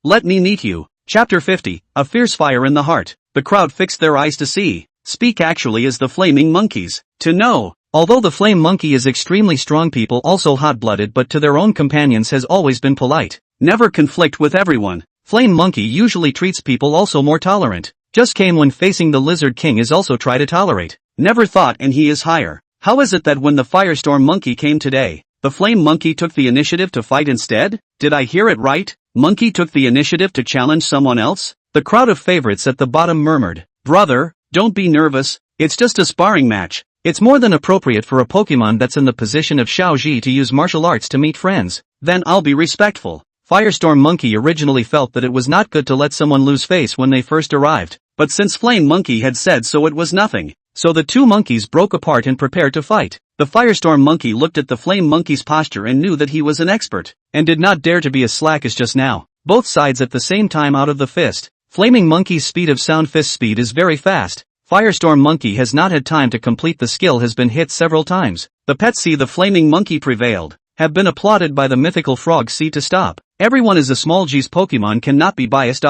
let me meet you. Chapter 50, A Fierce Fire in the Heart. The crowd fixed their eyes to see. Speak actually as the Flaming Monkeys. To know. Although the Flame Monkey is extremely strong, people also hot-blooded, but to their own companions has always been polite. Never conflict with everyone. Flame Monkey usually treats people also more tolerant. Just came when facing the Lizard King is also try to tolerate. Never thought and he is higher. How is it that when the Firestorm Monkey came today, the Flame Monkey took the initiative to fight instead? Did I hear it right? Monkey took the initiative to challenge someone else? The crowd of favorites at the bottom murmured. Brother, don't be nervous, it's just a sparring match. It's more than appropriate for a Pokemon that's in the position of Xiaoji to use martial arts to meet friends. Then I'll be respectful. Firestorm Monkey originally felt that it was not good to let someone lose face when they first arrived, but since Flame Monkey had said so, it was nothing. So the two monkeys broke apart and prepared to fight. The Firestorm Monkey looked at the Flame Monkey's posture and knew that he was an expert, and did not dare to be as slack as just now. Both sides at the same time out of the fist. Flaming Monkey's speed of sound fist speed is very fast. Firestorm Monkey has not had time to complete the skill, has been hit several times. The pets see the Flaming Monkey prevailed, have been applauded by the mythical frog see to stop. Everyone is a small G's Pokemon cannot be biased.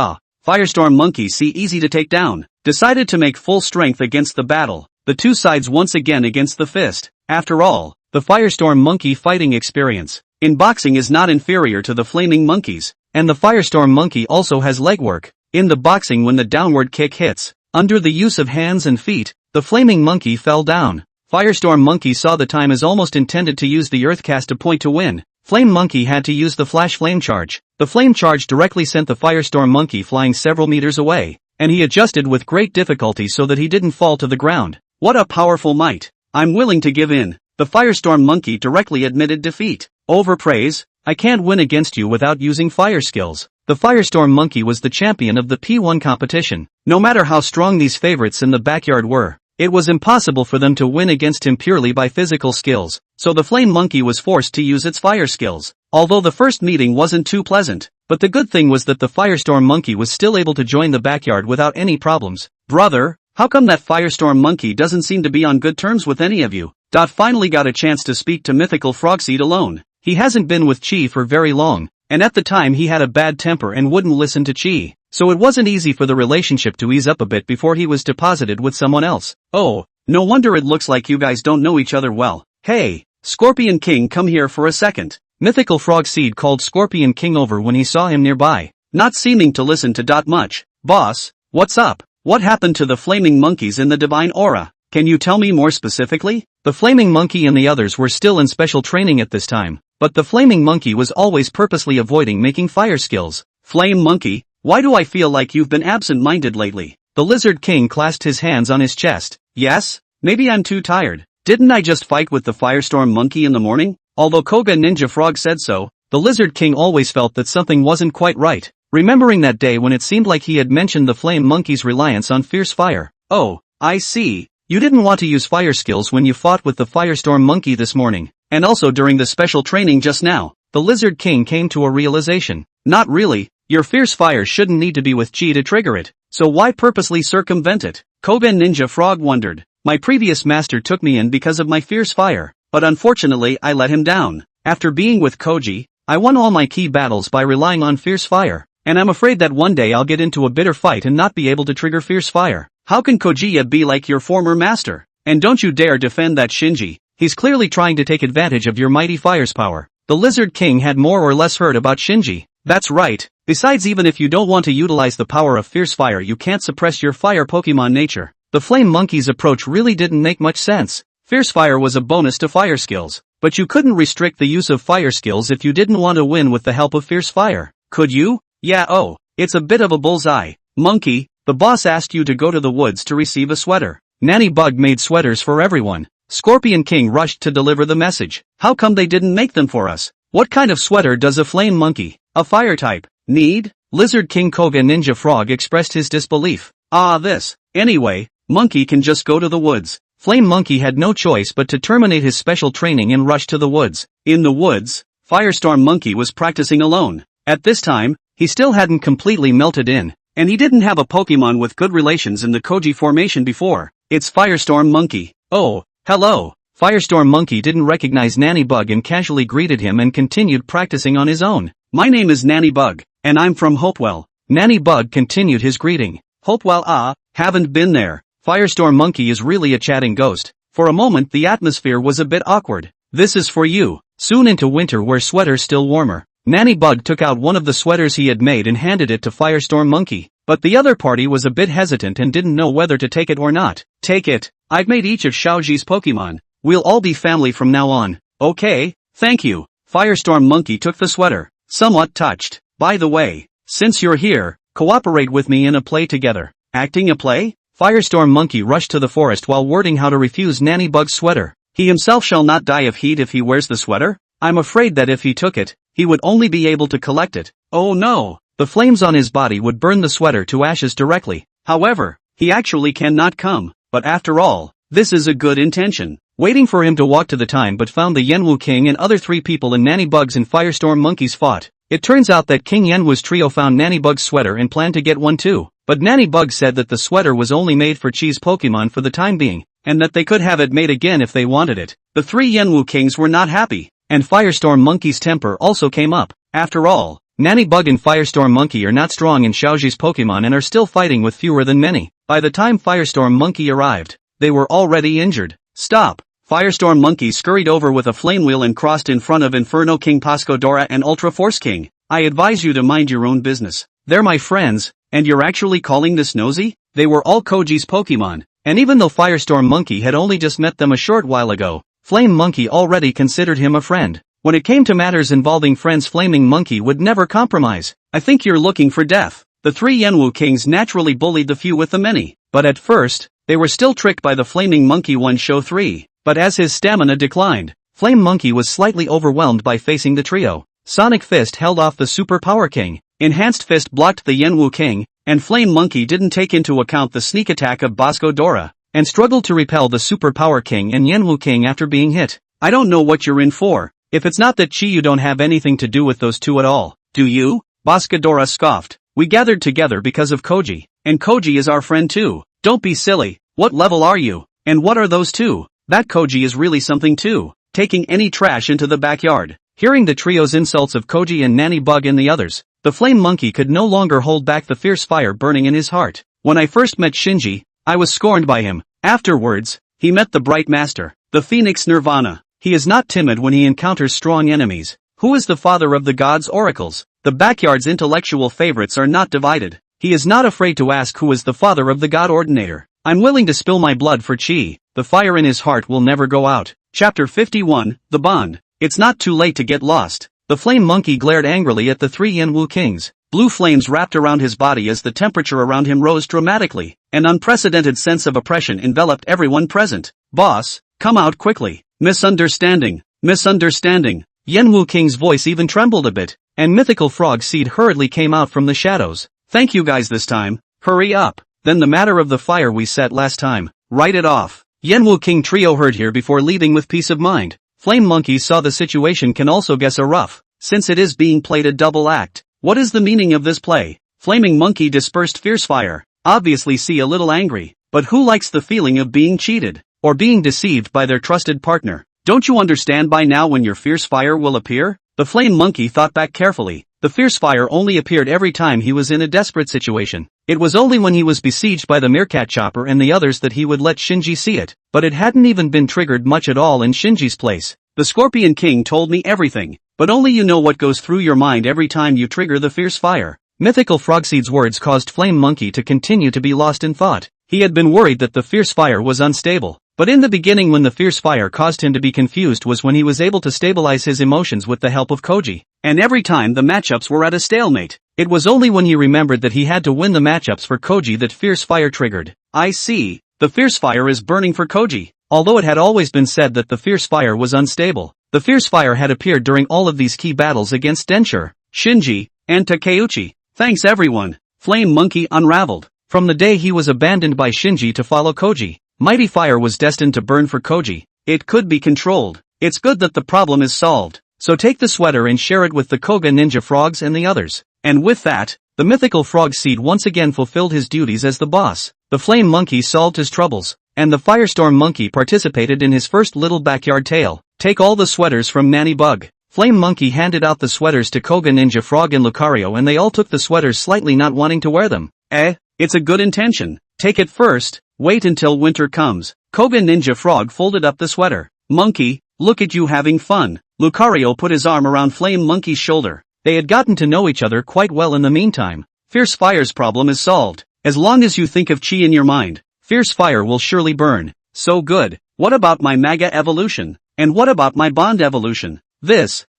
Firestorm Monkey see easy to take down. Decided to make full strength against the battle. The two sides once again against the fist. After all, the Firestorm Monkey fighting experience in boxing is not inferior to the Flaming Monkeys, and the Firestorm Monkey also has legwork. In the boxing, when the downward kick hits, under the use of hands and feet, the Flaming Monkey fell down. Firestorm Monkey saw the time as almost intended to use the Earth Cast to point to win. Flame Monkey had to use the Flash Flame Charge. The Flame Charge directly sent the Firestorm Monkey flying several meters away, and he adjusted with great difficulty so that he didn't fall to the ground. What a powerful might. I'm willing to give in. The Firestorm Monkey directly admitted defeat. Overpraise? I can't win against you without using fire skills. The Firestorm Monkey was the champion of the P1 competition. No matter how strong these favorites in the backyard were, it was impossible for them to win against him purely by physical skills, so the Flame Monkey was forced to use its fire skills. Although the first meeting wasn't too pleasant, but the good thing was that the Firestorm Monkey was still able to join the backyard without any problems. Brother, how come that Firestorm Monkey doesn't seem to be on good terms with any of you? Finally got a chance to speak to Mythical Frogseed alone. He hasn't been with Chi for very long, and at the time he had a bad temper and wouldn't listen to Chi, so it wasn't easy for the relationship to ease up a bit before he was deposited with someone else. Oh, no wonder it looks like you guys don't know each other well. Hey, Scorpion King, come here for a second. Mythical Frogseed called Scorpion King over when he saw him nearby, not seeming to listen to much. Boss, what's up? What happened to the Flaming Monkeys in the Divine Aura? Can you tell me more specifically? The flaming monkey and the others were still in special training at this time, but the flaming monkey was always purposely avoiding making fire skills. Flame monkey, why do I feel like you've been absent-minded lately? The Lizard King clasped his hands on his chest. Yes? Maybe I'm too tired. Didn't I just fight with the firestorm monkey in the morning? Although Koga Ninja Frog said so, the Lizard King always felt that something wasn't quite right, remembering that day when it seemed like he had mentioned the flame monkey's reliance on fierce fire. Oh, I see. You didn't want to use fire skills when you fought with the firestorm monkey this morning, and also during the special training just now. The Lizard King came to a realization. Not really, your fierce fire shouldn't need to be with chi to trigger it, so why purposely circumvent it? Koga Ninja Frog wondered. My previous master took me in because of my fierce fire, but unfortunately I let him down. After being with Koji, I won all my key battles by relying on fierce fire, and I'm afraid that one day I'll get into a bitter fight and not be able to trigger fierce fire. How can Kojiya be like your former master? And don't you dare defend that Shinji, he's clearly trying to take advantage of your mighty fire's power. The Lizard King had more or less heard about Shinji. That's right, besides even if you don't want to utilize the power of fierce fire you can't suppress your fire Pokemon nature. The flame monkey's approach really didn't make much sense. Fierce fire was a bonus to fire skills, but you couldn't restrict the use of fire skills if you didn't want to win with the help of fierce fire. Could you? Yeah, oh, it's a bit of a bullseye. Monkey, the boss asked you to go to the woods to receive a sweater. Nanny Bug made sweaters for everyone. Scorpion King rushed to deliver the message. How come they didn't make them for us? What kind of sweater does a flame monkey, a fire type, need? Lizard King Koga Ninja Frog expressed his disbelief. This. Anyway, Monkey can just go to the woods. Flame Monkey had no choice but to terminate his special training and rush to the woods. In the woods, Firestorm Monkey was practicing alone. At this time, he still hadn't completely melted in, and he didn't have a Pokemon with good relations in the Koji formation before. It's Firestorm Monkey. Oh, hello. Firestorm Monkey didn't recognize Nanny Bug and casually greeted him and continued practicing on his own. My name is Nanny Bug, and I'm from Hopewell. Nanny Bug continued his greeting. Hopewell, haven't been there. Firestorm Monkey is really a chatting ghost. For a moment the atmosphere was a bit awkward. This is for you. Soon into winter wear sweaters still warmer. Nanny Bug took out one of the sweaters he had made and handed it to Firestorm Monkey. But the other party was a bit hesitant and didn't know whether to take it or not. Take it. I've made each of Xiaoji's Pokemon. We'll all be family from now on. Okay, thank you. Firestorm Monkey took the sweater, somewhat touched. By the way, since you're here, cooperate with me in a play together. Acting a play? Firestorm Monkey rushed to the forest while wording how to refuse Nanny Bug's sweater. He himself shall not die of heat if he wears the sweater? I'm afraid that if he took it, he would only be able to collect it. Oh no! The flames on his body would burn the sweater to ashes directly. However, he actually cannot come. But after all, this is a good intention. Waiting for him to walk to the time but found the Yenwu King and other three people in Nanny Bug's and Firestorm Monkey's fought. It turns out that King Yenwu's trio found Nanny Bug's sweater and planned to get one too. But Nanny Bug said that the sweater was only made for Chi's Pokemon for the time being, and that they could have it made again if they wanted it. The three Yenwu Kings were not happy, and Firestorm Monkey's temper also came up. After all, Nanny Bug and Firestorm Monkey are not strong in Xiaoji's Pokemon and are still fighting with fewer than many. By the time Firestorm Monkey arrived, they were already injured. Stop! Firestorm Monkey scurried over with a flame wheel and crossed in front of Inferno King Pascodora and Ultra Force King. I advise you to mind your own business. They're my friends, and you're actually calling this nosy? They were all Koji's Pokemon, and even though Firestorm Monkey had only just met them a short while ago, Flame Monkey already considered him a friend. When it came to matters involving friends, Flaming Monkey would never compromise. I think you're looking for death. The three Yenwu Kings naturally bullied the few with the many, but at first, they were still tricked by the Flaming Monkey one show 3. But as his stamina declined, Flame Monkey was slightly overwhelmed by facing the trio. Sonic Fist held off the Super Power King, Enhanced Fist blocked the Yenwu King, and Flame Monkey didn't take into account the sneak attack of Bosco Dora, and struggled to repel the Super Power King and Yenwu King after being hit. I don't know what you're in for. If it's not that Chi, you don't have anything to do with those two at all, do you? Bosco Dora scoffed. We gathered together because of Koji, and Koji is our friend too. Don't be silly. What level are you? And what are those two? That Koji is really something too, taking any trash into the backyard. Hearing the trio's insults of Koji and Nanny Bug and the others, the Flame Monkey could no longer hold back the fierce fire burning in his heart. When I first met Shinji, I was scorned by him. Afterwards, he met the Bright Master, the Phoenix Nirvana. He is not timid when he encounters strong enemies. Who is the father of the gods' oracles? The backyard's intellectual favorites are not divided. He is not afraid to ask who is the father of the god Ordinator. I'm willing to spill my blood for Chi. The fire in his heart will never go out. Chapter 51, The Bond. It's not too late to get lost. The flame monkey glared angrily at the three Yanwu kings. Blue flames wrapped around his body as the temperature around him rose dramatically. An unprecedented sense of oppression enveloped everyone present. Boss, come out quickly. Misunderstanding. Misunderstanding. Yanwu King's voice even trembled a bit, and Mythical Frog Seed hurriedly came out from the shadows. Thank you guys this time. Hurry up. Then the matter of the fire we set last time. Write it off. Yanwu King trio heard here before leaving with peace of mind. Flame monkeys saw the situation can also guess a rough, since it is being played a double act. What is the meaning of this play? Flaming monkey dispersed fierce fire. Obviously see a little angry, but who likes the feeling of being cheated, or being deceived by their trusted partner? Don't you understand by now when your fierce fire will appear? The flame monkey thought back carefully. The fierce fire only appeared every time he was in a desperate situation. It was only when he was besieged by the meerkat chopper and the others that he would let Shinji see it, but it hadn't even been triggered much at all in Shinji's place. The Scorpion King told me everything, but only you know what goes through your mind every time you trigger the fierce fire. Mythical Frogseed's words caused Flame Monkey to continue to be lost in thought. He had been worried that the fierce fire was unstable, but in the beginning when the fierce fire caused him to be confused was when he was able to stabilize his emotions with the help of Koji. And every time the matchups were at a stalemate. It was only when he remembered that he had to win the matchups for Koji that fierce fire triggered. I see. The fierce fire is burning for Koji. Although it had always been said that the fierce fire was unstable, the fierce fire had appeared during all of these key battles against Densher, Shinji, and Takeuchi. Thanks everyone. Flame Monkey unraveled. From the day he was abandoned by Shinji to follow Koji, mighty fire was destined to burn for Koji. It could be controlled. It's good that the problem is solved. So take the sweater and share it with the Koga Ninja Frogs and the others. And with that, the mythical frog seed once again fulfilled his duties as the boss. The flame monkey solved his troubles, and the firestorm monkey participated in his first little backyard tale. Take all the sweaters from Nanny Bug. Flame monkey handed out the sweaters to Koga Ninja Frog and Lucario and they all took the sweaters slightly not wanting to wear them. It's a good intention. Take it first, wait until winter comes. Koga Ninja Frog folded up the sweater. Monkey, look at you having fun. Lucario put his arm around Flame Monkey's shoulder. They had gotten to know each other quite well in the meantime. Fierce Fire's problem is solved. As long as you think of Chi in your mind, Fierce Fire will surely burn. So good. What about my Maga evolution? And what about my Bond evolution?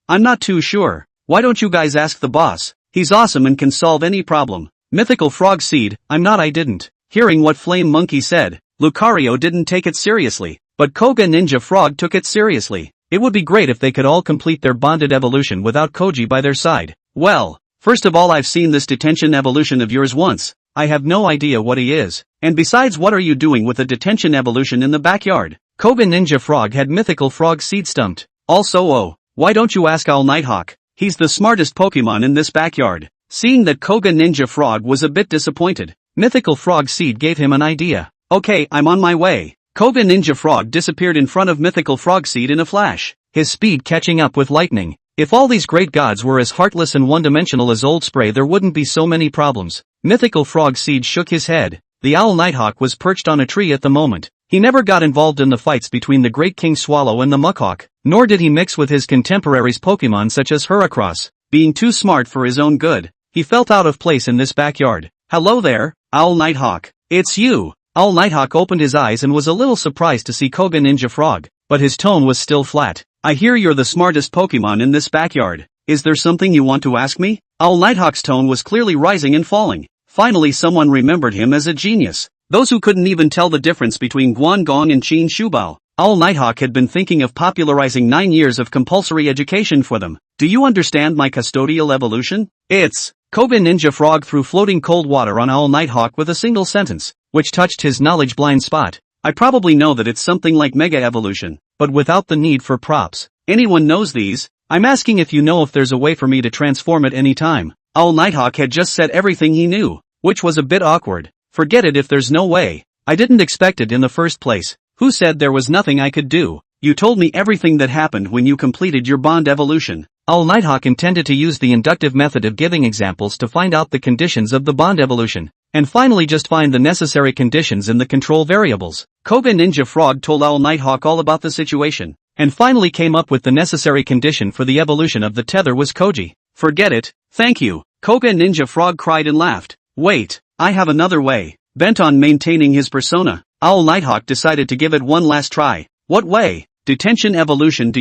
I'm not too sure. Why don't you guys ask the boss? He's awesome and can solve any problem. Mythical Frog Seed, I didn't. Hearing what Flame Monkey said, Lucario didn't take it seriously, but Koga Ninja Frog took it seriously. It would be great if they could all complete their bonded evolution without Koji by their side. Well, first of all I've seen this detention evolution of yours once. I have no idea what he is. And besides what are you doing with a detention evolution in the backyard? Koga Ninja Frog had Mythical Frog Seed stumped. Also why don't you ask Owl Nighthawk? He's the smartest Pokemon in this backyard. Seeing that Koga Ninja Frog was a bit disappointed, Mythical Frog Seed gave him an idea. Okay, I'm on my way. Koga Ninja Frog disappeared in front of Mythical Frog Seed in a flash, his speed catching up with lightning. If all these great gods were as heartless and one-dimensional as Old Spray there wouldn't be so many problems. Mythical Frog Seed shook his head. The Owl Nighthawk was perched on a tree at the moment. He never got involved in the fights between the Great King Swallow and the Muckhawk, nor did he mix with his contemporaries Pokemon such as Heracross. Being too smart for his own good, he felt out of place in this backyard. Hello there, Owl Nighthawk. It's you. Owl Nighthawk opened his eyes and was a little surprised to see Koga Ninja Frog, but his tone was still flat. I hear you're the smartest Pokemon in this backyard. Is there something you want to ask me? Owl Nighthawk's tone was clearly rising and falling. Finally someone remembered him as a genius. Those who couldn't even tell the difference between Guangong and Qin Shubao. Owl Nighthawk had been thinking of popularizing 9 years of compulsory education for them. Do you understand my custodial evolution? Koga Ninja Frog threw floating cold water on Owl Nighthawk with a single sentence, which touched his knowledge blind spot. I probably know that it's something like Mega Evolution, but without the need for props. Anyone knows these? I'm asking if you know if there's a way for me to transform at any time. Owl Nighthawk had just said everything he knew, which was a bit awkward. Forget it if there's no way. I didn't expect it in the first place. Who said there was nothing I could do? You told me everything that happened when you completed your Bond evolution. Owl Nighthawk intended to use the inductive method of giving examples to find out the conditions of the Bond evolution, and finally just find the necessary conditions in the control variables. Koga Ninja Frog told Owl Nighthawk all about the situation, and finally came up with the necessary condition for the evolution of the tether was Koji. Forget it, thank you. Koga Ninja Frog cried and laughed. Wait, I have another way. Bent on maintaining his persona, Owl Nighthawk decided to give it one last try. What way? Detention evolution.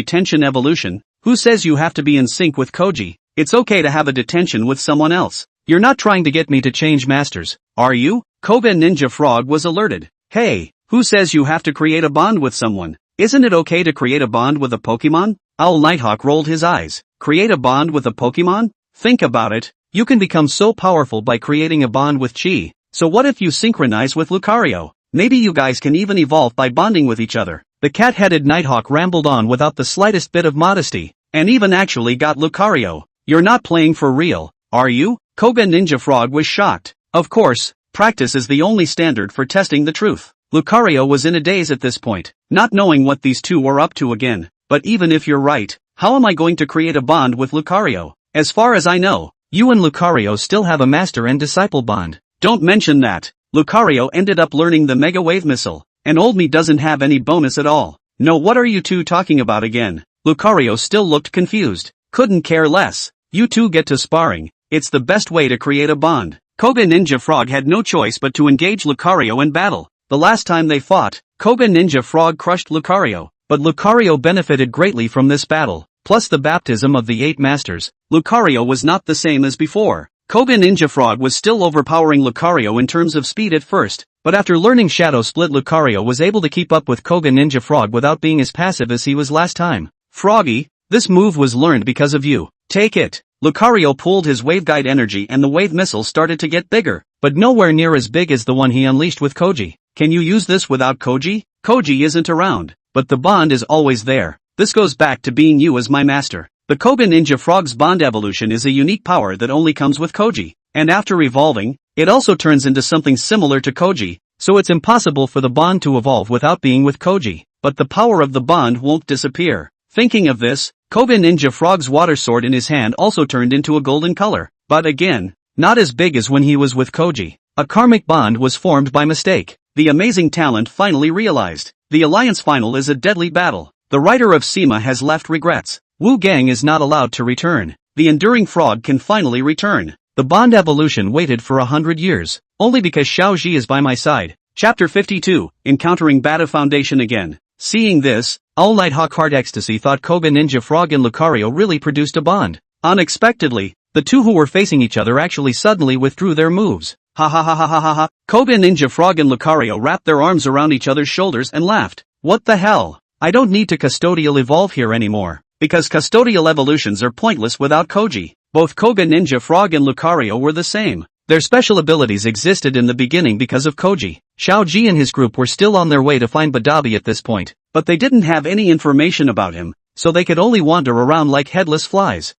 Who says you have to be in sync with Koji? It's okay to have a detention with someone else. You're not trying to get me to change masters, are you? Koga Ninja Frog was alerted. Hey, who says you have to create a bond with someone? Isn't it okay to create a bond with a Pokemon? Owl Nighthawk rolled his eyes. Create a bond with a Pokemon? Think about it. You can become so powerful by creating a bond with Chi. So what if you synchronize with Lucario? Maybe you guys can even evolve by bonding with each other. The cat-headed Nighthawk rambled on without the slightest bit of modesty, and even actually got Lucario. You're not playing for real, are you? Koga Ninja Frog was shocked. Of course, practice is the only standard for testing the truth. Lucario was in a daze at this point, not knowing what these two were up to again. But even if you're right, how am I going to create a bond with Lucario? As far as I know, you and Lucario still have a master and disciple bond. Don't mention that. Lucario ended up learning the Mega Wave Missile, and old me doesn't have any bonus at all. No, what are you two talking about again? Lucario still looked confused. Couldn't care less. You two get to sparring. It's the best way to create a bond. Koga Ninja Frog had no choice but to engage Lucario in battle. The last time they fought, Koga Ninja Frog crushed Lucario, but Lucario benefited greatly from this battle, plus the baptism of the 8 masters. Lucario was not the same as before. Koga Ninja Frog was still overpowering Lucario in terms of speed at first, but after learning Shadow Split, Lucario was able to keep up with Koga Ninja Frog without being as passive as he was last time. Froggy, this move was learned because of you. Take it. Lucario pulled his Wave Guide energy and the Wave Missile started to get bigger, but nowhere near as big as the one he unleashed with Koji. Can you use this without Koji? Koji isn't around, but the bond is always there. This goes back to being you as my master. The Koga Ninja Frog's bond evolution is a unique power that only comes with Koji, and after evolving, it also turns into something similar to Koji, so it's impossible for the bond to evolve without being with Koji, but the power of the bond won't disappear. Thinking of this, Koga Ninja Frog's water sword in his hand also turned into a golden color, but again, not as big as when he was with Koji. A karmic bond was formed by mistake. The amazing talent finally realized. The Alliance Final is a deadly battle. The writer of Sema has left regrets. Wu Gang is not allowed to return. The Enduring Frog can finally return. The bond evolution waited for 100 years, only because Xiao Ji is by my side. Chapter 52, Encountering Bata Foundation again. Seeing this, Owl Nighthawk Heart Ecstasy thought Koga Ninja Frog and Lucario really produced a bond. Unexpectedly, the two who were facing each other actually suddenly withdrew their moves. Ha ha ha ha ha ha ha. Koga Ninja Frog and Lucario wrapped their arms around each other's shoulders and laughed. What the hell? I don't need to custodial evolve here anymore, because custodial evolutions are pointless without Koji. Both Koga Ninja Frog and Lucario were the same. Their special abilities existed in the beginning because of Koji. Xiao Ji and his group were still on their way to find Badabi at this point, but they didn't have any information about him, so they could only wander around like headless flies.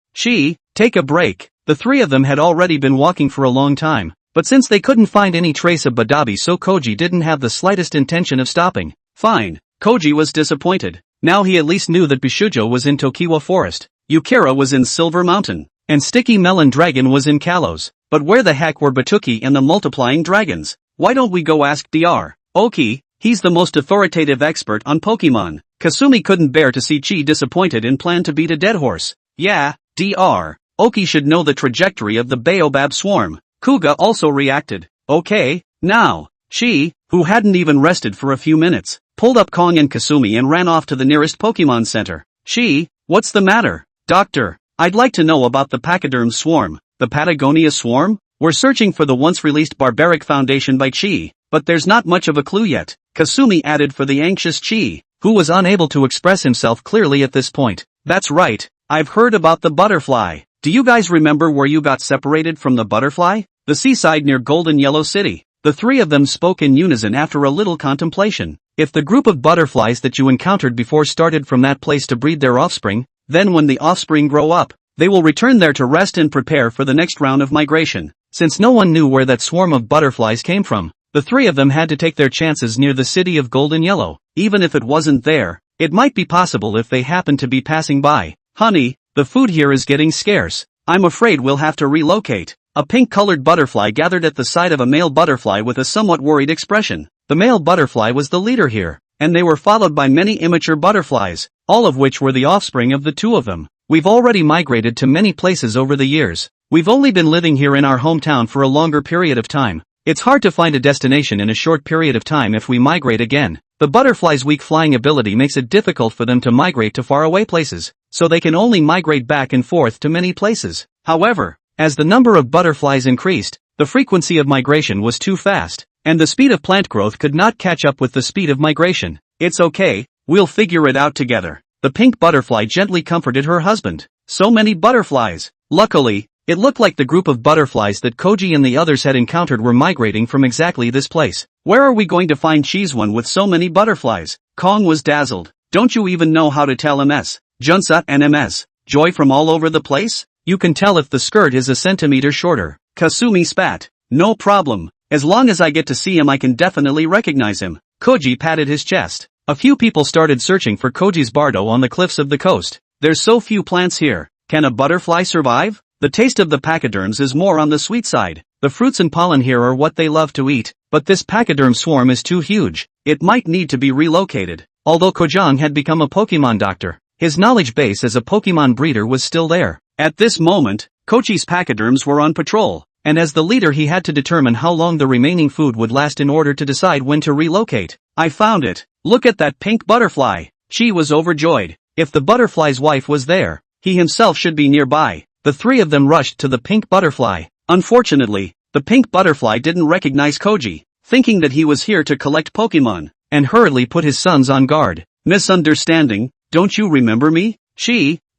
Take a break. The three of them had already been walking for a long time, but since they couldn't find any trace of Badabi, so Koji didn't have the slightest intention of stopping. Fine. Koji was disappointed. Now he at least knew that Bishujo was in Tokiwa Forest, Yukira was in Silver Mountain, and Sticky Melon Dragon was in Kalos. But where the heck were Batuki and the multiplying dragons? Why don't we go ask Dr. Oki? He's the most authoritative expert on Pokemon. Kasumi couldn't bear to see Chi disappointed and planned to beat a dead horse. Yeah, Dr. Oki should know the trajectory of the Baobab swarm. Kuga also reacted. Okay, now, Chi, who hadn't even rested for a few minutes, pulled up Kong and Kasumi and ran off to the nearest Pokemon Center. Chi, what's the matter? Doctor, I'd like to know about the Pachyderm swarm. The Patagonia swarm? We're searching for the once-released Barbaric Foundation by Chi, but there's not much of a clue yet, Kasumi added for the anxious Chi, who was unable to express himself clearly at this point. That's right, I've heard about the butterfly. Do you guys remember where you got separated from the butterfly? The seaside near Golden Yellow City. The three of them spoke in unison after a little contemplation. If the group of butterflies that you encountered before started from that place to breed their offspring, then when the offspring grow up, they will return there to rest and prepare for the next round of migration. Since no one knew where that swarm of butterflies came from, the three of them had to take their chances near the city of Golden Yellow. Even if it wasn't there, it might be possible if they happened to be passing by. Honey, the food here is getting scarce. I'm afraid we'll have to relocate. A pink-colored butterfly gathered at the side of a male butterfly with a somewhat worried expression. The male butterfly was the leader here, and they were followed by many immature butterflies, all of which were the offspring of the two of them. We've already migrated to many places over the years. We've only been living here in our hometown for a longer period of time, It's hard to find a destination in a short period of time if we migrate again. The butterfly's weak flying ability makes it difficult for them to migrate to faraway places, so they can only migrate back and forth to many places. However, as the number of butterflies increased, the frequency of migration was too fast, and the speed of plant growth could not catch up with the speed of migration. It's okay, we'll figure it out together. The pink butterfly gently comforted her husband. So many butterflies. Luckily, it looked like the group of butterflies that Koji and the others had encountered were migrating from exactly this place. Where are we going to find Cheese-one with so many butterflies? Kong was dazzled. Don't you even know how to tell MS, Junsa and MS, joy from all over the place? You can tell if the skirt is a centimeter shorter. Kasumi spat. No problem. As long as I get to see him I can definitely recognize him. Koji patted his chest. A few people started searching for Koji's bardo on the cliffs of the coast. There's so few plants here. Can a butterfly survive? The taste of the pachyderms is more on the sweet side. The fruits and pollen here are what they love to eat, but this pachyderm swarm is too huge. It might need to be relocated. Although Kojang had become a Pokemon doctor, his knowledge base as a Pokemon breeder was still there. At this moment, Kochi's pachyderms were on patrol, and as the leader he had to determine how long the remaining food would last in order to decide when to relocate. I found it. Look at that pink butterfly. She was overjoyed. If the butterfly's wife was there, he himself should be nearby. The three of them rushed to the pink butterfly. Unfortunately, the pink butterfly didn't recognize Koji, thinking that he was here to collect Pokemon, and hurriedly put his sons on guard. Misunderstanding, don't you remember me?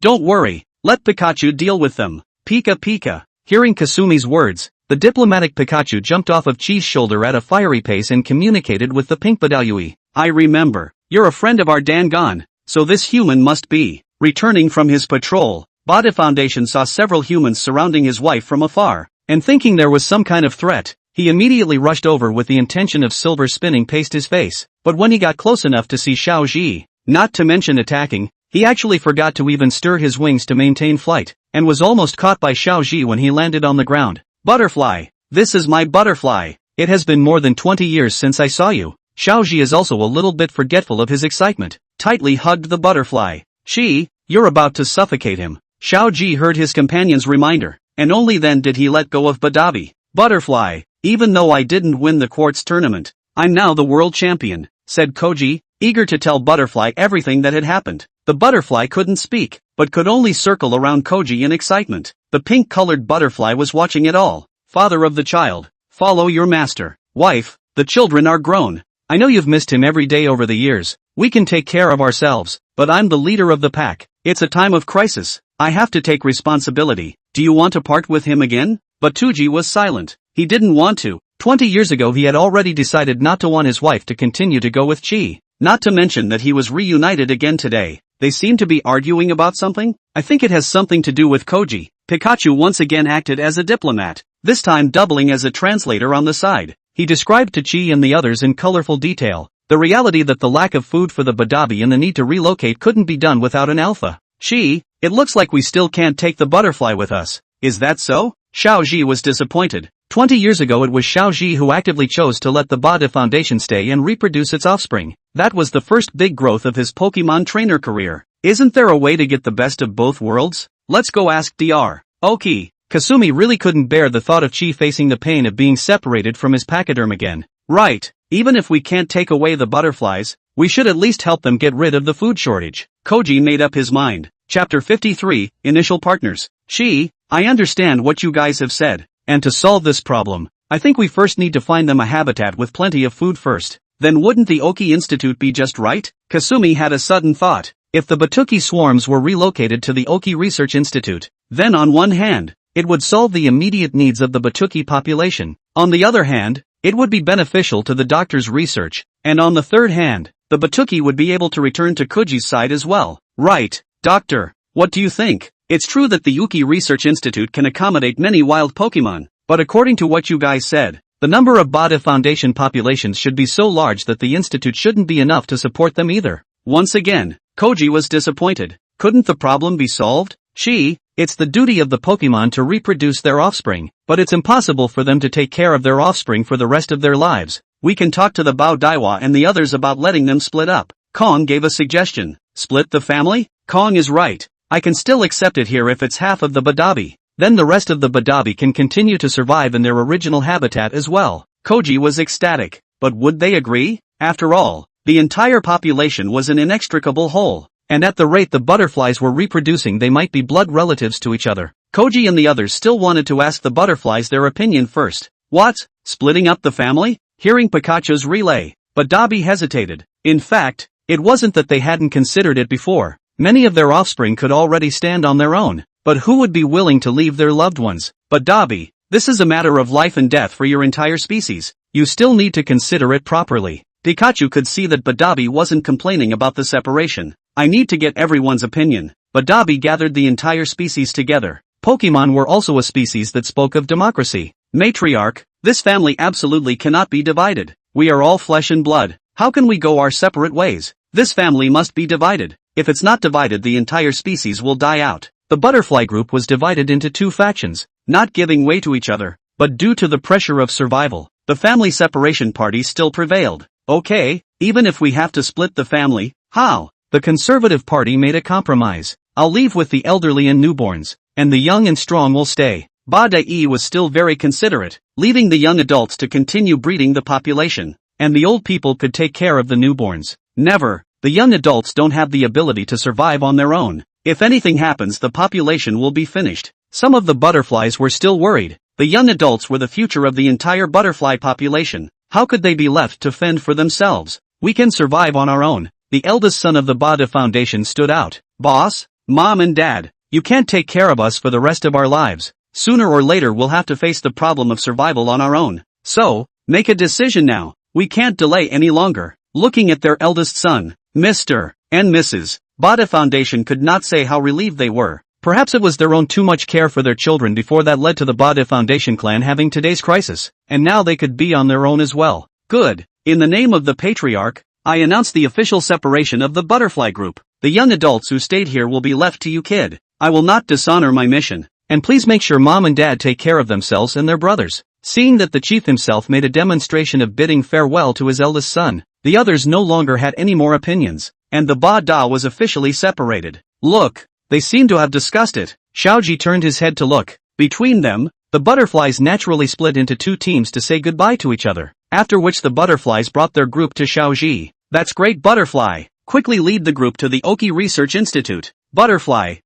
Don't worry, let Pikachu deal with them. Pika Pika. Hearing Kasumi's words, the diplomatic Pikachu jumped off of Chi's shoulder at a fiery pace and communicated with the pink Badawi. I remember, you're a friend of our Dangon, so this human must be. Returning from his patrol, Bada Foundation saw several humans surrounding his wife from afar, and thinking there was some kind of threat, he immediately rushed over with the intention of silver spinning past his face. But when he got close enough to see Xiao Ji, not to mention attacking, he actually forgot to even stir his wings to maintain flight, and was almost caught by Xiao Ji when he landed on the ground. Butterfly, this is my butterfly. It has been more than 20 years since I saw you. Xiao Ji is also a little bit forgetful of his excitement, tightly hugged the butterfly. You're about to suffocate him. Xiao Ji heard his companion's reminder, and only then did he let go of Badavi. Butterfly, even though I didn't win the quartz tournament, I'm now the world champion, said Koji, eager to tell Butterfly everything that had happened. The butterfly couldn't speak, but could only circle around Koji in excitement. The pink-colored butterfly was watching it all. Father of the child, follow your master. Wife, the children are grown. I know you've missed him every day over the years. We can take care of ourselves, but I'm the leader of the pack. It's a time of crisis. I have to take responsibility. Do you want to part with him again? But Tuji was silent. He didn't want to. 20 years ago he had already decided not to want his wife to continue to go with Chi. Not to mention that he was reunited again today. They seem to be arguing about something? I think it has something to do with Koji. Pikachu once again acted as a diplomat, this time doubling as a translator on the side. He described to Chi and the others in colorful detail the reality that the lack of food for the Badabi and the need to relocate couldn't be done without an alpha. Chi, it looks like we still can't take the butterfly with us. Is that so? Xiao Ji was disappointed. 20 years ago it was Xiao Ji who actively chose to let the Bada Foundation stay and reproduce its offspring. That was the first big growth of his Pokemon trainer career. Isn't there a way to get the best of both worlds? Let's go ask Dr. Oki. Kasumi really couldn't bear the thought of Chi facing the pain of being separated from his pachyderm again. Right, even if we can't take away the butterflies, we should at least help them get rid of the food shortage. Koji made up his mind. Chapter 53, Initial Partners. Chi, I understand what you guys have said, and to solve this problem, I think we first need to find them a habitat with plenty of food first. Then wouldn't the Oki Institute be just right? Kasumi had a sudden thought. If the Batuki swarms were relocated to the Oki Research Institute, then on one hand, it would solve the immediate needs of the Batuki population. On the other hand, it would be beneficial to the doctor's research, and on the third hand, the Batuki would be able to return to Kuji's side as well. Right, doctor, what do you think? It's true that the Yuki Research Institute can accommodate many wild Pokemon, but according to what you guys said, the number of Bada Foundation populations should be so large that the institute shouldn't be enough to support them either. Once again, Koji was disappointed. Couldn't the problem be solved? It's the duty of the Pokemon to reproduce their offspring, but it's impossible for them to take care of their offspring for the rest of their lives. We can talk to the Bao Daiwa and the others about letting them split up. Kong gave a suggestion. Split the family? Kong is right. I can still accept it here if it's half of the Badabi. Then the rest of the Badabi can continue to survive in their original habitat as well. Koji was ecstatic. But would they agree? After all, the entire population was an inextricable whole. And at the rate the butterflies were reproducing, they might be blood relatives to each other. Koji and the others still wanted to ask the butterflies their opinion first. What? Splitting up the family? Hearing Pikachu's relay. But Dabi hesitated. In fact, it wasn't that they hadn't considered it before. Many of their offspring could already stand on their own. But who would be willing to leave their loved ones? But Dabi, this is a matter of life and death for your entire species. You still need to consider it properly. Pikachu could see that Badabi wasn't complaining about the separation. I need to get everyone's opinion. Badabi gathered the entire species together. Pokemon were also a species that spoke of democracy. Matriarch, this family absolutely cannot be divided. We are all flesh and blood. How can we go our separate ways? This family must be divided. If it's not divided, the entire species will die out. The butterfly group was divided into two factions, not giving way to each other, but due to the pressure of survival, the family separation party still prevailed. Okay, even if we have to split the family, how? The Conservative Party made a compromise. I'll leave with the elderly and newborns, and the young and strong will stay. Ba-Dai was still very considerate, leaving the young adults to continue breeding the population, and the old people could take care of the newborns. Never, the young adults don't have the ability to survive on their own. If anything happens, the population will be finished. Some of the butterflies were still worried. The young adults were the future of the entire butterfly population. How could they be left to fend for themselves? We can survive on our own. The eldest son of the Bada Foundation stood out. Boss, Mom and Dad, you can't take care of us for the rest of our lives. Sooner or later we'll have to face the problem of survival on our own. So, make a decision now. We can't delay any longer. Looking at their eldest son, Mr. and Mrs. Bada Foundation could not say how relieved they were. Perhaps it was their own too much care for their children before that led to the Bada Foundation clan having today's crisis, and now they could be on their own as well. Good. In the name of the Patriarch, I announce the official separation of the butterfly group. The young adults who stayed here will be left to you, kid. I will not dishonor my mission. And please make sure Mom and Dad take care of themselves and their brothers. Seeing that the chief himself made a demonstration of bidding farewell to his eldest son, the others no longer had any more opinions, and the Ba-Da was officially separated. Look. They seem to have discussed it. Xiaoji turned his head to look. Between them, the butterflies naturally split into two teams to say goodbye to each other, after which the butterflies brought their group to Xiaoji. That's great, Butterfly. Quickly lead the group to the Oki Research Institute. Butterfly.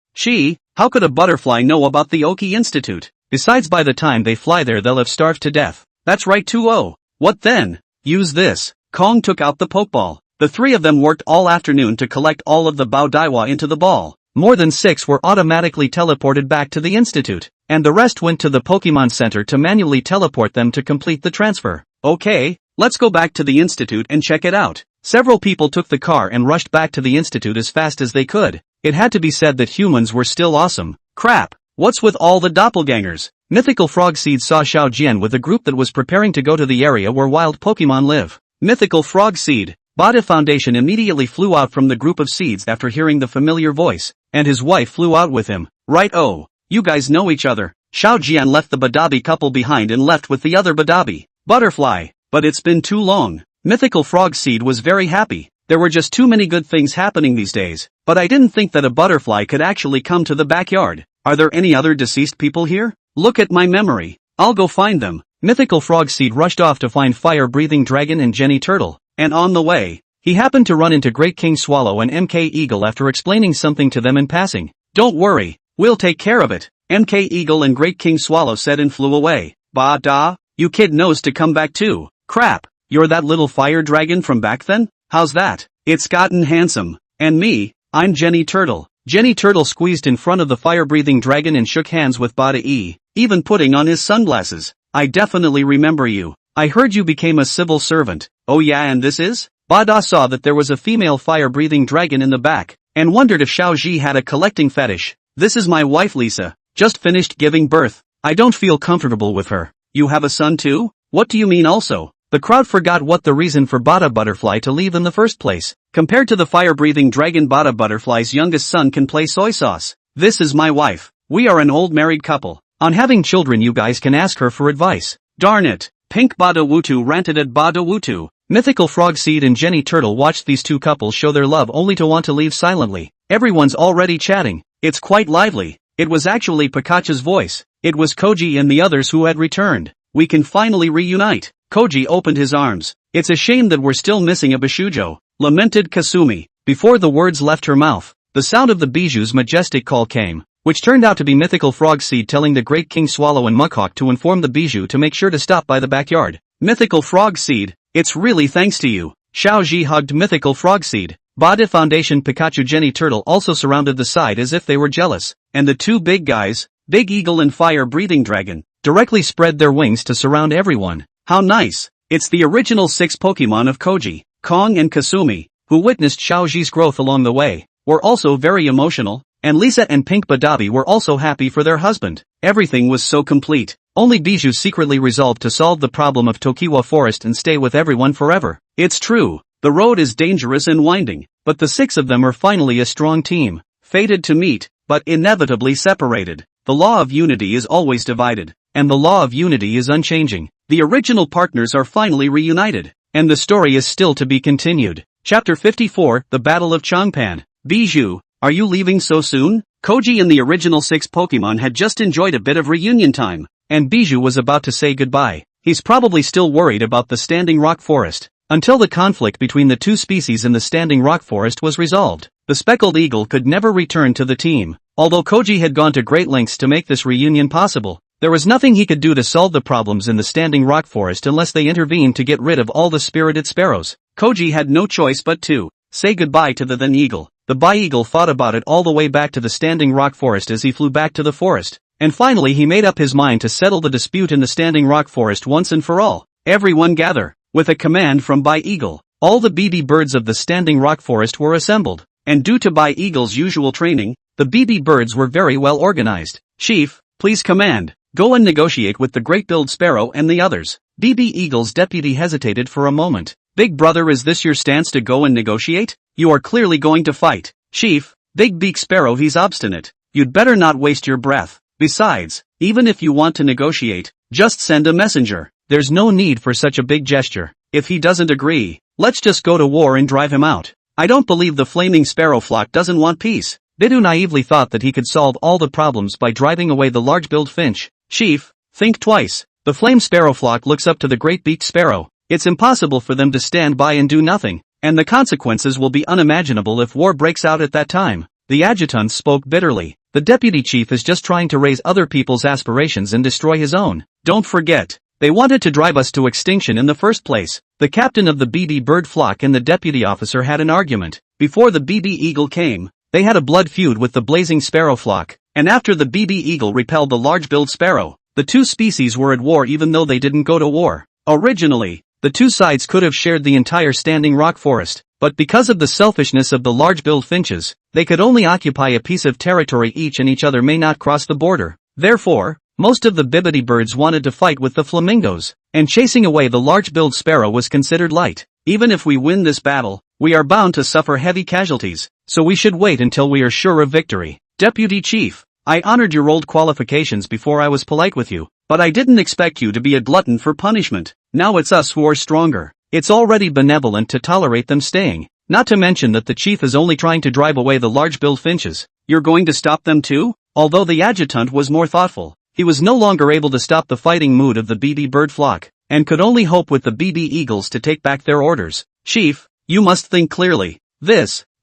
How could a butterfly know about the Oki Institute? Besides, by the time they fly there they'll have starved to death. That's right, 2-0. What then? Use this. Kong took out the Pokeball. The three of them worked all afternoon to collect all of the Baodaiwa into the ball. More than 6 were automatically teleported back to the institute, and the rest went to the Pokemon Center to manually teleport them to complete the transfer. Okay, let's go back to the institute and check it out. Several people took the car and rushed back to the institute as fast as they could. It had to be said that humans were still awesome. Crap, what's with all the doppelgangers? Mythical Frog Seed saw Xiao Jian with a group that was preparing to go to the area where wild Pokemon live. Mythical Frog Seed. Bada Foundation immediately flew out from the group of seeds after hearing the familiar voice, and his wife flew out with him. Right, oh, you guys know each other. Xiao Jian left the Badabi couple behind and left with the other Badabi. Butterfly, but it's been too long. Mythical Frog Seed was very happy. There were just too many good things happening these days, but I didn't think that a butterfly could actually come to the backyard. Are there any other deceased people here? Look at my memory. I'll go find them. Mythical Frog Seed rushed off to find Fire-Breathing Dragon and Jenny Turtle. And on the way, he happened to run into Great King Swallow and MK Eagle after explaining something to them in passing. Don't worry, we'll take care of it, MK Eagle and Great King Swallow said and flew away. Ba-da, you kid knows to come back too. Crap, you're that little fire dragon from back then? How's that? It's gotten handsome. And me, I'm Jenny Turtle. Jenny Turtle squeezed in front of the fire-breathing dragon and shook hands with Ba-da, even putting on his sunglasses. I definitely remember you. I heard you became a civil servant. Oh yeah, and this is? Bada saw that there was a female fire-breathing dragon in the back, and wondered if Xiaoji had a collecting fetish. This is my wife Lisa, just finished giving birth. I don't feel comfortable with her. You have a son too? What do you mean also? The crowd forgot what the reason for Bada Butterfly to leave in the first place. Compared to the fire-breathing dragon, Bada Butterfly's youngest son can play soy sauce. This is my wife. We are an old married couple. On having children you guys can ask her for advice. Darn it. Pink Bada Wutu ranted at Bada Wutu. Mythical Frog Seed and Jenny Turtle watched these two couples show their love only to want to leave silently. Everyone's already chatting. It's quite lively. It was actually Pikachu's voice. It was Koji and the others who had returned. We can finally reunite. Koji opened his arms. It's a shame that we're still missing a Bishujo, lamented Kasumi. Before the words left her mouth, the sound of the Biju's majestic call came, which turned out to be Mythical Frog Seed telling the Great King Swallow and Muckhawk to inform the Biju to make sure to stop by the backyard. Mythical Frog Seed, it's really thanks to you. Xiaoji hugged Mythical Frog Seed. Bada Foundation Pikachu Jenny Turtle also surrounded the side as if they were jealous, and the two big guys, Big Eagle and Fire Breathing Dragon, directly spread their wings to surround everyone. How nice! It's the original 6 Pokemon of Koji, Kong and Kasumi, who witnessed Xiaoji's growth along the way, were also very emotional, and Lisa and Pink Badabi were also happy for their husband. Everything was so complete. Only Bijou secretly resolved to solve the problem of Tokiwa Forest and stay with everyone forever. It's true, the road is dangerous and winding, but the 6 of them are finally a strong team, fated to meet, but inevitably separated. The law of unity is always divided, and the law of unity is unchanging. The original partners are finally reunited, and the story is still to be continued. Chapter 54, The Battle of Changpan. Bijou, are you leaving so soon? Koji and the original 6 Pokemon had just enjoyed a bit of reunion time, and Bijou was about to say goodbye. He's probably still worried about the Standing Rock Forest. Until the conflict between the 2 species in the Standing Rock Forest was resolved, the Speckled Eagle could never return to the team. Although Koji had gone to great lengths to make this reunion possible, there was nothing he could do to solve the problems in the Standing Rock Forest unless they intervened to get rid of all the spirited sparrows. Koji had no choice but to say goodbye to the then Eagle. The Bi-Eagle thought about it all the way back to the Standing Rock Forest as he flew back to the forest, and finally he made up his mind to settle the dispute in the Standing Rock Forest once and for all. Everyone gather. With a command from Bi-Eagle, all the BB birds of the Standing Rock Forest were assembled, and due to Bi-Eagle's usual training, the BB birds were very well organized. Chief, please command. Go and negotiate with the Great-billed Sparrow and the others. BB Eagle's deputy hesitated for a moment. Big brother, is this your stance to go and negotiate? You are clearly going to fight. Chief, Big Beak Sparrow, he's obstinate. You'd better not waste your breath. Besides, even if you want to negotiate, just send a messenger. There's no need for such a big gesture. If he doesn't agree, let's just go to war and drive him out. I don't believe the flaming sparrow flock doesn't want peace. Bidu naively thought that he could solve all the problems by driving away the large-billed finch. Chief, think twice. The flame sparrow flock looks up to the great-beaked sparrow. It's impossible for them to stand by and do nothing, and the consequences will be unimaginable if war breaks out at that time. The adjutant spoke bitterly. The deputy chief is just trying to raise other people's aspirations and destroy his own. Don't forget, they wanted to drive us to extinction in the first place. The captain of the BB bird flock and the deputy officer had an argument. Before the BB eagle came, they had a blood feud with the blazing sparrow flock, and after the BB eagle repelled the large-billed sparrow, the 2 species were at war even though they didn't go to war. Originally, the 2 sides could have shared the entire Standing Rock Forest, but because of the selfishness of the large-billed finches, they could only occupy a piece of territory each and each other may not cross the border. Therefore, most of the bibbity birds wanted to fight with the flamingos, and chasing away the large-billed sparrow was considered light. Even if we win this battle, we are bound to suffer heavy casualties, so we should wait until we are sure of victory. Deputy Chief, I honored your old qualifications before I was polite with you, but I didn't expect you to be a glutton for punishment. Now it's us who are stronger. It's already benevolent to tolerate them staying, not to mention that the chief is only trying to drive away the large-billed finches. You're going to stop them too? Although the adjutant was more thoughtful, he was no longer able to stop the fighting mood of the BB bird flock, and could only hope with the BB eagles to take back their orders. Chief, you must think clearly.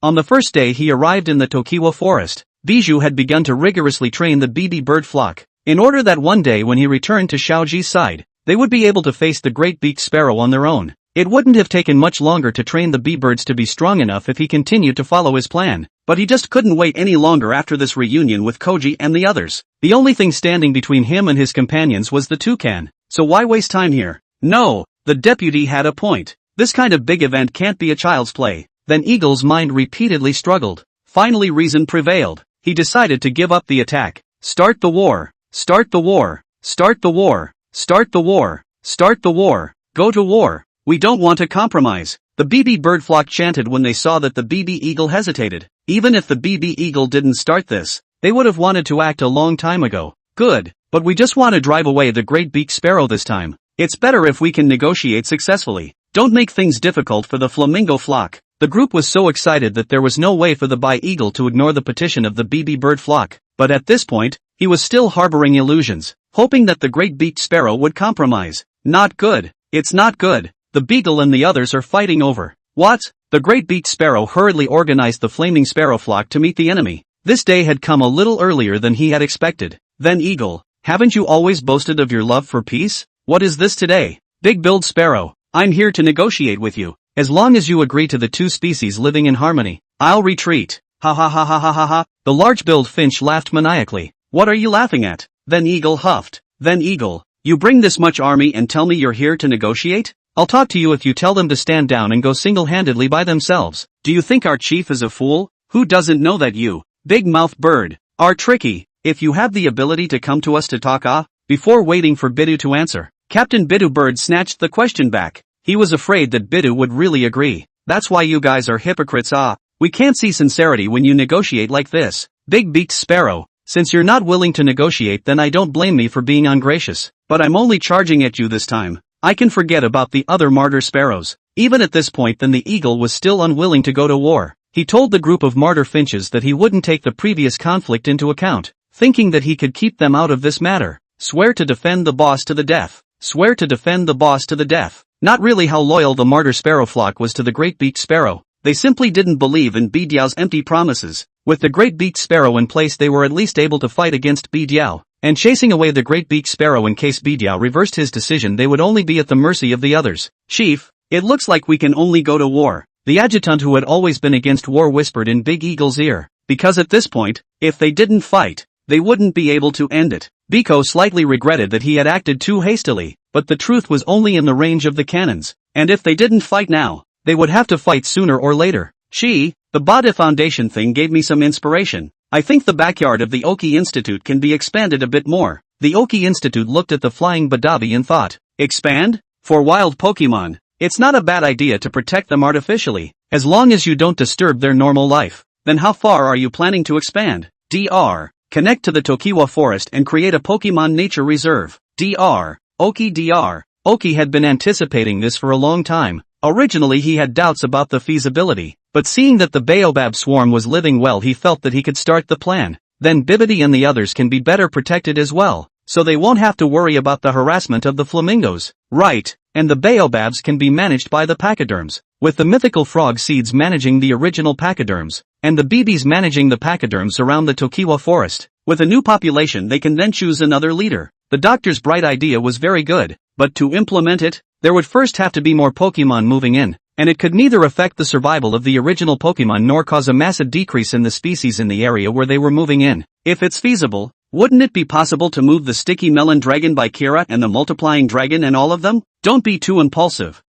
On the first day he arrived in the Tokiwa forest, Bijou had begun to rigorously train the BB bird flock, in order that one day when he returned to Xiaoji's side, they would be able to face the great beaked sparrow on their own. It wouldn't have taken much longer to train the bee-birds to be strong enough if he continued to follow his plan, but he just couldn't wait any longer after this reunion with Koji and the others. The only thing standing between him and his companions was the toucan, so why waste time here? No, the deputy had a point. This kind of big event can't be a child's play. Then Eagle's mind repeatedly struggled. Finally reason prevailed. He decided to give up the attack. Start the war. Start the war. Start the war. Start the war. Start the war. Go to war. We don't want to compromise. The BB bird flock chanted when they saw that the BB eagle hesitated. Even if the BB eagle didn't start this, they would have wanted to act a long time ago. Good, but we just want to drive away the great beak sparrow this time. It's better if we can negotiate successfully. Don't make things difficult for the flamingo flock. The group was so excited that there was no way for the bi-eagle to ignore the petition of the BB bird flock, but at this point, he was still harboring illusions, hoping that the great beaked sparrow would compromise. Not good. It's not good. The beagle and the others are fighting over. What? The great-beaked sparrow hurriedly organized the flaming sparrow flock to meet the enemy. This day had come a little earlier than he had expected. Then eagle, haven't you always boasted of your love for peace? What is this today? Big-billed sparrow, I'm here to negotiate with you. As long as you agree to the two species living in harmony, I'll retreat. Ha ha ha ha ha ha ha. The large-billed finch laughed maniacally. What are you laughing at? Then eagle huffed. Then eagle, you bring this much army and tell me you're here to negotiate? I'll talk to you if you tell them to stand down and go single-handedly by themselves. Do you think our chief is a fool? Who doesn't know that you, big-mouthed bird, are tricky? If you have the ability to come to us to talk before waiting for Biddu to answer. Captain Biddu Bird snatched the question back. He was afraid that Biddu would really agree. That's why you guys are hypocrites. We can't see sincerity when you negotiate like this. Big-beaked sparrow, since you're not willing to negotiate, then I don't blame me for being ungracious. But I'm only charging at you this time. I can forget about the other martyr sparrows. Even at this point then the eagle was still unwilling to go to war. He told the group of martyr finches that he wouldn't take the previous conflict into account, thinking that he could keep them out of this matter. Swear to defend the boss to the death. Swear to defend the boss to the death. Not really how loyal the martyr sparrow flock was to the great-beaked sparrow. They simply didn't believe in Bidiao's empty promises. With the great-beaked sparrow in place they were at least able to fight against Bidiao, and chasing away the great-beaked sparrow in case Bidiao reversed his decision they would only be at the mercy of the others. Chief, it looks like we can only go to war. The adjutant who had always been against war whispered in Big Eagle's ear, because at this point, if they didn't fight, they wouldn't be able to end it. Biko slightly regretted that he had acted too hastily, but the truth was only in the range of the cannons, and if they didn't fight now, they would have to fight sooner or later. The Bada Foundation thing gave me some inspiration. I think the backyard of the Oki Institute can be expanded a bit more. The Oki Institute looked at the flying Badabi and thought, expand? For wild Pokemon, it's not a bad idea to protect them artificially, as long as you don't disturb their normal life. Then how far are you planning to expand? Dr. Connect to the Tokiwa Forest and create a Pokemon Nature Reserve. Dr. Oki had been anticipating this for a long time. Originally he had doubts about the feasibility, but seeing that the Baobab swarm was living well he felt that he could start the plan. Then Bibidi and the others can be better protected as well, so they won't have to worry about the harassment of the flamingos. Right, and the Baobabs can be managed by the pachyderms, with the mythical frog seeds managing the original pachyderms, and the BBs managing the pachyderms around the Tokiwa forest. With a new population they can then choose another leader. The doctor's bright idea was very good, but to implement it, there would first have to be more Pokemon moving in, and it could neither affect the survival of the original Pokemon nor cause a massive decrease in the species in the area where they were moving in. If it's feasible, wouldn't it be possible to move the sticky melon dragon by Kira and the multiplying dragon and all of them? Don't be too impulsive.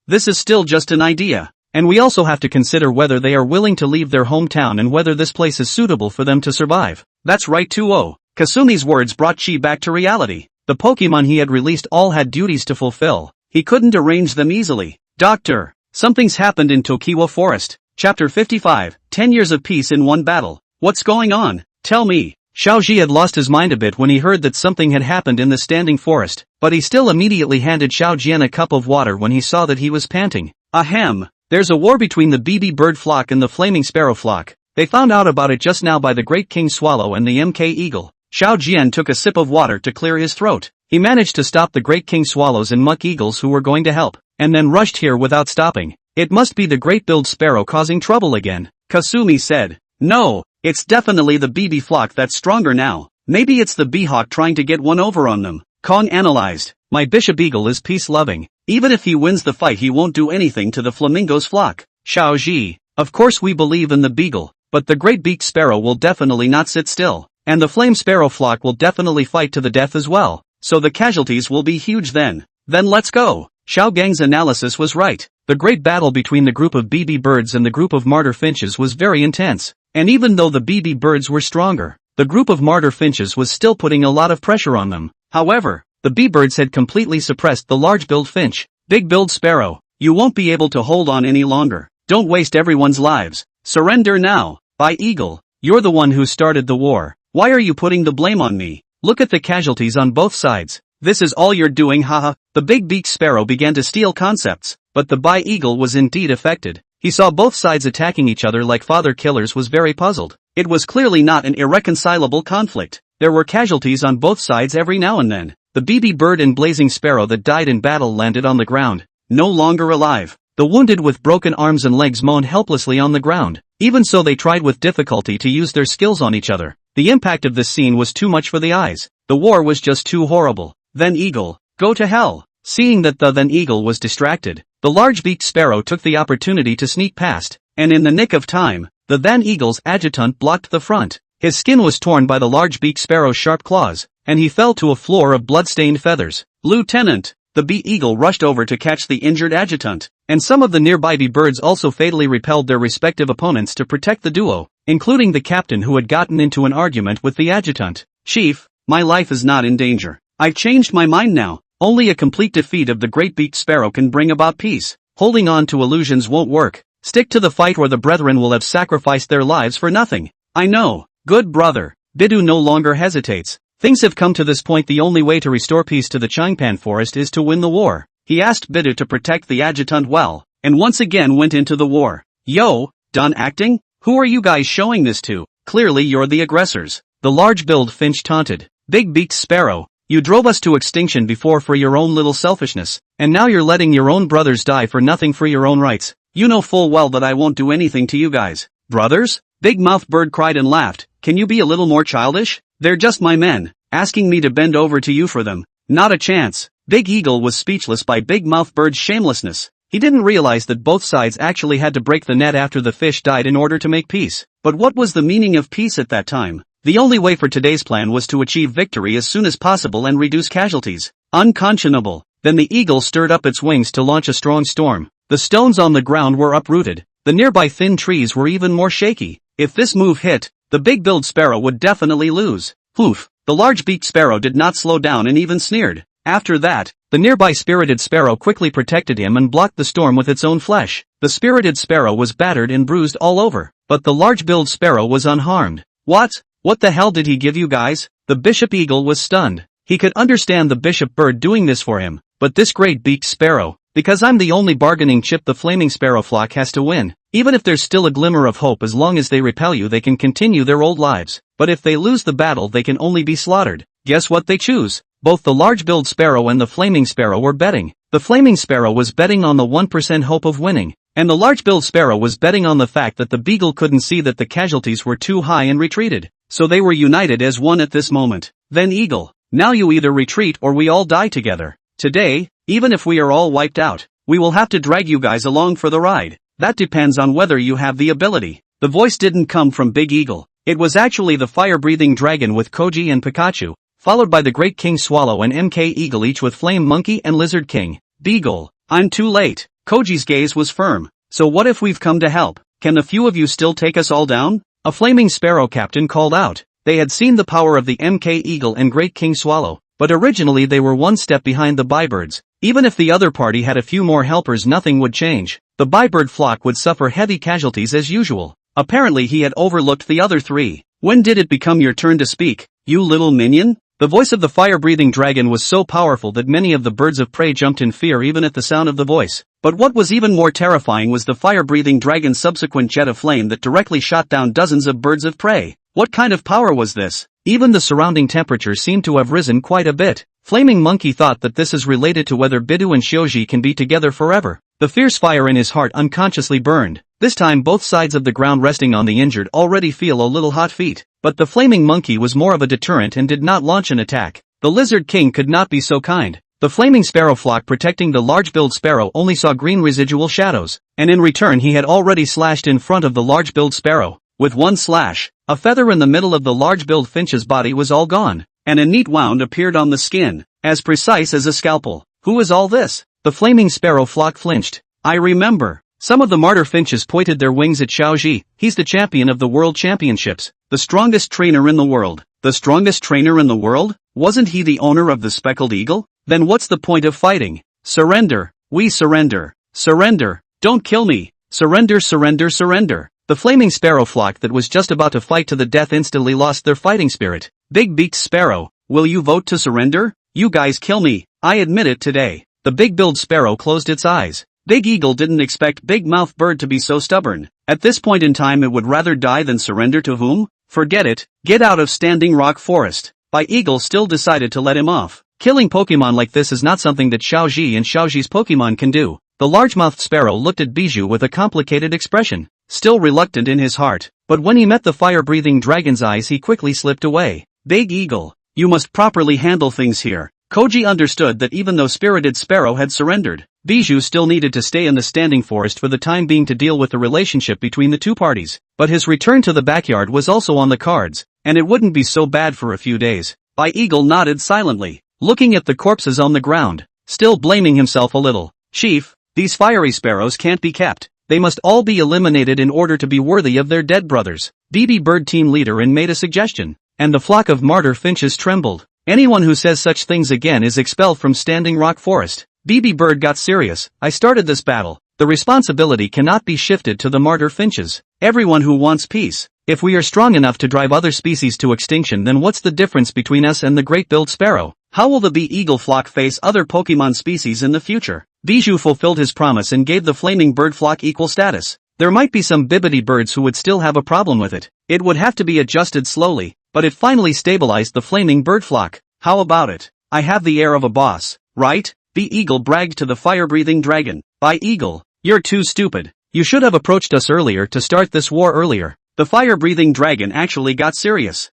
This is still just an idea. And we also have to consider whether they are willing to leave their hometown and whether this place is suitable for them to survive. That's right 2-0. Kasumi's words brought Chi back to reality. The Pokemon he had released all had duties to fulfill. He couldn't arrange them easily. Doctor, something's happened in Tokiwa Forest. Chapter 55, 10 Years of Peace in One Battle. What's going on? Tell me. Xiaoji had lost his mind a bit when he heard that something had happened in the standing forest, but he still immediately handed Xiao Jian a cup of water when he saw that he was panting. Ahem. There's a war between the BB bird flock and the flaming sparrow flock. They found out about it just now by the great king swallow and the MK eagle. Xiao Jian took a sip of water to clear his throat. He managed to stop the great king swallows and muck eagles who were going to help, and then rushed here without stopping. It must be the great-billed sparrow causing trouble again. Kasumi said. No, it's definitely the BB flock that's stronger now. Maybe it's the B-hawk trying to get one over on them. Kong analyzed. My bishop eagle is peace-loving. Even if he wins the fight he won't do anything to the flamingo's flock. Xiao Ji. Of course we believe in the beagle, but the great-beaked sparrow will definitely not sit still. And the flame sparrow flock will definitely fight to the death as well, so the casualties will be huge then. Then let's go. Xiao Gang's analysis was right. The great battle between the group of BB birds and the group of martyr finches was very intense, and even though the BB birds were stronger, the group of martyr finches was still putting a lot of pressure on them. However, the B-birds had completely suppressed the large-billed finch. Big-billed sparrow, you won't be able to hold on any longer. Don't waste everyone's lives. Surrender now. By eagle, you're the one who started the war. Why are you putting the blame on me? Look at the casualties on both sides. This is all you're doing, haha. The big-beaked sparrow began to steal concepts, but the bi-eagle was indeed affected. He saw both sides attacking each other like father killers was very puzzled. It was clearly not an irreconcilable conflict. There were casualties on both sides every now and then. The BB bird and blazing sparrow that died in battle landed on the ground, no longer alive. The wounded with broken arms and legs moaned helplessly on the ground. Even so, they tried with difficulty to use their skills on each other. The impact of this scene was too much for the eyes. The war was just too horrible. Then Eagle, go to hell. Seeing that the then Eagle was distracted, the large-beaked sparrow took the opportunity to sneak past, and in the nick of time, the then Eagle's adjutant blocked the front. His skin was torn by the large-beaked sparrow's sharp claws, and he fell to a floor of blood-stained feathers. Lieutenant! The bee eagle rushed over to catch the injured adjutant, and some of the nearby bee birds also fatally repelled their respective opponents to protect the duo, including the captain who had gotten into an argument with the adjutant. Chief, my life is not in danger. I've changed my mind now. Only a complete defeat of the great beaked sparrow can bring about peace. Holding on to illusions won't work. Stick to the fight or the brethren will have sacrificed their lives for nothing. I know. Good brother. Biddu no longer hesitates. Things have come to this point. The only way to restore peace to the Changpan forest is to win the war. He asked Biddu to protect the adjutant well, and once again went into the war. Yo, done acting? Who are you guys showing this to? Clearly you're the aggressors. The large-billed finch taunted. Big-beaked sparrow, you drove us to extinction before for your own little selfishness, and now you're letting your own brothers die for nothing for your own rights. You know full well that I won't do anything to you guys. Brothers? Big-mouthed bird cried and laughed. Can you be a little more childish? They're just my men, asking me to bend over to you for them. Not a chance. Big Eagle was speechless by Big-mouthed bird's shamelessness. He didn't realize that both sides actually had to break the net after the fish died in order to make peace. But what was the meaning of peace at that time? The only way for today's plan was to achieve victory as soon as possible and reduce casualties. Unconscionable. Then the eagle stirred up its wings to launch a strong storm. The stones on the ground were uprooted. The nearby thin trees were even more shaky. If this move hit, the big-billed sparrow would definitely lose. Poof! The large-beaked sparrow did not slow down and even sneered. After that, the nearby spirited sparrow quickly protected him and blocked the storm with its own flesh. The spirited sparrow was battered and bruised all over, but the large-billed sparrow was unharmed. What the hell did he give you guys? The bishop eagle was stunned. He could understand the bishop bird doing this for him, but this great beaked sparrow, because I'm the only bargaining chip, the flaming sparrow flock has to win. Even if there's still a glimmer of hope, as long as they repel you they can continue their old lives, but if they lose the battle they can only be slaughtered. Guess what they choose? Both the large-billed sparrow and the flaming sparrow were betting. The flaming sparrow was betting on the 1% hope of winning, and the large-billed sparrow was betting on the fact that the beagle couldn't see that the casualties were too high and retreated. So they were united as one at this moment. Then Eagle, now you either retreat or we all die together. Today, even if we are all wiped out, we will have to drag you guys along for the ride. That depends on whether you have the ability. The voice didn't come from Big Eagle. It was actually the fire-breathing dragon with Koji and Pikachu, followed by the Great King Swallow and MK Eagle, each with Flame Monkey and Lizard King. Beagle, I'm too late. Koji's gaze was firm. So what if we've come to help? Can the few of you still take us all down? A flaming sparrow captain called out. They had seen the power of the MK Eagle and Great King Swallow, but originally they were one step behind the Bybirds. Even if the other party had a few more helpers, nothing would change. The Bybird flock would suffer heavy casualties as usual. Apparently he had overlooked the other three. When did it become your turn to speak, you little minion? The voice of the fire-breathing dragon was so powerful that many of the birds of prey jumped in fear even at the sound of the voice. But what was even more terrifying was the fire-breathing dragon's subsequent jet of flame that directly shot down dozens of birds of prey. What kind of power was this? Even the surrounding temperature seemed to have risen quite a bit. Flaming Monkey thought that this is related to whether Biddu and Shioji can be together forever. The fierce fire in his heart unconsciously burned. This time both sides of the ground resting on the injured already feel a little hot feet. But the Flaming Monkey was more of a deterrent and did not launch an attack. The Lizard King could not be so kind. The flaming sparrow flock protecting the large-billed sparrow only saw green residual shadows, and in return he had already slashed in front of the large-billed sparrow. With one slash, a feather in the middle of the large-billed finch's body was all gone, and a neat wound appeared on the skin, as precise as a scalpel. Who is all this? The flaming sparrow flock flinched. I remember. Some of the martyr finches pointed their wings at Xiaoji. He's the champion of the world championships, the strongest trainer in the world. The strongest trainer in the world? Wasn't he the owner of the speckled eagle? Then what's the point of fighting? Surrender. We surrender. Surrender. Don't kill me. Surrender, surrender, surrender. The flaming sparrow flock that was just about to fight to the death instantly lost their fighting spirit. Big-beaked sparrow, will you vote to surrender? You guys kill me. I admit it today. The big-billed sparrow closed its eyes. Big Eagle didn't expect Big-mouthed bird to be so stubborn. At this point in time it would rather die than surrender to whom? Forget it. Get out of Standing Rock Forest. Eagle still decided to let him off. Killing Pokemon like this is not something that Xiaoji and Xiaoji's Pokemon can do. The large-mouthed sparrow looked at Bijou with a complicated expression, still reluctant in his heart, but when he met the fire-breathing dragon's eyes he quickly slipped away. Big Eagle, you must properly handle things here. Koji understood that even though Spirited Sparrow had surrendered, Bijou still needed to stay in the standing forest for the time being to deal with the relationship between the two parties. But his return to the backyard was also on the cards, and it wouldn't be so bad for a few days. Eagle nodded silently, looking at the corpses on the ground, still blaming himself a little. Chief, these fiery sparrows can't be kept. They must all be eliminated in order to be worthy of their dead brothers. BB Bird team leader and made a suggestion, and the flock of martyr finches trembled. Anyone who says such things again is expelled from Standing Rock Forest. BB Bird got serious. I started this battle. The responsibility cannot be shifted to the martyr finches. Everyone who wants peace. If we are strong enough to drive other species to extinction, then what's the difference between us and the great-billed sparrow? How will the bee eagle flock face other Pokemon species in the future? Bijou fulfilled his promise and gave the flaming bird flock equal status. There might be some bibbity birds who would still have a problem with it. It would have to be adjusted slowly, but it finally stabilized the flaming bird flock. How about it? I have the air of a boss, right? Bee Eagle bragged to the fire-breathing dragon. By Eagle, you're too stupid. You should have approached us earlier to start this war earlier. The fire-breathing dragon actually got serious.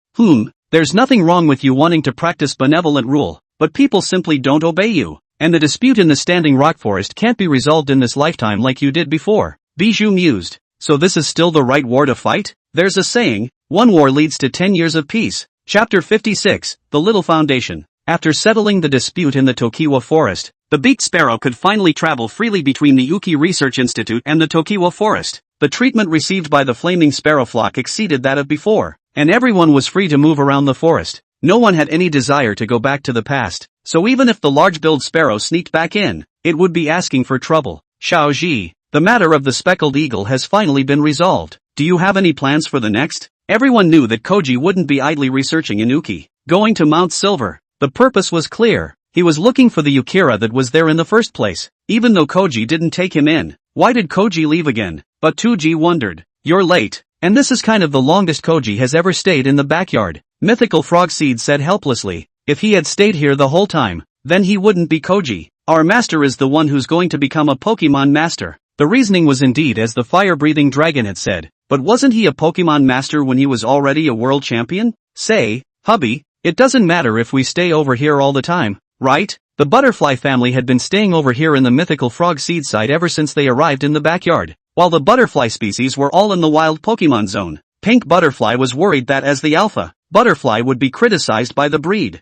There's nothing wrong with you wanting to practice benevolent rule, but people simply don't obey you. And the dispute in the Standing Rock Forest can't be resolved in this lifetime like you did before. Bijou mused. So this is still the right war to fight? There's a saying, one war leads to 10 years of peace. Chapter 56, The Little Foundation. After settling the dispute in the Tokiwa Forest, the beaked sparrow could finally travel freely between the Uki Research Institute and the Tokiwa Forest. The treatment received by the flaming sparrow flock exceeded that of before, and everyone was free to move around the forest. No one had any desire to go back to the past, so even if the large-billed sparrow sneaked back in, it would be asking for trouble. Xiaoji, the matter of the speckled eagle has finally been resolved. Do you have any plans for the next? Everyone knew that Koji wouldn't be idly researching in Uki, going to Mount Silver. The purpose was clear. He was looking for the Yukira that was there in the first place. Even though Koji didn't take him in, why did Koji leave again? But 2G wondered. You're late. And this is kind of the longest Koji has ever stayed in the backyard. Mythical Frogseed said helplessly. If he had stayed here the whole time, then he wouldn't be Koji. Our master is the one who's going to become a Pokemon master. The reasoning was indeed as the fire-breathing dragon had said. But wasn't he a Pokemon master when he was already a world champion? Say, hubby, it doesn't matter if we stay over here all the time, right? The butterfly family had been staying over here in the mythical frog seed side ever since they arrived in the backyard. While the butterfly species were all in the wild Pokemon zone, Pink Butterfly was worried that as the alpha butterfly would be criticized by the breed.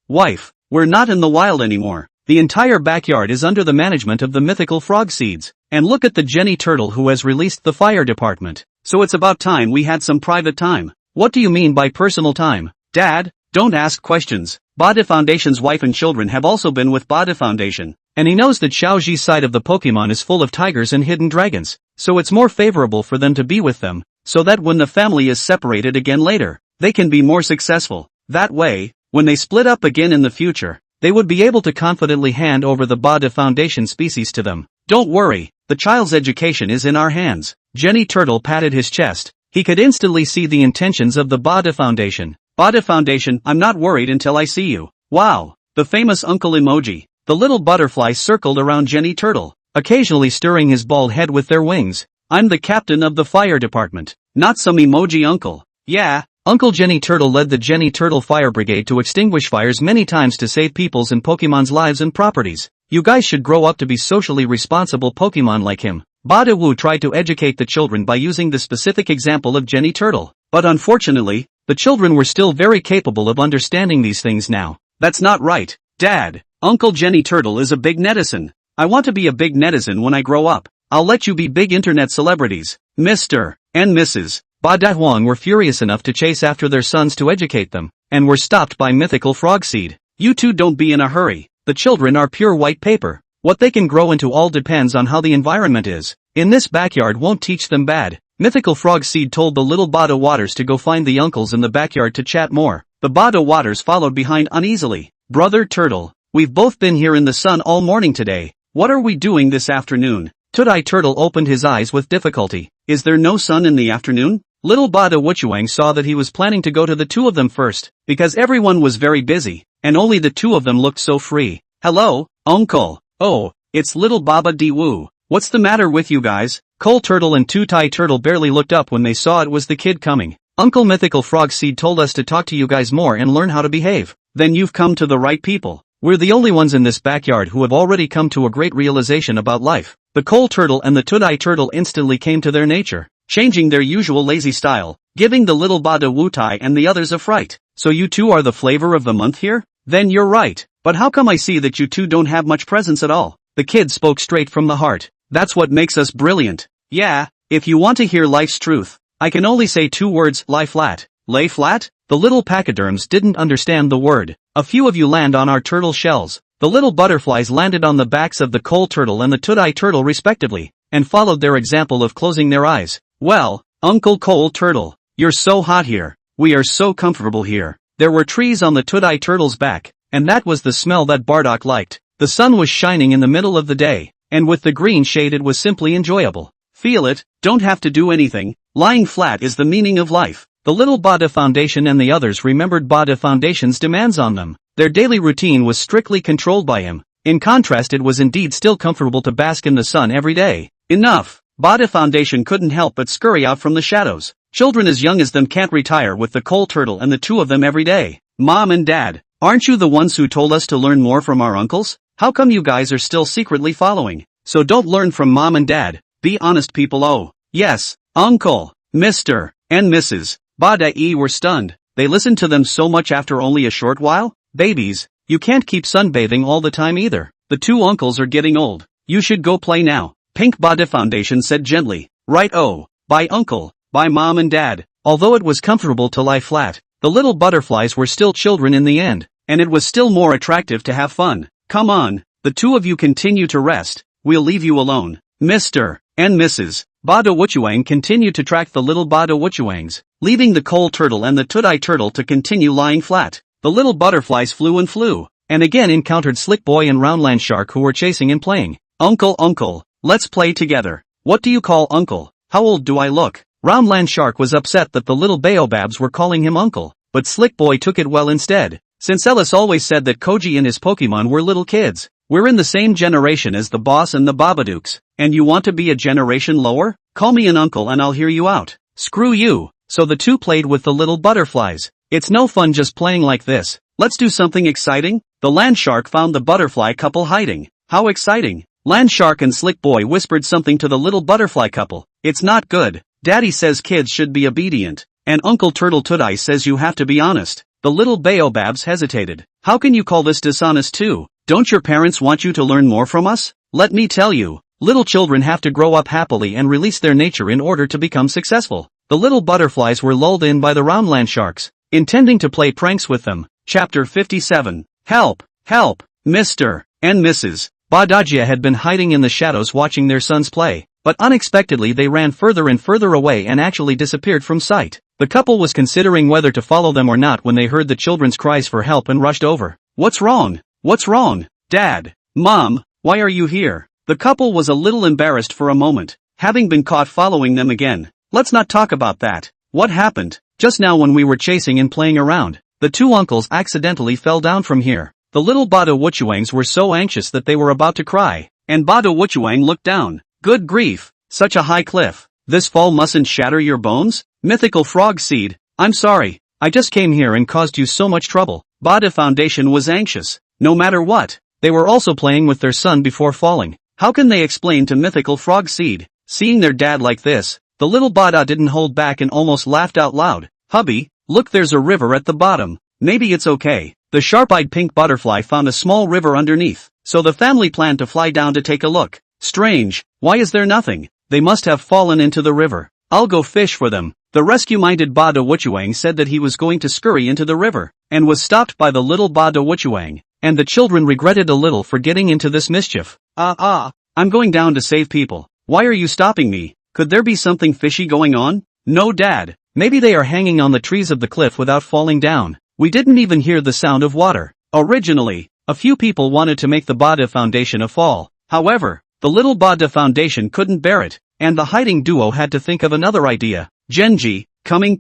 Wife, we're not in the wild anymore. The entire backyard is under the management of the mythical frog seeds. And look at the Jenny Turtle who has released the fire department. So it's about time we had some private time. What do you mean by personal time? Dad, don't ask questions. Bada Foundation's wife and children have also been with Bada Foundation. And he knows that Xiaoji's side of the Pokemon is full of tigers and hidden dragons. So it's more favorable for them to be with them, so that when the family is separated again later, they can be more successful. That way, when they split up again in the future, they would be able to confidently hand over the Bada Foundation species to them. Don't worry, the child's education is in our hands. Jenny Turtle patted his chest. He could instantly see the intentions of the Bada Foundation. Bada Foundation, I'm not worried until I see you. Wow, the famous uncle emoji. The little butterfly circled around Jenny Turtle, occasionally stirring his bald head with their wings. I'm the captain of the fire department, not some emoji uncle. Yeah, Uncle Jenny Turtle led the Jenny Turtle Fire Brigade to extinguish fires many times to save people's and Pokemon's lives and properties. You guys should grow up to be socially responsible Pokemon like him. Bada Wu tried to educate the children by using the specific example of Jenny Turtle. But unfortunately, the children were still very capable of understanding these things now. That's not right, Dad. Uncle Jenny Turtle is a big netizen. I want to be a big netizen when I grow up. I'll let you be big internet celebrities. Mr. and Mrs. Bada Huang were furious enough to chase after their sons to educate them, and were stopped by Mythical Frogseed. You two don't be in a hurry. The children are pure white paper. What they can grow into all depends on how the environment is. In this backyard won't teach them bad. Mythical Frogseed told the little Bada Waters to go find the uncles in the backyard to chat more. The Bada Waters followed behind uneasily. Brother Turtle, we've both been here in the sun all morning today. What are we doing this afternoon? Tudai Turtle opened his eyes with difficulty. Is there no sun in the afternoon? Little Bada Wuchuang saw that he was planning to go to the two of them first, because everyone was very busy. and only the two of them looked so free. Hello, Uncle. Oh, it's little Baba Diwoo. What's the matter with you guys? Coal Turtle and Two Tai Turtle barely looked up when they saw it was the kid coming. Uncle Mythical Frog Seed told us to talk to you guys more and learn how to behave. Then you've come to the right people. We're the only ones in this backyard who have already come to a great realization about life. The Coal Turtle and the Tudai Turtle instantly came to their nature, changing their usual lazy style, giving the little Bada Wutai and the others a fright. So you two are the flavor of the month here? Then you're right. But how come I see that you two don't have much presence at all? The kid spoke straight from the heart. That's what makes us brilliant. Yeah, if you want to hear life's truth, I can only say two words: lie flat. Lay flat? The little pachyderms didn't understand the word. A few of you land on our turtle shells. The little butterflies landed on the backs of the Coal Turtle and the Tudai Turtle respectively, and followed their example of closing their eyes. Well, Uncle Coal Turtle, you're so hot here. We are so comfortable here. There were trees on the Tudai Turtle's back, and that was the smell that Bardock liked. The sun was shining in the middle of the day, and with the green shade it was simply enjoyable. Feel it, don't have to do anything. Lying flat is the meaning of life. The little Bada Foundation and the others remembered Bada Foundation's demands on them. Their daily routine was strictly controlled by him. In contrast, it was indeed still comfortable to bask in the sun every day. Enough! Bada Foundation couldn't help but scurry out from the shadows. Children as young as them can't retire with the Coal Turtle and the two of them every day. Mom and Dad, aren't you the ones who told us to learn more from our uncles? How come you guys are still secretly following? So don't learn from Mom and Dad. Be honest, people. Oh, yes, Uncle, Mr. and Mrs. Bada were stunned. They listened to them so much after only a short while? Babies, you can't keep sunbathing all the time either. The two uncles are getting old. You should go play now. Pink Bada Foundation said gently. Right. Oh, bye Uncle, bye Mom and Dad. Although it was comfortable to lie flat, the little butterflies were still children in the end, and it was still more attractive to have fun. Come on, the two of you continue to rest. We'll leave you alone. Mr. and Mrs. Bada Wuchuang continued to track the little Bada Wuchuangs, leaving the Coal Turtle and the Tudai Turtle to continue lying flat. The little butterflies flew, and again encountered Slick Boy and Roundland Shark, who were chasing and playing. Uncle, let's play together. What do you call Uncle? How old do I look? Roundland Shark was upset that the little baobabs were calling him Uncle, but Slick Boy took it well instead. Since Ellis always said that Koji and his Pokemon were little kids, we're in the same generation as the boss and the Babadooks, and you want to be a generation lower? Call me an uncle and I'll hear you out. Screw you. So the two played with the little butterflies. It's no fun just playing like this. Let's do something exciting. The Land Shark found the butterfly couple hiding. How exciting. Land Shark and Slick Boy whispered something to the little butterfly couple. It's not good. Daddy says kids should be obedient, and Uncle Turtle Tudai says you have to be honest. The little baobabs hesitated. How can you call this dishonest too? Don't your parents want you to learn more from us? Let me tell you, little children have to grow up happily and release their nature in order to become successful. The little butterflies were lulled in by the Roundland Sharks, intending to play pranks with them. Chapter 57. Help! Help! Mr. and Mrs. Badajia had been hiding in the shadows watching their sons play, but unexpectedly they ran further and further away and actually disappeared from sight. The couple was considering whether to follow them or not when they heard the children's cries for help and rushed over. What's wrong? What's wrong? Dad? Mom? Why are you here? The couple was a little embarrassed for a moment, having been caught following them again. Let's not talk about that. What happened? Just now when we were chasing and playing around, the two uncles accidentally fell down from here. The little Bada Wuchuangs were so anxious that they were about to cry, and Bada Wuchuang looked down. Good grief, such a high cliff. This fall mustn't shatter your bones? Mythical Frog Seed, I'm sorry, I just came here and caused you so much trouble. Bada Foundation was anxious. No matter what, they were also playing with their son before falling. How can they explain to Mythical Frog Seed? Seeing their dad like this, the little Bada didn't hold back and almost laughed out loud. Hubby, look, there's a river at the bottom. Maybe it's okay. The sharp-eyed pink butterfly found a small river underneath, so the family planned to fly down to take a look. Strange, why is there nothing? They must have fallen into the river. I'll go fish for them. The rescue-minded Bada Wuchuang said that he was going to scurry into the river, and was stopped by the little Bada Wuchuang, and the children regretted a little for getting into this mischief. I'm going down to save people. Why are you stopping me? Could there be something fishy going on? No, Dad. Maybe they are hanging on the trees of the cliff without falling down. We didn't even hear the sound of water. Originally, a few people wanted to make the Bada Foundation a fall. However, the little Bada Foundation couldn't bear it, and the hiding duo had to think of another idea. Genji, coming,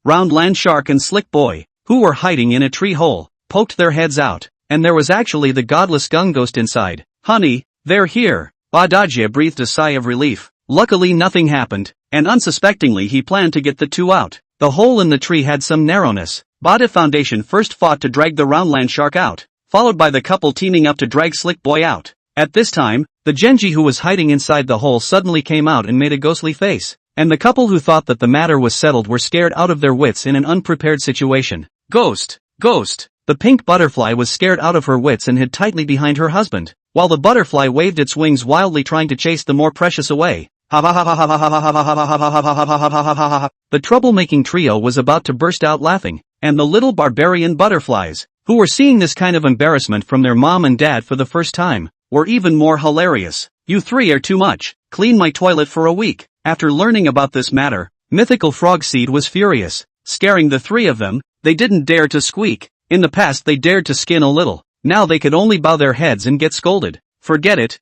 Roundland Shark and Slick Boy, who were hiding in a tree hole. poked their heads out, and there was actually the godless gung ghost inside. Honey, they're here. Badajia breathed a sigh of relief. Luckily nothing happened, and unsuspectingly he planned to get the two out. The hole in the tree had some narrowness. Bada Foundation first fought to drag the Roundland Shark out, followed by the couple teaming up to drag Slick Boy out. At this time, the Genji who was hiding inside the hole suddenly came out and made a ghostly face, and the couple who thought that the matter was settled were scared out of their wits in an unprepared situation. Ghost! Ghost! The pink butterfly was scared out of her wits and hid tightly behind her husband, while the butterfly waved its wings wildly trying to chase the more precious away. The troublemaking trio was about to burst out laughing, and the little barbarian butterflies, who were seeing this kind of embarrassment from their mom and dad for the first time, were even more hilarious. You three are too much. Clean my toilet for a week. After learning about this matter, Mythical Frog Seed was furious. Scaring the three of them, they didn't dare to squeak. In the past they dared to skin a little. Now they could only bow their heads and get scolded. Forget it,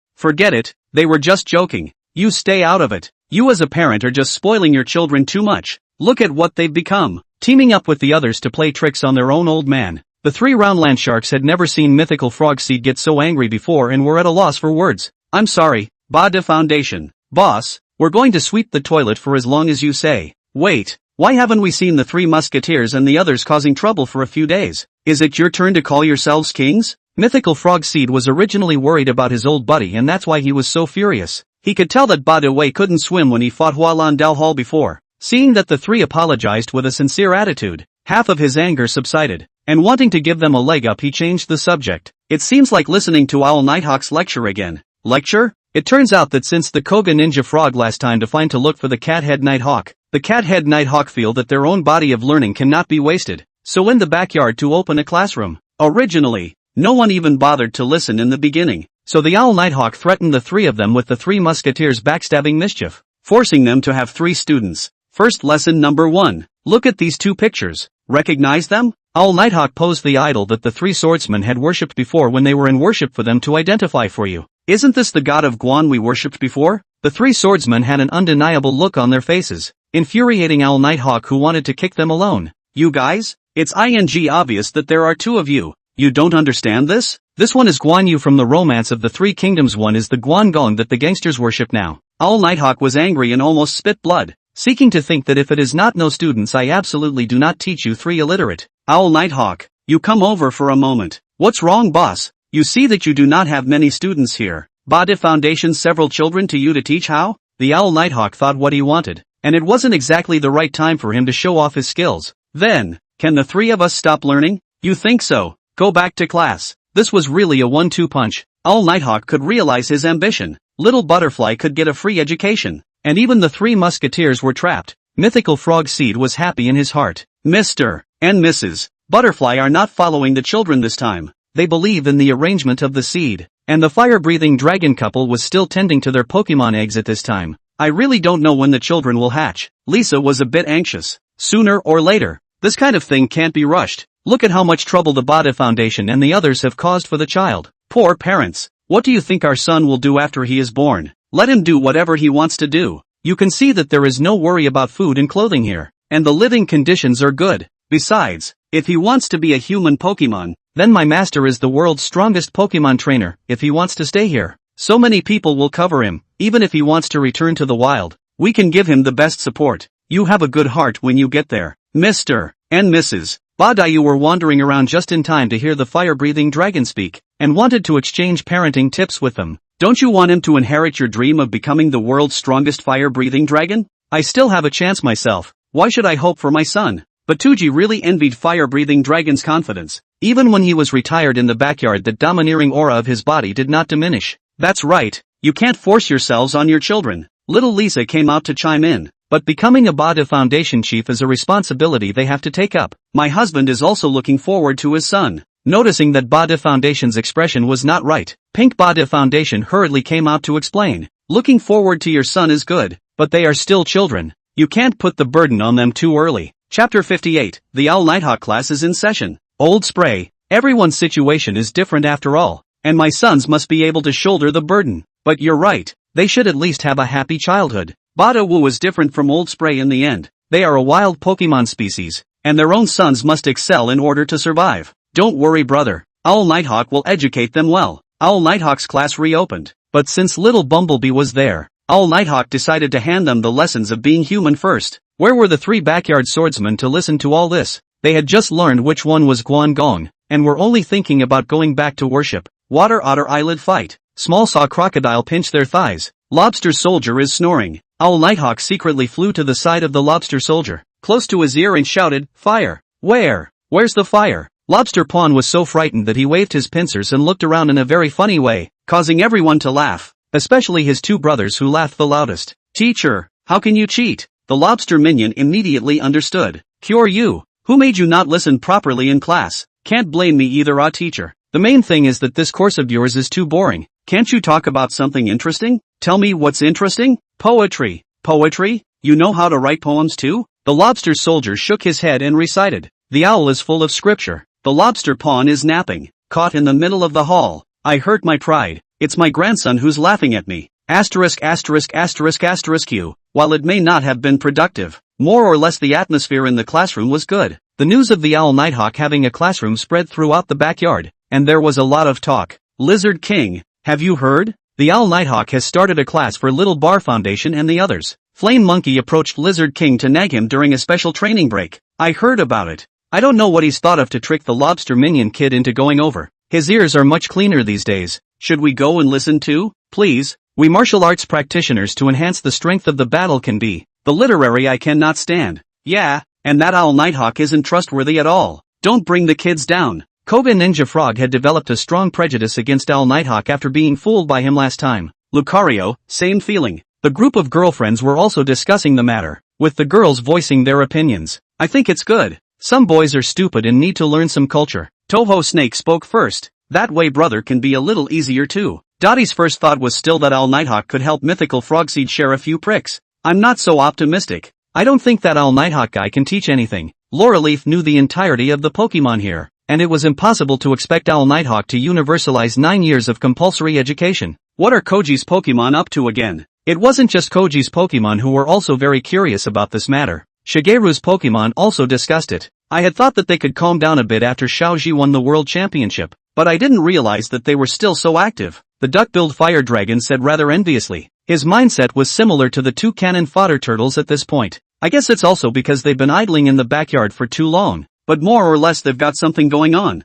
they were just joking. You stay out of it. You as a parent are just spoiling your children too much. Look at what they've become. Teaming up with the others to play tricks on their own old man. The three Roundland Sharks had never seen Mythical Frog Seed get so angry before and were at a loss for words. I'm sorry, Bada Foundation. Boss, we're going to sweep the toilet for as long as you say. Wait, why haven't we seen the Three Musketeers and the others causing trouble for a few days? Is it your turn to call yourselves kings? Mythical Frog Seed was originally worried about his old buddy and that's why he was so furious. He could tell that Bada Wei couldn't swim when he fought Hualan Del Hall before. Seeing that the three apologized with a sincere attitude, half of his anger subsided, and wanting to give them a leg up he changed the subject. It seems like listening to Owl Nighthawk's lecture again. Lecture? It turns out that since the Koga Ninja Frog last time defined to look for the Cathead Nighthawk, the Cathead Nighthawk feel that their own body of learning cannot be wasted, so in the backyard to open a classroom. Originally, no one even bothered to listen in the beginning, so the Owl Nighthawk threatened the three of them with the Three Musketeers backstabbing mischief, forcing them to have 3 students. First lesson number 1. Look at these 2 pictures. Recognize them? Owl Nighthawk posed the idol that the 3 swordsmen had worshipped before when they were in worship for them to identify for you. Isn't this the god of Guan we worshipped before? The 3 swordsmen had an undeniable look on their faces, infuriating Owl Nighthawk who wanted to kick them alone. You guys? It's obvious that there are 2 of you. You don't understand this? This one is Guan Yu from the Romance of the 3 Kingdoms, one is the Guan Gong that the gangsters worship now. Owl Nighthawk was angry and almost spit blood, seeking to think that if it is not no students I absolutely do not teach you 3 illiterate. Owl Nighthawk, you come over for a moment. What's wrong, boss? You see that you do not have many students here. Bada Foundation several children to you to teach how? The Owl Nighthawk thought what he wanted, and it wasn't exactly the right time for him to show off his skills. Then, can the 3 of us stop learning? You think so? Go back to class. This was really a 1-2 punch. Owl Nighthawk could realize his ambition. Little Butterfly could get a free education. And even the 3 musketeers were trapped. Mythical Frog Seed was happy in his heart. Mr. and Mrs. Butterfly are not following the children this time. They believe in the arrangement of the seed. And the fire-breathing dragon couple was still tending to their Pokemon eggs at this time. I really don't know when the children will hatch. Lisa was a bit anxious. Sooner or later. This kind of thing can't be rushed. Look at how much trouble the Bada Foundation and the others have caused for the child. Poor parents. What do you think our son will do after he is born? Let him do whatever he wants to do. You can see that there is no worry about food and clothing here, and the living conditions are good. Besides, if he wants to be a human Pokemon, then my master is the world's strongest Pokemon trainer. If he wants to stay here, so many people will cover him. Even if he wants to return to the wild, we can give him the best support. You have a good heart when you get there. Mr. and Mrs. Badayu were wandering around just in time to hear the fire-breathing dragon speak, and wanted to exchange parenting tips with them. Don't you want him to inherit your dream of becoming the world's strongest fire-breathing dragon? I still have a chance myself. Why should I hope for my son? But Tuji really envied fire-breathing dragon's confidence. Even when he was retired in the backyard, that domineering aura of his body did not diminish. That's right, you can't force yourselves on your children. Little Lisa came out to chime in. But becoming a Bada Foundation chief is a responsibility they have to take up. My husband is also looking forward to his son. Noticing that Bada Foundation's expression was not right, Pink Bada Foundation hurriedly came out to explain. Looking forward to your son is good, but they are still children. You can't put the burden on them too early. Chapter 58, The Owl Nighthawk class is in session. Old Spray, everyone's situation is different after all, and my sons must be able to shoulder the burden. But you're right, they should at least have a happy childhood. Bada Wu is different from Old Spray in the end. They are a wild Pokemon species, and their own sons must excel in order to survive. Don't worry brother, Owl Nighthawk will educate them well. Owl Nighthawk's class reopened, but since little Bumblebee was there, Owl Nighthawk decided to hand them the lessons of being human first. Where were the three backyard swordsmen to listen to all this? They had just learned which one was Guan Gong, and were only thinking about going back to worship. Water otter eyelid fight. Small saw crocodile pinch their thighs. Lobster soldier is snoring. Owl Nighthawk secretly flew to the side of the lobster soldier, close to his ear and shouted, "Fire! Where? Where's the fire?" Lobster Pawn was so frightened that he waved his pincers and looked around in a very funny way, causing everyone to laugh, especially his two brothers who laughed the loudest. "Teacher, how can you cheat?" The lobster minion immediately understood. "Cure you. Who made you not listen properly in class?" "Can't blame me either, teacher. The main thing is that this course of yours is too boring. Can't you talk about something interesting?" "Tell me what's interesting." "Poetry." "Poetry? You know how to write poems too?" The lobster soldier shook his head and recited, "The owl is full of scripture. The lobster pawn is napping, caught in the middle of the hall. I hurt my pride. It's my grandson who's laughing at me. Asterisk asterisk asterisk asterisk Q. While it may not have been productive, more or less the atmosphere in the classroom was good. The news of the Owl Nighthawk having a classroom spread throughout the backyard, and there was a lot of talk. "Lizard King, have you heard? The Owl Nighthawk has started a class for Little Bar Foundation and the others." Flame Monkey approached Lizard King to nag him during a special training break. "I heard about it. I don't know what he's thought of to trick the lobster minion kid into going over. His ears are much cleaner these days. Should we go and listen too? Please? We martial arts practitioners to enhance the strength of the battle can be. The literary I cannot stand." "Yeah, and that Owl Nighthawk isn't trustworthy at all. Don't bring the kids down." Koga Ninja Frog had developed a strong prejudice against Owl Nighthawk after being fooled by him last time. Lucario, same feeling. The group of girlfriends were also discussing the matter, with the girls voicing their opinions. "I think it's good. Some boys are stupid and need to learn some culture." Toho Snake spoke first. "That way brother can be a little easier too." Dottie's first thought was still that Owl Nighthawk could help Mythical Frogseed share a few pricks. "I'm not so optimistic. I don't think that Owl Nighthawk guy can teach anything." Laura Leaf knew the entirety of the Pokemon here, and it was impossible to expect Owl Nighthawk to universalize 9 years of compulsory education. What are Koji's Pokemon up to again? It wasn't just Koji's Pokemon who were also very curious about this matter. Shigeru's Pokemon also discussed it. "I had thought that they could calm down a bit after Xiaoji won the World Championship, but I didn't realize that they were still so active." The duck-billed fire dragon said rather enviously. His mindset was similar to the two cannon fodder turtles at this point. "I guess it's also because they've been idling in the backyard for too long, but more or less they've got something going on."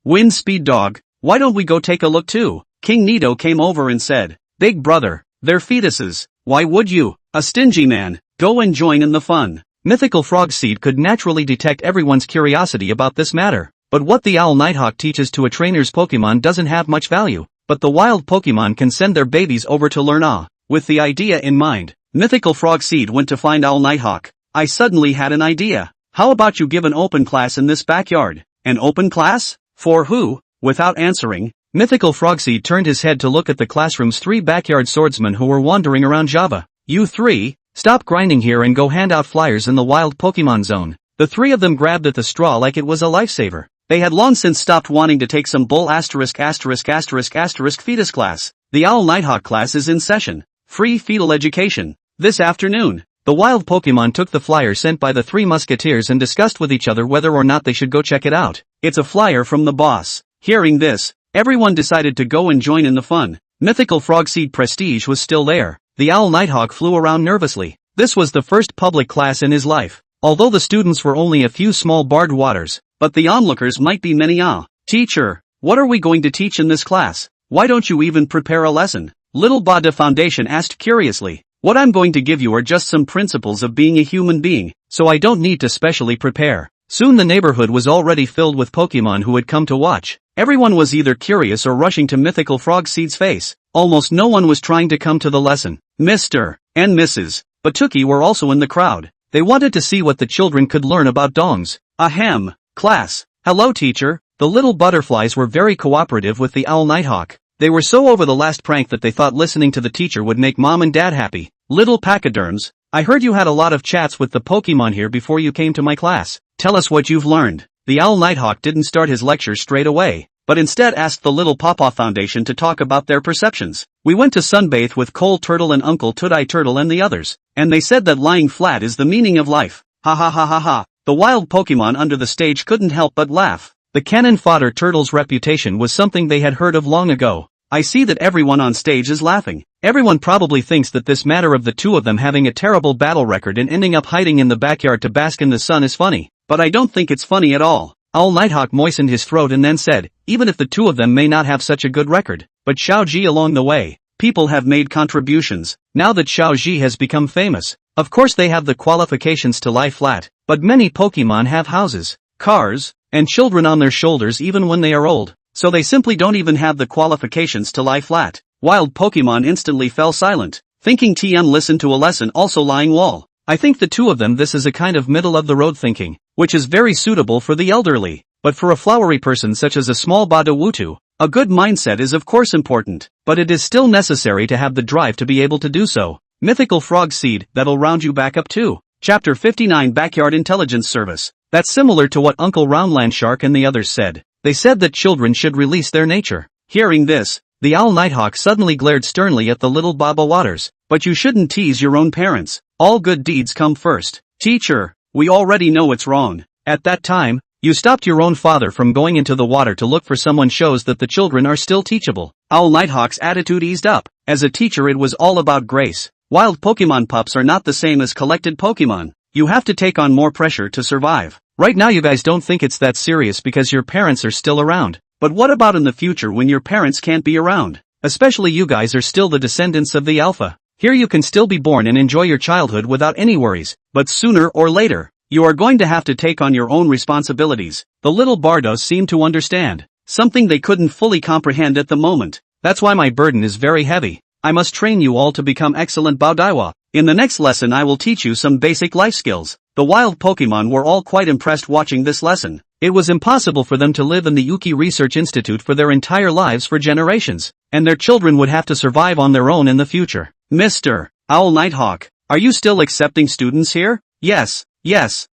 Wind Speed Dog, why don't we go take a look too?" King Nito came over and said, "Big brother, they're fetuses. Why would you, a stingy man, go and join in the fun?" Mythical Frogseed could naturally detect everyone's curiosity about this matter, but what the Owl Nighthawk teaches to a trainer's Pokemon doesn't have much value, but the wild Pokemon can send their babies over to learn. With the idea in mind, Mythical Frogseed went to find Owl Nighthawk. "I suddenly had an idea. How about you give an open class in this backyard?" "An open class? For who?" Without answering, Mythical Frogseed turned his head to look at the classroom's 3 backyard swordsmen who were wandering around Java. "You 3, stop grinding here and go hand out flyers in the wild Pokemon zone." The 3 of them grabbed at the straw like it was a lifesaver. They had long since stopped wanting to take some bull asterisk asterisk asterisk asterisk fetus class. The Owl Nighthawk class is in session. Free fetal education. This afternoon. The wild Pokemon took the flyer sent by the 3 musketeers and discussed with each other whether or not they should go check it out. "It's a flyer from the boss." Hearing this, everyone decided to go and join in the fun. Mythical Frogseed Prestige was still there. The Owl Nighthawk flew around nervously. This was the first public class in his life, although the students were only a few small barred waters, but the onlookers might be many. "Teacher, what are we going to teach in this class? Why don't you even prepare a lesson?" Little Bada Foundation asked curiously. "What I'm going to give you are just some principles of being a human being, so I don't need to specially prepare." Soon the neighborhood was already filled with Pokemon who had come to watch. Everyone was either curious or rushing to Mythical Frogseed's face. Almost no one was trying to come to the lesson. Mr. and Mrs. Batuki were also in the crowd. They wanted to see what the children could learn about dongs. Ahem. Class. Hello teacher. The little butterflies were very cooperative with the Owl Nighthawk. They were so over the last prank that they thought listening to the teacher would make mom and dad happy. Little pachyderms, I heard you had a lot of chats with the Pokemon here before you came to my class. Tell us what you've learned. The Owl Nighthawk didn't start his lecture straight away, but instead asked the Little Pawpaw Foundation to talk about their perceptions. "We went to sunbathe with Cole Turtle and Uncle Toadeye Turtle and the others, and they said that lying flat is the meaning of life. Ha ha ha ha ha." The wild Pokemon under the stage couldn't help but laugh. The cannon fodder turtle's reputation was something they had heard of long ago. I see that everyone on stage is laughing. Everyone probably thinks that this matter of the two of them having a terrible battle record and ending up hiding in the backyard to bask in the sun is funny. But I don't think it's funny at all. Owl Nighthawk moistened his throat and then said, even if the two of them may not have such a good record, but Xiaoji along the way, people have made contributions. Now that Xiaoji has become famous, of course they have the qualifications to lie flat, but many Pokemon have houses, cars, and children on their shoulders even when they are old, so they simply don't even have the qualifications to lie flat. Wild Pokemon instantly fell silent, thinking TM listened to a lesson also lying wall. I think the two of them this is a kind of middle-of-the-road thinking, which is very suitable for the elderly, but for a flowery person such as a small Badawutu, a good mindset is of course important, but it is still necessary to have the drive to be able to do so. Mythical Frog Seed, that'll round you back up too. Chapter 59 Backyard Intelligence Service. That's similar to what Uncle Roundland Shark and the others said. They said that children should release their nature. Hearing this, the Owl Nighthawk suddenly glared sternly at the little Baba Waters. But you shouldn't tease your own parents. All good deeds come first. Teacher, we already know it's wrong. At that time, you stopped your own father from going into the water to look for someone shows that the children are still teachable. Owl Nighthawk's attitude eased up. As a teacher it was all about grace. Wild Pokemon pups are not the same as collected Pokemon. You have to take on more pressure to survive. Right now you guys don't think it's that serious because your parents are still around. But what about in the future when your parents can't be around? Especially you guys are still the descendants of the Alpha. Here you can still be born and enjoy your childhood without any worries, but sooner or later, you are going to have to take on your own responsibilities. The little Bardos seemed to understand, something they couldn't fully comprehend at the moment. That's why my burden is very heavy. I must train you all to become excellent Baodaiwa. In the next lesson I will teach you some basic life skills. The wild Pokemon were all quite impressed watching this lesson. It was impossible for them to live in the Yuki Research Institute for their entire lives for generations, and their children would have to survive on their own in the future. Mr. Owl Nighthawk, are you still accepting students here? Yes,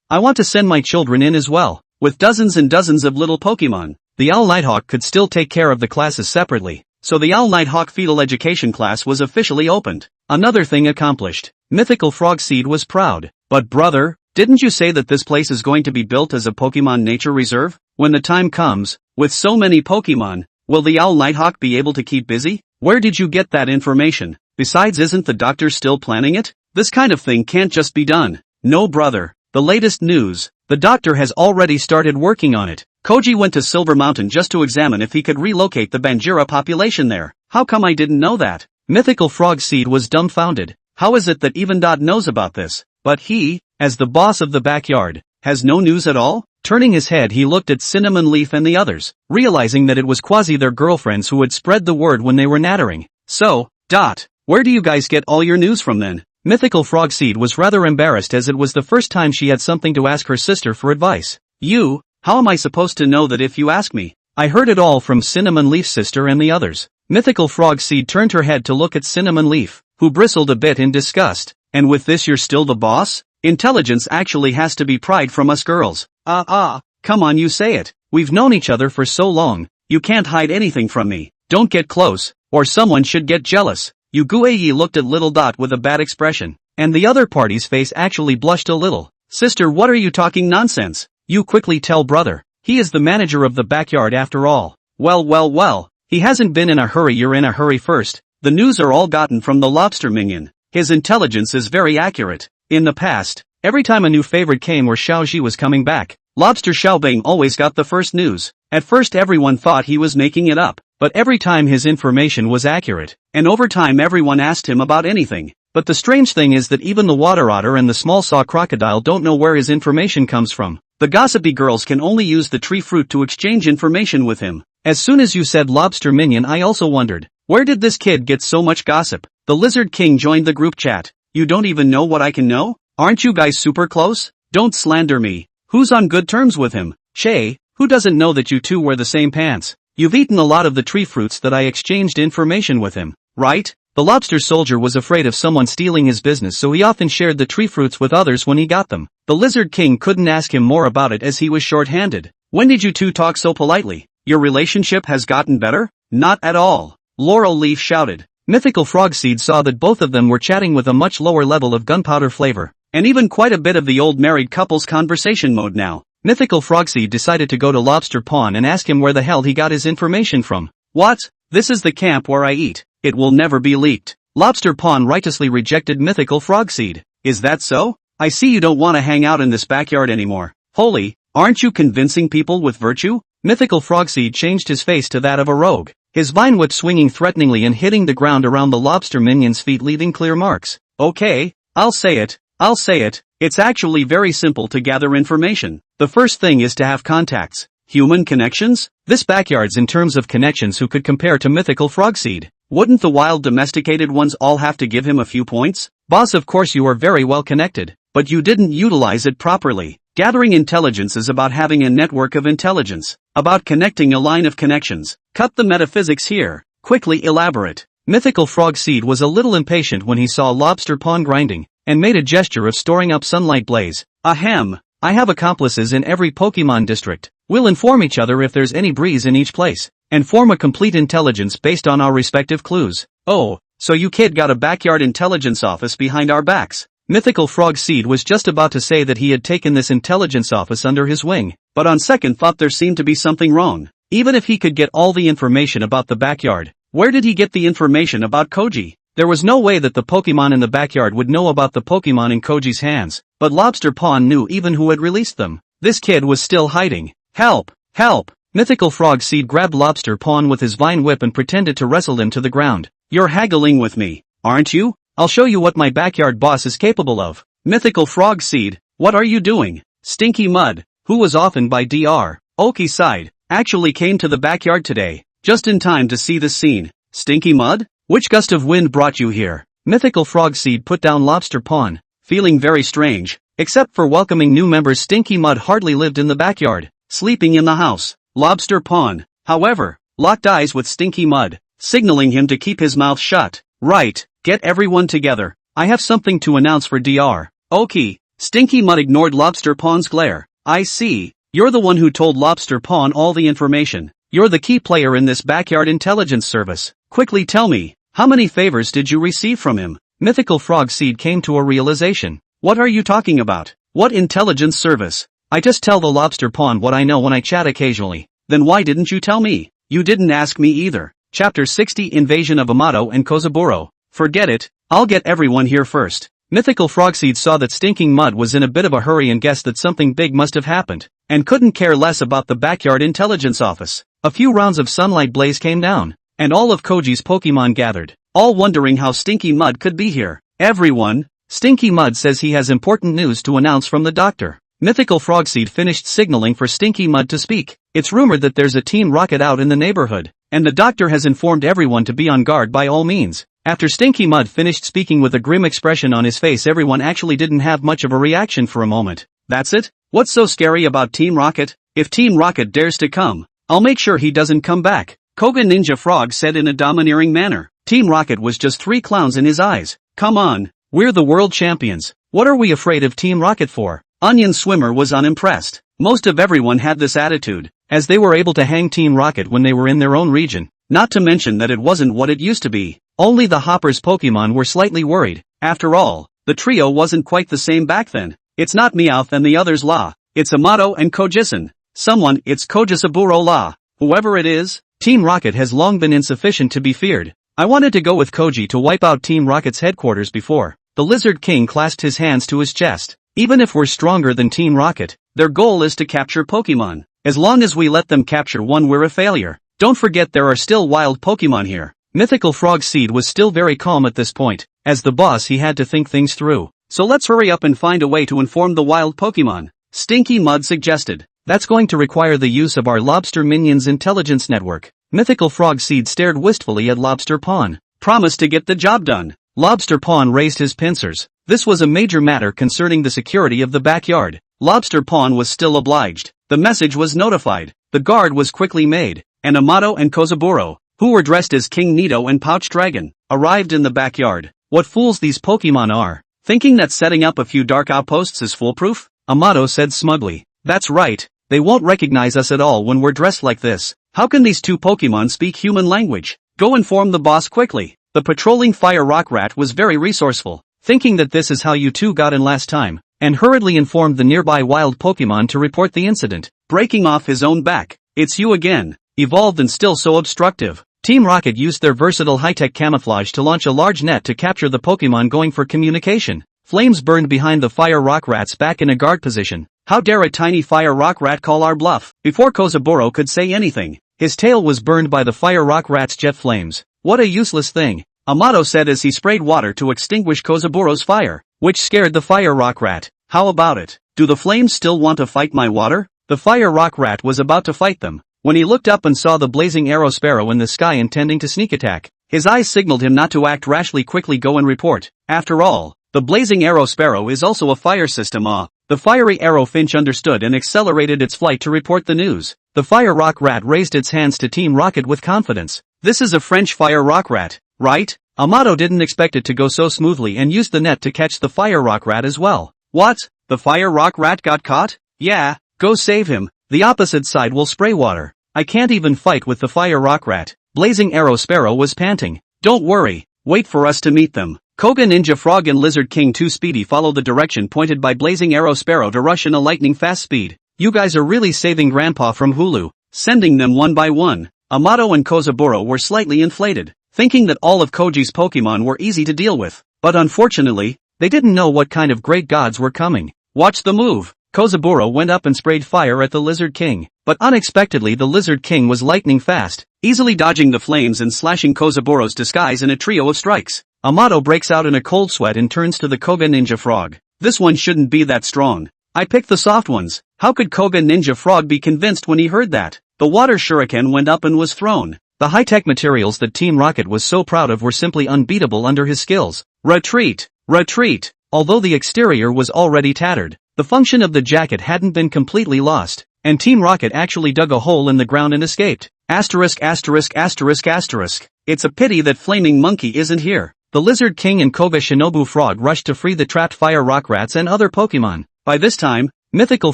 I want to send my children in as well. With dozens and dozens of little Pokemon, the Owl Nighthawk could still take care of the classes separately, so the Owl Nighthawk fetal education class was officially opened. Another thing accomplished. Mythical Frog Seed was proud. But brother, didn't you say that this place is going to be built as a Pokemon nature reserve? When the time comes, with so many Pokemon, will the Owl Nighthawk be able to keep busy? Where did you get that information? Besides, isn't the doctor still planning it? This kind of thing can't just be done. No brother, the latest news, the doctor has already started working on it. Koji went to Silver Mountain just to examine if he could relocate the Banjira population there. How come I didn't know that? Mythical Frog Seed was dumbfounded. How is it that even Dot knows about this? But he, as the boss of the backyard, has no news at all? Turning his head he looked at Cinnamon Leaf and the others, realizing that it was Quasi their girlfriends who had spread the word when they were nattering. So, Dot, where do you guys get all your news from then? Mythical Frog Seed was rather embarrassed as it was the first time she had something to ask her sister for advice. You, how am I supposed to know that if you ask me? I heard it all from Cinnamon Leaf's sister and the others. Mythical Frog Seed turned her head to look at Cinnamon Leaf, who bristled a bit in disgust. And with this you're still the boss? Intelligence actually has to be pride from us girls. Come on, you say it. We've known each other for so long, you can't hide anything from me. Don't get close, or someone should get jealous. Yu Guiyi looked at Little Dot with a bad expression, and the other party's face actually blushed a little. Sister, what are you talking nonsense? You quickly tell brother. He is the manager of the backyard after all. Well, he hasn't been in a hurry. You're in a hurry first. The news are all gotten from the lobster minion. His intelligence is very accurate. In the past, every time a new favorite came where Xiaoji was coming back, Lobster Xiaobing always got the first news. At first everyone thought he was making it up, but every time his information was accurate, and over time everyone asked him about anything. But the strange thing is that even the water otter and the small saw crocodile don't know where his information comes from. The gossipy girls can only use the tree fruit to exchange information with him. As soon as you said lobster minion, I also wondered, where did this kid get so much gossip? The Lizard King joined the group chat. You don't even know what I can know? Aren't you guys super close? Don't slander me. Who's on good terms with him? Che, who doesn't know that you two wear the same pants? You've eaten a lot of the tree fruits that I exchanged information with him, right? The lobster soldier was afraid of someone stealing his business, so he often shared the tree fruits with others when he got them. The Lizard King couldn't ask him more about it as he was short-handed. When did you two talk so politely? Your relationship has gotten better? Not at all. Laurel Leaf shouted. Mythical Frog Seed saw that both of them were chatting with a much lower level of gunpowder flavor, and even quite a bit of the old married couple's conversation mode now. Mythical Frogseed decided to go to Lobster Pond and ask him where the hell he got his information from. What? This is the camp where I eat. It will never be leaked. Lobster Pond righteously rejected Mythical Frogseed. Is that so? I see you don't want to hang out in this backyard anymore. Holy, aren't you convincing people with virtue? Mythical Frogseed changed his face to that of a rogue, his vine whip swinging threateningly and hitting the ground around the lobster minion's feet, leaving clear marks. Okay, I'll say it. It's actually very simple to gather information. The first thing is to have contacts. Human connections? This backyard's in terms of connections who could compare to Mythical Frogseed. Wouldn't the wild domesticated ones all have to give him a few points? Boss, of course you are very well connected, but you didn't utilize it properly. Gathering intelligence is about having a network of intelligence, about connecting a line of connections. Cut the metaphysics here. Quickly elaborate. Mythical Frogseed was a little impatient when he saw Lobster Pond grinding, and made a gesture of storing up Sunlight Blaze. Ahem. I have accomplices in every Pokemon district. We'll inform each other if there's any breeze in each place, and form a complete intelligence based on our respective clues. Oh, so you kid got a backyard intelligence office behind our backs. Mythical Frogseed was just about to say that he had taken this intelligence office under his wing, but on second thought there seemed to be something wrong. Even if he could get all the information about the backyard, where did he get the information about Koji? There was no way that the Pokemon in the backyard would know about the Pokemon in Koji's hands, but Lobster Pond knew even who had released them. This kid was still hiding. Help! Help! Mythical Frogseed grabbed Lobster Pond with his vine whip and pretended to wrestle him to the ground. You're haggling with me, aren't you? I'll show you what my backyard boss is capable of. Mythical Frogseed, what are you doing? Stinky Mud, who was often by Dr. Oki's side, actually came to the backyard today, just in time to see this scene. Stinky Mud? Which gust of wind brought you here? Mythical Frogseed put down Lobster Pond, feeling very strange. Except for welcoming new members, Stinky Mud hardly lived in the backyard, sleeping in the house. Lobster Pond, however, locked eyes with Stinky Mud, signaling him to keep his mouth shut. Right, get everyone together. I have something to announce for Dr. Oki. Stinky Mud ignored Lobster Pond's glare. I see. You're the one who told Lobster Pond all the information. You're the key player in this backyard intelligence service. Quickly tell me, how many favors did you receive from him? Mythical Frogseed came to a realization. What are you talking about? What intelligence service? I just tell the Lobster Pond what I know when I chat occasionally. Then why didn't you tell me? You didn't ask me either. Chapter 60 Invasion of Amato and Kozaburo. Forget it, I'll get everyone here first. Mythical Frogseed saw that Stinking Mud was in a bit of a hurry and guessed that something big must have happened, and couldn't care less about the backyard intelligence office. A few rounds of Sunlight Blaze came down, and all of Koji's Pokemon gathered, all wondering how Stinky Mud could be here. Everyone, Stinky Mud says he has important news to announce from the doctor. Mythical Frogseed finished signaling for Stinky Mud to speak. It's rumored that there's a Team Rocket out in the neighborhood, and the doctor has informed everyone to be on guard by all means. After Stinky Mud finished speaking with a grim expression on his face, everyone actually didn't have much of a reaction for a moment. That's it? What's so scary about Team Rocket? If Team Rocket dares to come, I'll make sure he doesn't come back. Koga Ninja Frog said in a domineering manner. Team Rocket was just 3 clowns in his eyes. Come on, we're the world champions. What are we afraid of Team Rocket for? Onion Swimmer was unimpressed. Most of everyone had this attitude, as they were able to hang Team Rocket when they were in their own region. Not to mention that it wasn't what it used to be. Only the Hopper's Pokemon were slightly worried. After all, the trio wasn't quite the same back then. It's not Meowth and the others La. It's Amato and Kojisan. It's Kojisaburo La. Whoever it is, Team Rocket has long been insufficient to be feared. I wanted to go with Koji to wipe out Team Rocket's headquarters before. The Lizard King clasped his hands to his chest. Even if we're stronger than Team Rocket, their goal is to capture Pokemon. As long as we let them capture one, we're a failure. Don't forget there are still wild Pokemon here. Mythical Frogseed was still very calm at this point. As the boss, he had to think things through. So let's hurry up and find a way to inform the wild Pokemon. Stinky Mud suggested. That's going to require the use of our Lobster Minions Intelligence Network. Mythical Frogseed stared wistfully at Lobster Pond. Promise to get the job done. Lobster Pond raised his pincers. This was a major matter concerning the security of the backyard. Lobster Pond was still obliged. The message was notified. The guard was quickly made, and Amato and Kozaburo, who were dressed as King Nito and Pouch Dragon, arrived in the backyard. What fools these Pokemon are, thinking that setting up a few dark outposts is foolproof? Amato said smugly. That's right, they won't recognize us at all when we're dressed like this. How can these 2 Pokemon speak human language? Go inform the boss quickly. The patrolling Fire Rock Rat was very resourceful, thinking that this is how you 2 got in last time. and hurriedly informed the nearby wild Pokemon to report the incident, breaking off his own back. "It's you again, evolved and still so obstructive." Team Rocket used their versatile high-tech camouflage to launch a large net to capture the Pokemon going for communication. Flames burned behind the fire rock rats back in a guard position. "How dare a tiny fire rock rat call our bluff?" Before Kozaburo could say anything, his tail was burned by the fire rock rat's jet flames. "What a useless thing," Amato said as he sprayed water to extinguish Kozaburo's fire, which scared the fire rock rat. "How about it? Do the flames still want to fight my water?" The fire rock rat was about to fight them, when he looked up and saw the blazing arrow sparrow in the sky intending to sneak attack. His eyes signaled him not to act rashly. "Quickly go and report. After all, the blazing arrow sparrow is also a fire system." The fiery arrow finch understood and accelerated its flight to report the news. The fire rock rat raised its hands to Team Rocket with confidence. "This is a French fire rock rat, right?" Amato didn't expect it to go so smoothly and used the net to catch the fire rock rat as well. "What? The fire rock rat got caught?" "Yeah, go save him. The opposite side will spray water. I can't even fight with the fire rock rat." Blazing Arrow Sparrow was panting. "Don't worry, wait for us to meet them." Koga Ninja Frog and Lizard King 2 Speedy followed the direction pointed by Blazing Arrow Sparrow to rush in a lightning fast speed. "You guys are really saving Grandpa from Hulu, sending them one by one." Amato and Kozaburo were slightly inflated, thinking that all of Koji's Pokemon were easy to deal with. But unfortunately, they didn't know what kind of great gods were coming. "Watch the move." Kozaburo went up and sprayed fire at the Lizard King, but unexpectedly the Lizard King was lightning fast, easily dodging the flames and slashing Kozaburo's disguise in a trio of strikes. Amato breaks out in a cold sweat and turns to the Koga Ninja Frog. "This one shouldn't be that strong. I picked the soft ones." How could Koga Ninja Frog be convinced when he heard that? The water shuriken went up and was thrown. The high-tech materials that Team Rocket was so proud of were simply unbeatable under his skills. "Retreat! Retreat!" Although the exterior was already tattered, the function of the jacket hadn't been completely lost, and Team Rocket actually dug a hole in the ground and escaped. Asterisk asterisk asterisk asterisk. It's a pity that Flaming Monkey isn't here. The Lizard King and Koga Shinobu Frog rushed to free the trapped fire rock rats and other Pokemon. By this time, Mythical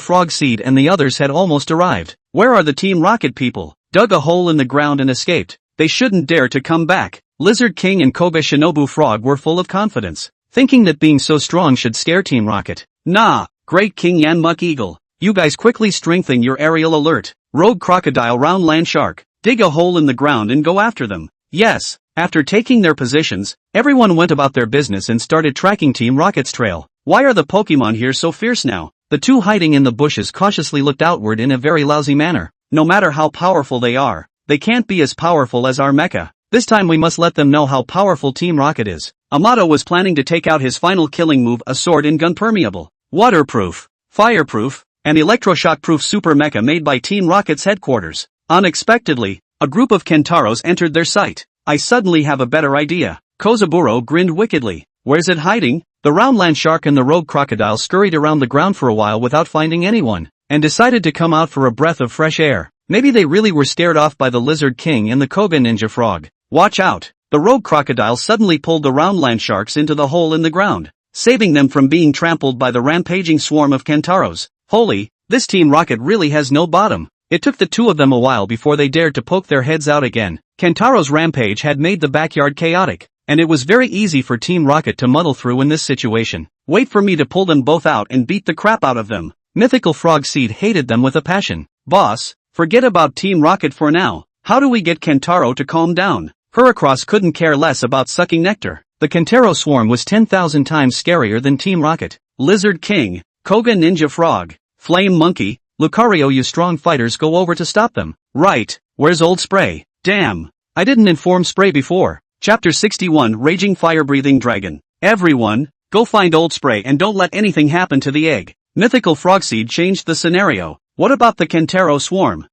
Frog Seed and the others had almost arrived. "Where are the Team Rocket people?" "Dug a hole in the ground and escaped. They shouldn't dare to come back." Lizard King and Koga Shinobu Frog were full of confidence, thinking that being so strong should scare Team Rocket. "Nah, Great King Yanmuck Eagle. You guys quickly strengthen your aerial alert. Rogue Crocodile Round Land Shark. Dig a hole in the ground and go after them." Yes. After taking their positions, everyone went about their business and started tracking Team Rocket's trail. "Why are the Pokemon here so fierce now?" The two hiding in the bushes cautiously looked outward in a very lousy manner. "No matter how powerful they are, they can't be as powerful as our mecha. This time we must let them know how powerful Team Rocket is." Amato was planning to take out his final killing move, a sword and gun permeable, waterproof, fireproof, and electroshock-proof super mecha made by Team Rocket's headquarters. Unexpectedly, a group of Kentaros entered their sight. "I suddenly have a better idea." Kozaburo grinned wickedly. "Where's it hiding?" The Roundland Shark and the Rogue Crocodile scurried around the ground for a while without finding anyone, and decided to come out for a breath of fresh air. Maybe they really were scared off by the Lizard King and the Koga Ninja Frog. "Watch out." The Rogue Crocodile suddenly pulled the Roundland Sharks into the hole in the ground, saving them from being trampled by the rampaging swarm of Kentaros. Holy, this Team Rocket really has no bottom. It took the two of them a while before they dared to poke their heads out again. Kentaro's rampage had made the backyard chaotic, and it was very easy for Team Rocket to muddle through in this situation. "Wait for me to pull them both out and beat the crap out of them." Mythical Frog Seed hated them with a passion. "Boss, forget about Team Rocket for now. How do we get Kentaro to calm down?" Heracross couldn't care less about sucking nectar. The Kentaro swarm was 10,000 times scarier than Team Rocket. Lizard King, Koga Ninja Frog, Flame Monkey, Lucario, you strong fighters go over to stop them. "Right, where's Old Spray? Damn, I didn't inform Spray before." Chapter 61 Raging Fire-Breathing Dragon. "Everyone, go find Old Spray and don't let anything happen to the egg." Mythical Frogseed changed the scenario. "What about the Kentaro swarm?"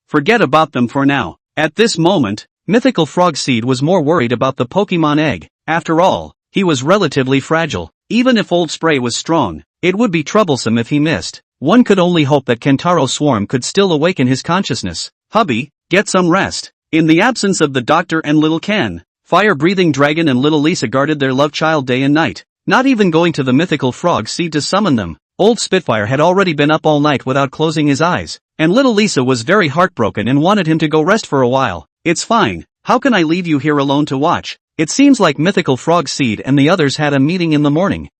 Forget about them for now." At this moment, Mythical Frogseed was more worried about the Pokemon egg. After all, he was relatively fragile. Even if Old Spray was strong, it would be troublesome if he missed. One could only hope that Kentaro swarm could still awaken his consciousness. "Hubby, get some rest." In the absence of the doctor and little Ken, Fire-Breathing Dragon and little Lisa guarded their love child day and night, not even going to the Mythical Frog Seed to summon them. Old Spitfire had already been up all night without closing his eyes, and little Lisa was very heartbroken and wanted him to go rest for a while. "It's fine, how can I leave you here alone to watch?" It seems like Mythical Frog Seed and the others had a meeting in the morning.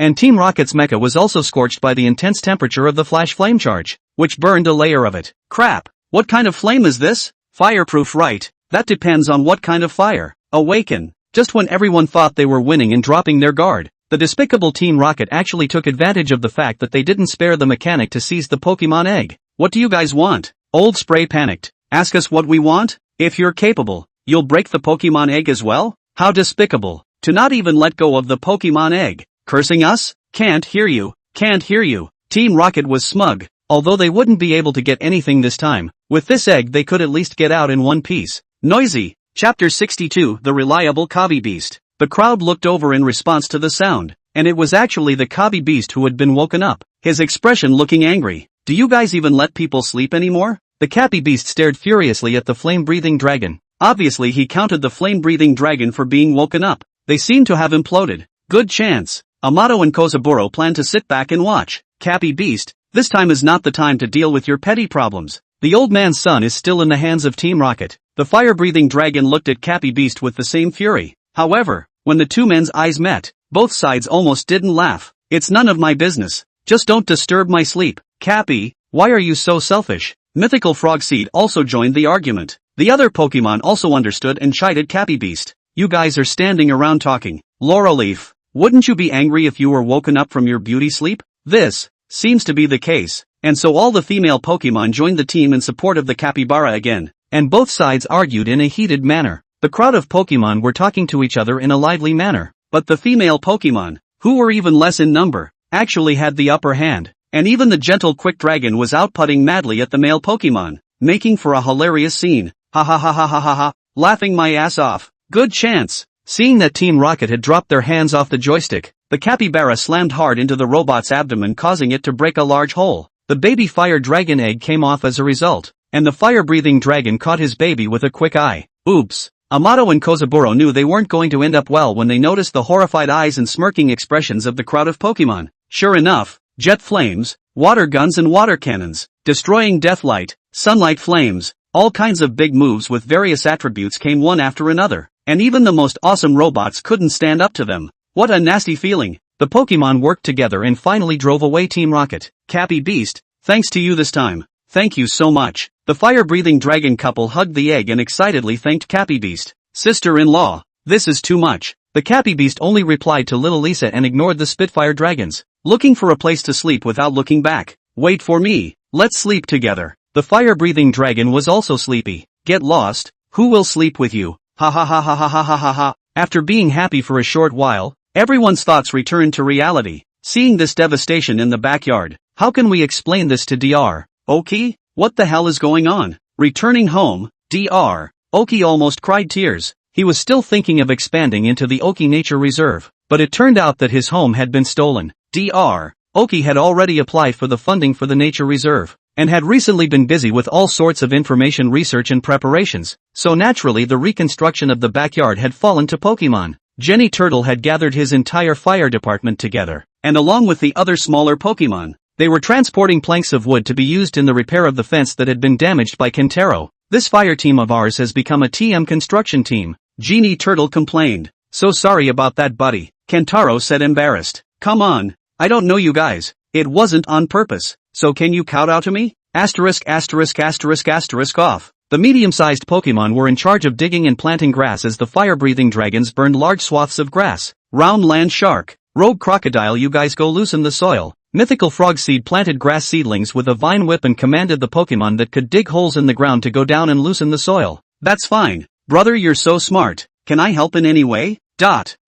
And Team Rocket's mecha was also scorched by the intense temperature of the flash flame charge, which burned a layer of it. Crap! What kind of flame is this? Fireproof, right? That depends on what kind of fire. Awaken. Just when everyone thought they were winning and dropping their guard, the despicable Team Rocket actually took advantage of the fact that they didn't spare the mechanic to seize the Pokemon egg. What do you guys want? Old Spray panicked. Ask us what we want? If you're capable, you'll break the Pokemon egg as well? How despicable. To not even let go of the Pokemon egg. Cursing us? Can't hear you. Can't hear you. Team Rocket was smug. Although they wouldn't be able to get anything this time, with this egg they could at least get out in one piece. Noisy. Chapter 62, The Reliable Kabi Beast. The crowd looked over in response to the sound, and it was actually the Kabi Beast who had been woken up, his expression looking angry. Do you guys even let people sleep anymore? The Kabi Beast stared furiously at the flame-breathing dragon. Obviously he counted the flame-breathing dragon for being woken up. They seemed to have imploded. Good chance. Amato and Kozaburo planned to sit back and watch. Kabi Beast, this time is not the time to deal with your petty problems. The old man's son is still in the hands of Team Rocket. The fire-breathing dragon looked at Kabi Beast with the same fury. However, when the two men's eyes met, both sides almost didn't laugh. It's none of my business. Just don't disturb my sleep. Cappy, why are you so selfish? Mythical Frogseed also joined the argument. The other Pokemon also understood and chided Kappy Beast. You guys are standing around talking. Laurelleaf, wouldn't you be angry if you were woken up from your beauty sleep? This seems to be the case. And so all the female Pokemon joined the team in support of the capybara again. And both sides argued in a heated manner. The crowd of Pokemon were talking to each other in a lively manner. But the female Pokemon, who were even less in number, actually had the upper hand. And even the gentle Quick Dragon was outputting madly at the male Pokemon, making for a hilarious scene. Ha ha ha ha ha ha ha, laughing my ass off. Good chance. Seeing that Team Rocket had dropped their hands off the joystick, the capybara slammed hard into the robot's abdomen, causing it to break a large hole. The baby fire dragon egg came off as a result, and the fire-breathing dragon caught his baby with a quick eye. Oops. Amato and Kozaburo knew they weren't going to end up well when they noticed the horrified eyes and smirking expressions of the crowd of Pokemon. Sure enough, jet flames, water guns and water cannons, destroying deathlight, sunlight flames, all kinds of big moves with various attributes came one after another, and even the most awesome robots couldn't stand up to them. What a nasty feeling. The Pokemon worked together and finally drove away Team Rocket. Cappy Beast, thanks to you this time. Thank you so much. The fire-breathing dragon couple hugged the egg and excitedly thanked Cappy Beast. Sister-in-law, this is too much. The Cappy Beast only replied to little Lisa and ignored the Spitfire dragons, looking for a place to sleep without looking back. Wait for me. Let's sleep together. The fire-breathing dragon was also sleepy. Get lost. Who will sleep with you? Ha ha ha ha ha ha ha ha ha. After being happy for a short while, everyone's thoughts returned to reality. Seeing this devastation in the backyard, how can we explain this to Dr. Oki? What the hell is going on? Returning home, Dr. Oki almost cried tears. He was still thinking of expanding into the Oki Nature Reserve, but it turned out that his home had been stolen. Dr. Oki had already applied for the funding for the Nature Reserve, and had recently been busy with all sorts of information research and preparations, so naturally the reconstruction of the backyard had fallen to Pokemon. Jenny Turtle had gathered his entire fire department together, and along with the other smaller Pokemon, they were transporting planks of wood to be used in the repair of the fence that had been damaged by Kentaro. This fire team of ours has become a TM construction team. Jeannie Turtle complained. So sorry about that, buddy, Kentaro said, embarrassed. Come on, I don't know you guys. It wasn't on purpose. So can you kowtow to me? Asterisk asterisk asterisk asterisk off. The medium-sized Pokemon were in charge of digging and planting grass as the fire-breathing dragons burned large swaths of grass. Round Land Shark, Rogue Crocodile, you guys go loosen the soil. Mythical Frogseed planted grass seedlings with a vine whip and commanded the Pokemon that could dig holes in the ground to go down and loosen the soil. That's fine. Brother, you're so smart. Can I help in any way?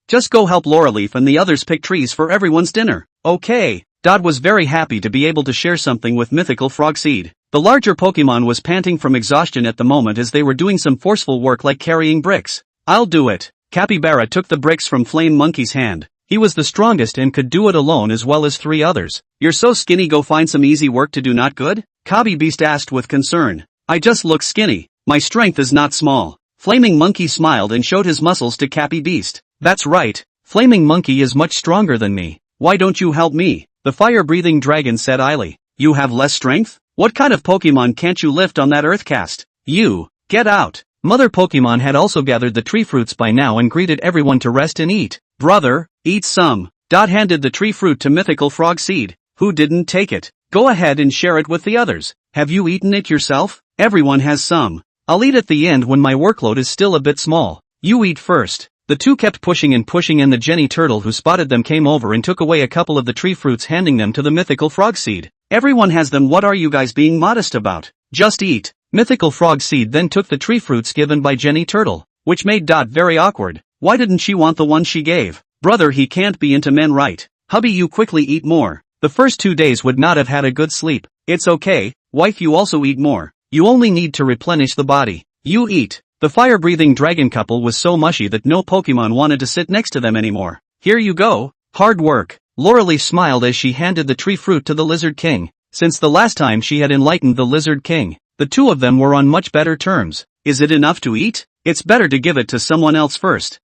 Just go help Laurelleaf and the others pick trees for everyone's dinner. Okay. Was very happy to be able to share something with Mythical Frogseed. The larger Pokemon was panting from exhaustion at the moment as they were doing some forceful work like carrying bricks. I'll do it. Capybara took the bricks from Flame Monkey's hand. He was the strongest and could do it alone as well as 3 others. You're so skinny, go find some easy work to do, not good? Kabi Beast asked with concern. I just look skinny. My strength is not small. Flaming Monkey smiled and showed his muscles to Cappy Beast. That's right. Flaming Monkey is much stronger than me. Why don't you help me? The fire-breathing dragon said idly. You have less strength? What kind of Pokemon can't you lift on that Earthcast? You, get out. Mother Pokemon had also gathered the tree fruits by now and greeted everyone to rest and eat. Brother, eat some. Dot handed the tree fruit to Mythical Frog Seed, who didn't take it. Go ahead and share it with the others. Have you eaten it yourself? Everyone has some. I'll eat at the end when my workload is still a bit small. You eat first. The two kept pushing and the Jenny Turtle who spotted them came over and took away a couple of the tree fruits, handing them to the Mythical Frog Seed. Everyone has them, what are you guys being modest about? Just eat. Mythical Frog Seed then took the tree fruits given by Jenny Turtle, which made Dot very awkward. Why didn't she want the one she gave? Brother, he can't be into men, right? Hubby, you quickly eat more. The first 2 days would not have had a good sleep. It's okay, wife, you also eat more. You only need to replenish the body. You eat. The fire-breathing dragon couple was so mushy that no Pokemon wanted to sit next to them anymore. Here you go. Hard work. Lauralee smiled as she handed the tree fruit to the Lizard King. Since the last time she had enlightened the Lizard King, the two of them were on much better terms. Is it enough to eat? It's better to give it to someone else first.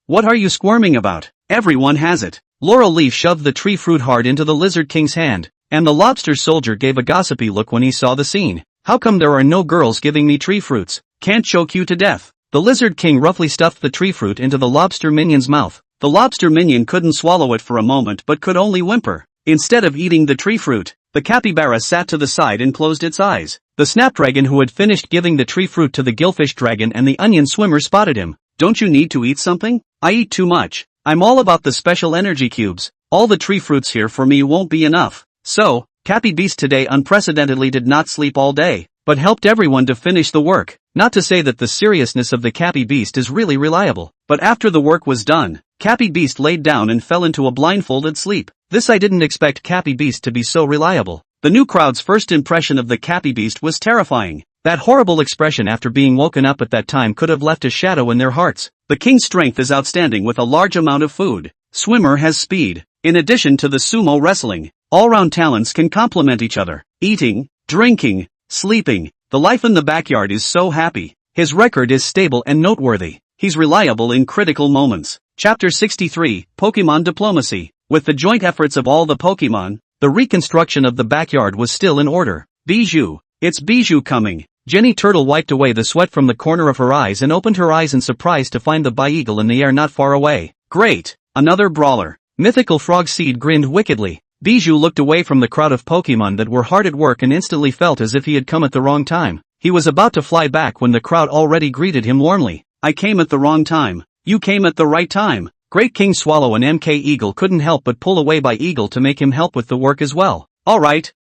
What are you squirming about? Everyone has it. Lauralee shoved the tree fruit hard into the Lizard King's hand, and the lobster soldier gave a gossipy look when he saw the scene. How come there are no girls giving me tree fruits? Can't choke you to death. The Lizard King roughly stuffed the tree fruit into the lobster minion's mouth. The lobster minion couldn't swallow it for a moment but could only whimper. Instead of eating the tree fruit, the capybara sat to the side and closed its eyes. The snapdragon who had finished giving the tree fruit to the gillfish dragon and the onion swimmer spotted him. Don't you need to eat something? I eat too much. I'm all about the special energy cubes. All the tree fruits here for me won't be enough. So, Cappy Beast today unprecedentedly did not sleep all day, but helped everyone to finish the work. Not to say that the seriousness of the Cappy Beast is really reliable, but after the work was done, Cappy Beast laid down and fell into a blindfolded sleep. This I didn't expect Cappy Beast to be so reliable. The new crowd's first impression of the Cappy Beast was terrifying. That horrible expression after being woken up at that time could have left a shadow in their hearts. The king's strength is outstanding with a large amount of food. Swimmer has speed. In addition to the sumo wrestling, all-round talents can complement each other. Eating, drinking, sleeping. The life in the backyard is so happy. His record is stable and noteworthy. He's reliable in critical moments. Chapter 63, Pokemon Diplomacy. With the joint efforts of all the Pokemon, the reconstruction of the backyard was still in order. Bijou. It's Bijou coming. Jenny Turtle wiped away the sweat from the corner of her eyes and opened her eyes in surprise to find the Byeagle in the air not far away. Great! Another brawler. Mythical Frog Seed grinned wickedly. Bijou looked away from the crowd of Pokemon that were hard at work and instantly felt as if he had come at the wrong time. He was about to fly back when the crowd already greeted him warmly. I came at the wrong time. You came at the right time. Great King Swallow and MK Eagle couldn't help but pull away Byeagle to make him help with the work as well. Alright.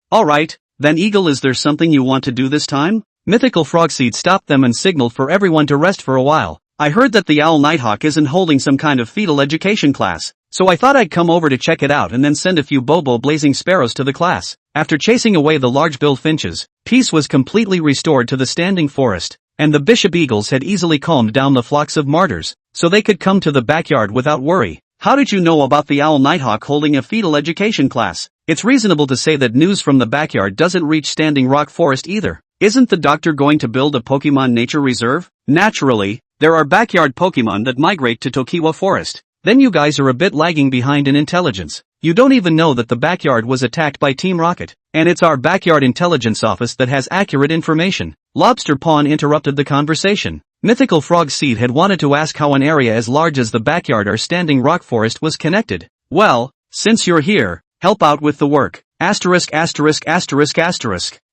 Then Eagle, is there something you want to do this time? Mythical Frogseed stopped them and signaled for everyone to rest for a while. I heard that the Owl Nighthawk isn't holding some kind of fetal education class, so I thought I'd come over to check it out and then send a few Bobo Blazing Sparrows to the class. After chasing away the large-billed finches, peace was completely restored to the standing forest, and the Bishop Eagles had easily calmed down the flocks of martyrs, so they could come to the backyard without worry. How did you know about the Owl Nighthawk holding a fetal education class? It's reasonable to say that news from the backyard doesn't reach Standing Rock Forest either. Isn't the doctor going to build a Pokemon nature reserve? Naturally, there are backyard Pokemon that migrate to Tokiwa Forest. Then you guys are a bit lagging behind in intelligence. You don't even know that the backyard was attacked by Team Rocket. And it's our backyard intelligence office that has accurate information. Lobster Pawn interrupted the conversation. Mythical Frog Seed had wanted to ask how an area as large as the backyard or Standing Rock Forest was connected. Well, since you're here, help out with the work. Asterisk.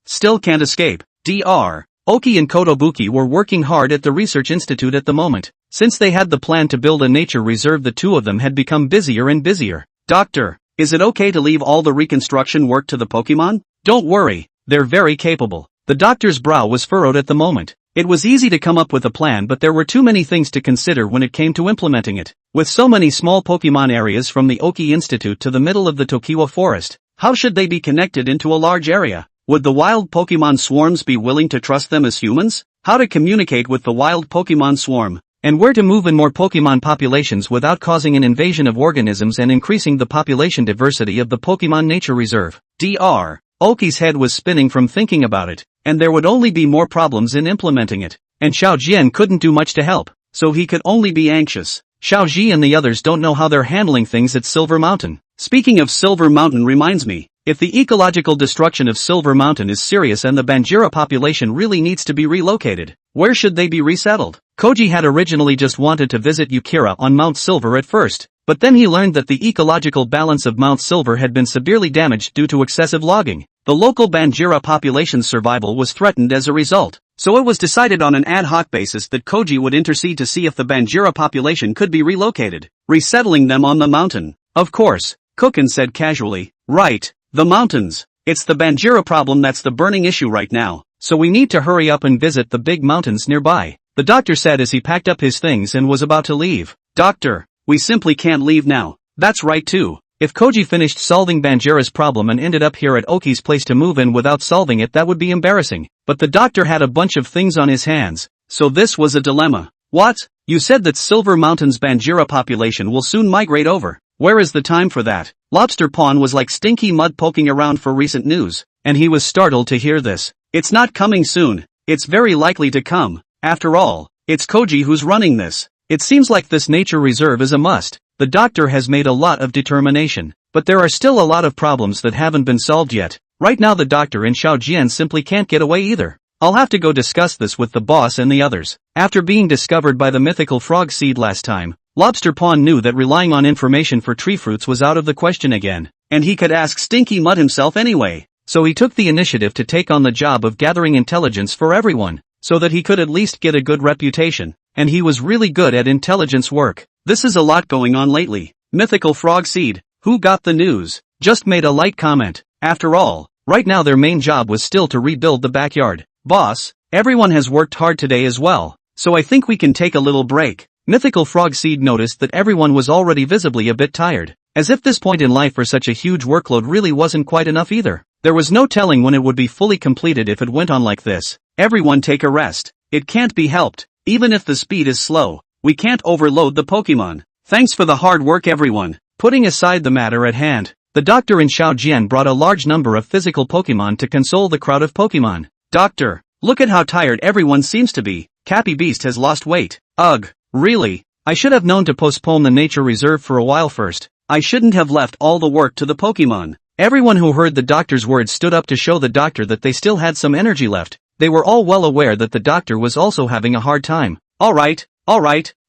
Still can't escape. Dr. Oki and Kotobuki were working hard at the Research Institute at the moment. Since they had the plan to build a nature reserve, the two of them had become busier and busier. Doctor, is it okay to leave all the reconstruction work to the Pokemon? Don't worry, they're very capable. The doctor's brow was furrowed at the moment. It was easy to come up with a plan, but there were too many things to consider when it came to implementing it. With so many small Pokemon areas from the Oki Institute to the middle of the Tokiwa Forest, how should they be connected into a large area? Would the wild Pokemon swarms be willing to trust them as humans? How to communicate with the wild Pokemon swarm? And where to move in more Pokemon populations without causing an invasion of organisms and increasing the population diversity of the Pokemon Nature Reserve? Dr. Oki's head was spinning from thinking about it, and there would only be more problems in implementing it. And Xiao Jian couldn't do much to help, so he could only be anxious. Xiao Ji and the others don't know how they're handling things at Silver Mountain. Speaking of Silver Mountain reminds me, if the ecological destruction of Silver Mountain is serious and the Banjira population really needs to be relocated, where should they be resettled? Koji had originally just wanted to visit Yukira on Mount Silver at first, but then he learned that the ecological balance of Mount Silver had been severely damaged due to excessive logging. The local Banjira population's survival was threatened as a result, so it was decided on an ad hoc basis that Koji would intercede to see if the Banjira population could be relocated, resettling them on the mountain. Of course, Kukin said casually, right, the mountains. It's the Banjira problem that's the burning issue right now, so we need to hurry up and visit the big mountains nearby, the doctor said as he packed up his things and was about to leave. Doctor, we simply can't leave now. That's right too. If Koji finished solving Banjira's problem and ended up here at Oki's place to move in without solving it, that would be embarrassing. But the doctor had a bunch of things on his hands, so this was a dilemma. What? You said that Silver Mountain's Banjira population will soon migrate over. Where is the time for that? Lobster Pawn was like Stinky Mud poking around for recent news, and he was startled to hear this. It's not coming soon. It's very likely to come. After all, it's Koji who's running this. It seems like this nature reserve is a must. The doctor has made a lot of determination, but there are still a lot of problems that haven't been solved yet. Right now the doctor and Xiaojian simply can't get away either. I'll have to go discuss this with the boss and the others. After being discovered by the mythical frog seed last time, Lobster Pawn knew that relying on information for tree fruits was out of the question again, and he could ask Stinky Mud himself anyway. So he took the initiative to take on the job of gathering intelligence for everyone, so that he could at least get a good reputation, and he was really good at intelligence work. This is a lot going on lately. Mythical frog seed, who got the news, just made a light comment. After all, right now their main job was still to rebuild the backyard. Boss, everyone has worked hard today as well, so I think we can take a little break. Mythical frog seed noticed that everyone was already visibly a bit tired, as if this point in life for such a huge workload really wasn't quite enough either. There was no telling when it would be fully completed if it went on like this. Everyone take a rest. It can't be helped, even if the speed is slow. We can't overload the Pokemon. Thanks for the hard work everyone. Putting aside the matter at hand, the doctor and Xiaojian brought a large number of physical Pokemon to console the crowd of Pokemon. Doctor, look at how tired everyone seems to be. Cappy Beast has lost weight. Ugh, really? I should have known to postpone the nature reserve for a while first. I shouldn't have left all the work to the Pokemon. Everyone who heard the doctor's words stood up to show the doctor that they still had some energy left. They were all well aware that the doctor was also having a hard time. Alright,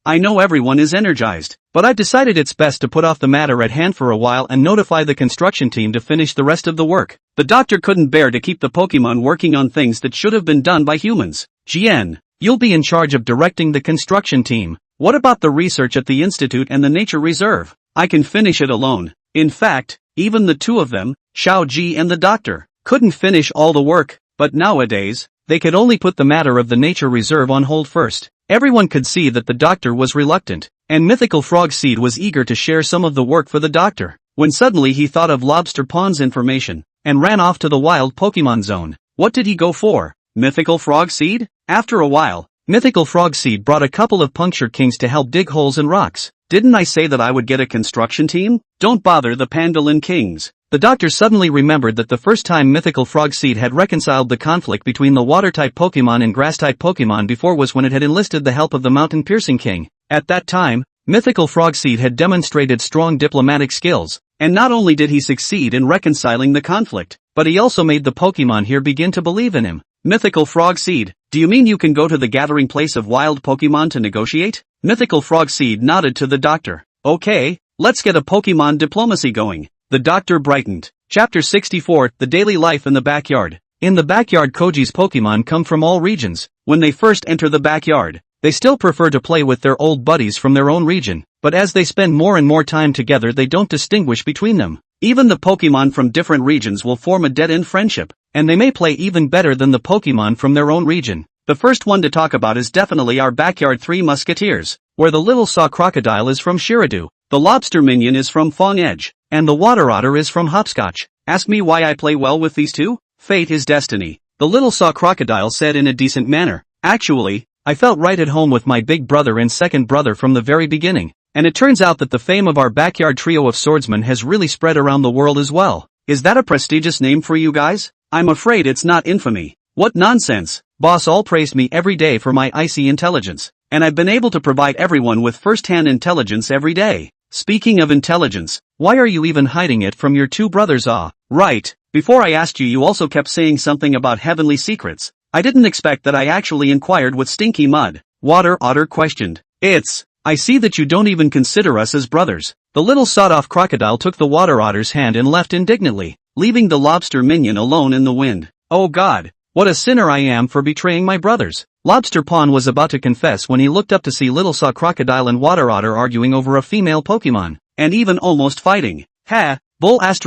I know everyone is energized, but I've decided it's best to put off the matter at hand for a while and notify the construction team to finish the rest of the work. The doctor couldn't bear to keep the Pokemon working on things that should have been done by humans. Jian, you'll be in charge of directing the construction team. What about the research at the institute and the nature reserve? I can finish it alone. In fact, even the two of them, Xiao Ji and the doctor, couldn't finish all the work, but nowadays, they could only put the matter of the nature reserve on hold first. Everyone could see that the doctor was reluctant, and Mythical Frog Seed was eager to share some of the work for the doctor, when suddenly he thought of Lobster Pawn's information, and ran off to the wild Pokemon zone. What did he go for? Mythical Frog Seed? After a while, Mythical Frog Seed brought a couple of Puncture Kings to help dig holes in rocks. Didn't I say that I would get a construction team? Don't bother the Pandolin Kings. The doctor suddenly remembered that the first time Mythical Frog Seed had reconciled the conflict between the Water-type Pokemon and Grass-type Pokemon before was when it had enlisted the help of the Mountain Piercing King. At that time, Mythical Frog Seed had demonstrated strong diplomatic skills, and not only did he succeed in reconciling the conflict, but he also made the Pokemon here begin to believe in him. Mythical Frog Seed, do you mean you can go to the gathering place of wild Pokemon to negotiate? Mythical Frog Seed nodded to the doctor. Okay, let's get a Pokemon diplomacy going. The doctor brightened. Chapter 64, The Daily Life in the Backyard. In the backyard, Koji's Pokemon come from all regions. When they first enter the backyard, they still prefer to play with their old buddies from their own region, but as they spend more and more time together they don't distinguish between them. Even the Pokemon from different regions will form a dead-end friendship, and they may play even better than the Pokemon from their own region. The first one to talk about is definitely our backyard Three Musketeers, where the little saw crocodile is from Shiradu, the lobster minion is from Fong Edge, and the water otter is from Hopscotch. Ask me why I play well with these two? Fate is destiny, the little saw crocodile said in a decent manner. Actually, I felt right at home with my big brother and second brother from the very beginning, and it turns out that the fame of our backyard trio of swordsmen has really spread around the world as well. Is that a prestigious name for you guys? I'm afraid it's not infamy. What nonsense. Boss all praised me every day for my icy intelligence, and I've been able to provide everyone with first-hand intelligence every day. Speaking of intelligence, why are you even hiding it from your two brothers? Right, before I asked you, you also kept saying something about heavenly secrets. I didn't expect that. I actually inquired with Stinky Mud. Water Otter questioned. I see that you don't even consider us as brothers. The little sawed-off crocodile took the Water Otter's hand and left indignantly, leaving the lobster minion alone in the wind. Oh God, what a sinner I am for betraying my brothers. Lobster Pawn was about to confess when he looked up to see Little Saw Crocodile and Water Otter arguing over a female Pokemon, and even almost fighting. Ha, bull ******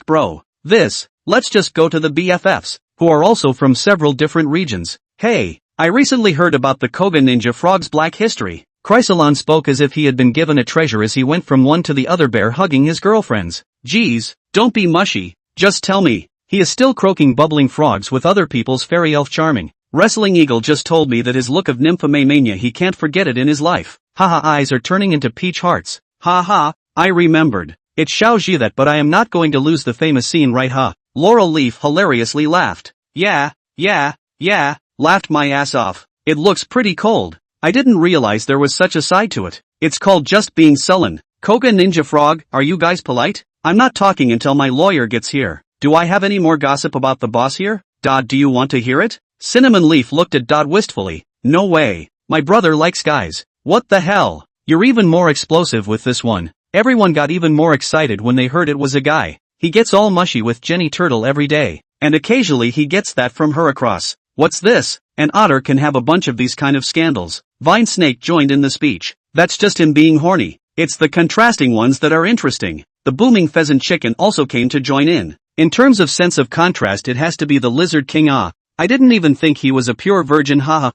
bro. Let's just go to the BFFs, who are also from several different regions. Hey, I recently heard about the Koga Ninja Frog's black history. Chrysalon spoke as if he had been given a treasure as he went from one to the other bear hugging his girlfriends. Geez, don't be mushy, just tell me. He is still croaking bubbling frogs with other people's fairy elf charming. Wrestling Eagle just told me that his look of nymphomania he can't forget it in his life. Haha, eyes are turning into peach hearts. Haha, I remembered. It's Xiao Zhi that, but I am not going to lose the famous scene, right huh? Laurel Leaf hilariously laughed. Yeah, laughed my ass off. It looks pretty cold. I didn't realize there was such a side to it. It's called just being sullen. Koga Ninja Frog, are you guys polite? I'm not talking until my lawyer gets here. Do I have any more gossip about the boss here? Do you want to hear it? Cinnamon Leaf looked at Dot wistfully. No way. My brother likes guys. What the hell? You're even more explosive with this one. Everyone got even more excited when they heard it was a guy. He gets all mushy with Jenny Turtle every day. And occasionally he gets that from her across. What's this? An otter can have a bunch of these kind of scandals. Vine Snake joined in the speech. That's just him being horny. It's the contrasting ones that are interesting. The booming pheasant chicken also came to join in. In terms of sense of contrast, it has to be the Lizard King. I didn't even think he was a pure virgin. Haha.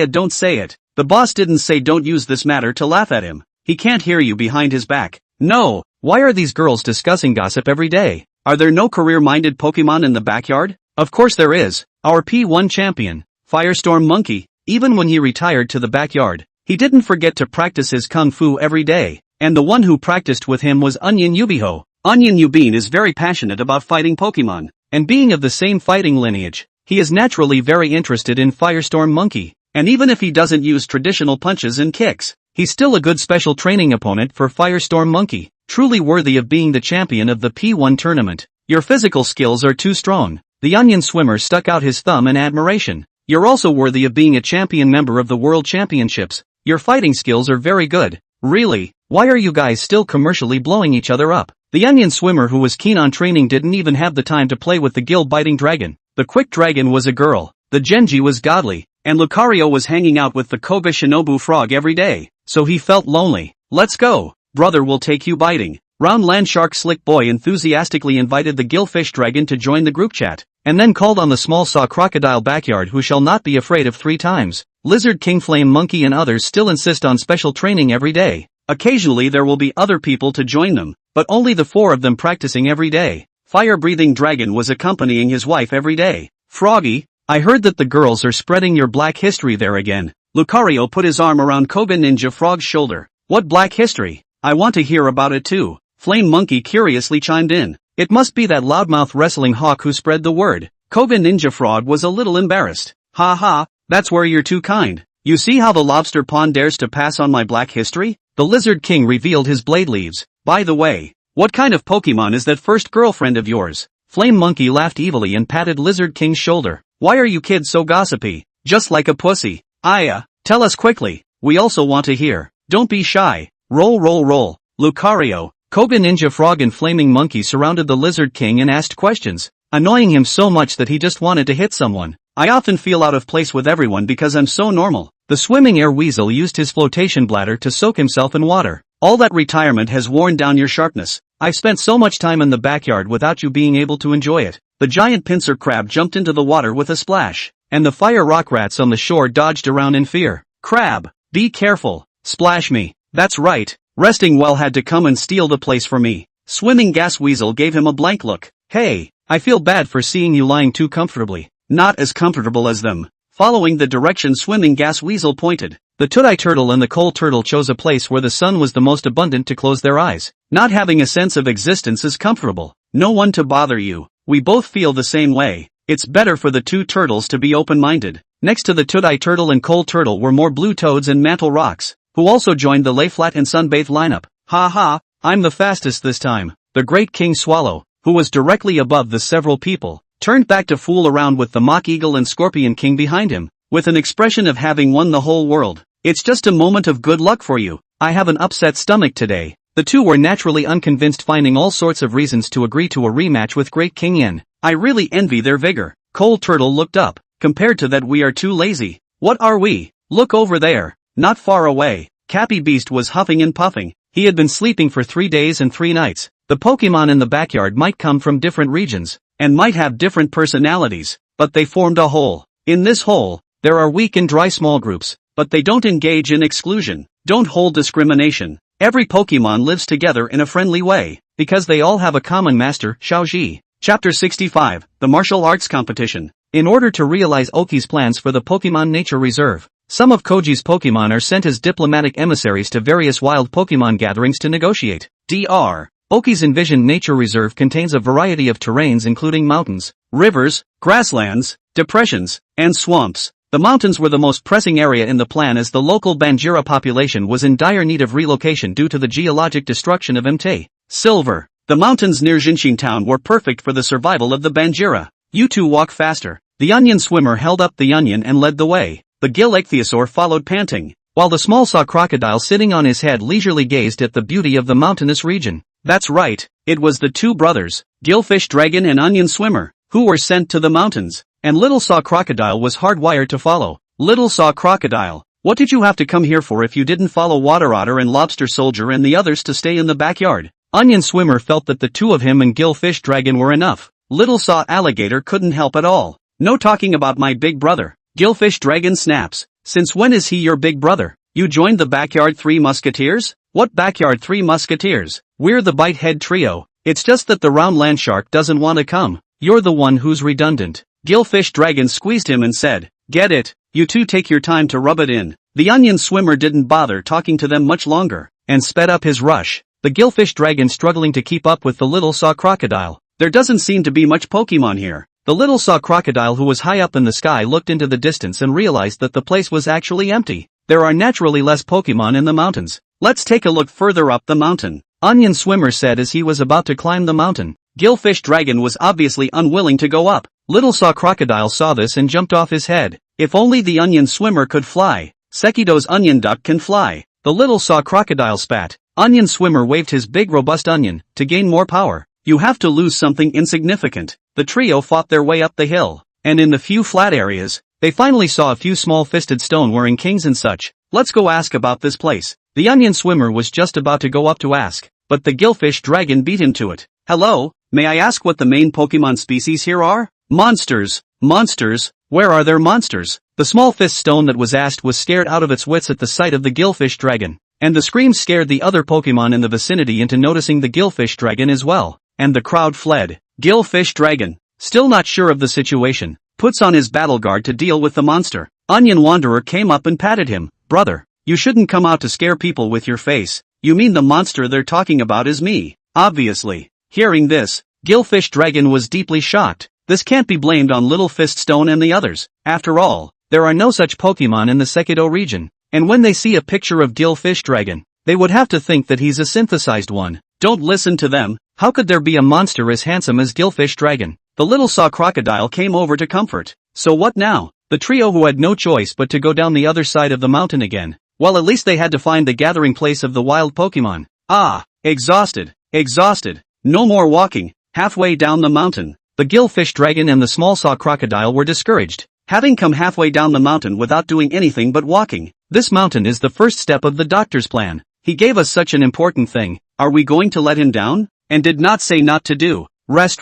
Don't say it. The boss didn't say don't use this matter to laugh at him. He can't hear you behind his back. No. Why are these girls discussing gossip every day? Are there no career-minded Pokemon in the backyard? Of course there is. Our P1 champion, Firestorm Monkey, even when he retired to the backyard, he didn't forget to practice his kung fu every day. And the one who practiced with him was Onion Yubiho. Onion Yubin is very passionate about fighting Pokemon, and being of the same fighting lineage, he is naturally very interested in Firestorm Monkey. And even if he doesn't use traditional punches and kicks, he's still a good special training opponent for Firestorm Monkey, truly worthy of being the champion of the P1 tournament. Your physical skills are too strong. The Onion Swimmer stuck out his thumb in admiration. You're also worthy of being a champion member of the World Championships. Your fighting skills are very good. Really? Why are you guys still commercially blowing each other up? The Onion Swimmer, who was keen on training, didn't even have the time to play with the gill-biting dragon. The Quick Dragon was a girl. The Genji was godly. And Lucario was hanging out with the Koga Shinobu Frog every day. So he felt lonely. Let's go. Brother will take you biting. Round Land Shark Slick Boy enthusiastically invited the Gillfish Dragon to join the group chat, and then called on the Small Saw Crocodile Backyard, who shall not be afraid of 3 times. Lizard King Flame Monkey and others still insist on special training every day. Occasionally there will be other people to join them, but only the 4 of them practicing every day. Fire-breathing Dragon was accompanying his wife every day. Froggy, I heard that the girls are spreading your black history there again. Lucario put his arm around Koga Ninja Frog's shoulder. What black history? I want to hear about it too. Flame Monkey curiously chimed in. It must be that loudmouth wrestling hawk who spread the word. Koga Ninja Frog was a little embarrassed. Ha, that's where you're too kind. You see how the Lobster Pond dares to pass on my black history? The Lizard King revealed his blade leaves. By the way, what kind of Pokemon is that first girlfriend of yours? Flame Monkey laughed evilly and patted Lizard King's shoulder. Why are you kids so gossipy? Just like a pussy. Tell us quickly. We also want to hear. Don't be shy. Roll. Lucario, Koga Ninja Frog and Flaming Monkey surrounded the Lizard King and asked questions, annoying him so much that he just wanted to hit someone. I often feel out of place with everyone because I'm so normal. The swimming air weasel used his flotation bladder to soak himself in water. All that retirement has worn down your sharpness. I've spent so much time in the backyard without you being able to enjoy it. The giant pincer crab jumped into the water with a splash, and the fire rock rats on the shore dodged around in fear. Crab, be careful. Splash me. That's right. Resting Well had to come and steal the place for me. Swimming Gas Weasel gave him a blank look. Hey, I feel bad for seeing you lying too comfortably. Not as comfortable as them. Following the direction Swimming Gas Weasel pointed, the Toadeye Turtle and the Coal Turtle chose a place where the sun was the most abundant to close their eyes. Not having a sense of existence is comfortable. No one to bother you. We both feel the same way. It's better for the 2 turtles to be open-minded. Next to the Toadeye Turtle and Coal Turtle were more blue toads and mantle rocks, who also joined the Lay Flat and Sunbathe lineup. Ha, I'm the fastest this time. The Great King Swallow, who was directly above the several people, turned back to fool around with the Mock Eagle and Scorpion King behind him. with an expression of having won the whole world. It's just a moment of good luck for you. I have an upset stomach today. The two were naturally unconvinced, finding all sorts of reasons to agree to a rematch with Great King Yin. I really envy their vigor. Cold Turtle looked up. Compared to that, we are too lazy. What are we? Look over there. Not far away. Cappy Beast was huffing and puffing. He had been sleeping for 3 days and 3 nights. The Pokemon in the backyard might come from different regions, and might have different personalities, but they formed a whole. In this whole, there are weak and dry small groups, but they don't engage in exclusion, don't hold discrimination. Every Pokemon lives together in a friendly way, because they all have a common master, Xiaoji. Chapter 65, The Martial Arts Competition. In order to realize Oki's plans for the Pokemon Nature Reserve, some of Koji's Pokemon are sent as diplomatic emissaries to various wild Pokemon gatherings to negotiate. Dr. Oki's envisioned nature reserve contains a variety of terrains including mountains, rivers, grasslands, depressions, and swamps. The mountains were the most pressing area in the plan as the local Banjira population was in dire need of relocation due to the geologic destruction of Mt. Silver. The mountains near Jinshin town were perfect for the survival of the Banjira. You two walk faster. The onion swimmer held up the onion and led the way. The gill ichthyosaur followed panting, while the small saw crocodile sitting on his head leisurely gazed at the beauty of the mountainous region. That's right, it was the two brothers, Gillfish Dragon and Onion Swimmer, who were sent to the mountains, and Little Saw Crocodile was hardwired to follow. Little Saw Crocodile, what did you have to come here for if you didn't follow Water Otter and Lobster Soldier and the others to stay in the backyard? Onion Swimmer felt that the two of him and Gillfish Dragon were enough. Little Saw Alligator couldn't help at all. No talking about my big brother. Gillfish Dragon snaps. Since when is he your big brother? You joined the Backyard Three Musketeers? What Backyard Three Musketeers? We're the Bite-Head Trio. It's just that the round land shark doesn't want to come. You're the one who's redundant. Gillfish Dragon squeezed him and said, get it, you two take your time to rub it in. The Onion Swimmer didn't bother talking to them much longer, and sped up his rush. The Gillfish Dragon struggling to keep up with the Little Saw Crocodile. There doesn't seem to be much Pokemon here. The Little Saw Crocodile, who was high up in the sky, looked into the distance and realized that the place was actually empty. There are naturally less Pokemon in the mountains. Let's take a look further up the mountain, Onion Swimmer said as he was about to climb the mountain. Gillfish Dragon was obviously unwilling to go up. Little Saw Crocodile saw this and jumped off his head. If only the Onion Swimmer could fly. Sekido's Onion Duck can fly. The Little Saw Crocodile spat. Onion Swimmer waved his big robust onion to gain more power. You have to lose something insignificant. The trio fought their way up the hill, and in the few flat areas, they finally saw a few small-fisted stone-wearing kings and such. Let's go ask about this place. The Onion Swimmer was just about to go up to ask, but the Gillfish Dragon beat him to it. Hello, may I ask what the main Pokemon species here are? Monsters. Monsters? Where are their monsters? The small fist stone that was asked was scared out of its wits at the sight of the Gillfish Dragon, and the scream scared the other Pokemon in the vicinity into noticing the Gillfish Dragon as well, and the crowd fled. Gillfish Dragon, still not sure of the situation, puts on his battle guard to deal with the monster. Onion Wanderer came up and patted him. Brother, you shouldn't come out to scare people with your face. You mean the monster they're talking about is me? Obviously. Hearing this, Gillfish Dragon was deeply shocked. This can't be blamed on Little Fist Stone and the others. After all, there are no such Pokemon in the Sekido region, and when they see a picture of Gillfish Dragon, they would have to think that he's a synthesized one. Don't listen to them. How could there be a monster as handsome as Gillfish Dragon? The Little Saw Crocodile came over to comfort. So what now? The trio who had no choice but to go down the other side of the mountain again. Well, at least they had to find the gathering place of the wild Pokemon. Ah, exhausted. No more walking. Halfway down the mountain, the Gillfish Dragon and the small saw crocodile were discouraged. Having come halfway down the mountain without doing anything but walking. This mountain is the first step of the doctor's plan. He gave us such an important thing. Are we going to let him down? And did not say not to do. Rest.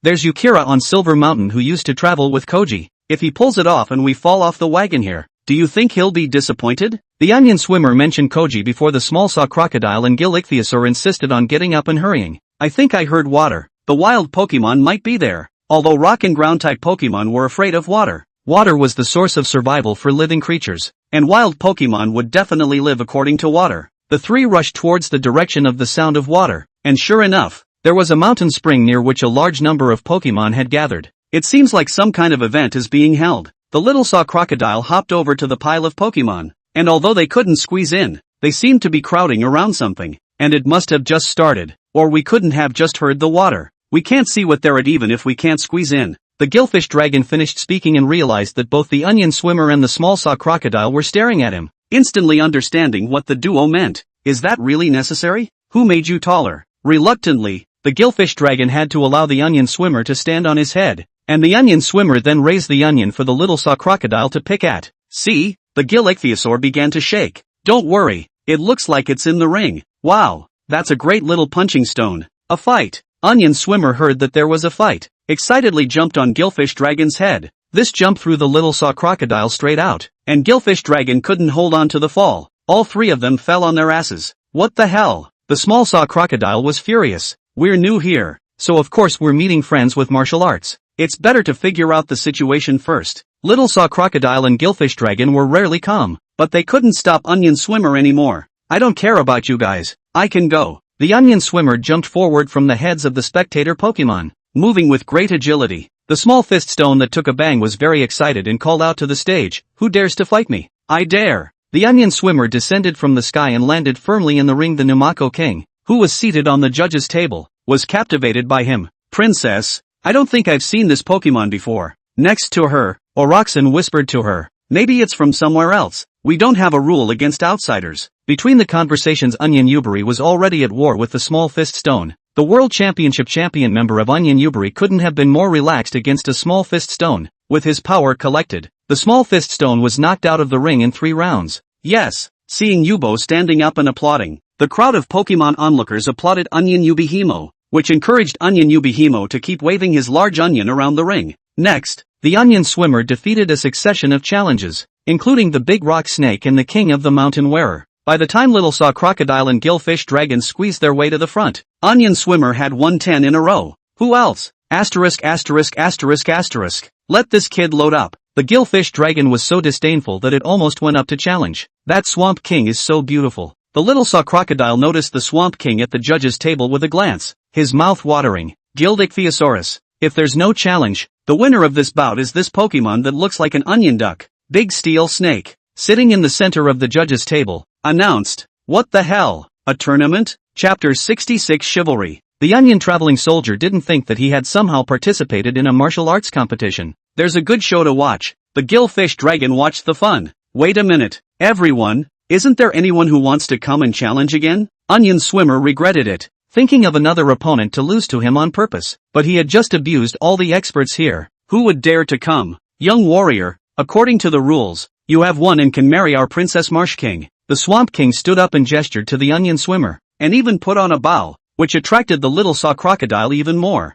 There's Yukira on Silver Mountain who used to travel with Koji. If he pulls it off and we fall off the wagon here, do you think he'll be disappointed? The Onion Swimmer mentioned Koji before the small saw crocodile and Gill Ichthyosaur insisted on getting up and hurrying. I think I heard water. The wild Pokemon might be there. Although rock and ground type Pokemon were afraid of water. Water was the source of survival for living creatures, and wild Pokemon would definitely live according to water. The three rushed towards the direction of the sound of water, and sure enough, there was a mountain spring near which a large number of Pokemon had gathered. It seems like some kind of event is being held. The Little Saw Crocodile hopped over to the pile of Pokemon, and although they couldn't squeeze in, they seemed to be crowding around something, and it must have just started, or we couldn't have just heard the water. We can't see what they're at even if we can't squeeze in. The gillfish dragon finished speaking and realized that both the onion swimmer and the small saw crocodile were staring at him, instantly understanding what the duo meant. Is that really necessary? Who made you taller? Reluctantly, the gillfish dragon had to allow the onion swimmer to stand on his head, and the onion swimmer then raised the onion for the little saw crocodile to pick at. See? The gill ichthyosaur began to shake. Don't worry, it looks like it's in the ring. Wow, that's a great little punching stone. A fight. Onion swimmer heard that there was a fight, excitedly jumped on gillfish dragon's head. This jump threw the little saw crocodile straight out, and gillfish dragon couldn't hold on to the fall. All three of them fell on their asses. What the hell? The small saw crocodile was furious. We're new here, so of course we're meeting friends with martial arts. It's better to figure out the situation first. Little saw crocodile and gillfish dragon were rarely calm, but they couldn't stop onion swimmer anymore. I don't care about you guys. I can go. The onion swimmer jumped forward from the heads of the spectator Pokemon, moving with great agility. The small fist stone that took a bang was very excited and called out to the stage, "Who dares to fight me? I dare." The onion swimmer descended from the sky and landed firmly in the ring. The Numako king, who was seated on the judge's table, was captivated by him. "Princess, I don't think I've seen this Pokemon before." Next to her, Oroxen whispered to her, "Maybe it's from somewhere else. We don't have a rule against outsiders." Between the conversations, Onion Yubari was already at war with the small fist stone. The World Championship champion member of Onion Yubari couldn't have been more relaxed against a small fist stone. With his power collected, the small fist stone was knocked out of the ring in 3 rounds. Yes, seeing Yubo standing up and applauding, the crowd of Pokemon onlookers applauded Onion Yubihimo, which encouraged Onion Yubihimo to keep waving his large onion around the ring. Next, the onion swimmer defeated a succession of challenges, including the big rock snake and the king of the mountain wearer. By the time Little Saw Crocodile and Gillfish Dragon squeezed their way to the front, Onion Swimmer had won 10 in a row. Who else? Asterisk asterisk asterisk asterisk. Let this kid load up. The Gillfish Dragon was so disdainful that it almost went up to challenge. That Swamp King is so beautiful. The Little Saw Crocodile noticed the Swamp King at the judge's table with a glance, his mouth watering. Guild Ichthyosaurus. If there's no challenge, the winner of this bout is this Pokemon that looks like an onion duck. Big Steel Snake. Sitting in the center of the judge's table, announced. What the hell? A tournament? Chapter 66 Chivalry. The onion traveling soldier didn't think that he had somehow participated in a martial arts competition. There's a good show to watch. The Gillfish Dragon watched the fun. Wait a minute. Everyone, isn't there anyone who wants to come and challenge again? Onion Swimmer regretted it, thinking of another opponent to lose to him on purpose. But he had just abused all the experts here. Who would dare to come? Young warrior, according to the rules, you have won and can marry our Princess Marsh King. The Swamp King stood up and gestured to the onion swimmer, and even put on a bow, which attracted the Little Saw Crocodile even more.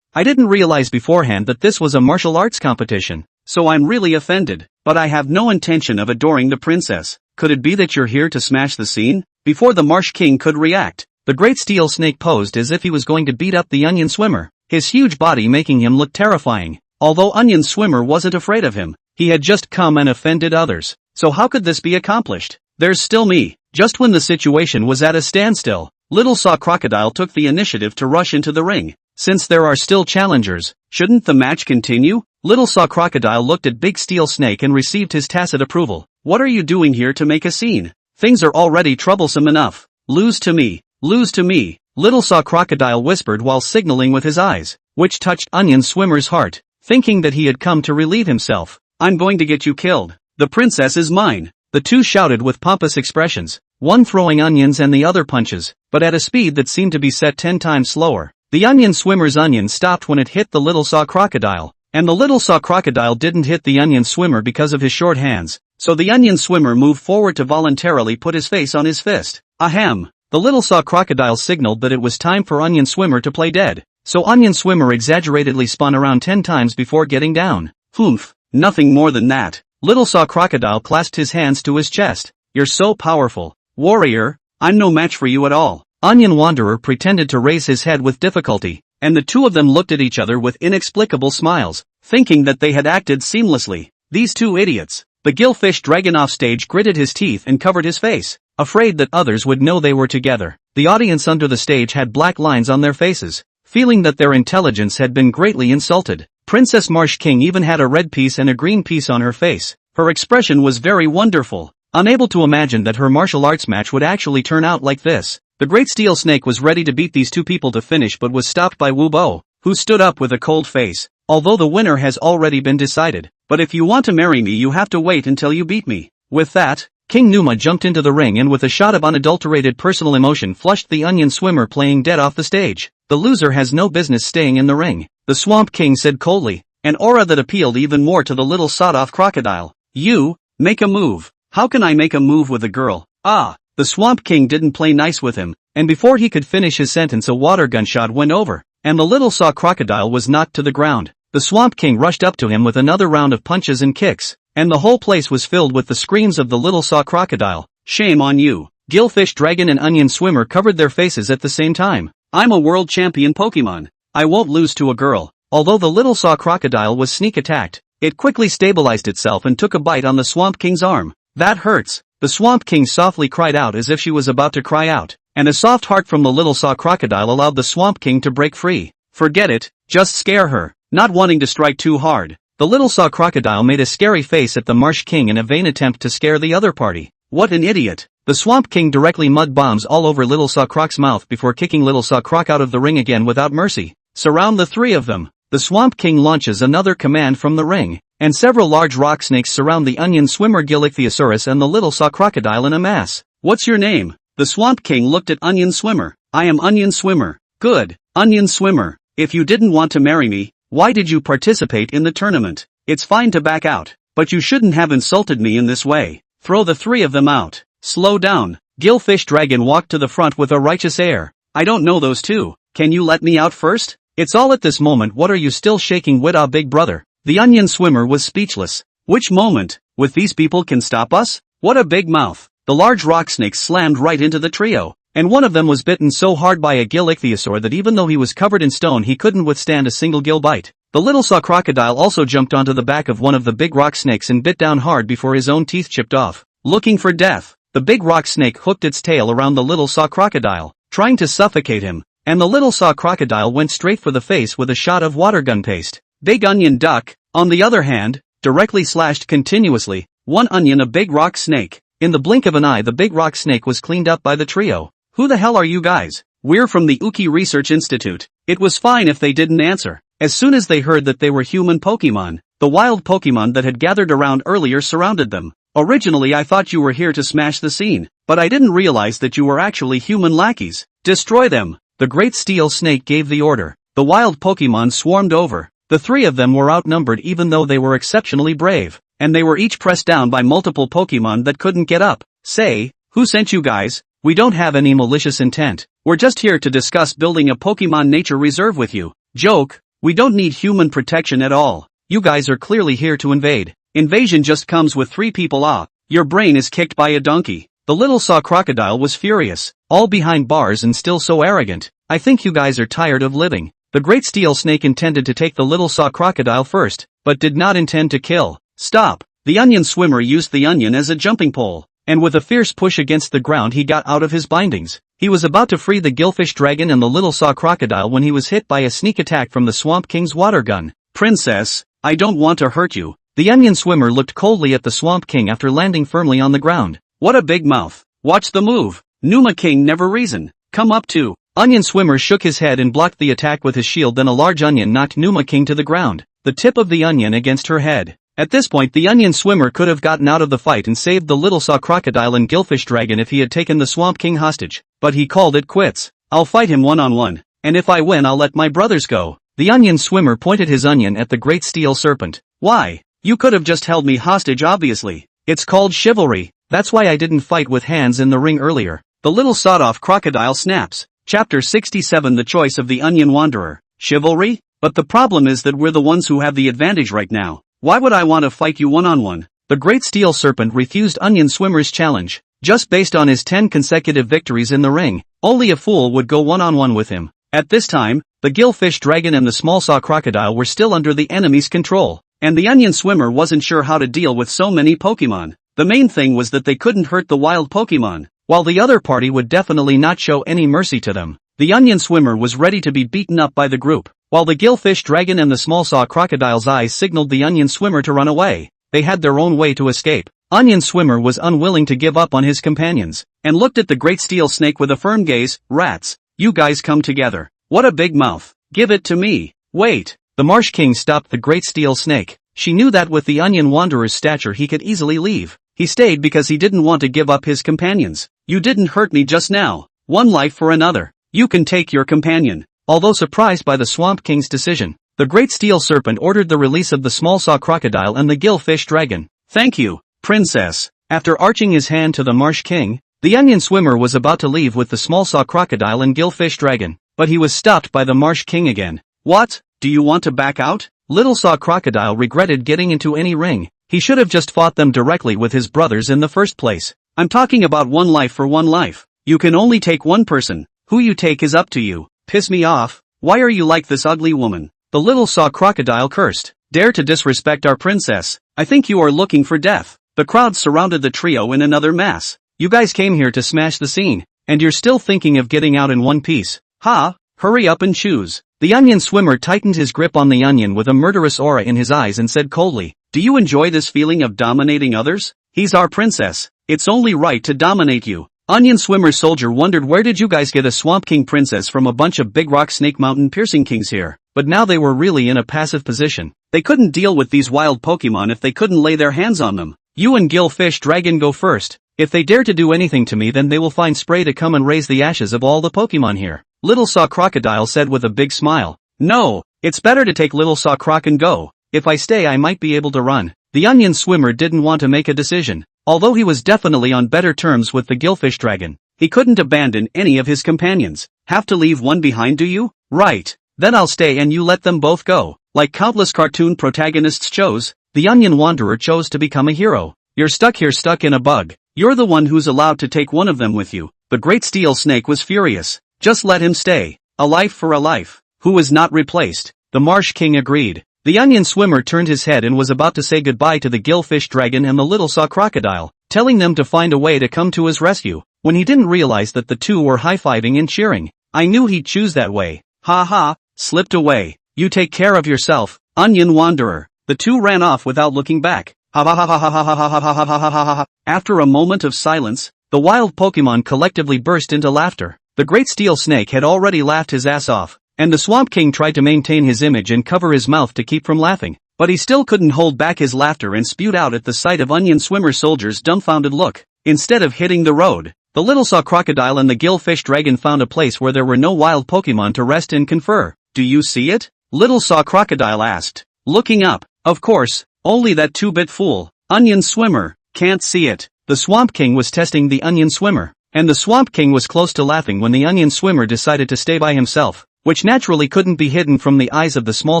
I didn't realize beforehand that this was a martial arts competition, so I'm really offended, but I have no intention of adoring the princess. Could it be that you're here to smash the scene? Before the Marsh King could react, the Great Steel Snake posed as if he was going to beat up the onion swimmer, his huge body making him look terrifying. Although Onion Swimmer wasn't afraid of him, he had just come and offended others, so how could this be accomplished? There's still me. Just when the situation was at a standstill, Little Saw Crocodile took the initiative to rush into the ring. Since there are still challengers, shouldn't the match continue? Little Saw Crocodile looked at Big Steel Snake and received his tacit approval. What are you doing here to make a scene? Things are already troublesome enough. Lose to me. Lose to me. Little Saw Crocodile whispered while signaling with his eyes, which touched Onion Swimmer's heart, thinking that he had come to relieve himself. I'm going to get you killed. The princess is mine. The two shouted with pompous expressions, one throwing onions and the other punches, but at a speed that seemed to be set 10 times slower. The onion swimmer's onion stopped when it hit the Little Saw Crocodile, and the Little Saw Crocodile didn't hit the onion swimmer because of his short hands, so the onion swimmer moved forward to voluntarily put his face on his fist. Ahem! The Little Saw Crocodile signaled that it was time for Onion Swimmer to play dead, so Onion Swimmer exaggeratedly spun around 10 times before getting down. Humph! Nothing more than that. Little Saw Crocodile clasped his hands to his chest. You're so powerful. Warrior, I'm no match for you at all. Onion Wanderer pretended to raise his head with difficulty, and the two of them looked at each other with inexplicable smiles, thinking that they had acted seamlessly. These two idiots. The Gillfish Dragon off stage gritted his teeth and covered his face, afraid that others would know they were together. The audience under the stage had black lines on their faces, feeling that their intelligence had been greatly insulted. Princess Marsh King even had a red piece and a green piece on her face. Her expression was very wonderful, unable to imagine that her martial arts match would actually turn out like this. The Great Steel Snake was ready to beat these two people to finish but was stopped by Wu Bo, who stood up with a cold face. although the winner has already been decided. But if you want to marry me you have to wait until you beat me. With that, King Numa jumped into the ring and with a shot of unadulterated personal emotion flushed the onion swimmer playing dead off the stage. The loser has no business staying in the ring, the Swamp King said coldly, an aura that appealed even more to the little sawed-off crocodile. You, make a move. How can I make a move with a girl? Ah, the Swamp King didn't play nice with him, and before he could finish his sentence a water gunshot went over, and the little saw crocodile was knocked to the ground. The Swamp King rushed up to him with another round of punches and kicks, and the whole place was filled with the screams of the little saw crocodile. Shame on you. Gillfish Dragon and Onion Swimmer covered their faces at the same time. I'm a world champion Pokemon. I won't lose to a girl. Although the little saw crocodile was sneak attacked, it quickly stabilized itself and took a bite on the Swamp King's arm. That hurts. The Swamp King softly cried out as if she was about to cry out, and a soft heart from the little saw crocodile allowed the Swamp King to break free. Forget it, just scare her. Not wanting to strike too hard, the little saw crocodile made a scary face at the Marsh King in a vain attempt to scare the other party. What an idiot. The Swamp King directly mud bombs all over Little Saw Croc's mouth before kicking Little Saw Croc out of the ring again without mercy. Surround the three of them. The Swamp King launches another command from the ring, and several large rock snakes surround the onion swimmer Gilichthyosaurus and the little saw crocodile in a mass. What's your name? The Swamp King looked at Onion Swimmer. I am Onion Swimmer. Good, Onion Swimmer. If you didn't want to marry me, why did you participate in the tournament? It's fine to back out, but you shouldn't have insulted me in this way. Throw the three of them out. Slow down. Gillfish Dragon walked to the front with a righteous air. I don't know those two. Can you let me out first? It's all at this moment. What are you still shaking with, big brother? The Onion Swimmer was speechless. Which moment? With these people can stop us? What a big mouth. The large rock snakes slammed right into the trio, and one of them was bitten so hard by a Gilichthyosaur that even though he was covered in stone he couldn't withstand a single gill bite. The little saw crocodile also jumped onto the back of one of the big rock snakes and bit down hard before his own teeth chipped off. Looking for death, the big rock snake hooked its tail around the little saw crocodile, trying to suffocate him, and the little saw crocodile went straight for the face with a shot of water gun paste. Big Onion Duck, on the other hand, directly slashed continuously, one onion a big rock snake. In the blink of an eye the big rock snake was cleaned up by the trio. Who the hell are you guys? We're from the Uki Research Institute. It was fine if they didn't answer. As soon as they heard that they were human Pokemon, the wild Pokemon that had gathered around earlier surrounded them. Originally I thought you were here to smash the scene, but I didn't realize that you were actually human lackeys. Destroy them. The Great Steel Snake gave the order. The wild Pokemon swarmed over. The three of them were outnumbered even though they were exceptionally brave, and they were each pressed down by multiple Pokemon that couldn't get up. Say, who sent you guys? We don't have any malicious intent. We're just here to discuss building a Pokemon nature reserve with you. Joke. We don't need human protection at all. You guys are clearly here to invade. Invasion just comes with three people. Your brain is kicked by a donkey. The little saw crocodile was furious. All behind bars and still so arrogant. I think you guys are tired of living. The Great Steel Snake intended to take the little saw crocodile first, but did not intend to kill. Stop. The Onion Swimmer used the onion as a jumping pole, and with a fierce push against the ground he got out of his bindings. He was about to free the Gillfish Dragon and the little saw crocodile when he was hit by a sneak attack from the Swamp King's water gun. Princess, I don't want to hurt you. The Onion Swimmer looked coldly at the Swamp King after landing firmly on the ground. What a big mouth. Watch the move. Numa King never reason. Come up too. Onion Swimmer shook his head and blocked the attack with his shield, then a large onion knocked Numa King to the ground, the tip of the onion against her head. At this point the Onion Swimmer could have gotten out of the fight and saved the little saw crocodile and Gillfish Dragon if he had taken the Swamp King hostage, but he called it quits. I'll fight him one-on-one, and if I win I'll let my brothers go. The Onion Swimmer pointed his onion at the Great Steel Serpent. Why? You could have just held me hostage obviously. It's called chivalry. That's why I didn't fight with hands in the ring earlier. The little sawed-off crocodile snaps. Chapter 67 The Choice of the Onion Wanderer. Chivalry? But the problem is that we're the ones who have the advantage right now. Why would I want to fight you one-on-one? The Great Steel Serpent refused Onion Swimmer's challenge. Just based on his 10 consecutive victories in the ring, only a fool would go one-on-one with him. At this time, the Gillfish Dragon and the small saw crocodile were still under the enemy's control, and the Onion Swimmer wasn't sure how to deal with so many Pokemon. The main thing was that they couldn't hurt the wild Pokemon, while the other party would definitely not show any mercy to them. The Onion Swimmer was ready to be beaten up by the group, while the Gillfish Dragon and the small saw crocodile's eyes signaled the Onion Swimmer to run away. They had their own way to escape. Onion Swimmer was unwilling to give up on his companions, and looked at the Great Steel Snake with a firm gaze. Rats, you guys come together. What a big mouth. Give it to me. Wait. the Marsh King stopped the great steel snake. She knew that with the Onion Wanderer's stature he could easily leave. He stayed because he didn't want to give up his companions. You didn't hurt me just now. One life for another. You can take your companion. Although surprised by the Swamp King's decision, the great steel serpent ordered the release of the small saw crocodile and the gill-fish dragon. Thank you, princess. After arching his hand to the Marsh King, the onion swimmer was about to leave with the small saw crocodile and gill-fish dragon, but he was stopped by the Marsh King again. What? Do you want to back out? Little Saw Crocodile regretted getting into any ring. He should have just fought them directly with his brothers in the first place. I'm talking about one life for one life. You can only take one person. Who you take is up to you. Piss me off. Why are you like this ugly woman? The Little Saw Crocodile cursed. Dare to disrespect our princess. I think you are looking for death. The crowd surrounded the trio in another mass. You guys came here to smash the scene, and you're still thinking of getting out in one piece. Ha! Hurry up and choose. The onion swimmer tightened his grip on the onion with a murderous aura in his eyes and said coldly, do you enjoy this feeling of dominating others? He's our princess. It's only right to dominate you. Onion swimmer soldier wondered where did you guys get a Swamp King princess from a bunch of big rock snake mountain piercing kings here, but now they were really in a passive position. They couldn't deal with these wild Pokemon if they couldn't lay their hands on them. You and Gill-Fish Dragon go first. If they dare to do anything to me then they will find Spray to come and raise the ashes of all the Pokemon here. Little Saw Crocodile said with a big smile. No, it's better to take Little Saw Croc and go. If I stay I might be able to run. The onion swimmer didn't want to make a decision. Although he was definitely on better terms with the Gill-Fish Dragon, he couldn't abandon any of his companions. Have to leave one behind do you? Right. Then I'll stay and you let them both go. Like countless cartoon protagonists chose, the Onion Wanderer chose to become a hero. You're stuck here stuck in a bug. You're the one who's allowed to take one of them with you. The Great Steel Snake was furious. Just let him stay. A life for a life. Who was not replaced. The Marsh King agreed. The onion swimmer turned his head and was about to say goodbye to the Gill-Fish Dragon and the Little Saw Crocodile, telling them to find a way to come to his rescue, when he didn't realize that the two were high-fiving and cheering. I knew he'd choose that way. Ha ha, slipped away. You take care of yourself, Onion Wanderer. The two ran off without looking back. Ha ha ha ha ha ha ha ha ha ha ha ha ha. After a moment of silence, the wild Pokemon collectively burst into laughter. The Great Steel Snake had already laughed his ass off, and the Swamp King tried to maintain his image and cover his mouth to keep from laughing, but he still couldn't hold back his laughter and spewed out at the sight of Onion Swimmer Soldier's dumbfounded look. Instead of hitting the road, the Little Saw Crocodile and the Gill-Fish Dragon found a place where there were no wild Pokemon to rest and confer. Do you see it? Little Saw Crocodile asked, looking up. Of course, only that two-bit fool, Onion Swimmer, can't see it. The Swamp King was testing the Onion Swimmer, and the Swamp King was close to laughing when the Onion Swimmer decided to stay by himself, which naturally couldn't be hidden from the eyes of the Small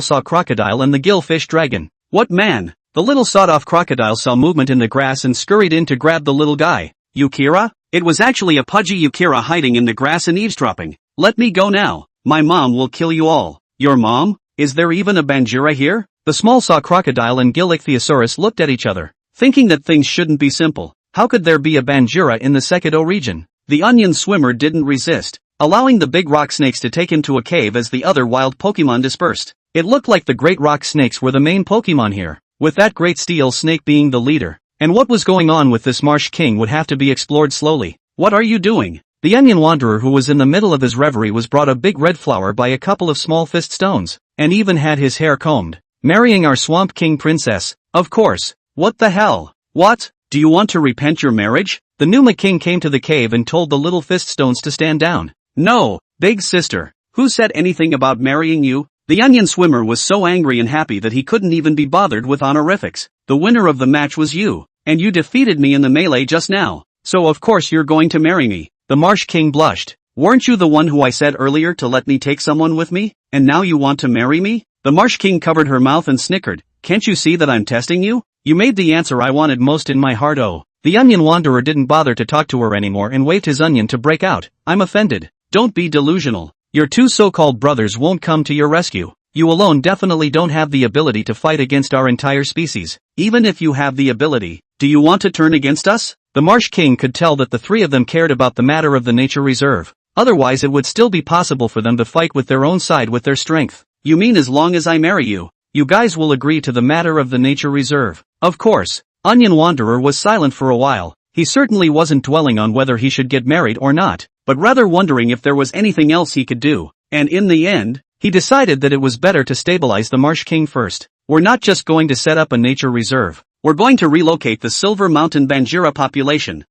Saw Crocodile and the Gill-Fish Dragon. What man? The little sawed-off crocodile saw movement in the grass and scurried in to grab the little guy. Yukira? It was actually a pudgy Yukira hiding in the grass and eavesdropping. Let me go now. My mom will kill you all. Your mom? Is there even a Banjira here? The Small Saw Crocodile and Gilichthyosaurus looked at each other, thinking that things shouldn't be simple. How could there be a Banjira in the Sekido region? The Onion Swimmer didn't resist, allowing the big rock snakes to take him to a cave as the other wild Pokemon dispersed. It looked like the great rock snakes were the main Pokemon here, with that great steel snake being the leader. And what was going on with this Marsh King would have to be explored slowly. What are you doing? The Onion Wanderer, who was in the middle of his reverie, was brought a big red flower by a couple of small fist stones, and even had his hair combed. Marrying our Swamp King princess, of course. What the hell? What? Do you want to repent your marriage? The Numa King came to the cave and told the little fist stones to stand down. No, big sister. Who said anything about marrying you? The Onion Swimmer was so angry and happy that he couldn't even be bothered with honorifics. The winner of the match was you, and you defeated me in the melee just now. So of course you're going to marry me. The Marsh King blushed. Weren't you the one who I said earlier to let me take someone with me? And now you want to marry me? The Marsh King covered her mouth and snickered. Can't you see that I'm testing you? You made the answer I wanted most in my heart. Oh. The Onion Wanderer didn't bother to talk to her anymore and waved his onion to break out. I'm offended. Don't be delusional. Your two so-called brothers won't come to your rescue. You alone definitely don't have the ability to fight against our entire species. Even if you have the ability, do you want to turn against us? The Marsh King could tell that the three of them cared about the matter of the nature reserve. Otherwise it would still be possible for them to fight with their own side with their strength. You mean as long as I marry you, you guys will agree to the matter of the nature reserve? Of course. Onion Wanderer was silent for a while. He certainly wasn't dwelling on whether he should get married or not, but rather wondering if there was anything else he could do. And in the end, He decided that it was better to stabilize the Marsh King first. We're not just going to set up a nature reserve. We're going to relocate the Silver Mountain Banjira population.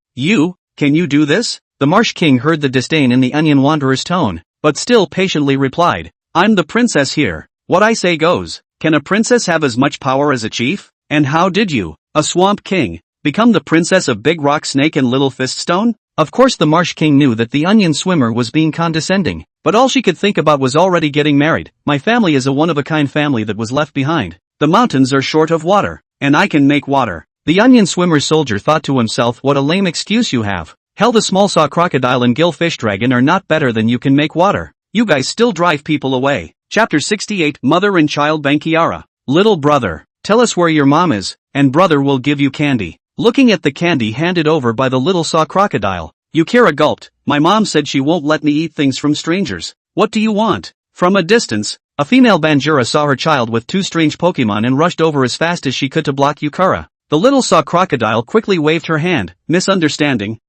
Can you do this? The Marsh King heard the disdain in the Onion Wanderer's tone, but still patiently replied, I'm the princess here. What I say goes. Can a princess have as much power as a chief? And how did you, a Swamp King, become the princess of Big Rock Snake and Little Fiststone? Of course the Marsh King knew that the Onion Swimmer was being condescending, but all she could think about was already getting married. My family is a one-of-a-kind family that was left behind. The mountains are short of water, and I can make water. The Onion Swimmer soldier thought to himself, what a lame excuse you have. Hell, the small saw crocodile and gillfish dragon are not better than you can make water. You guys still drive people away. Chapter 68 Mother and Child Bankiara. Little brother, tell us where your mom is, and brother will give you candy. Looking at the candy handed over by the little saw crocodile, Yukira gulped. My mom said she won't let me eat things from strangers. What do you want? From a distance, a female Banjira saw her child with two strange Pokemon and rushed over as fast as she could to block Yukira. The little saw crocodile quickly waved her hand. Misunderstanding,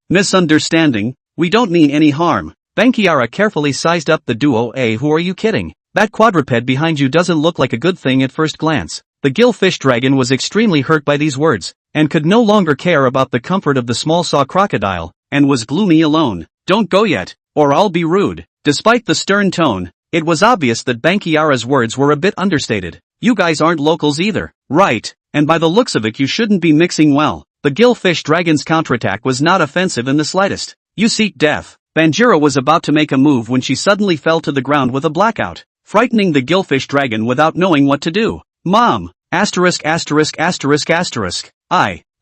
we don't mean any harm. Bankiara carefully sized up the duo. Who are you kidding? That quadruped behind you doesn't look like a good thing at first glance. The gillfish dragon was extremely hurt by these words, and could no longer care about the comfort of the small saw crocodile, and was gloomy alone. Don't go yet, or I'll be rude. Despite the stern tone, it was obvious that Bankiara's words were a bit understated. You guys aren't locals either, right? And by the looks of it you shouldn't be mixing well. The gillfish dragon's counterattack was not offensive in the slightest. You seek death. Banjira was about to make a move when she suddenly fell to the ground with a blackout, frightening the gillfish dragon without knowing what to do. Mom!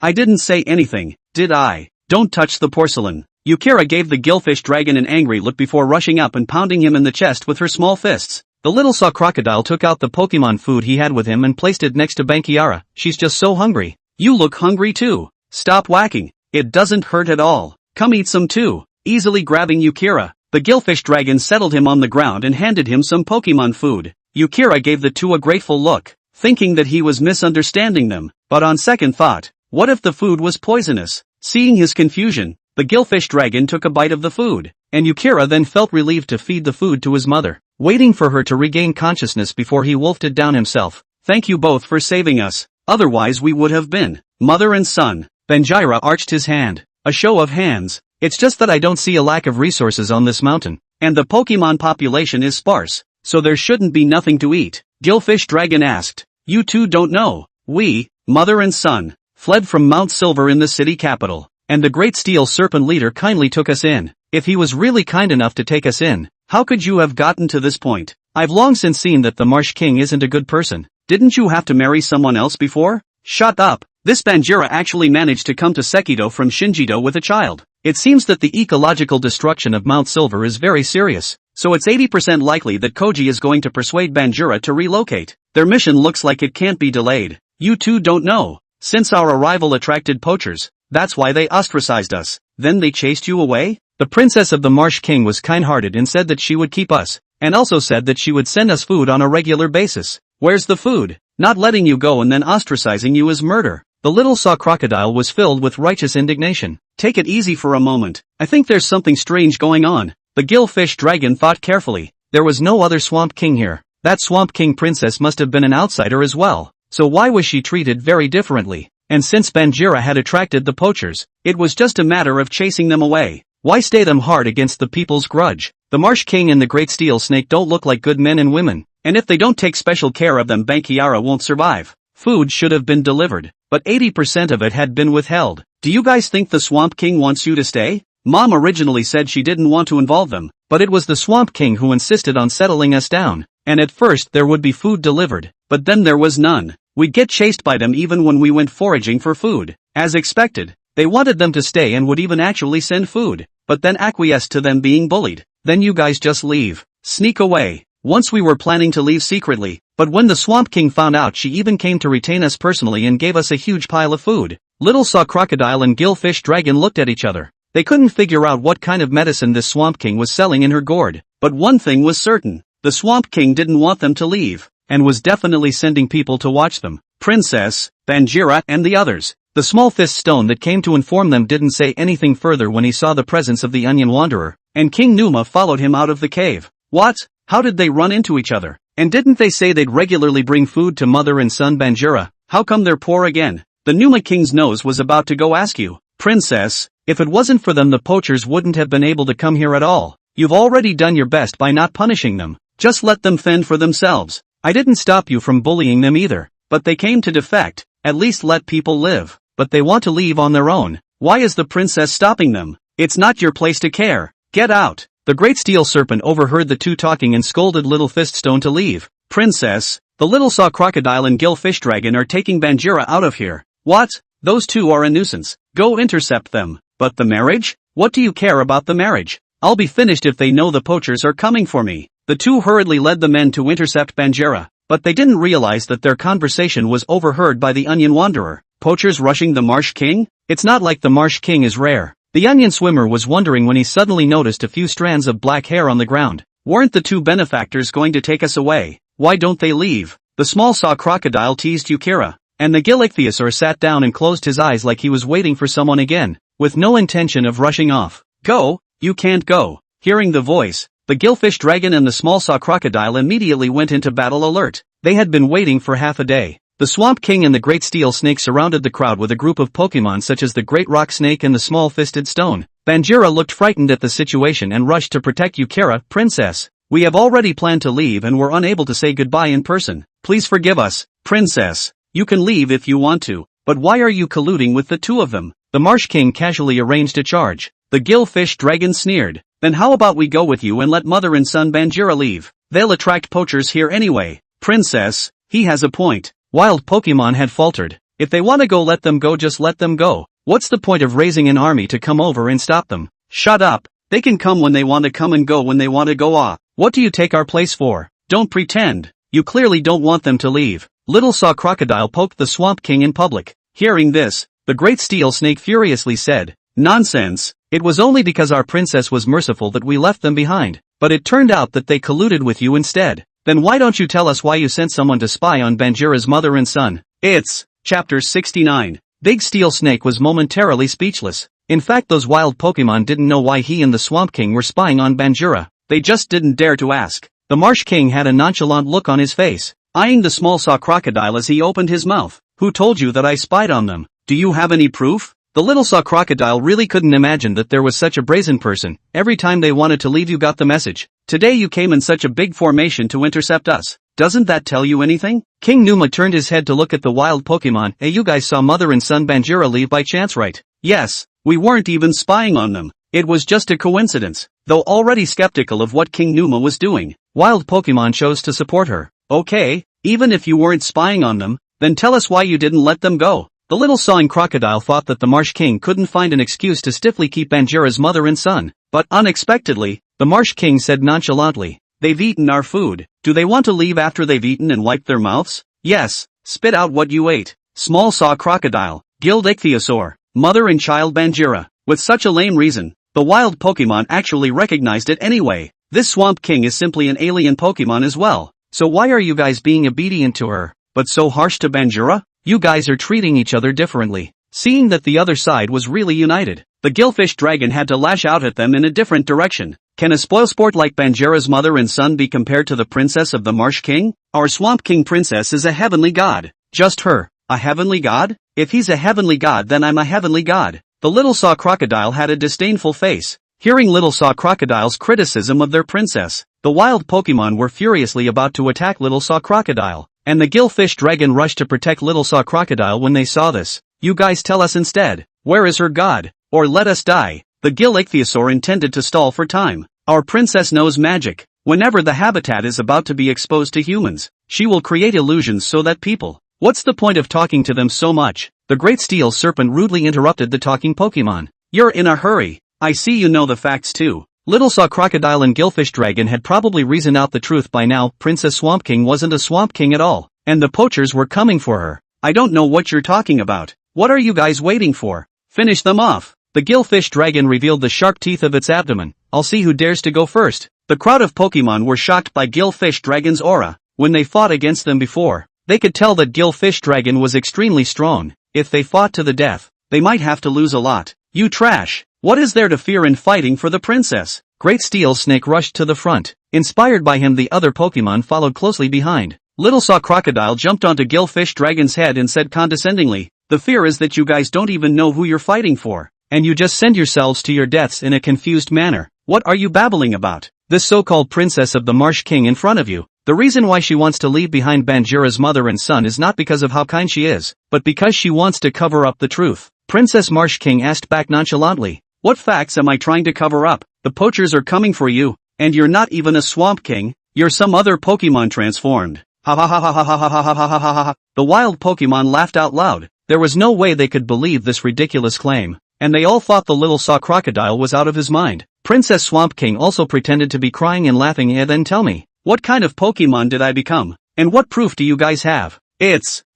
I didn't say anything, did I? Don't touch the porcelain. Yukira gave the gillfish dragon an angry look before rushing up and pounding him in the chest with her small fists. The little saw crocodile took out the Pokemon food he had with him and placed it next to Bankiara. She's just so hungry. You look hungry too. Stop whacking. It doesn't hurt at all. Come eat some too. Easily grabbing Yukira, the gillfish dragon settled him on the ground and handed him some Pokemon food. Yukira gave the two a grateful look, thinking that he was misunderstanding them, but on second thought, what if the food was poisonous? Seeing his confusion, the gillfish dragon took a bite of the food, and Yukira then felt relieved to feed the food to his mother, waiting for her to regain consciousness before he wolfed it down himself. Thank you both for saving us, otherwise we would have been mother and son. Banjira arched his hand, a show of hands. It's just that I don't see a lack of resources on this mountain, and the Pokemon population is sparse, so there shouldn't be nothing to eat. Gillfish Dragon asked. You two don't know. We, mother and son, fled from Mount Silver in the city capital, and the Great Steel Serpent leader kindly took us in. If he was really kind enough to take us in, how could you have gotten to this point? I've long since seen that the Marsh King isn't a good person. Didn't you have to marry someone else before? Shut up. This Banjira actually managed to come to Sekido from Shinjido with a child. It seems that the ecological destruction of Mount Silver is very serious, so it's 80% likely that Koji is going to persuade Banjira to relocate. Their mission looks like it can't be delayed. You two don't know. Since our arrival attracted poachers, that's why they ostracized us. Then they chased you away? The princess of the Marsh King was kind-hearted and said that she would keep us, and also said that she would send us food on a regular basis. Where's the food? Not letting you go and then ostracizing you is murder. The little saw crocodile was filled with righteous indignation. Take it easy for a moment. I think there's something strange going on. The gillfish dragon thought carefully. There was no other Swamp King here. That Swamp King princess must have been an outsider as well. So why was she treated very differently? And since Banjira had attracted the poachers, it was just a matter of chasing them away. Why stay them hard against the people's grudge? The Marsh King and the Great Steel Snake don't look like good men and women, and if they don't take special care of them, Bankiara won't survive. Food should have been delivered, but 80% of it had been withheld. Do you guys think the Swamp King wants you to stay? Mom originally said she didn't want to involve them, but it was the Swamp King who insisted on settling us down, and at first there would be food delivered, but then there was none. We'd get chased by them even when we went foraging for food. As expected, they wanted them to stay and would even actually send food, but then acquiesced to them being bullied. Then you guys just leave. Sneak away. Once we were planning to leave secretly, but when the Swamp King found out, she even came to retain us personally and gave us a huge pile of food. Little Saw Crocodile and Gillfish Dragon looked at each other. They couldn't figure out what kind of medicine this Swamp King was selling in her gourd, but one thing was certain. The Swamp King didn't want them to leave, and was definitely sending people to watch them. Princess, Banjira, and the others. The small fist stone that came to inform them didn't say anything further when he saw the presence of the Onion Wanderer, and King Numa followed him out of the cave. What? How did they run into each other? And didn't they say they'd regularly bring food to mother and son Banjira? How come they're poor again? The Numa King's nose was about to go askew. Princess, if it wasn't for them the poachers wouldn't have been able to come here at all. You've already done your best by not punishing them. Just let them fend for themselves. I didn't stop you from bullying them either. But they came to defect. At least let people live. But they want to leave on their own. Why is the princess stopping them? It's not your place to care. Get out. The great steel serpent overheard the two talking and scolded Little Fiststone to leave. Princess, the little saw crocodile and gill fish dragon are taking Banjira out of here. What? Those two are a nuisance. Go intercept them. But the marriage? What do you care about the marriage? I'll be finished if they know the poachers are coming for me. The two hurriedly led the men to intercept Banjira, but they didn't realize that their conversation was overheard by the Onion Wanderer. Poachers rushing the Marsh King? It's not like the Marsh King is rare. The Onion Swimmer was wondering when he suddenly noticed a few strands of black hair on the ground. Weren't the two benefactors going to take us away? Why don't they leave? The small saw crocodile teased Yukira, and the gill ichthyosaur sat down and closed his eyes like he was waiting for someone again, with no intention of rushing off. Go, you can't go. Hearing the voice, the gillfish dragon and the small saw crocodile immediately went into battle alert. They had been waiting for half a day. The Swamp King and the Great Steel Snake surrounded the crowd with a group of Pokemon such as the Great Rock Snake and the Small Fisted Stone. Banjira looked frightened at the situation and rushed to protect Yukira. Princess, we have already planned to leave and were unable to say goodbye in person. Please forgive us, Princess. You can leave if you want to, but why are you colluding with the two of them? The Marsh King casually arranged a charge. The Gillfish Dragon sneered. Then how about we go with you and let mother and son Banjira leave? They'll attract poachers here anyway. Princess, he has a point. Wild Pokemon had faltered. If they want to go, let them go, just let them go. What's the point of raising an army to come over and stop them? Shut up. They can come when they want to come and go when they want to go off. What do you take our place for? Don't pretend. You clearly don't want them to leave. Little Saw Crocodile poked the Swamp King in public. Hearing this, the Great Steel Snake furiously said, Nonsense. It was only because our princess was merciful that we left them behind. But it turned out that they colluded with you instead. Then why don't you tell us why you sent someone to spy on Banjira's mother and son? It's Chapter 69. Big Steel Snake was momentarily speechless. In fact, those wild Pokemon didn't know why he and the Swamp King were spying on Banjira. They just didn't dare to ask. The Marsh King had a nonchalant look on his face, eyeing the small saw crocodile as he opened his mouth. Who told you that I spied on them? Do you have any proof? The little saw crocodile really couldn't imagine that there was such a brazen person. Every time they wanted to leave, you got the message. Today you came in such a big formation to intercept us. Doesn't that tell you anything? King Numa turned his head to look at the wild Pokemon. Hey, you guys saw mother and son Banjira leave by chance, right? Yes, we weren't even spying on them. It was just a coincidence. Though already skeptical of what King Numa was doing, wild Pokemon chose to support her. Okay, even if you weren't spying on them, then tell us why you didn't let them go. The little sawing crocodile thought that the Marsh King couldn't find an excuse to stiffly keep Banjira's mother and son. But unexpectedly, the Marsh King said nonchalantly, They've eaten our food. Do they want to leave after they've eaten and wiped their mouths? Yes, spit out what you ate. Small saw crocodile, gilled ichthyosaur, mother and child Banjira. With such a lame reason, the wild Pokemon actually recognized it anyway. This Swamp King is simply an alien Pokemon as well. So why are you guys being obedient to her, but so harsh to Banjira? You guys are treating each other differently. Seeing that the other side was really united, the Gillfish Dragon had to lash out at them in a different direction. Can a spoilsport like Banjira's mother and son be compared to the princess of the Marsh King? Our Swamp King princess is a heavenly god. Just her, a heavenly god? If he's a heavenly god, then I'm a heavenly god. The Little Saw Crocodile had a disdainful face. Hearing Little Saw Crocodile's criticism of their princess, the wild Pokemon were furiously about to attack Little Saw Crocodile, and the Gillfish Dragon rushed to protect Little Saw Crocodile when they saw this. You guys tell us instead, where is her god? Or let us die. The Gill Ichthyosaur intended to stall for time. Our princess knows magic. Whenever the habitat is about to be exposed to humans, she will create illusions so that people. What's the point of talking to them so much? The Great Steel Serpent rudely interrupted the talking Pokemon. You're in a hurry. I see you know the facts too. Little Saw Crocodile and Gillfish Dragon had probably reasoned out the truth by now. Princess Swamp King wasn't a Swamp King at all, and the poachers were coming for her. I don't know what you're talking about. What are you guys waiting for? Finish them off. The Gillfish Dragon revealed the sharp teeth of its abdomen. I'll see who dares to go first. The crowd of Pokemon were shocked by Gillfish Dragon's aura. When they fought against them before, they could tell that Gillfish Dragon was extremely strong. If they fought to the death, they might have to lose a lot. You trash. What is there to fear in fighting for the princess? Great Steel Snake rushed to the front. Inspired by him, the other Pokemon followed closely behind. Little Saw Crocodile jumped onto Gillfish Dragon's head and said condescendingly, "The fear is that you guys don't even know who you're fighting for, and you just send yourselves to your deaths in a confused manner. What are you babbling about? This so-called princess of the Marsh King in front of you, the reason why she wants to leave behind Banjira's mother and son is not because of how kind she is, but because she wants to cover up the truth." Princess Marsh King asked back nonchalantly, "What facts am I trying to cover up? The poachers are coming for you, and you're not even a Swamp King, you're some other Pokemon transformed." Ha ha ha ha ha ha ha ha ha ha ha ha. The wild Pokemon laughed out loud. There was no way they could believe this ridiculous claim, and they all thought the Little Saw Crocodile was out of his mind. Princess Swamp King also pretended to be crying and laughing. "And then tell me, what kind of Pokemon did I become? And what proof do you guys have?"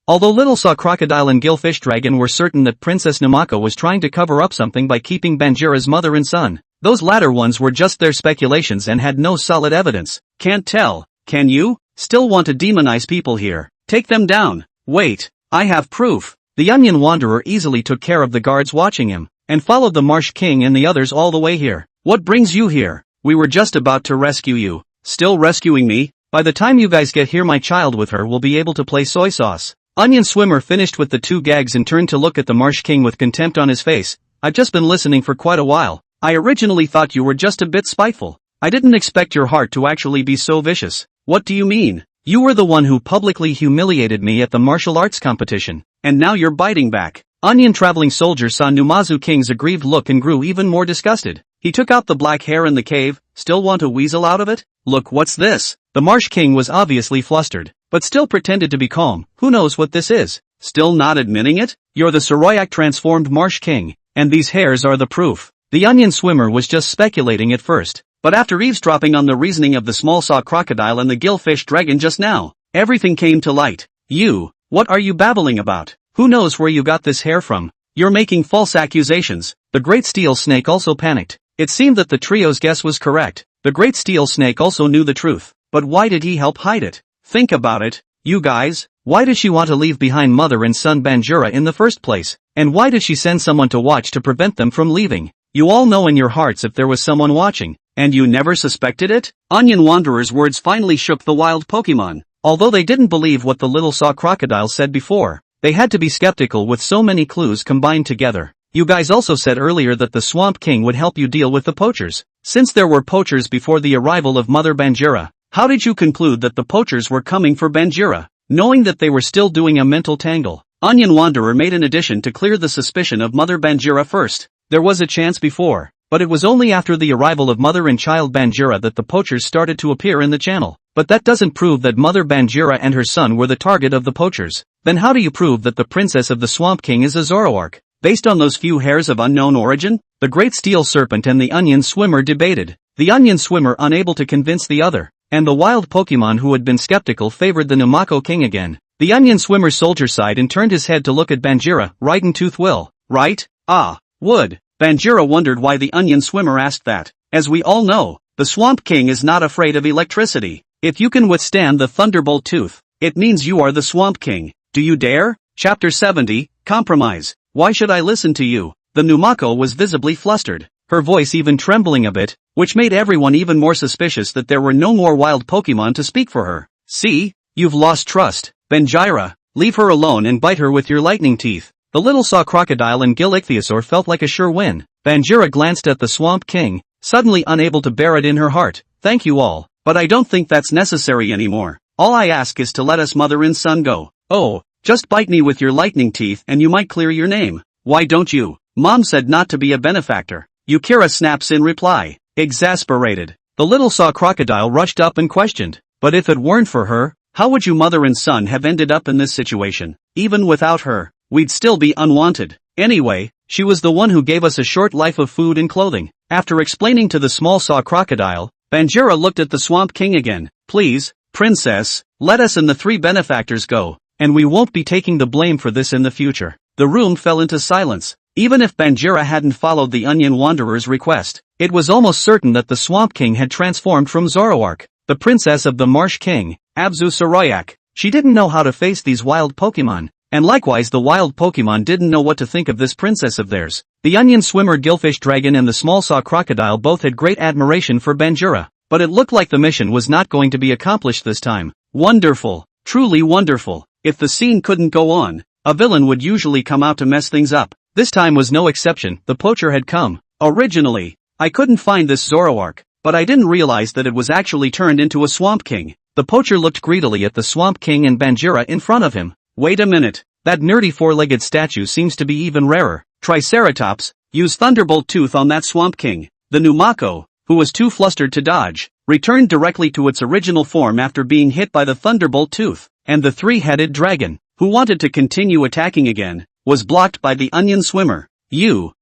Although Little Saw Crocodile and Gillfish Dragon were certain that Princess Namako was trying to cover up something by keeping Banjira's mother and son, those latter ones were just their speculations and had no solid evidence. "Can't tell, can you? Still want to demonize people here? Take them down." "Wait, I have proof." The Onion Wanderer easily took care of the guards watching him, and followed the Marsh King and the others all the way here. "What brings you here? We were just about to rescue you." "Still rescuing me? By the time you guys get here, my child with her will be able to play soy sauce." Onion Swimmer finished with the two gags and turned to look at the Marsh King with contempt on his face. "I've just been listening for quite a while. I originally thought you were just a bit spiteful. I didn't expect your heart to actually be so vicious." "What do you mean? You were the one who publicly humiliated me at the martial arts competition, and now you're biting back." Onion Traveling Soldier saw Numazu King's aggrieved look and grew even more disgusted. He took out the black hair in the cave. "Still want to weasel out of it? Look, what's this?" The Marsh King was obviously flustered, but still pretended to be calm. "Who knows what this is? Still not admitting it? You're the Soroyak transformed Marsh King, and these hairs are the proof." The Onion Swimmer was just speculating at first, but after eavesdropping on the reasoning of the Small Saw Crocodile and the Gillfish Dragon just now, everything came to light. What are you babbling about? Who knows where you got this hair from? You're making false accusations." The Great Steel Snake also panicked. It seemed that the trio's guess was correct. The Great Steel Snake also knew the truth, but why did he help hide it? Think about it, you guys. Why does she want to leave behind mother and son Banjira in the first place? And why did she send someone to watch to prevent them from leaving? You all know in your hearts if there was someone watching, and you never suspected it? Onion Wanderer's words finally shook the wild Pokemon. Although they didn't believe what the Little Saw Crocodile said before, they had to be skeptical with so many clues combined together. "You guys also said earlier that the Swamp King would help you deal with the poachers. Since there were poachers before the arrival of Mother Banjira, how did you conclude that the poachers were coming for Banjira, knowing that they were still doing a mental tangle?" Onion Wanderer made an addition to clear the suspicion of Mother Banjira first. There was a chance before, but it was only after the arrival of Mother and Child Banjira that the poachers started to appear in the channel. But that doesn't prove that Mother Banjira and her son were the target of the poachers. Then how do you prove that the princess of the Swamp King is a Zoroark? Based on those few hairs of unknown origin? The Great Steel Serpent and the Onion Swimmer debated. The Onion Swimmer unable to convince the other, and the wild Pokemon who had been skeptical favored the Numako King again. The Onion Swimmer soldier sighed and turned his head to look at Banjira. "Right, and Tooth will, right? Ah, would." Banjira wondered why the Onion Swimmer asked that. As we all know, the Swamp King is not afraid of electricity. If you can withstand the Thunderbolt Tooth, it means you are the Swamp King. Do you dare? Chapter 70, Compromise. "Why should I listen to you?" The Numako was visibly flustered, her voice even trembling a bit, which made everyone even more suspicious that there were no more wild Pokemon to speak for her. "See? You've lost trust. Banjira, leave her alone and bite her with your lightning teeth." The Little Saw Crocodile and Gil Ichthyosaur felt like a sure win. Banjira glanced at the Swamp King, suddenly unable to bear it in her heart. "Thank you all, but I don't think that's necessary anymore. All I ask is to let us mother and son go. Oh, just bite me with your lightning teeth and you might clear your name. Why don't you? Mom said not to be a benefactor." Yukira snaps in reply, exasperated. The Little Saw Crocodile rushed up and questioned, "But if it weren't for her, how would you mother and son have ended up in this situation? Even without her, we'd still be unwanted. Anyway, she was the one who gave us a short life of food and clothing." After explaining to the Small Saw Crocodile, Banjira looked at the Swamp King again. "Please, Princess, let us and the three benefactors go, and we won't be taking the blame for this in the future." The room fell into silence. Even if Banjira hadn't followed the Onion Wanderer's request, it was almost certain that the Swamp King had transformed from Zoroark, the princess of the Marsh King, Abzu Soroyak. She didn't know how to face these wild Pokemon, and likewise the wild Pokemon didn't know what to think of this princess of theirs. The onion swimmer gillfish dragon and the small saw crocodile both had great admiration for Banjura, but it looked like the mission was not going to be accomplished this time. Wonderful. Truly wonderful. If the scene couldn't go on, a villain would usually come out to mess things up. This time was no exception. The poacher had come. Originally, I couldn't find this Zoroark, but I didn't realize that it was actually turned into a Swamp King. The poacher looked greedily at the Swamp King and Banjura in front of him. Wait a minute. That nerdy four-legged statue seems to be even rarer. Triceratops, use Thunderbolt Tooth on that Swamp King. The Numako, who was too flustered to dodge, returned directly to its original form after being hit by the Thunderbolt Tooth, and the three-headed dragon, who wanted to continue attacking again, was blocked by the onion swimmer.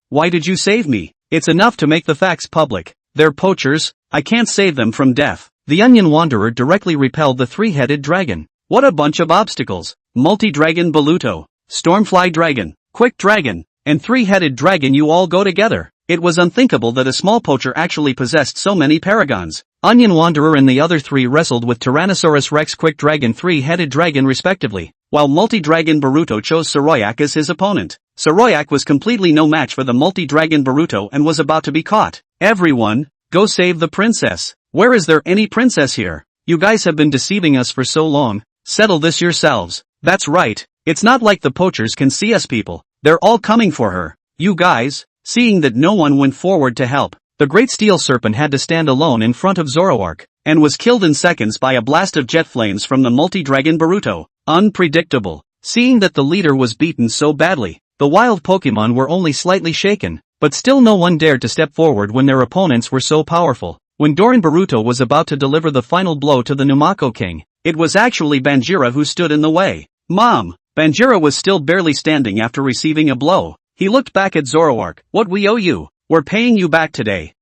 Why did you save me? It's enough to make the facts public. They're poachers, I can't save them from death. The onion wanderer directly repelled the three-headed dragon. What a bunch of obstacles. Multi-dragon Baluto, Stormfly Dragon, Quick Dragon, and three-headed dragon, you all go together. It was unthinkable that a small poacher actually possessed so many paragons. Onion Wanderer and the other three wrestled with Tyrannosaurus Rex, Quick Dragon, three-headed dragon respectively, while multi-dragon Baruto chose Soroyak as his opponent. Soroyak was completely no match for the multi-dragon Baruto and was about to be caught. Everyone, go save the princess. Where is there any princess here? You guys have been deceiving us for so long. Settle this yourselves. That's right. It's not like the poachers can see us people. They're all coming for her. You guys. Seeing that no one went forward to help, the great steel serpent had to stand alone in front of Zoroark, and was killed in seconds by a blast of jet flames from the multi-dragon Baruto. Unpredictable. Seeing that the leader was beaten so badly, the wild Pokemon were only slightly shaken, but still no one dared to step forward when their opponents were so powerful. When Doran Baruto was about to deliver the final blow to the Numako King, it was actually Banjura who stood in the way. Mom! Banjura was still barely standing after receiving a blow. He looked back at Zoroark. What we owe you? We're paying you back today.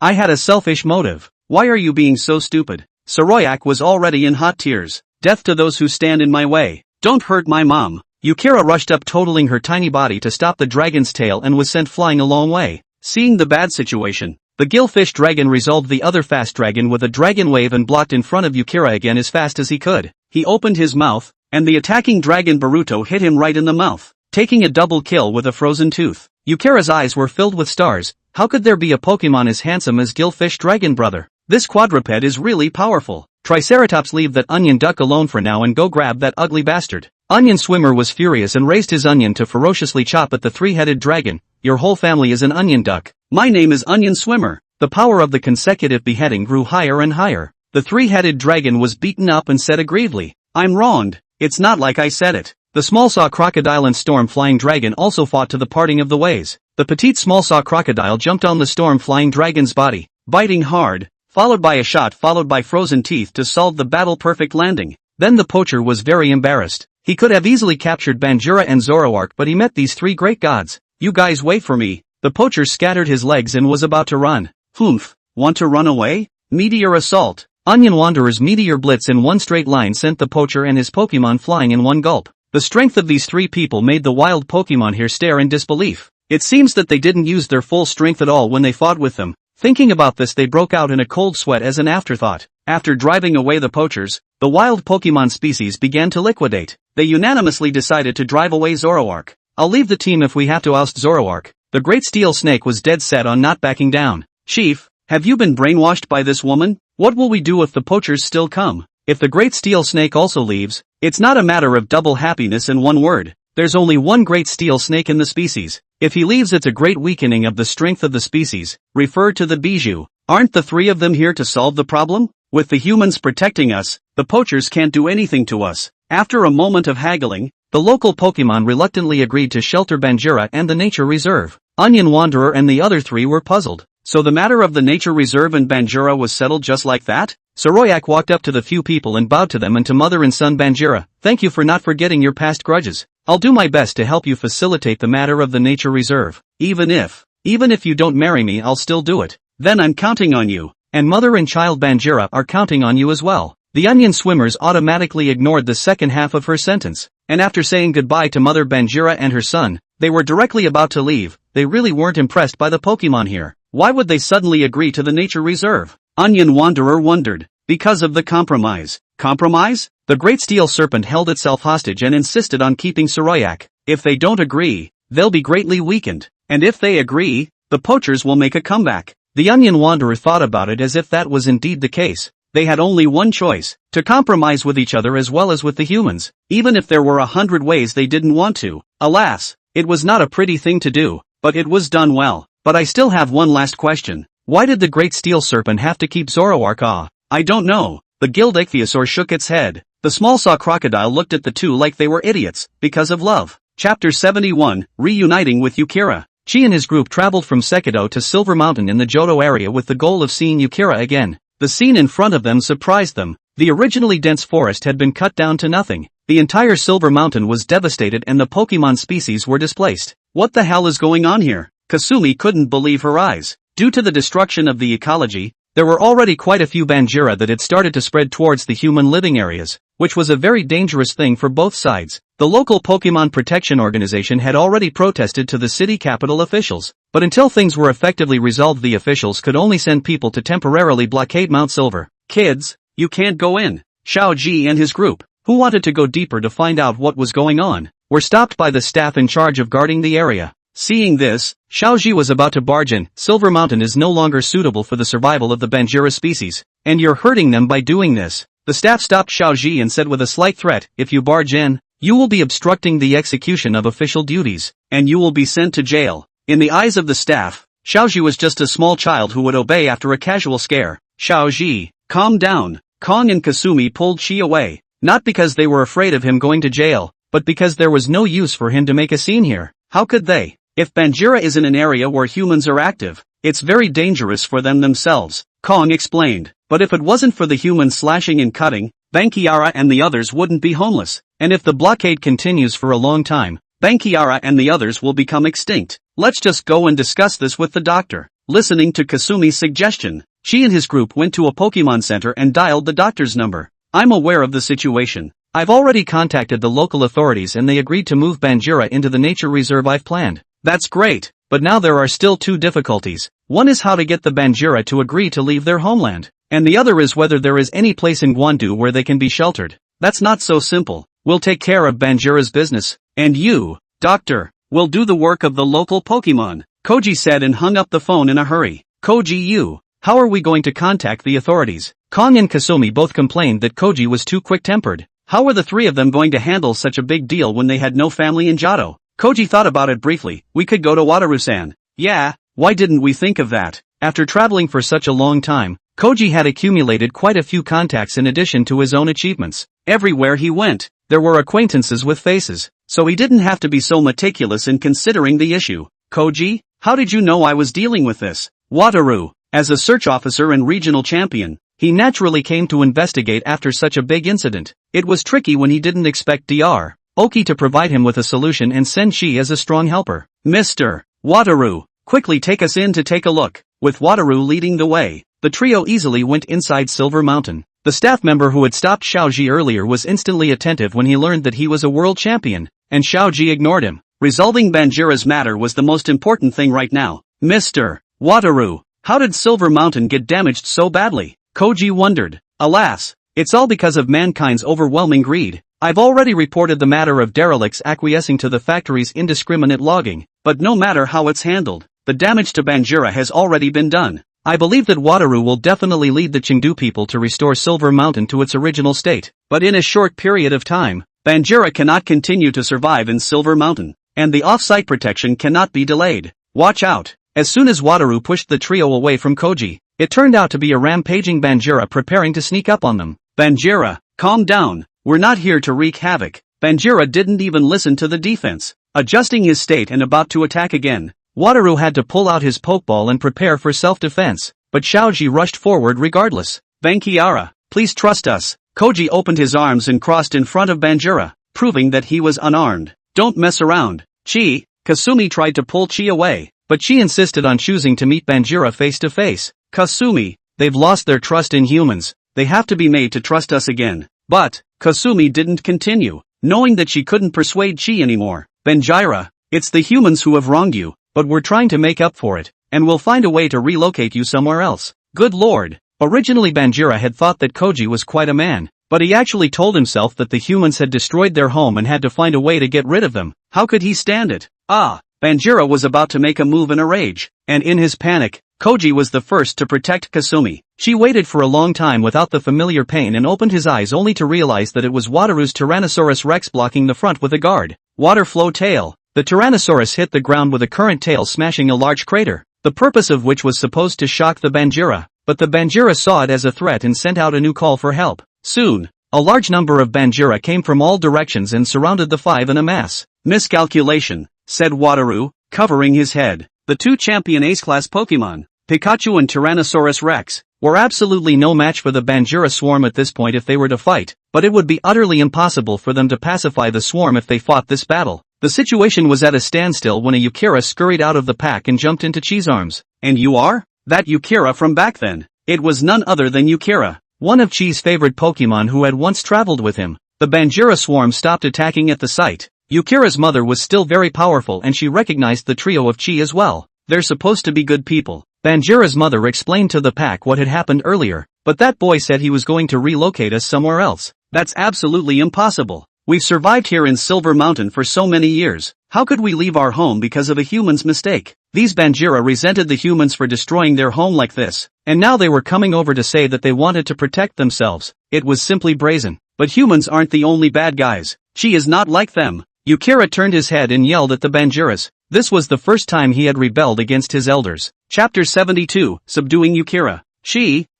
I had a selfish motive. Why are you being so stupid? Soroyak was already in hot tears. Death to those who stand in my way. Don't hurt my mom. Yukira rushed up, totaling her tiny body to stop the dragon's tail, and was sent flying a long way. Seeing the bad situation, the gillfish dragon resolved the other fast dragon with a dragon wave and blocked in front of Yukira again as fast as he could. He opened his mouth, and the attacking dragon Baruto hit him right in the mouth, taking a double kill with a frozen tooth. Yukira's eyes were filled with stars. How could there be a Pokemon as handsome as Gillfish Dragon Brother? This quadruped is really powerful. Triceratops, leave that onion duck alone for now and go grab that ugly bastard. Onion Swimmer was furious and raised his onion to ferociously chop at the three-headed dragon. Your whole family is an onion duck. My name is Onion Swimmer. The power of the consecutive beheading grew higher and higher. The three-headed dragon was beaten up and said aggrievely, I'm wronged. It's not like I said it. The small saw crocodile and storm flying dragon also fought to the parting of the ways. The petite small saw crocodile jumped on the storm flying dragon's body, biting hard, followed by a shot followed by frozen teeth to solve the battle perfect landing. Then the poacher was very embarrassed. He could have easily captured Banjura and Zoroark, but he met these three great gods. You guys wait for me. The poacher scattered his legs and was about to run. Humph, want to run away? Meteor assault. Onion Wanderer's meteor blitz in one straight line sent the poacher and his Pokemon flying in one gulp. The strength of these three people made the wild Pokemon here stare in disbelief. It seems that they didn't use their full strength at all when they fought with them. Thinking about this, they broke out in a cold sweat as an afterthought. After driving away the poachers, the wild Pokemon species began to liquidate. They unanimously decided to drive away Zoroark. I'll leave the team if we have to oust Zoroark. The great steel snake was dead set on not backing down. Chief, have you been brainwashed by this woman? What will we do if the poachers still come? If the great steel snake also leaves, it's not a matter of double happiness in one word. There's only one great steel snake in the species. If he leaves, it's a great weakening of the strength of the species. Refer to the Bijou. Aren't the three of them here to solve the problem? With the humans protecting us, the poachers can't do anything to us. After a moment of haggling, the local Pokemon reluctantly agreed to shelter Banjura and the nature reserve. Onion Wanderer and the other three were puzzled. So the matter of the nature reserve and Banjura was settled just like that? Soroyak walked up to the few people and bowed to them and to mother and son Banjura. Thank you for not forgetting your past grudges. I'll do my best to help you facilitate the matter of the nature reserve. Even if you don't marry me, I'll still do it. Then I'm counting on you. And mother and child Banjura are counting on you as well. The onion swimmers automatically ignored the second half of her sentence, and after saying goodbye to mother Banjura and her son, they were directly about to leave. They really weren't impressed by the Pokemon here. Why would they suddenly agree to the nature reserve? Onion Wanderer wondered. Because of the compromise. Compromise? The great steel serpent held itself hostage and insisted on keeping Soroyak. If they don't agree, they'll be greatly weakened. and if they agree, the poachers will make a comeback. The Onion Wanderer thought about it as if that was indeed the case. They had only one choice, to compromise with each other as well as with the humans, even if there were 100 ways they didn't want to. Alas, it was not a pretty thing to do, but it was done well. But I still have one last question. Why did the Great Steel Serpent have to keep Zoroark? I don't know. The Guild Ichthyosaur shook its head. The small saw crocodile looked at the two like they were idiots, because of love. Chapter 71, Reuniting with Yukira. Chi and his group traveled from Sekido to Silver Mountain in the Johto area with the goal of seeing Yukira again. The scene in front of them surprised them. The originally dense forest had been cut down to nothing. The entire Silver Mountain was devastated and the Pokemon species were displaced. What the hell is going on here? Kasumi couldn't believe her eyes. Due to the destruction of the ecology, there were already quite a few Banjira that had started to spread towards the human living areas, which was a very dangerous thing for both sides. The local Pokemon Protection Organization had already protested to the city capital officials, but until things were effectively resolved the officials could only send people to temporarily blockade Mount Silver. Kids, you can't go in. Xiao Ji and his group, who wanted to go deeper to find out what was going on, were stopped by the staff in charge of guarding the area. Seeing this, Xiaoji was about to barge in. Silver Mountain is no longer suitable for the survival of the Banjira species, and you're hurting them by doing this. The staff stopped Xiaoji and said with a slight threat, if you barge in, you will be obstructing the execution of official duties, and you will be sent to jail. In the eyes of the staff, Xiaoji was just a small child who would obey after a casual scare. Xiaoji, calm down. Kong and Kasumi pulled Chi away, not because they were afraid of him going to jail, but because there was no use for him to make a scene here. How could they? If Banjira is in an area where humans are active, it's very dangerous for them themselves, Kong explained. But if it wasn't for the humans slashing and cutting, Bankiara and the others wouldn't be homeless. And if the blockade continues for a long time, Bankiara and the others will become extinct. Let's just go and discuss this with the doctor. Listening to Kasumi's suggestion, Chi and his group went to a Pokemon Center and dialed the doctor's number. I'm aware of the situation. I've already contacted the local authorities and they agreed to move Banjira into the nature reserve I've planned. That's great, but now there are still two difficulties. One is how to get the Banjira to agree to leave their homeland, and the other is whether there is any place in Guandu where they can be sheltered. That's not so simple. We'll take care of Banjira's business, and you, doctor, will do the work of the local Pokemon, Koji said and hung up the phone in a hurry. Koji, how are we going to contact the authorities? Kong and Kasumi both complained that Koji was too quick-tempered. How were the three of them going to handle such a big deal when they had no family in Johto? Koji thought about it briefly. We could go to Wataru-san. Yeah, why didn't we think of that? After traveling for such a long time, Koji had accumulated quite a few contacts in addition to his own achievements. Everywhere he went, there were acquaintances with faces, so he didn't have to be so meticulous in considering the issue. Koji, how did you know I was dealing with this? Wataru, as a search officer and regional champion, he naturally came to investigate after such a big incident. It was tricky when he didn't expect Dr. Oki to provide him with a solution and send Chi as a strong helper. Mr. Wataru, quickly take us in to take a look. With Wataru leading the way, the trio easily went inside Silver Mountain. The staff member who had stopped Xiaoji earlier was instantly attentive when he learned that he was a world champion, and Xiaoji ignored him. Resolving Banjira's matter was the most important thing right now. Mr. Wataru, how did Silver Mountain get damaged so badly? Koji wondered. Alas, it's all because of mankind's overwhelming greed. I've already reported the matter of derelicts acquiescing to the factory's indiscriminate logging, but no matter how it's handled, the damage to Banjira has already been done. I believe that Wataru will definitely lead the Chengdu people to restore Silver Mountain to its original state, but in a short period of time, Banjira cannot continue to survive in Silver Mountain, and the off-site protection cannot be delayed. Watch out. As soon as Wataru pushed the trio away from Koji, it turned out to be a rampaging Banjira preparing to sneak up on them. Banjira, calm down. We're not here to wreak havoc. Banjira didn't even listen to the defense. Adjusting his state and about to attack again, Wataru had to pull out his pokeball and prepare for self-defense, but Xiaoji rushed forward regardless. Bankiara, please trust us. Koji opened his arms and crossed in front of Banjira, proving that he was unarmed. Don't mess around. Chi, Kasumi tried to pull Chi away, but Chi insisted on choosing to meet Banjira face to face. Kasumi, they've lost their trust in humans. They have to be made to trust us again. But Kasumi didn't continue, knowing that she couldn't persuade Chi anymore. Banjira, it's the humans who have wronged you, but we're trying to make up for it, and we'll find a way to relocate you somewhere else. Good lord. Originally Banjira had thought that Koji was quite a man, but he actually told himself that the humans had destroyed their home and had to find a way to get rid of them. How could he stand it? Ah, Banjira was about to make a move in a rage, and in his panic, Koji was the first to protect Kasumi. She waited for a long time without the familiar pain and opened his eyes only to realize that it was Wataru's Tyrannosaurus Rex blocking the front with a guard. Water flow tail. The Tyrannosaurus hit the ground with a current tail, smashing a large crater, the purpose of which was supposed to shock the Banjira, but the Banjira saw it as a threat and sent out a new call for help. Soon, a large number of Banjira came from all directions and surrounded the five in a mass. Miscalculation, said Wataru, covering his head. The two champion Ace-class Pokemon, Pikachu and Tyrannosaurus Rex, were absolutely no match for the Banjira swarm at this point if they were to fight, but it would be utterly impossible for them to pacify the swarm if they fought this battle. The situation was at a standstill when a Yukira scurried out of the pack and jumped into Chi's arms. And you are? That Yukira from back then. It was none other than Yukira, one of Chi's favorite Pokemon who had once traveled with him. The Banjira swarm stopped attacking at the sight. Yukira's mother was still very powerful and she recognized the trio of Chi as well. They're supposed to be good people. Banjira's mother explained to the pack what had happened earlier, but that boy said he was going to relocate us somewhere else. That's absolutely impossible. We've survived here in Silver Mountain for so many years. How could we leave our home because of a human's mistake? These Banjira resented the humans for destroying their home like this, and now they were coming over to say that they wanted to protect themselves. It was simply brazen. But humans aren't the only bad guys. Chi is not like them. Yukira turned his head and yelled at the Banjiras. This was the first time he had rebelled against his elders. Chapter 72, Subduing Yukira.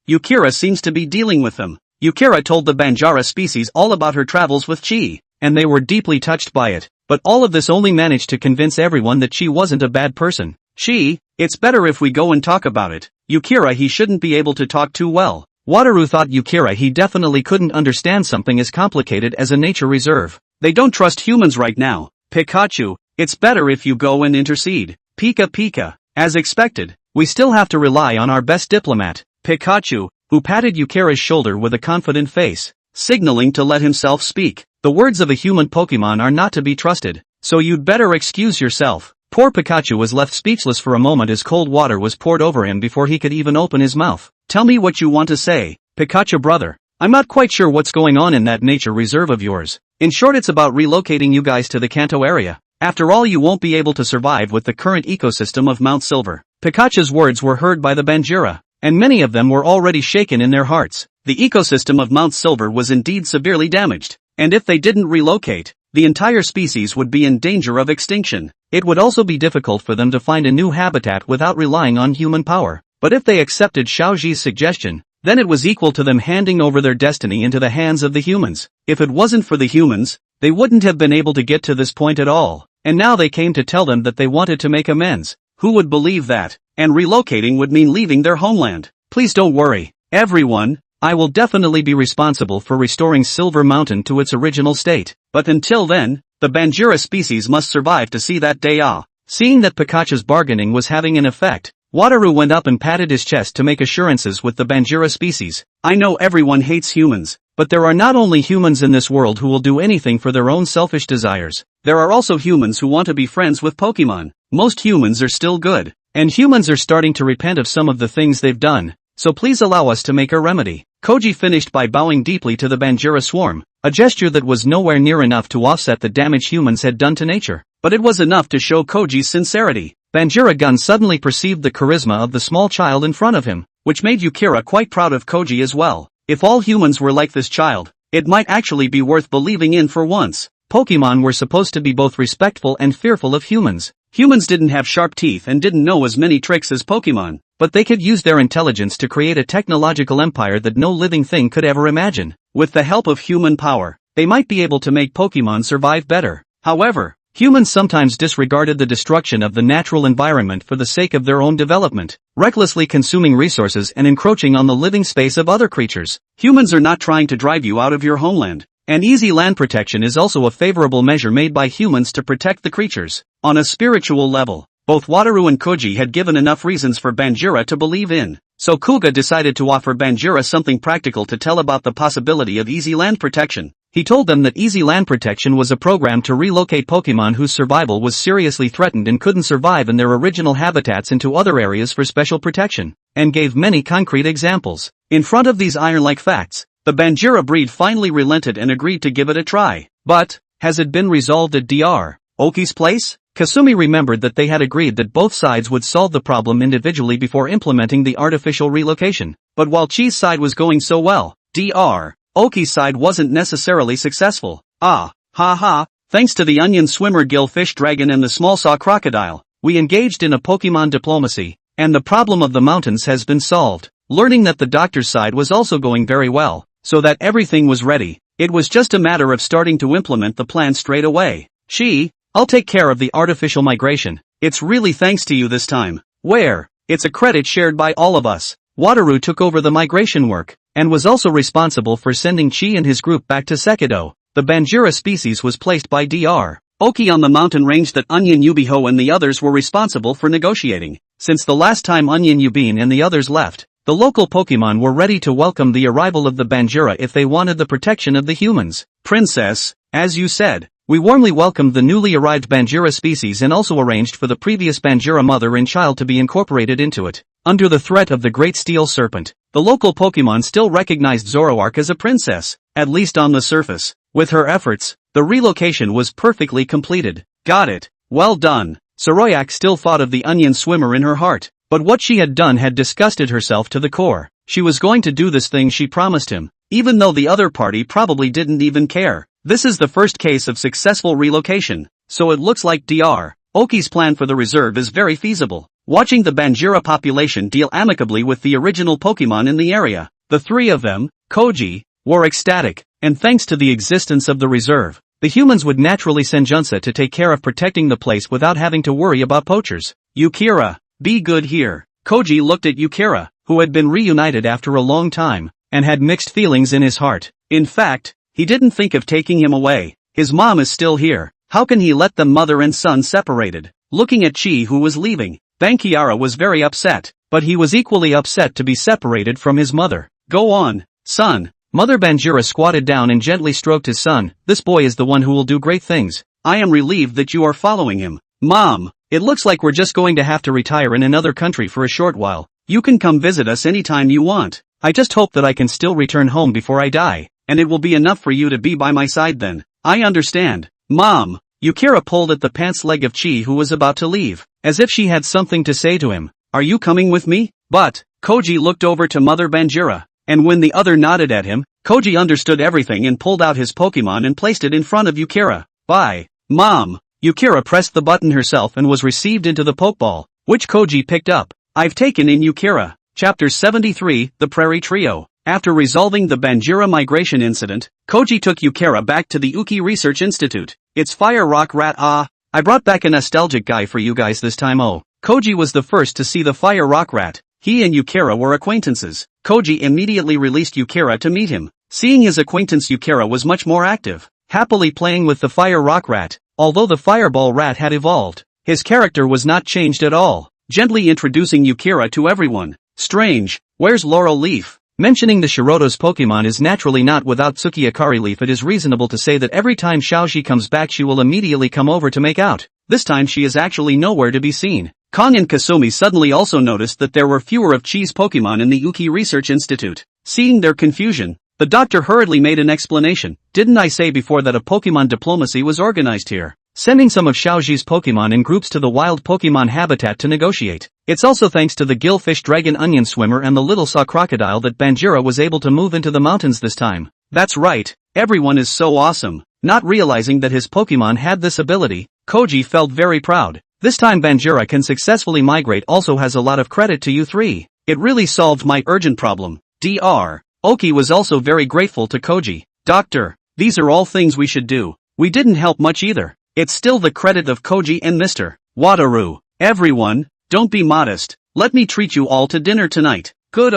Yukira seems to be dealing with them. Yukira told the Banjara species all about her travels with Chi, and they were deeply touched by it. But all of this only managed to convince everyone that Chi wasn't a bad person. It's better if we go and talk about it. Yukira, he shouldn't be able to talk too well. Wataru thought Yukira, he definitely couldn't understand something as complicated as a nature reserve. They don't trust humans right now. Pikachu, it's better if you go and intercede. Pika. As expected, we still have to rely on our best diplomat, Pikachu, who patted Yukira's shoulder with a confident face, signaling to let himself speak. The words of a human Pokemon are not to be trusted, so you'd better excuse yourself. Poor Pikachu was left speechless for a moment as cold water was poured over him before he could even open his mouth. Tell me what you want to say, Pikachu brother. I'm not quite sure what's going on in that nature reserve of yours. In short, it's about relocating you guys to the Kanto area. After all, you won't be able to survive with the current ecosystem of Mount Silver. Pikachu's words were heard by the Banjira, and many of them were already shaken in their hearts. The ecosystem of Mount Silver was indeed severely damaged, and if they didn't relocate, the entire species would be in danger of extinction. It would also be difficult for them to find a new habitat without relying on human power. But if they accepted Xiaoji's suggestion, then it was equal to them handing over their destiny into the hands of the humans. If it wasn't for the humans, they wouldn't have been able to get to this point at all. And now they came to tell them that they wanted to make amends. Who would believe that? And relocating would mean leaving their homeland. Please don't worry, everyone. I will definitely be responsible for restoring Silver Mountain to its original state. But until then, the Banjira species must survive to see that day. Seeing that Pikachu's bargaining was having an effect, Wataru went up and patted his chest to make assurances with the Banjira species. I know everyone hates humans, but there are not only humans in this world who will do anything for their own selfish desires. There are also humans who want to be friends with Pokemon. Most humans are still good, and humans are starting to repent of some of the things they've done. So please allow us to make a remedy. Koji finished by bowing deeply to the Banjira swarm, a gesture that was nowhere near enough to offset the damage humans had done to nature. But it was enough to show Koji's sincerity. Banjira Gun suddenly perceived the charisma of the small child in front of him, which made Yukira quite proud of Koji as well. If all humans were like this child, it might actually be worth believing in for once. Pokemon were supposed to be both respectful and fearful of humans. Humans didn't have sharp teeth and didn't know as many tricks as Pokemon, but they could use their intelligence to create a technological empire that no living thing could ever imagine. With the help of human power, they might be able to make Pokemon survive better. However, humans sometimes disregarded the destruction of the natural environment for the sake of their own development, recklessly consuming resources and encroaching on the living space of other creatures. Humans are not trying to drive you out of your homeland. And easy land protection is also a favorable measure made by humans to protect the creatures. On a spiritual level, both Wataru and Koji had given enough reasons for Banjira to believe in. So Kuga decided to offer Banjira something practical to tell about the possibility of easy land protection. He told them that Easy Land Protection was a program to relocate Pokemon whose survival was seriously threatened and couldn't survive in their original habitats into other areas for special protection, and gave many concrete examples. In front of these iron-like facts, the Banjira breed finally relented and agreed to give it a try. But, has it been resolved at Dr. Oki's place? Kasumi remembered that they had agreed that both sides would solve the problem individually before implementing the artificial relocation. But while Chi's side was going so well, Dr. Oki's side wasn't necessarily successful. Ha ha, thanks to the onion swimmer gillfish dragon and the small saw crocodile, we engaged in a Pokemon diplomacy, and the problem of the mountains has been solved. Learning that the doctor's side was also going very well, so that everything was ready, it was just a matter of starting to implement the plan straight away. Chi, I'll take care of the artificial migration. It's really thanks to you this time. Where? It's a credit shared by all of us. Wataru took over the migration work, and was also responsible for sending Chi and his group back to Sekido. The Banjira species was placed by Dr. Oki on the mountain range that Onion Yubiho and the others were responsible for negotiating. Since the last time Onion Yubin and the others left, the local Pokemon were ready to welcome the arrival of the Banjira if they wanted the protection of the humans. Princess, as you said, we warmly welcomed the newly arrived Banjira species and also arranged for the previous Banjira mother and child to be incorporated into it. Under the threat of the Great Steel Serpent, the local Pokemon still recognized Zoroark as a princess, at least on the surface. With her efforts, the relocation was perfectly completed. Got it. Well done. Soroyak still thought of the onion swimmer in her heart, but what she had done had disgusted herself to the core. She was going to do this thing she promised him, even though the other party probably didn't even care. This is the first case of successful relocation, so it looks like Dr. Oki's plan for the reserve is very feasible. Watching the Banjira population deal amicably with the original Pokemon in the area, the three of them, Koji, were ecstatic, and thanks to the existence of the reserve, the humans would naturally send Junsa to take care of protecting the place without having to worry about poachers. Yukira, be good here. Koji looked at Yukira, who had been reunited after a long time, and had mixed feelings in his heart. In fact, he didn't think of taking him away. His mom is still here. How can he let them mother and son separated? Looking at Chi who was leaving, Bankiara was very upset, but he was equally upset to be separated from his mother. Go on, son. Mother Banjira squatted down and gently stroked his son. This boy is the one who will do great things. I am relieved that you are following him. Mom, it looks like we're just going to have to retire in another country for a short while. You can come visit us anytime you want. I just hope that I can still return home before I die, and it will be enough for you to be by my side then. I understand. Mom. Yukira pulled at the pants leg of Chi who was about to leave, as if she had something to say to him. Are you coming with me? But, Koji looked over to Mother Banjira, and when the other nodded at him, Koji understood everything and pulled out his Pokemon and placed it in front of Yukira. Bye. Mom. Yukira pressed the button herself and was received into the Pokeball, which Koji picked up. I've taken in Yukira. Chapter 73, The Prairie Trio. After resolving the Banjira migration incident, Koji took Yukira back to the Uki Research Institute. It's Fire Rock Rat. I brought back a nostalgic guy for you guys this time. Koji was the first to see the Fire Rock Rat. He and Yukira were acquaintances. Koji immediately released Yukira to meet him. Seeing his acquaintance Yukira was much more active, happily playing with the Fire Rock Rat. Although the Fireball Rat had evolved, his character was not changed at all. Gently introducing Yukira to everyone. Strange, where's Laurel Leaf? Mentioning the Shiroto's Pokemon is naturally not without Tsukiyakari Leaf. It is reasonable to say that every time Xiaoxi comes back she will immediately come over to make out. This time she is actually nowhere to be seen. Kong and Kasumi suddenly also noticed that there were fewer of Chi's Pokemon in the Uki Research Institute. Seeing their confusion, the doctor hurriedly made an explanation. Didn't I say before that a Pokemon diplomacy was organized here? Sending some of Xiaoxi's Pokemon in groups to the wild Pokemon habitat to negotiate. It's also thanks to the gillfish dragon onion swimmer and the little saw crocodile that Banjira was able to move into the mountains this time. That's right, everyone is so awesome. Not realizing that his Pokemon had this ability, Koji felt very proud. This time Banjira can successfully migrate also has a lot of credit to you three. It really solved my urgent problem. Dr. Oki was also very grateful to Koji. Doctor, these are all things we should do. We didn't help much either. It's still the credit of Koji and Mr. Wataru. Everyone, don't be modest. Let me treat you all to dinner tonight. Good.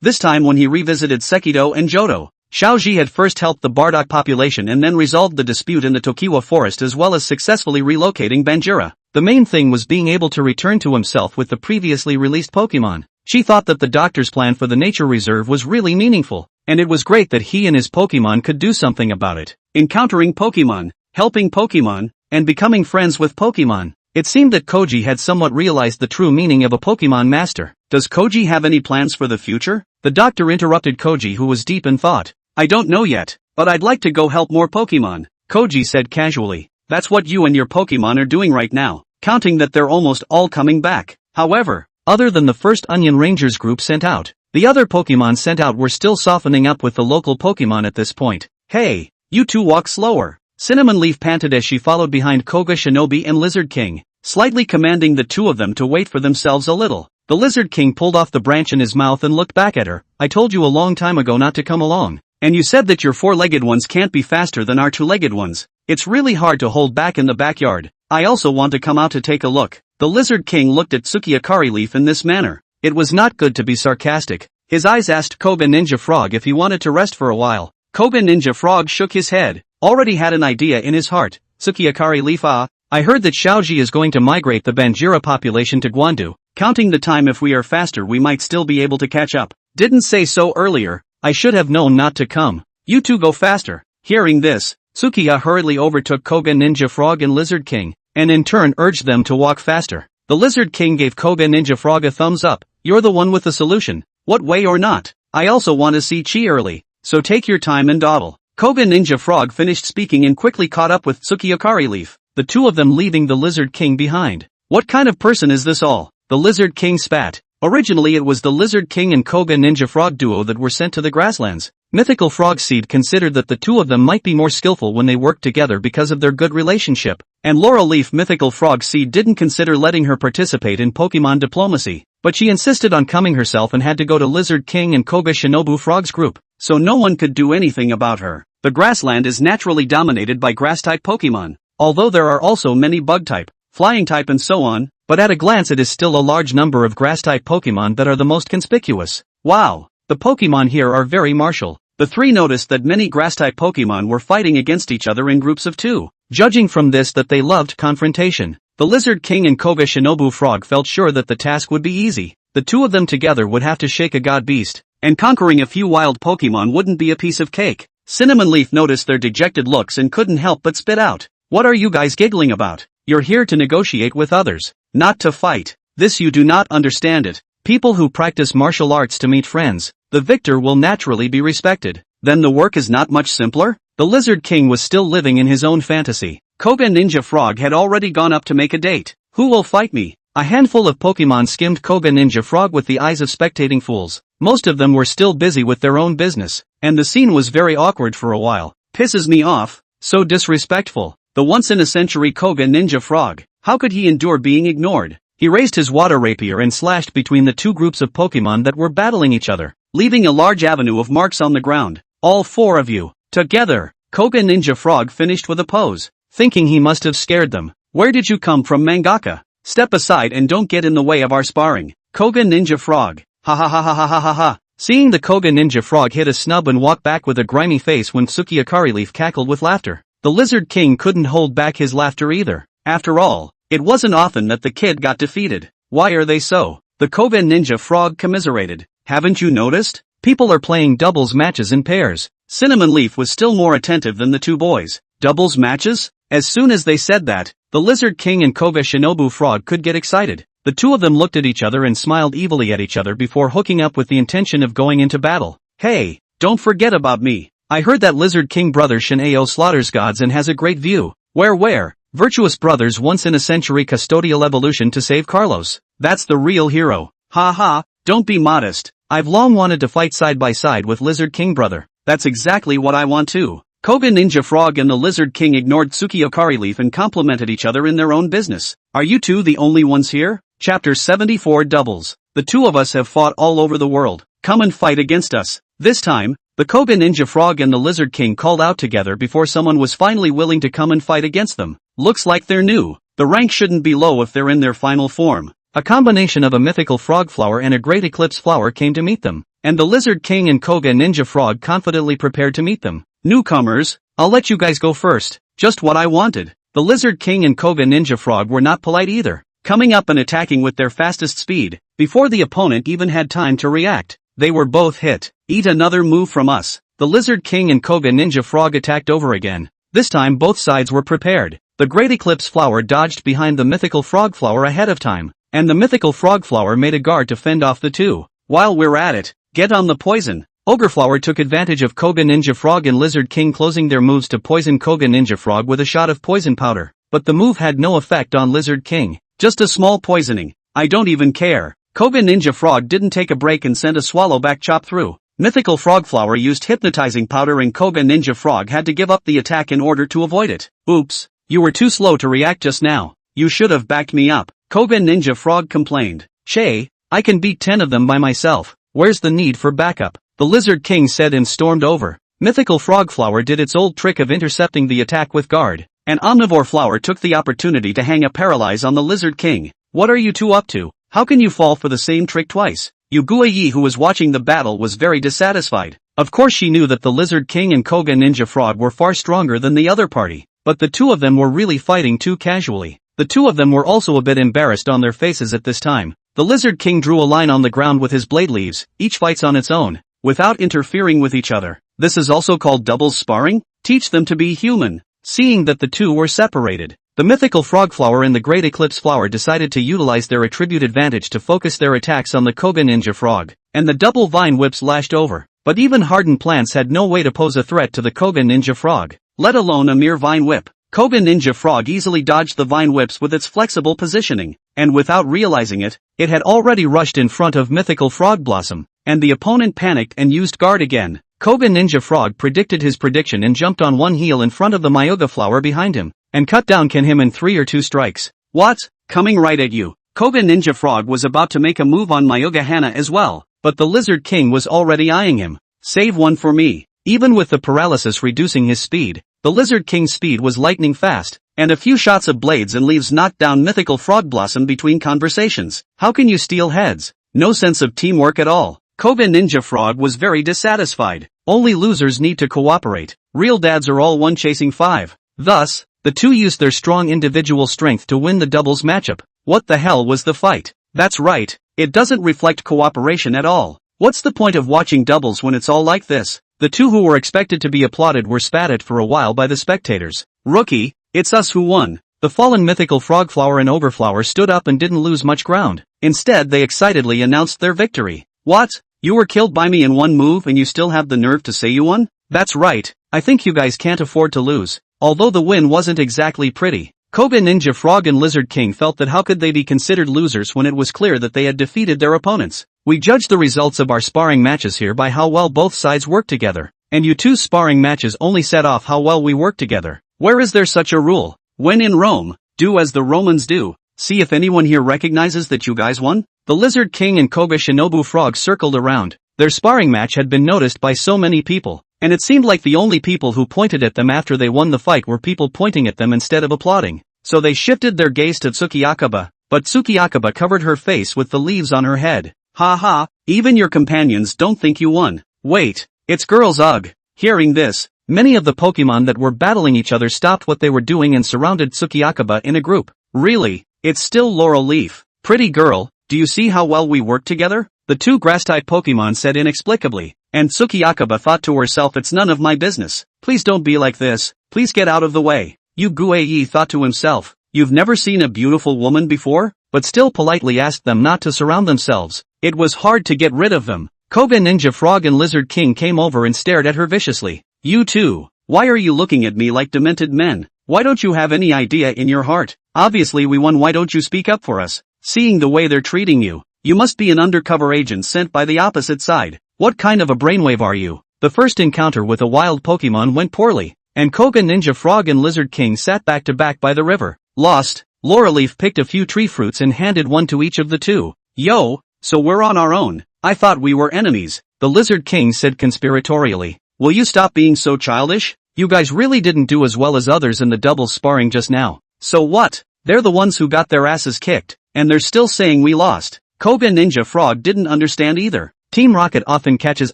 This time when he revisited Sekido and Johto, Xiaoxi had first helped the Bardock population and then resolved the dispute in the Tokiwa forest as well as successfully relocating Banjira. The main thing was being able to return to himself with the previously released Pokemon. She thought that the doctor's plan for the nature reserve was really meaningful, and it was great that he and his Pokemon could do something about it. Encountering Pokemon, helping Pokemon, and becoming friends with Pokemon. It seemed that Koji had somewhat realized the true meaning of a Pokemon master. Does Koji have any plans for the future? The doctor interrupted Koji who was deep in thought. I don't know yet, but I'd like to go help more Pokemon, Koji said casually. That's what you and your Pokemon are doing right now, counting that they're almost all coming back. However, other than the first Onion Rangers group sent out, the other Pokemon sent out were still softening up with the local Pokemon at this point. Hey, you two walk slower. Cinnamon Leaf panted as she followed behind Koga Shinobi and Lizard King, slightly commanding the two of them to wait for themselves a little. The Lizard King pulled off the branch in his mouth and looked back at her. I told you a long time ago not to come along. And you said that your four-legged ones can't be faster than our two-legged ones. It's really hard to hold back in the backyard. I also want to come out to take a look. The Lizard King looked at Suki Akari Leaf in this manner. It was not good to be sarcastic. His eyes asked Koga Ninja Frog if he wanted to rest for a while. Koga Ninja Frog shook his head, already had an idea in his heart. Suki Akari Leaf, I heard that Xiaoji is going to migrate the Banjira population to Guandu. Counting the time, if we are faster we might still be able to catch up. Didn't say so earlier. I should have known not to come. You two go faster. Hearing this, Sukiya hurriedly overtook Koga Ninja Frog and Lizard King, and in turn urged them to walk faster. The Lizard King gave Koga Ninja Frog a thumbs up. You're the one with the solution. What way or not? I also want to see Chi early, so take your time and dawdle. Koga Ninja Frog finished speaking and quickly caught up with Suki Akari Leaf, the two of them leaving the Lizard King behind. What kind of person is this all? The Lizard King spat. Originally it was the Lizard King and Koga Ninja Frog duo that were sent to the grasslands. Mythical Frog Seed considered that the two of them might be more skillful when they worked together because of their good relationship, and Laurel Leaf Mythical Frog Seed didn't consider letting her participate in Pokemon diplomacy, but she insisted on coming herself and had to go to Lizard King and Koga Shinobu Frog's group, so no one could do anything about her. The grassland is naturally dominated by grass-type Pokemon, although there are also many bug-type, flying-type and so on, but at a glance it is still a large number of grass-type Pokemon that are the most conspicuous. Wow, the Pokemon here are very martial. The three noticed that many grass-type Pokemon were fighting against each other in groups of two, judging from this that they loved confrontation. The Lizard King and Koga Shinobu Frog felt sure that the task would be easy. The two of them together would have to shake a god beast, and conquering a few wild Pokemon wouldn't be a piece of cake. Cinnamon Leaf noticed their dejected looks and couldn't help but spit out. What are you guys giggling about? You're here to negotiate with others, not to fight. This you do not understand it. People who practice martial arts to meet friends, the victor will naturally be respected. Then the work is not much simpler? The Lizard King was still living in his own fantasy. Koga Ninja Frog had already gone up to make a date. Who will fight me? A handful of Pokemon skimmed Koga Ninja Frog with the eyes of spectating fools. Most of them were still busy with their own business, and the scene was very awkward for a while. Pisses me off. So disrespectful. The once-in-a-century Koga Ninja Frog. How could he endure being ignored? He raised his water rapier and slashed between the two groups of Pokemon that were battling each other, leaving a large avenue of marks on the ground. All four of you, together. Koga Ninja Frog finished with a pose, thinking he must have scared them. Where did you come from, mangaka? Step aside and don't get in the way of our sparring. Koga Ninja Frog. Ha ha ha ha ha ha ha ha. Seeing the Koga Ninja Frog hit a snub and walk back with a grimy face when Suki Akari Leaf cackled with laughter, the Lizard King couldn't hold back his laughter either. After all, it wasn't often that the kid got defeated. Why are they so? The Koga Ninja Frog commiserated. Haven't you noticed? People are playing doubles matches in pairs. Cinnamon Leaf was still more attentive than the two boys. Doubles matches? As soon as they said that, the Lizard King and Koga Shinobu Frog could get excited. The two of them looked at each other and smiled evilly at each other before hooking up with the intention of going into battle. Hey, don't forget about me. I heard that Lizard King brother Shin'eo slaughters gods and has a great view. Where? Virtuous Brothers once-in-a-century custodial evolution to save Carlos. That's the real hero. Ha ha, don't be modest. I've long wanted to fight side by side with Lizard King brother. That's exactly what I want too. Koga Ninja Frog and the Lizard King ignored Suki Akari Leaf and complimented each other in their own business. Are you two the only ones here? Chapter 74 Doubles. The two of us have fought all over the world. Come and fight against us. This time, the Koga Ninja Frog and the Lizard King called out together before someone was finally willing to come and fight against them. Looks like they're new. The rank shouldn't be low if they're in their final form. A combination of a mythical frog flower and a great eclipse flower came to meet them, and the Lizard King and Koga Ninja Frog confidently prepared to meet them. Newcomers, I'll let you guys go first. Just what I wanted. The Lizard King and Koga Ninja Frog were not polite either, coming up and attacking with their fastest speed, before the opponent even had time to react. They were both hit. Eat another move from us. The Lizard King and Koga Ninja Frog attacked over again. This time both sides were prepared. The Great Eclipse Flower dodged behind the Mythical Frog Flower ahead of time, and the Mythical Frog Flower made a guard to fend off the two. While we're at it, get on the poison. Ogreflower took advantage of Koga Ninja Frog and Lizard King closing their moves to poison Koga Ninja Frog with a shot of poison powder, but the move had no effect on Lizard King. Just a small poisoning. I don't even care. Koga Ninja Frog didn't take a break and sent a swallow back chop through. Mythical Frogflower used hypnotizing powder and Koga Ninja Frog had to give up the attack in order to avoid it. Oops, you were too slow to react just now. You should have backed me up, Koga Ninja Frog complained. Che, I can beat 10 of them by myself. Where's the need for backup? The Lizard King said and stormed over. Mythical Frogflower did its old trick of intercepting the attack with guard, and Omnivore Flower took the opportunity to hang a paralyze on the Lizard King. What are you two up to? How can you fall for the same trick twice? Yu Guiyi, who was watching the battle, was very dissatisfied. Of course she knew that the Lizard King and Koga Ninja Frog were far stronger than the other party, but the two of them were really fighting too casually. The two of them were also a bit embarrassed on their faces at this time. The Lizard King drew a line on the ground with his blade leaves, each fights on its own, without interfering with each other. This is also called doubles sparring? Teach them to be human. Seeing that the two were separated, the Mythical Frogflower and the Great Eclipse Flower decided to utilize their attribute advantage to focus their attacks on the Koga Ninja Frog, and the double vine whips lashed over. But even hardened plants had no way to pose a threat to the Koga Ninja Frog, let alone a mere vine whip. Koga Ninja Frog easily dodged the vine whips with its flexible positioning, and without realizing it, it had already rushed in front of Mythical Frog Blossom, and the opponent panicked and used guard again. Koga Ninja Frog predicted his prediction and jumped on one heel in front of the Myoga Flower behind him, and cut down him in 3 or 2 strikes. What? Coming right at you. Koga Ninja Frog was about to make a move on Myoga Hana as well, but the Lizard King was already eyeing him. Save one for me. Even with the paralysis reducing his speed, the Lizard King's speed was lightning fast, and a few shots of blades and leaves knocked down Mythical Frog Blossom between conversations. How can you steal heads? No sense of teamwork at all. Koga Ninja Frog was very dissatisfied. Only losers need to cooperate. Real dads are all one chasing 5. Thus, the two used their strong individual strength to win the doubles matchup. What the hell was the fight? That's right, it doesn't reflect cooperation at all. What's the point of watching doubles when it's all like this? The two who were expected to be applauded were spat at for a while by the spectators. Rookie, it's us who won. The fallen Mythical Frogflower and Overflower stood up and didn't lose much ground. Instead, they excitedly announced their victory. What? You were killed by me in one move and you still have the nerve to say you won? That's right, I think you guys can't afford to lose. Although the win wasn't exactly pretty, Koga Ninja Frog and Lizard King felt that how could they be considered losers when it was clear that they had defeated their opponents. We judge the results of our sparring matches here by how well both sides work together, and you two's sparring matches only set off how well we work together. Where is there such a rule? When in Rome, do as the Romans do. See if anyone here recognizes that you guys won? The Lizard King and Koga Shinobu Frog circled around. Their sparring match had been noticed by so many people, and it seemed like the only people who pointed at them after they won the fight were people pointing at them instead of applauding. So they shifted their gaze to Tsukiyakaba, but Tsukiyakaba covered her face with the leaves on her head. Ha ha, even your companions don't think you won. Wait, it's girls ugh. Hearing this, many of the Pokemon that were battling each other stopped what they were doing and surrounded Tsukiyakaba in a group. Really? It's still Laurel Leaf. Pretty girl, do you see how well we work together? The two grass-type Pokemon said inexplicably, and Tsukiyakaba thought to herself, it's none of my business. Please don't be like this, please get out of the way. Yu Guiyi thought to himself, you've never seen a beautiful woman before? But still politely asked them not to surround themselves. It was hard to get rid of them. Koga Ninja Frog and Lizard King came over and stared at her viciously. You too. Why are you looking at me like demented men? Why don't you have any idea in your heart? Obviously we won, why don't you speak up for us? Seeing the way they're treating you, you must be an undercover agent sent by the opposite side. What kind of a brainwave are you? The first encounter with a wild Pokemon went poorly, and Koga Ninja Frog and Lizard King sat back to back by the river. Lost. Laureleaf picked a few tree fruits and handed one to each of the two. Yo, so we're on our own. I thought we were enemies, the Lizard King said conspiratorially. Will you stop being so childish? You guys really didn't do as well as others in the doubles sparring just now. So what? They're the ones who got their asses kicked, and they're still saying we lost. Koga Ninja Frog didn't understand either. Team Rocket often catches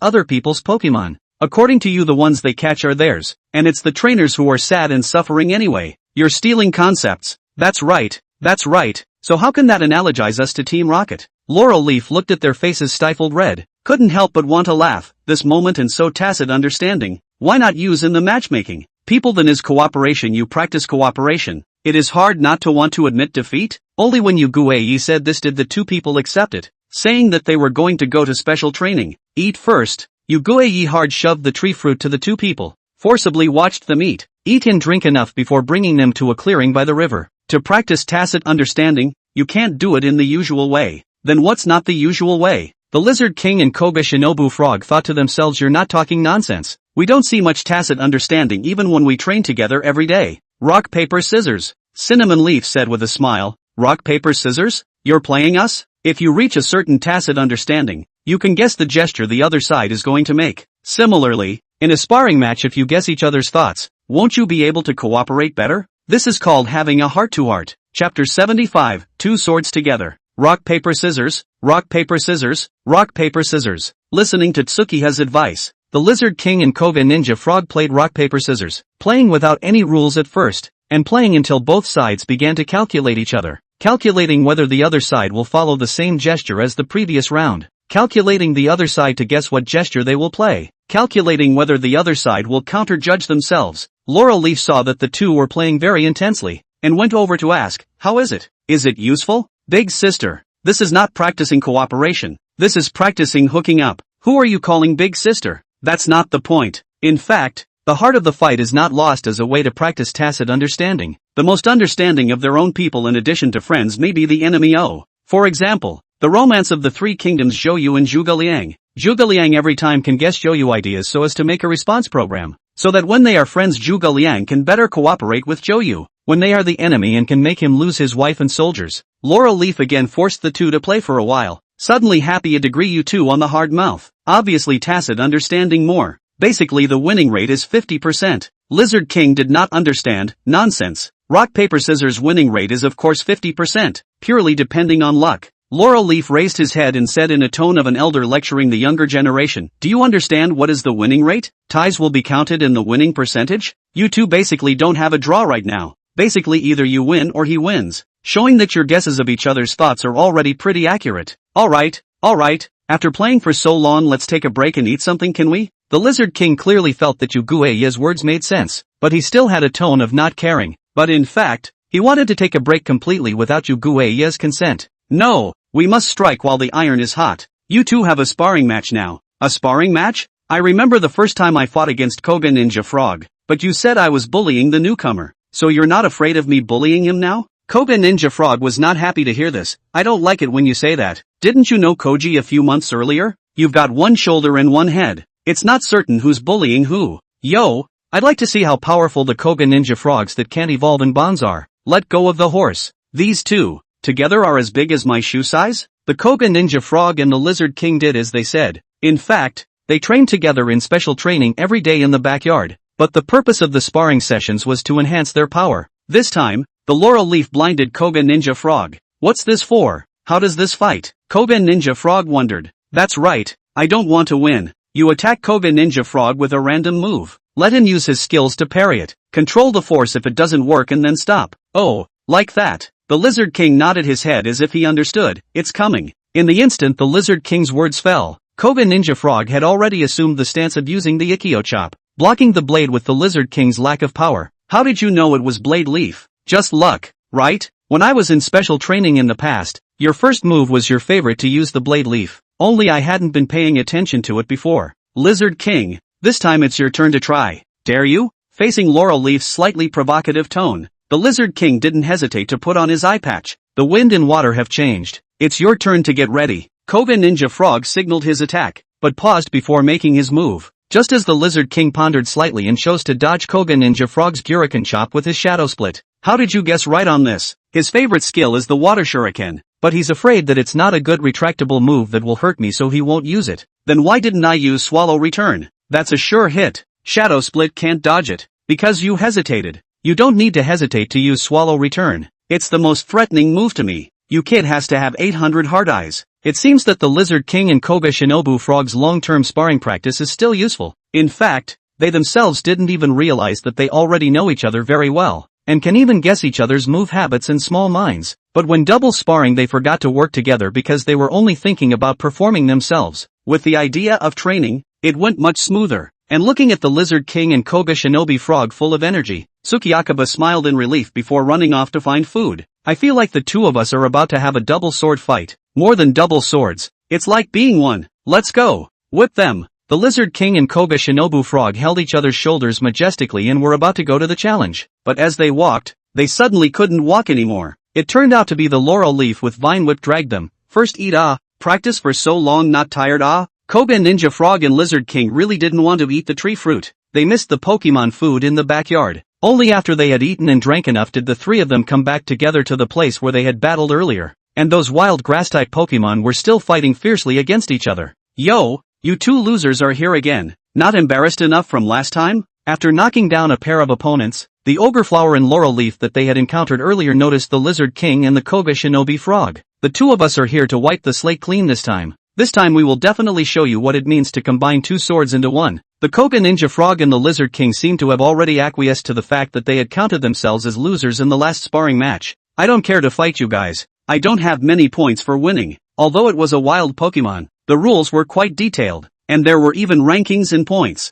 other people's Pokemon. According to you, the ones they catch are theirs, and it's the trainers who are sad and suffering anyway. You're stealing concepts. That's right. So how can that analogize us to Team Rocket? Laurel Leaf looked at their faces stifled red, couldn't help but want to laugh. This moment and so tacit understanding, why not use in the matchmaking? People, then is cooperation, you practice cooperation. It is hard not to want to admit defeat. Only when Yu Guiyi said this did the two people accept it, saying that they were going to go to special training. Eat first. Yuguei hard shoved the tree fruit to the two people, forcibly watched them eat and drink enough before bringing them to a clearing by the river. To practice tacit understanding, you can't do it in the usual way. Then what's not the usual way? The Lizard King and Koga Shinobu Frog thought to themselves, you're not talking nonsense. We don't see much tacit understanding even when we train together every day. Rock, paper, scissors. Cinnamon Leaf said with a smile. Rock, paper, scissors? You're playing us? If you reach a certain tacit understanding, you can guess the gesture the other side is going to make. Similarly, in a sparring match, if you guess each other's thoughts, won't you be able to cooperate better? This is called having a heart-to-heart. Chapter 75, Two Swords Together. Rock, paper, scissors, rock, paper, scissors, rock, paper, scissors. Listening to Tsukiha's advice, the Lizard King and Koga Ninja Frog played rock, paper, scissors, playing without any rules at first, and playing until both sides began to calculate each other, calculating whether the other side will follow the same gesture as the previous round, calculating the other side to guess what gesture they will play, calculating whether the other side will counter-judge themselves. Laurel Leaf saw that the two were playing very intensely, and went over to ask, how is it? Is it useful? Big sister, this is not practicing cooperation, this is practicing hooking up. Who are you calling big sister? That's not the point. In fact, the heart of the fight is not lost as a way to practice tacit understanding. The most understanding of their own people in addition to friends may be the enemy. For example, the romance of the three kingdoms Zhou and Zhuge Liang. Zhuge Liang every time can guess Zhou ideas so as to make a response program, so that when they are friends Zhuge Liang can better cooperate with Zhou. When they are the enemy and can make him lose his wife and soldiers. Laurel Leaf again forced the two to play for a while, suddenly happy a degree you two on the hard mouth. Obviously tacit understanding more. Basically the winning rate is 50%. Lizard King did not understand. Nonsense. Rock paper scissors winning rate is of course 50%, purely depending on luck. Laurel Leaf raised his head and said in a tone of an elder lecturing the younger generation, do you understand what is the winning rate? Ties will be counted in the winning percentage? You two basically don't have a draw right now. Basically either you win or he wins, showing that your guesses of each other's thoughts are already pretty accurate. Alright, after playing for so long let's take a break and eat something, can we? The Lizard King clearly felt that Yuguei's words made sense, but he still had a tone of not caring. But in fact, he wanted to take a break completely without Yuguei's consent. No, we must strike while the iron is hot. You two have a sparring match now. A sparring match? I remember the first time I fought against Koga Ninja Frog, but you said I was bullying the newcomer. So you're not afraid of me bullying him now? Koga Ninja Frog was not happy to hear this. I don't like it when you say that. Didn't you know Koji a few months earlier? You've got one shoulder and one head. It's not certain who's bullying who. Yo, I'd like to see how powerful the Koga Ninja Frogs that can't evolve in bonds are. Let go of the horse. These two, together are as big as my shoe size? The Koga Ninja Frog and the Lizard King did as they said. In fact, they trained together in special training every day in the backyard. But the purpose of the sparring sessions was to enhance their power. This time, the Laurel Leaf blinded Koga Ninja Frog. What's this for? How does this fight? Koga Ninja Frog wondered. That's right, I don't want to win. You attack Koga Ninja Frog with a random move. Let him use his skills to parry it. Control the force if it doesn't work and then stop. Oh, like that. The Lizard King nodded his head as if he understood. It's coming. In the instant the Lizard King's words fell, Koga Ninja Frog had already assumed the stance of using the Ikkyo chop, blocking the blade with the Lizard King's lack of power. How did you know it was Blade Leaf? Just luck, right? When I was in special training in the past, your first move was your favorite to use the Blade Leaf. Only I hadn't been paying attention to it before. Lizard King, this time it's your turn to try. Dare you? Facing Laurel Leaf's slightly provocative tone, the Lizard King didn't hesitate to put on his eye patch. The wind and water have changed. It's your turn to get ready. Koga Ninja Frog signaled his attack, but paused before making his move. Just as the Lizard King pondered slightly and chose to dodge Koga Ninja Frog's Guriken chop with his shadow split. How did you guess right on this? His favorite skill is the water shuriken, but he's afraid that it's not a good retractable move that will hurt me, so he won't use it. Then why didn't I use swallow return? That's a sure hit. Shadow split can't dodge it. Because you hesitated. You don't need to hesitate to use swallow return. It's the most threatening move to me. You kid has to have 800 hard eyes. It seems that the Lizard King and Koga Shinobu Frog's long-term sparring practice is still useful. In fact, they themselves didn't even realize that they already know each other very well, and can even guess each other's move habits and small minds. But when double sparring they forgot to work together because they were only thinking about performing themselves. With the idea of training, it went much smoother. And looking at the Lizard King and Koga Shinobi Frog full of energy, Tsukiyakaba smiled in relief before running off to find food. I feel like the two of us are about to have a double sword fight. More than double swords. It's like being one. Let's go. Whip them. The Lizard King and Koga Shinobu Frog held each other's shoulders majestically and were about to go to the challenge. But as they walked, they suddenly couldn't walk anymore. It turned out to be the laurel leaf with vine whip dragged them. First eat practice for so long not tired Koga Ninja Frog and Lizard King really didn't want to eat the tree fruit. They missed the Pokemon food in the backyard. Only after they had eaten and drank enough did the three of them come back together to the place where they had battled earlier. And those wild grass-type Pokemon were still fighting fiercely against each other. Yo, you two losers are here again. Not embarrassed enough from last time? After knocking down a pair of opponents, the Ogre Flower and Laurel Leaf that they had encountered earlier noticed the Lizard King and the Koga Shinobi Frog. The two of us are here to wipe the slate clean this time. This time we will definitely show you what it means to combine two swords into one. The Koga Ninja Frog and the Lizard King seemed to have already acquiesced to the fact that they had counted themselves as losers in the last sparring match. I don't care to fight you guys. I don't have many points for winning. Although it was a wild Pokemon, the rules were quite detailed, and there were even rankings and points.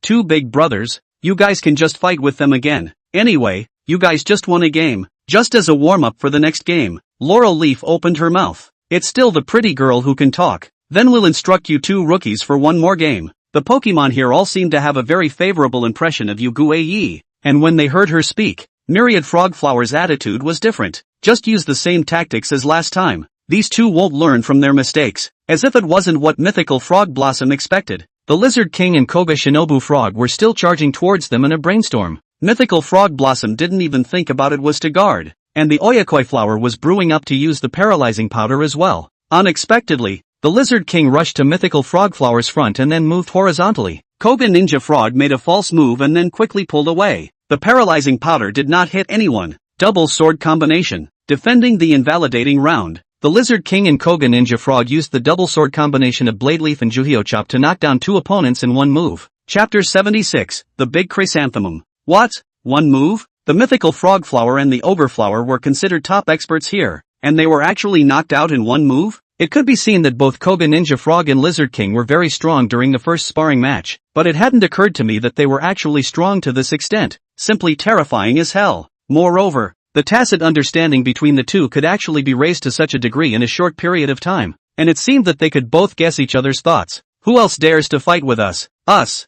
Two big brothers, you guys can just fight with them again. Anyway, you guys just won a game. Just as a warm-up for the next game, Laurel Leaf opened her mouth. It's still the pretty girl who can talk. Then we'll instruct you two rookies for one more game. The Pokemon here all seem to have a very favorable impression of you Guei, and when they heard her speak, Myriad Frogflower's attitude was different. Just use the same tactics as last time. These two won't learn from their mistakes. As if it wasn't what Mythical Frog Blossom expected. The Lizard King and Koga Shinobu Frog were still charging towards them in a brainstorm. Mythical Frog Blossom didn't even think about it was to guard. And the Oyakoi flower was brewing up to use the paralyzing powder as well. Unexpectedly, the Lizard King rushed to Mythical Frogflower's front and then moved horizontally. Koga Ninja Frog made a false move and then quickly pulled away. The paralyzing powder did not hit anyone. Double sword combination. Defending the invalidating round. The Lizard King and Koga Ninja Frog used the double sword combination of Blade Leaf and Juhio Chop to knock down two opponents in one move. Chapter 76, The Big Chrysanthemum. What? One move? The Mythical Frog Flower and the Ogre Flower were considered top experts here, and they were actually knocked out in one move? It could be seen that both Koga Ninja Frog and Lizard King were very strong during the first sparring match, but it hadn't occurred to me that they were actually strong to this extent. Simply terrifying as hell. Moreover, the tacit understanding between the two could actually be raised to such a degree in a short period of time, and it seemed that they could both guess each other's thoughts. Who else dares to fight with us? Us,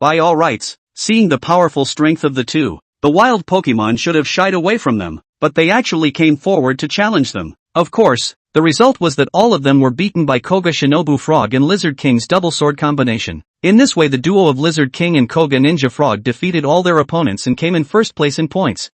by all rights. Seeing the powerful strength of the two, the wild Pokemon should have shied away from them, but they actually came forward to challenge them. Of course, the result was that all of them were beaten by Koga Shinobu Frog and Lizard King's double sword combination. In this way the duo of Lizard King and Koga Ninja Frog defeated all their opponents and came in first place in points.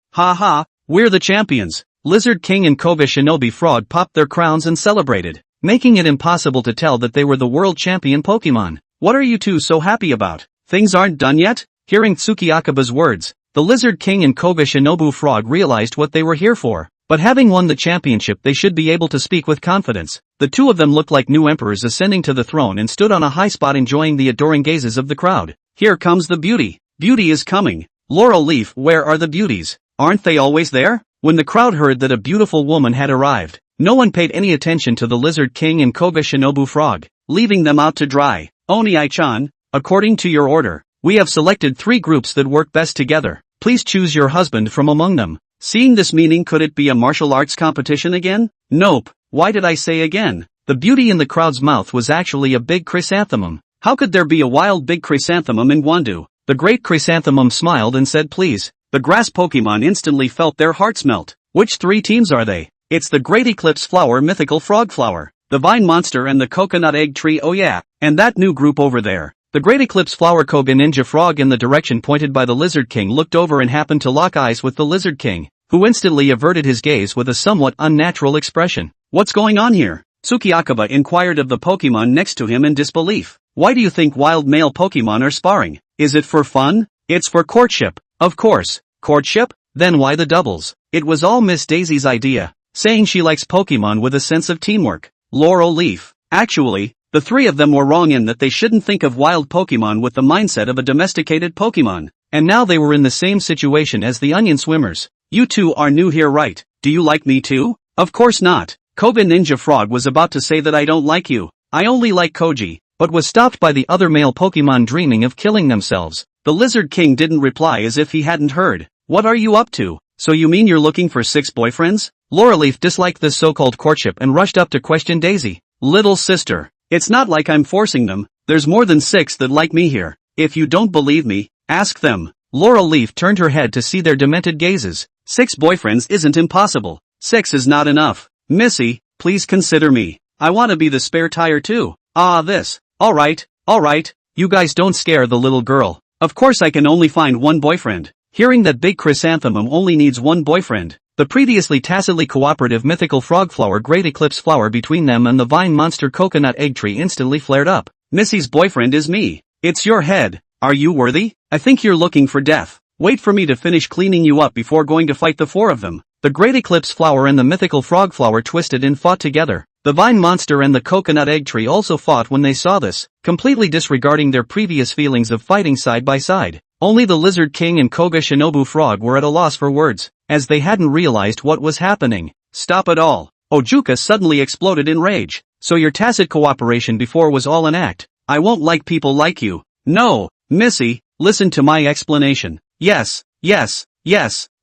We're the champions. Lizard King and Koga Shinobi Frog popped their crowns and celebrated, making it impossible to tell that they were the world champion Pokemon. What are you two so happy about? Things aren't done yet? Hearing Tsukiakaba's words, the Lizard King and Koga Shinobu Frog realized what they were here for. But having won the championship they should be able to speak with confidence. The two of them looked like new emperors ascending to the throne and stood on a high spot enjoying the adoring gazes of the crowd. Here comes the beauty. Beauty is coming. Laurel Leaf, where are the beauties? Aren't they always there? When the crowd heard that a beautiful woman had arrived, no one paid any attention to the Lizard King and Koga Shinobu Frog, leaving them out to dry. Oni-chan, according to your order, we have selected 3 groups that work best together. Please choose your husband from among them. Seeing this meaning, could it be a martial arts competition again? Nope. Why did I say again? The beauty in the crowd's mouth was actually a big chrysanthemum. How could there be a wild big chrysanthemum in Gwandu? The great chrysanthemum smiled and said please. The grass Pokemon instantly felt their hearts melt. Which 3 teams are they? It's the Great Eclipse Flower, Mythical Frog Flower, the Vine Monster and the Coconut Egg Tree. Oh yeah, and that new group over there. The Great Eclipse Flower Koga Ninja Frog in the direction pointed by the Lizard King looked over and happened to lock eyes with the Lizard King, who instantly averted his gaze with a somewhat unnatural expression. What's going on here? Tsukiakaba inquired of the Pokemon next to him in disbelief. Why do you think wild male Pokemon are sparring? Is it for fun? It's for courtship. Of course. Courtship? Then why the doubles? It was all Miss Daisy's idea, saying she likes Pokemon with a sense of teamwork. Laurel Leaf. Actually, the 3 of them were wrong in that they shouldn't think of wild Pokemon with the mindset of a domesticated Pokemon. And now they were in the same situation as the onion swimmers. You two are new here, right? Do you like me too? Of course not. Koga Ninja Frog was about to say that I don't like you. I only like Koji, but was stopped by the other male Pokemon dreaming of killing themselves. The Lizard King didn't reply as if he hadn't heard. What are you up to? So you mean you're looking for 6 boyfriends? Laurelleaf disliked this so-called courtship and rushed up to question Daisy. Little sister, it's not like I'm forcing them, There's more than 6 that like me here. If you don't believe me, ask them. Laurel Leaf turned her head to see their demented gazes. 6 boyfriends isn't impossible. 6 is not enough. Missy, please consider me. I want to be the spare tire too. This. Alright, you guys don't scare the little girl. Of course I can only find one boyfriend. Hearing that Big Chrysanthemum only needs one boyfriend, the previously tacitly cooperative mythical frog flower Great Eclipse flower between them and the vine monster coconut egg tree instantly flared up. Missy's boyfriend is me. It's your head. Are you worthy? I think you're looking for death. Wait for me to finish cleaning you up before going to fight the 4 of them. The Great Eclipse flower and the mythical frog flower twisted and fought together. The vine monster and the coconut egg tree also fought when they saw this, completely disregarding their previous feelings of fighting side by side. Only the Lizard King and Koga Shinobu Frog were at a loss for words, as they hadn't realized what was happening. Stop it all. Ojuka suddenly exploded in rage. So your tacit cooperation before was all an act. I won't like people like you. No, Missy, listen to my explanation. Yes,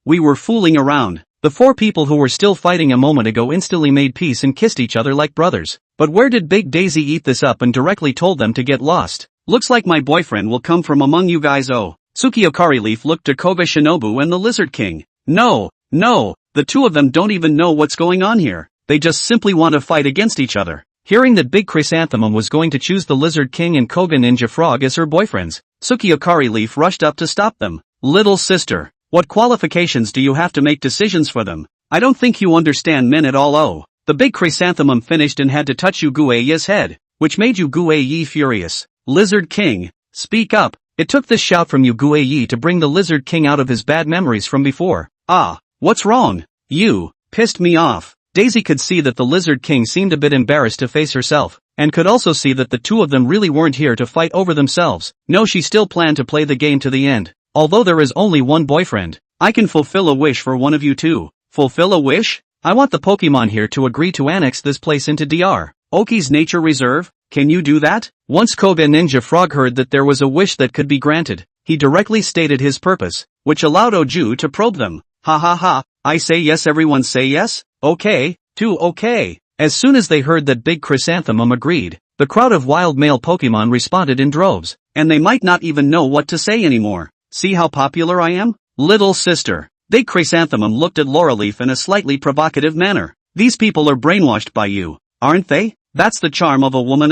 we were fooling around. The 4 people who were still fighting a moment ago instantly made peace and kissed each other like brothers. But where did Big Daisy eat this up and directly told them to get lost? Looks like my boyfriend will come from among you guys. Tsukiokari Leaf looked to Koga Shinobu and the Lizard King. No, the 2 of them don't even know what's going on here. They just simply want to fight against each other. Hearing that Big Chrysanthemum was going to choose the Lizard King and Koga Ninja Frog as her boyfriends, Tsukiokari Leaf rushed up to stop them. Little sister, what qualifications do you have to make decisions for them? I don't think you understand men at all. The Big Chrysanthemum finished and had to touch Yugueye's head, which made Yugueye furious. Lizard King, speak up. It took this shout from Yugueye to bring the Lizard King out of his bad memories from before. What's wrong? You pissed me off. Daisy could see that the Lizard King seemed a bit embarrassed to face herself, and could also see that the 2 of them really weren't here to fight over themselves. No, she still planned to play the game to the end. Although there is only one boyfriend, I can fulfill a wish for one of you too. Fulfill a wish? I want the Pokemon here to agree to annex this place into Dr. Oki's nature reserve. Can you do that? Once Koga Ninja Frog heard that there was a wish that could be granted, he directly stated his purpose, which allowed Oju to probe them. Ha, I say yes, everyone say yes? Okay. As soon as they heard that Big Chrysanthemum agreed, the crowd of wild male Pokemon responded in droves, and they might not even know what to say anymore. See how popular I am? Little sister. Big Chrysanthemum looked at Laureleaf in a slightly provocative manner. These people are brainwashed by you, aren't they? That's the charm of a woman.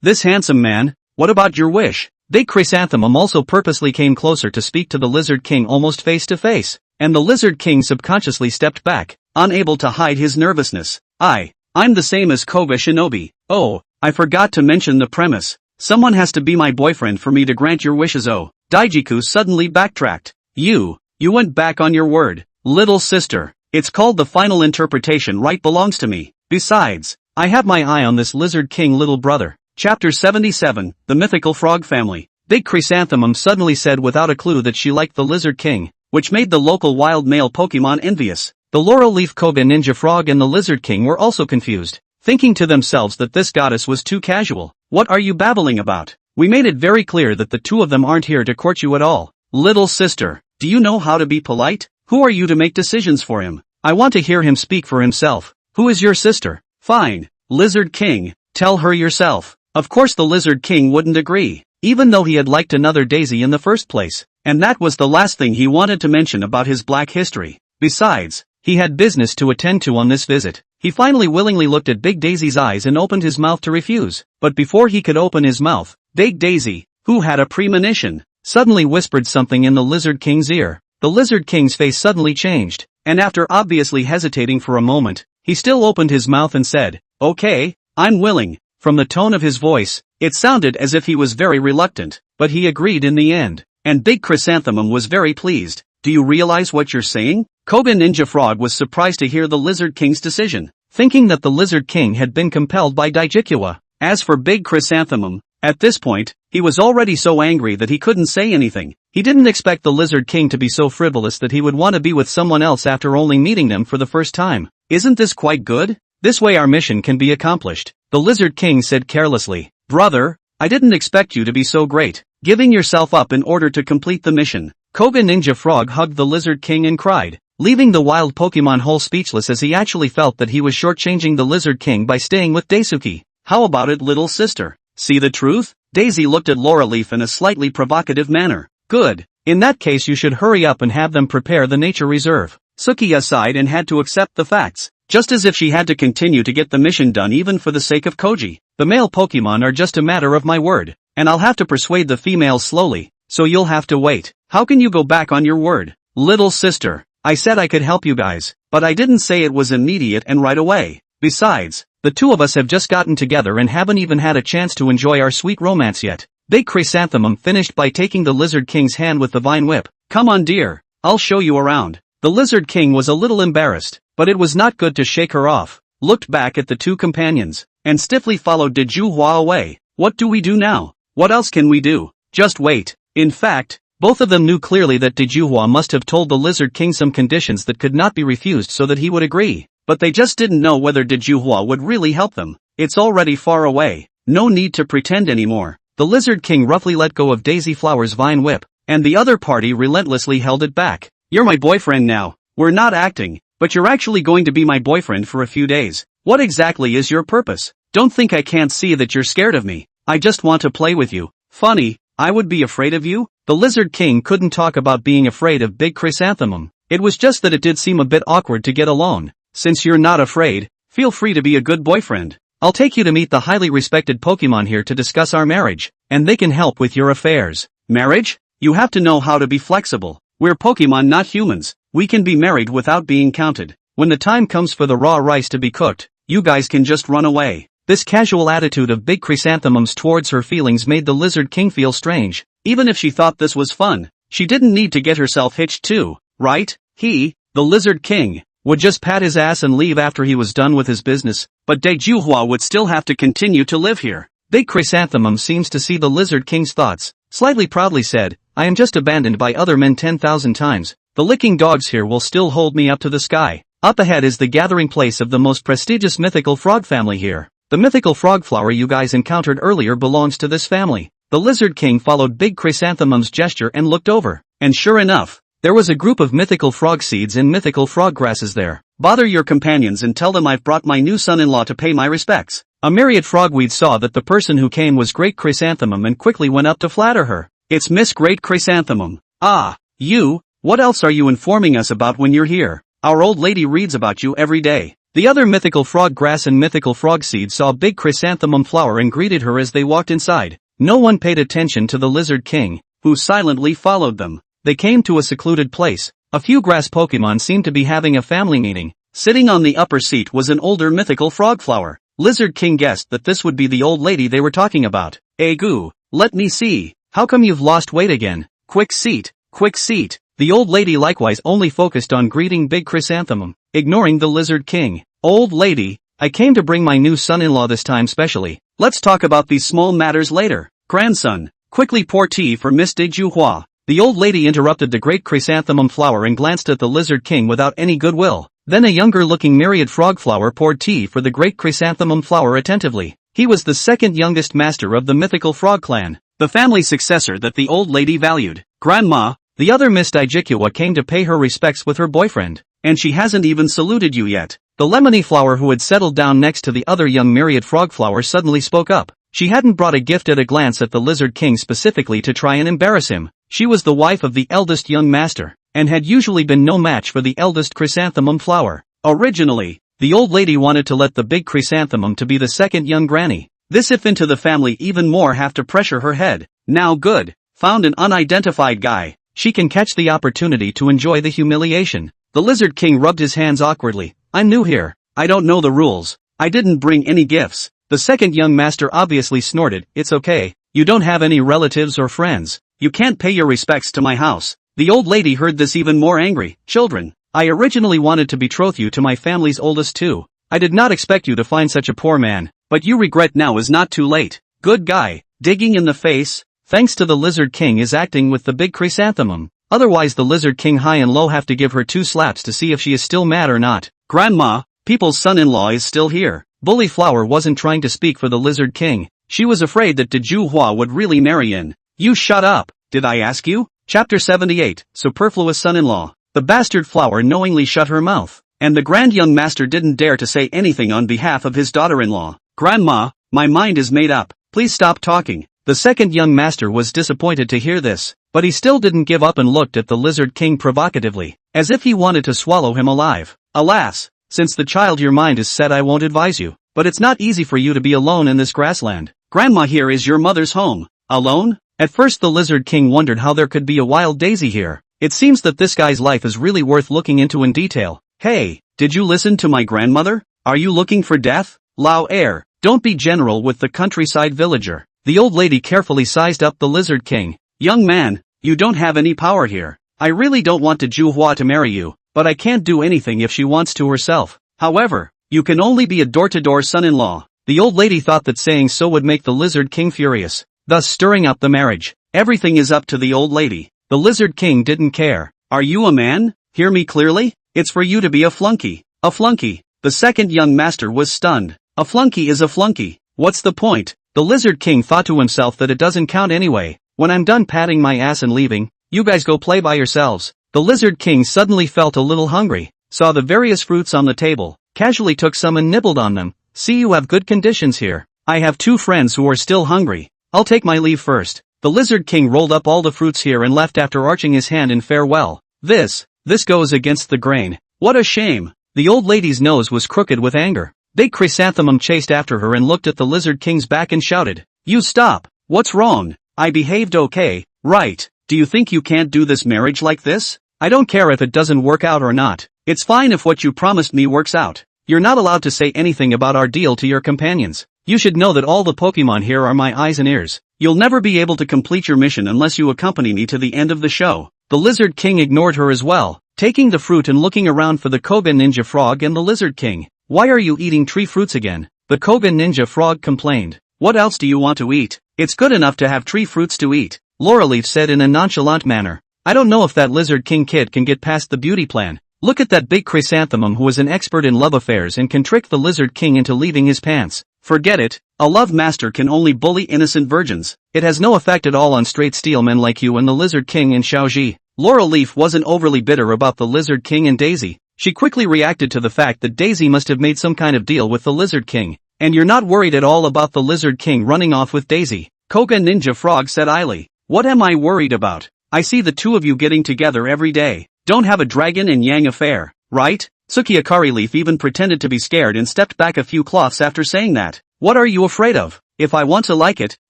This handsome man, what about your wish? Big Chrysanthemum also purposely came closer to speak to the Lizard King almost face to face, and the Lizard King subconsciously stepped back, unable to hide his nervousness. I'm the same as Koga Shinobi. I forgot to mention the premise. Someone has to be my boyfriend for me to grant your wishes. Daijiku suddenly backtracked. You went back on your word. Little sister, it's called the final interpretation, right? Belongs to me. Besides, I have my eye on this Lizard King little brother. Chapter 77, The Mythical Frog Family. Big Chrysanthemum suddenly said without a clue that she liked the Lizard King, which made the local wild male Pokemon envious. The Laurel Leaf Koga Ninja Frog and the Lizard King were also confused, thinking to themselves that this goddess was too casual. What are you babbling about? We made it very clear that the 2 of them aren't here to court you at all. Little sister, do you know how to be polite? Who are you to make decisions for him? I want to hear him speak for himself. Who is your sister? Fine. Lizard King, tell her yourself. Of course the Lizard King wouldn't agree, even though he had liked another Daisy in the first place, and that was the last thing he wanted to mention about his black history. Besides, he had business to attend to on this visit. He finally willingly looked at Big Daisy's eyes and opened his mouth to refuse, but before he could open his mouth, Big Daisy, who had a premonition, suddenly whispered something in the Lizard King's ear. The Lizard King's face suddenly changed, and after obviously hesitating for a moment, he still opened his mouth and said, "Okay, I'm willing." From the tone of his voice, it sounded as if he was very reluctant, but he agreed in the end, and Big Chrysanthemum was very pleased. Do you realize what you're saying? Koga Ninja Frog was surprised to hear the Lizard King's decision, thinking that the Lizard King had been compelled by Daijikiwa. As for Big Chrysanthemum, at this point, he was already so angry that he couldn't say anything. He didn't expect the Lizard King to be so frivolous that he would want to be with someone else after only meeting them for the first time. Isn't this quite good? This way our mission can be accomplished, the Lizard King said carelessly. Brother, I didn't expect you to be so great, giving yourself up in order to complete the mission. Koga Ninja Frog hugged the Lizard King and cried, leaving the wild Pokemon whole speechless as he actually felt that he was shortchanging the Lizard King by staying with Daisuke. How about it, little sister? See the truth? Daisy looked at Laureleaf in a slightly provocative manner. Good. In that case you should hurry up and have them prepare the nature reserve. Sukiya sighed and had to accept the facts. Just as if she had to continue to get the mission done even for the sake of Koji. The male Pokemon are just a matter of my word. And I'll have to persuade the females slowly, so you'll have to wait. How can you go back on your word? Little sister, I said I could help you guys, but I didn't say it was immediate and right away. Besides, the two of us have just gotten together and haven't even had a chance to enjoy our sweet romance yet. Big Chrysanthemum finished by taking the Lizard King's hand with the vine whip. Come on dear, I'll show you around. The Lizard King was a little embarrassed, but it was not good to shake her off, looked back at the two companions, and stiffly followed Dejuhua away. What do we do now? What else can we do? Just wait. In fact, both of them knew clearly that Dejuhua must have told the Lizard King some conditions that could not be refused so that he would agree. But they just didn't know whether Dejuhua would really help them. It's already far away. No need to pretend anymore. The Lizard King roughly let go of Daisy Flower's vine whip, and the other party relentlessly held it back. You're my boyfriend now. We're not acting, but you're actually going to be my boyfriend for a few days. What exactly is your purpose? Don't think I can't see that you're scared of me. I just want to play with you. Funny, I would be afraid of you? The Lizard King couldn't talk about being afraid of Big Chrysanthemum. It was just that it did seem a bit awkward to get alone. Since you're not afraid, feel free to be a good boyfriend. I'll take you to meet the highly respected Pokemon here to discuss our marriage, and they can help with your affairs. Marriage? You have to know how to be flexible. We're Pokemon, not humans. We can be married without being counted. When the time comes for the raw rice to be cooked, you guys can just run away. This casual attitude of Big Chrysanthemum's towards her feelings made the Lizard King feel strange. Even if she thought this was fun, she didn't need to get herself hitched too, right? He, the Lizard King, would just pat his ass and leave after he was done with his business, but Dejuhua would still have to continue to live here. Big Chrysanthemum seems to see the Lizard King's thoughts, slightly proudly said, I am just abandoned by other men 10,000 times. The licking dogs here will still hold me up to the sky. Up ahead is the gathering place of the most prestigious mythical frog family here. The mythical frog flower you guys encountered earlier belongs to this family. The Lizard King followed Big Chrysanthemum's gesture and looked over, and sure enough, there was a group of mythical frog seeds and mythical frog grasses there. Bother your companions and tell them I've brought my new son-in-law to pay my respects. A myriad frogweed saw that the person who came was Great Chrysanthemum and quickly went up to flatter her. It's Miss Great Chrysanthemum. Ah, you, what else are you informing us about when you're here? Our old lady reads about you every day. The other mythical frog grass and mythical frog seed saw Big Chrysanthemum flower and greeted her as they walked inside. No one paid attention to the Lizard King, who silently followed them. They came to a secluded place. A few grass Pokemon seemed to be having a family meeting. Sitting on the upper seat was an older mythical frog flower. Lizard King guessed that this would be the old lady they were talking about. Goo, let me see. How come you've lost weight again? Quick seat, quick seat. The old lady likewise only focused on greeting Big Chrysanthemum, ignoring the Lizard King. Old lady, I came to bring my new son-in-law this time specially. Let's talk about these small matters later. Grandson, quickly pour tea for Miss Dejuhua. The old lady interrupted the Great Chrysanthemum flower and glanced at the Lizard King without any goodwill. Then a younger-looking myriad frog flower poured tea for the Great Chrysanthemum flower attentively. He was the second youngest master of the mythical frog clan, the family successor that the old lady valued. Grandma, the other Miss Dejuhua came to pay her respects with her boyfriend, and she hasn't even saluted you yet. The lemony flower who had settled down next to the other young myriad frog flower suddenly spoke up. She hadn't brought a gift at a glance at the Lizard King specifically to try and embarrass him. She was the wife of the eldest young master, and had usually been no match for the eldest Chrysanthemum flower. Originally, the old lady wanted to let the Big Chrysanthemum to be the second young granny. This if into the family even more have to pressure her head. Now good, found an unidentified guy. She can catch the opportunity to enjoy the humiliation. The Lizard King rubbed his hands awkwardly. I'm new here. I don't know the rules. I didn't bring any gifts. The second young master obviously snorted. It's okay. You don't have any relatives or friends. You can't pay your respects to my house. The old lady heard this even more angry. Children, I originally wanted to betroth you to my family's oldest too. I did not expect you to find such a poor man, but you regret now is not too late. Good guy, digging in the face. Thanks to the Lizard King is acting with the Big Chrysanthemum. Otherwise the Lizard King high and low have to give her 2 slaps to see if she is still mad or not. Grandma, people's son-in-law is still here. Bully Flower wasn't trying to speak for the Lizard King. She was afraid that Dejuhua would really marry in. You shut up, did I ask you? Chapter 78, Superfluous Son-in-Law. The bastard flower knowingly shut her mouth, and the grand young master didn't dare to say anything on behalf of his daughter-in-law. Grandma, my mind is made up. Please stop talking. The second young master was disappointed to hear this, but he still didn't give up and looked at the Lizard King provocatively, as if he wanted to swallow him alive. Alas, since the child your mind is set, I won't advise you, but it's not easy for you to be alone in this grassland. Grandma here is your mother's home. Alone? At first the Lizard King wondered how there could be a wild daisy here. It seems that this guy's life is really worth looking into in detail. Hey, did you listen to my grandmother? Are you looking for death? Lao air, don't be general with the countryside villager. The old lady carefully sized up the Lizard King. Young man, you don't have any power here. I really don't want Juhua to marry you, but I can't do anything if she wants to herself. However, you can only be a door-to-door son-in-law. The old lady thought that saying so would make the Lizard King furious, thus stirring up the marriage. Everything is up to the old lady. The Lizard King didn't care. Are you a man? Hear me clearly? It's for you to be a flunky. A flunky. The second young master was stunned. A flunky is a flunky. What's the point? The Lizard King thought to himself that it doesn't count anyway. When I'm done patting my ass and leaving, you guys go play by yourselves. The Lizard King suddenly felt a little hungry, saw the various fruits on the table, casually took some and nibbled on them. See, you have good conditions here. I have 2 friends who are still hungry. I'll take my leave first. The Lizard King rolled up all the fruits here and left after arching his hand in farewell. This goes against the grain. What a shame. The old lady's nose was crooked with anger. Big Chrysanthemum chased after her and looked at the Lizard King's back and shouted, "You stop! What's wrong? I behaved okay, right? Do you think you can't do this marriage like this? I don't care if it doesn't work out or not. It's fine if what you promised me works out. You're not allowed to say anything about our deal to your companions. You should know that all the Pokemon here are my eyes and ears. You'll never be able to complete your mission unless you accompany me to the end of the show." The Lizard King ignored her as well, taking the fruit and looking around for the Koga Ninja Frog and the Lizard King. "Why are you eating tree fruits again?" the Koga Ninja Frog complained. "What else do you want to eat? It's good enough to have tree fruits to eat," Laurelleaf said in a nonchalant manner. "I don't know if that Lizard King kid can get past the beauty plan. Look at that big Chrysanthemum who is an expert in love affairs and can trick the Lizard King into leaving his pants. Forget it, a love master can only bully innocent virgins. It has no effect at all on straight steel men like you and the Lizard King and Xiaoji." Laurelleaf wasn't overly bitter about the Lizard King and Daisy. She quickly reacted to the fact that Daisy must have made some kind of deal with the Lizard King. "And you're not worried at all about the Lizard King running off with Daisy?" Koga Ninja Frog said idly. "What am I worried about? I see the 2 of you getting together every day. Don't have a dragon and yang affair, right?" Tsukiakari Leaf even pretended to be scared and stepped back a few cloths after saying that. "What are you afraid of? If I want to like it,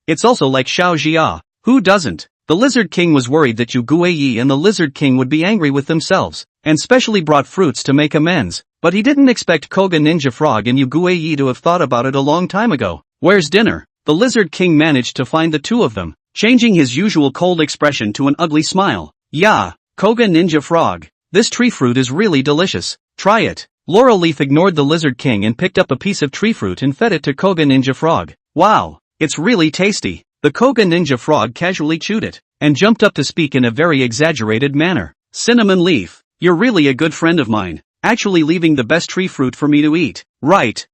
it's also like Xiao Jia. Who doesn't?" The Lizard King was worried that Yu Guiyi and the Lizard King would be angry with themselves, and specially brought fruits to make amends, but he didn't expect Koga Ninja Frog and Yu Guiyi to have thought about it a long time ago. "Where's dinner?" The Lizard King managed to find the 2 of them, changing his usual cold expression to an ugly smile. "Yeah, Koga Ninja Frog, this tree fruit is really delicious. Try it." Laurelleaf ignored the Lizard King and picked up a piece of tree fruit and fed it to Koga Ninja Frog. "Wow, it's really tasty." The Koga Ninja Frog casually chewed it, and jumped up to speak in a very exaggerated manner. "Cinnamon Leaf, you're really a good friend of mine, actually leaving the best tree fruit for me to eat." Right.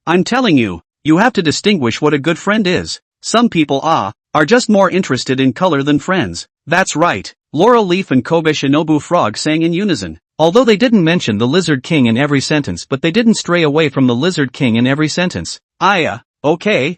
I'm telling you, you have to distinguish what a good friend is. Some people are just more interested in color than friends. That's right. Laurel Leaf and Koga Shinobu Frog sang in unison. Although they didn't mention the Lizard King in every sentence, but they didn't stray away from the Lizard King in every sentence. Okay.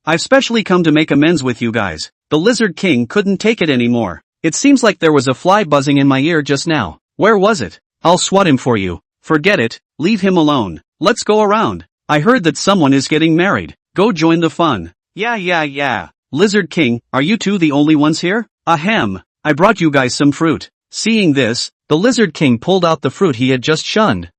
I've specially come to make amends with you guys." The Lizard King couldn't take it anymore. "It seems like there was a fly buzzing in my ear just now. Where was it? I'll swat him for you." "Forget it, leave him alone. Let's go around. I heard that someone is getting married. Go join the fun." Yeah. "Lizard King, are you 2 the only ones here?" "Ahem, I brought you guys some fruit." Seeing this, the Lizard King pulled out the fruit he had just shunned.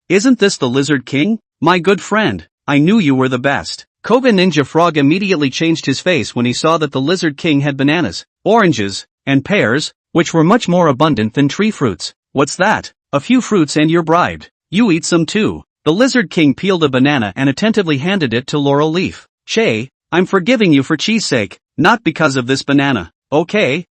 Isn't this the Lizard King? My good friend, I knew you were the best." Koga Ninja Frog immediately changed his face when he saw that the Lizard King had bananas, oranges, and pears, which were much more abundant than tree fruits. "What's that? A few fruits and you're bribed. You eat some too." The Lizard King peeled a banana and attentively handed it to Laurel Leaf. "Che, I'm forgiving you for cheese sake, not because of this banana." Okay.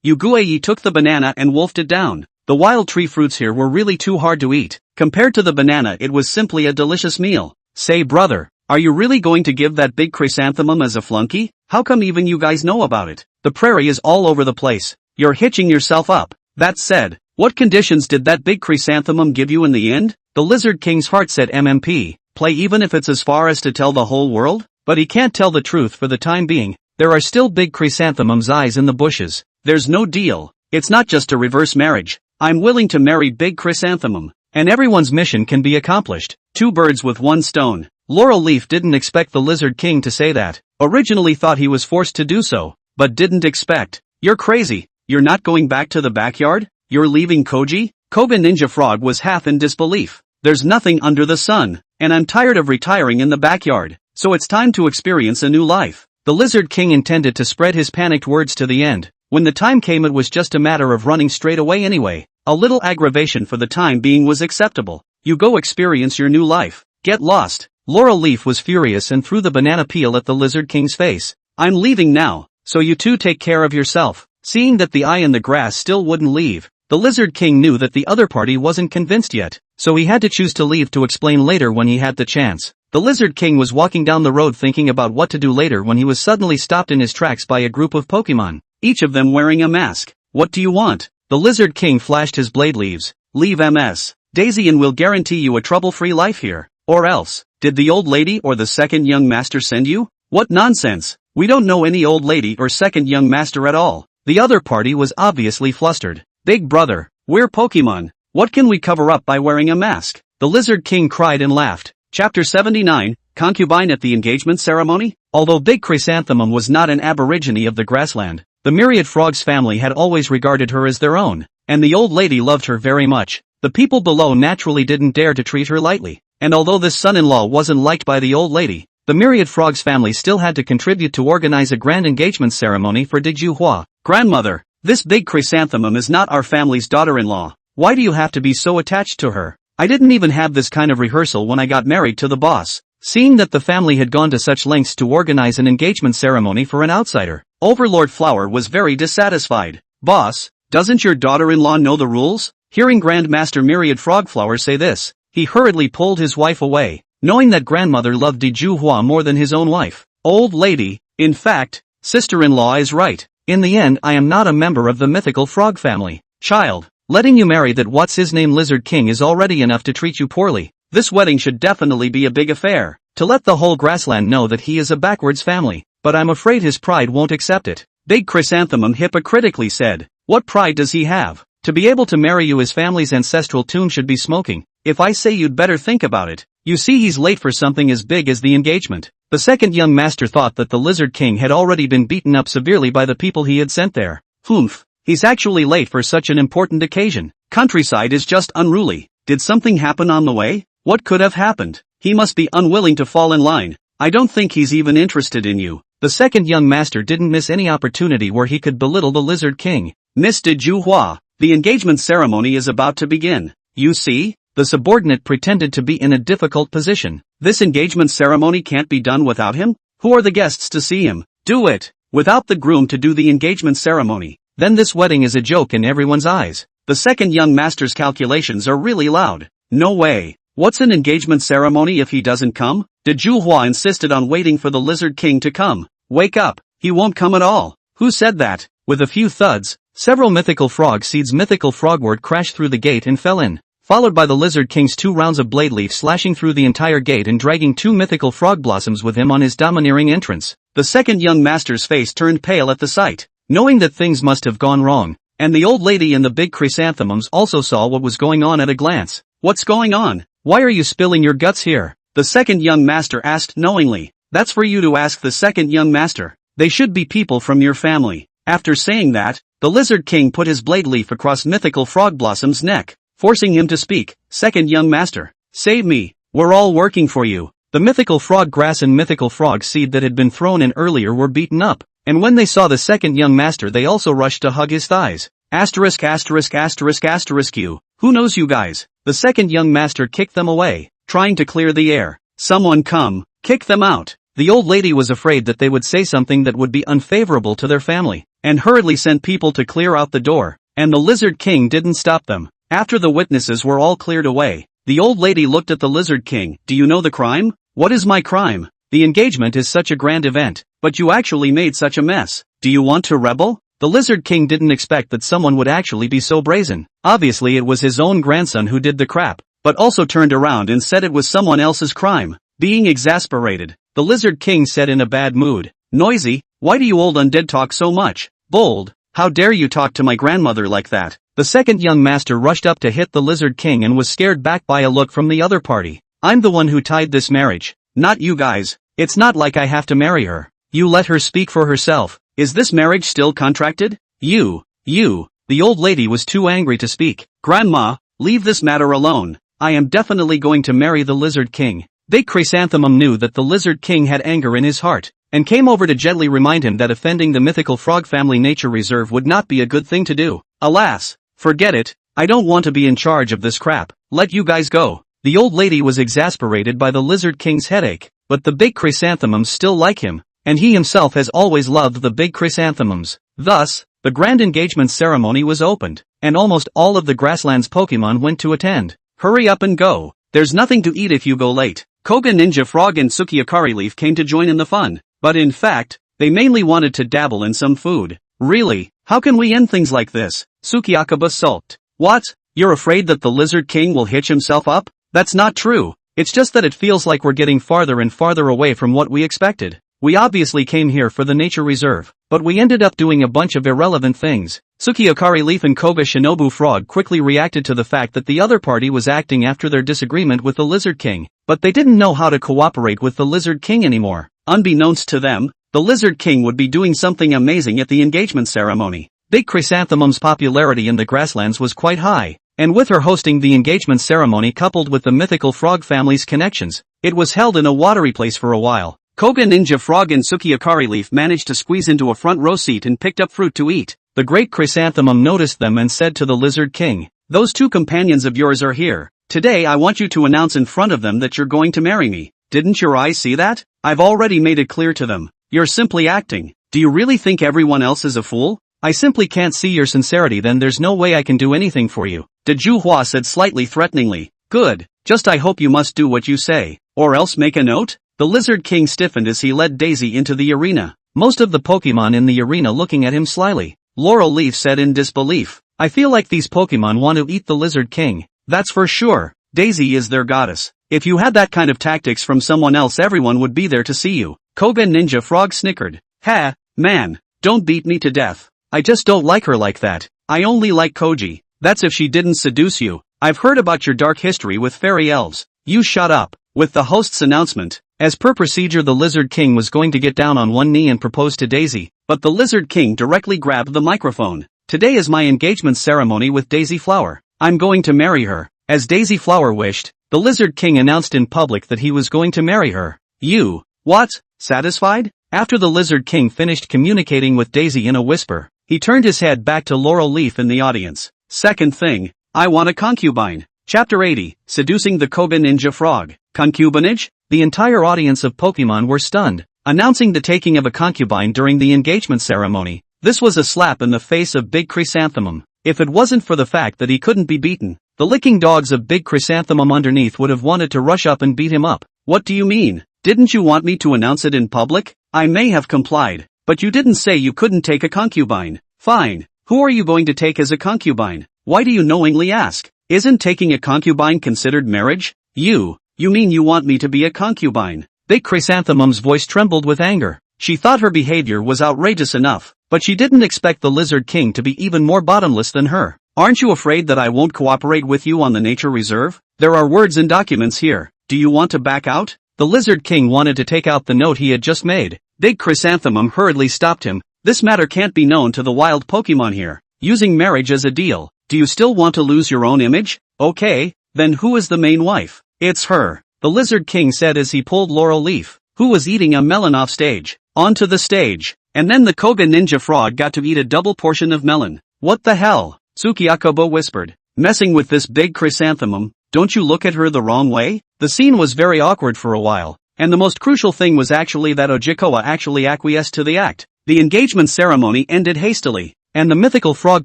Yu Guiyi took the banana and wolfed it down. The wild tree fruits here were really too hard to eat. Compared to the banana, it was simply a delicious meal. "Say brother, are you really going to give that big Chrysanthemum as a flunky? How come even you guys know about it? The prairie is all over the place. You're hitching yourself up." That said, what conditions did that big Chrysanthemum give you in the end? The Lizard King's heart said MMP, play even if it's as far as to tell the whole world? but he can't tell the truth for the time being. There are still big chrysanthemum's eyes in the bushes. There's no deal. It's not just a reverse marriage. I'm willing to marry big chrysanthemum, and everyone's mission can be accomplished. Two birds with one stone. Laurel Leaf didn't expect the Lizard King to say that. Originally thought he was forced to do so, but didn't expect. You're crazy. You're not going back to the backyard? You're leaving Koji? Koga Ninja Frog was half in disbelief. There's nothing under the sun, and I'm tired of retiring in the backyard, so it's time to experience a new life. The Lizard King intended to spread his panicked words to the end. When the time came, it was just a matter of running straight away anyway. A little aggravation for the time being was acceptable. You go experience your new life. Get lost. Laurel Leaf was furious and threw the banana peel at the Lizard King's face. I'm leaving now, so you two take care of yourself. Seeing that the eye in the grass still wouldn't leave, the Lizard King knew that the other party wasn't convinced yet, so he had to choose to leave to explain later when he had the chance. The Lizard King was walking down the road thinking about what to do later when he was suddenly stopped in his tracks by a group of Pokemon, each of them wearing a mask. What do you want? The Lizard King flashed his blade leaves. Leave MS. Daisy and we'll guarantee you a trouble-free life here. Or else, did the old lady or the second young master send you? What nonsense. We don't know any old lady or second young master at all. The other party was obviously flustered. Big brother, we're Pokemon. What can we cover up by wearing a mask? The Lizard King cried and laughed. Chapter 79, Concubine at the Engagement Ceremony? Although Big Chrysanthemum was not an aborigine of the grassland, the Myriad Frog's family had always regarded her as their own, and the old lady loved her very much. The people below naturally didn't dare to treat her lightly, and although this son-in-law wasn't liked by the old lady, the Myriad Frog's family still had to contribute to organize a grand engagement ceremony for Diju. Grandmother, this Big Chrysanthemum is not our family's daughter-in-law. Why do you have to be so attached to her? I didn't even have this kind of rehearsal when I got married to the boss. Seeing that the family had gone to such lengths to organize an engagement ceremony for an outsider, Overlord Flower was very dissatisfied. Boss, doesn't your daughter-in-law know the rules? Hearing Grandmaster Myriad Frogflower say this, he hurriedly pulled his wife away, knowing that grandmother loved Diju more than his own wife. Old lady, in fact, sister-in-law is right. In the end I am not a member of the mythical frog family. Child, letting you marry that what's-his-name Lizard King is already enough to treat you poorly. This wedding should definitely be a big affair, to let the whole grassland know that he is a backwards family, but I'm afraid his pride won't accept it. Big Chrysanthemum hypocritically said, what pride does he have? To be able to marry you his family's ancestral tomb should be smoking. If I say you'd better think about it. You see he's late for something as big as the engagement. The second young master thought that the Lizard King had already been beaten up severely by the people he had sent there. Humph. He's actually late for such an important occasion. Countryside is just unruly. Did something happen on the way? What could have happened? He must be unwilling to fall in line. I don't think he's even interested in you. The second young master didn't miss any opportunity where he could belittle the Lizard King. Miss Diju, the engagement ceremony is about to begin. You see? The subordinate pretended to be in a difficult position. This engagement ceremony can't be done without him? Who are the guests to see him? Do it! Without the groom to do the engagement ceremony. Then this wedding is a joke in everyone's eyes. The second young master's calculations are really loud. No way. What's an engagement ceremony if he doesn't come? Diju insisted on waiting for the Lizard King to come. Wake up. He won't come at all. Who said that? With a few thuds, several mythical frog seeds mythical frogwort crashed through the gate and fell in, followed by the Lizard King's 2 rounds of blade leaf slashing through the entire gate and dragging 2 mythical frog blossoms with him on his domineering entrance. The second young master's face turned pale at the sight, knowing that things must have gone wrong, and the old lady and the big chrysanthemums also saw what was going on at a glance. What's going on? Why are you spilling your guts here? The second young master asked knowingly. That's for you to ask the second young master. They should be people from your family. After saying that, the Lizard King put his blade leaf across mythical frog blossom's neck, forcing him to speak. Second young master, save me. We're all working for you. The mythical frog grass and mythical frog seed that had been thrown in earlier were beaten up, and when they saw the second young master they also rushed to hug his thighs. Asterisk asterisk asterisk asterisk you. Who knows you guys? The second young master kicked them away, trying to clear the air. Someone come, kick them out. The old lady was afraid that they would say something that would be unfavorable to their family, and hurriedly sent people to clear out the door, and the Lizard King didn't stop them. After the witnesses were all cleared away, the old lady looked at the Lizard King. Do you know the crime? What is my crime? The engagement is such a grand event, but you actually made such a mess. Do you want to rebel? The Lizard King didn't expect that someone would actually be so brazen. Obviously it was his own grandson who did the crap, but also turned around and said it was someone else's crime. Being exasperated, the Lizard King said in a bad mood. Noisy, why do you old undead talk so much? Bold, how dare you talk to my grandmother like that? The second young master rushed up to hit the Lizard King and was scared back by a look from the other party. I'm the one who tied this marriage, not you guys. It's not like I have to marry her. You let her speak for herself. Is this marriage still contracted? You. The old lady was too angry to speak. Grandma, leave this matter alone. I am definitely going to marry the Lizard King. Big Chrysanthemum knew that the Lizard King had anger in his heart, and came over to gently remind him that offending the mythical frog family nature reserve would not be a good thing to do. Alas, forget it, I don't want to be in charge of this crap. Let you guys go. The old lady was exasperated by the Lizard King's headache, but the big chrysanthemums still like him, and he himself has always loved the big chrysanthemums. Thus, the grand engagement ceremony was opened, and almost all of the grasslands Pokemon went to attend. Hurry up and go. There's nothing to eat if you go late. Koga Ninja Frog and Suki Akari Leaf came to join in the fun, but in fact, they mainly wanted to dabble in some food. Really, how can we end things like this? Suki Akaba sulked. What? You're afraid that the Lizard King will hitch himself up? That's not true. It's just that it feels like we're getting farther and farther away from what we expected. We obviously came here for the nature reserve, but we ended up doing a bunch of irrelevant things. Suki Akari Leaf and Koga Shinobu Frog quickly reacted to the fact that the other party was acting after their disagreement with the Lizard King, but they didn't know how to cooperate with the Lizard King anymore. Unbeknownst to them, the Lizard King would be doing something amazing at the engagement ceremony. Big Chrysanthemum's popularity in the grasslands was quite high, and with her hosting the engagement ceremony coupled with the mythical frog family's connections, it was held in a watery place for a while. Koga Ninja Frog and Suki Akari Leaf managed to squeeze into a front row seat and picked up fruit to eat. The great chrysanthemum noticed them and said to the Lizard King, "Those two companions of yours are here. Today I want you to announce in front of them that you're going to marry me. Didn't your eyes see that? I've already made it clear to them. You're simply acting. Do you really think everyone else is a fool? I simply can't see your sincerity, then there's no way I can do anything for you." De Juhua said slightly threateningly. Good, just I hope you must do what you say, or else make a note. The Lizard King stiffened as he led Daisy into the arena, most of the Pokemon in the arena looking at him slyly. Laurel Leaf said in disbelief, "I feel like these Pokemon want to eat the Lizard King. That's for sure. Daisy is their goddess. If you had that kind of tactics from someone else, everyone would be there to see you." Koga Ninja Frog snickered. Ha, man, don't beat me to death. I just don't like her like that. I only like Koji. That's if she didn't seduce you. I've heard about your dark history with fairy elves. You shut up. With the host's announcement, as per procedure, the Lizard King was going to get down on one knee and propose to Daisy, but the Lizard King directly grabbed the microphone. Today is my engagement ceremony with Daisy Flower. I'm going to marry her. As Daisy Flower wished, the Lizard King announced in public that he was going to marry her. You. What? Satisfied? After the Lizard King finished communicating with Daisy in a whisper, he turned his head back to Laurel Leaf in the audience. Second thing, I want a concubine. Chapter 80, Seducing the Koga Ninja Frog. Concubinage? The entire audience of Pokemon were stunned, announcing the taking of a concubine during the engagement ceremony. This was a slap in the face of Big Chrysanthemum. If it wasn't for the fact that he couldn't be beaten, the licking dogs of Big Chrysanthemum underneath would have wanted to rush up and beat him up. What do you mean? Didn't you want me to announce it in public? I may have complied, but you didn't say you couldn't take a concubine. Fine. Who are you going to take as a concubine? Why do you knowingly ask? Isn't taking a concubine considered marriage? You mean you want me to be a concubine? Big Chrysanthemum's voice trembled with anger. She thought her behavior was outrageous enough, but she didn't expect the Lizard King to be even more bottomless than her. Aren't you afraid that I won't cooperate with you on the nature reserve? There are words and documents here. Do you want to back out? The Lizard King wanted to take out the note he had just made. Big Chrysanthemum hurriedly stopped him. This matter can't be known to the wild Pokemon here. Using marriage as a deal. Do you still want to lose your own image? Okay, then who is the main wife? It's her, the Lizard King said as he pulled Laurel Leaf, who was eating a melon off stage, onto the stage. And then the Koga Ninja Frog got to eat a double portion of melon. What the hell? Tsukiyakobo whispered. Messing with this Big Chrysanthemum, don't you look at her the wrong way? The scene was very awkward for a while, and the most crucial thing was actually that Ojikoa actually acquiesced to the act. The engagement ceremony ended hastily, and the mythical frog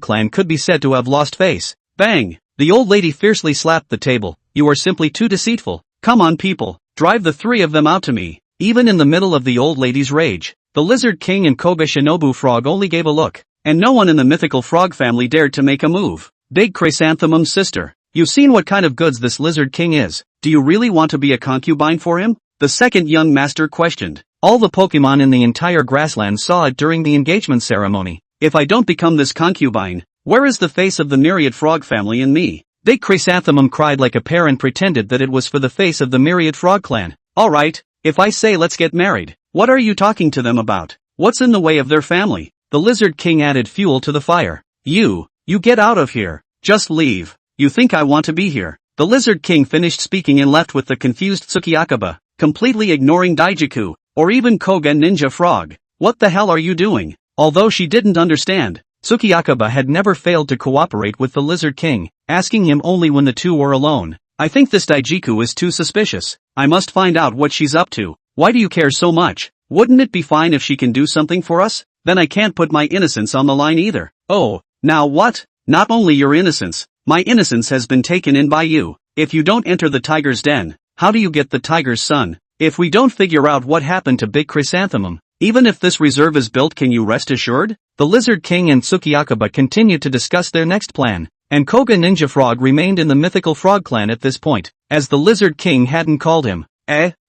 clan could be said to have lost face. Bang! The old lady fiercely slapped the table. You are simply too deceitful. Come on people, drive the three of them out to me. Even in the middle of the old lady's rage, the Lizard King and Koga Shinobu Frog only gave a look, and no one in the mythical frog family dared to make a move. Big Chrysanthemum's sister, you've seen what kind of goods this Lizard King is. Do you really want to be a concubine for him? The second young master questioned. All the Pokemon in the entire grassland saw it during the engagement ceremony. If I don't become this concubine, where is the face of the myriad frog family and me? They Chrysanthemum cried like a pair and pretended that it was for the face of the myriad frog clan. Alright, if I say let's get married, what are you talking to them about? What's in the way of their family? The Lizard King added fuel to the fire. You get out of here. Just leave. You think I want to be here? The Lizard King finished speaking and left with the confused Tsukiyakaba, completely ignoring Daijiku, or even Koga Ninja Frog. What the hell are you doing? Although she didn't understand, Tsukiyakaba had never failed to cooperate with the Lizard King, asking him only when the two were alone. I think this Daijiku is too suspicious. I must find out what she's up to. Why do you care so much? Wouldn't it be fine if she can do something for us? Then I can't put my innocence on the line either. Oh, now what? Not only your innocence, my innocence has been taken in by you. If you don't enter the tiger's den, how do you get the tiger's son? If we don't figure out what happened to Big Chrysanthemum, even if this reserve is built, can you rest assured? The Lizard King and Tsukiyakaba continued to discuss their next plan, and Koga Ninja Frog remained in the mythical frog clan at this point, as the Lizard King hadn't called him.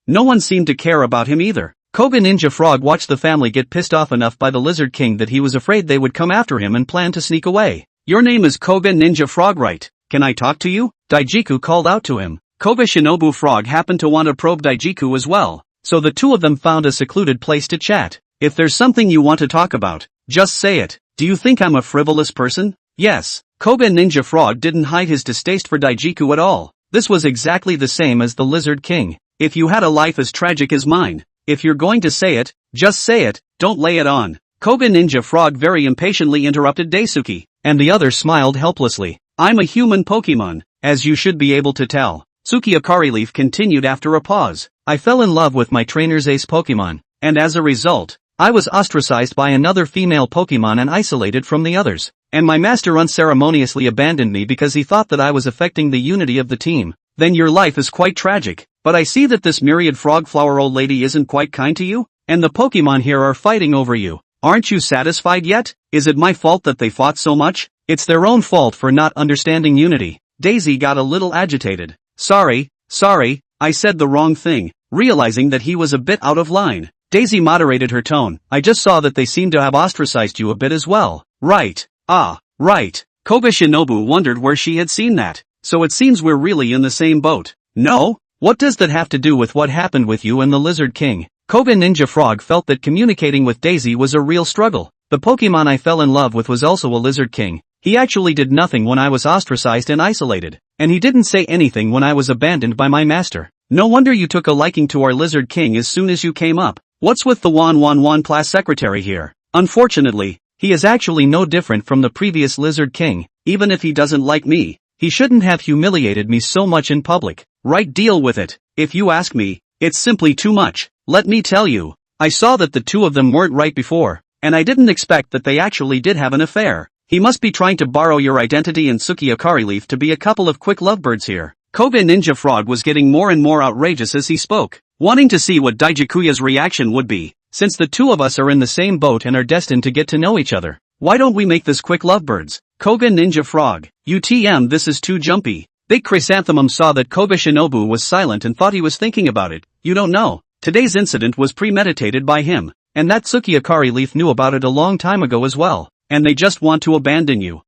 No one seemed to care about him either. Koga Ninja Frog watched the family get pissed off enough by the Lizard King that he was afraid they would come after him and planned to sneak away. Your name is Koga Ninja Frog, right? Can I talk to you? Daijiku called out to him. Koga Shinobu Frog happened to want to probe Daijiku as well, so the two of them found a secluded place to chat. If there's something you want to talk about, just say it. Do you think I'm a frivolous person? Yes. Koga Ninja Frog didn't hide his distaste for Daijiku at all. This was exactly the same as the Lizard King. If you had a life as tragic as mine, if you're going to say it, just say it, don't lay it on. Koga Ninja Frog very impatiently interrupted Daisuke, and the other smiled helplessly. I'm a human Pokemon, as you should be able to tell. Tsukiyakari Leaf continued after a pause. I fell in love with my trainer's ace Pokemon, and as a result, I was ostracized by another female Pokemon and isolated from the others. And my master unceremoniously abandoned me because he thought that I was affecting the unity of the team. Then your life is quite tragic. But I see that this myriad frog flower old lady isn't quite kind to you, and the Pokemon here are fighting over you. Aren't you satisfied yet? Is it my fault that they fought so much? It's their own fault for not understanding unity. Daisy got a little agitated. Sorry, I said the wrong thing, realizing that he was a bit out of line. Daisy moderated her tone. I just saw that they seem to have ostracized you a bit as well. Right. Right. Koga Shinobu wondered where she had seen that. So it seems we're really in the same boat. No? What does that have to do with what happened with you and the Lizard King? Koga Ninja Frog felt that communicating with Daisy was a real struggle. The Pokemon I fell in love with was also a Lizard King. He actually did nothing when I was ostracized and isolated. And he didn't say anything when I was abandoned by my master. No wonder you took a liking to our Lizard King as soon as you came up. What's with the Wan class secretary here? Unfortunately, he is actually no different from the previous Lizard King. Even if he doesn't like me, he shouldn't have humiliated me so much in public. Right, deal with it. If you ask me, it's simply too much. Let me tell you, I saw that the two of them weren't right before, and I didn't expect that they actually did have an affair. He must be trying to borrow your identity and Tsukiyakari Leaf to be a couple of quick lovebirds here. Koga Ninja Frog was getting more and more outrageous as he spoke, wanting to see what Daijikuya's reaction would be. Since the two of us are in the same boat and are destined to get to know each other, why don't we make this quick lovebirds? Koga Ninja Frog, UTM, this is too jumpy. Big Chrysanthemum saw that Koga Shinobu was silent and thought he was thinking about it. You don't know. Today's incident was premeditated by him, and that Tsukiyakari Leaf knew about it a long time ago as well, and they just want to abandon you.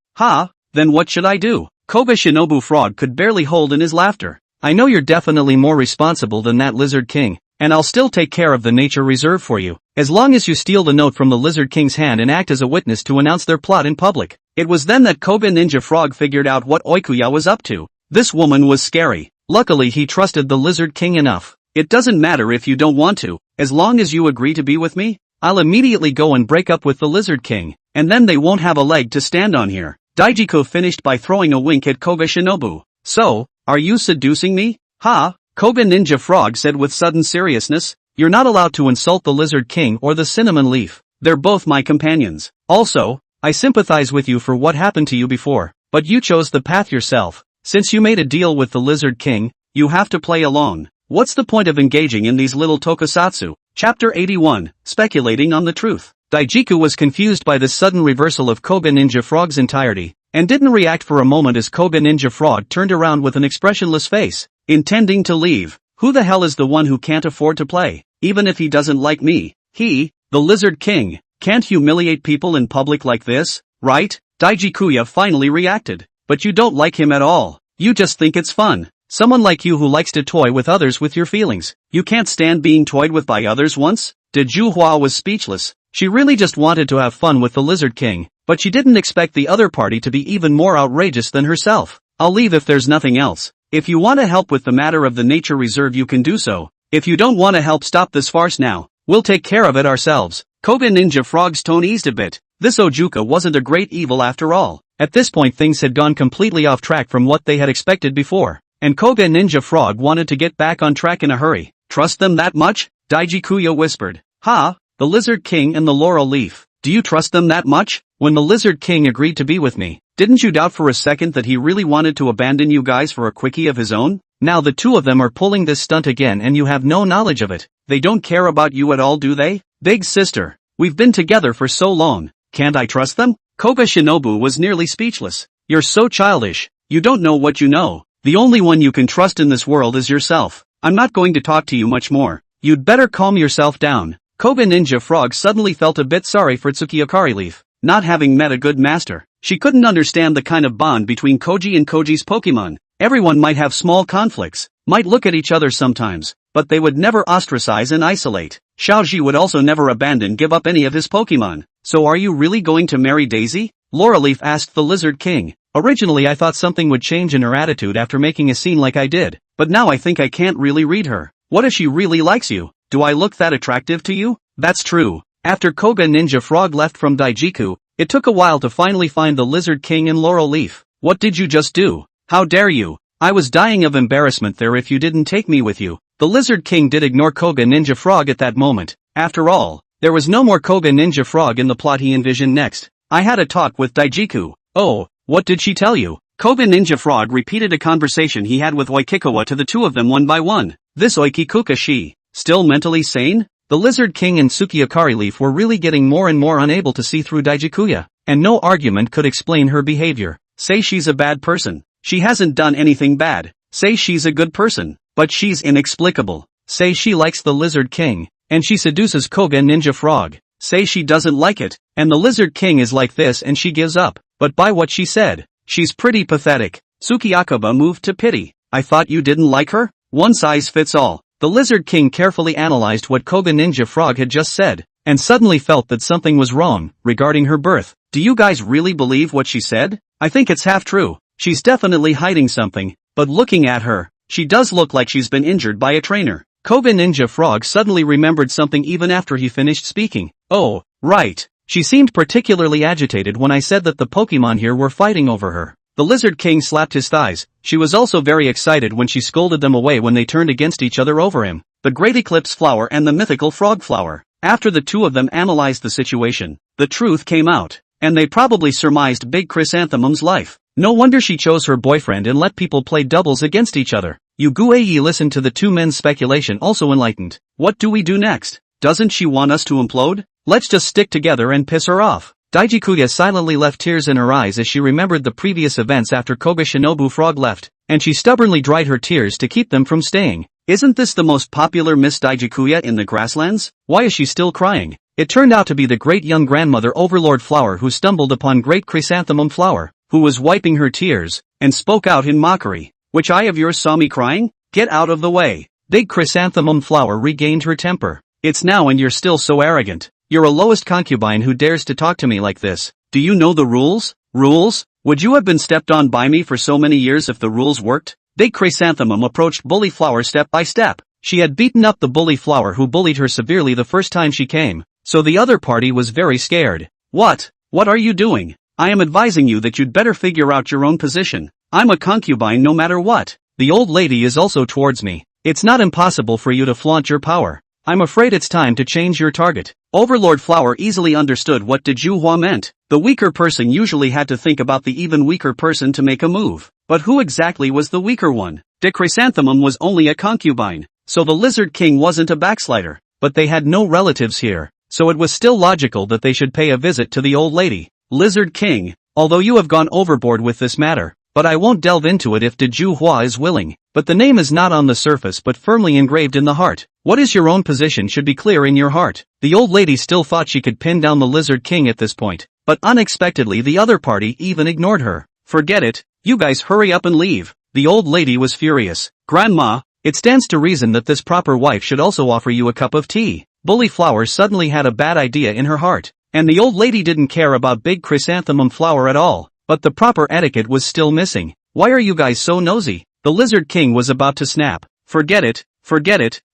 Then what should I do? Koga Shinobu Frog could barely hold in his laughter. I know you're definitely more responsible than that Lizard King, and I'll still take care of the nature reserve for you, as long as you steal the note from the Lizard King's hand and act as a witness to announce their plot in public. It was then that Koga Ninja Frog figured out what Oikuya was up to. This woman was scary. Luckily he trusted the Lizard King enough. It doesn't matter if you don't want to, as long as you agree to be with me, I'll immediately go and break up with the Lizard King, and then they won't have a leg to stand on here. Daijiko finished by throwing a wink at Koga Shinobu. So, are you seducing me? Koga Ninja Frog said with sudden seriousness. You're not allowed to insult the Lizard King or the Cinnamon Leaf. They're both my companions. Also, I sympathize with you for what happened to you before, but you chose the path yourself. Since you made a deal with the Lizard King, you have to play along. What's the point of engaging in these little tokusatsu? Chapter 81, Speculating on the Truth. Daijiku was confused by this sudden reversal of Koga Ninja Frog's entirety, and didn't react for a moment as Koga Ninja Frog turned around with an expressionless face, intending to leave. Who the hell is the one who can't afford to play? Even if he doesn't like me, he, the Lizard King, can't humiliate people in public like this, right? Daijikuya finally reacted. But you don't like him at all. You just think it's fun. Someone like you who likes to toy with others with your feelings. You can't stand being toyed with by others once? Daijihua was speechless. She really just wanted to have fun with the Lizard King, but she didn't expect the other party to be even more outrageous than herself. I'll leave if there's nothing else. If you want to help with the matter of the nature reserve you can do so. If you don't want to help stop this farce now, we'll take care of it ourselves. Koga Ninja Frog's tone eased a bit. This Ojuka wasn't a great evil after all. At this point things had gone completely off track from what they had expected before, and Koga Ninja Frog wanted to get back on track in a hurry. Trust them that much? Daijikuya whispered. Ha? The Lizard King and the Laurel Leaf. Do you trust them that much? When the Lizard King agreed to be with me, didn't you doubt for a second that he really wanted to abandon you guys for a quickie of his own? Now the two of them are pulling this stunt again and you have no knowledge of it. They don't care about you at all, do they? Big sister, we've been together for so long. Can't I trust them? Koga Shinobu was nearly speechless. You're so childish. You don't know what you know. The only one you can trust in this world is yourself. I'm not going to talk to you much more. You'd better calm yourself down. Koga Ninja Frog suddenly felt a bit sorry for Tsukiyakari Leaf. Not having met a good master, she couldn't understand the kind of bond between Koji and Koji's Pokemon. Everyone might have small conflicts, might look at each other sometimes, but they would never ostracize and isolate. Xiaoji would also never give up any of his Pokemon. So are you really going to marry Daisy? Laurelleaf asked the Lizard King. Originally I thought something would change in her attitude after making a scene like I did, but now I think I can't really read her. What if she really likes you? Do I look that attractive to you? That's true. After Koga Ninja Frog left from Daijiku, it took a while to finally find the Lizard King and Laurel Leaf. What did you just do? How dare you? I was dying of embarrassment there if you didn't take me with you. The Lizard King did ignore Koga Ninja Frog at that moment. After all, there was no more Koga Ninja Frog in the plot he envisioned next. I had a talk with Daijiku. Oh, what did she tell you? Koga Ninja Frog repeated a conversation he had with Oikikawa to the two of them one by one. This Oikikuka she, still mentally sane? The Lizard King and Tsukiyakari Leaf were really getting more and more unable to see through Daijikuya, and no argument could explain her behavior. Say she's a bad person. She hasn't done anything bad. Say she's a good person, but she's inexplicable. Say she likes the Lizard King, and she seduces Koga Ninja Frog. Say she doesn't like it, and the Lizard King is like this and she gives up. But by what she said, she's pretty pathetic. Tsukiyakaba moved to pity. I thought you didn't like her? One size fits all. The Lizard King carefully analyzed what Koga Ninja Frog had just said, and suddenly felt that something was wrong, regarding her birth. Do you guys really believe what she said? I think it's half true. She's definitely hiding something, but looking at her, she does look like she's been injured by a trainer. Koga Ninja Frog suddenly remembered something even after he finished speaking. Oh, right. She seemed particularly agitated when I said that the Pokemon here were fighting over her. The Lizard King slapped his thighs. She was also very excited when she scolded them away when they turned against each other over him. The Great Eclipse Flower and the Mythical Frog Flower. After the two of them analyzed the situation, the truth came out, and they probably surmised Big Chrysanthemum's life. No wonder she chose her boyfriend and let people play doubles against each other. Yuguei listened to the two men's speculation also enlightened. What do we do next? Doesn't she want us to implode? Let's just stick together and piss her off. Daijikuya silently left tears in her eyes as she remembered the previous events after Koga Shinobu Frog left, and she stubbornly dried her tears to keep them from staying. Isn't this the most popular Miss Daijikuya in the grasslands? Why is she still crying? It turned out to be the great young grandmother Overlord Flower who stumbled upon Great Chrysanthemum Flower, who was wiping her tears, and spoke out in mockery. Which eye of yours saw me crying? Get out of the way. Big Chrysanthemum Flower regained her temper. It's now and you're still so arrogant. You're a lowest concubine who dares to talk to me like this. Do you know the rules? Rules? Would you have been stepped on by me for so many years if the rules worked? Big Chrysanthemum approached Bully Flower step by step. She had beaten up the Bully Flower who bullied her severely the first time she came, so the other party was very scared. What? What are you doing? I am advising you that you'd better figure out your own position. I'm a concubine no matter what. The old lady is also towards me. It's not impossible for you to flaunt your power. I'm afraid it's time to change your target. Overlord Flower easily understood what Daijihua meant. The weaker person usually had to think about the even weaker person to make a move. But who exactly was the weaker one? De Chrysanthemum was only a concubine, so the Lizard King wasn't a backslider. But they had no relatives here, so it was still logical that they should pay a visit to the old lady. Lizard King, although you have gone overboard with this matter, but I won't delve into it if Deju Hua is willing. But the name is not on the surface but firmly engraved in the heart. What is your own position should be clear in your heart. The old lady still thought she could pin down the Lizard King at this point, but unexpectedly the other party even ignored her. Forget it, you guys hurry up and leave. The old lady was furious. Grandma, it stands to reason that this proper wife should also offer you a cup of tea. Bully Flower suddenly had a bad idea in her heart, and the old lady didn't care about Big Chrysanthemum Flower at all, but the proper etiquette was still missing. Why are you guys so nosy? The Lizard King was about to snap. Forget it,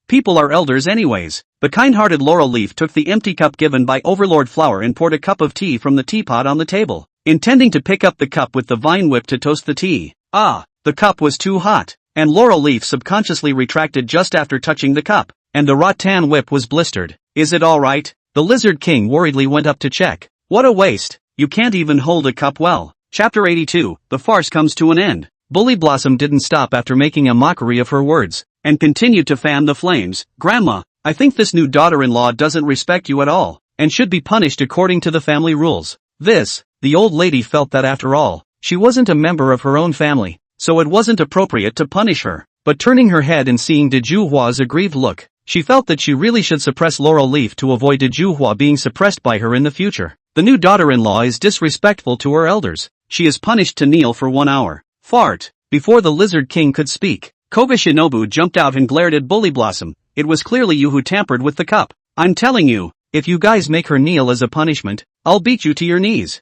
people are elders anyways. The kind-hearted Laurel Leaf took the empty cup given by Overlord Flower and poured a cup of tea from the teapot on the table, intending to pick up the cup with the vine whip to toast the tea. The cup was too hot, and Laurel Leaf subconsciously retracted just after touching the cup, and the rattan whip was blistered. Is it alright? The Lizard King worriedly went up to check. What a waste, you can't even hold a cup well. Chapter 82, the farce comes to an end. Bully Blossom didn't stop after making a mockery of her words, and continued to fan the flames. Grandma, I think this new daughter-in-law doesn't respect you at all, and should be punished according to the family rules. The old lady felt that after all, she wasn't a member of her own family, so it wasn't appropriate to punish her. But turning her head and seeing Deju Hua's aggrieved look, she felt that she really should suppress Laurel Leaf to avoid Deju Hua being suppressed by her in the future. The new daughter-in-law is disrespectful to her elders. She is punished to kneel for 1 hour. Fart. Before the Lizard King could speak, Koga Shinobu jumped out and glared at Bully Blossom. It was clearly you who tampered with the cup. I'm telling you, if you guys make her kneel as a punishment, I'll beat you to your knees.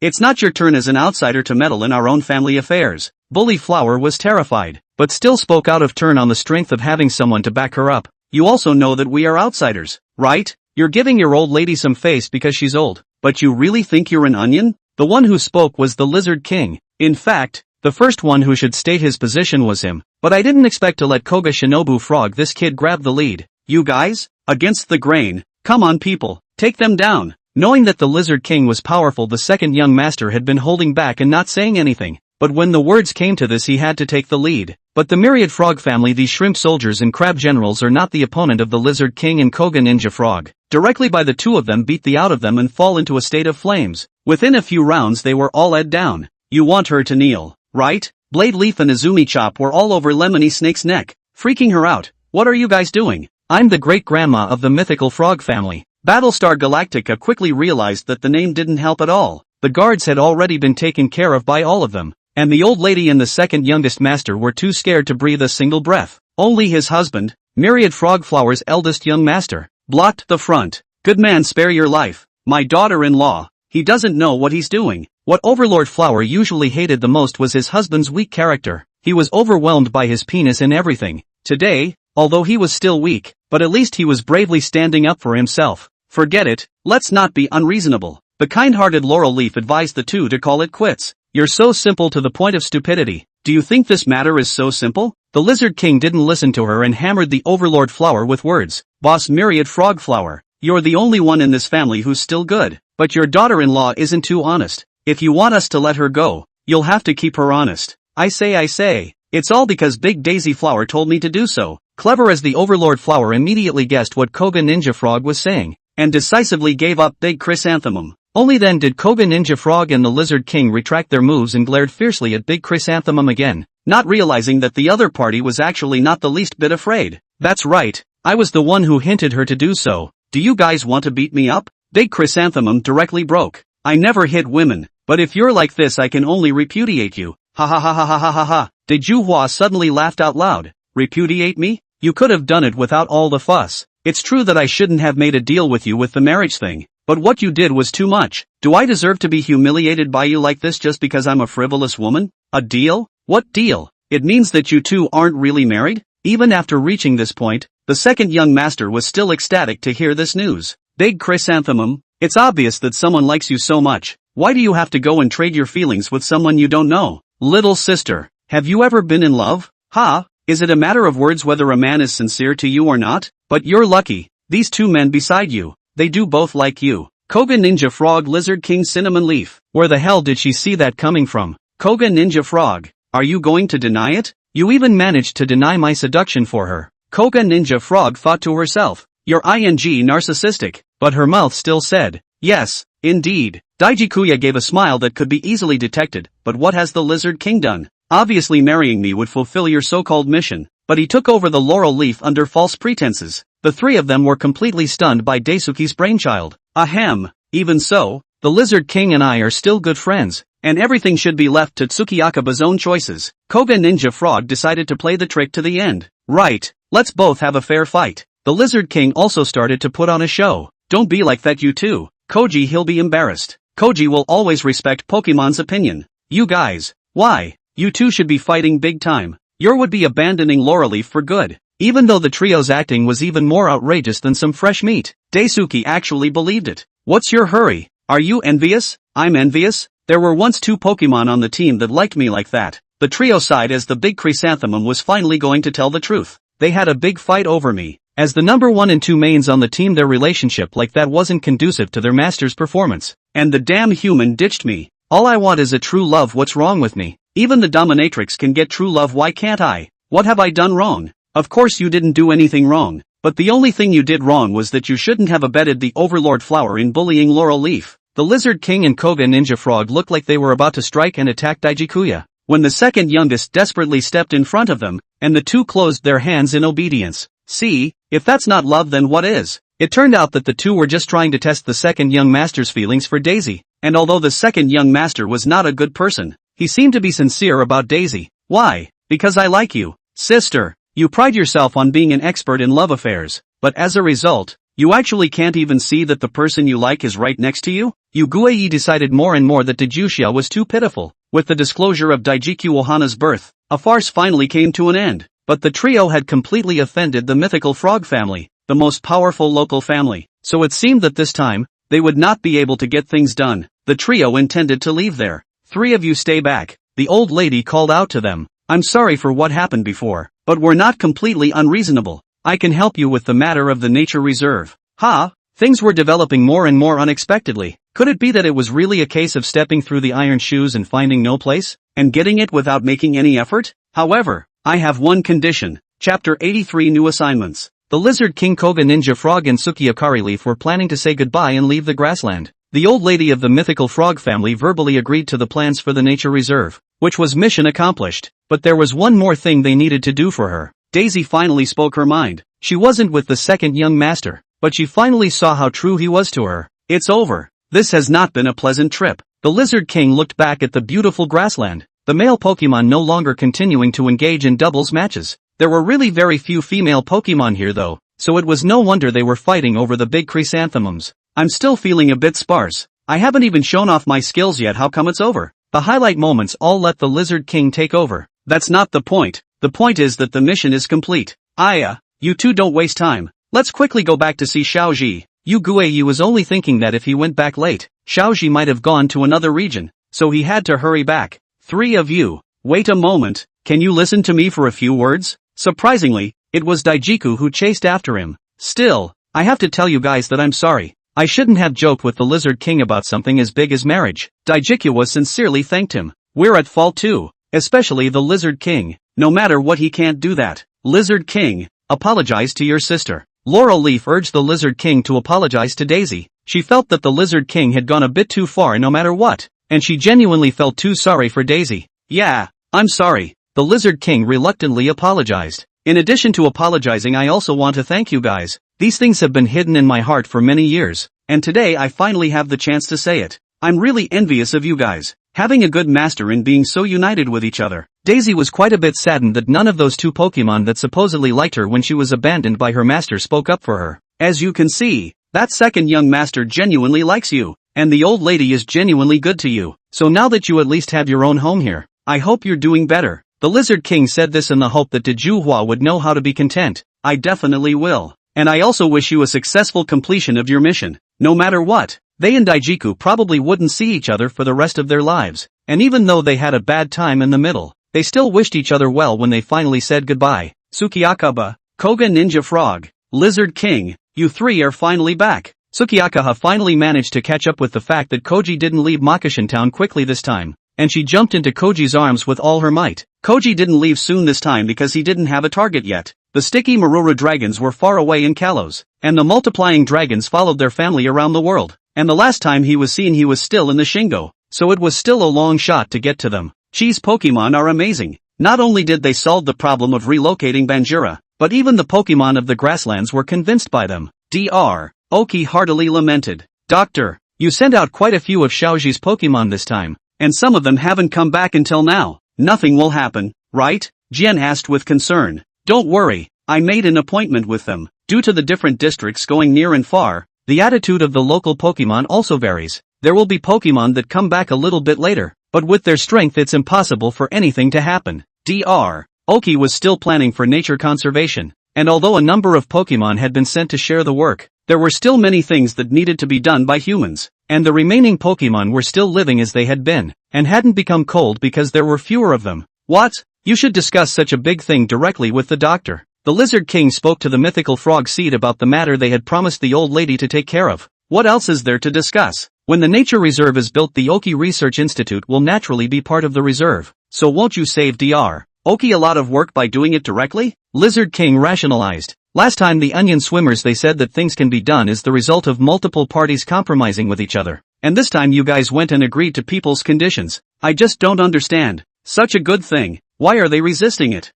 It's not your turn as an outsider to meddle in our own family affairs. Bully Flower was terrified, but still spoke out of turn on the strength of having someone to back her up. You also know that we are outsiders, right? You're giving your old lady some face because she's old, but you really think you're an onion? The one who spoke was the Lizard King. In fact, the first one who should state his position was him, but I didn't expect to let Koga Shinobu frog this kid grab the lead. You guys? Against the grain. Come on people, take them down. Knowing that the Lizard King was powerful, the second young master had been holding back and not saying anything, but when the words came to this he had to take the lead. But the Myriad Frog family, these shrimp soldiers and crab generals, are not the opponent of the Lizard King and Koga Ninja Frog. Directly by the two of them beat the out of them and fall into a state of flames. Within a few rounds they were all ed down. You want her to kneel, right? Blade Leaf and Azumi Chop were all over Lemony Snake's neck, freaking her out. What are you guys doing? I'm the great-grandma of the mythical frog family. Battlestar Galactica quickly realized that the name didn't help at all. The guards had already been taken care of by all of them, and the old lady and the second youngest master were too scared to breathe a single breath. Only his husband, Myriad Frog Flower's eldest young master, blocked the front. Good man, spare your life. My daughter-in-law. He doesn't know what he's doing. What Overlord Flower usually hated the most was his husband's weak character. He was overwhelmed by his penis and everything. Today, although he was still weak, but at least he was bravely standing up for himself. Forget it, let's not be unreasonable. The kind-hearted Laurel Leaf advised the two to call it quits. You're so simple to the point of stupidity. Do you think this matter is so simple? The Lizard King didn't listen to her and hammered the Overlord Flower with words. Boss Myriad Frog Flower, you're the only one in this family who's still good, but your daughter-in-law isn't too honest. If you want us to let her go, you'll have to keep her honest. I say, it's all because Big Daisy Flower told me to do so. Clever as the Overlord Flower immediately guessed what Koga Ninja Frog was saying, and decisively gave up Big Chrysanthemum. Only then did Koga Ninja Frog and the Lizard King retract their moves and glared fiercely at Big Chrysanthemum again, not realizing that the other party was actually not the least bit afraid. That's right, I was the one who hinted her to do so. Do you guys want to beat me up? Big Chrysanthemum directly broke. I never hit women, but if you're like this I can only repudiate you. Ha ha ha ha ha ha ha ha. Deju Hua suddenly laughed out loud. Repudiate me? You could have done it without all the fuss. It's true that I shouldn't have made a deal with you with the marriage thing, but what you did was too much. Do I deserve to be humiliated by you like this just because I'm a frivolous woman? A deal? What deal? It means that you two aren't really married? Even after reaching this point, the second young master was still ecstatic to hear this news. Big Chrysanthemum, it's obvious that someone likes you so much. Why do you have to go and trade your feelings with someone you don't know? Little sister, have you ever been in love? Is it a matter of words whether a man is sincere to you or not? But you're lucky, these two men beside you, they do both like you. Koga Ninja Frog Lizard King Cinnamon Leaf. Where the hell did she see that coming from? Koga Ninja Frog, are you going to deny it? You even managed to deny my seduction for her. Koga Ninja Frog thought to herself, you're ing narcissistic, but her mouth still said, yes, indeed. Daijikuya gave a smile that could be easily detected, but what has the Lizard King done? Obviously marrying me would fulfill your so-called mission, but he took over the laurel leaf under false pretenses. The three of them were completely stunned by Daisuke's brainchild. Ahem, even so, the Lizard King and I are still good friends, and everything should be left to Tsukiyakaba's own choices. Koga Ninja Frog decided to play the trick to the end. Right, let's both have a fair fight. The Lizard King also started to put on a show. Don't be like that you too, Koji, he'll be embarrassed. Koji will always respect Pokemon's opinion. You guys, why? You two should be fighting big time. You would be abandoning Laurel for good. Even though the trio's acting was even more outrageous than some fresh meat, Daisuke actually believed it. What's your hurry? Are you envious? I'm envious? There were once 2 Pokemon on the team that liked me like that. The trio sighed as the big chrysanthemum was finally going to tell the truth. They had a big fight over me. As the number 1 and 2 mains on the team, their relationship like that wasn't conducive to their master's performance. And the damn human ditched me. All I want is a true love. What's wrong with me? Even the dominatrix can get true love, why can't I? What have I done wrong? Of course you didn't do anything wrong, but the only thing you did wrong was that you shouldn't have abetted the Overlord Flower in bullying Laurel Leaf. The Lizard King and Koga Ninja Frog looked like they were about to strike and attack Daijikuya, when the second youngest desperately stepped in front of them, and the two closed their hands in obedience. See, if that's not love, then what is? It turned out that the two were just trying to test the second young master's feelings for Daisy, and although the second young master was not a good person, he seemed to be sincere about Daisy. Why? Because I like you, sister. You pride yourself on being an expert in love affairs, but as a result, you actually can't even see that the person you like is right next to you? Guei decided more and more that Dajusha was too pitiful. With the disclosure of Daijiku Ohana's birth, a farce finally came to an end, but the trio had completely offended the mythical frog family, the most powerful local family, so it seemed that this time, they would not be able to get things done. The trio intended to leave there. 3 of you stay back, the old lady called out to them. I'm sorry for what happened before, but we're not completely unreasonable. I can help you with the matter of the nature reserve. Things were developing more and more unexpectedly. Could it be that it was really a case of stepping through the iron shoes and finding no place, and getting it without making any effort? However, I have one condition. Chapter 83 New Assignments. The Lizard King, Koga Ninja Frog and Tsukiyakari Leaf were planning to say goodbye and leave the grassland. The old lady of the mythical frog family verbally agreed to the plans for the nature reserve, which was mission accomplished. But there was one more thing they needed to do for her. Daisy finally spoke her mind. She wasn't with the second young master, but she finally saw how true he was to her. It's over. This has not been a pleasant trip. The Lizard King looked back at the beautiful grassland, the male Pokemon no longer continuing to engage in doubles matches. There were really very few female Pokemon here though, so it was no wonder they were fighting over the big chrysanthemums. I'm still feeling a bit sparse. I haven't even shown off my skills yet. How come it's over? The highlight moments all let the Lizard King take over. That's not the point. The point is that the mission is complete. You two don't waste time. Let's quickly go back to see Xiaoji. Guei was only thinking that if he went back late, Xiaoji might have gone to another region, so he had to hurry back. 3 of you, wait a moment, can you listen to me for a few words? Surprisingly, it was Daijiku who chased after him. Still, I have to tell you guys that I'm sorry. I shouldn't have joked with the Lizard King about something as big as marriage. Daijiku sincerely thanked him. We're at fault too, especially the Lizard King. No matter what, he can't do that. Lizard King, apologize to your sister. Laurel Leaf urged the Lizard King to apologize to Daisy. She felt that the Lizard King had gone a bit too far no matter what, and she genuinely felt too sorry for Daisy. Yeah, I'm sorry. The Lizard King reluctantly apologized. In addition to apologizing, I also want to thank you guys. These things have been hidden in my heart for many years, and today I finally have the chance to say it. I'm really envious of you guys, having a good master and being so united with each other. Daisy was quite a bit saddened that none of those 2 Pokemon that supposedly liked her when she was abandoned by her master spoke up for her. As you can see, that second young master genuinely likes you, and the old lady is genuinely good to you. So now that you at least have your own home here, I hope you're doing better. The Lizard King said this in the hope that Dajuhua would know how to be content. I definitely will. And I also wish you a successful completion of your mission. No matter what, they and Daijiku probably wouldn't see each other for the rest of their lives, and even though they had a bad time in the middle, they still wished each other well when they finally said goodbye. Tsukiyakaba, Koga Ninja Frog, Lizard King, you 3 are finally back. Tsukiyakaha finally managed to catch up with the fact that Koji didn't leave Makashin Town quickly this time, and she jumped into Koji's arms with all her might. Koji didn't leave soon this time because he didn't have a target yet. The sticky Marura dragons were far away in Kalos, and the multiplying dragons followed their family around the world, and the last time he was seen he was still in the Shingo, so it was still a long shot to get to them. Cheese Pokemon are amazing. Not only did they solve the problem of relocating Banjura, but even the Pokemon of the grasslands were convinced by them. Dr. Oki heartily lamented. Doctor, you sent out quite a few of Xiaoji's Pokemon this time, and some of them haven't come back until now. Nothing will happen, right? Jian asked with concern. Don't worry, I made an appointment with them. Due to the different districts going near and far, the attitude of the local Pokemon also varies. There will be Pokemon that come back a little bit later, but with their strength it's impossible for anything to happen. Dr. Oki was still planning for nature conservation, and although a number of Pokemon had been sent to share the work, there were still many things that needed to be done by humans, and the remaining Pokemon were still living as they had been, and hadn't become cold because there were fewer of them. What? You should discuss such a big thing directly with the doctor. The Lizard King spoke to the mythical frog seed about the matter they had promised the old lady to take care of. What else is there to discuss? When the nature reserve is built, the Oki Research Institute will naturally be part of the reserve, so won't you save Dr. Oki a lot of work by doing it directly? Lizard King rationalized. Last time the onion swimmers they said that things can be done is the result of multiple parties compromising with each other. And this time you guys went and agreed to people's conditions. I just don't understand. Such a good thing. Why are they resisting it?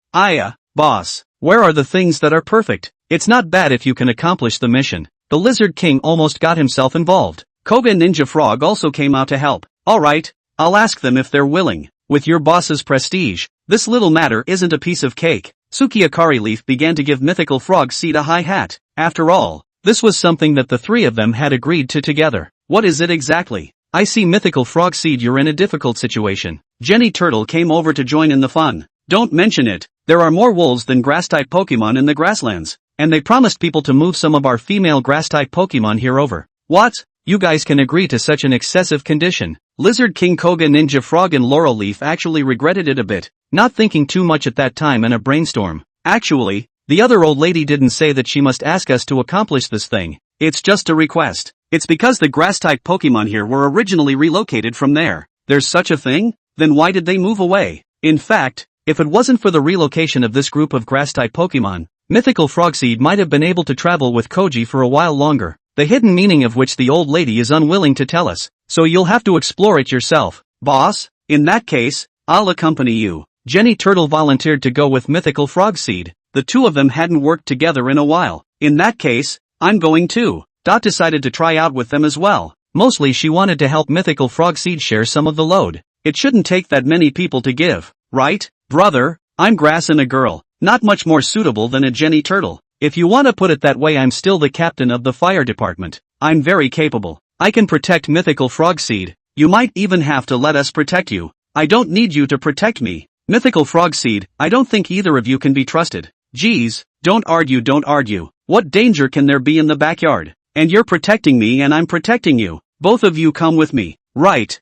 Boss. Where are the things that are perfect? It's not bad if you can accomplish the mission. The Lizard King almost got himself involved. Koga Ninja Frog also came out to help. Alright, I'll ask them if they're willing. With your boss's prestige, this little matter isn't a piece of cake. Sukiakari Leaf began to give Mythical Frog Seed a high hat. After all, this was something that the three of them had agreed to together. What is it exactly? I see Mythical Frog Seed, you're in a difficult situation. Jenny Turtle came over to join in the fun. Don't mention it. There are more wolves than grass-type Pokemon in the grasslands, and they promised people to move some of our female grass-type Pokemon here over. What? You guys can agree to such an excessive condition? Lizard King Koga Ninja Frog and Laurel Leaf actually regretted it a bit, not thinking too much at that time in a brainstorm. Actually, the other old lady didn't say that she must ask us to accomplish this thing. It's just a request. It's because the grass-type Pokemon here were originally relocated from there. There's such a thing? Then why did they move away? In fact, if it wasn't for the relocation of this group of grass-type Pokemon, Mythical Frogseed might have been able to travel with Koji for a while longer, the hidden meaning of which the old lady is unwilling to tell us, so you'll have to explore it yourself. Boss? In that case, I'll accompany you. Jenny Turtle volunteered to go with Mythical Frogseed. The two of them hadn't worked together in a while. In that case, I'm going too. Dot decided to try out with them as well. Mostly she wanted to help Mythical Frogseed share some of the load. It shouldn't take that many people to give, right? Brother, I'm Grass and a girl, not much more suitable than a Jenny Turtle. If you want to put it that way, I'm still the captain of the fire department. I'm very capable. I can protect Mythical Frogseed. You might even have to let us protect you. I don't need you to protect me. Mythical Frogseed, I don't think either of you can be trusted. Geez, don't argue. What danger can there be in the backyard? And you're protecting me and I'm protecting you. Both of you come with me. Right.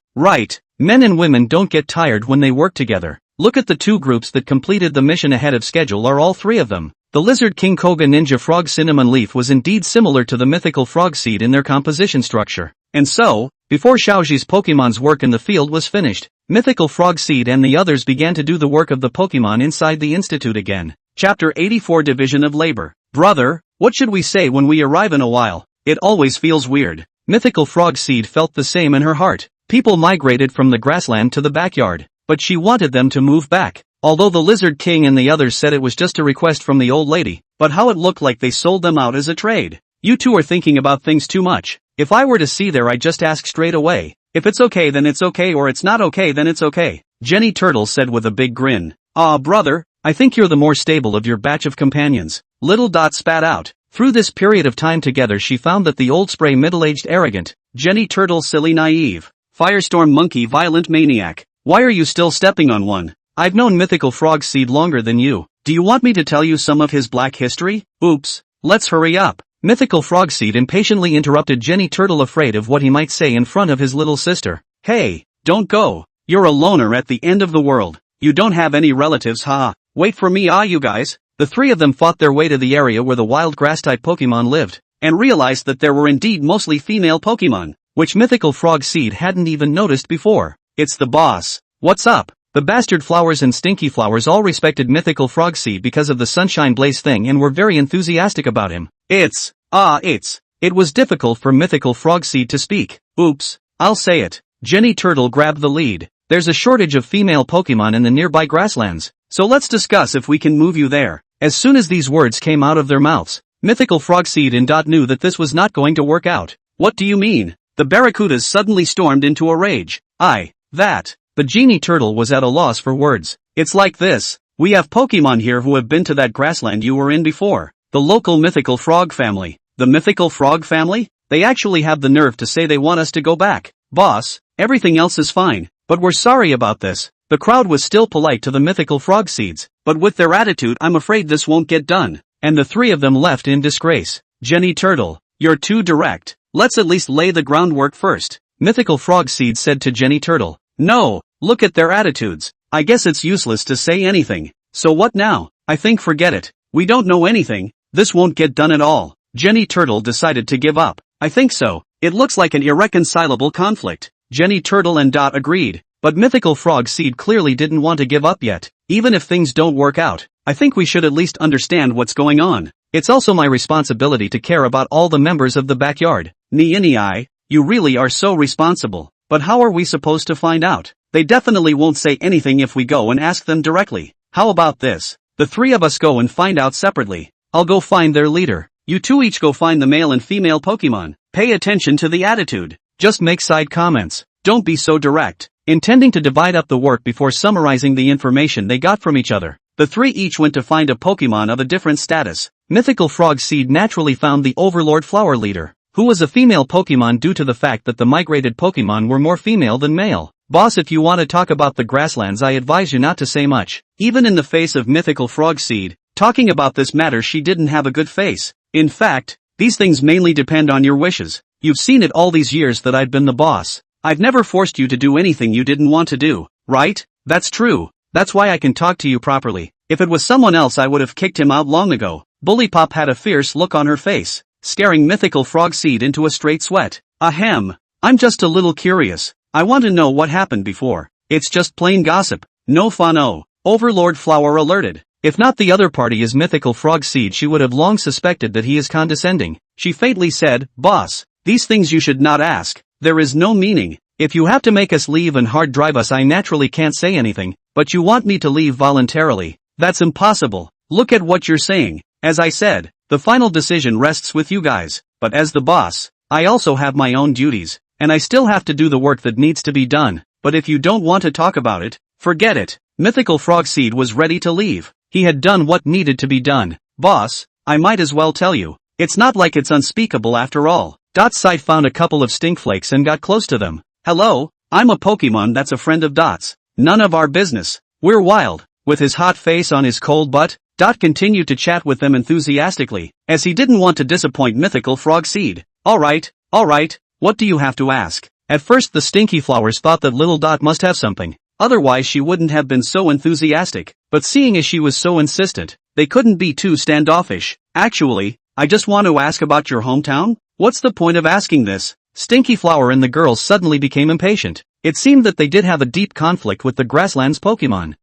Men and women don't get tired when they work together. Look at the two groups that completed the mission ahead of schedule, are all three of them. The Lizard King Koga Ninja Frog Cinnamon Leaf was indeed similar to the Mythical Frogseed in their composition structure. And so, before Xiaoji's Pokemon's work in the field was finished, Mythical Frogseed and the others began to do the work of the Pokemon inside the Institute again. Chapter 84 Division of Labor. Brother, what should we say when we arrive in a while? It always feels weird. Mythical Frogseed felt the same in her heart. People migrated from the grassland to the backyard, but she wanted them to move back. Although the Lizard King and the others said it was just a request from the old lady, but how it looked like they sold them out as a trade. You two are thinking about things too much. If I were to see there, I'd just ask straight away. If it's okay then it's okay, or it's not okay then it's okay. Jenny Turtle said with a big grin. Brother, I think you're the more stable of your batch of companions. Little Dot spat out. Through this period of time together she found that the old spray middle-aged arrogant, Jenny Turtle silly naive, Firestorm Monkey violent maniac. Why are you still stepping on one? I've known Mythical Frogseed longer than you. Do you want me to tell you some of his black history? Oops. Let's hurry up. Mythical Frogseed impatiently interrupted Jenny Turtle, afraid of what he might say in front of his little sister. Hey, don't go. You're a loner at the end of the world. You don't have any relatives, ha. Wait for me, you guys. The three of them fought their way to the area where the wild grass-type Pokemon lived, and realized that there were indeed mostly female Pokemon, which Mythical Frogseed hadn't even noticed before. It's the boss. What's up? The Bastard Flowers and Stinky Flowers all respected Mythical Frogseed because of the Sunshine Blaze thing and were very enthusiastic about him. It's It was difficult for Mythical Frogseed to speak. Oops, I'll say it. Jenny Turtle grabbed the lead. There's a shortage of female Pokemon in the nearby grasslands, so let's discuss if we can move you there. As soon as these words came out of their mouths, Mythical Frogseed and Dot knew that this was not going to work out. What do you mean? The Barracudas suddenly stormed into a rage. The Genie Turtle was at a loss for words. It's like this. We have Pokemon here who have been to that grassland you were in before. The local Mythical Frog family. The Mythical Frog family? They actually have the nerve to say they want us to go back. Boss, everything else is fine, but we're sorry about this. The crowd was still polite to the Mythical Frogseeds, but with their attitude I'm afraid this won't get done. And the three of them left in disgrace. Jenny Turtle, you're too direct. Let's at least lay the groundwork first. Mythical Frogseed said to Jenny Turtle. No, look at their attitudes. I guess it's useless to say anything. So what now? I think forget it. We don't know anything. This won't get done at all. Jenny Turtle decided to give up. I think so. It looks like an irreconcilable conflict. Jenny Turtle and Dot agreed, but Mythical Frogseed clearly didn't want to give up yet. Even if things don't work out, I think we should at least understand what's going on. It's also my responsibility to care about all the members of the backyard. Nee, you really are so responsible. But how are we supposed to find out? They definitely won't say anything if we go and ask them directly. How about this? The three of us go and find out separately. I'll go find their leader. You two each go find the male and female Pokemon. Pay attention to the attitude. Just make side comments. Don't be so direct. Intending to divide up the work before summarizing the information they got from each other, the three each went to find a Pokemon of a different status. Mythical Frogseed naturally found the Overlord Flower Leader, who was a female Pokemon due to the fact that the migrated Pokemon were more female than male. Boss, if you want to talk about the grasslands, I advise you not to say much. Even in the face of Mythical Frogseed, talking about this matter, she didn't have a good face. In fact, these things mainly depend on your wishes. You've seen it all these years that I've been the boss. I've never forced you to do anything you didn't want to do, right? That's true. That's why I can talk to you properly. If it was someone else I would have kicked him out long ago. Bullipop had a fierce look on her face, scaring Mythical Frogseed into a straight sweat. Ahem. I'm just a little curious. I want to know what happened before. It's just plain gossip. No fun. Oh. Overlord Flower alerted. If not the other party is Mythical Frogseed, she would have long suspected that he is condescending. She faintly said, Boss, these things you should not ask. There is no meaning. If you have to make us leave and hard drive us, I naturally can't say anything, but you want me to leave voluntarily. That's impossible. Look at what you're saying. As I said, the final decision rests with you guys, but as the boss, I also have my own duties, and I still have to do the work that needs to be done. But if you don't want to talk about it, forget it. Mythical Frogseed was ready to leave. He had done what needed to be done. Boss, I might as well tell you. It's not like it's unspeakable after all. Dot's side found a couple of stinkflakes and got close to them. Hello, I'm a Pokemon that's a friend of Dot's. None of our business. We're wild. With his hot face on his cold butt, Dot continued to chat with them enthusiastically, as he didn't want to disappoint Mythical Frogseed. Alright, what do you have to ask? At first the stinky flowers thought that little Dot must have something. Otherwise she wouldn't have been so enthusiastic, but seeing as she was so insistent, they couldn't be too standoffish. Actually, I just want to ask about your hometown? What's the point of asking this? Stinky Flower and the girls suddenly became impatient. It seemed that they did have a deep conflict with the grasslands Pokemon.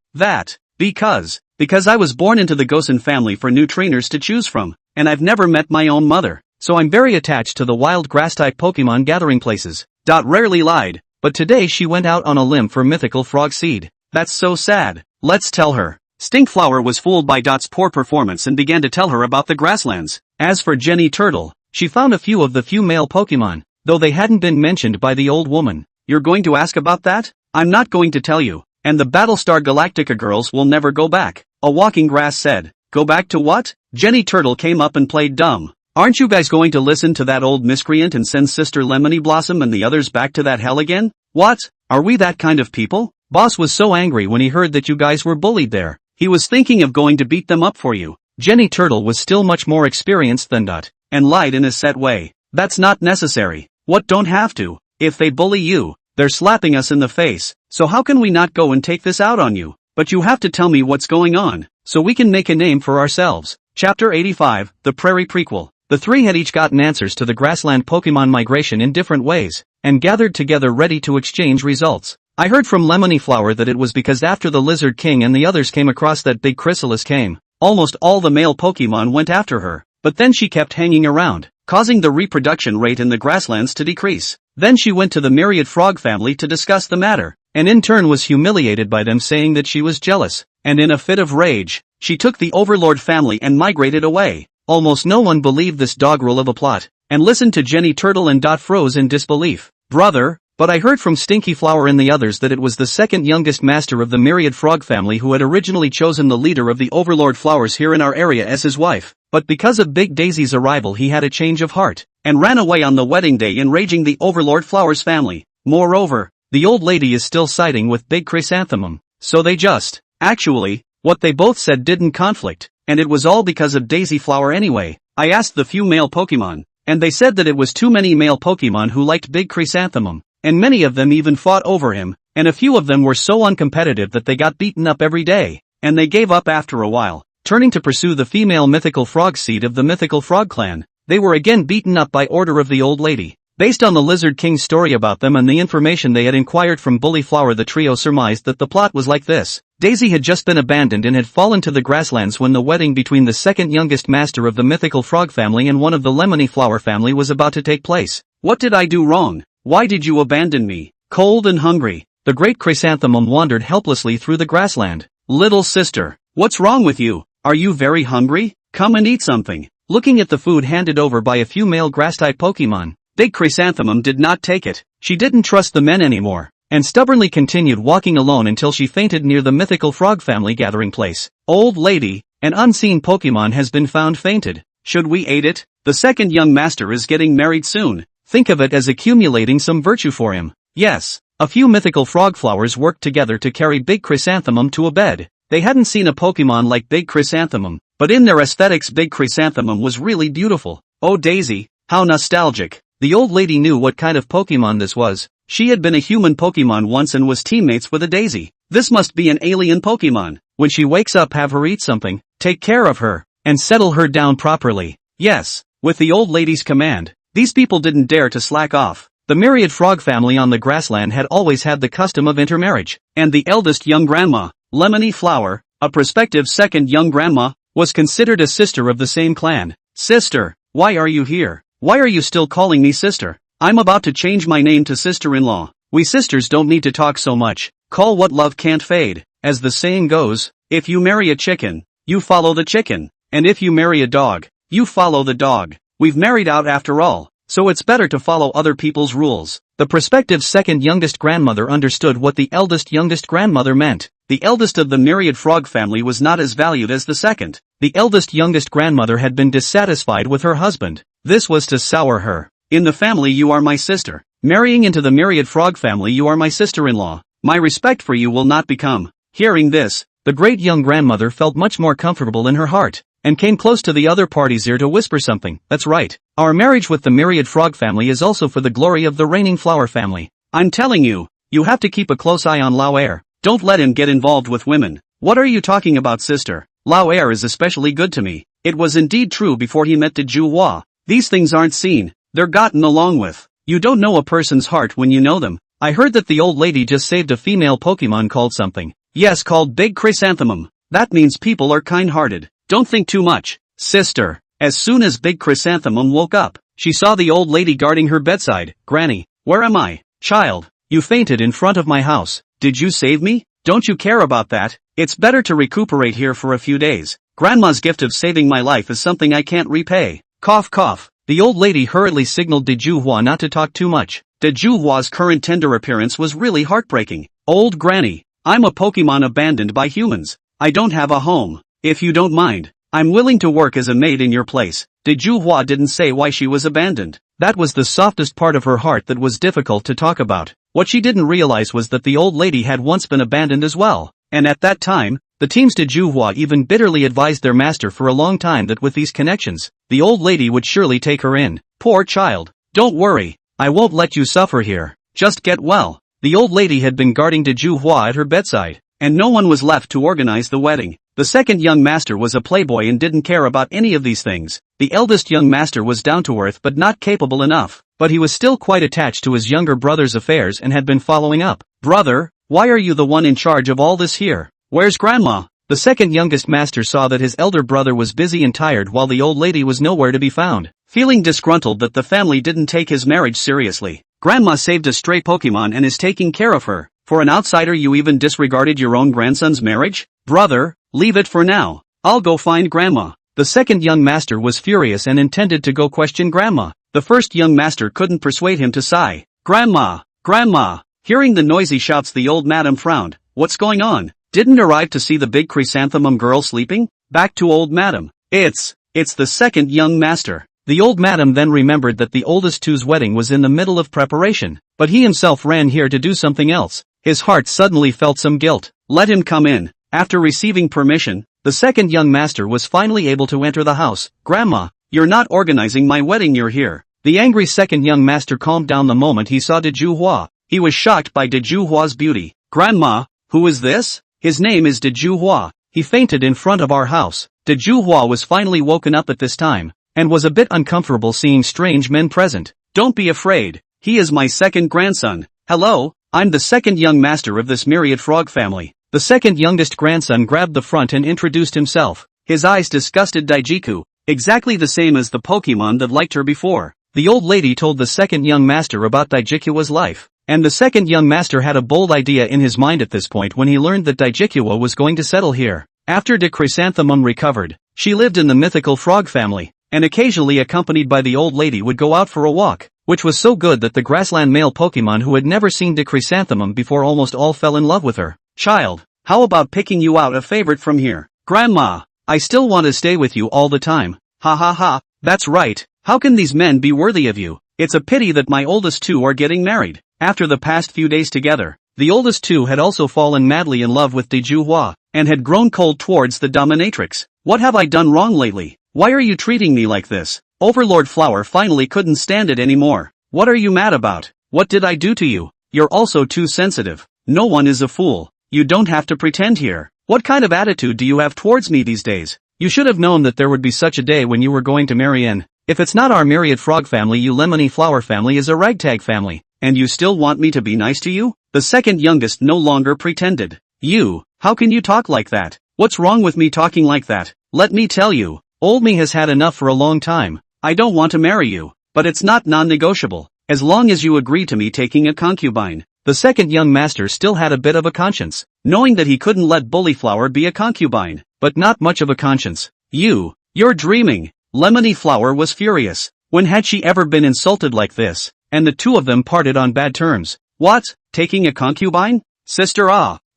Because I was born into the Gosen family for new trainers to choose from, and I've never met my own mother, so I'm very attached to the wild grass-type Pokemon gathering places. Dot rarely lied, but today she went out on a limb for Mythical Frogseed. That's so sad. Let's tell her. Stinkflower was fooled by Dot's poor performance and began to tell her about the grasslands. As for Jenny Turtle, she found a few of the few male Pokemon, though they hadn't been mentioned by the old woman. You're going to ask about that? I'm not going to tell you. And the Battlestar Galactica girls will never go back. A walking grass said. Go back to what? Jenny Turtle came up and played dumb. Aren't you guys going to listen to that old miscreant and send Sister Lemony Blossom and the others back to that hell again? What? Are we that kind of people? Boss was so angry when he heard that you guys were bullied there. He was thinking of going to beat them up for you. Jenny Turtle was still much more experienced than Dot, and lied in a set way. That's not necessary. What don't have to? If they bully you, they're slapping us in the face, so how can we not go and take this out on you? But you have to tell me what's going on, so we can make a name for ourselves. Chapter 85, The Prairie Prequel. The three had each gotten answers to the grassland Pokemon migration in different ways, and gathered together ready to exchange results. I heard from Lemony Flower that it was because after the Lizard King and the others came across that big chrysalis came, almost all the male Pokemon went after her, but then she kept hanging around. causing the reproduction rate in the grasslands to decrease. Then she went to the myriad frog family to discuss the matter, and in turn was humiliated by them saying that she was jealous, and in a fit of rage, she took the overlord family and migrated away. Almost no one believed this doggerel of a plot, and listened to Jenny Turtle and Dot froze in disbelief. Brother, but I heard from Stinky Flower and the others that it was the second youngest master of the myriad frog family who had originally chosen the leader of the overlord flowers here in our area as his wife, but because of Big Daisy's arrival he had a change of heart, and ran away on the wedding day enraging the overlord flowers family. Moreover, the old lady is still siding with Big Chrysanthemum, so they just, actually, what they both said didn't conflict, and it was all because of Daisy Flower anyway. I asked the few male Pokemon, and they said that it was too many male Pokemon who liked Big Chrysanthemum, and many of them even fought over him, and a few of them were so uncompetitive that they got beaten up every day, and they gave up after a while, turning to pursue the female mythical frog seed of the mythical frog clan. They were again beaten up by order of the old lady. Based on the Lizard King's story about them and the information they had inquired from Bully Flower, the trio surmised that the plot was like this. Daisy had just been abandoned and had fallen to the grasslands when the wedding between the second youngest master of the mythical frog family and one of the lemony flower family was about to take place. What did I do wrong? Why did you abandon me? Cold and hungry, the great Chrysanthemum wandered helplessly through the grassland. Little sister, what's wrong with you? Are you very hungry? Come and eat something. Looking at the food handed over by a few male grass-type Pokemon, Big Chrysanthemum did not take it. She didn't trust the men anymore, and stubbornly continued walking alone until she fainted near the mythical frog family gathering place. Old lady, an unseen Pokemon has been found fainted. Should we aid it? The second young master is getting married soon. Think of it as accumulating some virtue for him. Yes. A few mythical frog flowers worked together to carry Big Chrysanthemum to a bed. They hadn't seen a Pokemon like Big Chrysanthemum, but in their aesthetics Big Chrysanthemum was really beautiful. Oh Daisy, how nostalgic. The old lady knew what kind of Pokemon this was. She had been a human Pokemon once and was teammates with a Daisy. This must be an alien Pokemon. When she wakes up, have her eat something, take care of her, and settle her down properly. Yes, with the old lady's command, these people didn't dare to slack off. The myriad frog family on the grassland had always had the custom of intermarriage, and the eldest young grandma, Lemony Flower, a prospective second young grandma, was considered a sister of the same clan. Sister, why are you here? Why are you still calling me sister? I'm about to change my name to sister-in-law. We sisters don't need to talk so much. Call what love can't fade. As the saying goes, if you marry a chicken, you follow the chicken. And if you marry a dog, you follow the dog. We've married out after all, so it's better to follow other people's rules. The prospective second youngest grandmother understood what the eldest youngest grandmother meant. The eldest of the myriad frog family was not as valued as the second. The eldest youngest grandmother had been dissatisfied with her husband. This was to sour her. In the family you are my sister. Marrying into the myriad frog family you are my sister-in-law. My respect for you will not become. Hearing this, the great young grandmother felt much more comfortable in her heart, and came close to the other party's ear to whisper something. That's right. Our marriage with the myriad frog family is also for the glory of the reigning flower family. I'm telling you, you have to keep a close eye on Lao Air. Don't let him get involved with women. What are you talking about, sister? Lao Air is especially good to me. It was indeed true before he met Diju Hua. These things aren't seen, they're gotten along with. You don't know a person's heart when you know them. I heard that the old lady just saved a female Pokemon called something. Yes, called Big Chrysanthemum. That means people are kind-hearted. Don't think too much, sister. As soon as Big Chrysanthemum woke up, she saw the old lady guarding her bedside. Granny, where am I? Child, you fainted in front of my house. Did you save me? Don't you care about that? It's better to recuperate here for a few days. Grandma's gift of saving my life is something I can't repay. Cough cough. The old lady hurriedly signaled Diju Hua not to talk too much. Diju Hua's current tender appearance was really heartbreaking. Old granny, I'm a Pokemon abandoned by humans. I don't have a home. If you don't mind, I'm willing to work as a maid in your place. Diju Hua didn't say why she was abandoned. That was the softest part of her heart that was difficult to talk about. What she didn't realize was that the old lady had once been abandoned as well. And at that time, the team's Diju Hua even bitterly advised their master for a long time that with these connections, the old lady would surely take her in. Poor child. Don't worry, I won't let you suffer here. Just get well. The old lady had been guarding Diju Hua at her bedside, and no one was left to organize the wedding. The second young master was a playboy and didn't care about any of these things. The eldest young master was down to earth but not capable enough, but he was still quite attached to his younger brother's affairs and had been following up. Brother, why are you the one in charge of all this here? Where's grandma? The second youngest master saw that his elder brother was busy and tired while the old lady was nowhere to be found. feeling disgruntled that the family didn't take his marriage seriously. Grandma saved a stray Pokemon and is taking care of her. For an outsider, you even disregarded your own grandson's marriage? Brother, leave it for now. I'll go find Grandma. The second young master was furious and intended to go question Grandma. The first young master couldn't persuade him to sigh. Grandma! Grandma! Hearing the noisy shouts, the old madam frowned. What's going on? Didn't arrive to see the big chrysanthemum girl sleeping? Back to old madam. It's the second young master. The old madam then remembered that the oldest two's wedding was in the middle of preparation, but he himself ran here to do something else. His heart suddenly felt some guilt. Let him come in. After receiving permission, the second young master was finally able to enter the house. Grandma, you're not organizing my wedding, you're here. The angry second young master calmed down the moment he saw Dejuhua. He was shocked by Dejuhua's beauty. Grandma, who is this? His name is Dejuhua. He fainted in front of our house. Dejuhua was finally woken up at this time, and was a bit uncomfortable seeing strange men present. Don't be afraid. He is my second grandson. Hello, I'm the second young master of this myriad frog family. The second youngest grandson grabbed the front and introduced himself. His eyes disgusted Daijiku, exactly the same as the Pokemon that liked her before. The old lady told the second young master about Daijikua's life, and the second young master had a bold idea in his mind at this point when he learned that Daijikua was going to settle here. After De Chrysanthemum recovered, she lived in the mythical frog family, and occasionally accompanied by the old lady would go out for a walk, which was so good that the grassland male Pokemon who had never seen De Chrysanthemum before almost all fell in love with her. Child, how about picking you out a favorite from here? Grandma, I still want to stay with you all the time. Ha ha ha, that's right. How can these men be worthy of you? It's a pity that my oldest two are getting married. After the past few days together, the oldest two had also fallen madly in love with Dejuhua, and had grown cold towards the dominatrix. What have I done wrong lately? Why are you treating me like this? Overlord Flower finally couldn't stand it anymore. What are you mad about? What did I do to you? You're also too sensitive. No one is a fool. You don't have to pretend here. What kind of attitude do you have towards me these days? You should have known that there would be such a day when you were going to marry in. If it's not our myriad frog family, you lemony flower family is a ragtag family. And you still want me to be nice to you? The second youngest no longer pretended. You, how can you talk like that? What's wrong with me talking like that? Let me tell you, old me has had enough for a long time. I don't want to marry you, but it's not non-negotiable, as long as you agree to me taking a concubine. The second young master still had a bit of a conscience, knowing that he couldn't let Bullyflower be a concubine, but not much of a conscience. You're dreaming. Lemony Flower was furious. When had she ever been insulted like this? And the two of them parted on bad terms. What? Taking a concubine? Sister,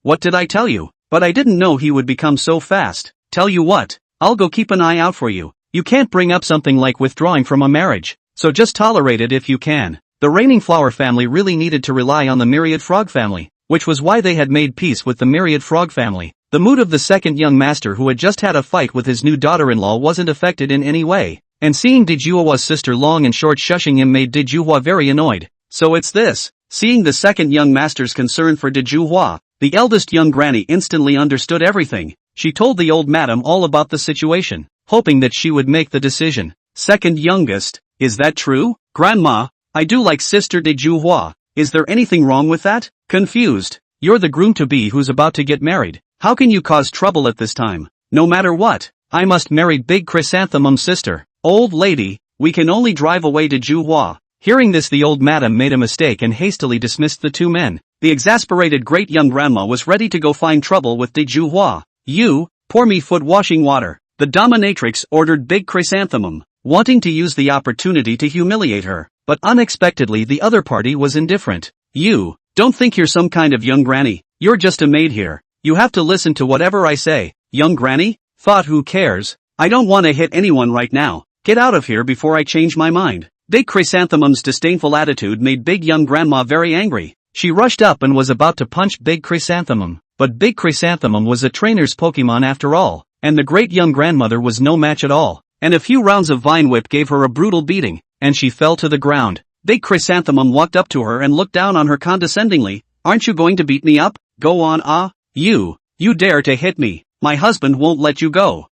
what did I tell you? But I didn't know he would become so fast. Tell you what, I'll go keep an eye out for you. You can't bring up something like withdrawing from a marriage, so just tolerate it if you can. The reigning flower family really needed to rely on the myriad frog family, which was why they had made peace with the myriad frog family. The mood of the second young master, who had just had a fight with his new daughter-in-law, wasn't affected in any way, and seeing Dejuhua's sister Long and Short shushing him made Dejuhua very annoyed. So it's this. Seeing the second young master's concern for Dejuhua, the eldest young granny instantly understood everything. She told the old madam all about the situation, hoping that she would make the decision. Second youngest, is that true? Grandma, I do like Sister Dejuhua. Is there anything wrong with that? Confused. You're the groom-to-be who's about to get married. How can you cause trouble at this time? No matter what, I must marry Big Chrysanthemum's sister. Old lady, we can only drive away Dejuhua. Hearing this, the old madam made a mistake and hastily dismissed the two men. The exasperated great young grandma was ready to go find trouble with Dejuhua. You, pour me foot washing water. The dominatrix ordered Big Chrysanthemum, wanting to use the opportunity to humiliate her. But unexpectedly the other party was indifferent. You, don't think you're some kind of young granny. You're just a maid here. You have to listen to whatever I say. Young granny? Thought, who cares? I don't want to hit anyone right now. Get out of here before I change my mind. Big Chrysanthemum's disdainful attitude made Big Young Grandma very angry. She rushed up and was about to punch Big Chrysanthemum. But Big Chrysanthemum was a trainer's Pokemon after all, and the great young grandmother was no match at all. And a few rounds of Vine Whip gave her a brutal beating, and she fell to the ground. Big Chrysanthemum walked up to her and looked down on her condescendingly. Aren't you going to beat me up? Go on, You dare to hit me. My husband won't let you go.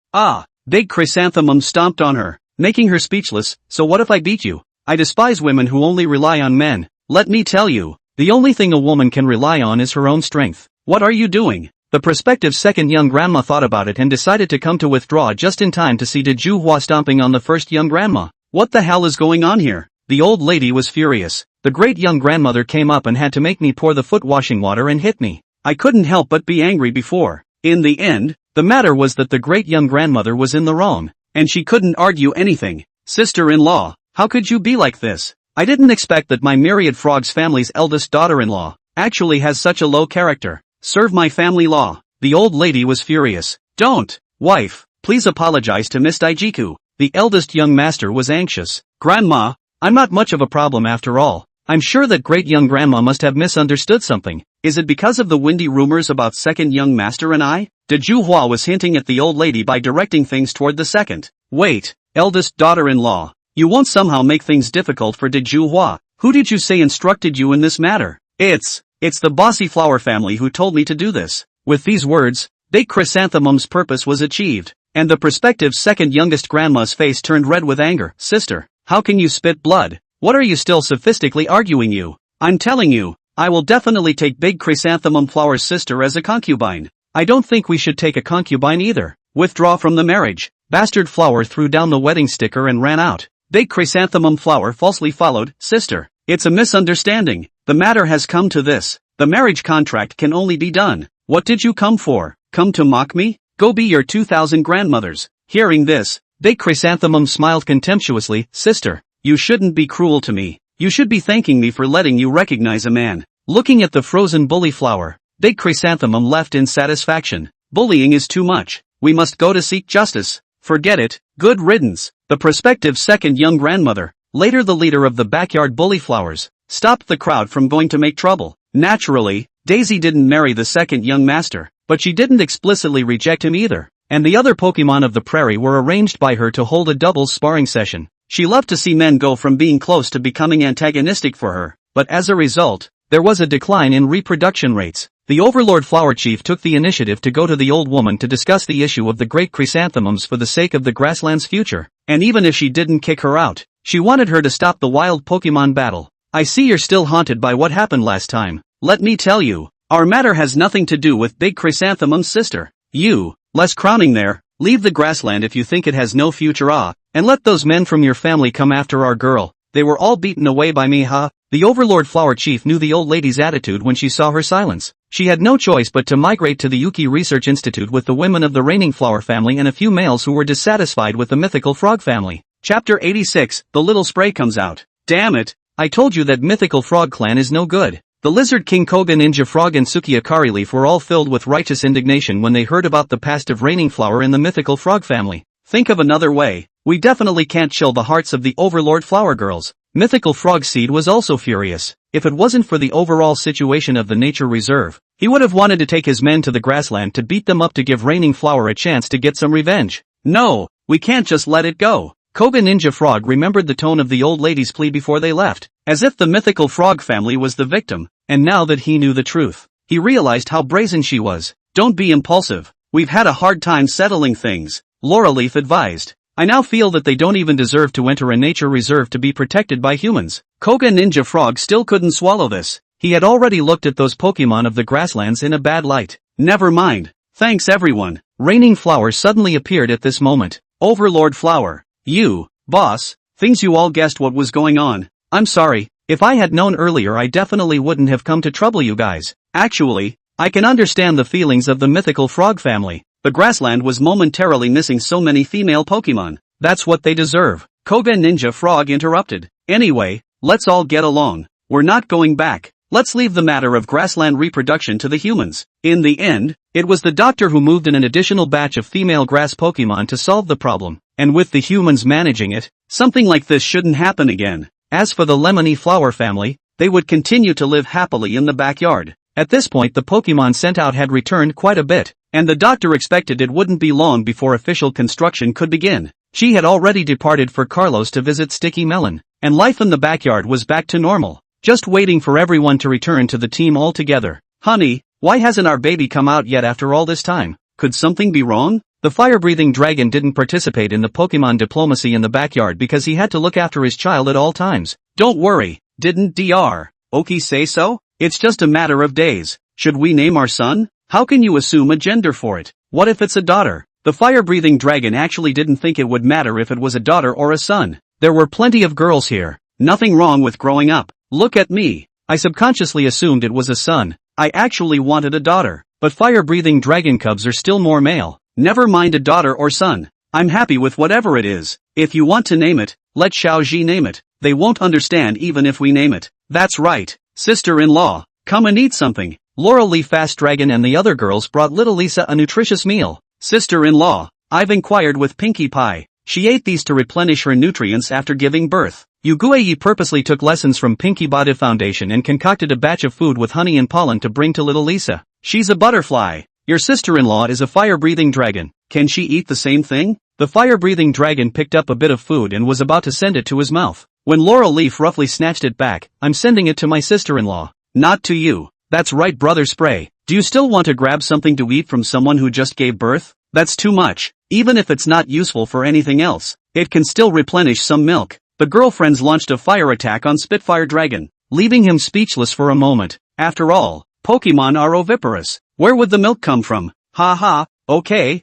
Big Chrysanthemum stomped on her, making her speechless. So what if I beat you? I despise women who only rely on men. Let me tell you, the only thing a woman can rely on is her own strength. What are you doing? The prospective second young grandma thought about it and decided to come to withdraw just in time to see Dejuhua stomping on the first young grandma. What the hell is going on here? The old lady was furious. The great young grandmother came up and had to make me pour the foot washing water and hit me. I couldn't help but be angry before. In the end, the matter was that the great young grandmother was in the wrong, and she couldn't argue anything. Sister-in-law, how could you be like this? I didn't expect that my myriad frog's family's eldest daughter-in-law actually has such a low character. Serve my family law. The old lady was furious. Don't, wife, please apologize to Miss Daijiku. The eldest young master was anxious. Grandma, I'm not much of a problem after all. I'm sure that great young grandma must have misunderstood something. Is it because of the windy rumors about second young master and I? Daju Hua was hinting at the old lady by directing things toward the second. Wait, eldest daughter-in-law. You won't somehow make things difficult for Daju Hua. Who did you say instructed you in this matter? It's the bossy flower family who told me to do this. With these words, Big Chrysanthemum's purpose was achieved, and the prospective second youngest grandma's face turned red with anger. Sister, how can you spit blood? What are you still sophistically arguing you? I'm telling you, I will definitely take Big Chrysanthemum Flower's sister as a concubine. I don't think we should take a concubine either. Withdraw from the marriage. Bastard Flower threw down the wedding sticker and ran out. Big Chrysanthemum Flower falsely followed. Sister, it's a misunderstanding. The matter has come to this. The marriage contract can only be done. What did you come for? Come to mock me? Go be your 2,000 grandmothers. Hearing this, Big Chrysanthemum smiled contemptuously. Sister, you shouldn't be cruel to me. You should be thanking me for letting you recognize a man. Looking at the frozen bully flower, Big Chrysanthemum left in satisfaction. Bullying is too much. We must go to seek justice. Forget it. Good riddance. The prospective second young grandmother, later the leader of the backyard bully flowers, stopped the crowd from going to make trouble. Naturally, Daisy didn't marry the second young master, but she didn't explicitly reject him either, and the other Pokemon of the prairie were arranged by her to hold a doubles sparring session. She loved to see men go from being close to becoming antagonistic for her, but as a result, there was a decline in reproduction rates. The Overlord Flower Chief took the initiative to go to the old woman to discuss the issue of the great chrysanthemums for the sake of the grassland's future, and even if she didn't kick her out, she wanted her to stop the wild Pokemon battle. I see you're still haunted by what happened last time. Let me tell you, our matter has nothing to do with Big Chrysanthemum's sister. You, less crowning there, leave the grassland if you think it has no future and let those men from your family come after our girl. They were all beaten away by me The Overlord Flower Chief knew the old lady's attitude when she saw her silence. She had no choice but to migrate to the Yuki Research Institute with the women of the reigning flower family and a few males who were dissatisfied with the mythical frog family. Chapter 86, The Little Spray Comes Out. Damn it, I told you that mythical frog clan is no good. The Lizard King Koga Ninja Frog and Suki Akari Leaf were all filled with righteous indignation when they heard about the past of reigning flower in the mythical frog family. Think of another way. We definitely can't chill the hearts of the Overlord Flower Girls. Mythical Frog Seed was also furious. If it wasn't for the overall situation of the nature reserve, he would have wanted to take his men to the grassland to beat them up to give reigning flower a chance to get some revenge. No, we can't just let it go. Koga Ninja Frog remembered the tone of the old lady's plea before they left, as if the mythical frog family was the victim, and now that he knew the truth, he realized how brazen she was. Don't be impulsive. We've had a hard time settling things, Laura Leaf advised. I now feel that they don't even deserve to enter a nature reserve to be protected by humans. Koga Ninja Frog still couldn't swallow this. He had already looked at those Pokemon of the grasslands in a bad light. Never mind. Thanks everyone. Raining Flower suddenly appeared at this moment. Overlord Flower. You, boss, things you all guessed what was going on. I'm sorry, if I had known earlier I definitely wouldn't have come to trouble you guys. Actually, I can understand the feelings of the mythical frog family. The grassland was momentarily missing so many female Pokemon. That's what they deserve. Koga Ninja Frog interrupted. Anyway, let's all get along. We're not going back. Let's leave the matter of grassland reproduction to the humans. In the end, it was the doctor who moved in an additional batch of female grass Pokemon to solve the problem. And with the humans managing it, something like this shouldn't happen again. As for the Lemony Flower family, they would continue to live happily in the backyard. At this point the Pokemon sent out had returned quite a bit, and the doctor expected it wouldn't be long before official construction could begin. She had already departed for Carlos to visit Sticky Melon, and life in the backyard was back to normal, just waiting for everyone to return to the team altogether. Honey, why hasn't our baby come out yet after all this time? Could something be wrong? The fire-breathing dragon didn't participate in the Pokemon diplomacy in the backyard because he had to look after his child at all times. Don't worry, didn't Dr. Oki say so? It's just a matter of days. Should we name our son? How can you assume a gender for it? What if it's a daughter? The fire-breathing dragon actually didn't think it would matter if it was a daughter or a son. There were plenty of girls here. Nothing wrong with growing up. Look at me. I subconsciously assumed it was a son. I actually wanted a daughter. But fire-breathing dragon cubs are still more male. Never mind a daughter or son. I'm happy with whatever it is. If you want to name it, let Xiaoji name it. They won't understand even if we name it. That's right. Sister-in-law, come and eat something. Laurel Leaf Fast Dragon and the other girls brought little Lisa a nutritious meal. Sister-in-law, I've inquired with Pinkie Pie. She ate these to replenish her nutrients after giving birth. Yugueyi purposely took lessons from Pinkie Body Foundation and concocted a batch of food with honey and pollen to bring to little Lisa. She's a butterfly. Your sister-in-law is a fire-breathing dragon. Can she eat the same thing? The fire-breathing dragon picked up a bit of food and was about to send it to his mouth, when Laurel Leaf roughly snatched it back. I'm sending it to my sister-in-law. Not to you. That's right, Brother Spray. Do you still want to grab something to eat from someone who just gave birth? That's too much. Even if it's not useful for anything else, it can still replenish some milk. The girlfriends launched a fire attack on Spitfire Dragon, leaving him speechless for a moment. After all, Pokemon are oviparous. Where would the milk come from? Ha ha, okay.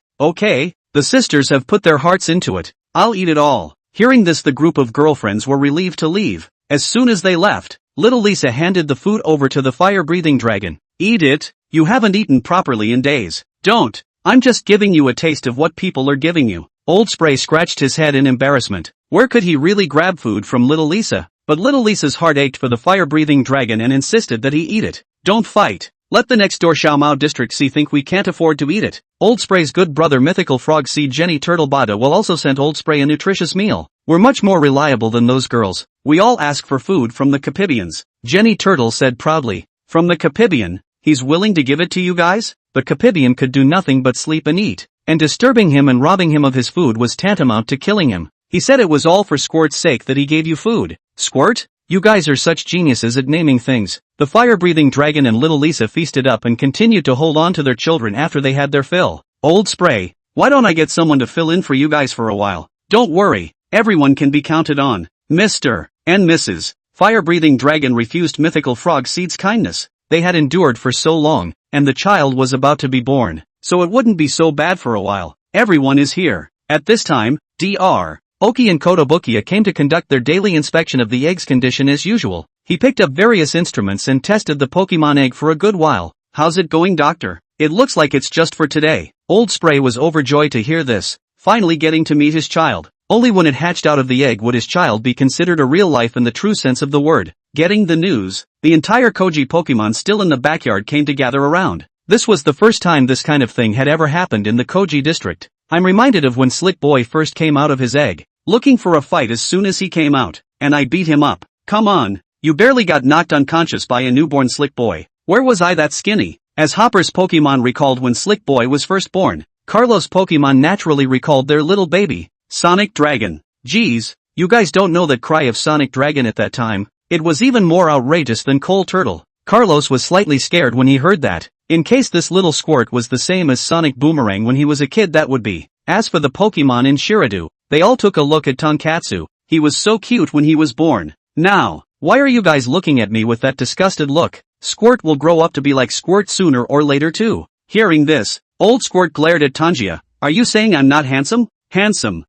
The sisters have put their hearts into it. I'll eat it all. Hearing this, the group of girlfriends were relieved to leave. As soon as they left, little Lisa handed the food over to the fire-breathing dragon. Eat it. You haven't eaten properly in days. Don't. I'm just giving you a taste of what people are giving you. Old Spray scratched his head in embarrassment. Where could he really grab food from little Lisa? But little Lisa's heart ached for the fire-breathing dragon and insisted that he eat it. Don't fight. Let the next door Xiaomao district see think we can't afford to eat it. Old Spray's good brother Mythical Frog Seed Jenny Turtle Bada will also send Old Spray a nutritious meal. We're much more reliable than those girls. We all ask for food from the Capibians. Jenny Turtle said proudly. From the Capibian? He's willing to give it to you guys? The Capibian could do nothing but sleep and eat, and disturbing him and robbing him of his food was tantamount to killing him. He said it was all for Squirt's sake that he gave you food. Squirt? You guys are such geniuses at naming things. The fire-breathing dragon and little Lisa feasted up and continued to hold on to their children after they had their fill. Old Spray, why don't I get someone to fill in for you guys for a while? Don't worry, everyone can be counted on. Mr. and Mrs. Fire-breathing dragon refused Mythical Frog Seed's kindness. They had endured for so long, and the child was about to be born, so it wouldn't be so bad for a while. Everyone is here. At this time, Dr. Oki and Kotobukiya came to conduct their daily inspection of the egg's condition as usual. He picked up various instruments and tested the Pokemon egg for a good while. How's it going, doctor? It looks like it's just for today. Old Spray was overjoyed to hear this, finally getting to meet his child. Only when it hatched out of the egg would his child be considered a real life in the true sense of the word. Getting the news, the entire Koji Pokemon still in the backyard came to gather around. This was the first time this kind of thing had ever happened in the Koji district. I'm reminded of when Slick Boy first came out of his egg, looking for a fight as soon as he came out, and I beat him up. Come on, you barely got knocked unconscious by a newborn Slick Boy. Where was I that skinny? As Hopper's Pokemon recalled when Slick Boy was first born, Carlos' Pokemon naturally recalled their little baby, Sonic Dragon. Geez, you guys don't know that cry of Sonic Dragon at that time. It was even more outrageous than Coal Turtle. Carlos was slightly scared when he heard that. In case this little squirt was the same as Sonic Boomerang when he was a kid, that would be. As for the Pokemon in Shiradu, they all took a look at Tonkatsu. He was so cute when he was born. Now, why are you guys looking at me with that disgusted look? Squirt will grow up to be like Squirt sooner or later too. Hearing this, Old Squirt glared at Tangia. Are you saying I'm not handsome? Handsome.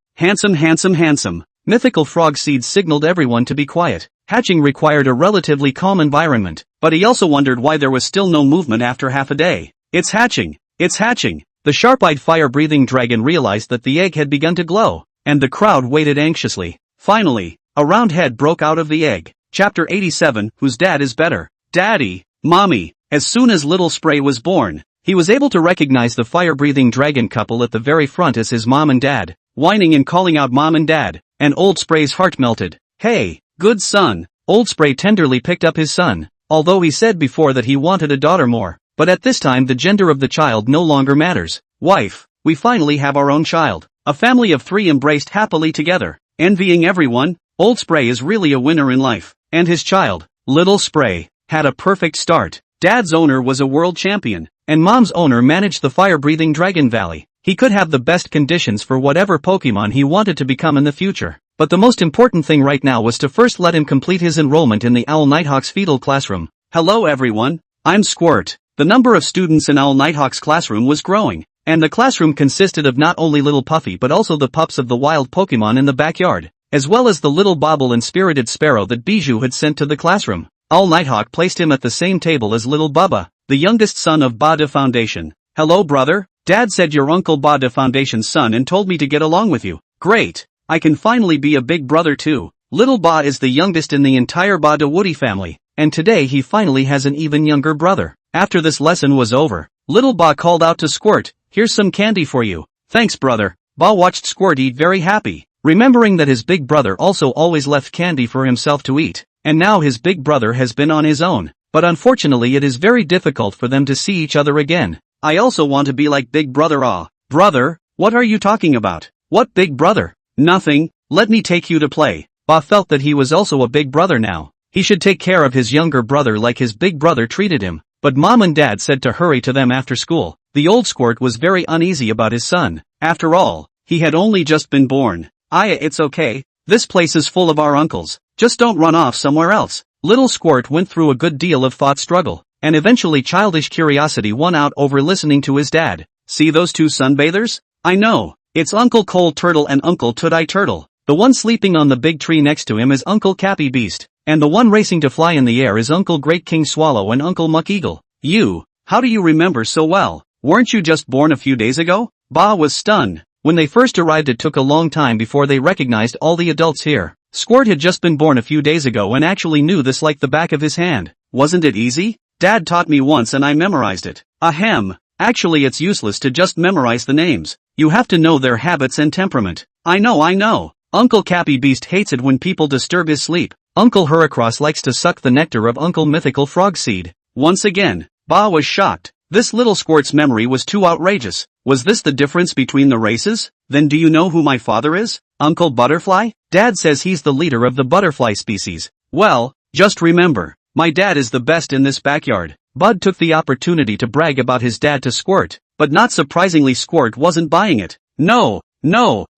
Mythical Frog Seed signaled everyone to be quiet. Hatching required a relatively calm environment, but he also wondered why there was still no movement after half a day. It's hatching. The sharp-eyed fire-breathing dragon realized that the egg had begun to glow, and the crowd waited anxiously. Finally, a round head broke out of the egg. Chapter 87, Whose Dad is Better? Daddy, Mommy. As soon as little Spray was born, he was able to recognize the fire-breathing dragon couple at the very front as his mom and dad, whining and calling out Mom and Dad, and Old Spray's heart melted. Hey, good son. Old Spray tenderly picked up his son, although he said before that he wanted a daughter more, but at this time the gender of the child no longer matters. Wife, we finally have our own child. A family of 3 embraced happily together, envying everyone. Old Spray is really a winner in life, and his child, Little Spray, had a perfect start. Dad's owner was a world champion, and Mom's owner managed the fire-breathing Dragon Valley. He could have the best conditions for whatever Pokemon he wanted to become in the future. But the most important thing right now was to first let him complete his enrollment in the Owl Nighthawk's fetal classroom. Hello everyone, I'm Squirt. The number of students in Owl Nighthawk's classroom was growing, and the classroom consisted of not only little Puffy but also the pups of the wild Pokemon in the backyard. as well as the little bauble and spirited sparrow that Bijou had sent to the classroom. All Nighthawk placed him at the same table as little Bubba, the youngest son of Ba de Foundation. Hello brother, Dad said you're Uncle Ba de Foundation's son and told me to get along with you. Great, I can finally be a big brother too. Little Ba is the youngest in the entire Ba de Woody family, and today he finally has an even younger brother. After this lesson was over, little Ba called out to Squirt, here's some candy for you. Thanks brother. Ba watched Squirt eat very happy, remembering that his big brother also always left candy for himself to eat, and now his big brother has been on his own, but unfortunately it is very difficult for them to see each other again. I also want to be like big brother. Ah, brother, what are you talking about? What big brother? Nothing, let me take you to play. Ba felt that he was also a big brother now. He should take care of his younger brother like his big brother treated him, but Mom and Dad said to hurry to them after school. The old Squirt was very uneasy about his son. After all, he had only just been born. It's okay, this place is full of our uncles, just don't run off somewhere else. Little Squirt went through a good deal of thought struggle, and eventually childish curiosity won out over listening to his dad. See those two sunbathers? I know, it's Uncle Cold Turtle and Uncle Toot-Eye Turtle. The one sleeping on the big tree next to him is Uncle Cappy Beast, and the one racing to fly in the air is Uncle Great King Swallow and Uncle Muck Eagle. You, how do you remember so well? Weren't you just born a few days ago? Ba was stunned. When they first arrived it took a long time before they recognized all the adults here. Squirt had just been born a few days ago and actually knew this like the back of his hand. Wasn't it easy? Dad taught me once and I memorized it. Ahem. Actually it's useless to just memorize the names. You have to know their habits and temperament. I know. Uncle Cappy Beast hates it when people disturb his sleep. Uncle Heracross likes to suck the nectar of Uncle Mythical Frog Seed. Once again, Ba was shocked. This little Squirt's memory was too outrageous. Was this the difference between the races? Then do you know who my father is? Uncle Butterfly? Dad says he's the leader of the butterfly species. Well, just remember, my dad is the best in this backyard. Bud took the opportunity to brag about his dad to Squirt, but not surprisingly Squirt wasn't buying it. No,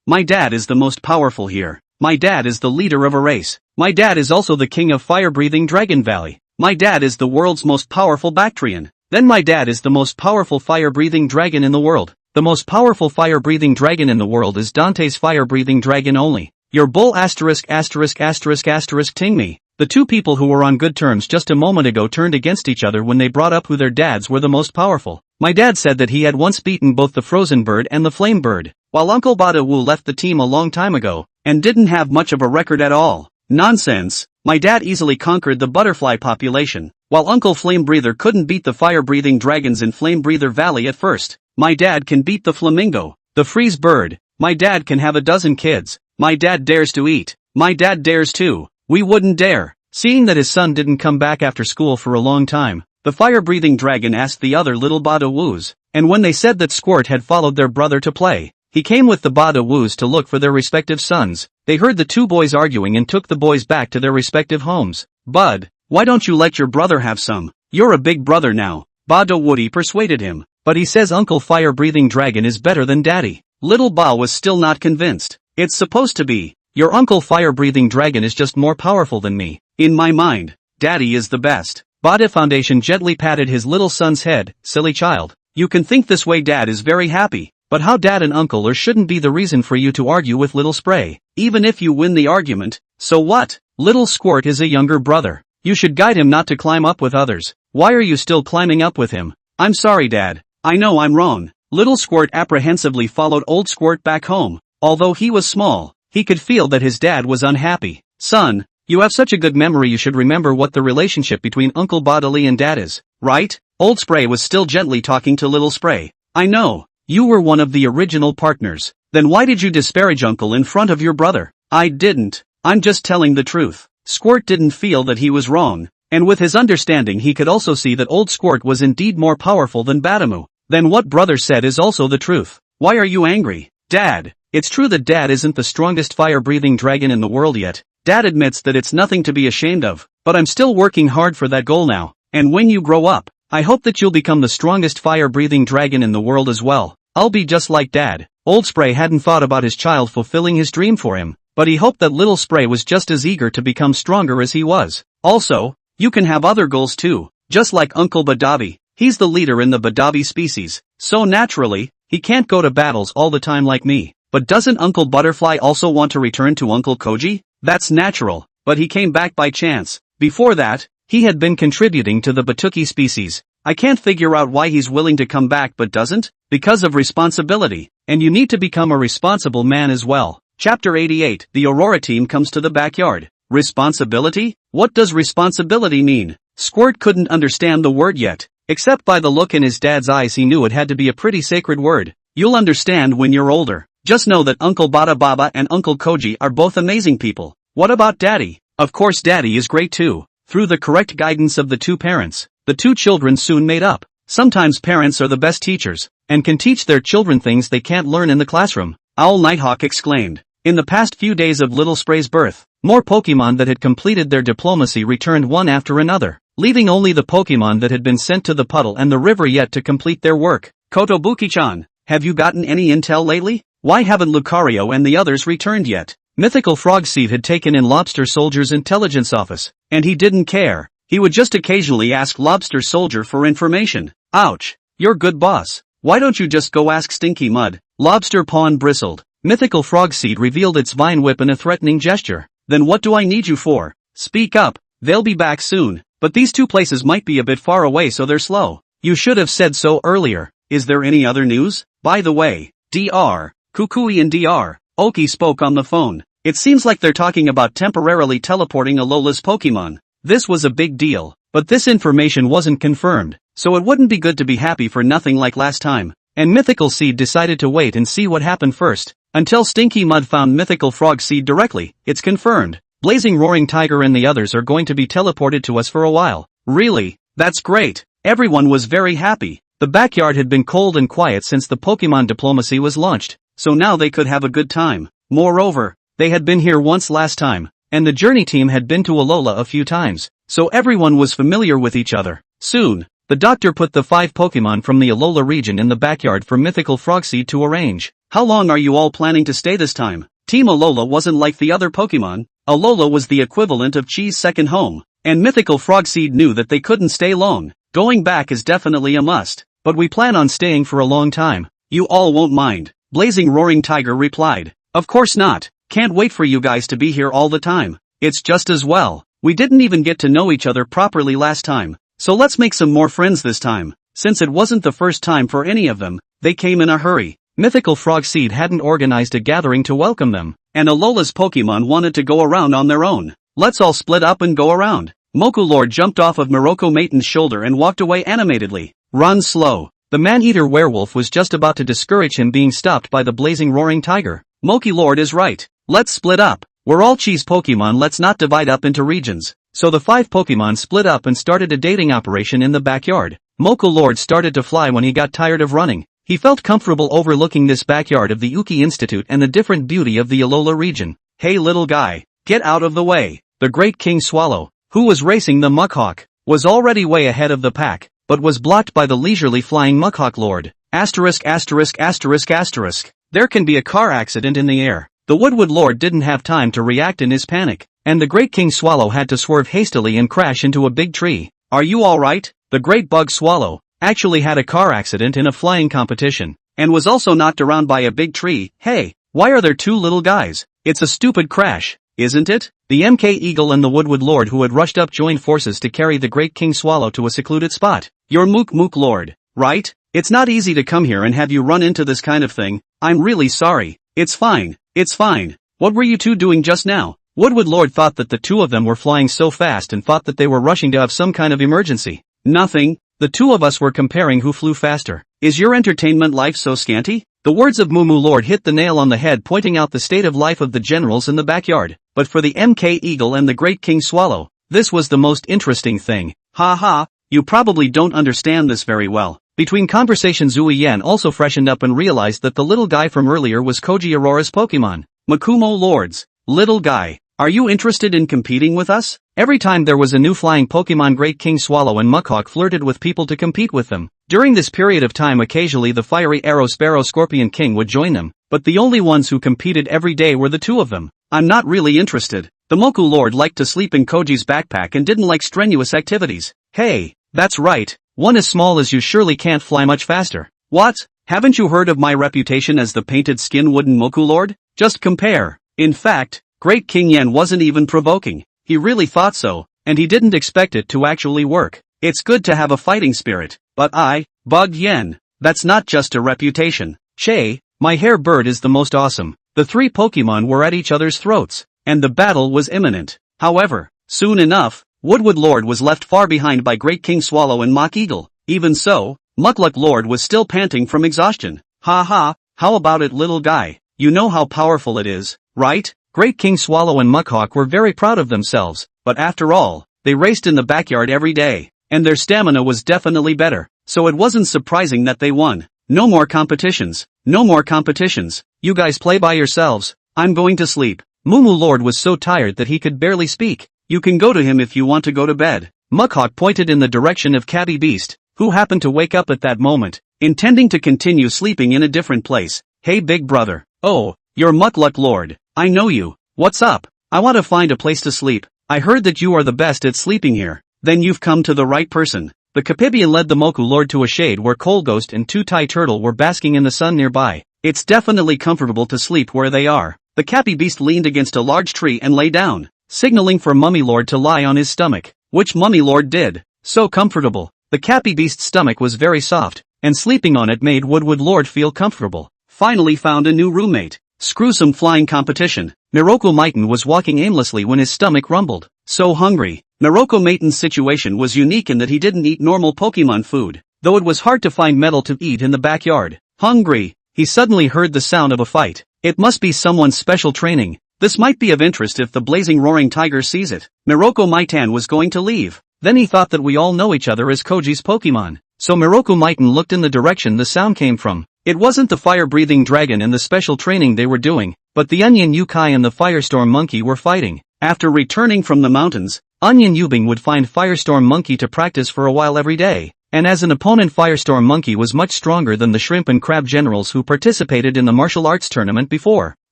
my dad is the most powerful here. My dad is the leader of a race. My dad is also the king of fire-breathing Dragon Valley. My dad is the world's most powerful Bactrian. Then my dad is the most powerful fire-breathing dragon in the world. The most powerful fire-breathing dragon in the world is Dante's fire-breathing dragon only. Your bull asterisk ting me. The two people who were on good terms just a moment ago turned against each other when they brought up who their dads were the most powerful. My dad said that he had once beaten both the frozen bird and the flame bird, while Uncle Bada Wu left the team a long time ago, and didn't have much of a record at all. Nonsense. My dad easily conquered the butterfly population, while Uncle Flame Breather couldn't beat the fire-breathing dragons in Flame Breather Valley at first. My dad can beat the flamingo, the freeze bird. My dad can have a dozen kids. My dad dares to eat. My dad dares to. We wouldn't dare. Seeing that his son didn't come back after school for a long time, the fire-breathing dragon asked the other little Bada Woos, and when they said that Squirt had followed their brother to play, he came with the Bada Woos to look for their respective sons. They heard the two boys arguing and took the boys back to their respective homes. Bud, why don't you let your brother have some? You're a big brother now. Bada Woody persuaded him, but he says Uncle Fire-Breathing Dragon is better than Daddy. Little Ba was still not convinced. It's supposed to be. Your Uncle Fire-Breathing Dragon is just more powerful than me. In my mind, Daddy is the best. Bada Foundation gently patted his little son's head. Silly child. You can think this way, Dad is very happy. But how Dad and Uncle or shouldn't be the reason for you to argue with Little Spray. Even if you win the argument, so what? Little Squirt is a younger brother. You should guide him not to climb up with others. Why are you still climbing up with him? I'm sorry, Dad. I know I'm wrong. Little Squirt apprehensively followed Old Squirt back home. Although he was small, he could feel that his dad was unhappy. Son, you have such a good memory, you should remember what the relationship between Uncle Bodily and Dad is, right? Old Spray was still gently talking to Little Spray. I know. You were one of the original partners. Then why did you disparage Uncle in front of your brother? I didn't. I'm just telling the truth. Squirt didn't feel that he was wrong, and with his understanding he could also see that Old Squirt was indeed more powerful than Badamu. Then what brother said is also the truth. Why are you angry? Dad, it's true that Dad isn't the strongest fire-breathing dragon in the world yet. Dad admits that it's nothing to be ashamed of, but I'm still working hard for that goal now, and when you grow up, I hope that you'll become the strongest fire-breathing dragon in the world as well. I'll be just like Dad. Old Spray hadn't thought about his child fulfilling his dream for him, but he hoped that Little Spray was just as eager to become stronger as he was. Also, you can have other goals too, just like Uncle Badabi. He's the leader in the Badabi species, so naturally, he can't go to battles all the time like me. But doesn't Uncle Butterfly also want to return to Uncle Koji? That's natural, but he came back by chance. Before that, he had been contributing to the Batuki species. I can't figure out why he's willing to come back but doesn't. Because of responsibility. And you need to become a responsible man as well. Chapter 88. The Aurora team comes to the backyard. Responsibility? What does responsibility mean? Squirt couldn't understand the word yet. Except by the look in his dad's eyes he knew it had to be a pretty sacred word. You'll understand when you're older. Just know that Uncle Bada Baba and Uncle Koji are both amazing people. What about Daddy? Of course Daddy is great too. Through the correct guidance of the two parents, the two children soon made up. Sometimes parents are the best teachers, and can teach their children things they can't learn in the classroom. Owl Nighthawk exclaimed. In the past few days of Little Spray's birth, more Pokemon that had completed their diplomacy returned one after another, leaving only the Pokemon that had been sent to the puddle and the river yet to complete their work. Kotobuki-chan, have you gotten any intel lately? Why haven't Lucario and the others returned yet? Mythical Frogseed had taken in Lobster Soldier's intelligence office, and he didn't care. He would just occasionally ask Lobster Soldier for information. Ouch. You're good boss. Why don't you just go ask Stinky Mud? Lobster Pawn bristled. Mythical Frogseed revealed its vine whip in a threatening gesture. Then what do I need you for? Speak up. They'll be back soon. But these two places might be a bit far away so they're slow. You should have said so earlier. Is there any other news? By the way, Dr. Kukui and Dr. Oki spoke on the phone. It seems like they're talking about temporarily teleporting Alola's Pokemon. This was a big deal, but this information wasn't confirmed, so it wouldn't be good to be happy for nothing like last time. And Mythical Seed decided to wait and see what happened first. Until Stinky Mud found Mythical Frog Seed directly, it's confirmed. Blazing Roaring Tiger and the others are going to be teleported to us for a while. Really? That's great. Everyone was very happy. The backyard had been cold and quiet since the Pokemon diplomacy was launched, so now they could have a good time. Moreover, they had been here once last time, and the journey team had been to Alola a few times, so everyone was familiar with each other. Soon, the doctor put the 5 Pokemon from the Alola region in the backyard for Mythical Frogseed to arrange. How long are you all planning to stay this time? Team Alola wasn't like the other Pokemon. Alola was the equivalent of Chi's second home, and Mythical Frogseed knew that they couldn't stay long. Going back is definitely a must, but we plan on staying for a long time. You all won't mind. Blazing Roaring Tiger replied. Of course not. Can't wait for you guys to be here all the time. It's just as well. We didn't even get to know each other properly last time, so let's make some more friends this time. Since it wasn't the first time for any of them, they came in a hurry. Mythical Frogseed hadn't organized a gathering to welcome them, and Alola's Pokemon wanted to go around on their own. Let's all split up and go around. Moku Lord jumped off of Morocco Maiton's shoulder and walked away animatedly. Run slow. The man-eater werewolf was just about to discourage him being stopped by the blazing roaring tiger. Moki Lord is right. Let's split up. We're all cheese Pokemon, let's not divide up into regions. So the 5 Pokemon split up and started a dating operation in the backyard. Moku Lord started to fly when he got tired of running. He felt comfortable overlooking this backyard of the Uki Institute and the different beauty of the Alola region. Hey little guy, get out of the way. The great King Swallow, who was racing the Muckhawk, was already way ahead of the pack, but was blocked by the leisurely flying Muckhawk Lord. Asterisk asterisk asterisk asterisk. There can be a car accident in the air. The Woodwood Lord didn't have time to react in his panic, and the great King Swallow had to swerve hastily and crash into a big tree. Are you alright? The great Bug Swallow actually had a car accident in a flying competition, and was also knocked around by a big tree. Hey, why are there 2 little guys? It's a stupid crash, isn't it? The MK Eagle and the Woodwood Lord who had rushed up joined forces to carry the great King Swallow to a secluded spot. You're Mook Mook Lord, right? It's not easy to come here and have you run into this kind of thing. I'm really sorry. It's fine. It's fine. What were you 2 doing just now? Woodwood Lord thought that the 2 of them were flying so fast and thought that they were rushing to have some kind of emergency. Nothing. The 2 of us were comparing who flew faster. Is your entertainment life so scanty? The words of Moo Moo Lord hit the nail on the head, pointing out the state of life of the generals in the backyard. But for the MK Eagle and the great King Swallow, this was the most interesting thing. Ha ha, you probably don't understand this very well. Between conversations Zui Yan also freshened up and realized that the little guy from earlier was Koji Aurora's Pokemon. Makumo Lords. Little guy, are you interested in competing with us? Every time there was a new flying Pokemon, Great King Swallow and Muckhawk flirted with people to compete with them. During this period of time occasionally the fiery Arrow Sparrow Scorpion King would join them, but the only ones who competed every day were the 2 of them. I'm not really interested. The Moku Lord liked to sleep in Koji's backpack and didn't like strenuous activities. Hey, that's right. One as small as you surely can't fly much faster. What? Haven't you heard of my reputation as the painted skin wooden Moku Lord? Just compare. In fact, Great King Yen wasn't even provoking. He really thought so, and he didn't expect it to actually work. It's good to have a fighting spirit, but I, bugged Yen. That's not just a reputation. Che, my hair bird is the most awesome. The three Pokemon were at each other's throats, and the battle was imminent. However, soon enough, Woodwood Lord was left far behind by Great King Swallow and Mach Eagle. Even so, Mukluk Lord was still panting from exhaustion. Ha ha, how about it, little guy? You know how powerful it is, right? Great King Swallow and Muckhawk were very proud of themselves, but after all, they raced in the backyard every day, and their stamina was definitely better, so it wasn't surprising that they won. No more competitions. No more competitions. You guys play by yourselves. I'm going to sleep. Mumu Lord was so tired that he could barely speak. You can go to him if you want to go to bed. Muckhawk pointed in the direction of Cabby Beast, who happened to wake up at that moment, intending to continue sleeping in a different place. Hey big brother. Oh, you're Mukluk Lord. I know you. What's up? I want to find a place to sleep. I heard that you are the best at sleeping here. Then you've come to the right person. The Capibian led the Moku Lord to a shade where Coal Ghost and Two Tai Turtle were basking in the sun nearby. It's definitely comfortable to sleep where they are. The Cappy Beast leaned against a large tree and lay down, signaling for Mummy Lord to lie on his stomach, which Mummy Lord did. So comfortable. The Cappy Beast's stomach was very soft, and sleeping on it made Woodwood Lord feel comfortable. Finally found a new roommate. Screw some flying competition. Miroku Mighton was walking aimlessly when his stomach rumbled. So hungry. Miroku Mighton's situation was unique in that he didn't eat normal Pokemon food, though it was hard to find metal to eat in the backyard. Hungry. He suddenly heard the sound of a fight. It must be someone's special training. This might be of interest if the blazing roaring tiger sees it. Miroku Mighton was going to leave. Then he thought that we all know each other as Koji's Pokemon. So Miroku Mighton looked in the direction the sound came from. It wasn't the fire-breathing dragon and the special training they were doing, but the Onion Yukai and the Firestorm Monkey were fighting. After returning from the mountains, Onion Yubing would find Firestorm Monkey to practice for a while every day, and as an opponent Firestorm Monkey was much stronger than the Shrimp and Crab generals who participated in the martial arts tournament before.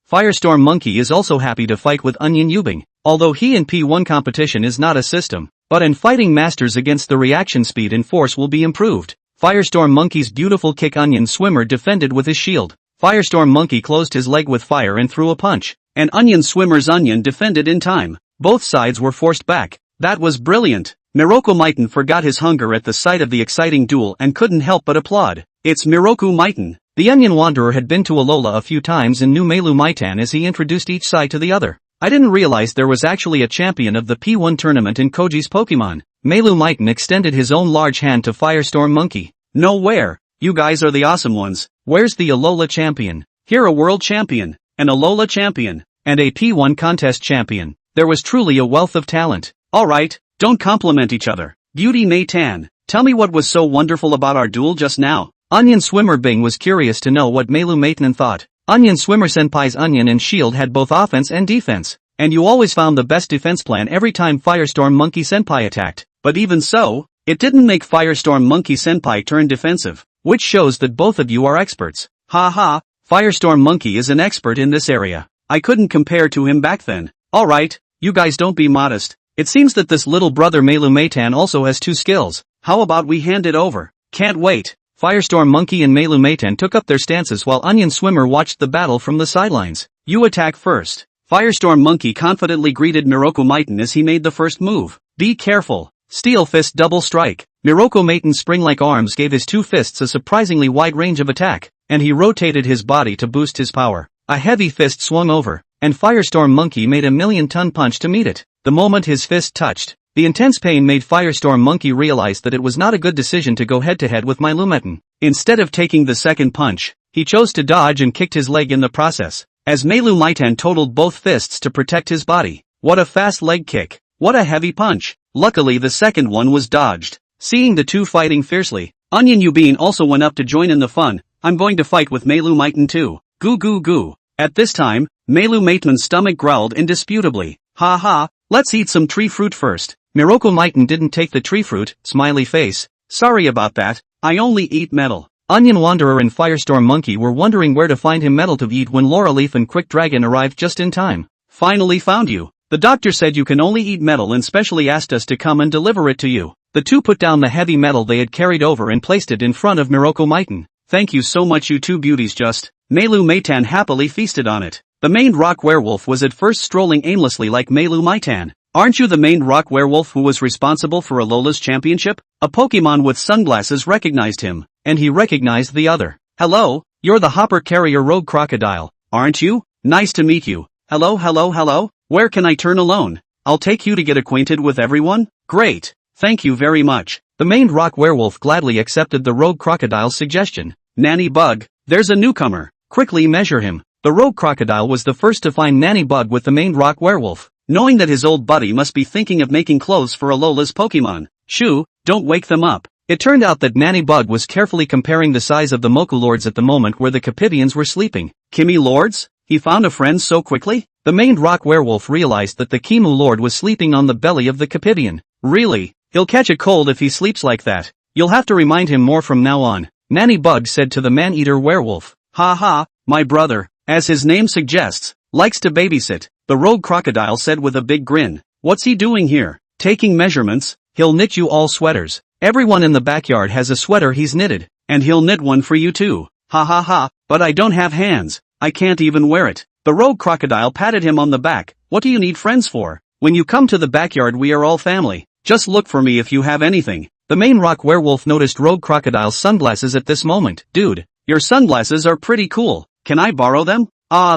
Firestorm Monkey is also happy to fight with Onion Yubing, although he in P1 competition is not a system, but in fighting masters against the reaction speed and force will be improved. Firestorm Monkey's beautiful kick Onion Swimmer defended with his shield. Firestorm Monkey closed his leg with fire and threw a punch, and Onion Swimmer's Onion defended in time. Both sides were forced back. That was brilliant. Miroku Mighton forgot his hunger at the sight of the exciting duel and couldn't help but applaud. It's Miroku Mighton. The Onion Wanderer had been to Alola a few times and knew Melu Mighton as he introduced each side to the other. I didn't realize there was actually a champion of the P1 tournament in Koji's Pokemon. Melu Mighton extended his own large hand to Firestorm Monkey. Nowhere. You guys are the awesome ones. Where's the Alola champion? Here a world champion, an Alola champion, and a P1 contest champion. There was truly a wealth of talent. Alright, don't compliment each other. Beauty Maytan, tell me what was so wonderful about our duel just now. Onion Swimmer Bing was curious to know what Melu Mayton thought. Onion Swimmer Senpai's Onion and Shield had both offense and defense, and you always found the best defense plan every time Firestorm Monkey Senpai attacked. But even so, it didn't make Firestorm Monkey Senpai turn defensive, which shows that both of you are experts. Ha ha, Firestorm Monkey is an expert in this area. I couldn't compare to him back then. Alright, you guys don't be modest. It seems that this little brother Melu Maytan also has 2 skills. How about we hand it over? Can't wait. Firestorm Monkey and Melu Maytan took up their stances while Onion Swimmer watched the battle from the sidelines. You attack first. Firestorm Monkey confidently greeted Miroku Mighton as he made the first move. Be careful. Steel Fist Double Strike. Miroku Mighton's spring-like arms gave his 2 fists a surprisingly wide range of attack, and he rotated his body to boost his power. A heavy fist swung over, and Firestorm Monkey made a 1,000,000-ton punch to meet it. The moment his fist touched, the intense pain made Firestorm Monkey realize that it was not a good decision to go head-to-head with Melu Mayton. Instead of taking the second punch, he chose to dodge and kicked his leg in the process, as Melu Mayton totaled both fists to protect his body. What a fast leg kick. What a heavy punch. Luckily the second one was dodged. Seeing the two fighting fiercely, Onion Yubin also went up to join in the fun. I'm going to fight with Melu Mayton too. Goo goo goo. At this time, Melu Mayton's stomach growled indisputably. Ha ha, let's eat some tree fruit first. Miroku Mighton didn't take the tree fruit, smiley face. Sorry about that, I only eat metal. Onion Wanderer and Firestorm Monkey were wondering where to find him metal to eat when Laura Leaf and Quick Dragon arrived just in time. Finally found you. The doctor said you can only eat metal and specially asked us to come and deliver it to you. The two put down the heavy metal they had carried over and placed it in front of Miroku Mighton. Thank you so much, you two beauties. Just Meilu Meitan happily feasted on it. The maned rock werewolf was at first strolling aimlessly like Meilu Meitan. Aren't you the maned rock werewolf who was responsible for Alola's championship? A Pokemon with sunglasses recognized him, and he recognized the other. Hello, you're the hopper carrier rogue crocodile, aren't you? Nice to meet you. Hello, hello, hello? Where can I turn alone? I'll take you to get acquainted with everyone? Great. Thank you very much. The maned rock werewolf gladly accepted the rogue crocodile's suggestion. Nanny Bug, there's a newcomer. Quickly measure him. The rogue crocodile was the first to find Nanny Bug with the maned rock werewolf, knowing that his old buddy must be thinking of making clothes for Alola's Pokemon. Shoo, don't wake them up. It turned out that Nanny Bug was carefully comparing the size of the Moku Lords at the moment where the Capidians were sleeping. Kimi Lords? He found a friend so quickly? The maned rock werewolf realized that the Kimu Lord was sleeping on the belly of the Capidian. Really? He'll catch a cold if he sleeps like that. You'll have to remind him more from now on, Nanny Bug said to the man-eater werewolf. Ha ha, my brother, as his name suggests, likes to babysit, the rogue crocodile said with a big grin. What's he doing here? Taking measurements? He'll knit you all sweaters. Everyone in the backyard has a sweater he's knitted, and he'll knit one for you too. Ha ha ha, but I don't have hands. I can't even wear it. The rogue crocodile patted him on the back. What do you need friends for? When you come to the backyard we are all family. Just look for me if you have anything. The main rock werewolf noticed rogue crocodile's sunglasses at this moment. Dude, your sunglasses are pretty cool. Can I borrow them?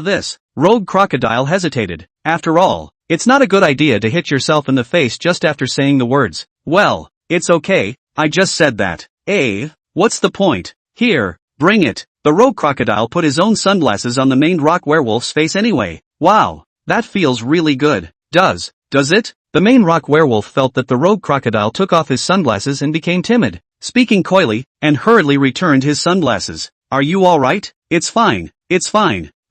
This. Rogue crocodile hesitated. After all, it's not a good idea to hit yourself in the face just after saying the words. Well, it's okay, I just said that. What's the point? Here, bring it. The rogue crocodile put his own sunglasses on the maned rock werewolf's face anyway. Wow, that feels really good. Does it? The maned rock werewolf felt that the rogue crocodile took off his sunglasses and became timid, speaking coyly, and hurriedly returned his sunglasses. Are you alright? It's fine.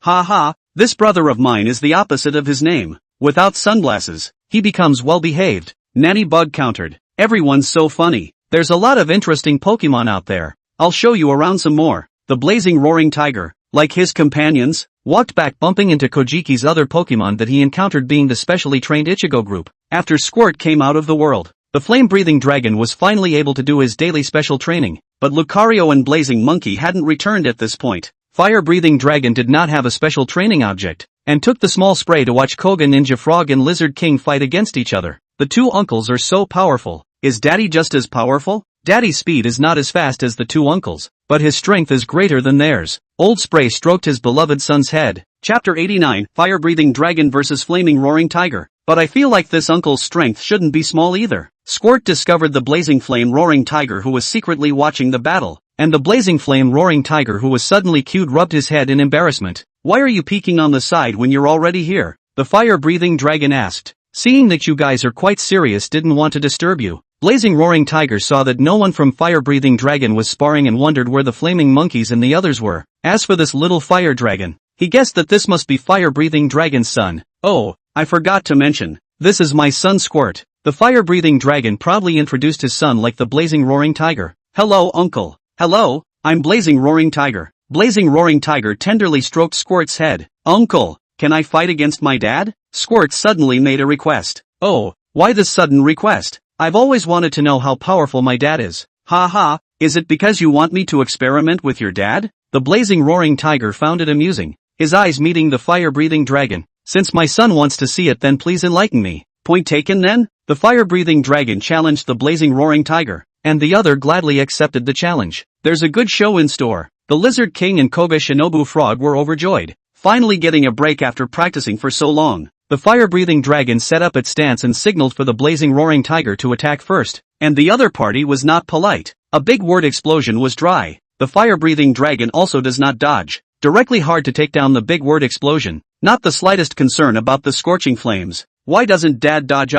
Ha ha, this brother of mine is the opposite of his name. Without sunglasses, he becomes well-behaved. Nanny Bug countered. Everyone's so funny. There's a lot of interesting Pokemon out there. I'll show you around some more. The blazing roaring tiger, like his companions, walked back bumping into Kojiki's other Pokemon that he encountered being the specially trained Ichigo group. After Squirt came out of the world, the flame-breathing dragon was finally able to do his daily special training, but Lucario and Blazing Monkey hadn't returned at this point. Fire-breathing dragon did not have a special training object, and took the small spray to watch Koga Ninja Frog and Lizard King fight against each other. The two uncles are so powerful. Is Daddy just as powerful? Daddy's speed is not as fast as the two uncles, but his strength is greater than theirs. Old Spray stroked his beloved son's head. Chapter 89, Fire-breathing dragon versus flaming roaring tiger. But I feel like this uncle's strength shouldn't be small either. Squirt discovered the blazing flame roaring tiger who was secretly watching the battle, and the blazing flame roaring tiger who was suddenly cued rubbed his head in embarrassment. Why are you peeking on the side when you're already here? The fire-breathing dragon asked. Seeing that you guys are quite serious, didn't want to disturb you. Blazing roaring tiger saw that no one from fire-breathing dragon was sparring and wondered where the flaming monkeys and the others were. As for this little fire dragon, he guessed that this must be fire-breathing dragon's son. Oh, I forgot to mention, this is my son Squirt. The fire-breathing dragon proudly introduced his son like the blazing roaring tiger. Hello, uncle. Hello, I'm Blazing Roaring Tiger. Blazing Roaring Tiger tenderly stroked Squirt's head. Uncle, can I fight against my dad? Squirt suddenly made a request. Oh, why this sudden request? I've always wanted to know how powerful my dad is. Ha ha, is it because you want me to experiment with your dad? The Blazing Roaring Tiger found it amusing, his eyes meeting the fire-breathing dragon. Since my son wants to see it, then please enlighten me. Point taken then? The fire-breathing dragon challenged the Blazing Roaring Tiger, and the other gladly accepted the challenge. There's a good show in store. The Lizard King and Koga Shinobu Frog were overjoyed, finally getting a break after practicing for so long. The fire-breathing dragon set up its stance and signaled for the Blazing Roaring Tiger to attack first, and the other party was not polite. A big word explosion was dry. The fire-breathing dragon also does not dodge. Directly hard to take down the big word explosion. Not the slightest concern about the scorching flames. Why doesn't Dad dodge?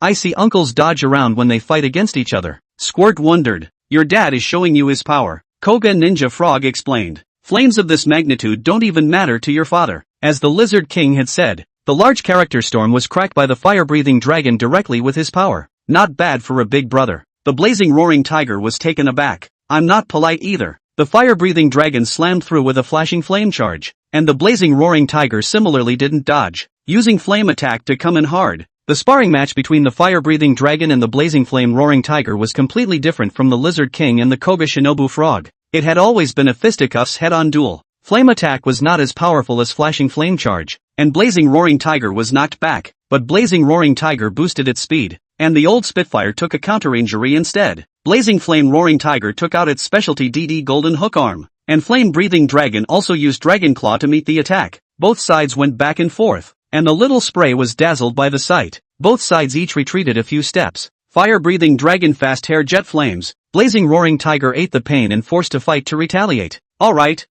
I see uncles dodge around when they fight against each other. Squirt wondered. Your dad is showing you his power. Koga Ninja Frog explained. Flames of this magnitude don't even matter to your father. As the Lizard King had said, the large character storm was cracked by the fire-breathing dragon directly with his power. Not bad for a big brother. The Blazing Roaring Tiger was taken aback. I'm not polite either. The fire-breathing dragon slammed through with a flashing flame charge, and the Blazing Roaring Tiger similarly didn't dodge, using flame attack to come in hard. The sparring match between the fire-breathing dragon and the blazing flame roaring tiger was completely different from the Lizard King and the Koga Shinobu Frog. It had always been a fisticuffs head-on duel. Flame attack was not as powerful as flashing flame charge, and blazing roaring tiger was knocked back, but blazing roaring tiger boosted its speed, and the old Spitfire took a counter-injury instead. Blazing flame roaring tiger took out its specialty DD golden hook arm, and flame-breathing dragon also used dragon claw to meet the attack. Both sides went back and forth, and the little spray was dazzled by the sight. Both sides each retreated a few steps. Fire-breathing dragon fast hair jet flames. Blazing roaring tiger ate the pain and forced to fight to retaliate. Alright,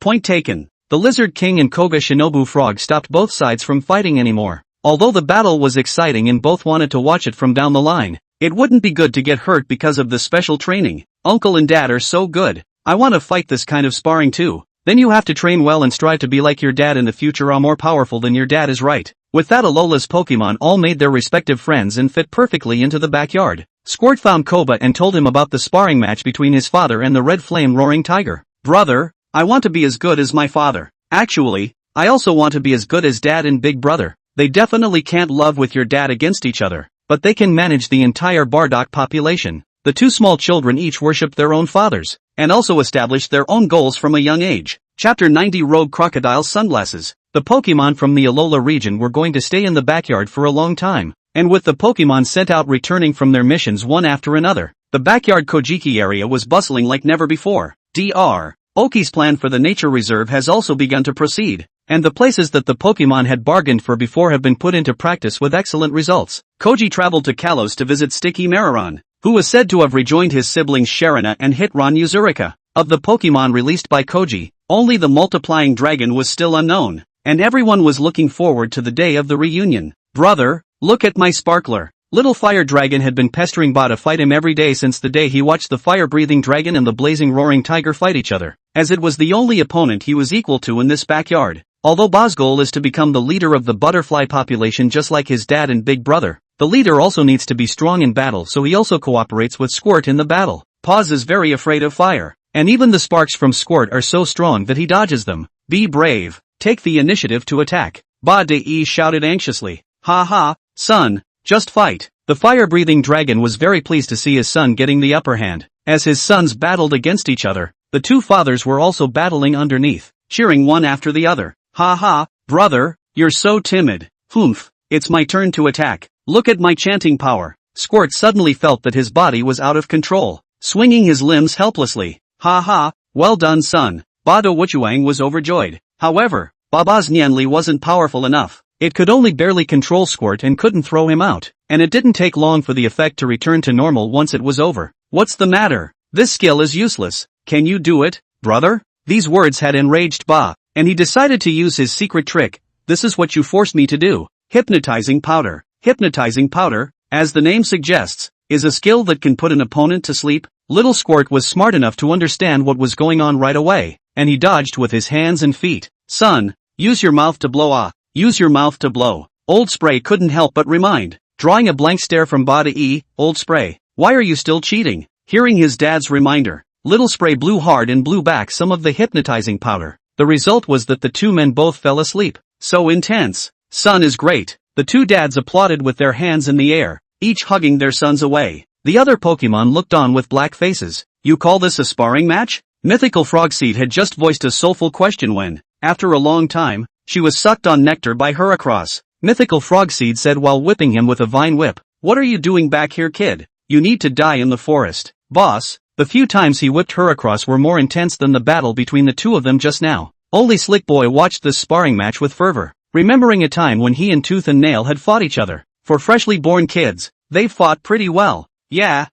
point taken. The Lizard King and Koga Shinobu Frog stopped both sides from fighting anymore. Although the battle was exciting and both wanted to watch it from down the line, it wouldn't be good to get hurt because of the special training. Uncle and Dad are so good. I want to fight this kind of sparring too. Then you have to train well and strive to be like your dad in the future or more powerful than your dad is right. With that, Alola's Pokemon all made their respective friends and fit perfectly into the backyard. Squirt found Koba and told him about the sparring match between his father and the red flame roaring tiger. Brother, I want to be as good as my father. Actually, I also want to be as good as Dad and Big Brother. They definitely can't love with your dad against each other, but they can manage the entire Bardock population. The two small children each worshipped their own fathers, and also established their own goals from a young age. Chapter 90 Rogue Crocodile's Sunglasses. The Pokemon from the Alola region were going to stay in the backyard for a long time, and with the Pokemon sent out returning from their missions one after another, the backyard Kojiki area was bustling like never before. Dr. Oki's plan for the nature reserve has also begun to proceed, and the places that the Pokemon had bargained for before have been put into practice with excellent results. Koji traveled to Kalos to visit Sticky Mariron, who was said to have rejoined his siblings Sharana and Hitron Uzurika. Of the Pokemon released by Koji, only the multiplying dragon was still unknown, and everyone was looking forward to the day of the reunion. Brother, look at my sparkler. Little Fire Dragon had been pestering Ba to fight him every day since the day he watched the fire-breathing dragon and the blazing roaring tiger fight each other, as it was the only opponent he was equal to in this backyard. Although Ba's goal is to become the leader of the butterfly population just like his dad and Big Brother, the leader also needs to be strong in battle, so he also cooperates with Squirt in the battle. Paz is very afraid of fire, and even the sparks from Squirt are so strong that he dodges them. Be brave, take the initiative to attack. Ba De shouted anxiously. Ha ha, son, just fight. The fire-breathing dragon was very pleased to see his son getting the upper hand. As his sons battled against each other, the two fathers were also battling underneath, cheering one after the other. Ha ha, brother, you're so timid. Humph, it's my turn to attack. Look at my chanting power. Squirt suddenly felt that his body was out of control, swinging his limbs helplessly. Ha ha, well done son. Bado Wuchuang was overjoyed. However, Baba's Nianli wasn't powerful enough. It could only barely control Squirt and couldn't throw him out, and it didn't take long for the effect to return to normal once it was over. What's the matter? This skill is useless. Can you do it, brother? These words had enraged Ba, and he decided to use his secret trick. This is what you forced me to do. Hypnotizing powder. Hypnotizing powder, as the name suggests, is a skill that can put an opponent to sleep. Little Squirt was smart enough to understand what was going on right away, and he dodged with his hands and feet. Son, use your mouth to blow. Use your mouth to blow. Old Spray couldn't help but remind, drawing a blank stare from Ba De. Old Spray, why are you still cheating? Hearing his dad's reminder, Little Spray blew hard and blew back some of the hypnotizing powder. The result was that the two men both fell asleep. So intense. Son is great. The two dads applauded with their hands in the air, each hugging their sons away. The other Pokemon looked on with black faces. You call this a sparring match? Mythical Frogseed had just voiced a soulful question when, after a long time, she was sucked on nectar by Heracross. Mythical Frogseed said while whipping him with a vine whip, "What are you doing back here, kid? You need to die in the forest." Boss, the few times he whipped Heracross were more intense than the battle between the two of them just now. Only Slick Boy watched this sparring match with fervor, remembering a time when he and Tooth and Nail had fought each other. For freshly born kids, they fought pretty well. Yeah,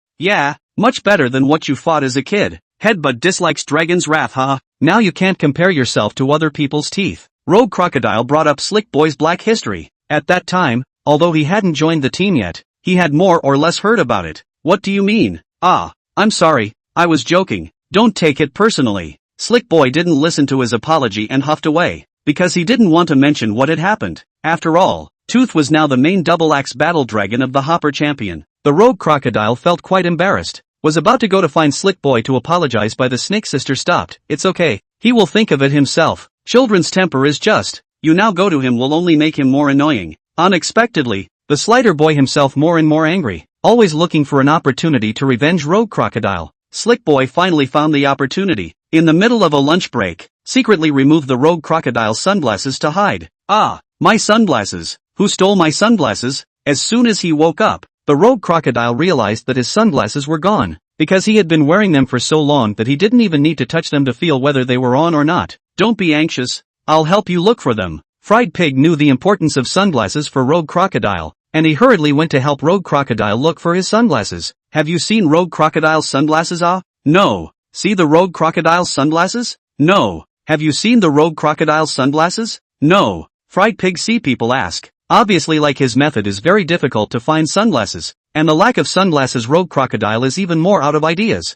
much better than what you fought as a kid. Headbutt dislikes Dragon's Wrath, huh? Now you can't compare yourself to other people's teeth. Rogue Crocodile brought up Slick Boy's black history. At that time, although he hadn't joined the team yet, he had more or less heard about it. What do you mean? I'm sorry, I was joking. Don't take it personally. Slick Boy didn't listen to his apology and huffed away, because he didn't want to mention what had happened. After all, Tooth was now the main double-axe battle dragon of the Hopper champion. The Rogue Crocodile felt quite embarrassed, was about to go to find Slick Boy to apologize, by the Snake Sister stopped. It's okay, he will think of it himself. Children's temper is just. You now go to him will only make him more annoying. Unexpectedly, the Slider Boy himself more and more angry, always looking for an opportunity to revenge Rogue Crocodile. Slick Boy finally found the opportunity. In the middle of a lunch break, secretly removed the rogue crocodile's sunglasses to hide. Ah, my sunglasses. Who stole my sunglasses? As soon as he woke up, the rogue crocodile realized that his sunglasses were gone, because he had been wearing them for so long that he didn't even need to touch them to feel whether they were on or not. Don't be anxious. I'll help you look for them. Fried Pig knew the importance of sunglasses for Rogue Crocodile, and he hurriedly went to help Rogue Crocodile look for his sunglasses. Have you seen Rogue Crocodile's sunglasses? No. See the Rogue Crocodile's sunglasses? No. Have you seen the Rogue Crocodile's sunglasses? No. Fried Pig see people ask. Obviously, like his method is very difficult to find sunglasses, and the lack of sunglasses Rogue Crocodile is even more out of ideas.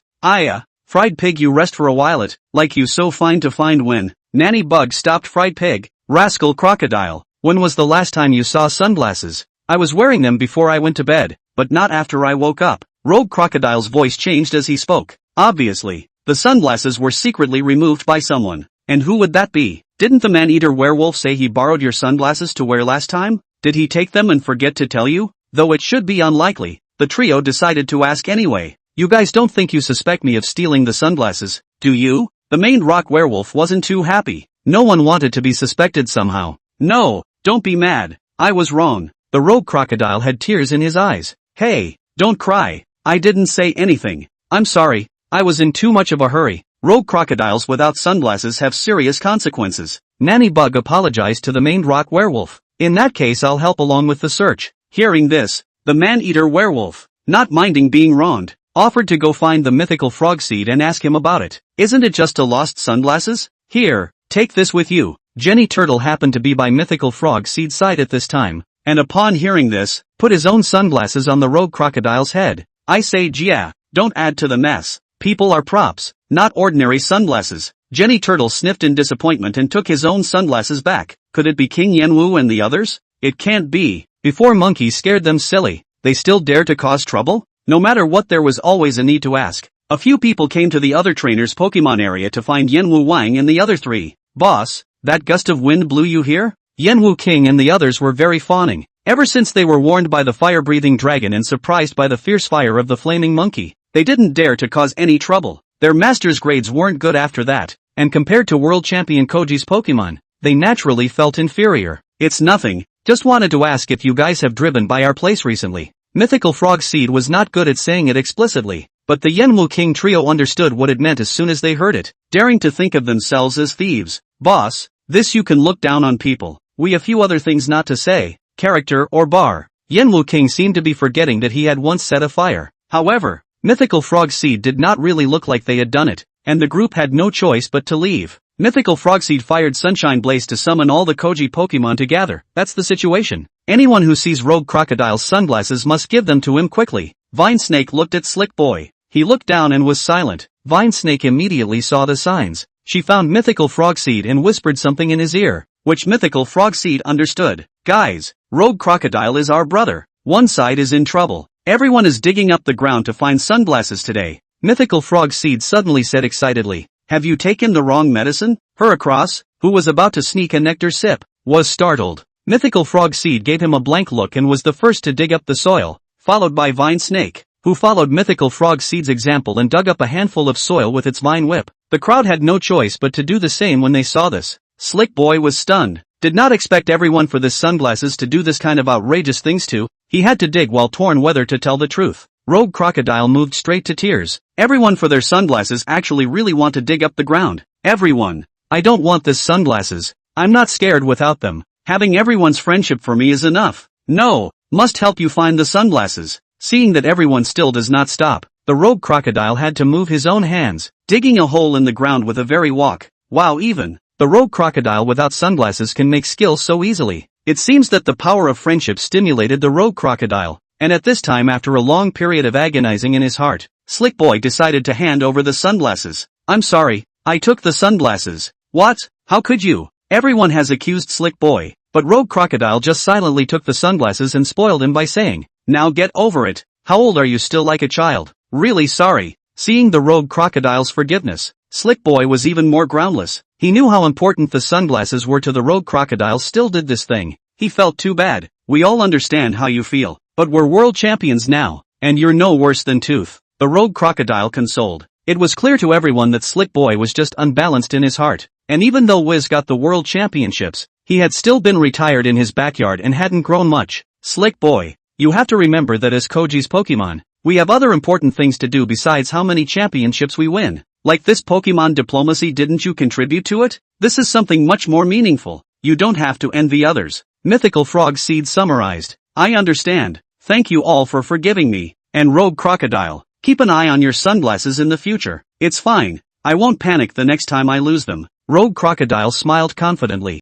Fried Pig, you rest for a while it, like you so fine to find when. Nanny Bug stopped Fried Pig. Rascal Crocodile, when was the last time you saw sunglasses? I was wearing them before I went to bed, but not after I woke up. Rogue Crocodile's voice changed as he spoke. Obviously, the sunglasses were secretly removed by someone. And who would that be? Didn't the man-eater werewolf say he borrowed your sunglasses to wear last time? Did he take them and forget to tell you? Though it should be unlikely, the trio decided to ask anyway. You guys don't think you suspect me of stealing the sunglasses, do you? The main rock werewolf wasn't too happy. No one wanted to be suspected somehow. No, don't be mad. I was wrong. The rogue crocodile had tears in his eyes. Hey, don't cry. I didn't say anything. I'm sorry. I was in too much of a hurry. Rogue crocodiles without sunglasses have serious consequences. Nanny Bug apologized to the maned rock werewolf. In that case, I'll help along with the search. Hearing this, the man-eater werewolf, not minding being wronged, offered to go find the mythical frog seed and ask him about it. Isn't it just a lost sunglasses? Here, take this with you. Jenny Turtle happened to be by mythical frog seed side at this time, and upon hearing this, put his own sunglasses on the rogue crocodile's head. I say, yeah, don't add to the mess. People are props, not ordinary sunglasses. Jenny Turtle sniffed in disappointment and took his own sunglasses back. Could it be King Yenwu and the others? It can't be. Before monkeys scared them silly, they still dare to cause trouble? No matter what, there was always a need to ask. A few people came to the other trainer's Pokemon area to find Yenwu Wang and the other three. Boss, that gust of wind blew you here? Yenwu King and the others were very fawning. Ever since they were warned by the fire-breathing dragon and surprised by the fierce fire of the flaming monkey, they didn't dare to cause any trouble. Their master's grades weren't good after that, and compared to world champion Koji's Pokemon, they naturally felt inferior. It's nothing, just wanted to ask if you guys have driven by our place recently. Mythical Frog Seed was not good at saying it explicitly, but the Yenwu King trio understood what it meant as soon as they heard it, daring to think of themselves as thieves. Boss, this you can look down on people. We a few other things not to say, character or bar. Yenwu King seemed to be forgetting that he had once set a fire. However, Mythical Frog Seed did not really look like they had done it, and the group had no choice but to leave. Mythical Frog Seed fired Sunshine Blaze to summon all the Koji Pokemon to gather. That's the situation. Anyone who sees Rogue Crocodile's sunglasses must give them to him quickly. Vine Snake looked at Slick Boy. He looked down and was silent. Vine Snake immediately saw the signs. She found Mythical Frog Seed and whispered something in his ear, which Mythical Frog Seed understood. Guys, Rogue Crocodile is our brother. One side is in trouble. Everyone is digging up the ground to find sunglasses today. Mythical Frog Seed suddenly said excitedly. Have you taken the wrong medicine? Heracross, who was about to sneak a nectar sip, was startled. Mythical Frog Seed gave him a blank look and was the first to dig up the soil, followed by Vine Snake, who followed Mythical Frog Seed's example and dug up a handful of soil with its vine whip. The crowd had no choice but to do the same when they saw this. Slick Boy was stunned. Did not expect everyone for this sunglasses to do this kind of outrageous things too. He had to dig while torn whether to tell the truth. Rogue Crocodile moved straight to tears. Everyone for their sunglasses actually really want to dig up the ground. Everyone. I don't want this sunglasses. I'm not scared without them. Having everyone's friendship for me is enough. No, must help you find the sunglasses. Seeing that everyone still does not stop, the Rogue Crocodile had to move his own hands, digging a hole in the ground with a very walk. Wow, even the Rogue Crocodile without sunglasses can make skills so easily. It seems that the power of friendship stimulated the Rogue Crocodile, and at this time, after a long period of agonizing in his heart, Slick Boy decided to hand over the sunglasses. I'm sorry, I took the sunglasses. What? How could you? Everyone has accused Slick Boy, but Rogue Crocodile just silently took the sunglasses and spoiled him by saying, now get over it. How old are you? Still like a child? Really sorry. Seeing the Rogue Crocodile's forgiveness, Slick Boy was even more groundless. He knew how important the sunglasses were to the Rogue Crocodile, still did this thing. He felt too bad. We all understand how you feel, but we're world champions now, and you're no worse than Tooth. the Rogue Crocodile consoled. It was clear to everyone that Slick Boy was just unbalanced in his heart, and even though Wiz got the world championships, he had still been retired in his backyard and hadn't grown much. Slick Boy, you have to remember that as Koji's Pokemon, we have other important things to do besides how many championships we win. Like this Pokemon diplomacy, didn't you contribute to it? This is something much more meaningful. You don't have to envy others. Mythical Frog Seed summarized. I understand. Thank you all for forgiving me. And Rogue Crocodile, keep an eye on your sunglasses in the future. It's fine. I won't panic the next time I lose them. Rogue Crocodile smiled confidently.